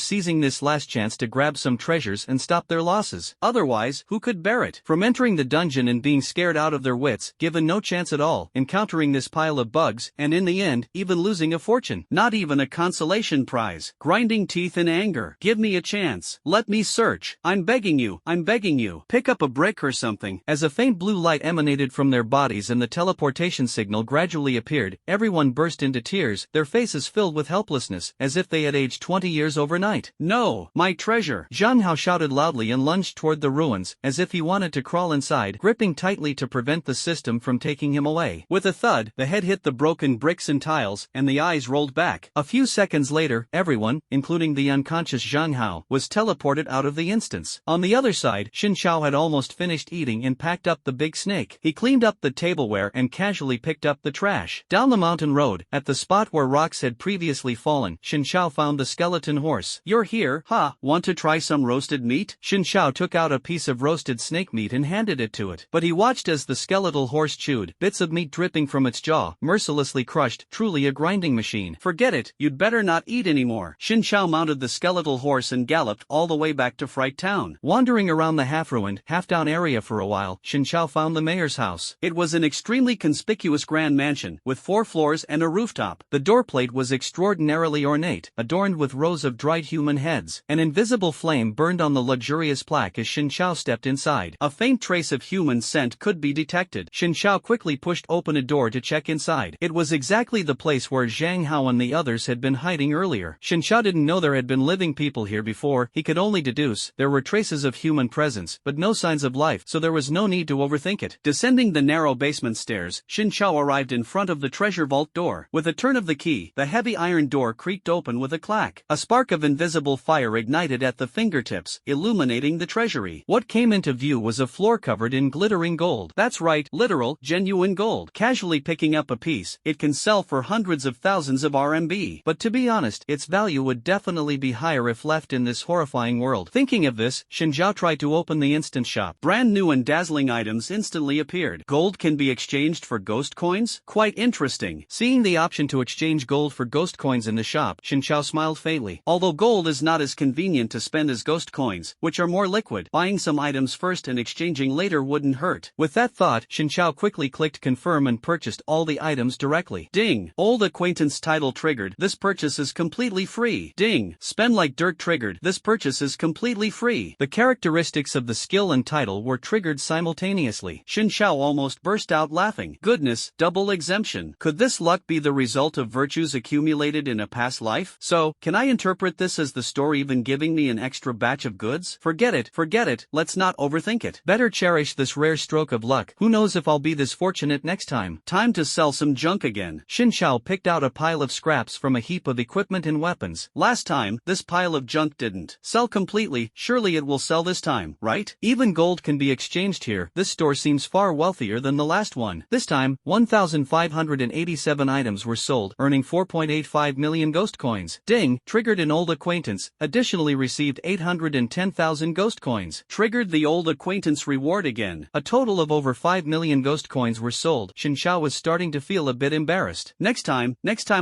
seizing this last chance to grab some treasures and stop their losses. Otherwise, who could bear it? From entering the dungeon and being scared out of their wits, given no chance at all, encountering this pile of bugs, and in the end, even losing a fortune. Not even a consolation prize. Grinding teeth in anger. Give me a chance. Let me search. I'm begging you. Pick up a brick or something. As a faint blue light emanated from their bodies and the teleportation signal gradually appeared, everyone burst into tears, their faces filled with helplessness, as if they had aged 20 years overnight. "No, my treasure!" Zhang Hao shouted loudly and lunged toward the ruins, as if he wanted to crawl inside, gripping tightly to prevent the system from taking him away. With a thud, the head hit the broken bricks and tiles, and the eyes rolled back. A few seconds later, everyone, including the unconscious Zhang Hao, was teleported out of the instance. On the other side, Shin Chao had almost finished eating and packed up the big snake. He cleaned up the tableware and casually picked up the trash. Down the mountain road, at the spot where rocks had previously fallen, Shin Chao found the skeleton horse. "You're here, huh? Want to try some roasted meat?" Shin Chao took out a piece of roasted snake meat and handed it to it. But he watched as the skeletal horse chewed, bits of meat dripping from its jaw, mercilessly crushed, truly a grinding machine. "Forget it, you'd better not eat anymore." Shin Chao mounted the skeletal horse and galloped all the way back to Fright Town. Wandering around the half-ruined, half down area for a while, Shinchao found the mayor's house. It was an extremely conspicuous grand mansion, with 4 floors and a rooftop. The doorplate was extraordinarily ornate, adorned with rows of dried human heads. An invisible flame burned on the luxurious plaque as Shinchao stepped inside. A faint trace of human scent could be detected. Shinchao quickly pushed open a door to check inside. It was exactly the place where Zhang Hao and the others had been hiding earlier. Shinchao didn't know there had been living people here before. He could only deduce there were traces of human presence, but no signs of life, so there was no need to overthink it. Descending the narrow basement stairs, Shinchao arrived in front of the treasure vault door. With a turn of the key, the heavy iron door creaked open with a clack. A spark of invisible fire ignited at the fingertips, illuminating the treasury. What came into view was a floor covered in glittering gold. That's right, literal, genuine gold. Casually picking up a piece, it can sell for hundreds of thousands of RMB. But to be honest, its value would definitely be higher if left in this horrifying world. Thinking of this, Shinchao tried to open the instant shop. Brand new and dazzling items instantly appeared. Gold can be exchanged for ghost coins? Quite interesting. Seeing the option to exchange gold for ghost coins in the shop, Shinchao smiled faintly. Although gold is not as convenient to spend as ghost coins, which are more liquid, buying some items first and exchanging later wouldn't hurt. With that thought, Shinchao quickly clicked confirm and purchased all the items directly. Ding! Old acquaintance title triggered. This purchase is completely free. Ding! Spend like dirt triggered. This purchase is completely free. The characteristics of the skill and title were triggered simultaneously. Shinchao almost burst out laughing. Goodness, double exemption. Could this luck be the result of virtues accumulated in a past life? So, can I interpret this as the store even giving me an extra batch of goods? Forget it, let's not overthink it. Better cherish this rare stroke of luck. Who knows if I'll be this fortunate next time. Time to sell some junk again. Shinchao picked out a pile of scraps from a heap of equipment and weapons. Last time, this pile of junk didn't sell completely. Surely it will sell this time, right? Even gold can be exchanged here. This store seems far wealthier than the last one. This time, 1,587 items were sold, earning 4.85 million ghost coins. Ding! Triggered an old acquaintance, additionally received 810,000 ghost coins. Triggered the old acquaintance reward again. A total of over 5 million ghost coins were sold. Shinchao was starting to feel a bit embarrassed. Next time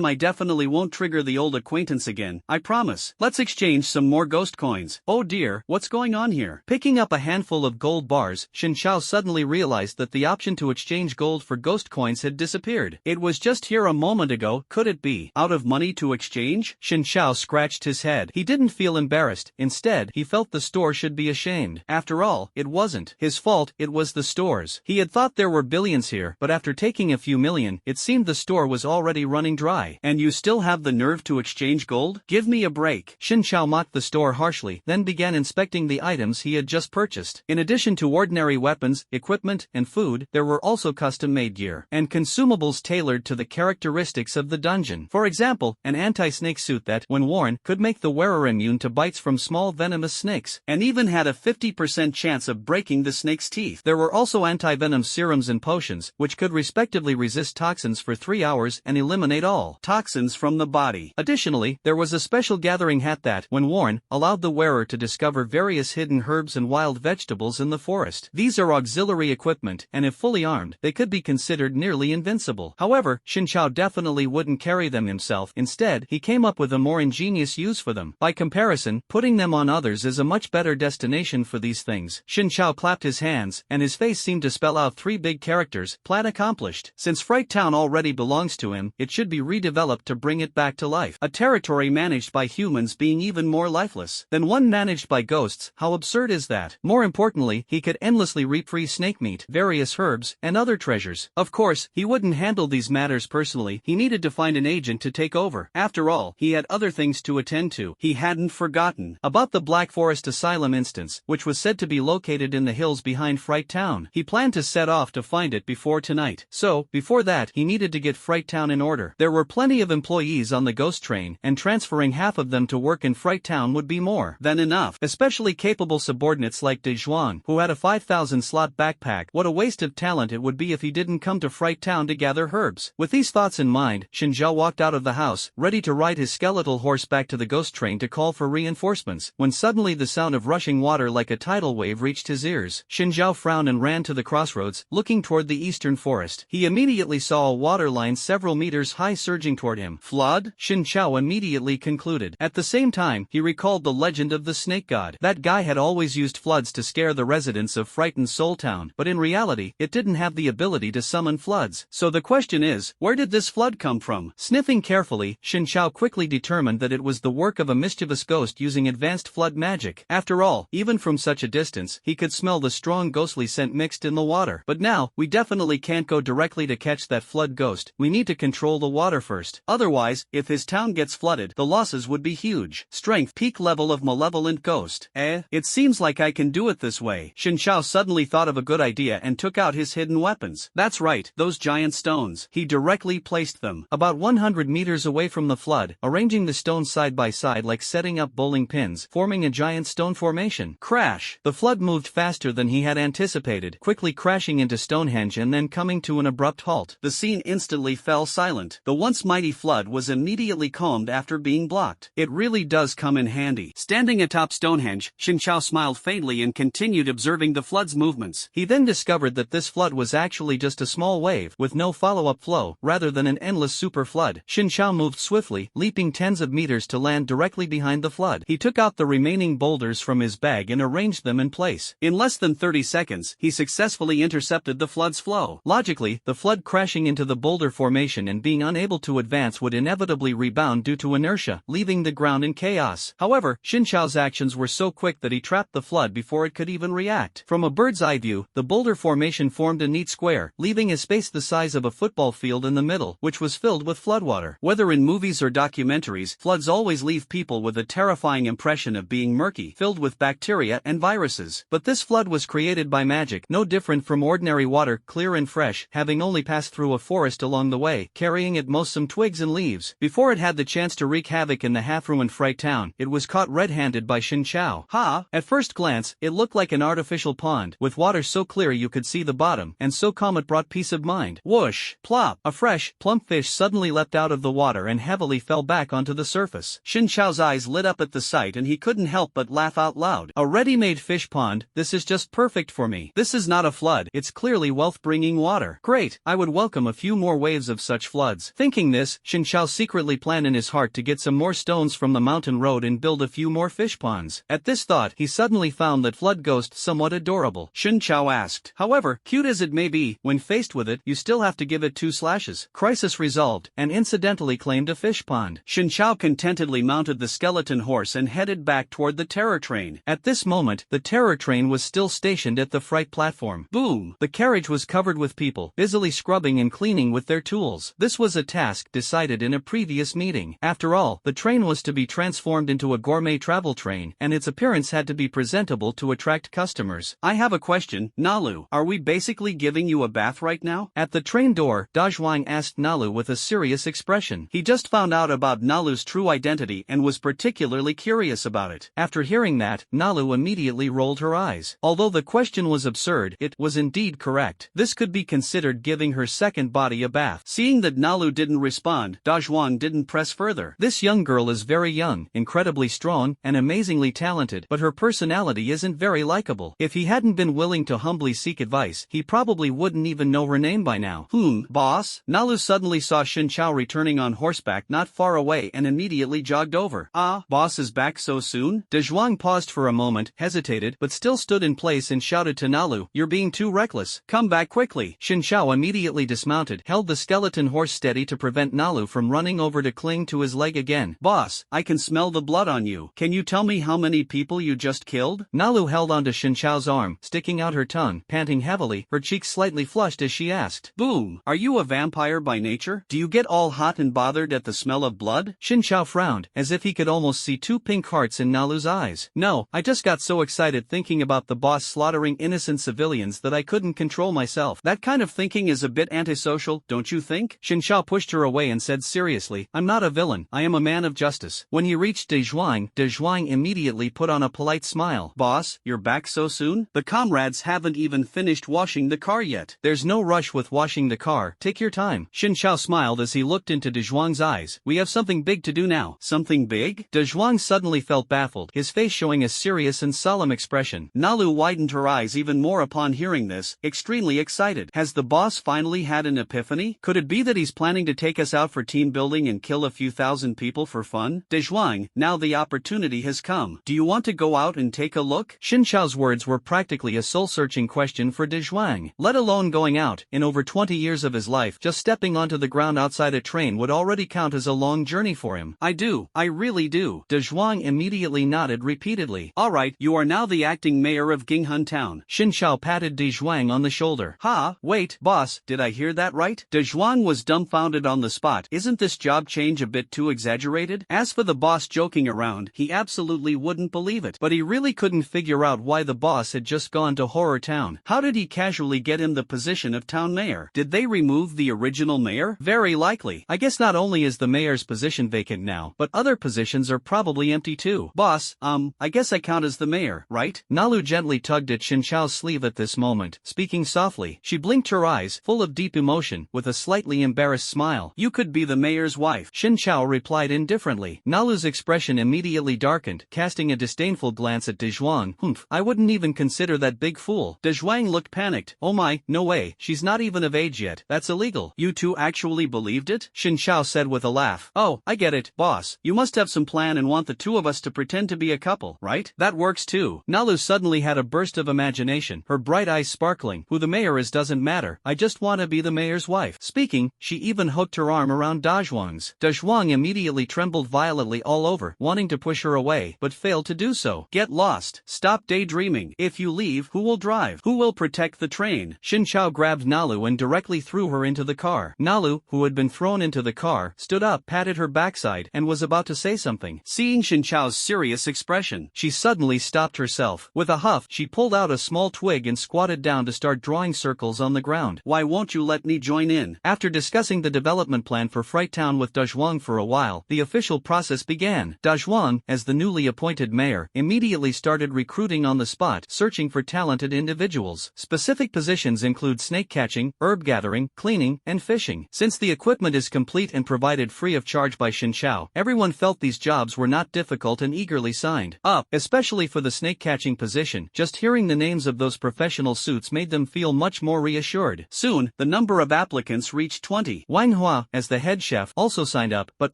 I definitely won't trigger the old acquaintance again, I promise. Let's exchange some more ghost coins. Oh dear, what's going on here? Picking up a handful of gold bars, Shinchao suddenly realized that the option to exchange gold for ghost coins had disappeared. It was just here a moment ago. Could it be out of money to exchange? Shinchao scratched his head. He didn't feel embarrassed. Instead, he felt the store should be ashamed. After all, it wasn't his fault, it was the store's. He had thought there were billions here, but after taking a few million, it seemed the store was already running dry. And you still have the nerve to exchange gold? Give me a break. Shinchao mocked the store harshly, then began inspecting the items he had just purchased. In addition to ordinary weapons, equipment, and food, there were also custom-made gear and consumables tailored to the characteristics of the dungeon. For example, an anti-snake suit that, when worn, could make the wearer immune to bites from small venomous snakes, and even had a 50% chance of breaking the snake's teeth. There were also anti-venom serums and potions, which could respectively resist toxins for 3 hours and eliminate all toxins from the body. Additionally, there was a special gathering hat that, when worn, allowed the wearer to discover various hidden herbs and wild vegetables in the forest. These are auxiliary equipment, and if fully armed, they could be considered nearly invincible. However, Shinchao definitely wouldn't carry them himself. Instead, he came up with a more ingenious use for them. By comparison, putting them on others is a much better destination for these things. Shinchao clapped his hands, and his face seemed to spell out 3 big characters: plan accomplished. Since Fright Town already belongs to him, it should be redeveloped to bring it back to life. A territory managed by humans being even more lifeless than one managed by ghosts. How absurd is that? More importantly, he could endlessly reap free snake meat, various herbs, and other treasures. Of course, he wouldn't handle these matters personally. He needed to find an agent to take over. After all, he had other things to attend to. He hadn't forgotten about the Black Forest Asylum instance, which was said to be located in the hills behind Fright Town. He planned to set off to find it before tonight. So, before that, he needed to get Fright Town in order. There were plenty of employees on the ghost train, and transferring half of them to work in Fright Town would be more than enough. Especially capable subordinates like De Zhuang, who had a 5,000 slot backpack. What a waste of talent it would be if he didn't come to Fright Town to gather herbs. With these thoughts in mind, Shinchao walked out of the house, ready to ride his skeletal horse back to the ghost train to call for reinforcements, when suddenly the sound of rushing water like a tidal wave reached his ears. Shinchao frowned and ran to the crossroads, looking toward the eastern forest. He immediately saw a water line several meters high surging toward him. Flood? Shinchao immediately concluded. At the same time, he recalled the legend of the snake god. That guy had always used floods to scare the the residents of frightened Seoul Town, but in reality, it didn't have the ability to summon floods. So the question is, where did this flood come from? Sniffing carefully, Xin Chao quickly determined that it was the work of a mischievous ghost using advanced flood magic. After all, even from such a distance, he could smell the strong ghostly scent mixed in the water. But now, we definitely can't go directly to catch that flood ghost. We need to control the water first. Otherwise, if his town gets flooded, the losses would be huge. Strength, peak level of malevolent ghost. It seems like I can do it this way. Xin Chao suddenly thought of a good idea and took out his hidden weapons. That's right, those giant stones. He directly placed them about 100 meters away from the flood, arranging the stones side by side like setting up bowling pins, forming a giant stone formation. Crash! The flood moved faster than he had anticipated, quickly crashing into Stonehenge and then coming to an abrupt halt. The scene instantly fell silent. The once mighty flood was immediately calmed after being blocked. It really does come in handy. Standing atop Stonehenge, Xin Chao smiled faintly and continued observing the flood's movements. He then discovered that this flood was actually just a small wave, with no follow-up flow, rather than an endless super flood. Xin Chao moved swiftly, leaping tens of meters to land directly behind the flood. He took out the remaining boulders from his bag and arranged them in place. In less than 30 seconds, he successfully intercepted the flood's flow. Logically, the flood crashing into the boulder formation and being unable to advance would inevitably rebound due to inertia, leaving the ground in chaos. However, Xin Chao's actions were so quick that he trapped the flood before it could even react. From a bird's eye view, the boulder formation formed a neat square, leaving a space the size of a football field in the middle, which was filled with floodwater. Whether in movies or documentaries, floods always leave people with a terrifying impression of being murky, filled with bacteria and viruses. But this flood was created by magic, no different from ordinary water, clear and fresh, having only passed through a forest along the way, carrying at most some twigs and leaves. Before it had the chance to wreak havoc in the half-ruined Fright Town, it was caught red-handed by Xin Chao. Ha! At first glance, it looked like an artificial pond, with water so clear you could see the bottom, and so calm it brought peace of mind. Whoosh! Plop! A fresh, plump fish suddenly leapt out of the water and heavily fell back onto the surface. Xin Chao's eyes lit up at the sight and he couldn't help but laugh out loud. A ready-made fish pond, this is just perfect for me. This is not a flood, it's clearly wealth-bringing water. Great, I would welcome a few more waves of such floods. Thinking this, Xin Chao secretly planned in his heart to get some more stones from the mountain road and build a few more fish ponds. At this thought, he suddenly found that flood ghost somewhat adorable. Xin Chao asked. However, cute as it may be, when faced with it, you still have to give it 2 slashes. Crisis resolved, and incidentally claimed a fish pond. Xin Chao contentedly mounted the skeleton horse and headed back toward the terror train. At this moment, the terror train was still stationed at the fright platform. Boom! The carriage was covered with people, busily scrubbing and cleaning with their tools. This was a task decided in a previous meeting. After all, the train was to be transformed into a gourmet travel train, and its appearance had to be presentable to attract customers. I have a question, Nalu. Are we basically giving you a bath right now? At the train door, Dazhuang asked Nalu with a serious expression. He just found out about Nalu's true identity and was particularly curious about it. After hearing that, Nalu immediately rolled her eyes. Although the question was absurd, it was indeed correct. This could be considered giving her second body a bath. Seeing that Nalu didn't respond, Dazhuang didn't press further. This young girl is very young, incredibly strong, and amazingly talented, but her personality isn't very likable. If he hadn't been willing to humbly seek advice, he probably wouldn't even know her name by now. Boss? Nalu suddenly saw Xin Chao returning on horseback not far away and immediately jogged over. Boss is back so soon? Dazhuang paused for a moment, hesitated, but still stood in place and shouted to Nalu, "You're being too reckless. Come back quickly." Xin Chao immediately dismounted, held the skeleton horse steady to prevent Nalu from running over to cling to his leg again. Boss, I can smell the blood on you. Can you tell me how many people you just killed? Nalu held onto Xin Chao's arm, sticking out her tongue, panting heavily, her cheeks slightly flushed as she asked. Boom! Are you a vampire by nature? Do you get all hot and bothered at the smell of blood? Xin Chao frowned, as if he could almost see 2 pink hearts in Nalu's eyes. No, I just got so excited thinking about the boss slaughtering innocent civilians that I couldn't control myself. That kind of thinking is a bit antisocial, don't you think? Xin Chao pushed her away and said seriously, "I'm not a villain, I am a man of justice." When he reached Dazhuang immediately put on a polite smile. Boss, you're back so soon? The comrades haven't even finished washing the car yet. There's no rush with washing the car, take your time. Xin Chao smiled as he looked into Dazhuang's eyes. We have something big to do now. Something big? Dazhuang suddenly felt baffled, his face showing a serious and solemn expression. Nalu widened her eyes even more upon hearing this, extremely excited. Has the boss finally had an epiphany? Could it be that he's planning to take us out for team building and kill a few thousand people for fun? Dazhuang, now the opportunity has come. Do you want to go out and take a look? Xin Chao Chao's words were practically a soul-searching question for De Zhuang. Let alone going out. In over 20 years of his life, just stepping onto the ground outside a train would already count as a long journey for him. I do, I really do. De Zhuang immediately nodded repeatedly. Alright, you are now the acting mayor of Ginghun Town. Xin Chao patted De Zhuang on the shoulder. Ha, wait, boss, did I hear that right? De Zhuang was dumbfounded on the spot. Isn't this job change a bit too exaggerated? As for the boss joking around, he absolutely wouldn't believe it. But he really couldn't figure out why the boss had just gone to Horror Town. How did he casually get him the position of town mayor? Did they remove the original mayor? Very likely. I guess not only is the mayor's position vacant now, but other positions are probably empty too. Boss, I guess I count as the mayor, right? Nalu gently tugged at Xin Chao's sleeve at this moment. Speaking softly, she blinked her eyes, full of deep emotion, with a slightly embarrassed smile. You could be the mayor's wife. Xin Chao replied indifferently. Nalu's expression immediately darkened, casting a disdainful glance at De Zhuang. Humph, I wouldn't even consider that big fool. De Zhuang looked panicked. Oh my, no way, she's not even of age yet. That's illegal. You two actually believed it? Xin Chao said with a laugh. Oh, I get it, boss. You must have some plan and want the two of us to pretend to be a couple, right? That works too. Nalu suddenly had a burst of imagination, her bright eyes sparkling. Who the mayor is doesn't matter, I just want to be the mayor's wife. Speaking, she even hooked her arm around Da Zhuang's. Da Zhuang immediately trembled violently all over, wanting to push her away, but failed to do so. Get lost. Stop daydreaming. If you leave, who will drive? Who will protect the train? Xin Chao grabbed Nalu and directly threw her into the car. Nalu, who had been thrown into the car, stood up, patted her backside, and was about to say something. Seeing Xin Chao's serious expression, she suddenly stopped herself. With a huff, she pulled out a small twig and squatted down to start drawing circles on the ground. Why won't you let me join in? After discussing the development plan for Fright Town with Da Zhuang for a while, the official process began. Da Zhuang, as the newly appointed mayor, immediately started recruiting on the spot, searching for talented individuals. Specific positions include snake catching, herb gathering, cleaning, and fishing. Since the equipment is complete and provided free of charge by Xin Chao, everyone felt these jobs were not difficult and eagerly signed up, especially for the snake catching position. Just hearing the names of those professional suits made them feel much more reassured. Soon, the number of applicants reached 20. Manhwa, as the head chef, also signed up, but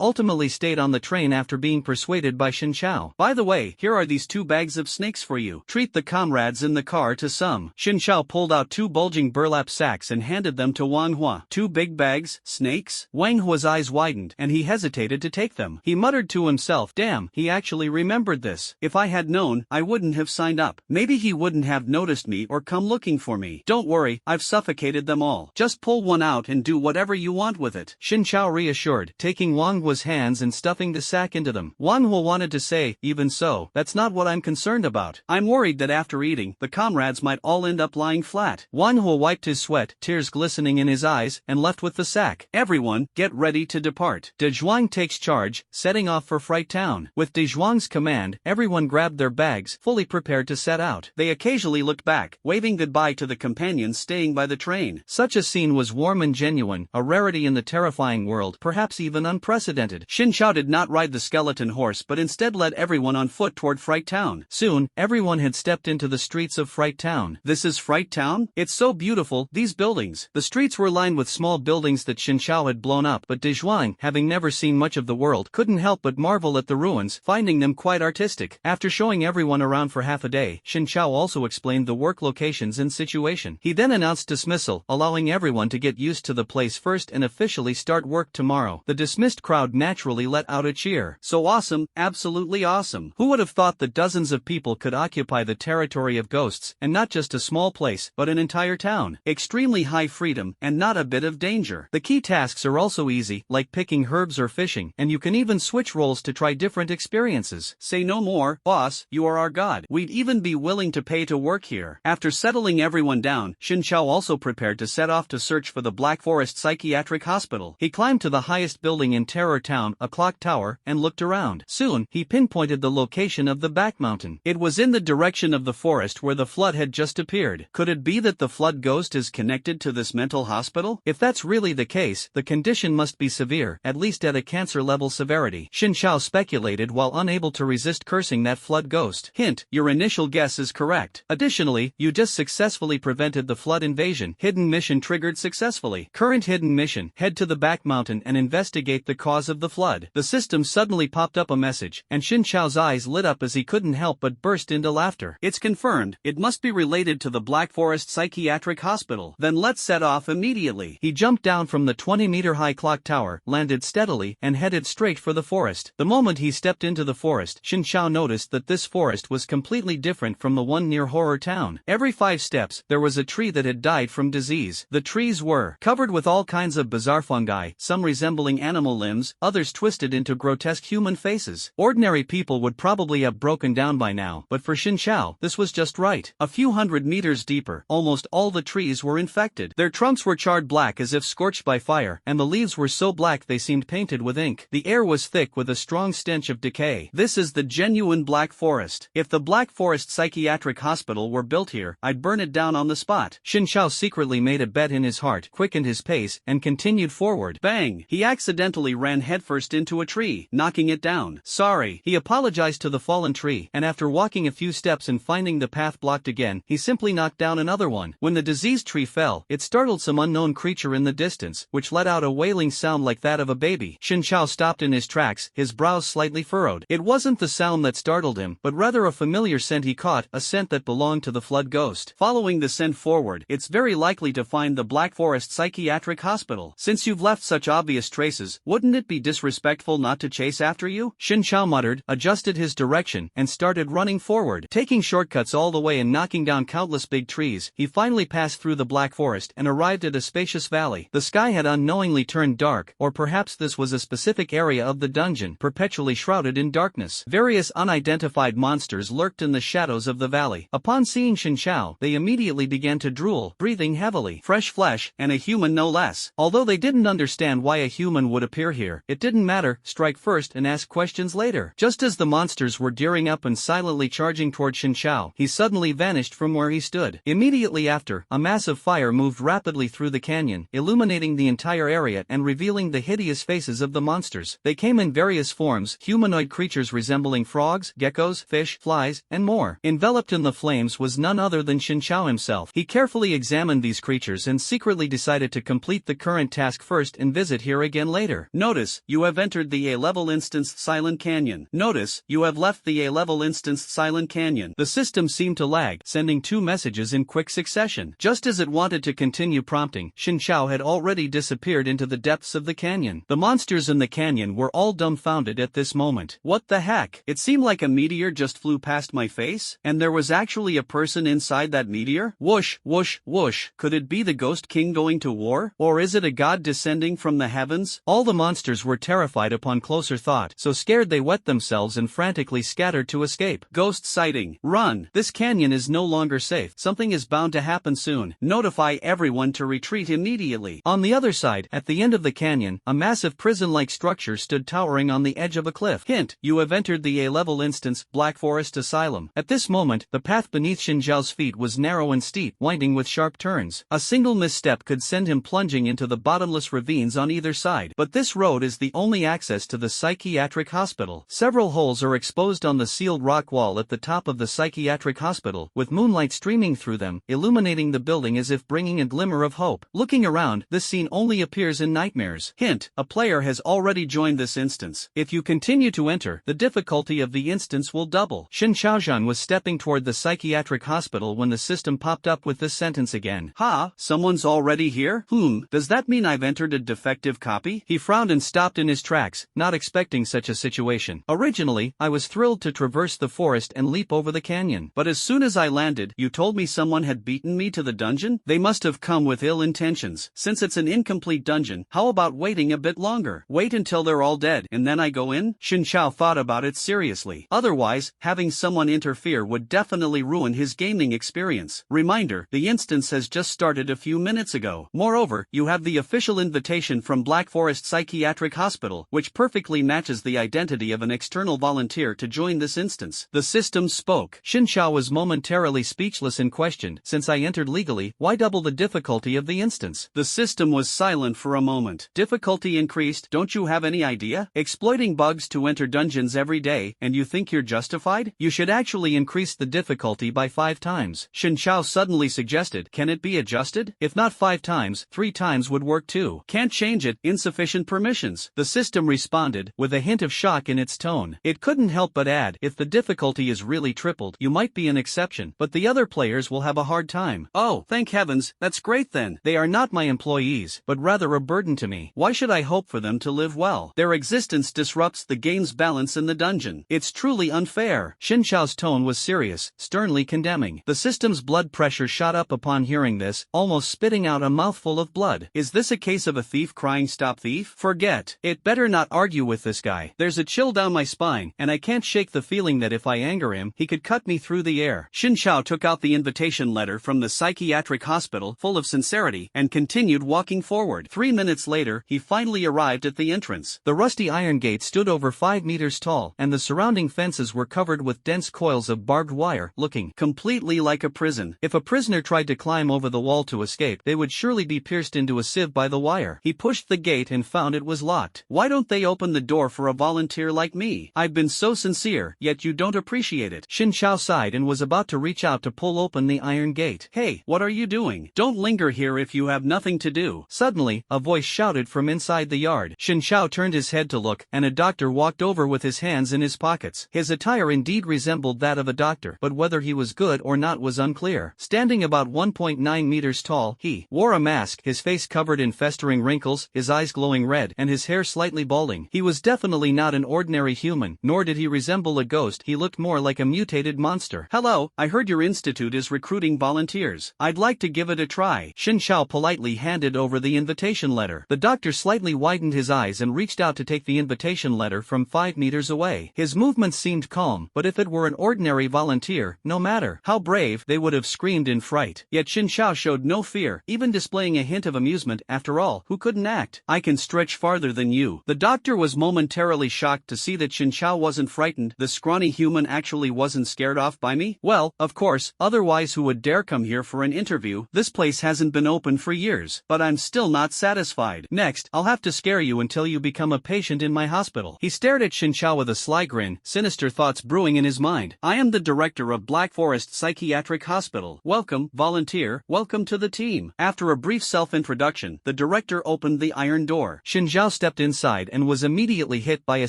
ultimately stayed on the train after being persuaded by Xin Chao. By the way, here are these 2 bags of snakes for you. Treat the comrades in the car to some. Xin Chao pulled out 2 bulging burlap sacks and handed them to Wang Hua. 2 big bags, snakes? Wang Hua's eyes widened, and he hesitated to take them. He muttered to himself, damn, he actually remembered this. If I had known, I wouldn't have signed up. Maybe he wouldn't have noticed me or come looking for me. Don't worry, I've suffocated them all. Just pull one out and do whatever you want with it. Xin Chao reassured, taking Wang Hua's hands and stuffing the sack into them. Wang Hua wanted to say, even so, that's not what I'm concerned about. I'm worried that after eating, the comrades might all end up lying flat. Wang Hua wiped his sweat, tears glistening in his eyes, and left with the sack. Everyone, get ready to depart. De Zhuang takes charge, setting off for Fright Town. With De Zhuang's command, everyone grabbed their bags, fully prepared to set out. They occasionally looked back, waving goodbye to the companions staying by the train. Such a scene was warm and genuine, a rarity in the terrifying world, perhaps even unprecedented. Xin Chao did not ride the skeleton horse but instead led everyone on foot toward Fright Town. Soon, everyone had stepped into the streets of Fright Town. This is Fright Town? It's so beautiful, these buildings. The streets were lined with small buildings that Xin Chao had blown up, but De Zhuang, having never seen much of the world, couldn't help but marvel at the ruins, finding them quite artistic. After showing everyone around for half a day, Xin Chao also explained the work locations and situation. He then announced dismissal, allowing everyone to get used to the place first and officially start work tomorrow. The dismissed crowd naturally let out a cheer. So awesome, absolutely awesome. Who would have thought that dozens of people could occupy the territory of ghosts, and not just a small place, but an entire town? Extremely high freedom, and not a bit of danger. The key tasks are also easy, like picking herbs or fishing, and you can even switch roles to try different experiences. Say no more, boss, you are our god. We'd even be willing to pay to work here. After settling everyone down, Xin Chao also prepared to set off to search for the Black Forest Psychiatric Hospital. He climbed to the highest building in Terror Town, a clock tower, and looked around. Soon, he pinpointed the location of the back mountain. It was in the direction of the forest where the flood had just appeared. Could it be that the flood ghost is connected to this mental hospital? If that's really the case, the condition must be severe, at least at a cancer-level severity. Xin Chao speculated while unable to resist cursing that flood ghost. Hint, your initial guess is correct. Additionally, you just successfully prevented the flood invasion. Hidden mission triggered successfully. Current hidden mission, head to the back mountain and investigate the cause of the flood. The system suddenly popped up a message, and Xin Chao's eyes lit up as he couldn't help but burst into laughter. after. It's confirmed, it must be related to the Black Forest Psychiatric Hospital. Then let's set off immediately. He jumped down from the 20-meter-high clock tower, landed steadily, and headed straight for the forest. The moment he stepped into the forest, Xin Chao noticed that this forest was completely different from the one near Horror Town. Every 5 steps, there was a tree that had died from disease. The trees were covered with all kinds of bizarre fungi, some resembling animal limbs, others twisted into grotesque human faces. Ordinary people would probably have broken down by now, but for Xin Chao, this was just right. A few hundred meters deeper, almost all the trees were infected. Their trunks were charred black as if scorched by fire, and the leaves were so black they seemed painted with ink. The air was thick with a strong stench of decay. This is the genuine Black Forest. If the Black Forest Psychiatric Hospital were built here, I'd burn it down on the spot. Xin Chao secretly made a bet in his heart, quickened his pace, and continued forward. Bang! He accidentally ran headfirst into a tree, knocking it down. Sorry. He apologized to the fallen tree, and after walking a few steps and finding the path blocked again, he simply knocked down another one. When the diseased tree fell, it startled some unknown creature in the distance, which let out a wailing sound like that of a baby. Xin Chao stopped in his tracks, his brows slightly furrowed. It wasn't the sound that startled him, but rather a familiar scent he caught, a scent that belonged to the flood ghost. Following the scent forward, it's very likely to find the Black Forest Psychiatric Hospital. Since you've left such obvious traces, wouldn't it be disrespectful not to chase after you? Xin Chao muttered, adjusted his direction, and started running forward. Taking shortcuts all the way and knocking down countless big trees, he finally passed through the Black Forest and arrived at a spacious valley. The sky had unknowingly turned dark, or perhaps this was a specific area of the dungeon, perpetually shrouded in darkness. Various unidentified monsters lurked in the shadows of the valley. Upon seeing Xin Chao, they immediately began to drool, breathing heavily. Fresh flesh, and a human no less. Although they didn't understand why a human would appear here, it didn't matter, strike first and ask questions later. Just as the monsters were gearing up and silently charging toward Xin Chao, he suddenly vanished from where he stood. Immediately after, a mass of fire moved rapidly through the canyon, illuminating the entire area and revealing the hideous faces of the monsters. They came in various forms, humanoid creatures resembling frogs, geckos, fish, flies, and more. Enveloped in the flames was none other than Xin Chao himself. He carefully examined these creatures and secretly decided to complete the current task first and visit here again later. Notice, you have entered the A-level instance Silent Canyon. Notice, you have left the A-level instance Silent Canyon. The system seemed to lag, sending 2 messages in quick succession. Just as it wanted to continue prompting, Xin Chao had already disappeared into the depths of the canyon. The monsters in the canyon were all dumbfounded at this moment. What the heck? It seemed like a meteor just flew past my face, and there was actually a person inside that meteor? Whoosh, whoosh, whoosh. Could it be the Ghost King going to war? Or is it a god descending from the heavens? All the monsters were terrified upon closer thought, so scared they wet themselves and frantically scattered to escape. Ghost sighting. Run. This canyon is no longer safe. Something is bound to happen soon. Notify everyone to retreat immediately. On the other side, at the end of the canyon, a massive prison-like structure stood towering on the edge of a cliff. Hint, you have entered the A-level instance, Black Forest Asylum. At this moment, the path beneath Xin Chao's feet was narrow and steep, winding with sharp turns. A single misstep could send him plunging into the bottomless ravines on either side. But this road is the only access to the psychiatric hospital. Several holes are exposed on the sealed rock wall at the top of the psychiatric hospital, with moonlight streaming through them, illuminating the building as if bringing a glimmer of hope. Looking around, this scene only appears in nightmares. Hint, a player has already joined this instance. If you continue to enter, the difficulty of the instance will double. Xin Chaozhan was stepping toward the psychiatric hospital when the system popped up with this sentence again. Ha, someone's already here? Does that mean I've entered a defective copy? He frowned and stopped in his tracks, not expecting such a situation. Originally, I was thrilled to traverse the forest and leap over the canyon. But as soon as I landed, you told me someone had beaten me to the dungeon? They must have come with ill intentions. Since it's an incomplete dungeon, how about waiting a bit longer? Wait until they're all dead, and then I go in? Xin Chao thought about it seriously. Otherwise, having someone interfere would definitely ruin his gaming experience. Reminder, the instance has just started a few minutes ago. Moreover, you have the official invitation from Black Forest Psychiatric Hospital, which perfectly matches the identity of an external volunteer to join this instance. The system spoke. Xin Chao was momentarily speechless and questioned, since I entered legally, why double the difficulty of the instance? The system was silent for a moment. Difficulty increased, don't you have any idea? Exploiting bugs to enter dungeons every day, and you think you're justified? You should actually increase the difficulty by 5 times. Xin Chao suddenly suggested, can it be adjusted? If not 5 times, 3 times would work too. Can't change it, insufficient permissions. The system responded, with a hint of shock in its tone. It couldn't help but add, if the difficulty is really tripled. You might be an exception, but the other players will have a hard time. Oh, thank heavens, that's great then. They are not my employees, but rather a burden to me. Why should I hope for them to live well? Their existence disrupts the game's balance in the dungeon. It's truly unfair. Xin Chao's tone was serious, sternly condemning. The system's blood pressure shot up upon hearing this, almost spitting out a mouthful of blood. Is this a case of a thief crying stop thief? Forget it. Better not argue with this guy. There's a chill down my spine, and I can't shake the feeling that if I anger him, he could cut me through the air. Xin Chao took out the invitation letter from the psychiatric hospital, full of sincerity, and continued walking forward. 3 minutes later, he finally arrived at the entrance. The rusty iron gate stood over 5 meters tall, and the surrounding fences were covered with dense coils of barbed wire, looking completely like a prison. If a prisoner tried to climb over the wall to escape, they would surely be pierced into a sieve by the wire. He pushed the gate and found it was locked. Why don't they open the door for a volunteer like me? I've been so sincere, yet you don't appreciate it. Xin Chao sighed and was about to reach out to pull open the iron gate. Hey, what are you doing? Don't linger here if you have nothing to do. Suddenly, a voice shouted from inside the yard. Xin Chao turned his head to look, and a doctor walked over with his hands in his pockets. His attire indeed resembled that of a doctor, but whether he was good or not was unclear. Standing about 1.9 meters tall, he wore a mask, his face covered in festering wrinkles, his eyes glowing red, and his hair slightly balding. He was definitely not an ordinary human, nor did he resemble a ghost. He looked more like a mutated monster. Hello, I heard your institute is recruiting volunteers. I'd like to give it a try. Xin Chao politely handed over the invitation letter. The doctor slightly widened his eyes and reached out to take the invitation letter from 5 meters away. His movements seemed calm, but if it were an ordinary volunteer, no matter how brave, they would have screamed in fright. Yet Xin Chao showed no fear, even displaying a hint of amusement. After all, who couldn't act? I can stretch farther than you. The doctor was momentarily shocked to see that Xin Chao wasn't frightened. The scrawny human actually wasn't scared off by me? Well, of course, otherwise who would dare come here for an interview? This place hasn't been open for years, but I'm still not satisfied. Next, I'll have to scare you until you become a patient in my hospital. He stared at Xin Chao with a sly grin, sinister thoughts brewing in his mind. I am the director of Black Forest Psychiatric Hospital. Welcome, volunteer, welcome to the team. After a brief self-introduction, the director opened the iron door. Xin Chao stepped inside and was immediately hit by a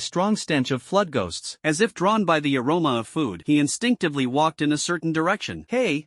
strong stench of flood ghosts. As if drawn by the aroma of food, he instinctively walked in a certain direction. Hey,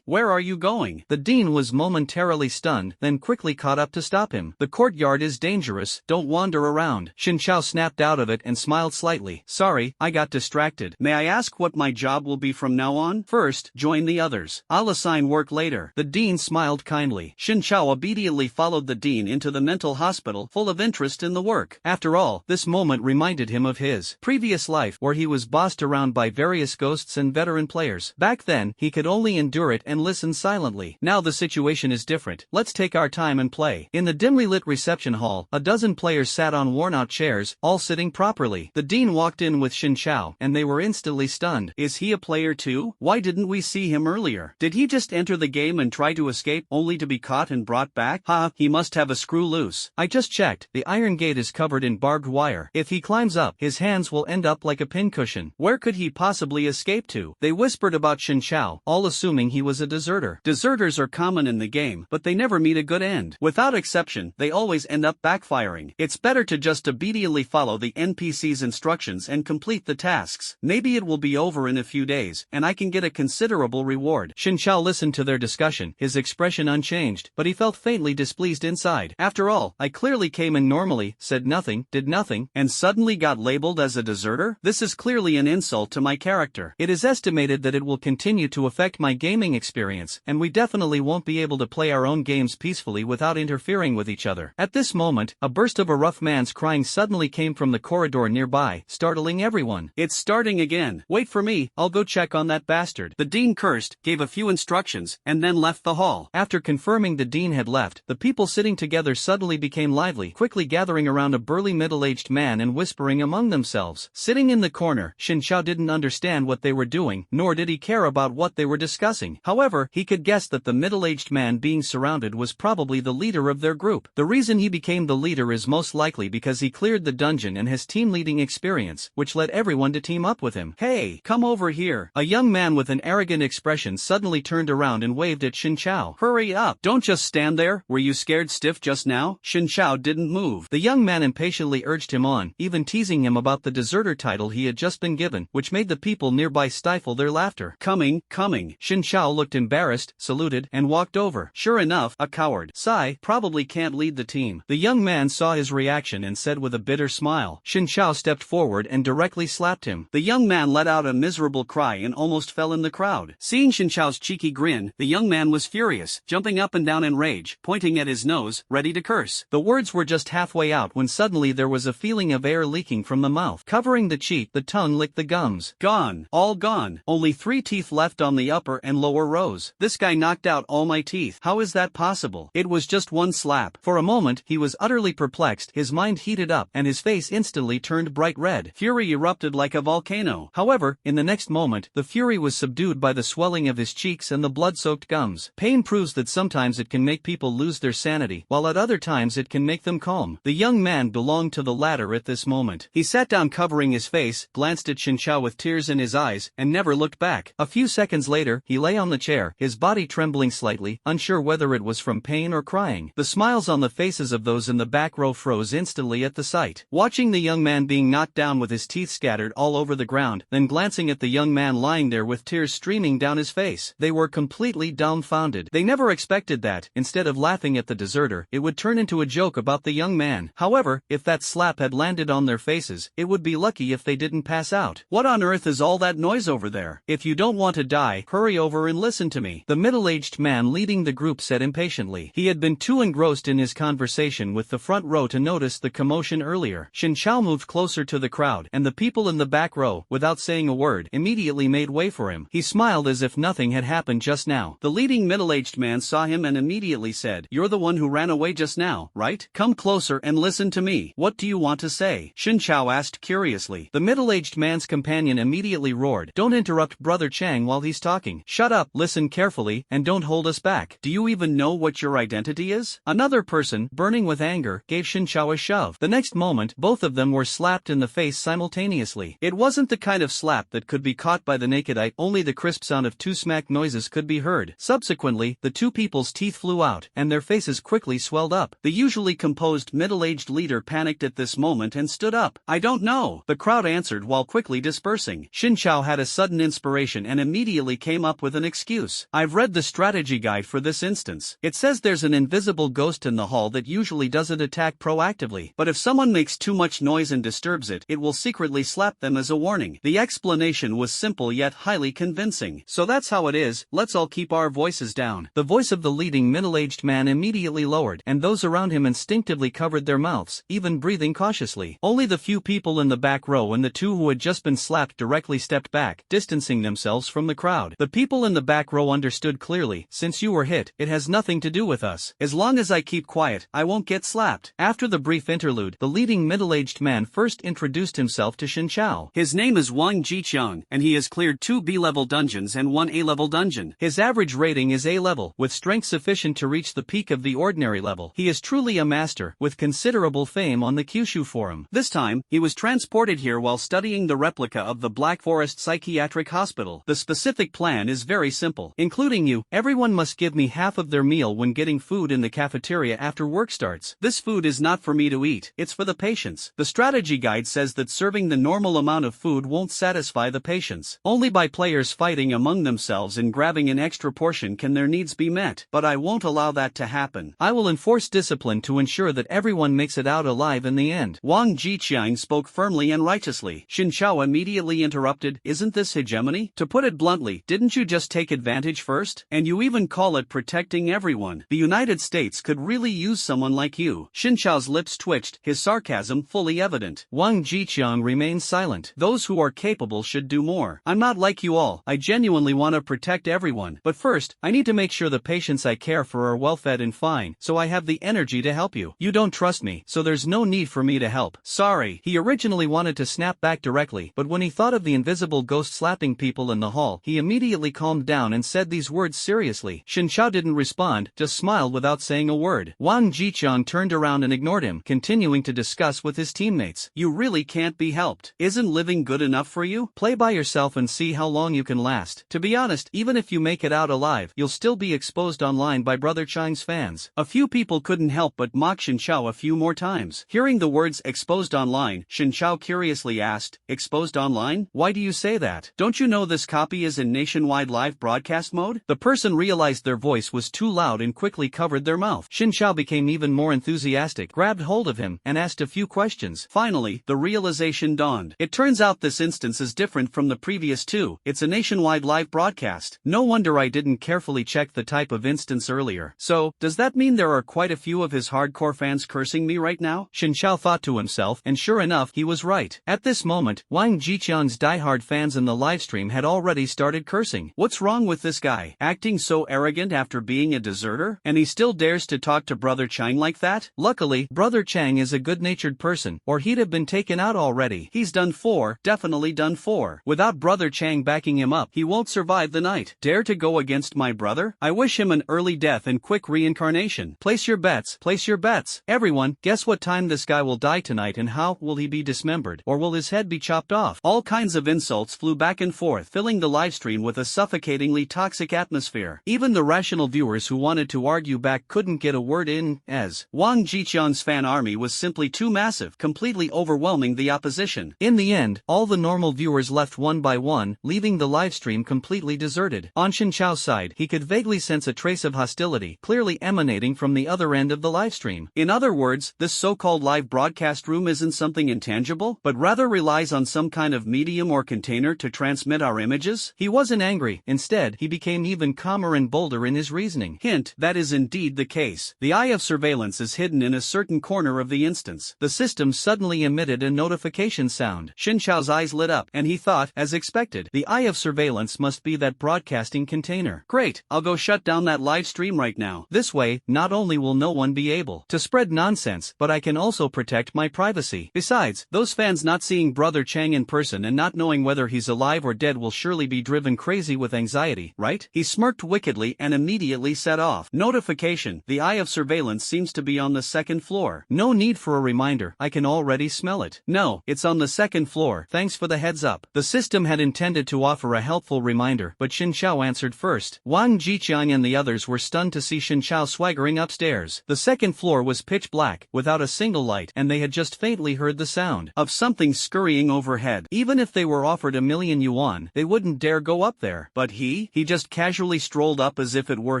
where are you going? The dean was momentarily stunned, then quickly caught up to stop him. The courtyard is dangerous, don't wander around. Xin Chao snapped out of it and smiled slightly. Sorry, I got distracted. May I ask what my job will be from now on? First, join the others. I'll assign work later. The dean smiled kindly. Xin Chao obediently followed the dean into the mental hospital, full of interest in the work. After all, this moment reminded him of his previous life, where he was bossed around by various ghosts and veteran players. Back then, he could only endure it and listen silently. Now the situation is different. Let's take our time and play. In the dimly lit reception hall, a dozen players sat on worn-out chairs, all sitting properly. The dean walked in with Xin Chao, and they were instantly stunned. Is he a player too? Why didn't we see him earlier? Did he just enter the game and try to escape, only to be caught and brought back? He must have a screw loose. I just checked. The iron gate is covered in barbed wire. If he climbs up, his hands will end up like a pincushion. Where could he possibly escape to? They whispered about Xin Chao, all assuming he was a deserter. Deserters are common in the game, but they never meet a good end. Without exception, they always end up backfiring. It's better to just obediently follow the NPC's instructions and complete the tasks. Maybe it will be over in a few days, and I can get a considerable reward. Xin Chao listened to their discussion, his expression unchanged, but he felt faintly displeased inside. After all, I clearly came in normally, said nothing, did nothing, and suddenly got labeled as a deserter? This is clearly an insult to my character. It is estimated that it will continue to affect my gaming experience, and we definitely won't be able to play our own games peacefully without interfering with each other. At this moment, a burst of a rough man's crying suddenly came from the corridor nearby, startling everyone. It's starting again. Wait for me, I'll go check on that bastard. The dean cursed, gave a few instructions, and then left the hall. After confirming the dean had left, the people sitting together suddenly became lively, quickly gathering around a burly middle-aged man and whispering among themselves. Sitting in the corner, Xin Chao didn't understand what they were doing, nor did he care about what they were discussing. However, he could guess that the middle-aged man being surrounded was probably the leader of their group. The reason he became the leader is most likely because he cleared the dungeon and has team-leading experience, which led everyone to team up with him. Hey, come over here. A young man with an arrogant expression suddenly turned around and waved at Xin Chao. Hurry up. Don't just stand there. Were you scared stiff just now? Xin Chao didn't move. The young man impatiently urged him on, even teasing him about the deserter title he had just been given, which made the people people nearby stifle their laughter. Coming. Xin Chao looked embarrassed, saluted, and walked over. Sure enough, a coward. Sai probably can't lead the team. The young man saw his reaction and said with a bitter smile. Xin Chao stepped forward and directly slapped him. The young man let out a miserable cry and almost fell in the crowd. Seeing Xin Chao's cheeky grin, the young man was furious, jumping up and down in rage, pointing at his nose, ready to curse. The words were just halfway out when suddenly there was a feeling of air leaking from the mouth. Covering the cheek, the tongue licked the gums. Gone. All gone. Only 3 teeth left on the upper and lower rows. This guy knocked out all my teeth. How is that possible? It was just one slap. For a moment, he was utterly perplexed, his mind heated up, and his face instantly turned bright red. Fury erupted like a volcano. However, in the next moment, the fury was subdued by the swelling of his cheeks and the blood-soaked gums. Pain proves that sometimes it can make people lose their sanity, while at other times it can make them calm. The young man belonged to the latter at this moment. He sat down covering his face, glanced at Xin Chao with tears in his eyes, and never looked back. A few seconds later, he lay on the chair, his body trembling slightly, unsure whether it was from pain or crying. The smiles on the faces of those in the back row froze instantly at the sight. Watching the young man being knocked down with his teeth scattered all over the ground, then glancing at the young man lying there with tears streaming down his face, they were completely dumbfounded. They never expected that, instead of laughing at the deserter, it would turn into a joke about the young man. However, if that slap had landed on their faces, it would be lucky if they didn't pass out. What on earth is all that noise over there? If you don't want to die, hurry over and listen to me, the middle-aged man leading the group said impatiently. He had been too engrossed in his conversation with the front row to notice the commotion earlier. Xin Chao moved closer to the crowd, and the people in the back row, without saying a word, immediately made way for him. He smiled as if nothing had happened just now. The leading middle-aged man saw him and immediately said, "You're the one who ran away just now, right? Come closer and listen to me. What do you want to say?" Xin Chao asked curiously. The middle-aged man's companion immediately roared, "Don't interrupt Brother Chang while he's talking. Shut up, listen carefully, and don't hold us back. Do you even know what your identity is?" Another person, burning with anger, gave Xin Chao a shove. The next moment, both of them were slapped in the face simultaneously. It wasn't the kind of slap that could be caught by the naked eye, only the crisp sound of 2 smack noises could be heard. Subsequently, the 2 people's teeth flew out, and their faces quickly swelled up. The usually composed middle-aged leader panicked at this moment and stood up. "I don't know," the crowd answered while quickly dispersing. Xin Chao had a sudden inspiration and immediately came up with an excuse. "I've read the strategy guide for this instance. It says there's an invisible ghost in the hall that usually doesn't attack proactively, but if someone makes too much noise and disturbs it, it will secretly slap them as a warning." The explanation was simple yet highly convincing. "So that's how it is, let's all keep our voices down." The voice of the leading middle-aged man immediately lowered, and those around him instinctively covered their mouths, even breathing cautiously. Only the few people in the back row and the 2 who had just been slapped directly stepped back, distancing themselves from the crowd. The people in the back row understood clearly, "Since you were hit, it has nothing to do with us. As long as I keep quiet, I won't get slapped." After the brief interlude, the leading middle-aged man first introduced himself to Xin Chao. "His name is Wang Jiqiang, and he has cleared 2 B-level dungeons and 1 A-level dungeon. His average rating is A-level, with strength sufficient to reach the peak of the ordinary level. He is truly a master, with considerable fame on the Kyushu Forum. This time, he was transported here while studying the replica of the Black Forest Psychiatric Hospital. The specific plan is very simple. Including you, everyone must give me half of their meal when getting food in the cafeteria after work starts. This food is not for me to eat, it's for the patients. The strategy guide says that serving the normal amount of food won't satisfy the patients. Only by players fighting among themselves and grabbing an extra portion can their needs be met. But I won't allow that to happen. I will enforce discipline to ensure that everyone makes it out alive in the end." Wang Jiqiang spoke firmly and righteously. Xin Chao immediately interrupted, "Isn't this hegemony? To put it bluntly, didn't you just take advantage first? And you even call it protecting everyone. The United States could really use someone like you." Xin Chao's lips twitched, his sarcasm fully evident. Wang Jiqiang remained silent. "Those who are capable should do more. I'm not like you all. I genuinely want to protect everyone. But first, I need to make sure the patients I care for are well fed and fine, so I have the energy to help you. You don't trust me, so there's no need for me to help. Sorry." He originally wanted to snap back directly, but when he thought of the invisible ghost slapping people in the hall, he immediately calmed down and said these words seriously. Xin Chao didn't respond, just smiled without saying a word. Wang Jiqiang turned around and ignored him, continuing to discuss with his teammates. "You really can't be helped. Isn't living good enough for you? Play by yourself and see how long you can last. To be honest, even if you make it out alive, you'll still be exposed online by Brother Chang's fans." A few people couldn't help but mock Xin Chao a few more times. Hearing the words exposed online, Xin Chao curiously asked, "Exposed online? Why do you say that? Don't you know this copy is in nationwide live broadcast mode? The person realized their voice was too loud and quickly covered their mouth. Xin Chao became even more enthusiastic, grabbed hold of him, and asked a few questions. Finally, the realization dawned. It turns out this instance is different from the previous two. It's a nationwide live broadcast. No wonder I didn't carefully check the type of instance earlier. So, does that mean there are quite a few of his hardcore fans cursing me right now? Xin Chao thought to himself, and sure enough, he was right. At this moment, Wang Jiqiang's diehard fans in the livestream had already started cursing. What's wrong with this guy? Acting so arrogant after being a deserter? And he still dares to talk to Brother Chang like that? Luckily, Brother Chang is a good-natured person, or he'd have been taken out already. He's done for, definitely done for. Without Brother Chang backing him up, he won't survive the night. Dare to go against my brother? I wish him an early death and quick reincarnation. Place your bets, place your bets. Everyone, guess what time this guy will die tonight and how will he be dismembered, or will his head be chopped off? All kinds of insults flew back and forth, filling the livestream with a suffocatingly toxic atmosphere. Even the rational viewers who wanted to argue back couldn't get a word in, as Wang Jiqiang's fan army was simply too massive, completely overwhelming the opposition. In the end, all the normal viewers left one by one, leaving the livestream completely deserted. On Xin Chao's side, he could vaguely sense a trace of hostility, clearly emanating from the other end of the livestream. In other words, this so-called live broadcast room isn't something intangible, but rather relies on some kind of medium or container to transmit our images? He wasn't angry. Instead, he became even calmer and bolder in his reasoning. Hint, that is indeed the case. The eye of surveillance is hidden in a certain corner of the instance. The system suddenly emitted a notification sound. Xin Chao's eyes lit up, and he thought, as expected, the eye of surveillance must be that broadcasting container. Great, I'll go shut down that live stream right now. This way, not only will no one be able to spread nonsense, but I can also protect my privacy. Besides, those fans not seeing Brother Chang in person and not knowing whether he's alive or dead will surely be driven crazy with anxiety, right? He smirked wickedly and immediately set off. Notification, the eye of surveillance seems to be on the second floor. No need for a reminder, I can already smell it. No, it's on the second floor, thanks for the heads up. The system had intended to offer a helpful reminder, but Xin Chao answered first. Wang Jiqiang and the others were stunned to see Xin Chao swaggering upstairs. The second floor was pitch black, without a single light, and they had just faintly heard the sound of something scurrying overhead. Even if they were offered 1,000,000 yuan, they wouldn't dare go up there. But he just casually strolled up as if it were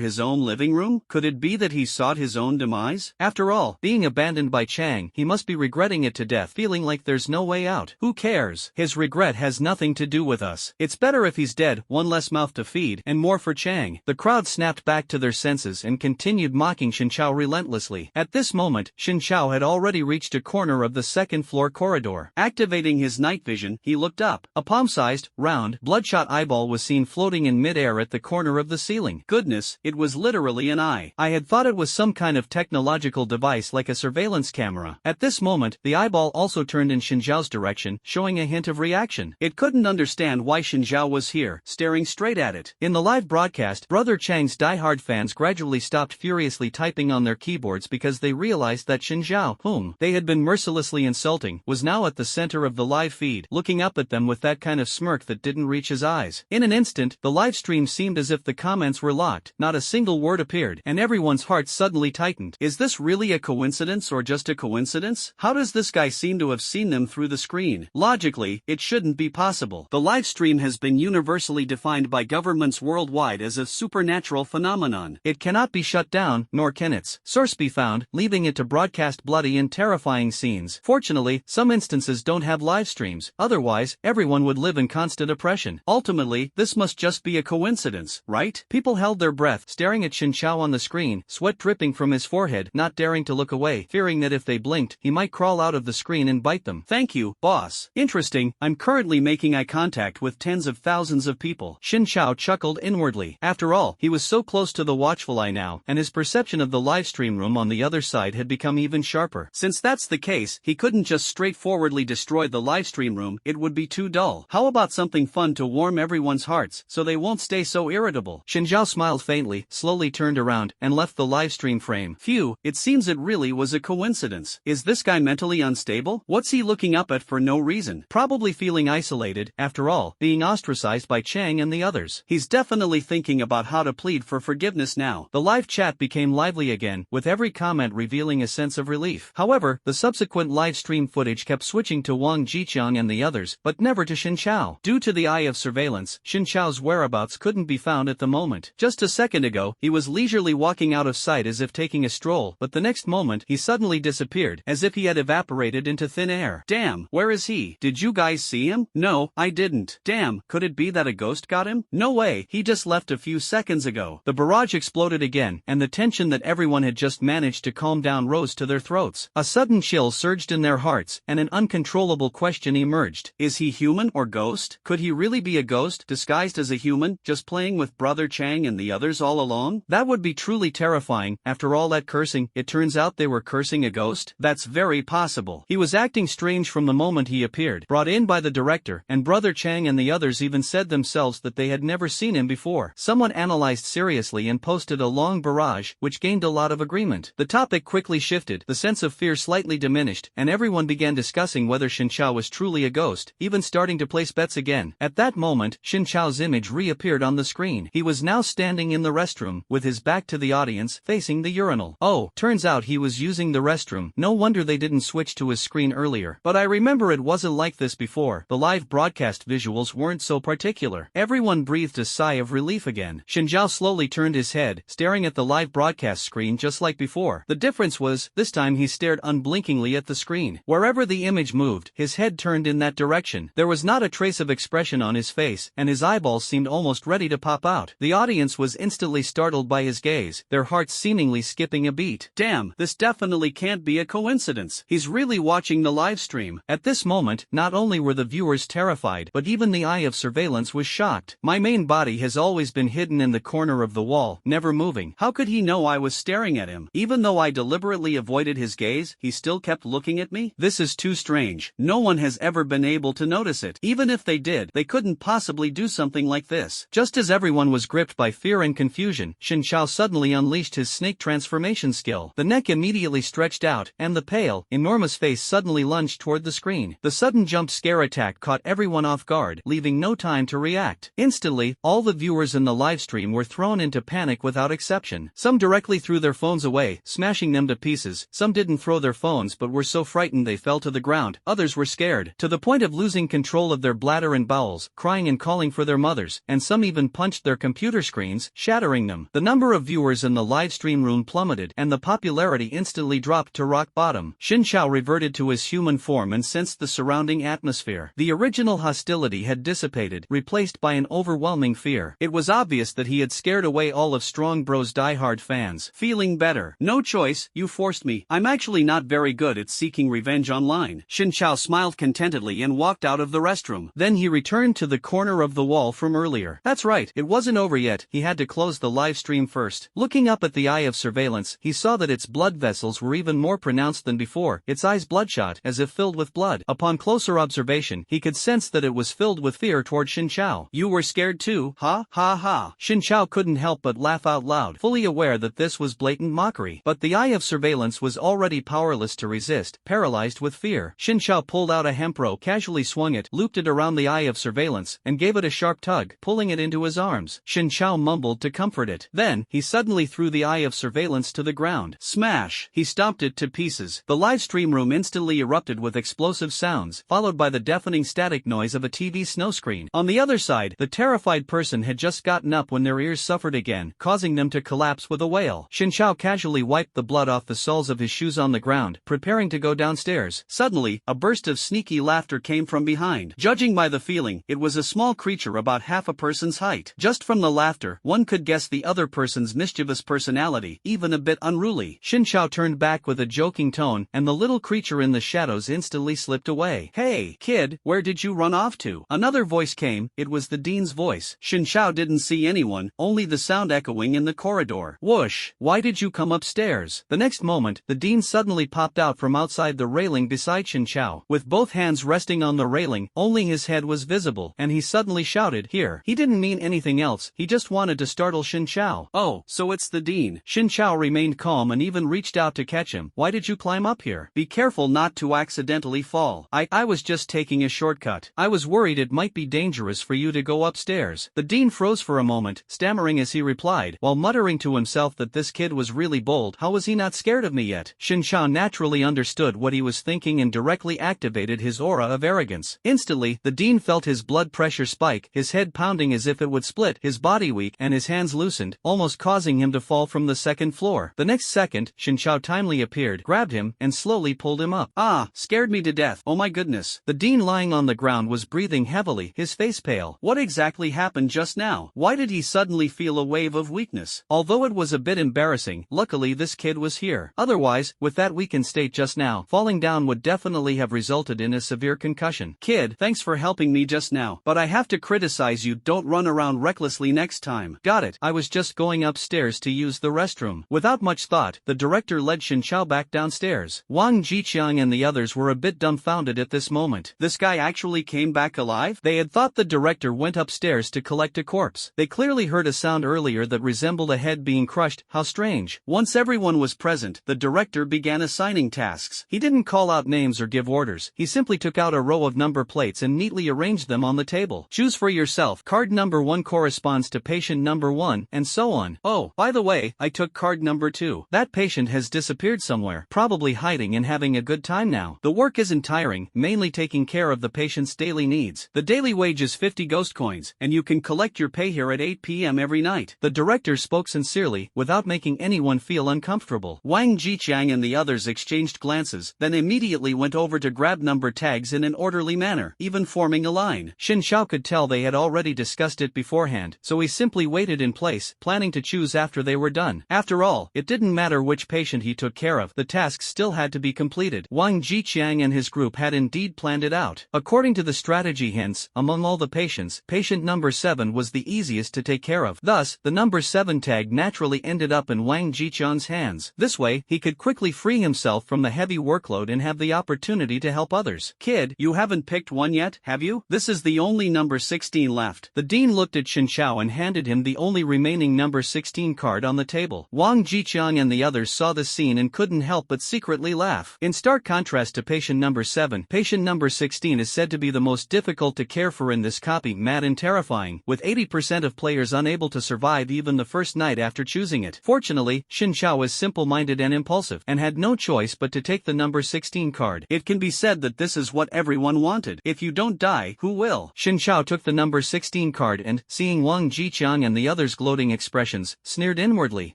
his own living room? Could it be that he sought his own demise? After all, being abandoned by Chang, he must be regretting it to death, feeling like there's no way out. Who cares? His regret has nothing to do with us. It's better if he's dead, one less mouth to feed, and more for Chang. The crowd snapped back to their senses and continued mocking Xin Chao relentlessly. At this moment, Xin Chao had already reached a corner of the second floor corridor. Activating his night vision, he looked up. A palm-sized, round, bloodshot eyeball was seen floating in mid-air at the corner of the ceiling. Goodness, it was literally an eye. I had thought it was some kind of technological device like a surveillance camera. At this moment, the eyeball also turned in Xin Zhao's direction, showing a hint of reaction. It couldn't understand why Xin Zhao was here, staring straight at it. In the live broadcast, Brother Chang's diehard fans gradually stopped furiously typing on their keyboards because they realized that Xin Zhao, whom they had been mercilessly insulting, was now at the center of the live feed, looking up at them with that kind of smirk that didn't reach his eyes. In an instant, the live stream seemed as if the comments were locked. Not a single word appeared, and everyone's heart suddenly tightened. Is this really a coincidence or just a coincidence? How does this guy seem to have seen them through the screen? Logically, it shouldn't be possible. The live stream has been universally defined by governments worldwide as a supernatural phenomenon. It cannot be shut down, nor can its source be found, leaving it to broadcast bloody and terrifying scenes. Fortunately, some instances don't have live streams, otherwise, everyone would live in constant oppression. Ultimately, this must just be a coincidence, right? People held their breath, staring at Xin Chao on the screen, sweat dripping from his forehead, not daring to look away, fearing that if they blinked, he might crawl out of the screen and bite them. Thank you, boss. Interesting, I'm currently making eye contact with tens of thousands of people. Xin Chao chuckled inwardly. After all, he was so close to the watchful eye now, and his perception of the live stream room on the other side had become even sharper. Since that's the case, he couldn't just straightforwardly destroy the live stream room, it would be too dull. How about something fun to warm everyone's hearts, so they won't stay so irritable? Xin Zhao smiled faintly, slowly turned around, and left the live stream frame. Phew, it seems it really was a coincidence. Is this guy mentally unstable? What's he looking up at for no reason? Probably feeling isolated, after all, being ostracized by Chang and the others. He's definitely thinking about how to plead for forgiveness now. The live chat became lively again, with every comment revealing a sense of relief. However, the subsequent live stream footage kept switching to Wang Jiqiang and the others, but never never to Xin Chao. Due to the eye of surveillance, Xin Chao's whereabouts couldn't be found at the moment. Just a second ago, he was leisurely walking out of sight as if taking a stroll, but the next moment, he suddenly disappeared, as if he had evaporated into thin air. Damn, where is he? Did you guys see him? No, I didn't. Damn, could it be that a ghost got him? No way, he just left a few seconds ago. The barrage exploded again, and the tension that everyone had just managed to calm down rose to their throats. A sudden chill surged in their hearts, and an uncontrollable question emerged. Is he human or ghost? Could he really be a ghost, disguised as a human, just playing with Brother Chang and the others all along? That would be truly terrifying. After all that cursing, it turns out they were cursing a ghost? That's very possible. He was acting strange from the moment he appeared, brought in by the director, and Brother Chang and the others even said themselves that they had never seen him before. Someone analyzed seriously and posted a long barrage, which gained a lot of agreement. The topic quickly shifted, the sense of fear slightly diminished, and everyone began discussing whether Xin Chao was truly a ghost, even starting to place bets again. At that moment, Xin Chao's image reappeared on the screen. He was now standing in the restroom, with his back to the audience, facing the urinal. Oh, turns out he was using the restroom. No wonder they didn't switch to his screen earlier. But I remember it wasn't like this before. The live broadcast visuals weren't so particular. Everyone breathed a sigh of relief again. Xin Chao slowly turned his head, staring at the live broadcast screen just like before. The difference was, this time he stared unblinkingly at the screen. Wherever the image moved, his head turned in that direction. There was not a trace of expression on his face, and his eyeballs seemed almost ready to pop out. The audience was instantly startled by his gaze, their hearts seemingly skipping a beat. Damn, this definitely can't be a coincidence. He's really watching the live stream. At this moment, not only were the viewers terrified, but even the eye of surveillance was shocked. My main body has always been hidden in the corner of the wall, never moving. How could he know I was staring at him? Even though I deliberately avoided his gaze, he still kept looking at me? This is too strange. No one has ever been able to notice it. Even if they did, they couldn't possibly do something like this. Just as everyone was gripped by fear and confusion, Xin Chao suddenly unleashed his snake transformation skill. The neck immediately stretched out, and the pale, enormous face suddenly lunged toward the screen. The sudden jump scare attack caught everyone off guard, leaving no time to react. Instantly, all the viewers in the live stream were thrown into panic without exception. Some directly threw their phones away, smashing them to pieces. Some didn't throw their phones but were so frightened they fell to the ground. Others were scared, to the point of losing control of their bladder and bowels, crying and calling for their mothers, and some even punched their computer screens, shattering them. The number of viewers in the live stream room plummeted, and the popularity instantly dropped to rock bottom. Xin Chao reverted to his human form and sensed the surrounding atmosphere. The original hostility had dissipated, replaced by an overwhelming fear. It was obvious that he had scared away all of Strong Bro's diehard fans. Feeling better. No choice, you forced me. I'm actually not very good at seeking revenge online. Xin Chao smiled contentedly and walked out of the restroom. Then he returned to the corner of the wall from earlier. That's right, it wasn't over yet. He had to close the live stream first. Looking up at the eye of surveillance, he saw that its blood vessels were even more pronounced than before, its eyes bloodshot, as if filled with blood. Upon closer observation, he could sense that it was filled with fear toward Xin Chao. You were scared too, ha? Ha ha. Xin Chao couldn't help but laugh out loud, fully aware that this was blatant mockery. But the eye of surveillance was already powerless to resist, paralyzed with fear. Xin Chao pulled out a hemp rope, casually swung it, looped it around the eye of surveillance, and gave it a sharp tug, pulling it into his arms. Xin Chao mumbled to comfort it. Then, he suddenly threw the eye of surveillance to the ground. Smash! He stomped it to pieces. The live stream room instantly erupted with explosive sounds, followed by the deafening static noise of a TV snow screen. On the other side, the terrified person had just gotten up when their ears suffered again, causing them to collapse with a wail. Xin Chao casually wiped the blood off the soles of his shoes on the ground, preparing to go downstairs. Suddenly, a burst of sneaky laughter came from behind. Judging by the feeling, it was a small creature about half a person's height. Just from the laughter, one could guess the other person's mischievous personality, even a bit unruly. Xin Chao turned back with a joking tone, and the little creature in the shadows instantly slipped away. Hey, kid, where did you run off to? Another voice came. It was the dean's voice. Xin Chao didn't see anyone, only the sound echoing in the corridor. Whoosh! Why did you come upstairs? The next moment, the dean suddenly popped out from outside the railing beside Xin Chao. With both hands resting on the railing, only his head was visible, and he suddenly shouted, "Here." He didn't mean anything else, he just wanted to startle Xin Chao. Oh, so it's the dean. Xin Chao remained calm and even reached out to catch him. Why did you climb up here? Be careful not to accidentally fall. I was just taking a shortcut. I was worried it might be dangerous for you to go upstairs. The dean froze for a moment, stammering as he replied, while muttering to himself that this kid was really bold. How was he not scared of me yet? Xin Chao naturally understood what he was thinking and directly activated his aura of arrogance. Instantly, the dean felt his blood pressure spike, his head pounding as if it would split, his body weak, and his hands loosened, almost causing him to fall from the second floor. The next second, Shinchao timely appeared, grabbed him, and slowly pulled him up. Ah, scared me to death, oh my goodness. The dean lying on the ground was breathing heavily, his face pale. What exactly happened just now? Why did he suddenly feel a wave of weakness? Although it was a bit embarrassing, luckily this kid was here. Otherwise, with that weakened state just now, falling down would definitely have resulted in a severe concussion. Kid, thanks for helping me just now, but I have to criticize you, don't run around recklessly next time. Got it, I was just going upstairs to use the restroom. Without much thought, the director led Shinchao back downstairs. Wang Jiqiang and the others were a bit dumbfounded at this moment. This guy actually came back alive? They had thought the director went upstairs to collect a corpse. They clearly heard a sound earlier that resembled a head being crushed. How strange. Once everyone was present, the director began assigning tasks. He didn't call out names or give orders. He simply took out a row of number plates and neatly arranged them on the table. Choose for yourself. Card number 1 corresponds to patient number 1, and so on. Oh, by the way, I took card number 2. That patient has disappeared somewhere, probably hiding and having a good time now. The work isn't tiring, mainly taking care of the patient's daily needs. The daily wage is 50 ghost coins, and you can collect your pay here at 8 p.m. every night. The director spoke sincerely, without making anyone feel uncomfortable. Wang Jiqiang and the others exchanged glances, then immediately went over to grab number tags in an orderly manner, even forming a line. Shinchao could tell they had already discussed it beforehand, so he simply waited in place, planning to choose after they were done. After all, it didn't matter which patient he took care of, the task still had to be completed. Wang Jiqiang and his group had indeed planned it out. According to the strategy hints, among all the patients, patient number 7 was the easiest to take care of. Thus, the number 7 tag naturally ended up in Wang Jiqiang's hands. This way, he could quickly free himself from the heavy workload and have the opportunity to help others. Kid, you haven't picked one yet, have you? This is the only number 16 left. The dean looked at Shinchao and handed him the only remaining number 16 card on the table. Wang Jiqiang and the others saw the scene and couldn't help but secretly laugh. In stark contrast to patient number 7, patient number 16 is said to be the most difficult to care for in this copy, mad and terrifying, with 80% of players unable to survive even the first night after choosing it. Fortunately, Shinchao was simple-minded and impulsive, and had no choice but to take the number 16 card. It can be said that this is what everyone wanted. If you don't die, who will? Shinchao took the number 16 card and, seeing Wang Jiqiang and the others' gloating expressions, sneered inwardly.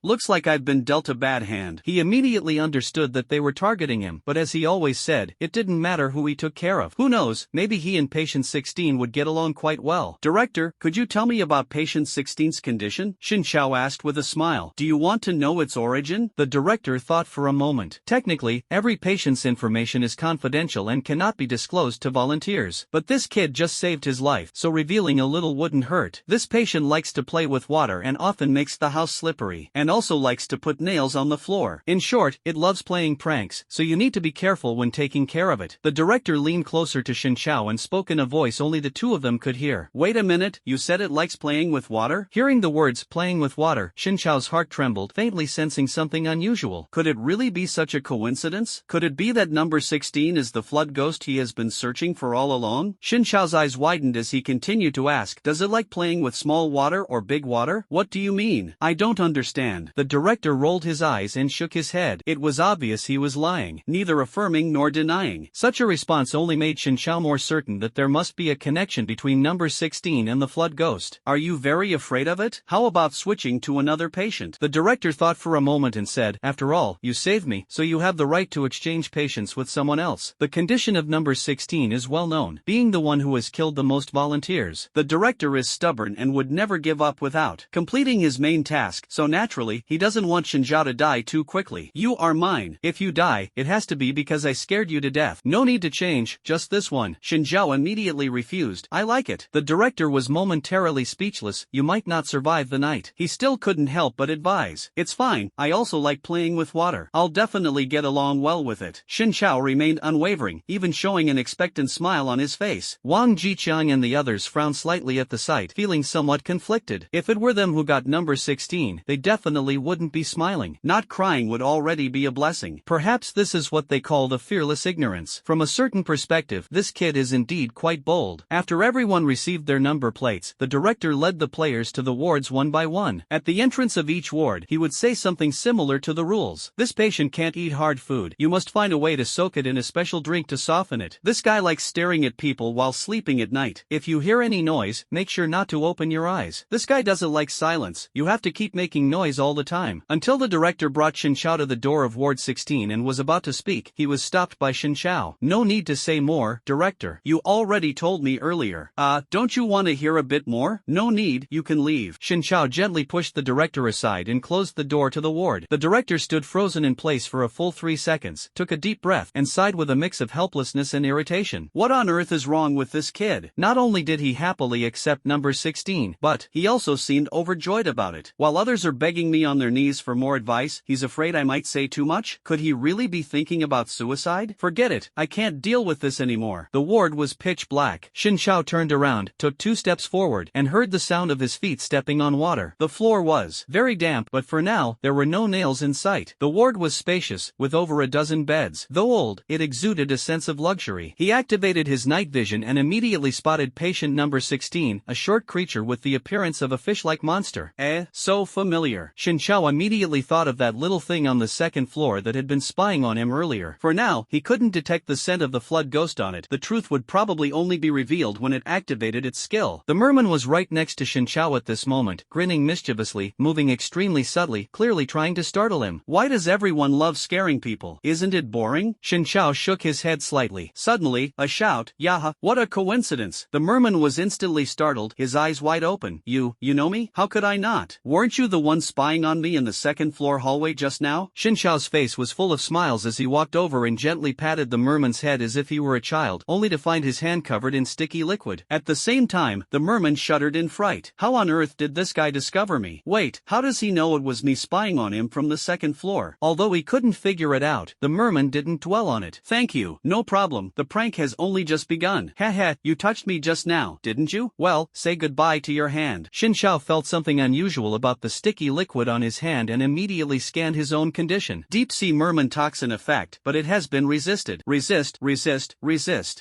Looks like I've been dealt a bad hand. He immediately understood that they were targeting him, but as he always said, it didn't matter who he took care of. Who knows, maybe he and patient 16 would get along quite well. Director, could you tell me about patient 16's condition? Shinchao asked with a smile. Do you want to know its origin? The director thought for a moment. Technically, every patient's information is confidential and cannot be disclosed to volunteers. But this kid just saved his life, so revealing a little wouldn't hurt. This patient likes to play with water and often makes the house slippery, and also likes to put nails on the floor. In short, it loves playing pranks, so you need to be careful when taking care of it. The director leaned closer to Shinchao and spoke in a voice only the two of them could hear. Wait a minute, you said it likes playing with water? Hearing the words playing with water, Shinchao's heart trembled, faintly sensing something unusual. Could it really be such a coincidence? Could it be that number 16 is the flood ghost he has been searching for all along? Shinchao's eyes widened as he continued to ask, does it like playing with small water or big water? What do you mean? I don't understand. The director rolled his eyes and shook his head. It was obvious he was lying, neither affirming nor denying. Such a response only made Shinchao more certain that there must be a connection between number 16 and the flood ghost. Are you very afraid of it? How about switching to another patient? The director thought for a moment and said, after all, you saved me, so you have the right to exchange patients with someone else. The condition of number 16 is well known, being the one who has killed the most volunteers. The director is stubborn and would never give up without completing his main task, so naturally, he doesn't want Shinchao to die too quickly. You are mine. If you die, it has to be because I scared you to death. No need to change, just this one. Shinchao immediately refused. I like it. The director was momentarily speechless. You might not survive the night. He still couldn't help but advise. It's fine, I also like playing with water. I'll definitely get along well with it. Shinchao remained unwavering, even showing an expectant smile on his face. Wang Jiqiang and the others frowned slightly at the sight, feeling somewhat conflicted. If it were them who got number 16, they definitely wouldn't be smiling. Not crying would already be a blessing. Perhaps this is what they call the fearless ignorance. From a certain perspective, this kid is indeed quite bold. After everyone received their number plates, the director led the players to the wards one by one. At the entrance of each ward, he would say something similar to the rules. This patient can't eat hard food. You must find a way to soak it in a special drink to soften it. This guy likes staring at people while sleeping at night. If you hear any noise, make sure not to open your eyes. This guy doesn't like silence, you have to keep making noise all the time. Until the director brought Shinchao to the door of Ward 16 and was about to speak, he was stopped by Shinchao. No need to say more, director. You already told me earlier. Don't you want to hear a bit more? No need, you can leave. Shinchao gently pushed the director aside and closed the door to the ward. The director stood frozen in place for a full 3 seconds, took a deep breath, and sighed with a mix of helplessness and irritation. What on earth is wrong with this kid? Not only did he happily accept number 16, but he also seemed overjoyed about it. While others are begging me on their knees for more advice, he's afraid I might say too much? Could he really be thinking about suicide? Forget it, I can't deal with this anymore. The ward was pitch black. Shinchao turned around, took 2 steps forward, and heard the sound of his feet stepping on water. The floor was very damp, but for now, there were no nails in sight. The ward was spacious, with over a dozen beds. Though old, it exuded a sense of luxury. He activated his night vision and immediately spotted patient number 16, a short creature with the appearance of a fish-like monster. So familiar. Shinchao immediately thought of that little thing on the second floor that had been spying on him earlier. For now, he couldn't detect the scent of the flood ghost on it. The truth would probably only be revealed when it activated its skill. The merman was right next to Shinchao at this moment, grinning mischievously, moving extremely subtly, clearly trying to startle him. Why does everyone love scaring people? Isn't it boring? Shinchao shook his head slightly. Suddenly, a shout, Yaha, what a coincidence. The merman was instantly startled, his eyes wide open. You know me? How could I not? Weren't you the one spying on me in the second floor hallway just now? Shinchao's face was full of smiles as he walked over and gently patted the merman's head as if he were a child, only to find his hand covered in sticky liquid. At the same time, the merman shuddered in fright. How on earth did this guy discover me? Wait, how does he know it was me spying on him from the second floor? Although he couldn't figure it out, the merman didn't dwell on it. Thank you, no problem, the prank has only just begun. Haha, you touched me just now, didn't you? Well, say goodbye to your hand. Shinchao felt something unusual about the sticky liquid on his hand and immediately scanned his own condition. Deep sea merman toxin effect, but it has been resisted. Resist.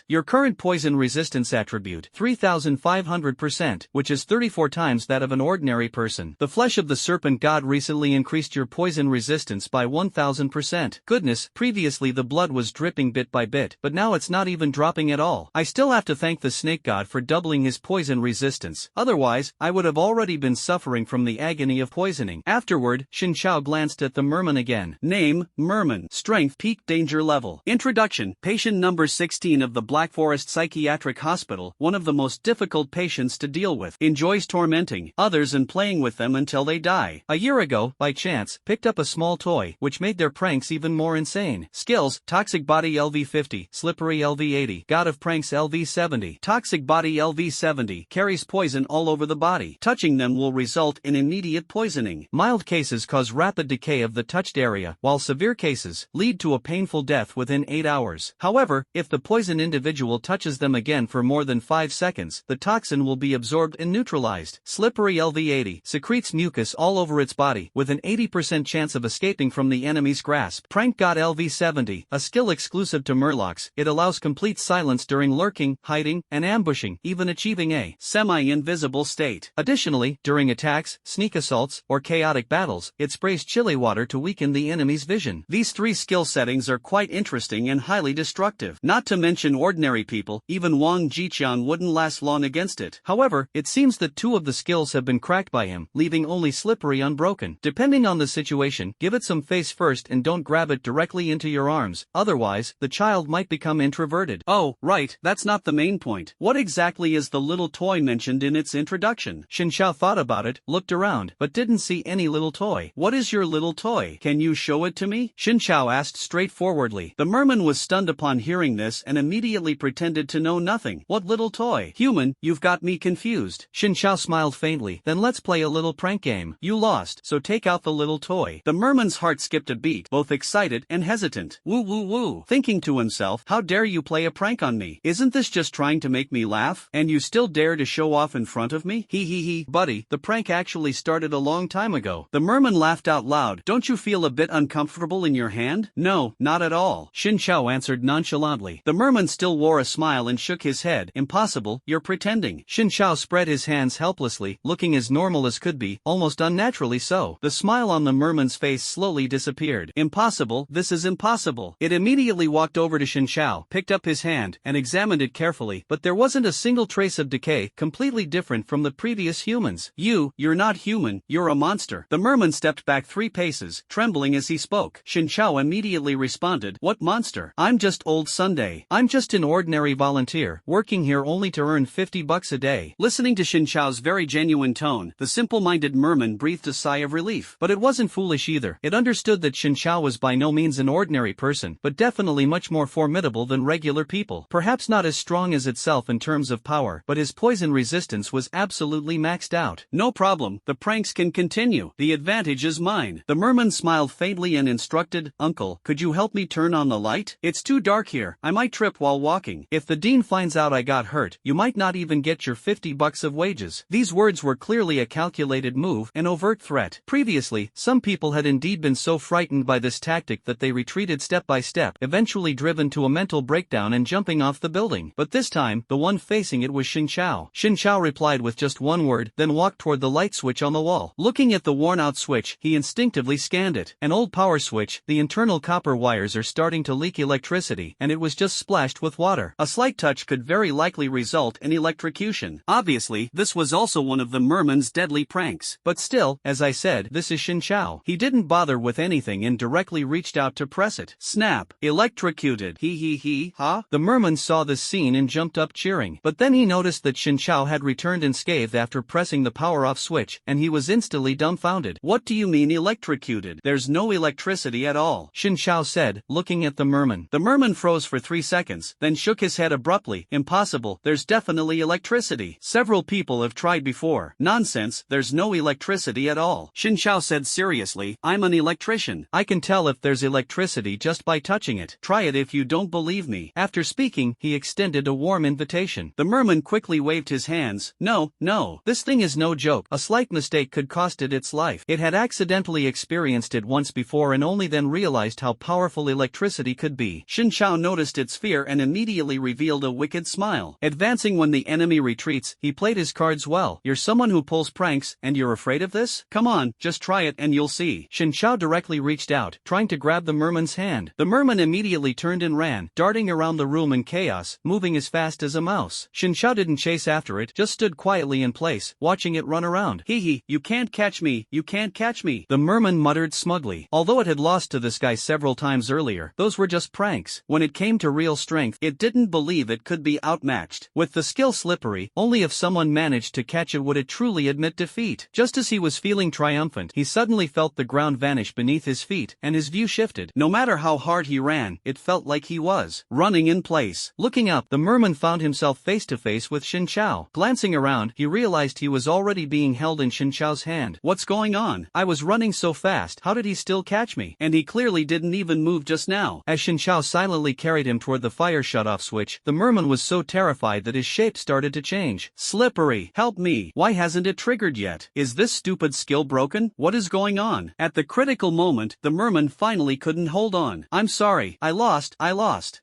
Your current poison resistance attribute, 3,500%, which is 34 times that of an ordinary person. The flesh of the serpent god recently increased your poison resistance by 1,000%. Goodness, previously the blood was dripping bit by bit, but now it's not even dropping at all. I still have to thank the snake god for doubling his poison resistance. Otherwise, I would have already been suffering from the agony of poisoning. Afterward, Shinchao glanced at the merman again. Name, Merman. Strength, peak danger level. Introduction, patient number 16 of the Black Forest Psychiatric Hospital, one of the most difficult patients to deal with. Enjoys tormenting others and playing with them until they die. A year ago, by chance, picked up a small toy, which made their pranks even more insane. Skills, Toxic Body LV50, Slippery LV80, God of Pranks LV70. Toxic Body LV70 carries poison all over the body. Touching them will result in immediate poisoning. Mild cases cause rapid decay of the touched area, while severe cases lead to a painful death within 8 hours. However, if the poison individual touches them again for more than 5 seconds, the toxin will be absorbed and neutralized. Slippery LV80 secretes mucus all over its body, with an 80% chance of escaping from the enemy's grasp. Prank God LV70, a skill exclusive to Murlocs, it allows complete silence during lurking, hiding, and ambushing, even achieving a semi-invisible state. Additionally, during attacks, sneak assaults, or chaotic battles, it sprays chili water to weaken the enemy's vision. These 3 skill settings are quite interesting and highly destructive. Not to mention ordinary people, even Wang Jiqian wouldn't last long against it. However, it seems that 2 of the skills have been cracked by him, leaving only Slippery unbroken. Depending on the situation, give it some face first and don't grab it directly into your arms, otherwise, the child might become introverted. Oh, right, that's not the main point. What exactly is the little toy mentioned in its introduction? Shinchao thought about it, looked around, but didn't see any little toy. What is your little toy? Can you show it to me? Shinchao asked straightforwardly. The merman was stunned upon hearing this and immediately pretended to know nothing. What little toy? Human, you've got me confused. Shinchao smiled faintly. Then let's play a little prank game. You lost, so take out the little toy. The merman's heart skipped a beat, both excited and hesitant. Woo. Thinking to himself, how dare you play a prank on me? Isn't this just trying to make me laugh? And you still dare to show off in front of me? He. Buddy, the prank actually started a long time ago. The merman laughed out loud. Don't you feel a bit uncomfortable in your hand? No, not at all. Shinchao answered nonchalantly. The merman still wore a smile and shook his head. Impossible, you're pretending. Shinchao spread his hands helplessly, looking as normal as could be, almost unnaturally so. The smile on the merman's face slowly disappeared. Impossible, this is impossible. It immediately walked over to Shinchao, picked up his hand, hand, and examined it carefully, but there wasn't a single trace of decay, completely different from the previous humans. You're not human, you're a monster. The merman stepped back 3 paces, trembling as he spoke. Shin Chao immediately responded, "What monster? I'm just old Sunday. I'm just an ordinary volunteer, working here only to earn $50 a day." Listening to Shin Chao's very genuine tone, the simple-minded merman breathed a sigh of relief. But it wasn't foolish either. It understood that Shin Chao was by no means an ordinary person, but definitely much more formidable than regular people. Perhaps not as strong as itself in terms of power, but his poison resistance was absolutely maxed out. "No problem, the pranks can continue. The advantage is mine." The merman smiled faintly and instructed, "Uncle, could you help me turn on the light? It's too dark here, I might trip while walking. If the dean finds out I got hurt, you might not even get your $50 of wages." These words were clearly a calculated move, an overt threat. Previously, some people had indeed been so frightened by this tactic that they retreated step by step, eventually driven to a mental breakdown and jumping off the building. But this time, the one facing it was Shin Chao. Shin Chao replied with just one word, then walked toward the light switch on the wall. Looking at the worn-out switch, he instinctively scanned it. An old power switch, the internal copper wires are starting to leak electricity, and it was just splashed with water. A slight touch could very likely result in electrocution. Obviously, this was also one of the merman's deadly pranks. But still, as I said, this is Shin Chao. He didn't bother with anything and directly reached out to press it. Snap! Electrocuted. Huh? The merman saw this scene and jumped up cheering. But then he noticed that Shin Chao had returned unscathed after pressing the power-off switch, and he was instantly dumbfounded. "What do you mean electrocuted? There's no electricity at all," Shin Chao said, looking at the merman. The merman froze for 3 seconds, then shook his head abruptly. "Impossible, there's definitely electricity. Several people have tried before." "Nonsense, there's no electricity at all," Shin Chao said seriously. "I'm an electrician. I can tell if there's electricity just by touching it. Try it if you don't believe me." After speaking, he extended a warm invitation. The merman quickly waved his hands. No, this thing is no joke. A slight mistake could cost it its life." It had accidentally experienced it once before and only then realized how powerful electricity could be. Shin Chao noticed its fear and immediately revealed a wicked smile. Advancing when the enemy retreats, he played his cards well. "You're someone who pulls pranks, and you're afraid of this? Come on, just try it and you'll see." Shin Chao directly reached out, trying to grab the merman's hand. The merman immediately turned and ran, darting around the room in chaos, moving as fast as a mouse. Shin Chao didn't chase after it, just stood quietly in place, watching it run around. You can't catch me, you can't catch me," the merman muttered smugly. Although it had lost to this guy several times earlier, those were just pranks. When it came to real strength, it didn't believe it could be outmatched. With the skill slippery, only if someone managed to catch it would it truly admit defeat. Just as he was feeling triumphant, he suddenly felt the ground vanish beneath his feet, and his view shifted. No matter how hard he ran, it felt like he was running in place. Looking up, the merman found himself face to face with Shin Chao. Glancing around, he realized he was already being held in Shin Chao's hand. "What's going on? I was running so fast, how did he still catch me? And he clearly didn't even move just now." As Shin Chao silently carried him toward the fire shut-off switch, the merman was so terrified that his shape started to change. "Slippery! Help me! Why hasn't it triggered yet? Is this stupid skill broken? What is going on?" At the critical moment, the merman finally couldn't hold on. "I'm sorry, I lost.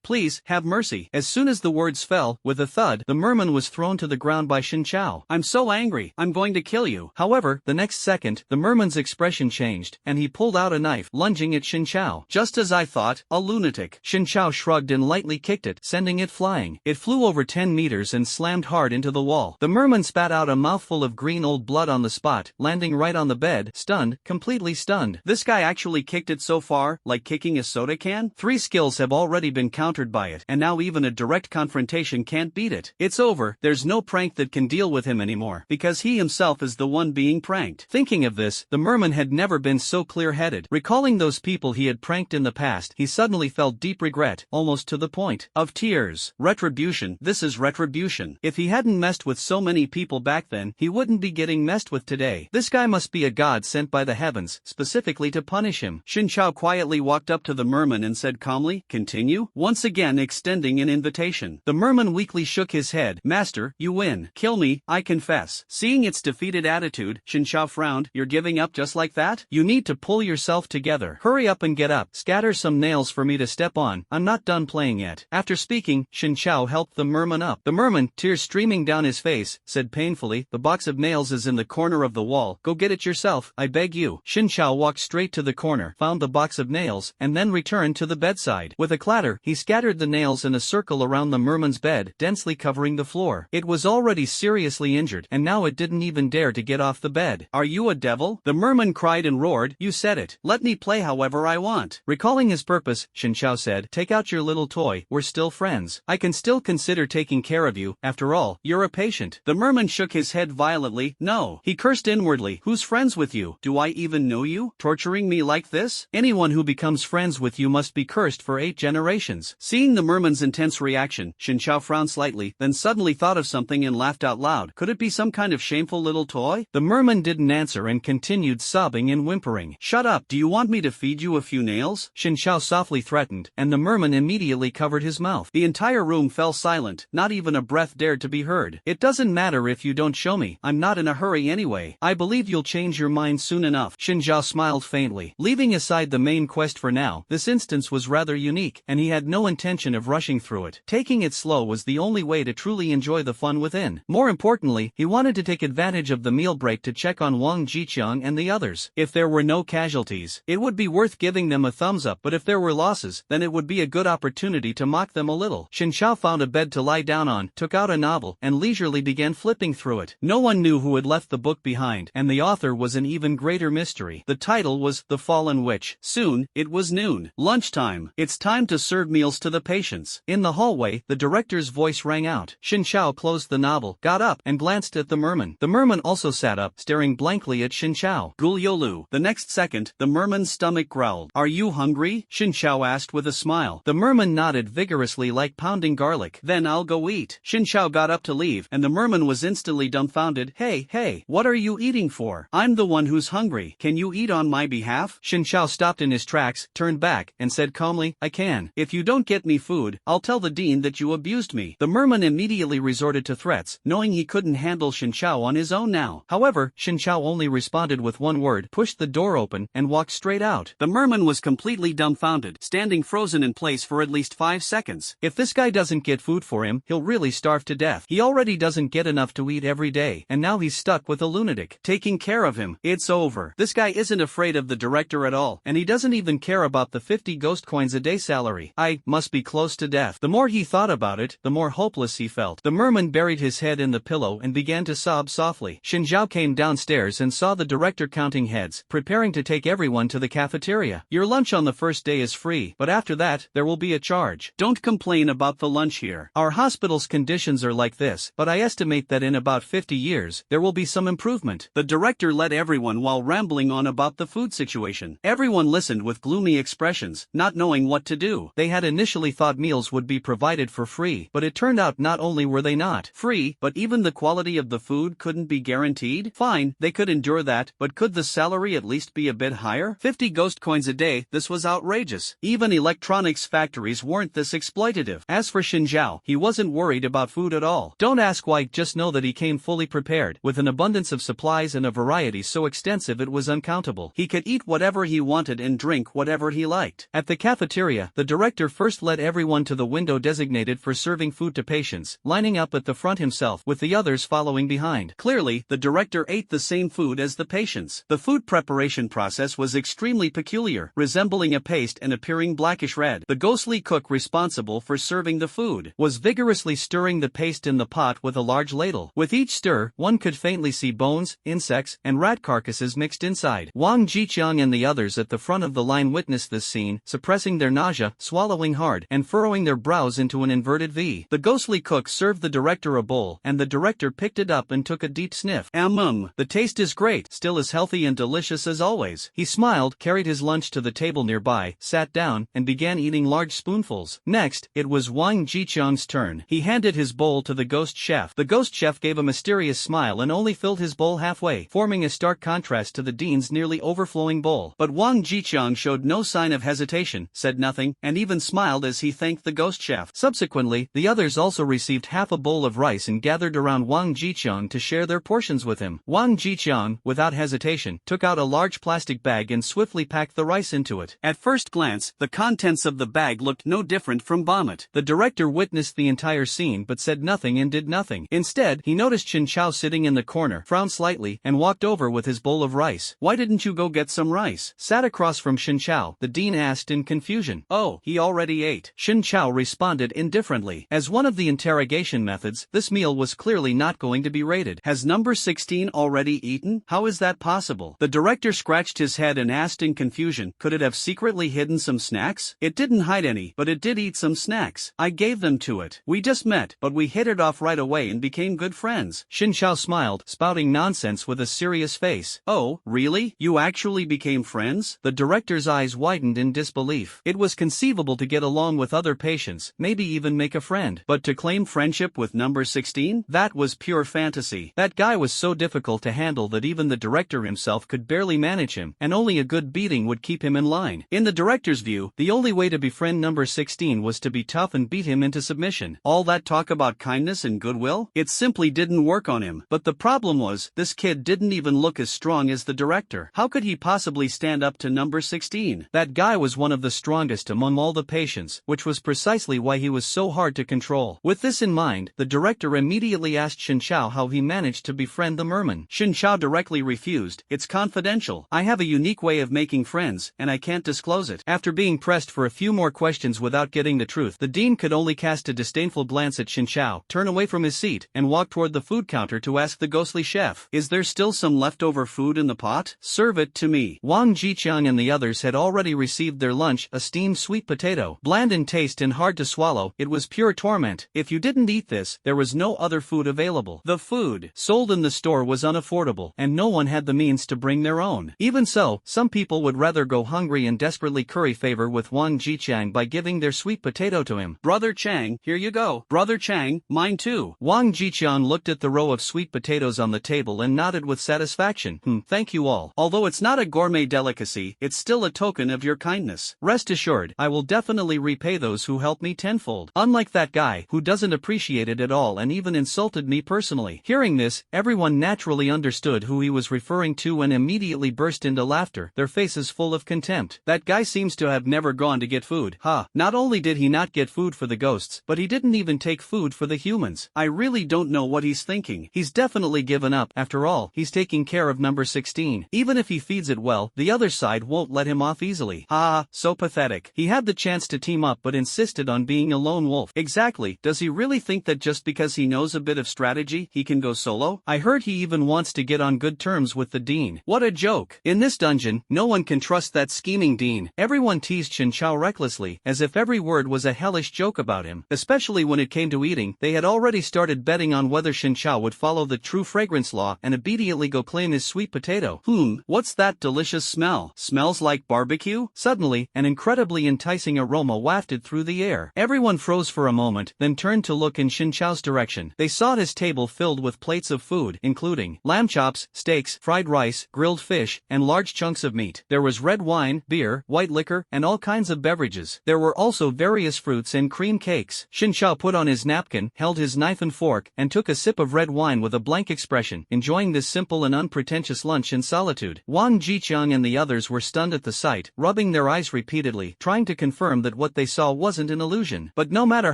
Please, have mercy." As soon as the words fell, with a thud, the merman was thrown to the ground by Shin Chao. "I'm so angry, I'm going to kill you." However, the next second, the merman's expression changed, and he pulled out a knife, lunging at Shin Chao. "Just as I thought, a lunatic." Shin Chao shrugged and lightly kicked it, sending it flying. It flew over 10 meters and slammed hard into the wall. The merman spat out a mouthful of green old blood on the spot, landing right on the bed, stunned, completely stunned. This guy actually kicked it so far, like kicking a soda can? 3 skills have already been countered by it, and now even a direct confrontation can't beat it. It's over, there's no prank that can deal with him anymore, because he himself is the one being pranked. Thinking of this, the merman had never been so clear-headed. Recalling those people he had pranked in the past, he suddenly felt deep regret, almost to the point of tears. Retribution, this is retribution. If he hadn't messed with so many people back then, he wouldn't be getting messed with today. This guy must be a god sent by the heavens, specifically to punish him. Shin Chao quietly walked up to the merman and said calmly, "Continue?" once again extending an invitation. The merman weakly shook his head. "Master, you win. Kill me, I confess." Seeing its defeated attitude, Shin Chao frowned. "You're giving up just like that? You need to pull yourself together. Hurry up and get up. Scatter some nails for me to step on. I'm not done playing yet." After speaking, Shin Chao helped the merman up. The merman, tears streaming down his face, said painfully, "The box of nails is in the corner of the wall. Go get it yourself, I beg you." Shin Chao walked straight to the corner, found the box of nails, and then returned to the bedside. With a clatter, he scattered the nails in in a circle around the merman's bed, densely covering the floor. It was already seriously injured, and now it didn't even dare to get off the bed. Are you a devil? The merman cried and roared. You said it. Let me play however I want. Recalling his purpose, Shinchao said, take out your little toy, we're still friends. I can still consider taking care of you, after all, you're a patient. The merman shook his head violently. No. He cursed inwardly. Who's friends with you? Do I even know you? Torturing me like this? Anyone who becomes friends with you must be cursed for 8 generations. Seeing the merman's intense reaction, Shinchao frowned slightly, then suddenly thought of something and laughed out loud. Could it be some kind of shameful little toy? The merman didn't answer and continued sobbing and whimpering. Shut up. Do you want me to feed you a few nails? Shinchao softly threatened, and the merman immediately covered his mouth. The entire room fell silent, not even a breath dared to be heard. It doesn't matter if you don't show me, I'm not in a hurry anyway. I believe you'll change your mind soon enough. Shinchao smiled faintly. Leaving aside the main quest for now, this instance was rather unique, and he had no intention of rushing through it. Taking it slow was the only way to truly enjoy the fun within. More importantly, he wanted to take advantage of the meal break to check on Wang Jiqiang and the others. If there were no casualties, it would be worth giving them a thumbs up, but if there were losses, then it would be a good opportunity to mock them a little. Shinchao found a bed to lie down on, took out a novel, and leisurely began flipping through it. No one knew who had left the book behind, and the author was an even greater mystery. The title was The Fallen Witch. Soon, it was noon. Lunchtime. It's time to serve meals to the patients. In the hallway, the director's voice rang out. Shinchao closed the novel, got up, and glanced at the merman. The merman also sat up, staring blankly at Shinchao. Guliolu. The next second, the merman's stomach growled. Are you hungry? Shinchao asked with a smile. The merman nodded vigorously like pounding garlic. Then I'll go eat. Shinchao got up to leave, and the merman was instantly dumbfounded. Hey, what are you eating for? I'm the one who's hungry. Can you eat on my behalf? Shinchao stopped in his tracks, turned back, and said calmly, I can. If you don't get me food, I'll tell the dean that you abused me. The merman immediately resorted to threats, knowing he couldn't handle Shinchao on his own now. However, Shinchao only responded with one word, pushed the door open, and walked straight out. The merman was completely dumbfounded, standing frozen in place for at least 5 seconds. If this guy doesn't get food for him, he'll really starve to death. He already doesn't get enough to eat every day, and now he's stuck with a lunatic taking care of him. It's over. This guy isn't afraid of the director at all, and he doesn't even care about the 50 ghost coins a day salary. I must be close to death. The more he thought about it, the more hopeless he felt. The merman buried his head in the pillow and began to sob softly. Shinchao came downstairs and saw the director counting heads, preparing to take everyone to the cafeteria. Your lunch on the first day is free, but after that, there will be a charge. Don't complain about the lunch here. Our hospital's conditions are like this, but I estimate that in about 50 years, there will be some improvement. The director led everyone while rambling on about the food situation. Everyone listened with gloomy expressions, not knowing what to do. They had initially thought meals would be provided for free, but it turned out not only were they not free, but even the quality of the food couldn't be guaranteed. Fine, they could endure that, but could the salary at least be a bit higher? 50 ghost coins a day, this was outrageous. Even electronics factories weren't this exploitative. As for Shinchao, he wasn't worried about food at all. Don't ask why, just know that he came fully prepared, with an abundance of supplies and a variety so extensive it was uncountable. He could eat whatever he wanted and drink whatever he liked. At the cafeteria, the director first led everyone to the window designated for serving food to patients, lining up at the front himself, with the others following behind. Clearly, the director ate the same food as the patients. The food preparation process was extremely peculiar, resembling a paste and appearing blackish red. The ghostly cook responsible for serving the food was vigorously stirring the paste in the pot with a large ladle. With each stir, one could faintly see bones, insects, and rat carcasses mixed inside. Wang Jiqiang and the others at the front of the line witnessed this scene, suppressing their nausea, swallowing hard, and furrowing their brows into an inverted V. The ghostly cook served the director a bowl, and the director picked it up and took a deep sniff. The taste is great, still as healthy and delicious as always. He smiled, carried his lunch to the table nearby, sat down, and began eating large spoonfuls. Next, it was Wang Jiqiang's turn. He handed his bowl to the ghost chef. The ghost chef gave a mysterious smile and only filled his bowl halfway, forming a stark contrast to the dean's nearly overflowing bowl. But Wang Jiqiang showed no sign of hesitation, said nothing, and even smiled as he thanked the ghost chef. Subsequently, the others also received half a bowl of rice and gathered around Wang Jiqiang to share their portions with him. Wang Jiqiang, without hesitation, took out a large plastic bag and swiftly packed the rice into it. At first glance, the contents of the bag looked no different from vomit. The director witnessed the entire scene but said nothing and did nothing. Instead, he noticed Shinchao sitting in the corner, frowned slightly, and walked over with his bowl of rice. Why didn't you go get some rice? Sat across from Shinchao, the dean asked in confusion. Oh, he already ate. Shinchao Chao responded indifferently. As one of the interrogation methods, this meal was clearly not going to be rated. Has number 16 already eaten? How is that possible? The director scratched his head and asked in confusion, could it have secretly hidden some snacks? It didn't hide any, but it did eat some snacks. I gave them to it. We just met, but we hit it off right away and became good friends. Xin Chao smiled, spouting nonsense with a serious face. Oh, really? You actually became friends? The director's eyes widened in disbelief. It was conceivable to get along with other patients, maybe even make a friend. But to claim friendship with number 16? That was pure fantasy. That guy was so difficult to handle that even the director himself could barely manage him, and only a good beating would keep him in line. In the director's view, the only way to befriend number 16 was to be tough and beat him into submission. All that talk about kindness and goodwill? It simply didn't work on him. But the problem was, this kid didn't even look as strong as the director. How could he possibly stand up to number 16? That guy was one of the strongest among all the patients, which was precisely why he was so hard to control. With this in mind, the director immediately asked Xin Chao how he managed to befriend the merman. Xin Chao directly refused. It's confidential. I have a unique way of making friends, and I can't disclose it. After being pressed for a few more questions without getting the truth, the dean could only cast a disdainful glance at Xin Chao, turn away from his seat, and walk toward the food counter to ask the ghostly chef, is there still some leftover food in the pot? Serve it to me. Wang Jiqiang and the others had already received their lunch, a steamed sweet potato. Bland in taste and hard to swallow, it was pure torment. If you didn't eat this, there was no other food available. The food sold in the store was unaffordable, and no one had the means to bring their own. Even so, some people would rather go hungry and desperately curry favor with Wang Jiqiang by giving their sweet potato to him. Brother Chang, here you go. Brother Chang, mine too. Wang Jiqiang looked at the row of sweet potatoes on the table and nodded with satisfaction. Thank you all. Although it's not a gourmet delicacy, it's still a token of your kindness. Rest assured, I will definitely repay those who helped me tenfold. Unlike that guy, who doesn't appreciate it at all and even insulted me personally. Hearing this, everyone naturally understood who he was referring to and immediately burst into laughter, their faces full of contempt. That guy seems to have never gone to get food. Not only did he not get food for the ghosts, but he didn't even take food for the humans. I really don't know what he's thinking. He's definitely given up. After all, he's taking care of number 16. Even if he feeds it well, the other side won't let him off easily. So pathetic. He had the chance to team up but insisted on being a lone wolf. Exactly. Does he really think that just because he knows a bit of strategy, he can go solo? I heard he even wants to get on good terms with the dean. What a joke. In this dungeon, no one can trust that scheming dean. Everyone teased Xin Chao recklessly, as if every word was a hellish joke about him. Especially when it came to eating, they had already started betting on whether Xin Chao would follow the true fragrance law and immediately go claim his sweet potato. What's that delicious smell? Smells like barbecue? Suddenly, an incredibly enticing aroma wafted through the air. Everyone froze for a moment, then turned to look in Xin Chao's direction. They saw his table filled with plates of food, including lamb chops, steaks, fried rice, grilled fish, and large chunks of meat. There was red wine, beer, white liquor, and all kinds of beverages. There were also various fruits and cream cakes. Xin Chao put on his napkin, held his knife and fork, and took a sip of red wine with a blank expression, enjoying this simple and unpretentious lunch in solitude. Wang Jiqiang and the others were stunned at the sight, rubbing their eyes repeatedly, trying to confirm that what they saw wasn't an illusion. But no matter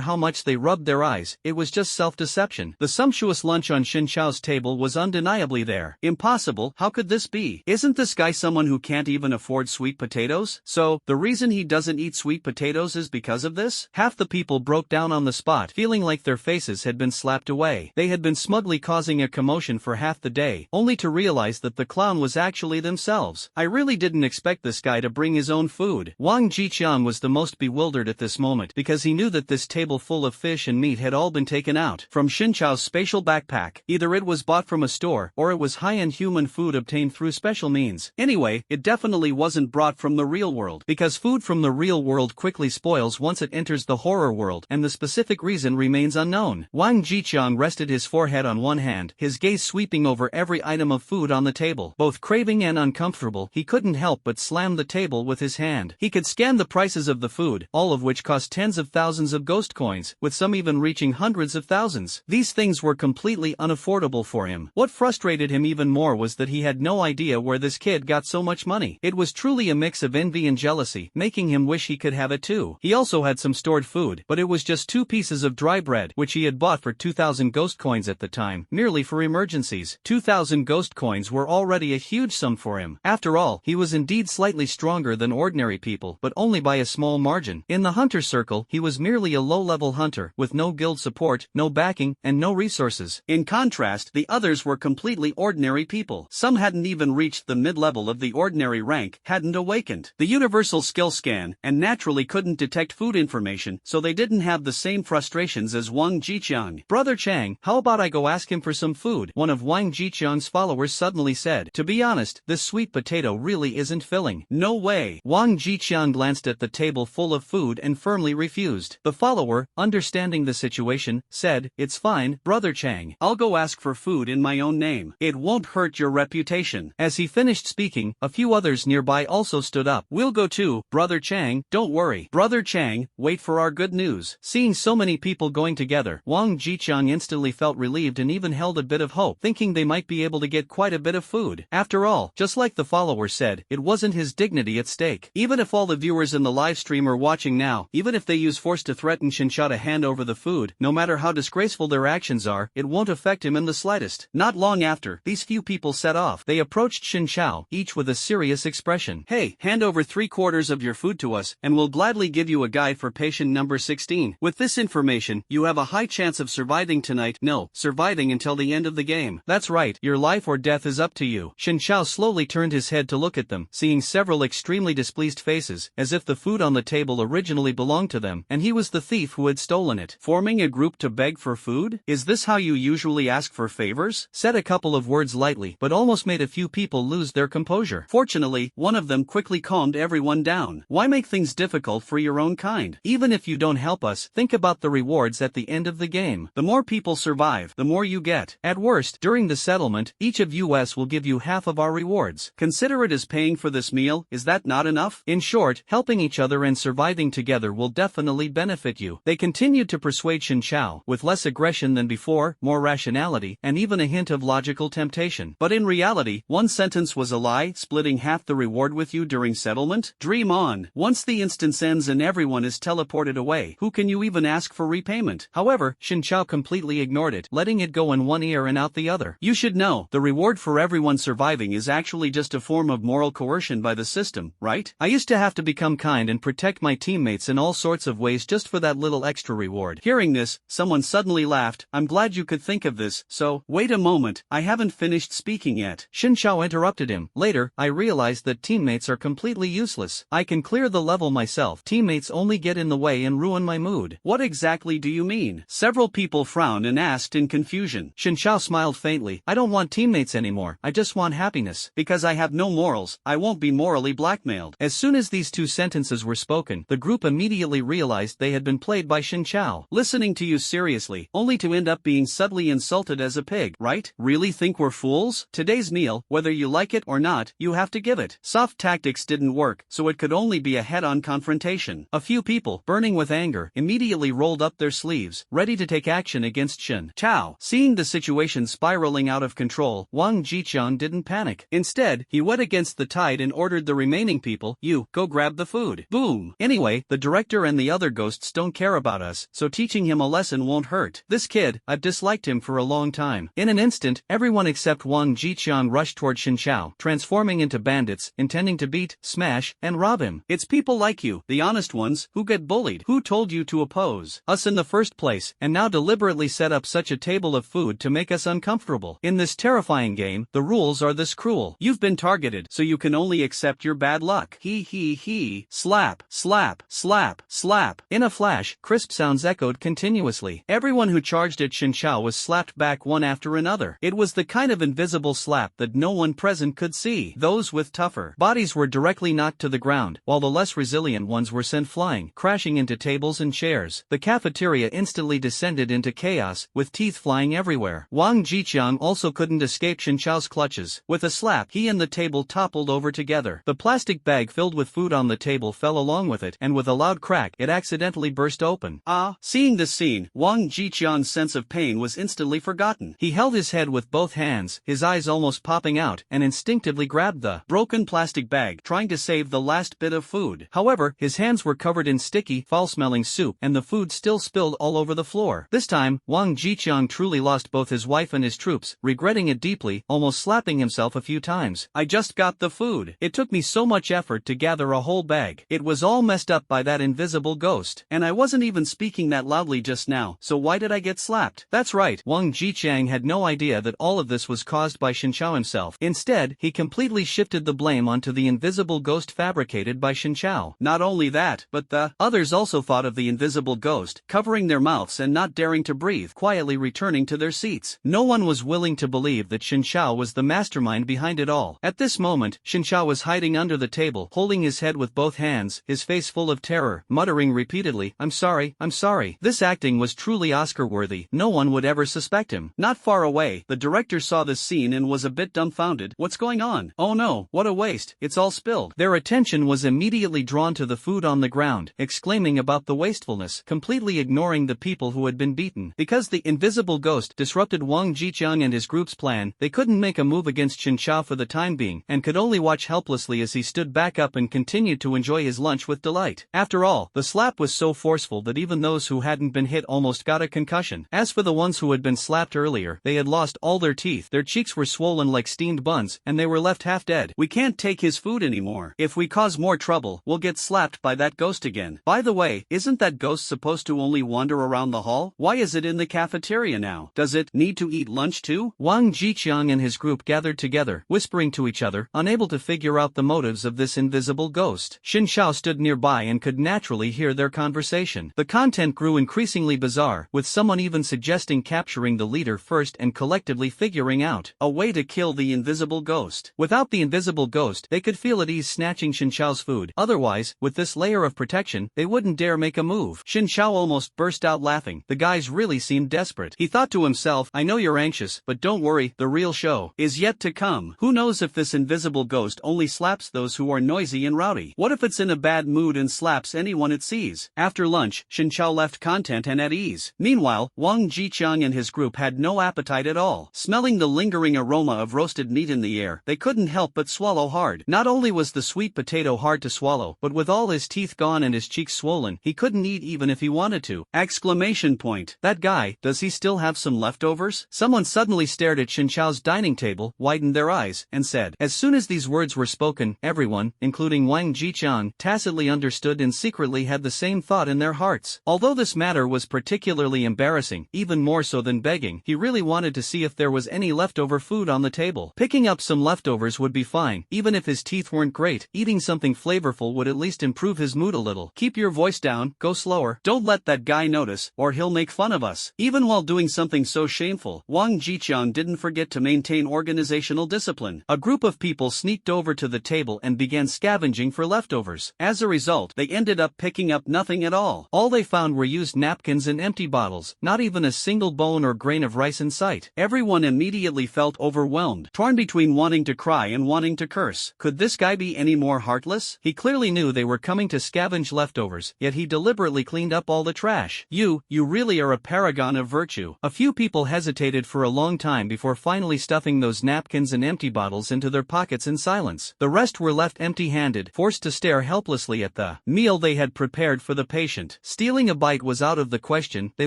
how much they rubbed their eyes, it was just self-deception. The sumptuous lunch on Xin Chao's table was undeniably there. Impossible, how could this be? Isn't this guy someone who can't even afford sweet potatoes? So, the reason he doesn't eat sweet potatoes is because of this? Half the people broke down on the spot, feeling like their faces had been slapped away. They had been smugly causing a commotion for half the day, only to realize that the clown was actually themselves. I really didn't expect this guy to bring his own food. Wang Jiqiang was the most bewildered at this moment, because he knew that this table full of fish and meat had all been taken out from Xin Chao's spatial backpack. Either it was bought from a store, or it was high-end human food obtained through special means. Anyway, it definitely wasn't brought from the real world, because food from the real world quickly spoils once it enters the horror world, and the specific reason remains unknown. Wang Jiqiang rested his forehead on one hand, his gaze sweeping over every item of food on the table. Both craving and uncomfortable, he couldn't help but slam the table with his hand. He could scan the prices of the food, all of which cost tens of thousands of ghost coins, with some even reaching hundreds of thousands. These things were completely unaffordable for him. What frustrated him even more was that he had no idea where this kid got so much money. It was truly a mix of envy and jealousy, making him wish he could have it too. He also had some stored food, but it was just 2 pieces of dry bread, which he had bought for 2,000 ghost coins at the time, merely for emergencies. 2,000 ghost coins were already a huge sum for him. After all, he was indeed slightly stronger than ordinary people, but only by a small margin. In the hunter circle, he was merely a low-level hunter, with no guild support, no backing, and no resources. In contrast, the others were completely ordinary people. Some hadn't even reached the mid-level of the ordinary rank, hadn't awakened the universal skill scan, and naturally couldn't detect food information, so they didn't have the same frustrations as Wang Jiqiang. "Brother Chang, how about I go ask him for some food?" one of Wang Jiqiang's followers suddenly said. "To be honest, this sweet potato really isn't filling." "No way." Wang Jiqiang glanced at the table full of food and firmly refused. The follower, understanding the situation, said, "It's fine, Brother Chang. I'll go ask for food in my own name. It won't hurt your reputation." As he finished speaking, a few others nearby also stood up. "We'll go too, Brother Chang, don't worry." "Brother Chang, wait for our good news." Seeing so many people going together, Wang Jiqiang instantly felt relieved and even held a bit of hope, thinking they might be able to get quite a bit of food. After all, just like the follower said, it wasn't his dignity at stake. Even if all the viewers in the live stream are watching now, even if they use force to threaten Xinsha to hand over the food, no matter how disgraceful their actions are, it won't affect him in the slightest. Not long after, these few people set off. They approached Xinsha, each with a serious expression. "Hey, hand over 3/4 of your food to us, and we'll gladly give you a guide for patient number 16. With this information, you have a high chance of surviving tonight. No, surviving until the end of the game." "That's right, your life or death is up to you." Xinsha slowly turned his head to look at them, seeing several extremely displeased faces, as if the food on the table originally belonged to them, and he was the thief who had stolen it. "Forming a group to beg for food? Is this how you usually ask for favors?" Said a couple of words lightly, but almost made a few people lose their composure. Fortunately, one of them quickly calmed everyone down. "Why make things difficult for your own kind? Even if you don't help us, think about the rewards at the end of the game. The more people survive, the more you get. At worst, during the settlement, each of us will give you half of our rewards. Consider it as paying for this meal. Is that not enough?" In short, helping each other and surviving together will definitely benefit you. They continued to persuade Xinsha, with less aggression than before, more rationality, and even a hint of logical temptation. But in reality, one sentence was a lie, splitting half the reward with you during settlement? Dream on. Once the instance ends and everyone is teleported away, who can you even ask for repayment? However, Xinsha completely ignored it, letting it go in one ear and out the other. "You should know, the reward for everyone surviving is actually just a form of moral coercion by the system, right? I used to have to become kind and protect my teammates in all sorts of ways just for that little extra reward." Hearing this, someone suddenly laughed. "I'm glad you could think of this, so, wait a moment, I haven't finished speaking yet." Xinsha interrupted him. "Later, I realized that teammates are completely useless. I can clear the level myself. Teammates only get in the way and ruin my mood." "What exactly do you mean?" Several people frowned and asked in confusion. Xinsha smiled faintly. "I don't want teammates anymore. I just want happiness. Because I have no morals, I won't be morally blackmailed." As soon as these two sentences were spoken, the group immediately realized they had been played by Xinsha. "Listening to you seriously, only to end up being subtly insulted as a pig, right? Really think we're fools? Today's meal, whether you like it or not, you have to give it." Soft tactics didn't work, so it could only be a head-on confrontation. A few people, burning with anger, immediately rolled up their sleeves, ready to take action against Xinsha. Seeing the situation spiraling out of control, Wang Jiqiang didn't panic. Instead, he went against the tide and ordered the remaining people, "You, go grab the food." Boom. "Anyway, the director and the other ghosts don't care about us, so teaching him a lesson won't hurt. This kid, I've disliked him for a long time." In an instant, everyone except Wang Jiqiang rushed toward Xinsha, transforming into bandits, intending to beat, smash, and rob him. "It's people like you, the honest ones, who get bullied. Who told you to oppose us in the first place, and now deliberately set up such a table of food to make us uncomfortable? In this terrifying game, the rules are this cruel. You've been targeted, so you can only accept your bad luck." He. Slap, slap, slap, slap. In a flash, crisp sounds echoed continuously. Everyone who charged at Xinsha was slapped back one after another. It was the kind of invisible slap that no one present could see. Those with tougher bodies were directly knocked to the ground, while the less resilient ones were sent flying, crashing into tables and chairs. The cafeteria instantly descended into chaos, with teeth flying everywhere. Wang Jiqiang also couldn't escape Xinshao's clutches. With a slap, he and the table toppled over together. The plastic bag filled with food on the table fell along with it, and with a loud crack, it accidentally burst open. Seeing this scene, Wang Jiqiang's sense of pain was instantly forgotten. He held his head with both hands, his eyes almost popping out, and instinctively grabbed the broken plastic bag, trying to save the last bit of food. However, his hands were covered in sticky, foul-smelling soup, and the food still spilled all over the floor. This time, Wang Jiqiang truly lost both his wife and his troops, regretting it deeply, almost slapping himself a few times. "I just got the food. It took me so much effort to gather a whole bag. It was all messed up by that invisible invisible ghost. And I wasn't even speaking that loudly just now, so why did I get slapped? That's right, Wang Jiqiang had no idea that all of this was caused by Shinchao himself. Instead, he completely shifted the blame onto the invisible ghost fabricated by Shinchao. Not only that, but the others also thought of the invisible ghost, covering their mouths and not daring to breathe, quietly returning to their seats. No one was willing to believe that Shinchao was the mastermind behind it all. At this moment, Shinchao was hiding under the table, holding his head with both hands, his face full of terror, muttering repeatedly, "I'm sorry, I'm sorry." This acting was truly Oscar-worthy. No one would ever suspect him. Not far away, the director saw this scene and was a bit dumbfounded. What's going on? Oh no, what a waste, it's all spilled. Their attention was immediately drawn to the food on the ground, exclaiming about the wastefulness, completely ignoring the people who had been beaten. Because the invisible ghost disrupted Wang Jiqiang and his group's plan, they couldn't make a move against Shinchao for the time being, and could only watch helplessly as he stood back up and continued to enjoy his lunch with delight. After all, the slap was so forceful that even those who hadn't been hit almost got a concussion. As for the ones who had been slapped earlier, they had lost all their teeth, their cheeks were swollen like steamed buns, and they were left half dead. We can't take his food anymore. If we cause more trouble, we'll get slapped by that ghost again. By the way, isn't that ghost supposed to only wander around the hall? Why is it in the cafeteria now? Does it need to eat lunch too? Wang Jiqiang and his group gathered together, whispering to each other, unable to figure out the motives of this invisible ghost. Shinchao stood nearby and could naturally hear their conversation. The content grew increasingly bizarre, with someone even suggesting capturing the leader first and collectively figuring out a way to kill the invisible ghost. Without the invisible ghost, they could feel at ease snatching Shinchao's food. Otherwise, with this layer of protection, they wouldn't dare make a move. Shinchao almost burst out laughing. The guys really seemed desperate. He thought to himself, I know you're anxious, but don't worry, the real show is yet to come. Who knows if this invisible ghost only slaps those who are noisy and rowdy? What if it's in a bad mood and slaps anyone it sees? After lunch, Shinchao left content and at ease. Meanwhile, Wang Jiqiang and his group had no appetite at all. Smelling the lingering aroma of roasted meat in the air, they couldn't help but swallow hard. Not only was the sweet potato hard to swallow, but with all his teeth gone and his cheeks swollen, he couldn't eat even if he wanted to. Exclamation point. That guy, does he still have some leftovers? Someone suddenly stared at Shinchao's dining table, widened their eyes, and said. As soon as these words were spoken, everyone, including Wang Jiqiang, tacitly understood and secretly had the same thought in their hearts. Although this matter was particularly embarrassing, even more so than begging, he really wanted to see if there was any leftover food on the table. Picking up some leftovers would be fine, even if his teeth weren't great. Eating something flavorful would at least improve his mood a little. Keep your voice down, go slower. Don't let that guy notice, or he'll make fun of us. Even while doing something so shameful, Wang Jiqiang didn't forget to maintain organizational discipline. A group of people sneaked over to the table and began scavenging for leftovers. As a result, they ended up picking up nothing at all. All they found were used napkins and empty bottles, not even a single bone or grain of rice in sight. Everyone immediately felt overwhelmed, torn between wanting to cry and wanting to curse. Could this guy be any more heartless? He clearly knew they were coming to scavenge leftovers, yet he deliberately cleaned up all the trash. You really are a paragon of virtue. A few people hesitated for a long time before finally stuffing those napkins and empty bottles into their pockets in silence. The rest were left empty-handed, forced to stare helplessly at the meal they had prepared for the patient. Stealing a bite was out of the question, they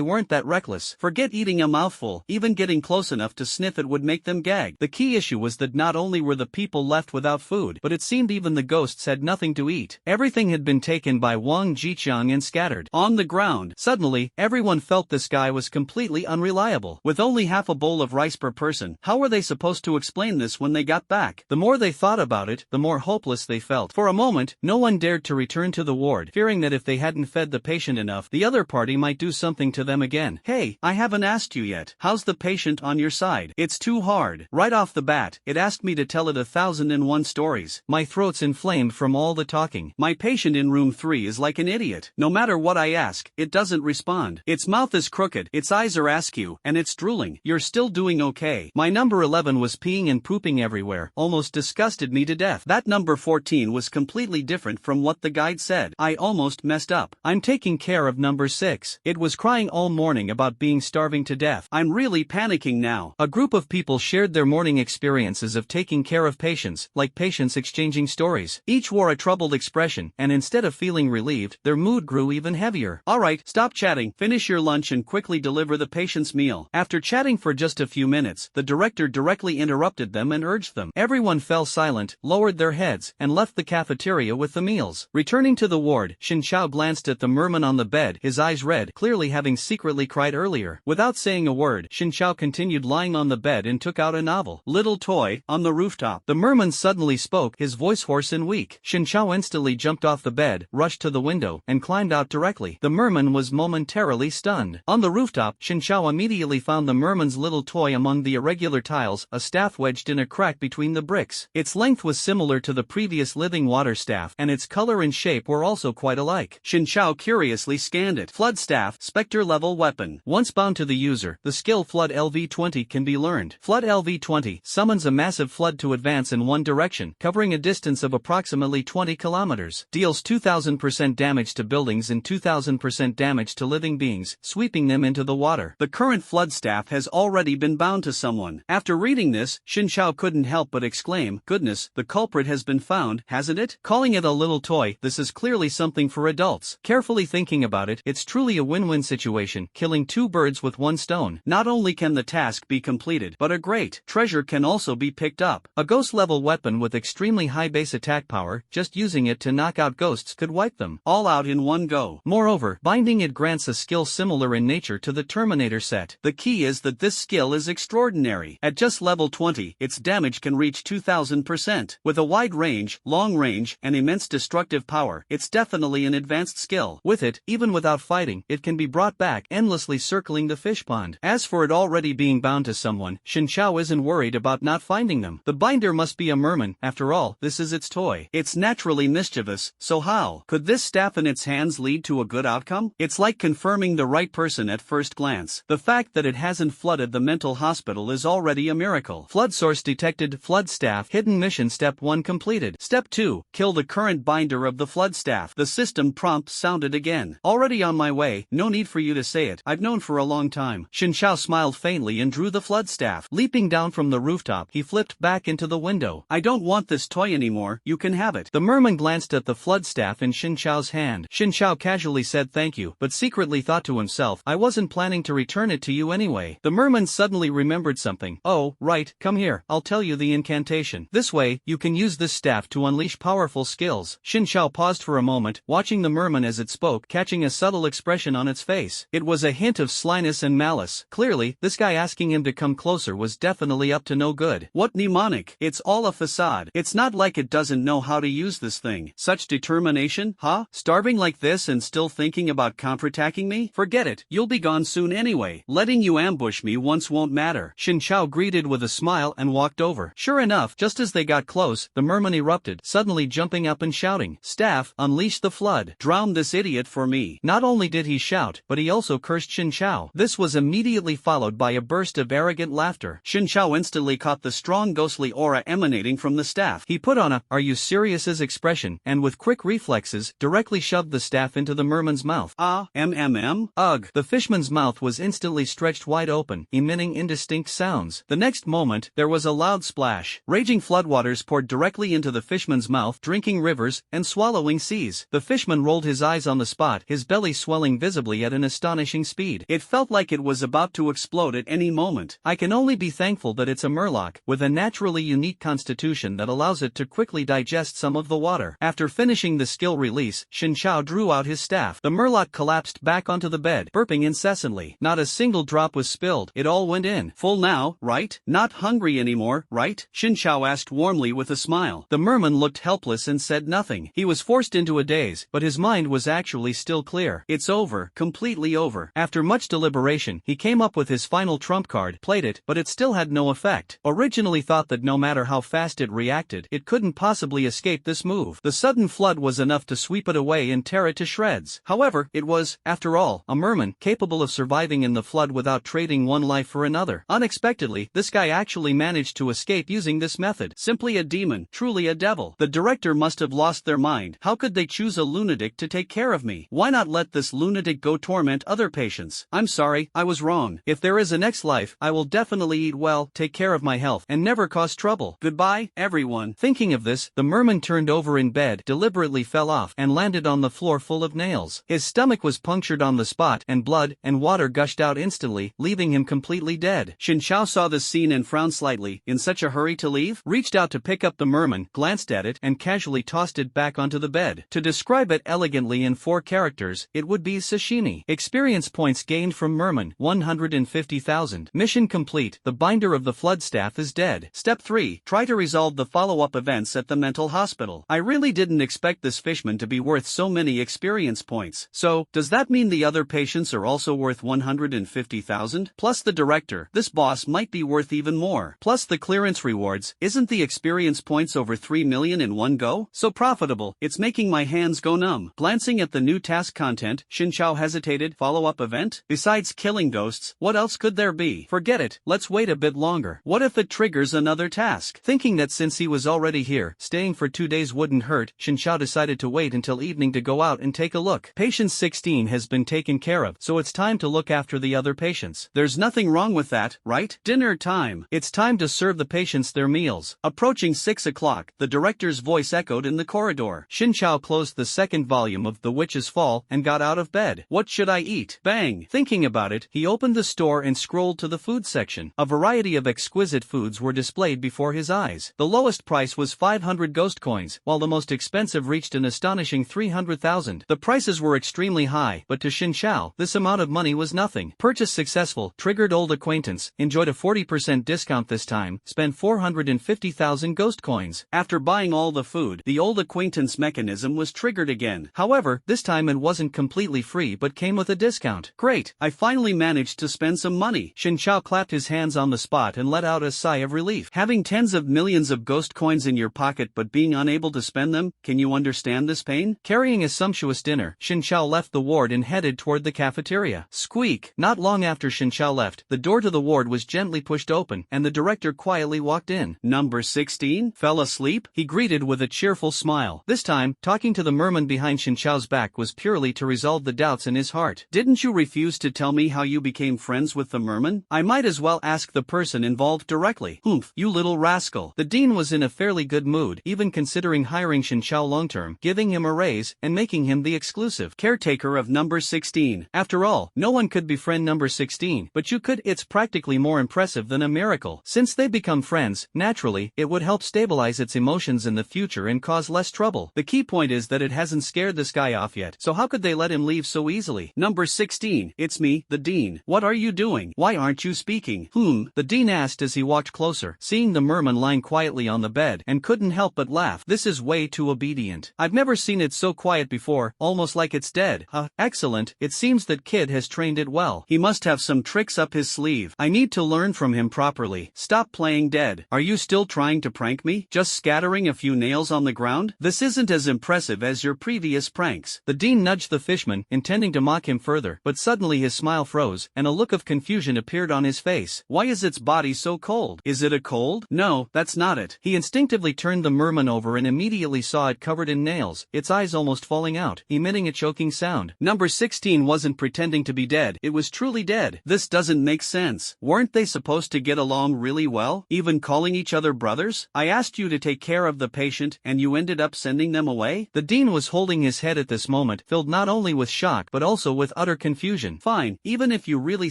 weren't that reckless. Forget eating a mouthful, even getting close enough to sniff it would make them gag. The key issue was that not only were the people left without food, but it seemed even the ghosts had nothing to eat. Everything had been taken by Wang Jiqiang and scattered on the ground. Suddenly, everyone felt this guy was completely unreliable. With only half a bowl of rice per person, how were they supposed to explain this when they got back? The more they thought about it, the more hopeless they felt. For a moment, no one dared to return to the ward, fearing that if they hadn't fed the patient enough, the other party might do something to them again. Hey, I haven't asked you yet. How's the patient on your side? It's too hard. Right off the bat, it asked me to tell it 1,001 stories. My throat's inflamed from all the talking. My patient in room 3 is like an idiot. No matter what I ask, it doesn't respond. Its mouth is crooked, its eyes are askew, and it's drooling. You're still doing okay. My number 11 was peeing and pooping everywhere, almost disgusted me to death. That number 14 was completely different from what the guide said. I almost messed up. I'm taking care of number 6. It was crying all morning about being starving to death. I'm really panicking now. A group of people shared their morning experiences of taking care of patients, like patients exchanging stories. Each wore a troubled expression, and instead of feeling relieved, their mood grew even heavier. Alright, stop chatting, finish your lunch and quickly deliver the patient's meal. After chatting for just a few minutes, the director directly interrupted them and urged them. Everyone fell silent, lowered their heads, and left the cafeteria with the meals. Returning to the ward, Xin Chao glanced at the merman on the bed, his eyes red, clearly having secretly cried earlier. Without saying a word, Xin Chao continued lying on the bed and took out a novel. Little toy, on the rooftop. The merman suddenly spoke, his voice hoarse and weak. Xin Chao instantly jumped off the bed, rushed to the window, and climbed out directly. The merman was momentarily stunned. On the rooftop, Xin Chao immediately found the merman's little toy among the irregular tiles, a staff wedged in a crack between the bricks. Its length was similar to the previous living water staff, and its color and shape were also quite alike. Xin Chao curiously scanned it. Flood staff, Spectre-level weapon. Once bound to the user, the skill Flood LV-20 can be learned. Flood LV-20 summons a massive flood to advance in one direction, covering a distance of approximately 20 kilometers. Deals 2000% damage to buildings and 2000% damage to living beings, sweeping them into the water. The current flood staff has already been bound to someone. After reading this, Xin Chao couldn't help but exclaim, "Goodness, the culprit has been found, hasn't it?" Calling it a little toy, this is clearly something for adults. Carefully thinking about it, it's truly a win-win situation, killing two birds with one stone. Not only can the task be completed, but a great treasure can also be picked up. A ghost-level weapon with extremely high base attack power, just using it to knock out ghosts could wipe them all out in one go. Moreover, binding it grants a skill similar in nature to the Terminator set. The key is that this skill is extraordinary. At just level 20, its damage can reach 2000%. With a wide range, long range, and immense destructive power, it's definitely an advanced skill. With it, even without fighting, it can be brought back, endlessly circling the fish pond. As for it already being bound to someone, Xin Chao isn't worried about not finding them. The binder must be a merman, after all, this is its toy. It's naturally mischievous, so how could this staff in its hands lead to a good outcome? It's like confirming the right person at first glance. The fact that it hasn't flooded the mental hospital is already a miracle. Flood source detected, flood staff, hidden mission step 1 completed. Step 2, kill the current binder of the flood staff. The system prompt sounded again. Already on my way, no need for you to say it, I've known for a long time. Xin Chao smiled faintly and drew the flood staff. Leaping down from the rooftop, he flipped back into the window. I don't want this toy anymore, you can have it. The merman glanced at the flood staff in Xin Chao's hand. Xin Chao casually said thank you, but secretly thought to himself, I wasn't planning to return it to you anyway. The merman suddenly remembered something. Oh, right, come here, I'll tell you the incantation. This way, you can use this staff to unleash powerful skills. Xin Chao paused for a moment, watching the merman as it spoke, catching a subtle expression on its face. It was a hint of slyness and malice. Clearly, this guy asking him to come closer was definitely up to no good. What mnemonic? It's all a facade. It's not like it doesn't know how to use this thing. Such determination, huh? Starving like this and still thinking about counterattacking me? Forget it, you'll be gone soon anyway. Letting you ambush me once won't matter. Xin Chao greeted with a smile and walked over. Sure enough, just as they got close, the merman erupted, suddenly jumping up and shouting, Staff, unleash the flood. Drown this idiot for me. Not only did he shout, but he also cursed Xin Chao. This was immediately followed by a burst of arrogant laughter. Xin Chao instantly caught the strong ghostly aura emanating from the staff. He put on a, "Are you serious?" expression, and with quick reflexes, directly shoved the staff into the merman's mouth. Ugh. The fishman's mouth was instantly stretched wide open, emitting indistinct sounds. The next moment, there was a loud splash. Raging floodwaters poured directly into the fishman's mouth, drinking rivers, and swallowing seas. The fishman rolled his eyes on the spot, his belly swelling visibly at an astonishing speed. It felt like it was about to explode at any moment. I can only be thankful that it's a murloc, with a naturally unique constitution that allows it to quickly digest some of the water. After finishing the skill release, Xin Chao drew out his staff. The murloc collapsed back onto the bed, burping incessantly. Not a single drop was spilled, it all went in. Full now, right? Not hungry anymore, right? Xin Chao asked warmly with a smile. The merman looked helpless and said nothing. He was forced into a daze, but his mind was actually still clear. It's over, completely over. After much deliberation, he came up with his final trump card, played it, but it still had no effect. Originally thought that no matter how fast it reacted, it couldn't possibly escape this move. The sudden flood was enough to sweep it away and tear it to shreds. However, it was, after all, a merman, capable of surviving in the flood without trading one life for another. Unexpectedly, this guy actually managed to escape using this method. Simply a demon, truly a devil. The director must have lost their mind. How could they choose a lunatic to take care of me? Why not let this lunatic go torment other patients? I'm sorry, I was wrong. If there is a next life, I will definitely eat well, take care of my health, and never cause trouble. Goodbye, everyone. Thinking of this, the merman turned over in bed, deliberately fell off, and landed on the floor full of nails. His stomach was punctured on the spot, and blood and water gushed out instantly, leaving him completely dead. Xin Chao saw this scene and frowned slightly. In such a hurry to leave? Reached out to pick up the merman, glanced at it, and casually tossed it back onto the bed. To describe describe it elegantly in 4 characters, it would be sashimi. Experience points gained from Merman, 150,000. Mission complete, the binder of the flood staff is dead. Step 3, try to resolve the follow-up events at the mental hospital. I really didn't expect this fishman to be worth so many experience points. So, does that mean the other patients are also worth 150,000? Plus the director, this boss might be worth even more. Plus the clearance rewards, isn't the experience points over 3 million in one go? So profitable, it's making my hands go numb. Glancing at the new task content, Shinchao hesitated. Follow-up event? Besides killing ghosts, what else could there be? Forget it, let's wait a bit longer. What if it triggers another task? Thinking that since he was already here, staying for 2 days wouldn't hurt, Shinchao decided to wait until evening to go out and take a look. Patient 16 has been taken care of, so it's time to look after the other patients. There's nothing wrong with that, right? Dinner time. It's time to serve the patients their meals. Approaching 6 o'clock, the director's voice echoed in the corridor. Shinchao closed the second volume of The Witch's Fall and got out of bed. What should I eat? Bang! Thinking about it, he opened the store and scrolled to the food section. A variety of exquisite foods were displayed before his eyes. The lowest price was 500 ghost coins, while the most expensive reached an astonishing 300,000. The prices were extremely high, but to Shinchao, this amount of money was nothing. Purchase successful, triggered old acquaintance, enjoyed a 40% discount this time, spent 450,000 ghost coins. After buying all the food, the old acquaintance mechanism was triggered again. However, this time it wasn't completely free but came with a discount. Great, I finally managed to spend some money. Shinchao clapped his hands on the spot and let out a sigh of relief. Having tens of millions of ghost coins in your pocket but being unable to spend them, can you understand this pain? Carrying a sumptuous dinner, Shinchao left the ward and headed toward the cafeteria. Squeak! Not long after Shinchao left, the door to the ward was gently pushed open, and the director quietly walked in. Number 16? Fell asleep? He greeted with a cheerful smile. This time, talking to the merman behind Shinchao's back was purely to resolve the doubts in his heart. Didn't you refuse to tell me how you became friends with the merman? I might as well ask the person involved directly. Humph, you little rascal. The dean was in a fairly good mood, even considering hiring Shinchao long-term, giving him a raise, and making him the exclusive caretaker of number 16. After all, no one could befriend number 16, but you could. It's practically more impressive than a miracle. Since they become friends, naturally, it would help stabilize its emotions in the future and cause less trouble. The key point is that it hasn't scared this guy off yet, so how could they let him leave so easily? Number 16, it's me, the dean. What are you doing? Why aren't you speaking? The dean asked as he walked closer, seeing the merman lying quietly on the bed, and couldn't help but laugh. This is way too obedient. I've never seen it so quiet before, almost like it's dead. Excellent, it seems that kid has trained it well. He must have some tricks up his sleeve. I need to learn from him properly. Stop playing dead. Are you still trying to prank me? Just scattering a few nails on the ground? This isn't as impressive as your previous pranks. The dean nudged the fishman, intending to mock him further, but suddenly his smile froze, and a look of confusion appeared on his face. Why is its body so cold? Is it a cold? No, that's not it. He instinctively turned the merman over and immediately saw it covered in nails, its eyes almost falling out, emitting a choking sound. Number 16 wasn't pretending to be dead, it was truly dead. This doesn't make sense. Weren't they supposed to get along really well, even calling each other brothers? I asked you to take care of the patient and you ended up sending them away? The dean was holding his head at this moment, filled not only with shock but also with utter confusion. Fine, even if you really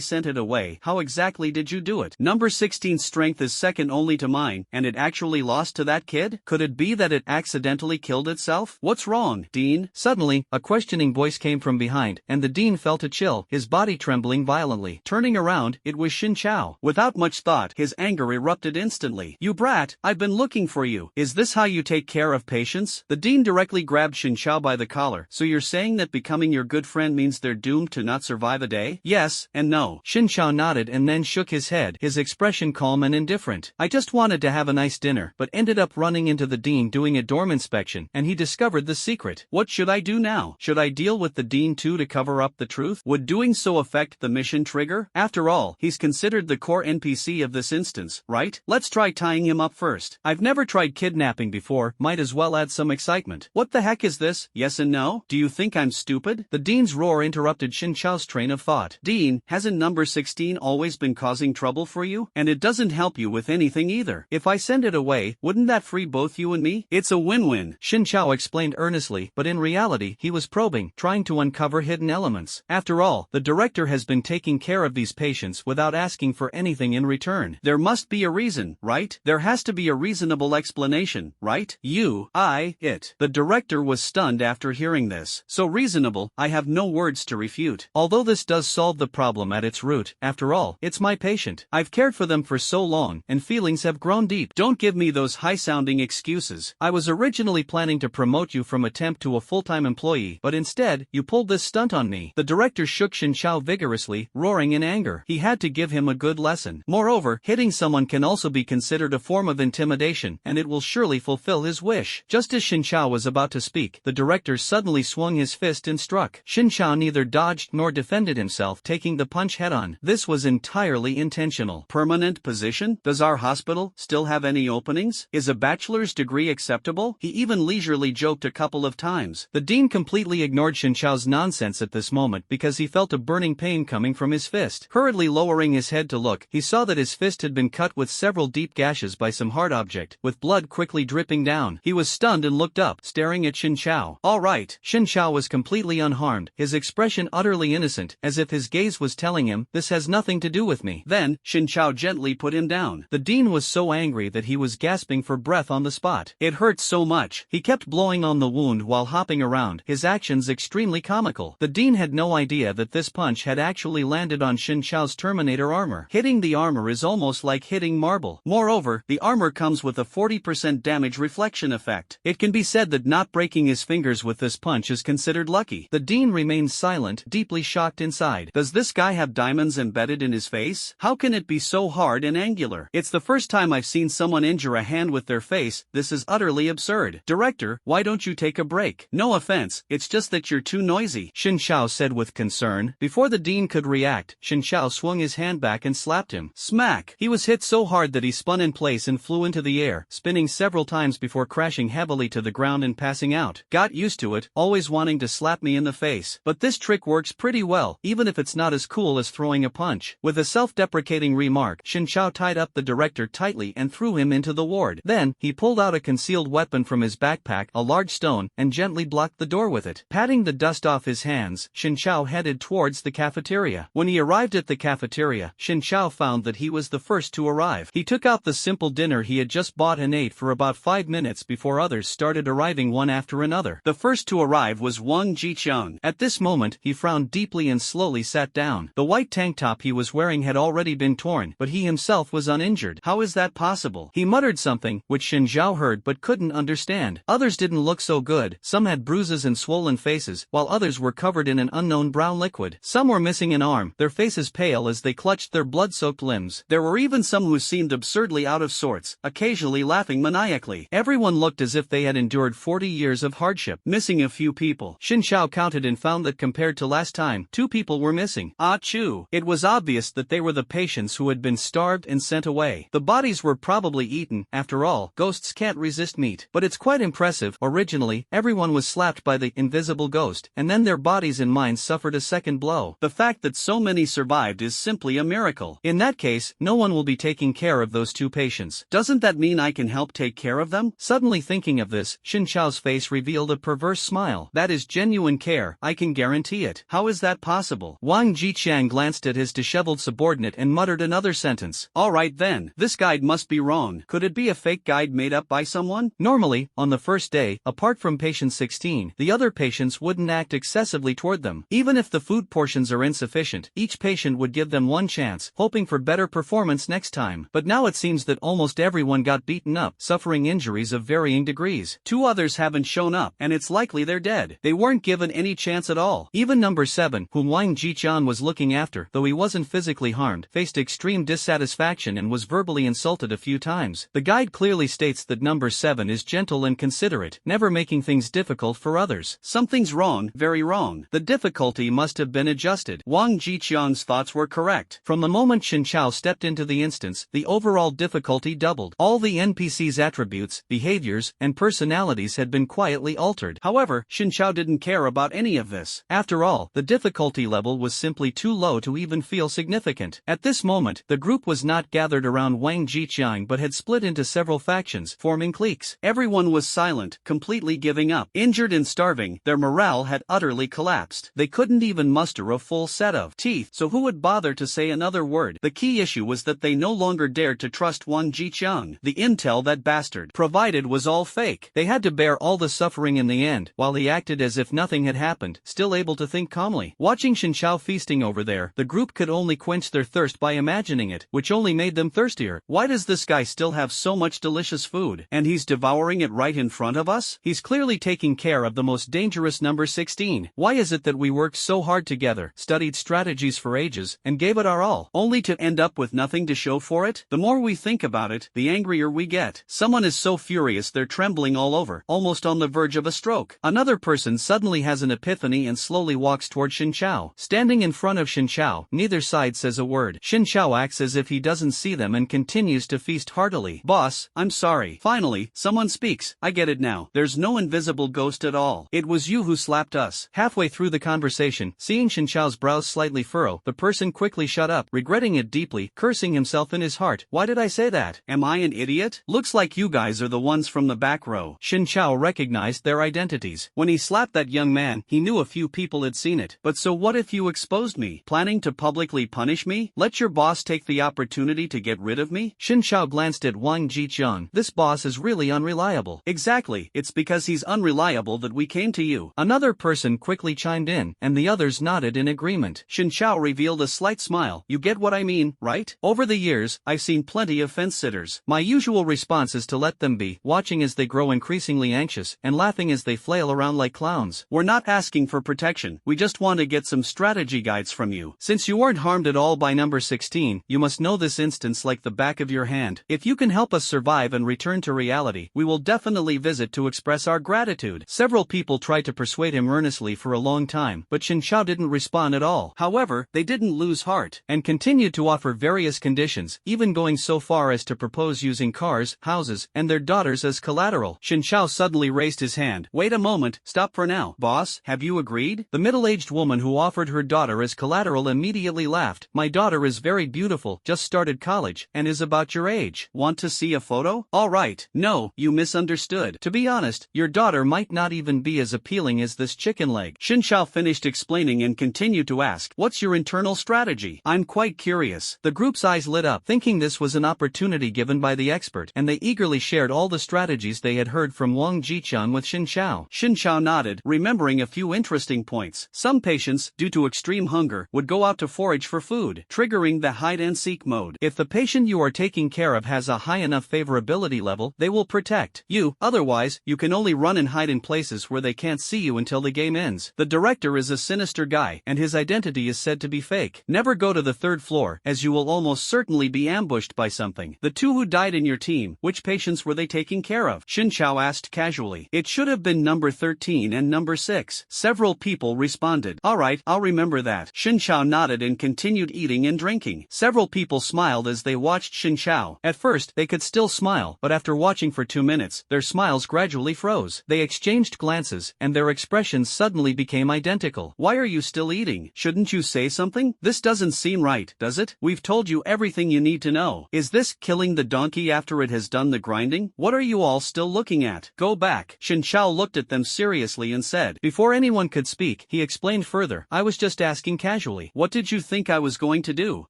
sent it away, how exactly did you do it? Number 16's strength is second only to mine, and it actually lost to that kid? Could it be that it accidentally killed itself? What's wrong, Dean? Suddenly, a questioning voice came from behind, and the dean felt a chill, his body trembling violently. Turning around, it was Shinchao. Without much thought, his anger erupted instantly. You brat, I've been looking for you. Is this how you take care of patients? The dean directly grabbed Shinchao by the collar. So you're saying that becoming your good friend means they're doomed to not survive a day? Yes, and no. Shinchao nodded and then shook his head, his expression calm and indifferent. I just wanted to have a nice dinner, but ended up running into the dean doing a dorm inspection, and he discovered the secret. What should I do now? Should I deal with the dean too to cover up the truth? Would doing so affect the mission trigger? After all, he's considered the core NPC of this instance, right? Let's try tying him up first. I've never tried kidnapping before, might as well add some excitement. What the heck is this? Yes and no? Do you think I'm stupid? The dean's roar interrupted Shinchao's train of thought. Dean, hasn't number 16 always been causing trouble for you? And it doesn't help you with anything either. If I send it away, wouldn't that free both you and me? It's a win-win, Shinchao explained earnestly, but in reality, he was probing, trying to uncover hidden elements. After all, the director has been taking care of these patients without asking for anything in return. There must be a reason, right? There has to be a reasonable explanation, right? It. The director was stunned after hearing this. So reasonable, I have no words to refute. Although this does solve the problem at its root, after all, it's my patient. I've cared for them for so long, and feelings have grown deep. Don't give me those high-sounding excuses. I was originally planning to promote you from a temp to a full-time employee, but instead, you pulled this stunt on me. The director shook Shin Chao vigorously, roaring in anger. He had to give him a good lesson. Moreover, hitting someone can also be considered a form of intimidation, and it will surely fulfill his wish. Just as Shin Chao was about to speak, the director suddenly swung his fist and struck. Shin Chao neither dodged nor defended himself, taking the punch head-on. This was entirely intentional. Permanent position? Does our hospital still have any openings? Is a bachelor's degree acceptable? He even leisurely joked a couple of times. The dean completely ignored Shin Chao's nonsense at this moment because he felt a burning pain coming from his fist. Hurriedly lowering his head to look, he saw that his fist had been cut with several deep gashes by some hard object, with blood quickly dripping down. He was stunned and looked up, staring at Shin Chao. All right. Shin Chao was completely unharmed, his expression utterly innocent, as if his gaze was telling him, this has nothing to do with me. Then, Shin Chao gently put him down. The dean was so angry that he was gasping for breath on the spot. It hurt so much. He kept blowing on the wound while hopping around, his actions extremely comical. The dean had no idea that this punch had actually landed on Shin Chao's Terminator armor. Hitting the armor is almost like hitting marble. Moreover, the armor comes with a 40% damage reflection effect. It can be said that not breaking his fingers with this punch is considered lucky. The dean remained silent, deeply shocked inside. Does this guy have diamonds embedded in his face? How can it be so hard and angular? It's the first time I've seen someone injure a hand with their face. This is utterly absurd. Director, why don't you take a break? No offense, it's just that you're too noisy, Shin Chao said with concern. Before the dean could react, Shin Chao swung his hand back and slapped him. Smack! He was hit so hard that he spun in place and flew into the air, spinning several times before crashing heavily to the ground and passing out. Got used to it, always wanting to slap me in the face. But this trick works pretty well, even if it's not as cool as throwing a punch. With a self-deprecating remark, Shin Chao tied up the director tightly and threw him into the ward. Then, he pulled out a concealed weapon from his backpack, a large stone, and gently blocked the door with it. Patting the dust off his hands, Shin Chao headed towards the cafeteria. When he arrived at the cafeteria, Shin Chao found that he was the first to arrive. He took out the simple dinner he had just bought and ate for about 5 minutes before others started arriving one after another. The first to arrive was Wang Jiqiang. At this moment, he frowned deeply and slowly sat down. The white tank top he was wearing had already been torn, but he himself was uninjured. How is that possible? He muttered something, which Shin Chao heard but couldn't understand. Others didn't look so good. Some had bruises and swollen faces, while others were covered in an unknown brown liquid. Some were missing an arm, their faces pale as they clutched their blood-soaked limbs. There were even some who seemed absurdly out of sorts, occasionally laughing maniacally. Everyone looked as if they had endured 40 years of hardship. Missing a few people. Shin Chao counted and found that compared to last time, 2 people were missing. Ah choo! It was obvious that they were the patients who had been starved and sent away. The bodies were probably eaten. After all, ghosts can't resist meat. But it's quite impressive. Originally, everyone was slapped by the invisible ghost, and then their bodies and minds suffered a second blow. The fact that so many survived is simply a miracle. In that case, no one will be taking care of those 2 patients. Doesn't that mean I can help take care of them? Suddenly thinking of this, Shin Chao's face revealed a perverse smile. That is genuine care, I can guarantee it. How is that possible? Wang Jiqiang glanced at his disheveled subordinate and muttered another sentence. Alright then, this guide must be wrong. Could it be a fake guide made up by someone? Normally, on the first day, apart from patient 16, the other patients wouldn't act excessively toward them. Even if the food portions are insufficient, each patient would give them one chance, hoping for better performance next time. But now it seems that almost everyone got beaten up, suffering injuries of varying degrees. 2 others haven't shown up, and it's likely they're dead. They weren't given any chance at all. Even number 7, whom Wang Jiqiang was looking after, though he wasn't physically harmed, faced extreme dissatisfaction and was verbally insulted a few times. The guide clearly states that number 7 is gentle and considerate, never making things difficult for others. Something's wrong, very wrong. The difficulty must have been adjusted. Wang Jiqiang's thoughts were correct. From the moment Shin Chao stepped into the instance, the overall difficulty doubled. All the NPC's attributes, behaviors, and personalities had been quietly altered. However, Shin Chao didn't care about any of this. After all, the difficulty level was simply too low to even feel significant. At this moment, the group was not gathered around Wang Jiqiang but had split into several factions, forming cliques. Everyone was silent, completely giving up. Injured and starving, their morale had utterly collapsed. They couldn't even muster a full set of teeth, so who would bother to say another word? The key issue was that they no longer dared to trust Wang Jiqiang. The intel that bastard provided was all fake. They had to bear all the suffering devouring in the end, while he acted as if nothing had happened, still able to think calmly. Watching Shinchao feasting over there, the group could only quench their thirst by imagining it, which only made them thirstier. Why does this guy still have so much delicious food? And he's devouring it right in front of us? He's clearly taking care of the most dangerous number 16. Why is it that we worked so hard together, studied strategies for ages, and gave it our all, only to end up with nothing to show for it? The more we think about it, the angrier we get. Someone is so furious they're trembling all over, almost on the verge of a stroke. Another person suddenly has an epiphany and slowly walks toward Shinchao. Standing in front of Shinchao, neither side says a word. Shinchao acts as if he doesn't see them and continues to feast heartily. Boss, I'm sorry. Finally, someone speaks. I get it now. There's no invisible ghost at all. It was you who slapped us. Halfway through the conversation, seeing Shinchao's brows slightly furrow, the person quickly shut up, regretting it deeply, cursing himself in his heart. Why did I say that? Am I an idiot? Looks like you guys are the ones from the back row. Shinchao recognized their identities. When he slapped that young man, he knew a few people had seen it. But so what if you exposed me? Planning to publicly punish me? Let your boss take the opportunity to get rid of me? Shinchao glanced at Wang Jiqiang. This boss is really unreliable. Exactly, it's because he's unreliable that we came to you. Another person quickly chimed in, and the others nodded in agreement. Shinchao revealed a slight smile. You get what I mean, right? Over the years, I've seen plenty of fence-sitters. My usual response is to let them be, watching as they grow increasingly anxious, and laughing as they flail around like clowns. We're not asking for protection, we just want to get some strategy guides from you. Since you weren't harmed at all by number 16, you must know this instance like the back of your hand. If you can help us survive and return to reality, we will definitely visit to express our gratitude. Several people tried to persuade him earnestly for a long time, but Shinchao didn't respond at all. However, they didn't lose heart, and continued to offer various conditions, even going so far as to propose using cars, houses, and their daughters as collateral. Shinchao suddenly raised his hand. Wait a moment, stop for now. Boss, have you agreed? The middle-aged woman who offered her daughter as collateral immediately laughed. My daughter is very beautiful, just started college, and is about your age. Want to see a photo? Alright. No, you misunderstood. To be honest, your daughter might not even be as appealing as this chicken leg. Shinchao finished explaining and continued to ask, what's your internal strategy? I'm quite curious. The group's eyes lit up, thinking this was an opportunity given by the expert, and they eagerly shared all the strategies they had heard from Wang Jiqiang with Shinchao. Shinchao nodded, remembering a few interesting points. Some patients, due to extreme hunger, would go out to forage for food, triggering the hide-and-seek mode. If the patient you are taking care of has a high enough favorability level, they will protect you. Otherwise, you can only run and hide in places where they can't see you until the game ends. The director is a sinister guy, and his identity is said to be fake. Never go to the third floor, as you will almost certainly be ambushed by something. The two who died in your team, which patients were they taking care of? Shinchao asked casually. It should have been number 13 and number 6. Several people responded. Alright, I'll remember that. Shinchao nodded and continued eating and drinking. Several people smiled as they watched Shinchao. At first, they could still smile, but after watching for 2 minutes, their smiles gradually froze. They exchanged glances, and their expressions suddenly became identical. Why are you still eating? Shouldn't you say something? This doesn't seem right, does it? We've told you everything you need to know. Is this killing the donkey after it has done the grinding? What are you all still looking at? Go back. Shinchao looked at them seriously and said. Before anyone could speak, he explained further. I was just asking casually. What did you think I was going to do?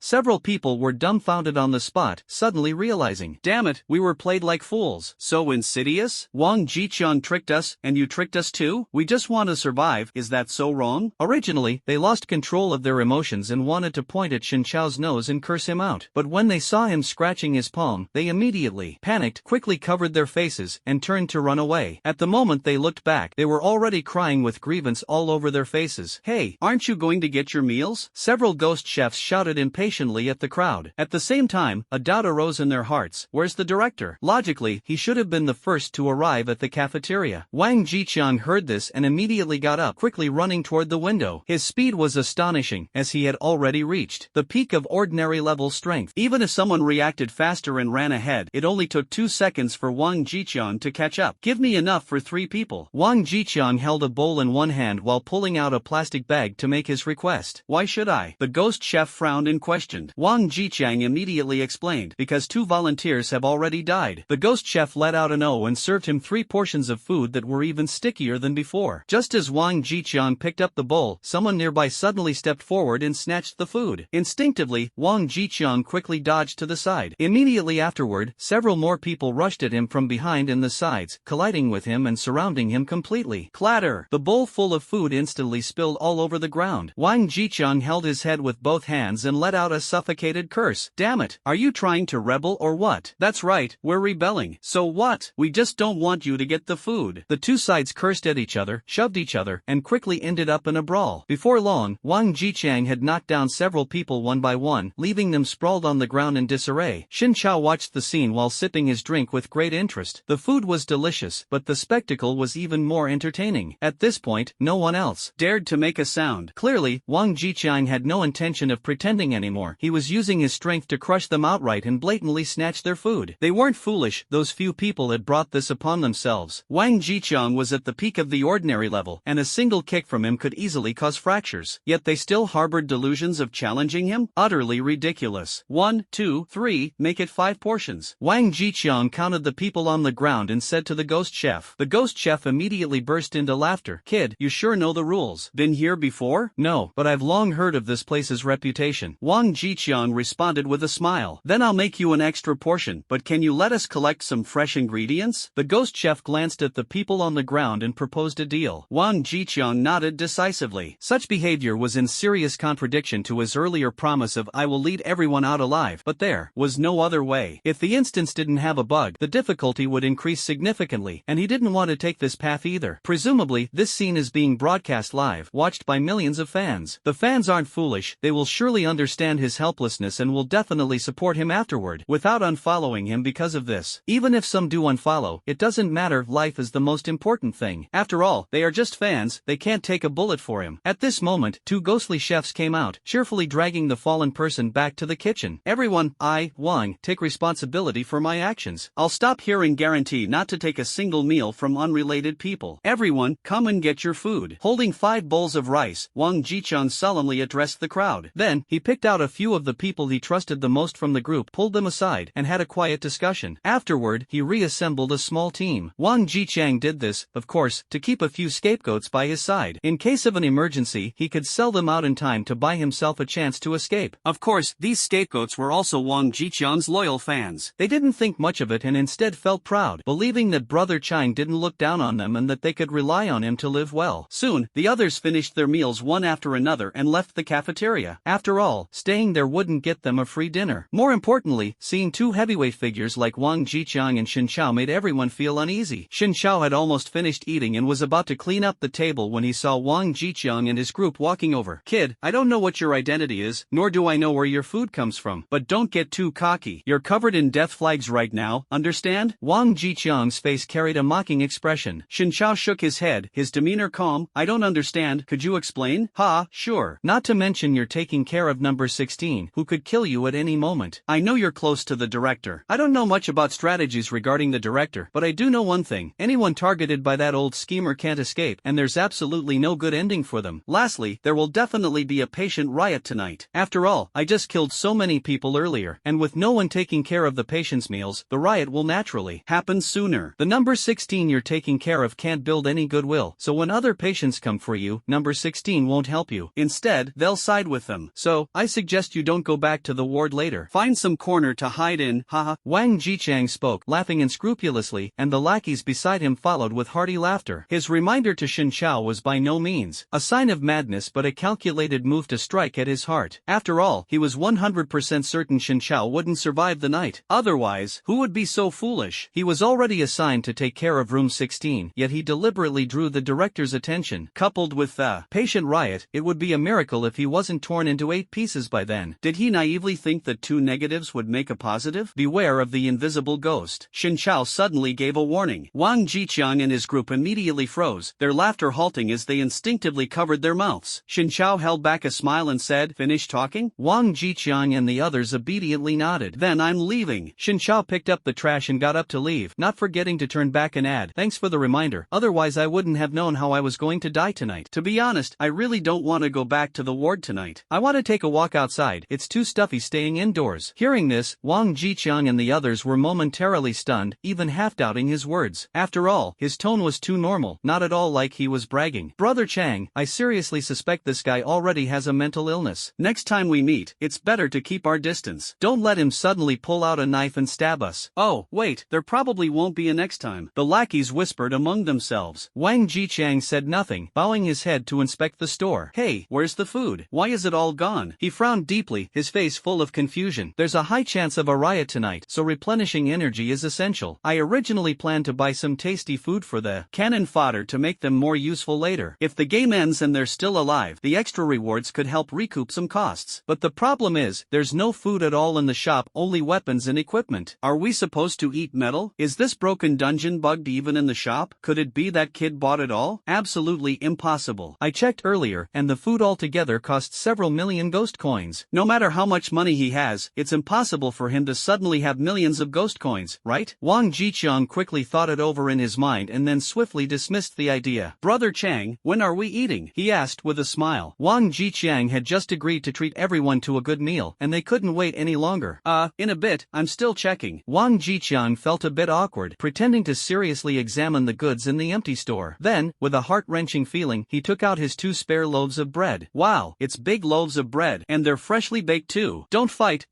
Several people were dumbfounded on the spot, suddenly realizing. Damn it, we were played like fools. So insidious? Wang Jiqiang tricked us, and you tricked us too? We just want to survive, is that so wrong? Originally, they lost control of their emotions and wanted to point at Shinchao's nose and curse him out. But when they saw him scratching his palm, they immediately panicked, quickly covered their faces, and turned to run away. At the moment they looked back, they were already crying with grievance all over their faces. Hey, aren't you going to get your meals? Several ghost chefs shouted impatiently at the crowd. At the same time, a doubt arose in their hearts. Where's the director? Logically, he should have been the first to arrive at the cafeteria. Wang Jiqiang heard this and immediately got up, quickly running toward the window. His speed was astonishing, as he had already reached the peak of ordinary level strength. Even if someone reacted faster and ran ahead, it only took 2 seconds for Wang Jiqiang to catch up. Give me enough for 3 people. Wang Jiqiang held a bowl in one hand while pulling out a plastic bag to make his request. Why should I? The ghost chef frowned and questioned. Wang Jiqiang immediately explained. Because 2 volunteers have already died. The ghost chef let out an O and served him 3 portions of food that were even stickier than before. Just as Wang Jiqiang picked up the bowl, someone nearby suddenly stepped forward and snatched the food. Instinctively, Wang Jiqiang quickly dodged to the side. Immediately afterward, several more people rushed at him from behind and the sides, colliding with him and surrounding him completely. Clatter! The bowl full of food instantly spilled all over the ground. Wang Jiqiang held his head with both hands and let out a suffocated curse. Damn it, are you trying to rebel or what? That's right, we're rebelling. So what? We just don't want you to get the food. The two sides cursed at each other, shoved each other, and quickly ended up in a brawl. Before long, Wang Jiqiang had knocked down several people one by one, leaving them sprawled on the ground in disarray. Xin Chao watched the scene while sipping his drink with great interest. The food was delicious, but the spectacle was even more entertaining. At this point, no one else dared to make a sound. Clearly, Wang Jiqiang had no intention of pretending anymore. He was using his strength to crush them outright and blatantly snatch their food. They weren't foolish, those few people had brought this upon themselves. Wang Jiqiang was at the peak of the ordinary level, and a single kick from him could easily cause fractures. Yet they still harbored delusions of challenging him? Utterly ridiculous. 1, 2, 3, make it 5 portions. Wang Jiqiang counted the people on the ground and said to the ghost chef. The ghost chef immediately burst into laughter. Kid, you sure know the rules. Been here before? No, but I've long heard of this place's reputation. Wang Jiqiang responded with a smile. Then I'll make you an extra portion, but can you let us collect some fresh ingredients? The ghost chef glanced at the people on the ground and proposed a deal. Wang Jiqiang nodded decisively. Such behavior was in serious contradiction to his earlier promise of I will lead everyone out alive, but there was no other way. If the instance didn't have a bug, the difficulty would increase significantly, and he didn't want to take this path either. Presumably, this scene is being broadcast live, watched by millions of fans. The fans aren't foolish, they will surely understand his helplessness and will definitely support him afterward, without unfollowing him because of this. Even if some do unfollow, it doesn't matter, life is the most important thing. After all, they are just fans, they can't take a bullet for him. At this moment, two ghostly chefs came out, cheerfully dragging the fallen person back to the kitchen. Everyone, I, Wang, take responsibility for my actions. I'll stop here and guarantee not to take a single meal from unrelated people. Everyone, come and get your food. Holding 5 bowls of rice, Wang Jiqiang solemnly addressed the crowd. Then, he picked out a few of the people he trusted the most from the group, pulled them aside, and had a quiet discussion. Afterward, he reassembled a small team. Wang Jiqiang did this, of course, to keep a few scapegoats by his side. In case of an emergency, he could sell them out in time to buy himself a chance to escape. Of course, these scapegoats were also Wang Jiqiang's loyal fans. They didn't think much of it and instead felt proud, believing that Brother Chang didn't look down on them and that they could rely on him to live well. Soon, the others finished their meals one after another and left the cafeteria. After all, staying there wouldn't get them a free dinner. More importantly, seeing two heavyweight figures like Wang Jiqiang and Xin Chao made everyone feel uneasy. Xin Chao had almost finished eating and was about to clean up the table when he saw Wang Jiqiang and his group walking over. Kid, I don't know what your identity is, nor do I know where your food comes from, but don't get too cocky. You're covered in death flags right now, understand? Wang Jiqiang's face carried a mocking expression. Xin Chao shook his head, his demeanor calm. I don't understand, could you explain? Ha, sure. Not to mention you're taking care of number 16, who could kill you at any moment. I know you're close to the director. I don't know much about strategies regarding the director, but I do know one thing. Anyone targeted by that old schemer can't escape, and there's absolutely no good ending for them. Lastly, there will definitely be a patient riot tonight. After all, I just killed so many people earlier, and with no one taking care of the patients' meals, the riot will naturally happen sooner. The number 16 you're taking care of can't build any goodwill, so when other patients come for you, number 16 won't help you. Instead, they'll side with them. So, I suggest you don't go back to the ward later. Find some corner to hide in, haha. Wang Jiqiang spoke, laughing unscrupulously, and the lackeys beside him followed with hearty laughter. His reminder to Xin Chao was by no means a sign of madness but a calculated move to strike at his heart. After all, he was 100% certain Xin Chao wouldn't survive the night. Otherwise, who would be so foolish? He was already assigned to take care of room 16, yet he deliberately drew the director's attention. Coupled with the patient riot, it would be a miracle if he wasn't torn into 8 pieces by then. Did he naively think that 2 negatives would make a positive? Beware of the invisible ghost. Xin Chao suddenly gave a warning. Wang Jiqiang and his group immediately froze, their laughter halting as they instinctively covered their mouths. Xin Chao held back a smile and said, "Finish talking?" Wang Jiqiang and the others obediently nodded. "Then I'm leaving." Xin Chao picked up the trash and got up to leave, not forgetting to turn back and add, "Thanks for the reminder, otherwise I wouldn't have known how I was going to die tonight. To be honest, I really don't want to go back to the ward tonight. I want to take a walk outside, it's too stuffy staying indoors." Hearing this, Wang Jiqiang and the others were momentarily stunned, even half-doubting his words. After all, his tone was too normal, not at all like he was bragging. "Brother Chang, I seriously suspect this guy already has a mental illness. Next time we meet, it's better to keep our distance. Don't let him suddenly pull out a knife and stab us." "Oh, wait, there probably won't be a next time." The lackeys lackeys whispered among themselves. Wang Jiqiang said nothing, bowing his head to inspect the store. Hey, where's the food? Why is it all gone? He frowned deeply, his face full of confusion. There's a high chance of a riot tonight, so replenishing energy is essential. I originally planned to buy some tasty food for the cannon fodder to make them more useful later. If the game ends and they're still alive, the extra rewards could help recoup some costs. But the problem is, there's no food at all in the shop, only weapons and equipment. Are we supposed to eat metal? Is this broken dungeon bugged even in the shop? Could it be that kid bought it all? Absolutely impossible. I checked earlier, and the food altogether costs several million ghost coins. No matter how much money he has, it's impossible for him to suddenly have millions of ghost coins, right? Wang Jiqiang quickly thought it over in his mind and then swiftly dismissed the idea. Brother Chang, when are we eating? He asked with a smile. Wang Jiqiang had just agreed to treat everyone to a good meal, and they couldn't wait any longer. In a bit, I'm still checking. Wang Jiqiang felt a bit awkward, pretending to seriously examine the goods in the empty store. Then, with a heart-wrenching feeling, he took out his 2 spare loaves of bread. Wow, it's big loaves of bread, and they're freshly baked too. Don't fight,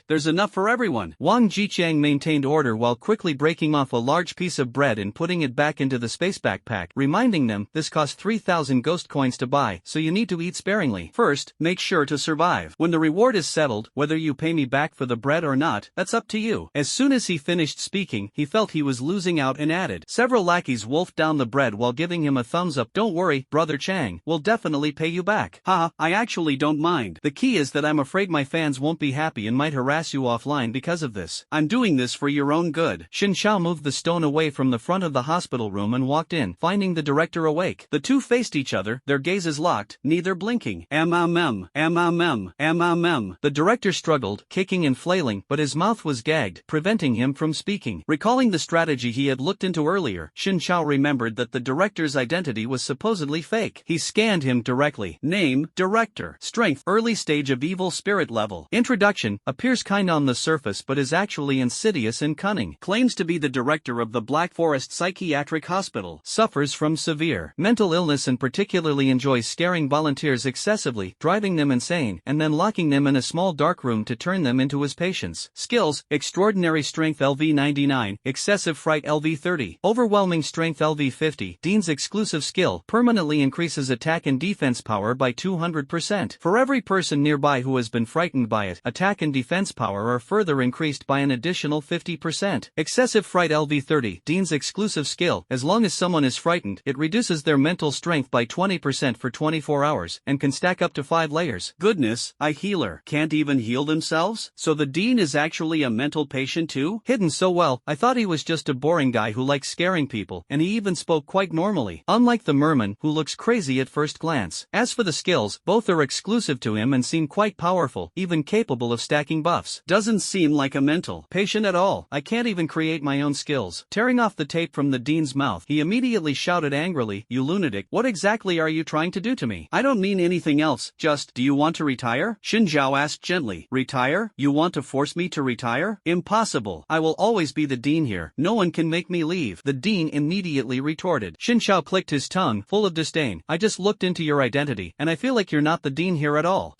there's enough for everyone. Wang Jiqiang maintained order while quickly breaking off a large piece of bread and putting it back into the space backpack, reminding them, this cost 3,000 ghost coins to buy, so you need to eat sparingly. First, make sure to survive. When the reward is settled, whether you pay me back for the bread or not, that's up to you. As soon as he finished speaking, he felt he was losing out and added. Several lackeys wolfed down the bread while giving him a thumbs up. Don't worry, Brother Chang, we'll definitely pay you back. Haha, I actually don't mind. The key is that I'm afraid my fans won't be happy and might harass you offline because of this. I'm doing this for your own good. Xin Xiao moved the stone away from the front of the hospital room and walked in, finding the director awake. The two faced each other, their gazes locked, neither blinking. The director struggled, kicking and flailing, but his mouth was gagged, preventing him from speaking. Recalling the strategy he had looked into earlier, Xin Xiao remembered that the director's identity was supposedly fake. He scanned him directly. Name, Director. Strength, early stage of evil spirit level. Introduction, appears kinda on the surface but is actually insidious and cunning. Claims to be the director of the Black Forest Psychiatric Hospital. Suffers from severe mental illness and particularly enjoys scaring volunteers excessively, driving them insane, and then locking them in a small dark room to turn them into his patients. Skills, extraordinary strength LV 99, excessive fright LV 30, overwhelming strength LV 50. Dean's exclusive skill, permanently increases attack and defense power by 200%. For every person nearby who has been frightened by it, attack and defense power are further increased by an additional 50%. Excessive fright LV 30, Dean's exclusive skill, as long as someone is frightened, it reduces their mental strength by 20% for 24 hours, and can stack up to 5 layers. Goodness, a healer can't even heal themselves? So the Dean is actually a mental patient too? Hidden so well, I thought he was just a boring guy who likes scaring people, and he even spoke quite normally, unlike the merman, who looks crazy at first glance. As for the skills, both are exclusive to him and seem quite powerful, even capable of stacking buffs. Doesn't seem like a mental patient at all. I can't even create my own skills. Tearing off the tape from the Dean's mouth, he immediately shouted angrily, "You lunatic, what exactly are you trying to do to me? I don't mean anything else, just, do you want to retire?" Xin Zhao asked gently. Retire? You want to force me to retire? Impossible. I will always be the Dean here. No one can make me leave. The Dean immediately retorted. Xin Zhao clicked his tongue, full of disdain. I just looked into your identity, and I feel like you're not the Dean here at all.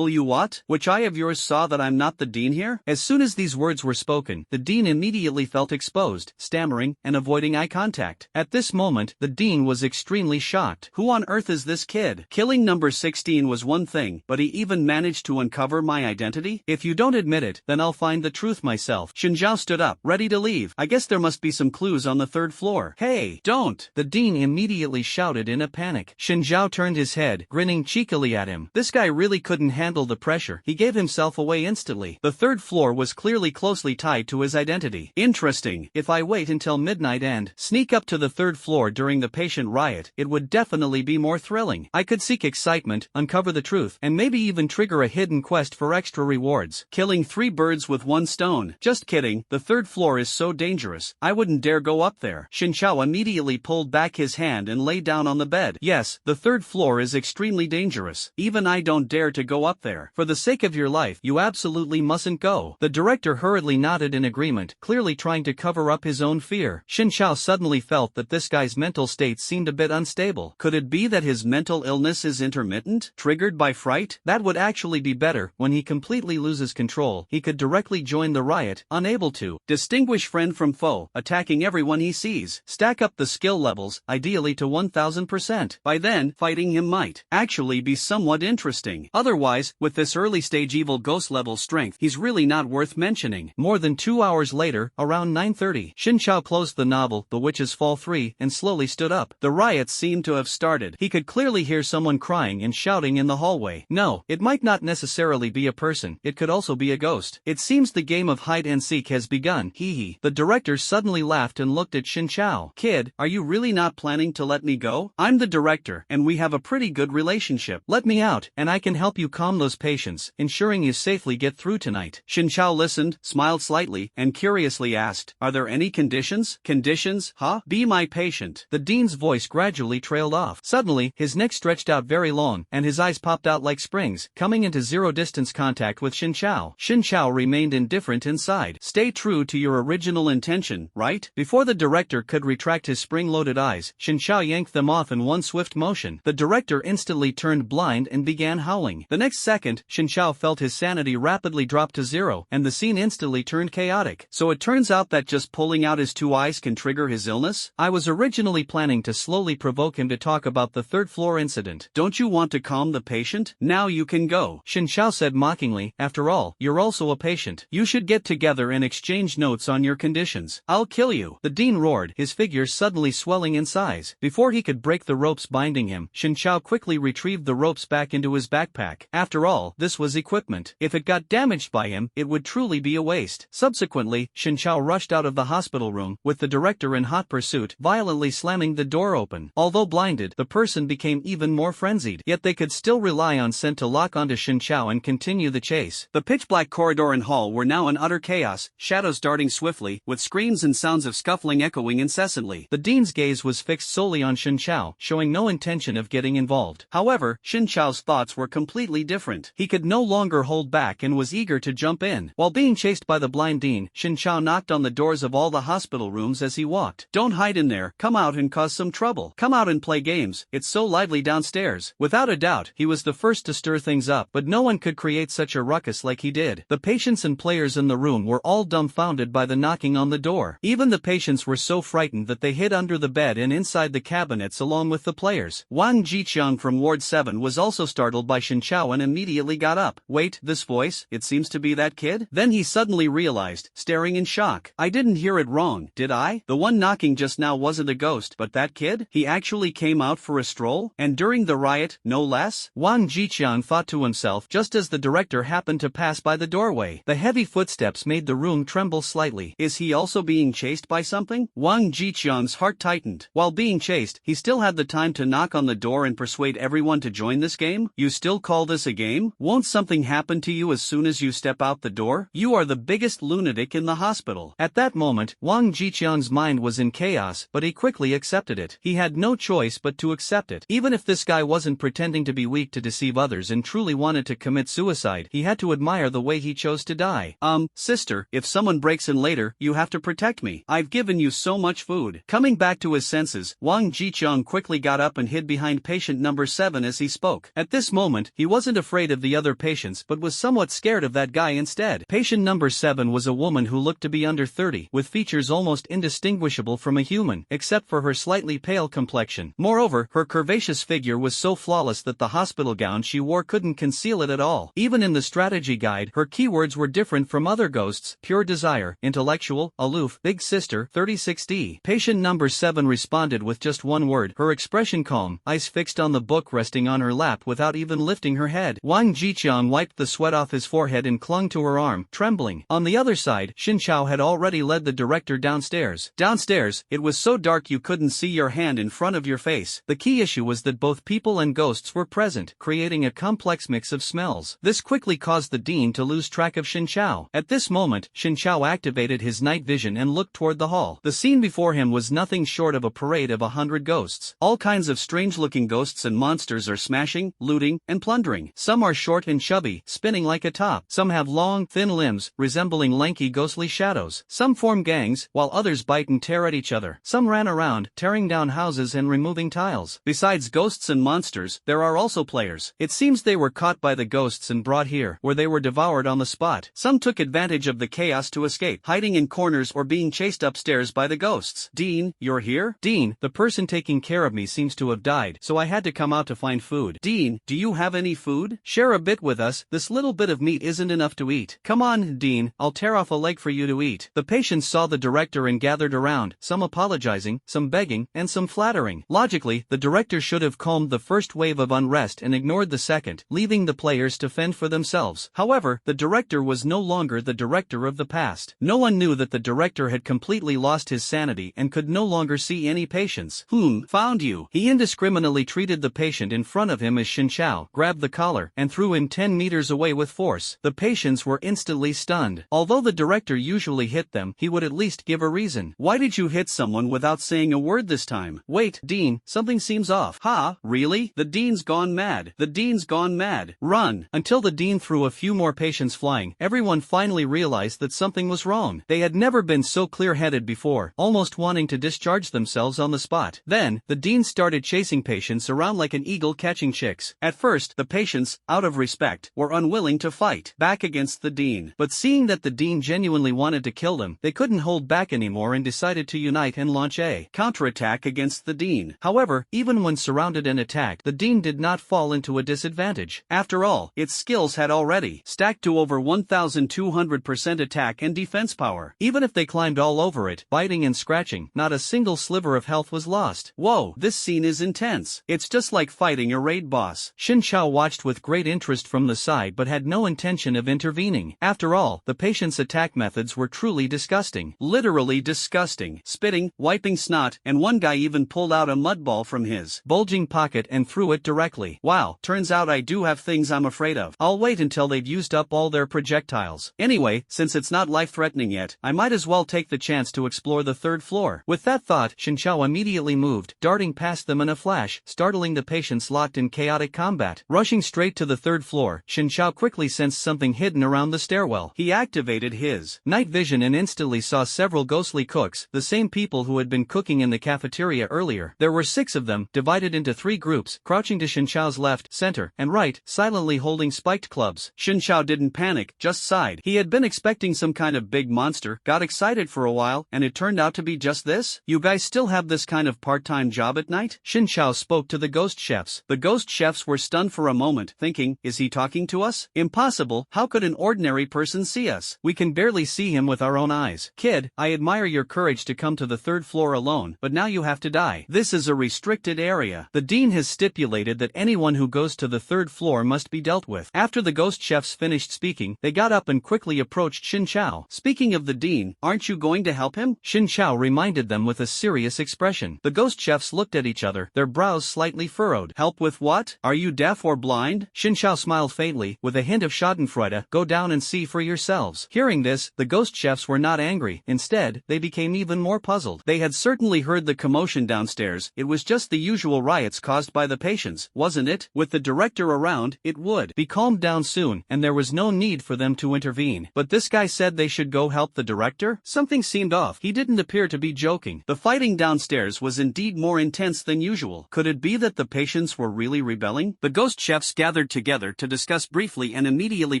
What? Which eye of yours saw that I'm not the Dean here? As soon as these words were spoken, the Dean immediately felt exposed, stammering, and avoiding eye contact. At this moment, the Dean was extremely shocked. Who on earth is this kid? Killing number 16 was one thing, but he even managed to uncover my identity? If you don't admit it, then I'll find the truth myself. Xin Zhao stood up, ready to leave. I guess there must be some clues on the 3rd floor. Hey, don't! The Dean immediately shouted in a panic. Xin Zhao turned his head, grinning cheekily at him. This guy really couldn't handle the pressure. He gave himself away instantly. The 3rd floor was clearly closely tied to his identity. Interesting. If I wait until midnight and sneak up to the 3rd floor during the patient riot, it would definitely be more thrilling. I could seek excitement, uncover the truth, and maybe even trigger a hidden quest for extra rewards. Killing 3 birds with 1 stone. Just kidding, the 3rd floor is so dangerous. I wouldn't dare go up there. Xin Xiao immediately pulled back his hand and lay down on the bed. Yes, the 3rd floor is extremely dangerous. Even I don't dare to go up there. For the sake of your life, you absolutely mustn't go. The director hurriedly nodded in agreement, clearly trying to cover up his own fear. Xin Xiao suddenly felt that this guy's mental state seemed a bit unstable. Could it be that his mental illness is intermittent, triggered by fright? That would actually be better. When he completely loses control, he could directly join the riot, unable to distinguish friend from foe, attacking everyone he sees. sees. Stack up the skill levels, ideally to 1000%. By then, fighting him might actually be somewhat interesting. Otherwise, with this early stage evil ghost level strength, he's really not worth mentioning. More than 2 hours later, around 9:30, Xin Chao closed the novel, The Witch's Fall 3, and slowly stood up. The riots seemed to have started. He could clearly hear someone crying and shouting in the hallway. No, it might not necessarily be a person, it could also be a ghost. It seems the game of hide and seek has begun, hee hee. The director suddenly laughed and looked at Xin Chao. Kid, are you really not planning to let me go? I'm the director, and we have a pretty good relationship. Let me out, and I can help you calm those patients, ensuring you safely get through tonight. Xin Chao listened, smiled slightly, and curiously asked, are there any conditions? Conditions, huh? Be my patient. The dean's voice gradually trailed off. Suddenly, his neck stretched out very long, and his eyes popped out like springs, coming into zero-distance contact with Xin Chao. Xin Chao remained indifferent inside. Stay true to your original intention, right? Before the director could retract his spring-loaded eyes, Xin Chao yanked them off in one swift motion. The director instantly turned blind and began howling. The next second, Xin Chao felt his sanity rapidly drop to zero, and the scene instantly turned chaotic. So it turns out that just pulling out his two eyes can trigger his illness? I was originally planning to slowly provoke him to talk about the third-floor incident. Don't you want to calm the patient? Now you can go. Xin Chao said mockingly, after all, you're also a patient. You should get together and exchange notes on your conditions. I'll kill you. The dean roared, his figure suddenly swelling in size. Before he could break the ropes binding him, Xin Chao quickly retrieved the ropes back into his backpack. After all, this was equipment. If it got damaged by him, it would truly be a waste. Subsequently, Xin Chao rushed out of the hospital room, with the director in hot pursuit, violently slamming the door open. Although blinded, the person became even more frenzied, yet they could still rely on scent to lock onto Xin Chao and continue the chase. The pitch-black corridor and hall were now in utter chaos, shadows darting swiftly, with screams and sounds of scuffling echoing incessantly. The dean's gaze was fixed solely on Xin Chao, showing no intention of getting involved. However, Xin Chao's thoughts were completely different. He could no longer hold back and was eager to jump in. While being chased by the blind dean, Xin Chao knocked on the doors of all the hospital rooms as he walked. Don't hide in there, come out and cause some trouble. Come out and play games, it's so lively downstairs. Without a doubt, he was the first to stir things up, but no one could create such a ruckus like he did. The patients and players in the room were all dumbfounded by the knocking on the door. Even the patients were so frightened that they hid under the bed and inside the cabinets along with the players. Wang Jiqiang from Ward 7 was also startled by Xin Chao and immediately got up. Wait, this voice, it seems to be that kid? Then he suddenly realized, staring in shock. I didn't hear it wrong, did I? The one knocking just now wasn't a ghost, but that kid? He actually came out for a stroll? And during the riot, no less? Wang Jiqiang thought to himself just as the director happened to pass by the doorway. The heavy footsteps made the room tremble slightly. Is he also being chased by something? Wang Jiqiang's heart tightened. While being chased, he still had the time to knock on the door and persuade everyone to join this game? You still call this a game? Won't something happen to you as soon as you step out the door? You are the biggest lunatic in the hospital. At that moment, Wang Jiqiang's mind was in chaos, but he quickly accepted it. He had no choice but to accept it. Even if this guy wasn't pretending to be weak to deceive others and truly wanted to commit suicide, he had to admire the way he chose to die. Sister, if someone breaks in later, you have to protect me. I've given you so much food. Coming back to his senses, Wang Jiqiang quickly got up and hid behind patient number 7 as he spoke. At this moment, he wasn't afraid of the other patients but was somewhat scared of that guy instead. Patient number 7 was a woman who looked to be under 30, with features almost indistinguishable from a human, except for her slightly pale complexion. Moreover, her curvaceous figure was so flawless that the hospital gown she wore couldn't conceal it at all. Even in the strategy guide, her keywords were different from other ghosts: pure desire, intellectual, aloof, big sister, 36D. Patient number 7 responded with just one word, her expression calm, eyes fixed on the book resting on her lap without even lifting her head. Wang Jiqiang wiped the sweat off his forehead and clung to her arm, trembling. On the other side, Xin Chao had already led the director downstairs. Downstairs, it was so dark you couldn't see your hand in front of your face. The key issue was that both people and ghosts were present, creating a complex mix of smells. This quickly caused the dean to lose track of Xin Chao. At this moment, Xin Chao activated his night vision and looked toward the hall. The scene before him was nothing short of a parade of 100 ghosts. All kinds of strange-looking ghosts and monsters are smashing, looting, and plundering. Some are short and chubby, spinning like a top. Some have long, thin limbs, resembling lanky ghostly shadows. Some form gangs, while others bite and tear at each other. Some ran around, tearing down houses and removing tiles. Besides ghosts and monsters, there are also players. It seems they were caught by the ghosts and brought here, where they were devoured on the spot. Some took advantage of the chaos to escape, hiding in corners or being chased upstairs by the ghosts. Dean, you're here? Dean, the person taking care of me seems to have died, so I had to come out to find food. Dean, do you have any food? Share a bit with us, this little bit of meat isn't enough to eat. Come on, Dean, I'll tear off a leg for you to eat. The patients saw the director and gathered around, some apologizing, some begging, and some flattering. Logically, the director should have calmed the first wave of unrest and ignored the second, leaving the players to fend for themselves. However, the director was no longer the director of the past. No one knew that the director had completely lost his sanity and could no longer see any patients. Found you. He indiscriminately treated the patient in front of him as Shin Chao grabbed the collar and threw him 10 meters away with force. The patients were instantly stunned. Although the director usually hit them, he would at least give a reason. Why did you hit someone without saying a word this time? Wait, Dean, something seems off. Ha, really? The Dean's gone mad. The Dean's gone mad. Run! Until the Dean threw a few more patients flying, everyone finally realized that something was wrong. They had never been so clear-headed before, almost wanting to discharge themselves on the spot. Then, the Dean started chasing patients around like an eagle catching chicks. At first, the patients, out of respect, were unwilling to fight back against the Dean. But seeing that the Dean genuinely wanted to kill them, they couldn't hold back anymore and decided to unite and launch a counterattack against the Dean. However, even when surrounded and attacked, the Dean did not fall into a disadvantage. After all, its skills had already stacked to over 1,200% attack and defense power. Even if they climbed all over it, biting and scratching, not a single sliver of health was lost. Whoa, this scene is intense. It's just like fighting a raid boss. Shin Chao watched with great interest from the side but had no intention of intervening. After all, the patient's attack methods were truly disgusting. Literally disgusting. Spitting, wiping snot, and one guy even pulled out a mud ball from his bulging pocket and threw it directly. Wow, turns out I do have things I'm afraid of. I'll wait until they've used up all their projectiles. Anyway, since it's not life-threatening yet, I might as well take the chance to explore the third floor. With that thought, Shin Chao immediately moved, darting past them in a flash, startling the patients locked in chaotic combat. Rushing straight to the third floor, Shin Chao quickly sensed something hidden around the stairwell. He activated his night vision and instantly saw several ghostly cooks, the same people who had been cooking in the cafeteria earlier. There were 6 of them, divided into 3 groups, crouching to Shin Chao's left, center, and right, silently holding spiked clubs. Shin Chao didn't panic, just sighed. He had been expecting some kind of big monster, got excited for a while, and it turned out to be just this? You guys still have this kind of part-time job at night? Shin Chao spoke to the ghost chefs. The ghost chefs were stunned for a moment, thinking, is he talking to us? Impossible, how could an ordinary person see us? We can barely see him with our own eyes. Kid, I admire your courage to come to the third floor alone, but now you have to die. This is a restricted area. The Dean has stipulated that anyone who goes to the third floor must be dealt with. After the ghost chefs finished speaking, they got up and quickly approached Shin Chao. Speaking of the Dean, aren't you going to help him? Shin Chao reminded them with a serious expression. The ghost chefs looked at each other, their brows slightly furrowed. Help with what? Are you deaf or blind? Shin Chao smiled faintly, with a hint of schadenfreude. Go down and see for yourselves. Hearing this, the ghost chefs were not angry. Instead, they became even more puzzled. They had certainly heard the commotion downstairs. It was just the usual riots caused by the patients, wasn't it? With the director around, it would be calmed down soon, and there was no need for them to intervene. But this guy said they should go help the director? Something seemed off. He didn't appear to be joking. The fighting downstairs was indeed more intense than usual. Could it be that the patients were really rebelling? The ghost chefs gathered together to discuss briefly and immediately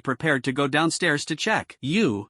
prepared to go downstairs to check.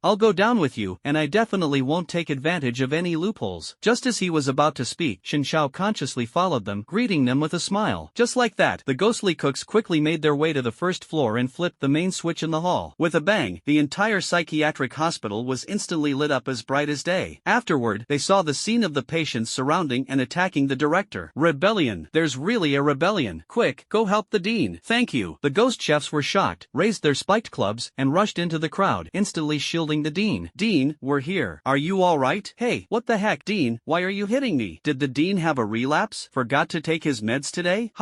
I'll go down with you, and I definitely won't take advantage of any loopholes. Just as he was about to speak, Shin Chao consciously followed them, greeting them with a smile. Just like that, the ghostly cooks quickly made their way to the first floor and flipped the main switch in the hall. With a bang, the entire psychiatric hospital was instantly lit up as bright as day. Afterward, they saw the scene of the patients surrounding and attacking the director. Rebellion. There's really a rebellion. Quick, go help the Dean. Thank you. The ghost chefs were shocked, raised their spiked clubs, and rushed into the crowd, instantly shielding the Dean. Dean, we're here. Are you alright? Hey, what the heck? Dean, why are you hitting me? Did the Dean have a relapse? Forgot to take his meds today?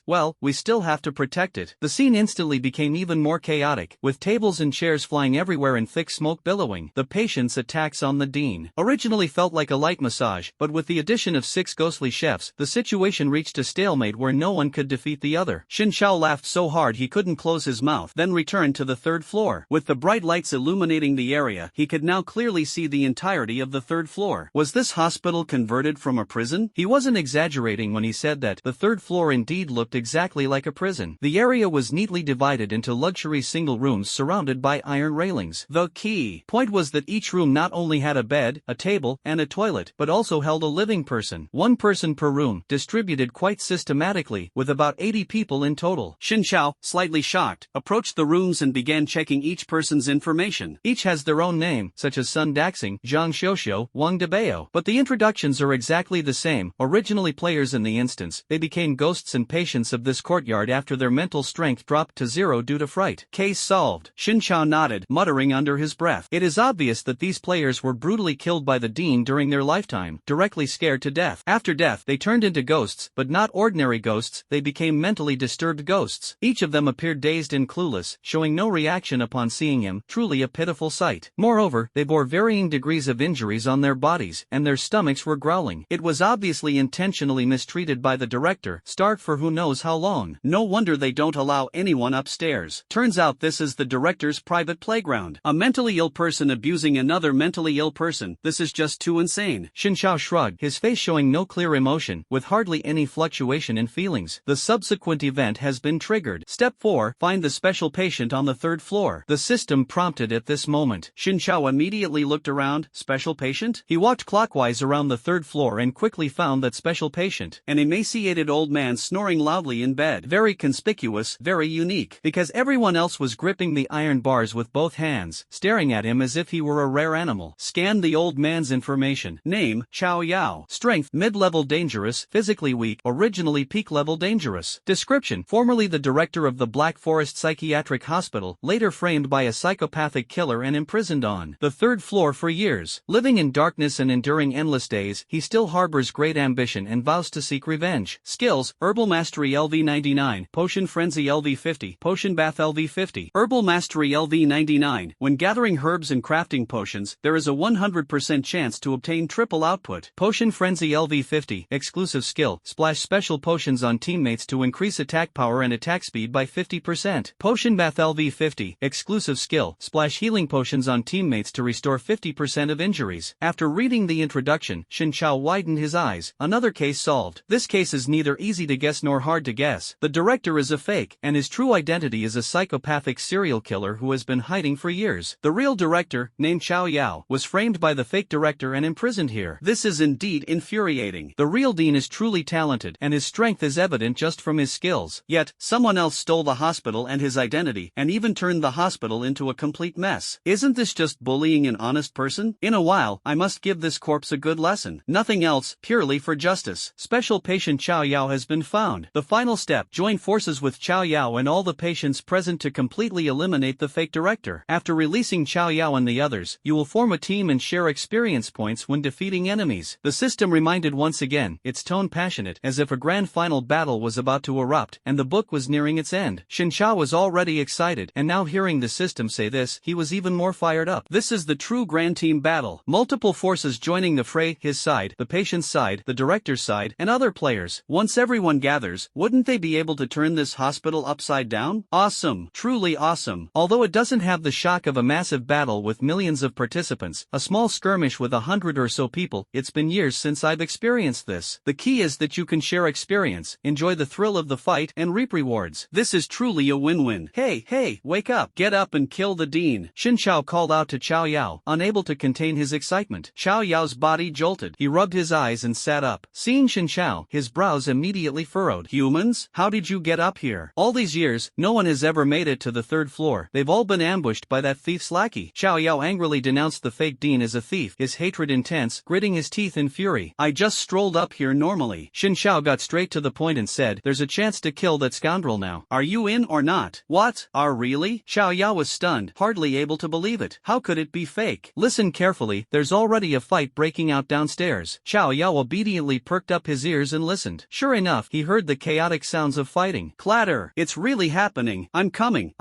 Well, we still have to protect it. The scene instantly became even more chaotic, with tables and chairs flying everywhere and thick smoke billowing. The patient's attacks on the Dean originally felt like a light massage, but with the addition of 6 ghostly chefs, the situation reached a stalemate where no one could defeat the other. Shin Chao laughed so hard he couldn't close his mouth, then returned to the third floor. With the bright lights illuminating the area, he could now clearly see the entirety of the third floor. Was this hospital converted from a prison? He wasn't exaggerating when he said that the third floor indeed looked exactly like a prison. The area was neatly divided into luxury single rooms surrounded by iron railings. The key point was that each room not only had a bed, a table, table, and a toilet, but also held a living person. One person per room, distributed quite systematically, with about 80 people in total. Xin Chao, slightly shocked, approached the rooms and began checking each person's information. Each has their own name, such as Sun Daxing, Zhang Xiuxiu, Wang Debao, but the introductions are exactly the same. Originally players in the instance, they became ghosts and patients of this courtyard after their mental strength dropped to zero due to fright. Case solved. Xin Chao nodded, muttering under his breath. It is obvious that these players were brutally killed by the Dean during their lifetime, directly scared to death. After death, they turned into ghosts, but not ordinary ghosts, they became mentally disturbed ghosts. Each of them appeared dazed and clueless, showing no reaction upon seeing him, truly a pitiful sight. Moreover, they bore varying degrees of injuries on their bodies, and their stomachs were growling. It was obviously intentionally mistreated by the director, starved for who knows how long. No wonder they don't allow anyone upstairs. Turns out this is the director's private playground. A mentally ill person abusing another mentally ill person. This is just too insane. Xin Chao shrugged, his face showing no clear emotion, with hardly any fluctuation in feelings. The subsequent event has been triggered. Step 4. Find the special patient on the 3rd floor. The system prompted at this moment. Xin Chao immediately looked around. Special patient? He walked clockwise around the 3rd floor and quickly found that special patient. An emaciated old man snoring loudly in bed. Very conspicuous, very unique, because everyone else was gripping the iron bars with both hands, staring at him as if he were a rare animal. Scan the old man's information. Name, Chao Yao. Strength, mid-level dangerous, physically weak, originally peak-level dangerous. Description, formerly the director of the Black Forest Psychiatric Hospital, later framed by a psychopathic killer and imprisoned on the 3rd floor for years. Living in darkness and enduring endless days, he still harbors great ambition and vows to seek revenge. Skills, Herbal Mastery LV99, Potion Frenzy LV50, Potion Bath LV50. Herbal Mastery LV99. When gathering herbs and crafting potions, there is a 100% chance to obtain triple output. Potion Frenzy LV50, exclusive skill, splash special potions on teammates to increase attack power and attack speed by 50%. Potion Bath LV50, exclusive skill, splash healing potions on teammates to restore 50% of injuries. After reading the introduction, Xin Chao widened his eyes. Another case solved. This case is neither easy to guess nor hard to guess. The director is a fake, and his true identity is a psychopathic serial killer who has been hiding for years. The real director, named Chao Yao, was framed by the fake director and imprisoned here. This is indeed infuriating. The real Dean is truly talented, and his strength is evident just from his skills. Yet, someone else stole the hospital and his identity, and even turned the hospital into a complete mess. Isn't this just bullying an honest person? In a while, I must give this corpse a good lesson. Nothing else, purely for justice. Special patient Chao Yao has been found. The final step, join forces with Chao Yao and all the patients present to completely eliminate the fake director. After releasing Chao Yao and the others, you will form a team and share experience points when defeating enemies. The system reminded once again, its tone passionate, as if a grand final battle was about to erupt, and the book was nearing its end. Xin Chao was already excited, and now hearing the system say this, he was even more fired up. This is the true grand team battle. Multiple forces joining the fray, his side, the patient's side, the director's side, and other players. Once everyone gathers, wouldn't they be able to turn this hospital upside down? Awesome. Truly awesome. Although it doesn't have the shock of a massive battle with millions of participants, a small skirmish with 100 or so people, it's been years since I've experienced this. The key is that you can share experience, enjoy the thrill of the fight, and reap rewards. This is truly a win-win. Hey, wake up. Get up and kill the Dean. Xin Chao called out to Chao Yao, unable to contain his excitement. Chao Yao's body jolted. He rubbed his eyes and sat up. Seeing Xin Chao, his brows immediately furrowed. Humans? How did you get up here? All these years, no one has ever made it to the 3rd floor. They've all been ambushed by that thief's lackey. Chao Yao angrily denounced the fake Dean as a thief, his hatred intense, gritting his teeth in fury. I just strolled up here normally. Xin Chao got straight to the point and said, there's a chance to kill that scoundrel now. Are you in or not? What? Really? Chao Yao was stunned, hardly able to believe it. How could it be fake? Listen carefully, there's already a fight breaking out downstairs. Chao Yao obediently perked up his ears and listened. Sure enough, he heard the chaotic sounds of fighting. Clatter! It's really happening. I'm coming.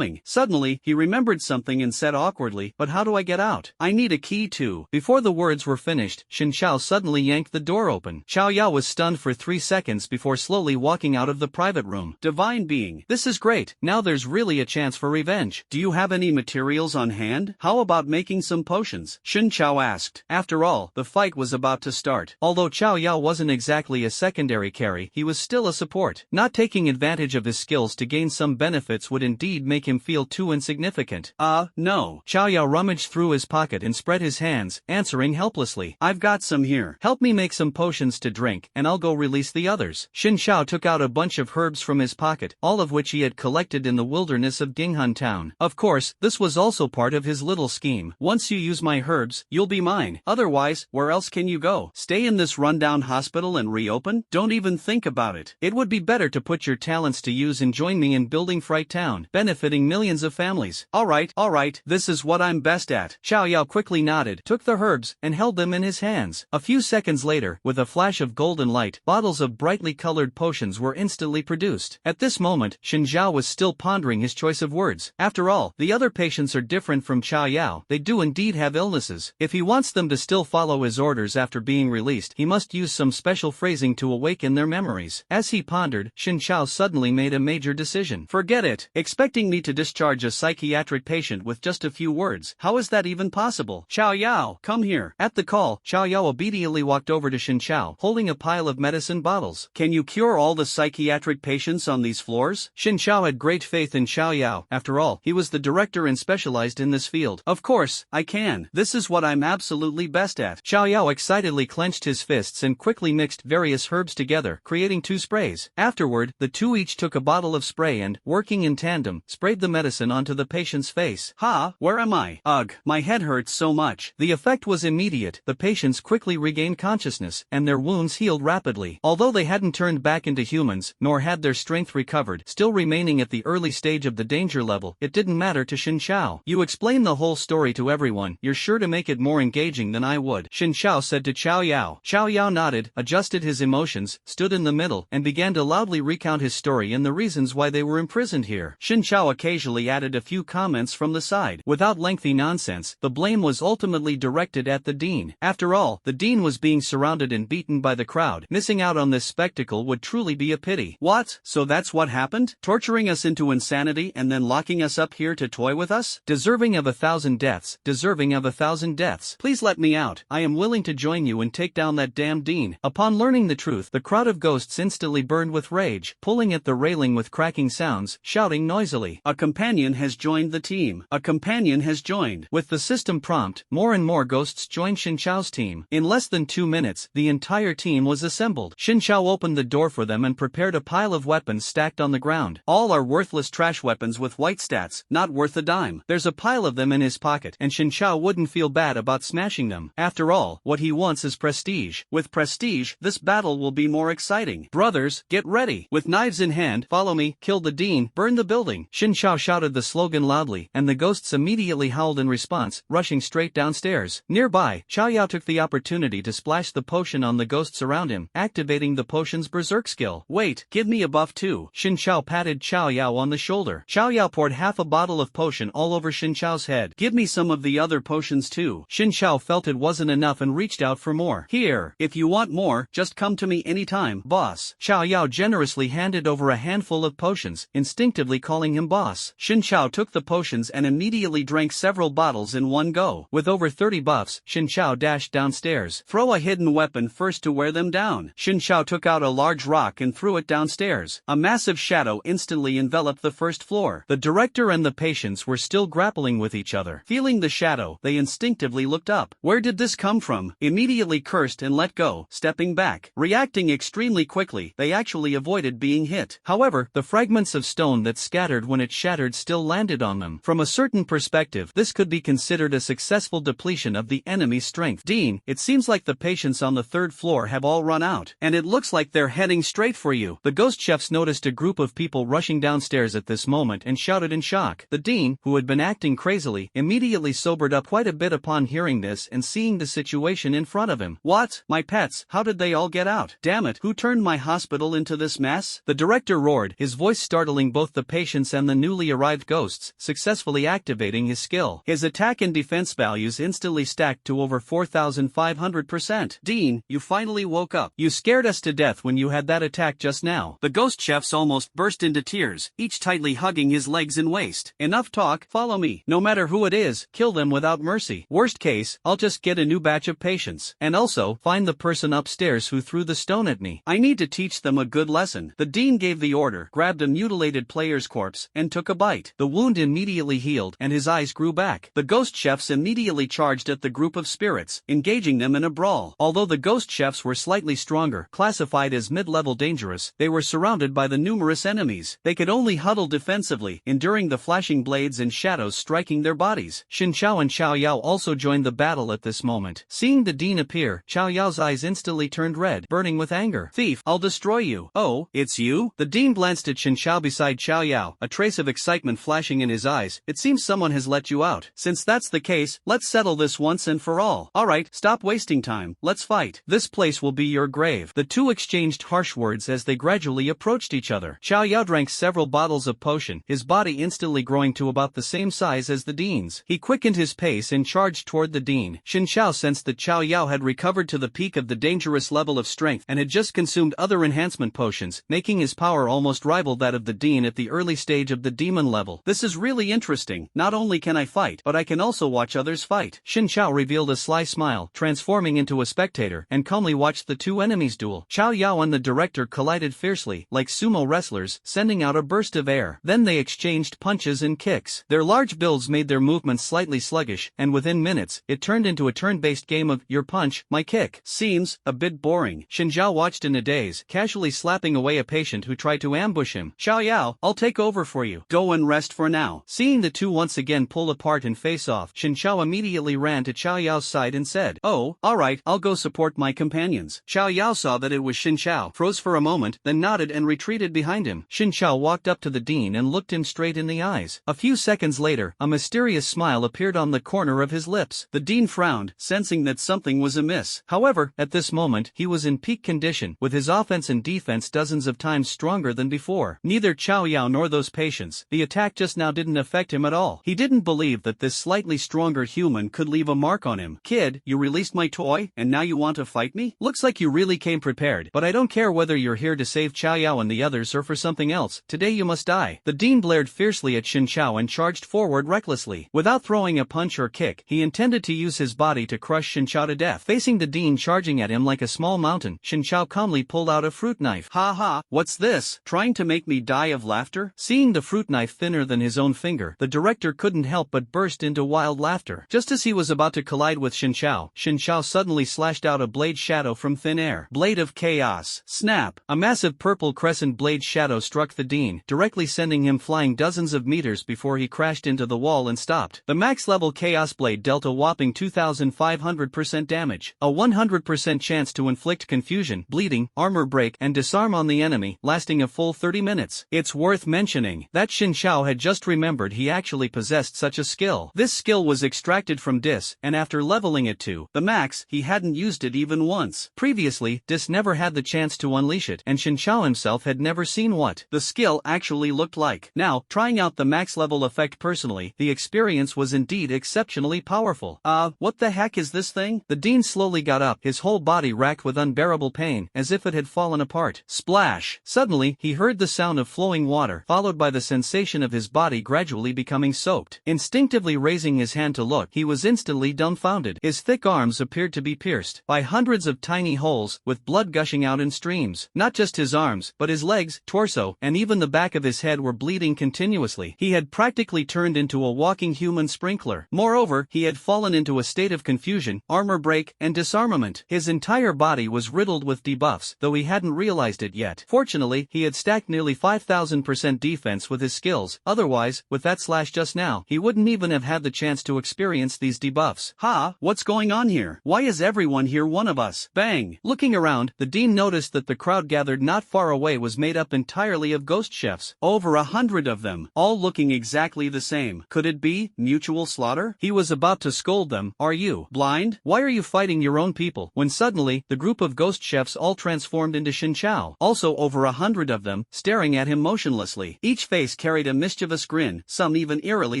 Suddenly, he remembered something and said awkwardly, but how do I get out? I need a key too. Before the words were finished, Xin Chao suddenly yanked the door open. Chao Yao was stunned for 3 seconds before slowly walking out of the private room. Divine being. This is great. Now there's really a chance for revenge. Do you have any materials on hand? How about making some potions? Xin Chao asked. After all, the fight was about to start. Although Chao Yao wasn't exactly a secondary carry, he was still a support. Not taking advantage of his skills to gain some benefits would indeed make him feel too insignificant. No. Chao Yao rummaged through his pocket and spread his hands, answering helplessly. I've got some here. Help me make some potions to drink, and I'll go release the others. Xin Shao took out a bunch of herbs from his pocket, all of which he had collected in the wilderness of Dinghan town. Of course, this was also part of his little scheme. Once you use my herbs, you'll be mine. Otherwise, where else can you go? Stay in this rundown hospital and reopen? Don't even think about it. It would be better to put your talents to use and join me in building Fright Town, benefiting millions of families. Alright, this is what I'm best at. Xiao Yao quickly nodded, took the herbs, and held them in his hands. A few seconds later, with a flash of golden light, bottles of brightly colored potions were instantly produced. At this moment, Xin Zhao was still pondering his choice of words. After all, the other patients are different from Xiao Yao. They do indeed have illnesses. If he wants them to still follow his orders after being released, he must use some special phrasing to awaken their memories. As he pondered, Xin Zhao suddenly made a major decision. Forget it. Expecting me to discharge a psychiatric patient with just a few words. How is that even possible? Xiao Yao, come here. At the call, Xiao Yao obediently walked over to Xin Zhao, holding a pile of medicine bottles. Can you cure all the psychiatric patients on these floors? Xin Zhao had great faith in Xiao Yao. After all, he was the director and specialized in this field. Of course, I can. This is what I'm absolutely best at. Xiao Yao excitedly clenched his fists and quickly mixed various herbs together, creating 2 sprays. Afterward, the two each took a bottle of spray and, working in tandem, sprayed the medicine onto the patient's face. Ha! Where am I? Ugh, my head hurts so much. The effect was immediate. The patients quickly regained consciousness, and their wounds healed rapidly. Although they hadn't turned back into humans, nor had their strength recovered, still remaining at the early stage of the danger level, it didn't matter to Xin Shao. You explain the whole story to everyone, you're sure to make it more engaging than I would, Xin Shao said to Xiao Yao. Xiao Yao nodded, adjusted his emotions, stood in the middle, and began to loudly recount his story and the reasons why they were imprisoned here. Xin Shao occasionally added a few comments from the side. Without lengthy nonsense, the blame was ultimately directed at the dean. After all, the dean was being surrounded and beaten by the crowd. Missing out on this spectacle would truly be a pity. What? So that's what happened? Torturing us into insanity and then locking us up here to toy with us? Deserving of 1,000 deaths. Deserving of 1,000 deaths. Please let me out. I am willing to join you and take down that damn dean. Upon learning the truth, the crowd of ghosts instantly burned with rage, pulling at the railing with cracking sounds, shouting noisily. A companion has joined the team. A companion has joined. With the system prompt, more and more ghosts joined Xin Shao's team. In less than 2 minutes, the entire team was assembled. Xin Shao opened the door for them and prepared a pile of weapons stacked on the ground. All are worthless trash weapons with white stats, not worth a dime. There's a pile of them in his pocket, and Xin Shao wouldn't feel bad about smashing them. After all, what he wants is prestige. With prestige, this battle will be more exciting. Brothers, get ready. With knives in hand, follow me, kill the dean, burn the building. Xin Shao shouted the slogan loudly, and the ghosts immediately howled in response, rushing straight downstairs. Nearby, Xiao Yao took the opportunity to splash the potion on the ghosts around him, activating the potion's berserk skill. Wait, give me a buff too. Xin Shao patted Xiao Yao on the shoulder. Xiao Yao poured half a bottle of potion all over Xin Shao's head. Give me some of the other potions too. Xin Shao felt it wasn't enough and reached out for more. Here, if you want more, just come to me anytime, boss. Xiao Yao generously handed over a handful of potions, instinctively calling him boss. Xin Shao took the potions and immediately drank several bottles in one go. With over 30 buffs, Xin Shao dashed downstairs. Throw a hidden weapon first to wear them down. Xin Shao took out a large rock and threw it downstairs. A massive shadow instantly enveloped the first floor. The director and the patients were still grappling with each other. Feeling the shadow, they instinctively looked up. Where did this come from? Immediately cursed and let go, stepping back. Reacting extremely quickly, they actually avoided being hit. However, the fragments of stone that scattered when it shattered still landed on them. From a certain perspective, this could be considered a successful depletion of the enemy's strength. Dean, it seems like the patients on the 3rd floor have all run out, and it looks like they're heading straight for you. The ghost chefs noticed a group of people rushing downstairs at this moment and shouted in shock. The dean, who had been acting crazily, immediately sobered up quite a bit upon hearing this and seeing the situation in front of him. What? My pets, how did they all get out? Damn it, who turned my hospital into this mess? The director roared, his voice startling both the patients and the newly arrived ghosts, successfully activating his skill. His attack and defense values instantly stacked to over 4,500%. Dean, you finally woke up. You scared us to death when you had that attack just now. The ghost chefs almost burst into tears, each tightly hugging his legs and waist. Enough talk, follow me. No matter who it is, kill them without mercy. Worst case, I'll just get a new batch of patients. And also, find the person upstairs who threw the stone at me. I need to teach them a good lesson. The dean gave the order, grabbed a mutilated player's corpse, and took a bite. The wound immediately healed, and his eyes grew back. The ghost chefs immediately charged at at the group of spirits, engaging them in a brawl. Although the ghost chefs were slightly stronger, classified as mid-level dangerous, they were surrounded by the numerous enemies. They could only huddle defensively, enduring the flashing blades and shadows striking their bodies. Xin Chao and Xiao Yao also joined the battle at this moment. Seeing the Dean appear, Xiao Yao's eyes instantly turned red, burning with anger. "Thief, I'll destroy you." "Oh, it's you?" The Dean glanced at Xin Chao beside Xiao Yao, a trace of excitement flashing in his eyes. "It seems someone has let you out. Since that's the case, let's settle this once and for all." "Alright, stop wasting time, let's fight. This place will be your grave." The two exchanged harsh words as they gradually approached each other. Xiao Yao drank several bottles of potion, his body instantly growing to about the same size as the Dean's. He quickened his pace and charged toward the Dean. Xin Chao sensed that Xiao Yao had recovered to the peak of the dangerous level of strength and had just consumed other enhancement potions, making his power almost rival that of the Dean at the early stage of the demon level. "This is really interesting. Not only can I fight, but I can also watch others fight." Xin Chao revealed a sly smile, transforming into a spectator, and calmly watched the two enemies duel. Xiao Yao and the director collided fiercely, like sumo wrestlers, sending out a burst of air. Then they exchanged punches and kicks. Their large builds made their movements slightly sluggish, and within minutes, it turned into a turn-based game of your punch, my kick. "Seems a bit boring." Xin Zhao watched in a daze, casually slapping away a patient who tried to ambush him. "Xiao Yao, I'll take over for you. Go and rest for now." Seeing the two once again pull apart and face off, Xin Chao immediately ran to Xiao Yao's side and said, "Oh, alright, I'll go support my companions." Xiao Yao saw that it was Xin Chao, froze for a moment, then nodded and retreated behind him. Xin Chao walked up to the Dean and looked him straight in the eyes. A few seconds later, a mysterious smile appeared on the corner of his lips. The Dean frowned, sensing that something was amiss. However, at this moment, he was in peak condition, with his offense and defense dozens of times stronger than before. Neither Xiao Yao nor those patients, the attack just now didn't affect him at all. He didn't believe that this slightly stronger human could leave a mark on him. "Kid, you released my toy, and now you want to fight me? Looks like you really came prepared, but I don't care whether you're here to save Xiao Yao and the others or for something else. Today you must die." The Dean blared fiercely at Xin Chao and charged forward recklessly. Without throwing a punch or kick, he intended to use his body to crush Xin Chao to death. Facing the Dean charging at him like a small mountain, Xin Chao calmly pulled out a fruit knife. "Ha ha, what's this? Trying to make me die of laughter?" Seeing the fruit knife thinner than his own finger, the director couldn't help but burst into wild laughter. Just as he was about to collide with Xin Chao suddenly slashed out a blade shadow from thin air. Blade of Chaos. Snap! A massive purple crescent blade shadow struck the Dean, directly sending him flying dozens of meters before he crashed into the wall and stopped. The max-level Chaos Blade dealt a whopping 2,500% damage, a 100% chance to inflict confusion, bleeding, armor break, and disarm on the enemy, lasting a full 30 minutes. It's worth mentioning that Xin Chao had just remembered he actually possessed such a skill. This skill was extracted from Dis, and after leveling it to the max, he hadn't used it even once. Previously, Dis never had the chance to unleash it, and Xin Chao himself had never seen what the skill actually looked like. Now, trying out the max level effect personally, the experience was indeed exceptionally powerful. What the heck is this thing? The Dean slowly got up, his whole body racked with unbearable pain, as if it had fallen apart. Splash! Suddenly, he heard the sound of flowing water, followed by the sensation of his body gradually becoming soaked. Instinctively raising his hand to look, he was instantly dumbfounded. His thick arms appeared to be pierced by hundreds of tiny holes, with blood gushing out in streams. Not just his arms, but his legs, torso, and even the back of his head were bleeding continuously. He had practically turned into a walking human sprinkler. Moreover, he had fallen into a state of confusion, armor break, and disarmament. His entire body was riddled with debuffs, though he hadn't realized it yet. Fortunately, he had stacked nearly 5,000% defense with his skills. Otherwise, with that slash just now, he wouldn't even have had the chance to experience these debuffs. What's going on here? Why is everyone here one of us? Bang! Looking around, the Dean noticed that the crowd gathered not far away was made up entirely of ghost chefs. Over 100 of them, all looking exactly the same. Could it be mutual slaughter? He was about to scold them. "Are you blind? Why are you fighting your own people?" When suddenly, the group of ghost chefs all transformed into Xin Chao. Also over 100 of them, staring at him motionlessly. Each face carried a mischievous grin, some even eerily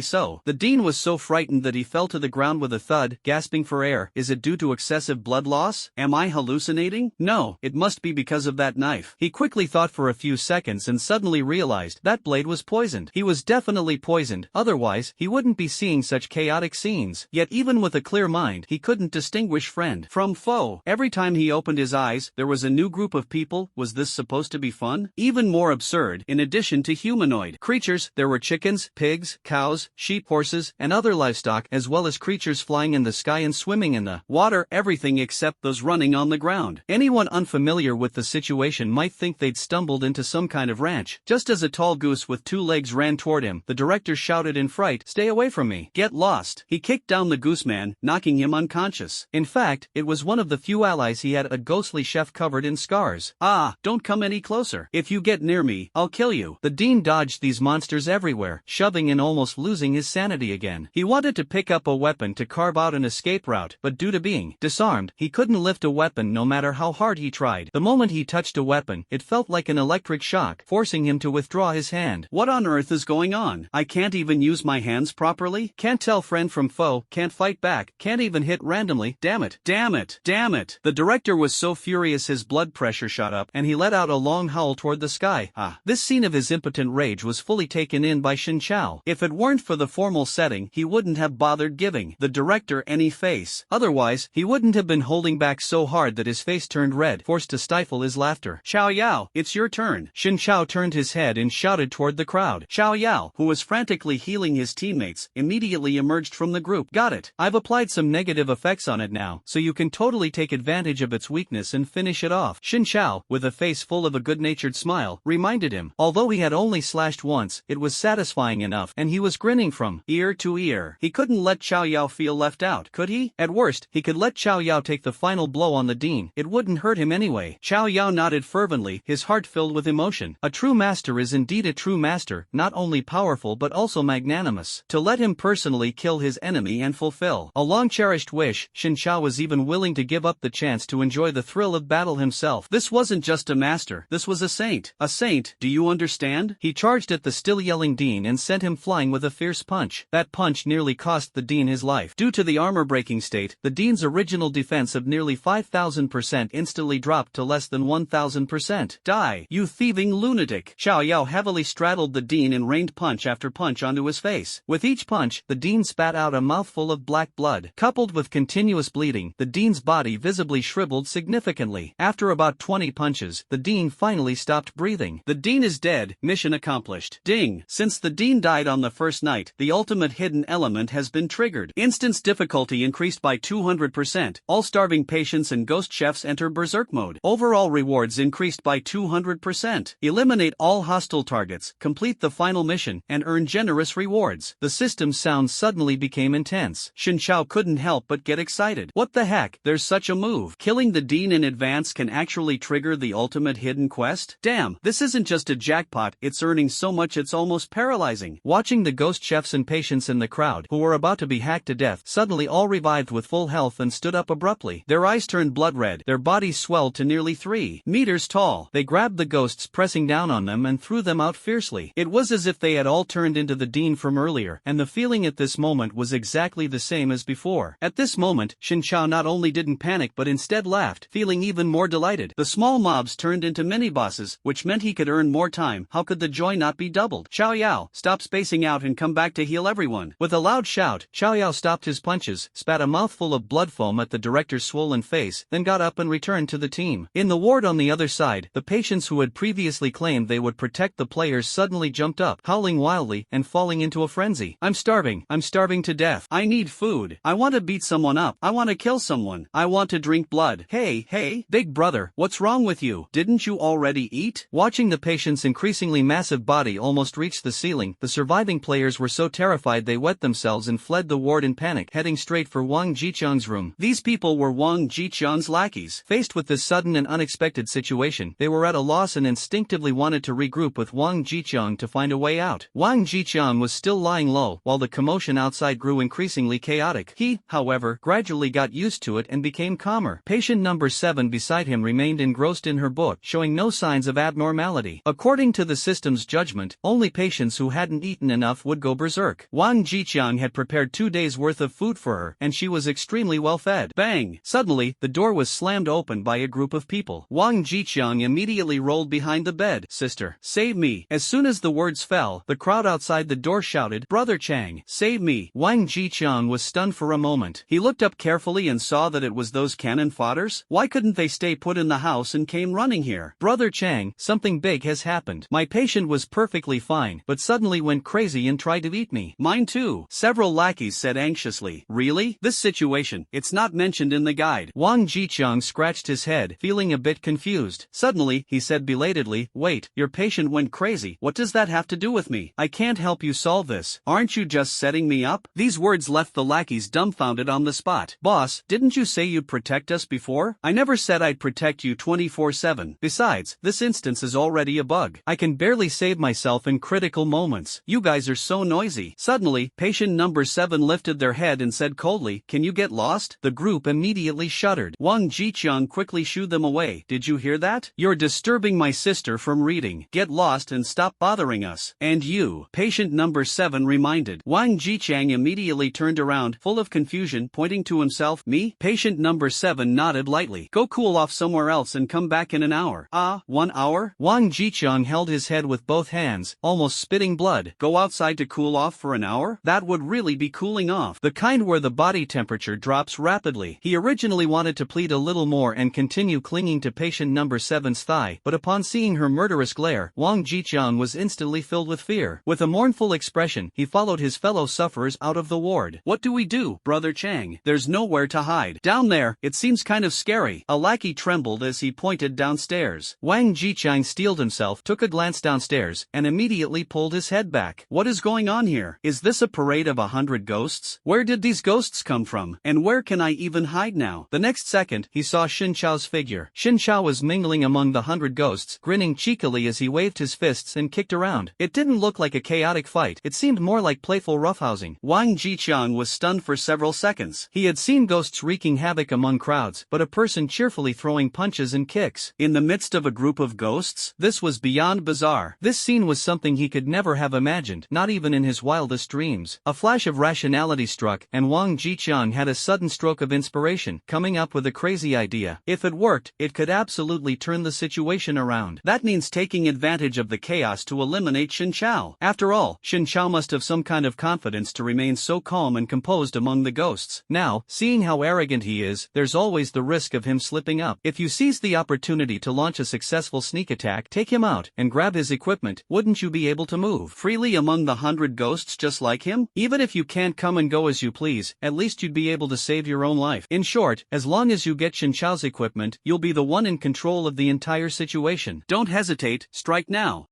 so. The Dean was so frightened that he fell to the ground with a thud, gasping for air. Is it due to excessive blood loss? Am I hallucinating? No, it must be because of that knife. He quickly thought for a few seconds and suddenly realized that blade was poisoned. He was definitely poisoned, otherwise, he wouldn't be seeing such chaotic scenes. Yet even with a clear mind, he couldn't distinguish friend from foe. Every time he opened his eyes, there was a new group of people. Was this supposed to be fun? Even more absurd, in addition to humanoid creatures, there were chickens, pigs, cows, sheep, horses, and other livestock, as well as creatures flying in the sky and swimming in the water, everything except those running on the ground. Anyone unfamiliar with the situation might think they'd stumbled into some kind of ranch. Just as a tall goose with 2 legs ran toward him, the director shouted in fright, "Stay away from me. Get lost." He kicked down the goose man, knocking him unconscious. In fact, it was one of the few allies he had, a ghostly chef covered in scars. "Ah, don't come any closer. If you get near me, I'll kill you." The dean dodged these monsters everywhere, shoving and almost losing his sanity again. He wanted to pick up a weapon to carve out an escape route, but due to being disarmed, he couldn't lift a weapon no matter how hard he tried. The moment he touched a weapon, it felt like an electric shock, forcing him to withdraw his hand. What on earth is going on? I can't even use my hands properly? Can't tell friend from foe, can't fight back, can't even hit randomly. Damn it, damn it, damn it. The director was so furious his blood pressure shot up, and he let out a long howl toward the sky. This scene of his impotent rage was fully taken in by Shin Chao. If it weren't for the formal setting, he wouldn't have bothered giving the director any face. Otherwise, he wouldn't have been holding back so hard that his face turned red, forced to stifle his laughter. "Xiao Yao, it's your turn." Shin Chao turned his head and shouted toward the crowd. Xiao Yao, who was frantically healing his teammates, immediately emerged from the group. "Got it. I've applied some negative effects on it now, so you can totally take advantage of its weakness and finish it off." Shin Chao, with a face full of a good-natured smile, reminded him. Although he had only slashed once, it was satisfying enough, and he was grinning from ear to ear. He couldn't let Xiao Yao feel left out, could he? At worst, he could let Xiao Yao take the final blow on the dean. It wouldn't hurt him anyway. Xiao Yao nodded fervently, his heart filled with emotion. A true master is indeed a true master, not only powerful but also magnanimous. To let him personally kill his enemy and fulfill a long-cherished wish, Shin Chao was even willing to give up the chance to enjoy the thrill of battle himself. This wasn't just a master, this was a saint. A saint, do you understand? He charged at the still-yelling dean and sent him flying with a fierce punch. That punch nearly cost the dean his life. Due to the armor-breaking state, the dean's original defense of nearly 5,000% instantly dropped to less than 1,000%. "Die, you thieving lunatic!" Xiao Yao heavily straddled the dean and rained punch after punch onto his face. With each punch, the dean spat out a mouthful of black blood. Coupled with continuous bleeding, the dean's body visibly shriveled significantly. After about 20 punches, the dean finally stopped breathing. The dean is dead, mission accomplished. Ding! Since the dean died on the first night, the ultimate hidden element has been triggered. Instance difficulty increased by 200%. All starving patients and ghost chefs enter berserk mode. Overall rewards increased by 200%. Eliminate all hostile targets, complete the final mission, and earn generous rewards. The system's sound suddenly became intense. Shin Chao couldn't help but get excited. What the heck, there's such a move. Killing the dean in advance can actually trigger the ultimate hidden quest? Damn, this isn't just a jackpot, it's earning so much it's almost paralyzing. Watching the ghost chefs and patients in the crowd, who were about to be hacked to death, suddenly all revived with full health and stood up abruptly. Their eyes turned blood red, their bodies swelled to nearly 3 meters tall. They grabbed the ghosts pressing down on them and threw them out fiercely. It was as if they had all turned into the dean from earlier, and the feeling at this moment was exactly the same as before. At this moment, Shin Chao not only didn't panic but instead laughed, feeling even more delighted. The small mobs turned into mini-bosses, which meant he could earn more time. How could the joy not be doubled? "Xiao Yao, stop spacing out and come back to heal everyone." With a loud shout, Xiao Yao stopped his punches, spat a mouthful of blood foam at the director's swollen face, then got up and returned to the team. In the ward on the other side, the patients who had previously claimed they would protect the players suddenly jumped up, howling wildly and falling into a frenzy. I'm starving to death. I need food. I want to beat someone up. I want to kill someone. I want to drink blood. Hey, big brother, what's wrong with you? Didn't you already eat?" Watching the patient's increasingly massive body almost reach the ceiling, the surviving players were so terrified they wet themselves and fled the ward in panic, heading straight for Wang Jiqiang's room. These people were Wang Jiqiang's lackeys. Faced with this sudden and unexpected situation, they were at a loss and instinctively wanted to regroup with Wang Jiqiang to find a way out. Wang Jiqiang was still lying low, while the commotion outside grew increasingly chaotic. He, however, gradually got used to it and became calmer. Patient number 7 beside him remained engrossed in her book, showing no signs of abnormality. According to the system's judgment, only patients who hadn't eaten enough would go berserk. Wang Jiqiang had prepared 2 days' worth of food for her, and she was extremely well fed. Bang! Suddenly, the door was slammed open by a group of people. Wang Jiqiang immediately rolled behind the bed. "Sister, save me." As soon as the words fell, the crowd outside the door shouted, "Brother Chang, save me." Wang Jiqiang was stunned for a moment. He looked up carefully and saw that it was those cannon fodders. Why couldn't they stay put in the house and came running here? "Brother Chang, something big has happened. My patient was perfectly fine, but suddenly went crazy and tried to eat me." "Mine too," several lackeys said anxiously. seriously. Really? This situation, it's not mentioned in the guide. Wang Jicheng scratched his head, feeling a bit confused. Suddenly, he said belatedly, "Wait, your patient went crazy. What does that have to do with me? I can't help you solve this. Aren't you just setting me up?" These words left the lackeys dumbfounded on the spot. "Boss, didn't you say you'd protect us before?" "I never said I'd protect you 24/7. Besides, this instance is already a bug. I can barely save myself in critical moments. You guys are so noisy." Suddenly, patient number 7 lifted their head and said coldly, "Can you get lost?" The group immediately shuddered. Wang Jicheng quickly shooed them away. "Did you hear that? You're disturbing my sister from reading. Get lost and stop bothering us." "And you," patient number 7 reminded. Wang Jicheng immediately turned around, full of confusion, pointing to himself. "Me?" Patient number 7 nodded lightly. "Go cool off somewhere else and come back in an hour." "Ah, 1 hour?" Wang Jicheng held his head with both hands, almost spitting blood. "Go outside to cool off for an hour? That would really be cooling off. The kind where the body temperature drops rapidly." He originally wanted to plead a little more and continue clinging to patient number 7's thigh, but upon seeing her murderous glare, Wang Jicheng was instantly filled with fear. With a mournful expression, he followed his fellow sufferers out of the ward. "What do we do, Brother Chang? There's nowhere to hide. Down there, it seems kind of scary." A lackey trembled as he pointed downstairs. Wang Jicheng steeled himself, took a glance downstairs, and immediately pulled his head back. "What is going on here? Is this a parade of 100 ghosts? Where did these ghosts come from? And where can I even hide now?" The next second, he saw Xin Chao's figure. Xin Chao was mingling among the 100 ghosts, grinning cheekily as he waved his fists and kicked around. It didn't look like a chaotic fight, it seemed more like playful roughhousing. Wang Jicheng was stunned for several seconds. He had seen ghosts wreaking havoc among crowds, but a person cheerfully throwing punches and kicks in the midst of a group of ghosts? This was beyond bizarre. This scene was something he could never have imagined, not even in his wildest dreams. A flash of rationality struck, and Wang Jicheng had a sudden stroke of inspiration, coming up with a crazy idea. If it worked, it could absolutely turn the situation around. That means taking advantage of the chaos to eliminate Xin Chao. After all, Xin Chao must have some kind of confidence to remain so calm and composed among the ghosts. Now, seeing how arrogant he is, there's always the risk of him slipping up. If you seize the opportunity to launch a successful sneak attack, take him out, and grab his equipment, wouldn't you be able to move freely among the 100 ghosts just like him? Even if you can't come and go as you please, at least you'd be able to save your own life. In short, as long as you get Xin Chao's equipment, you'll be the one in control of the entire situation. Don't hesitate, strike now.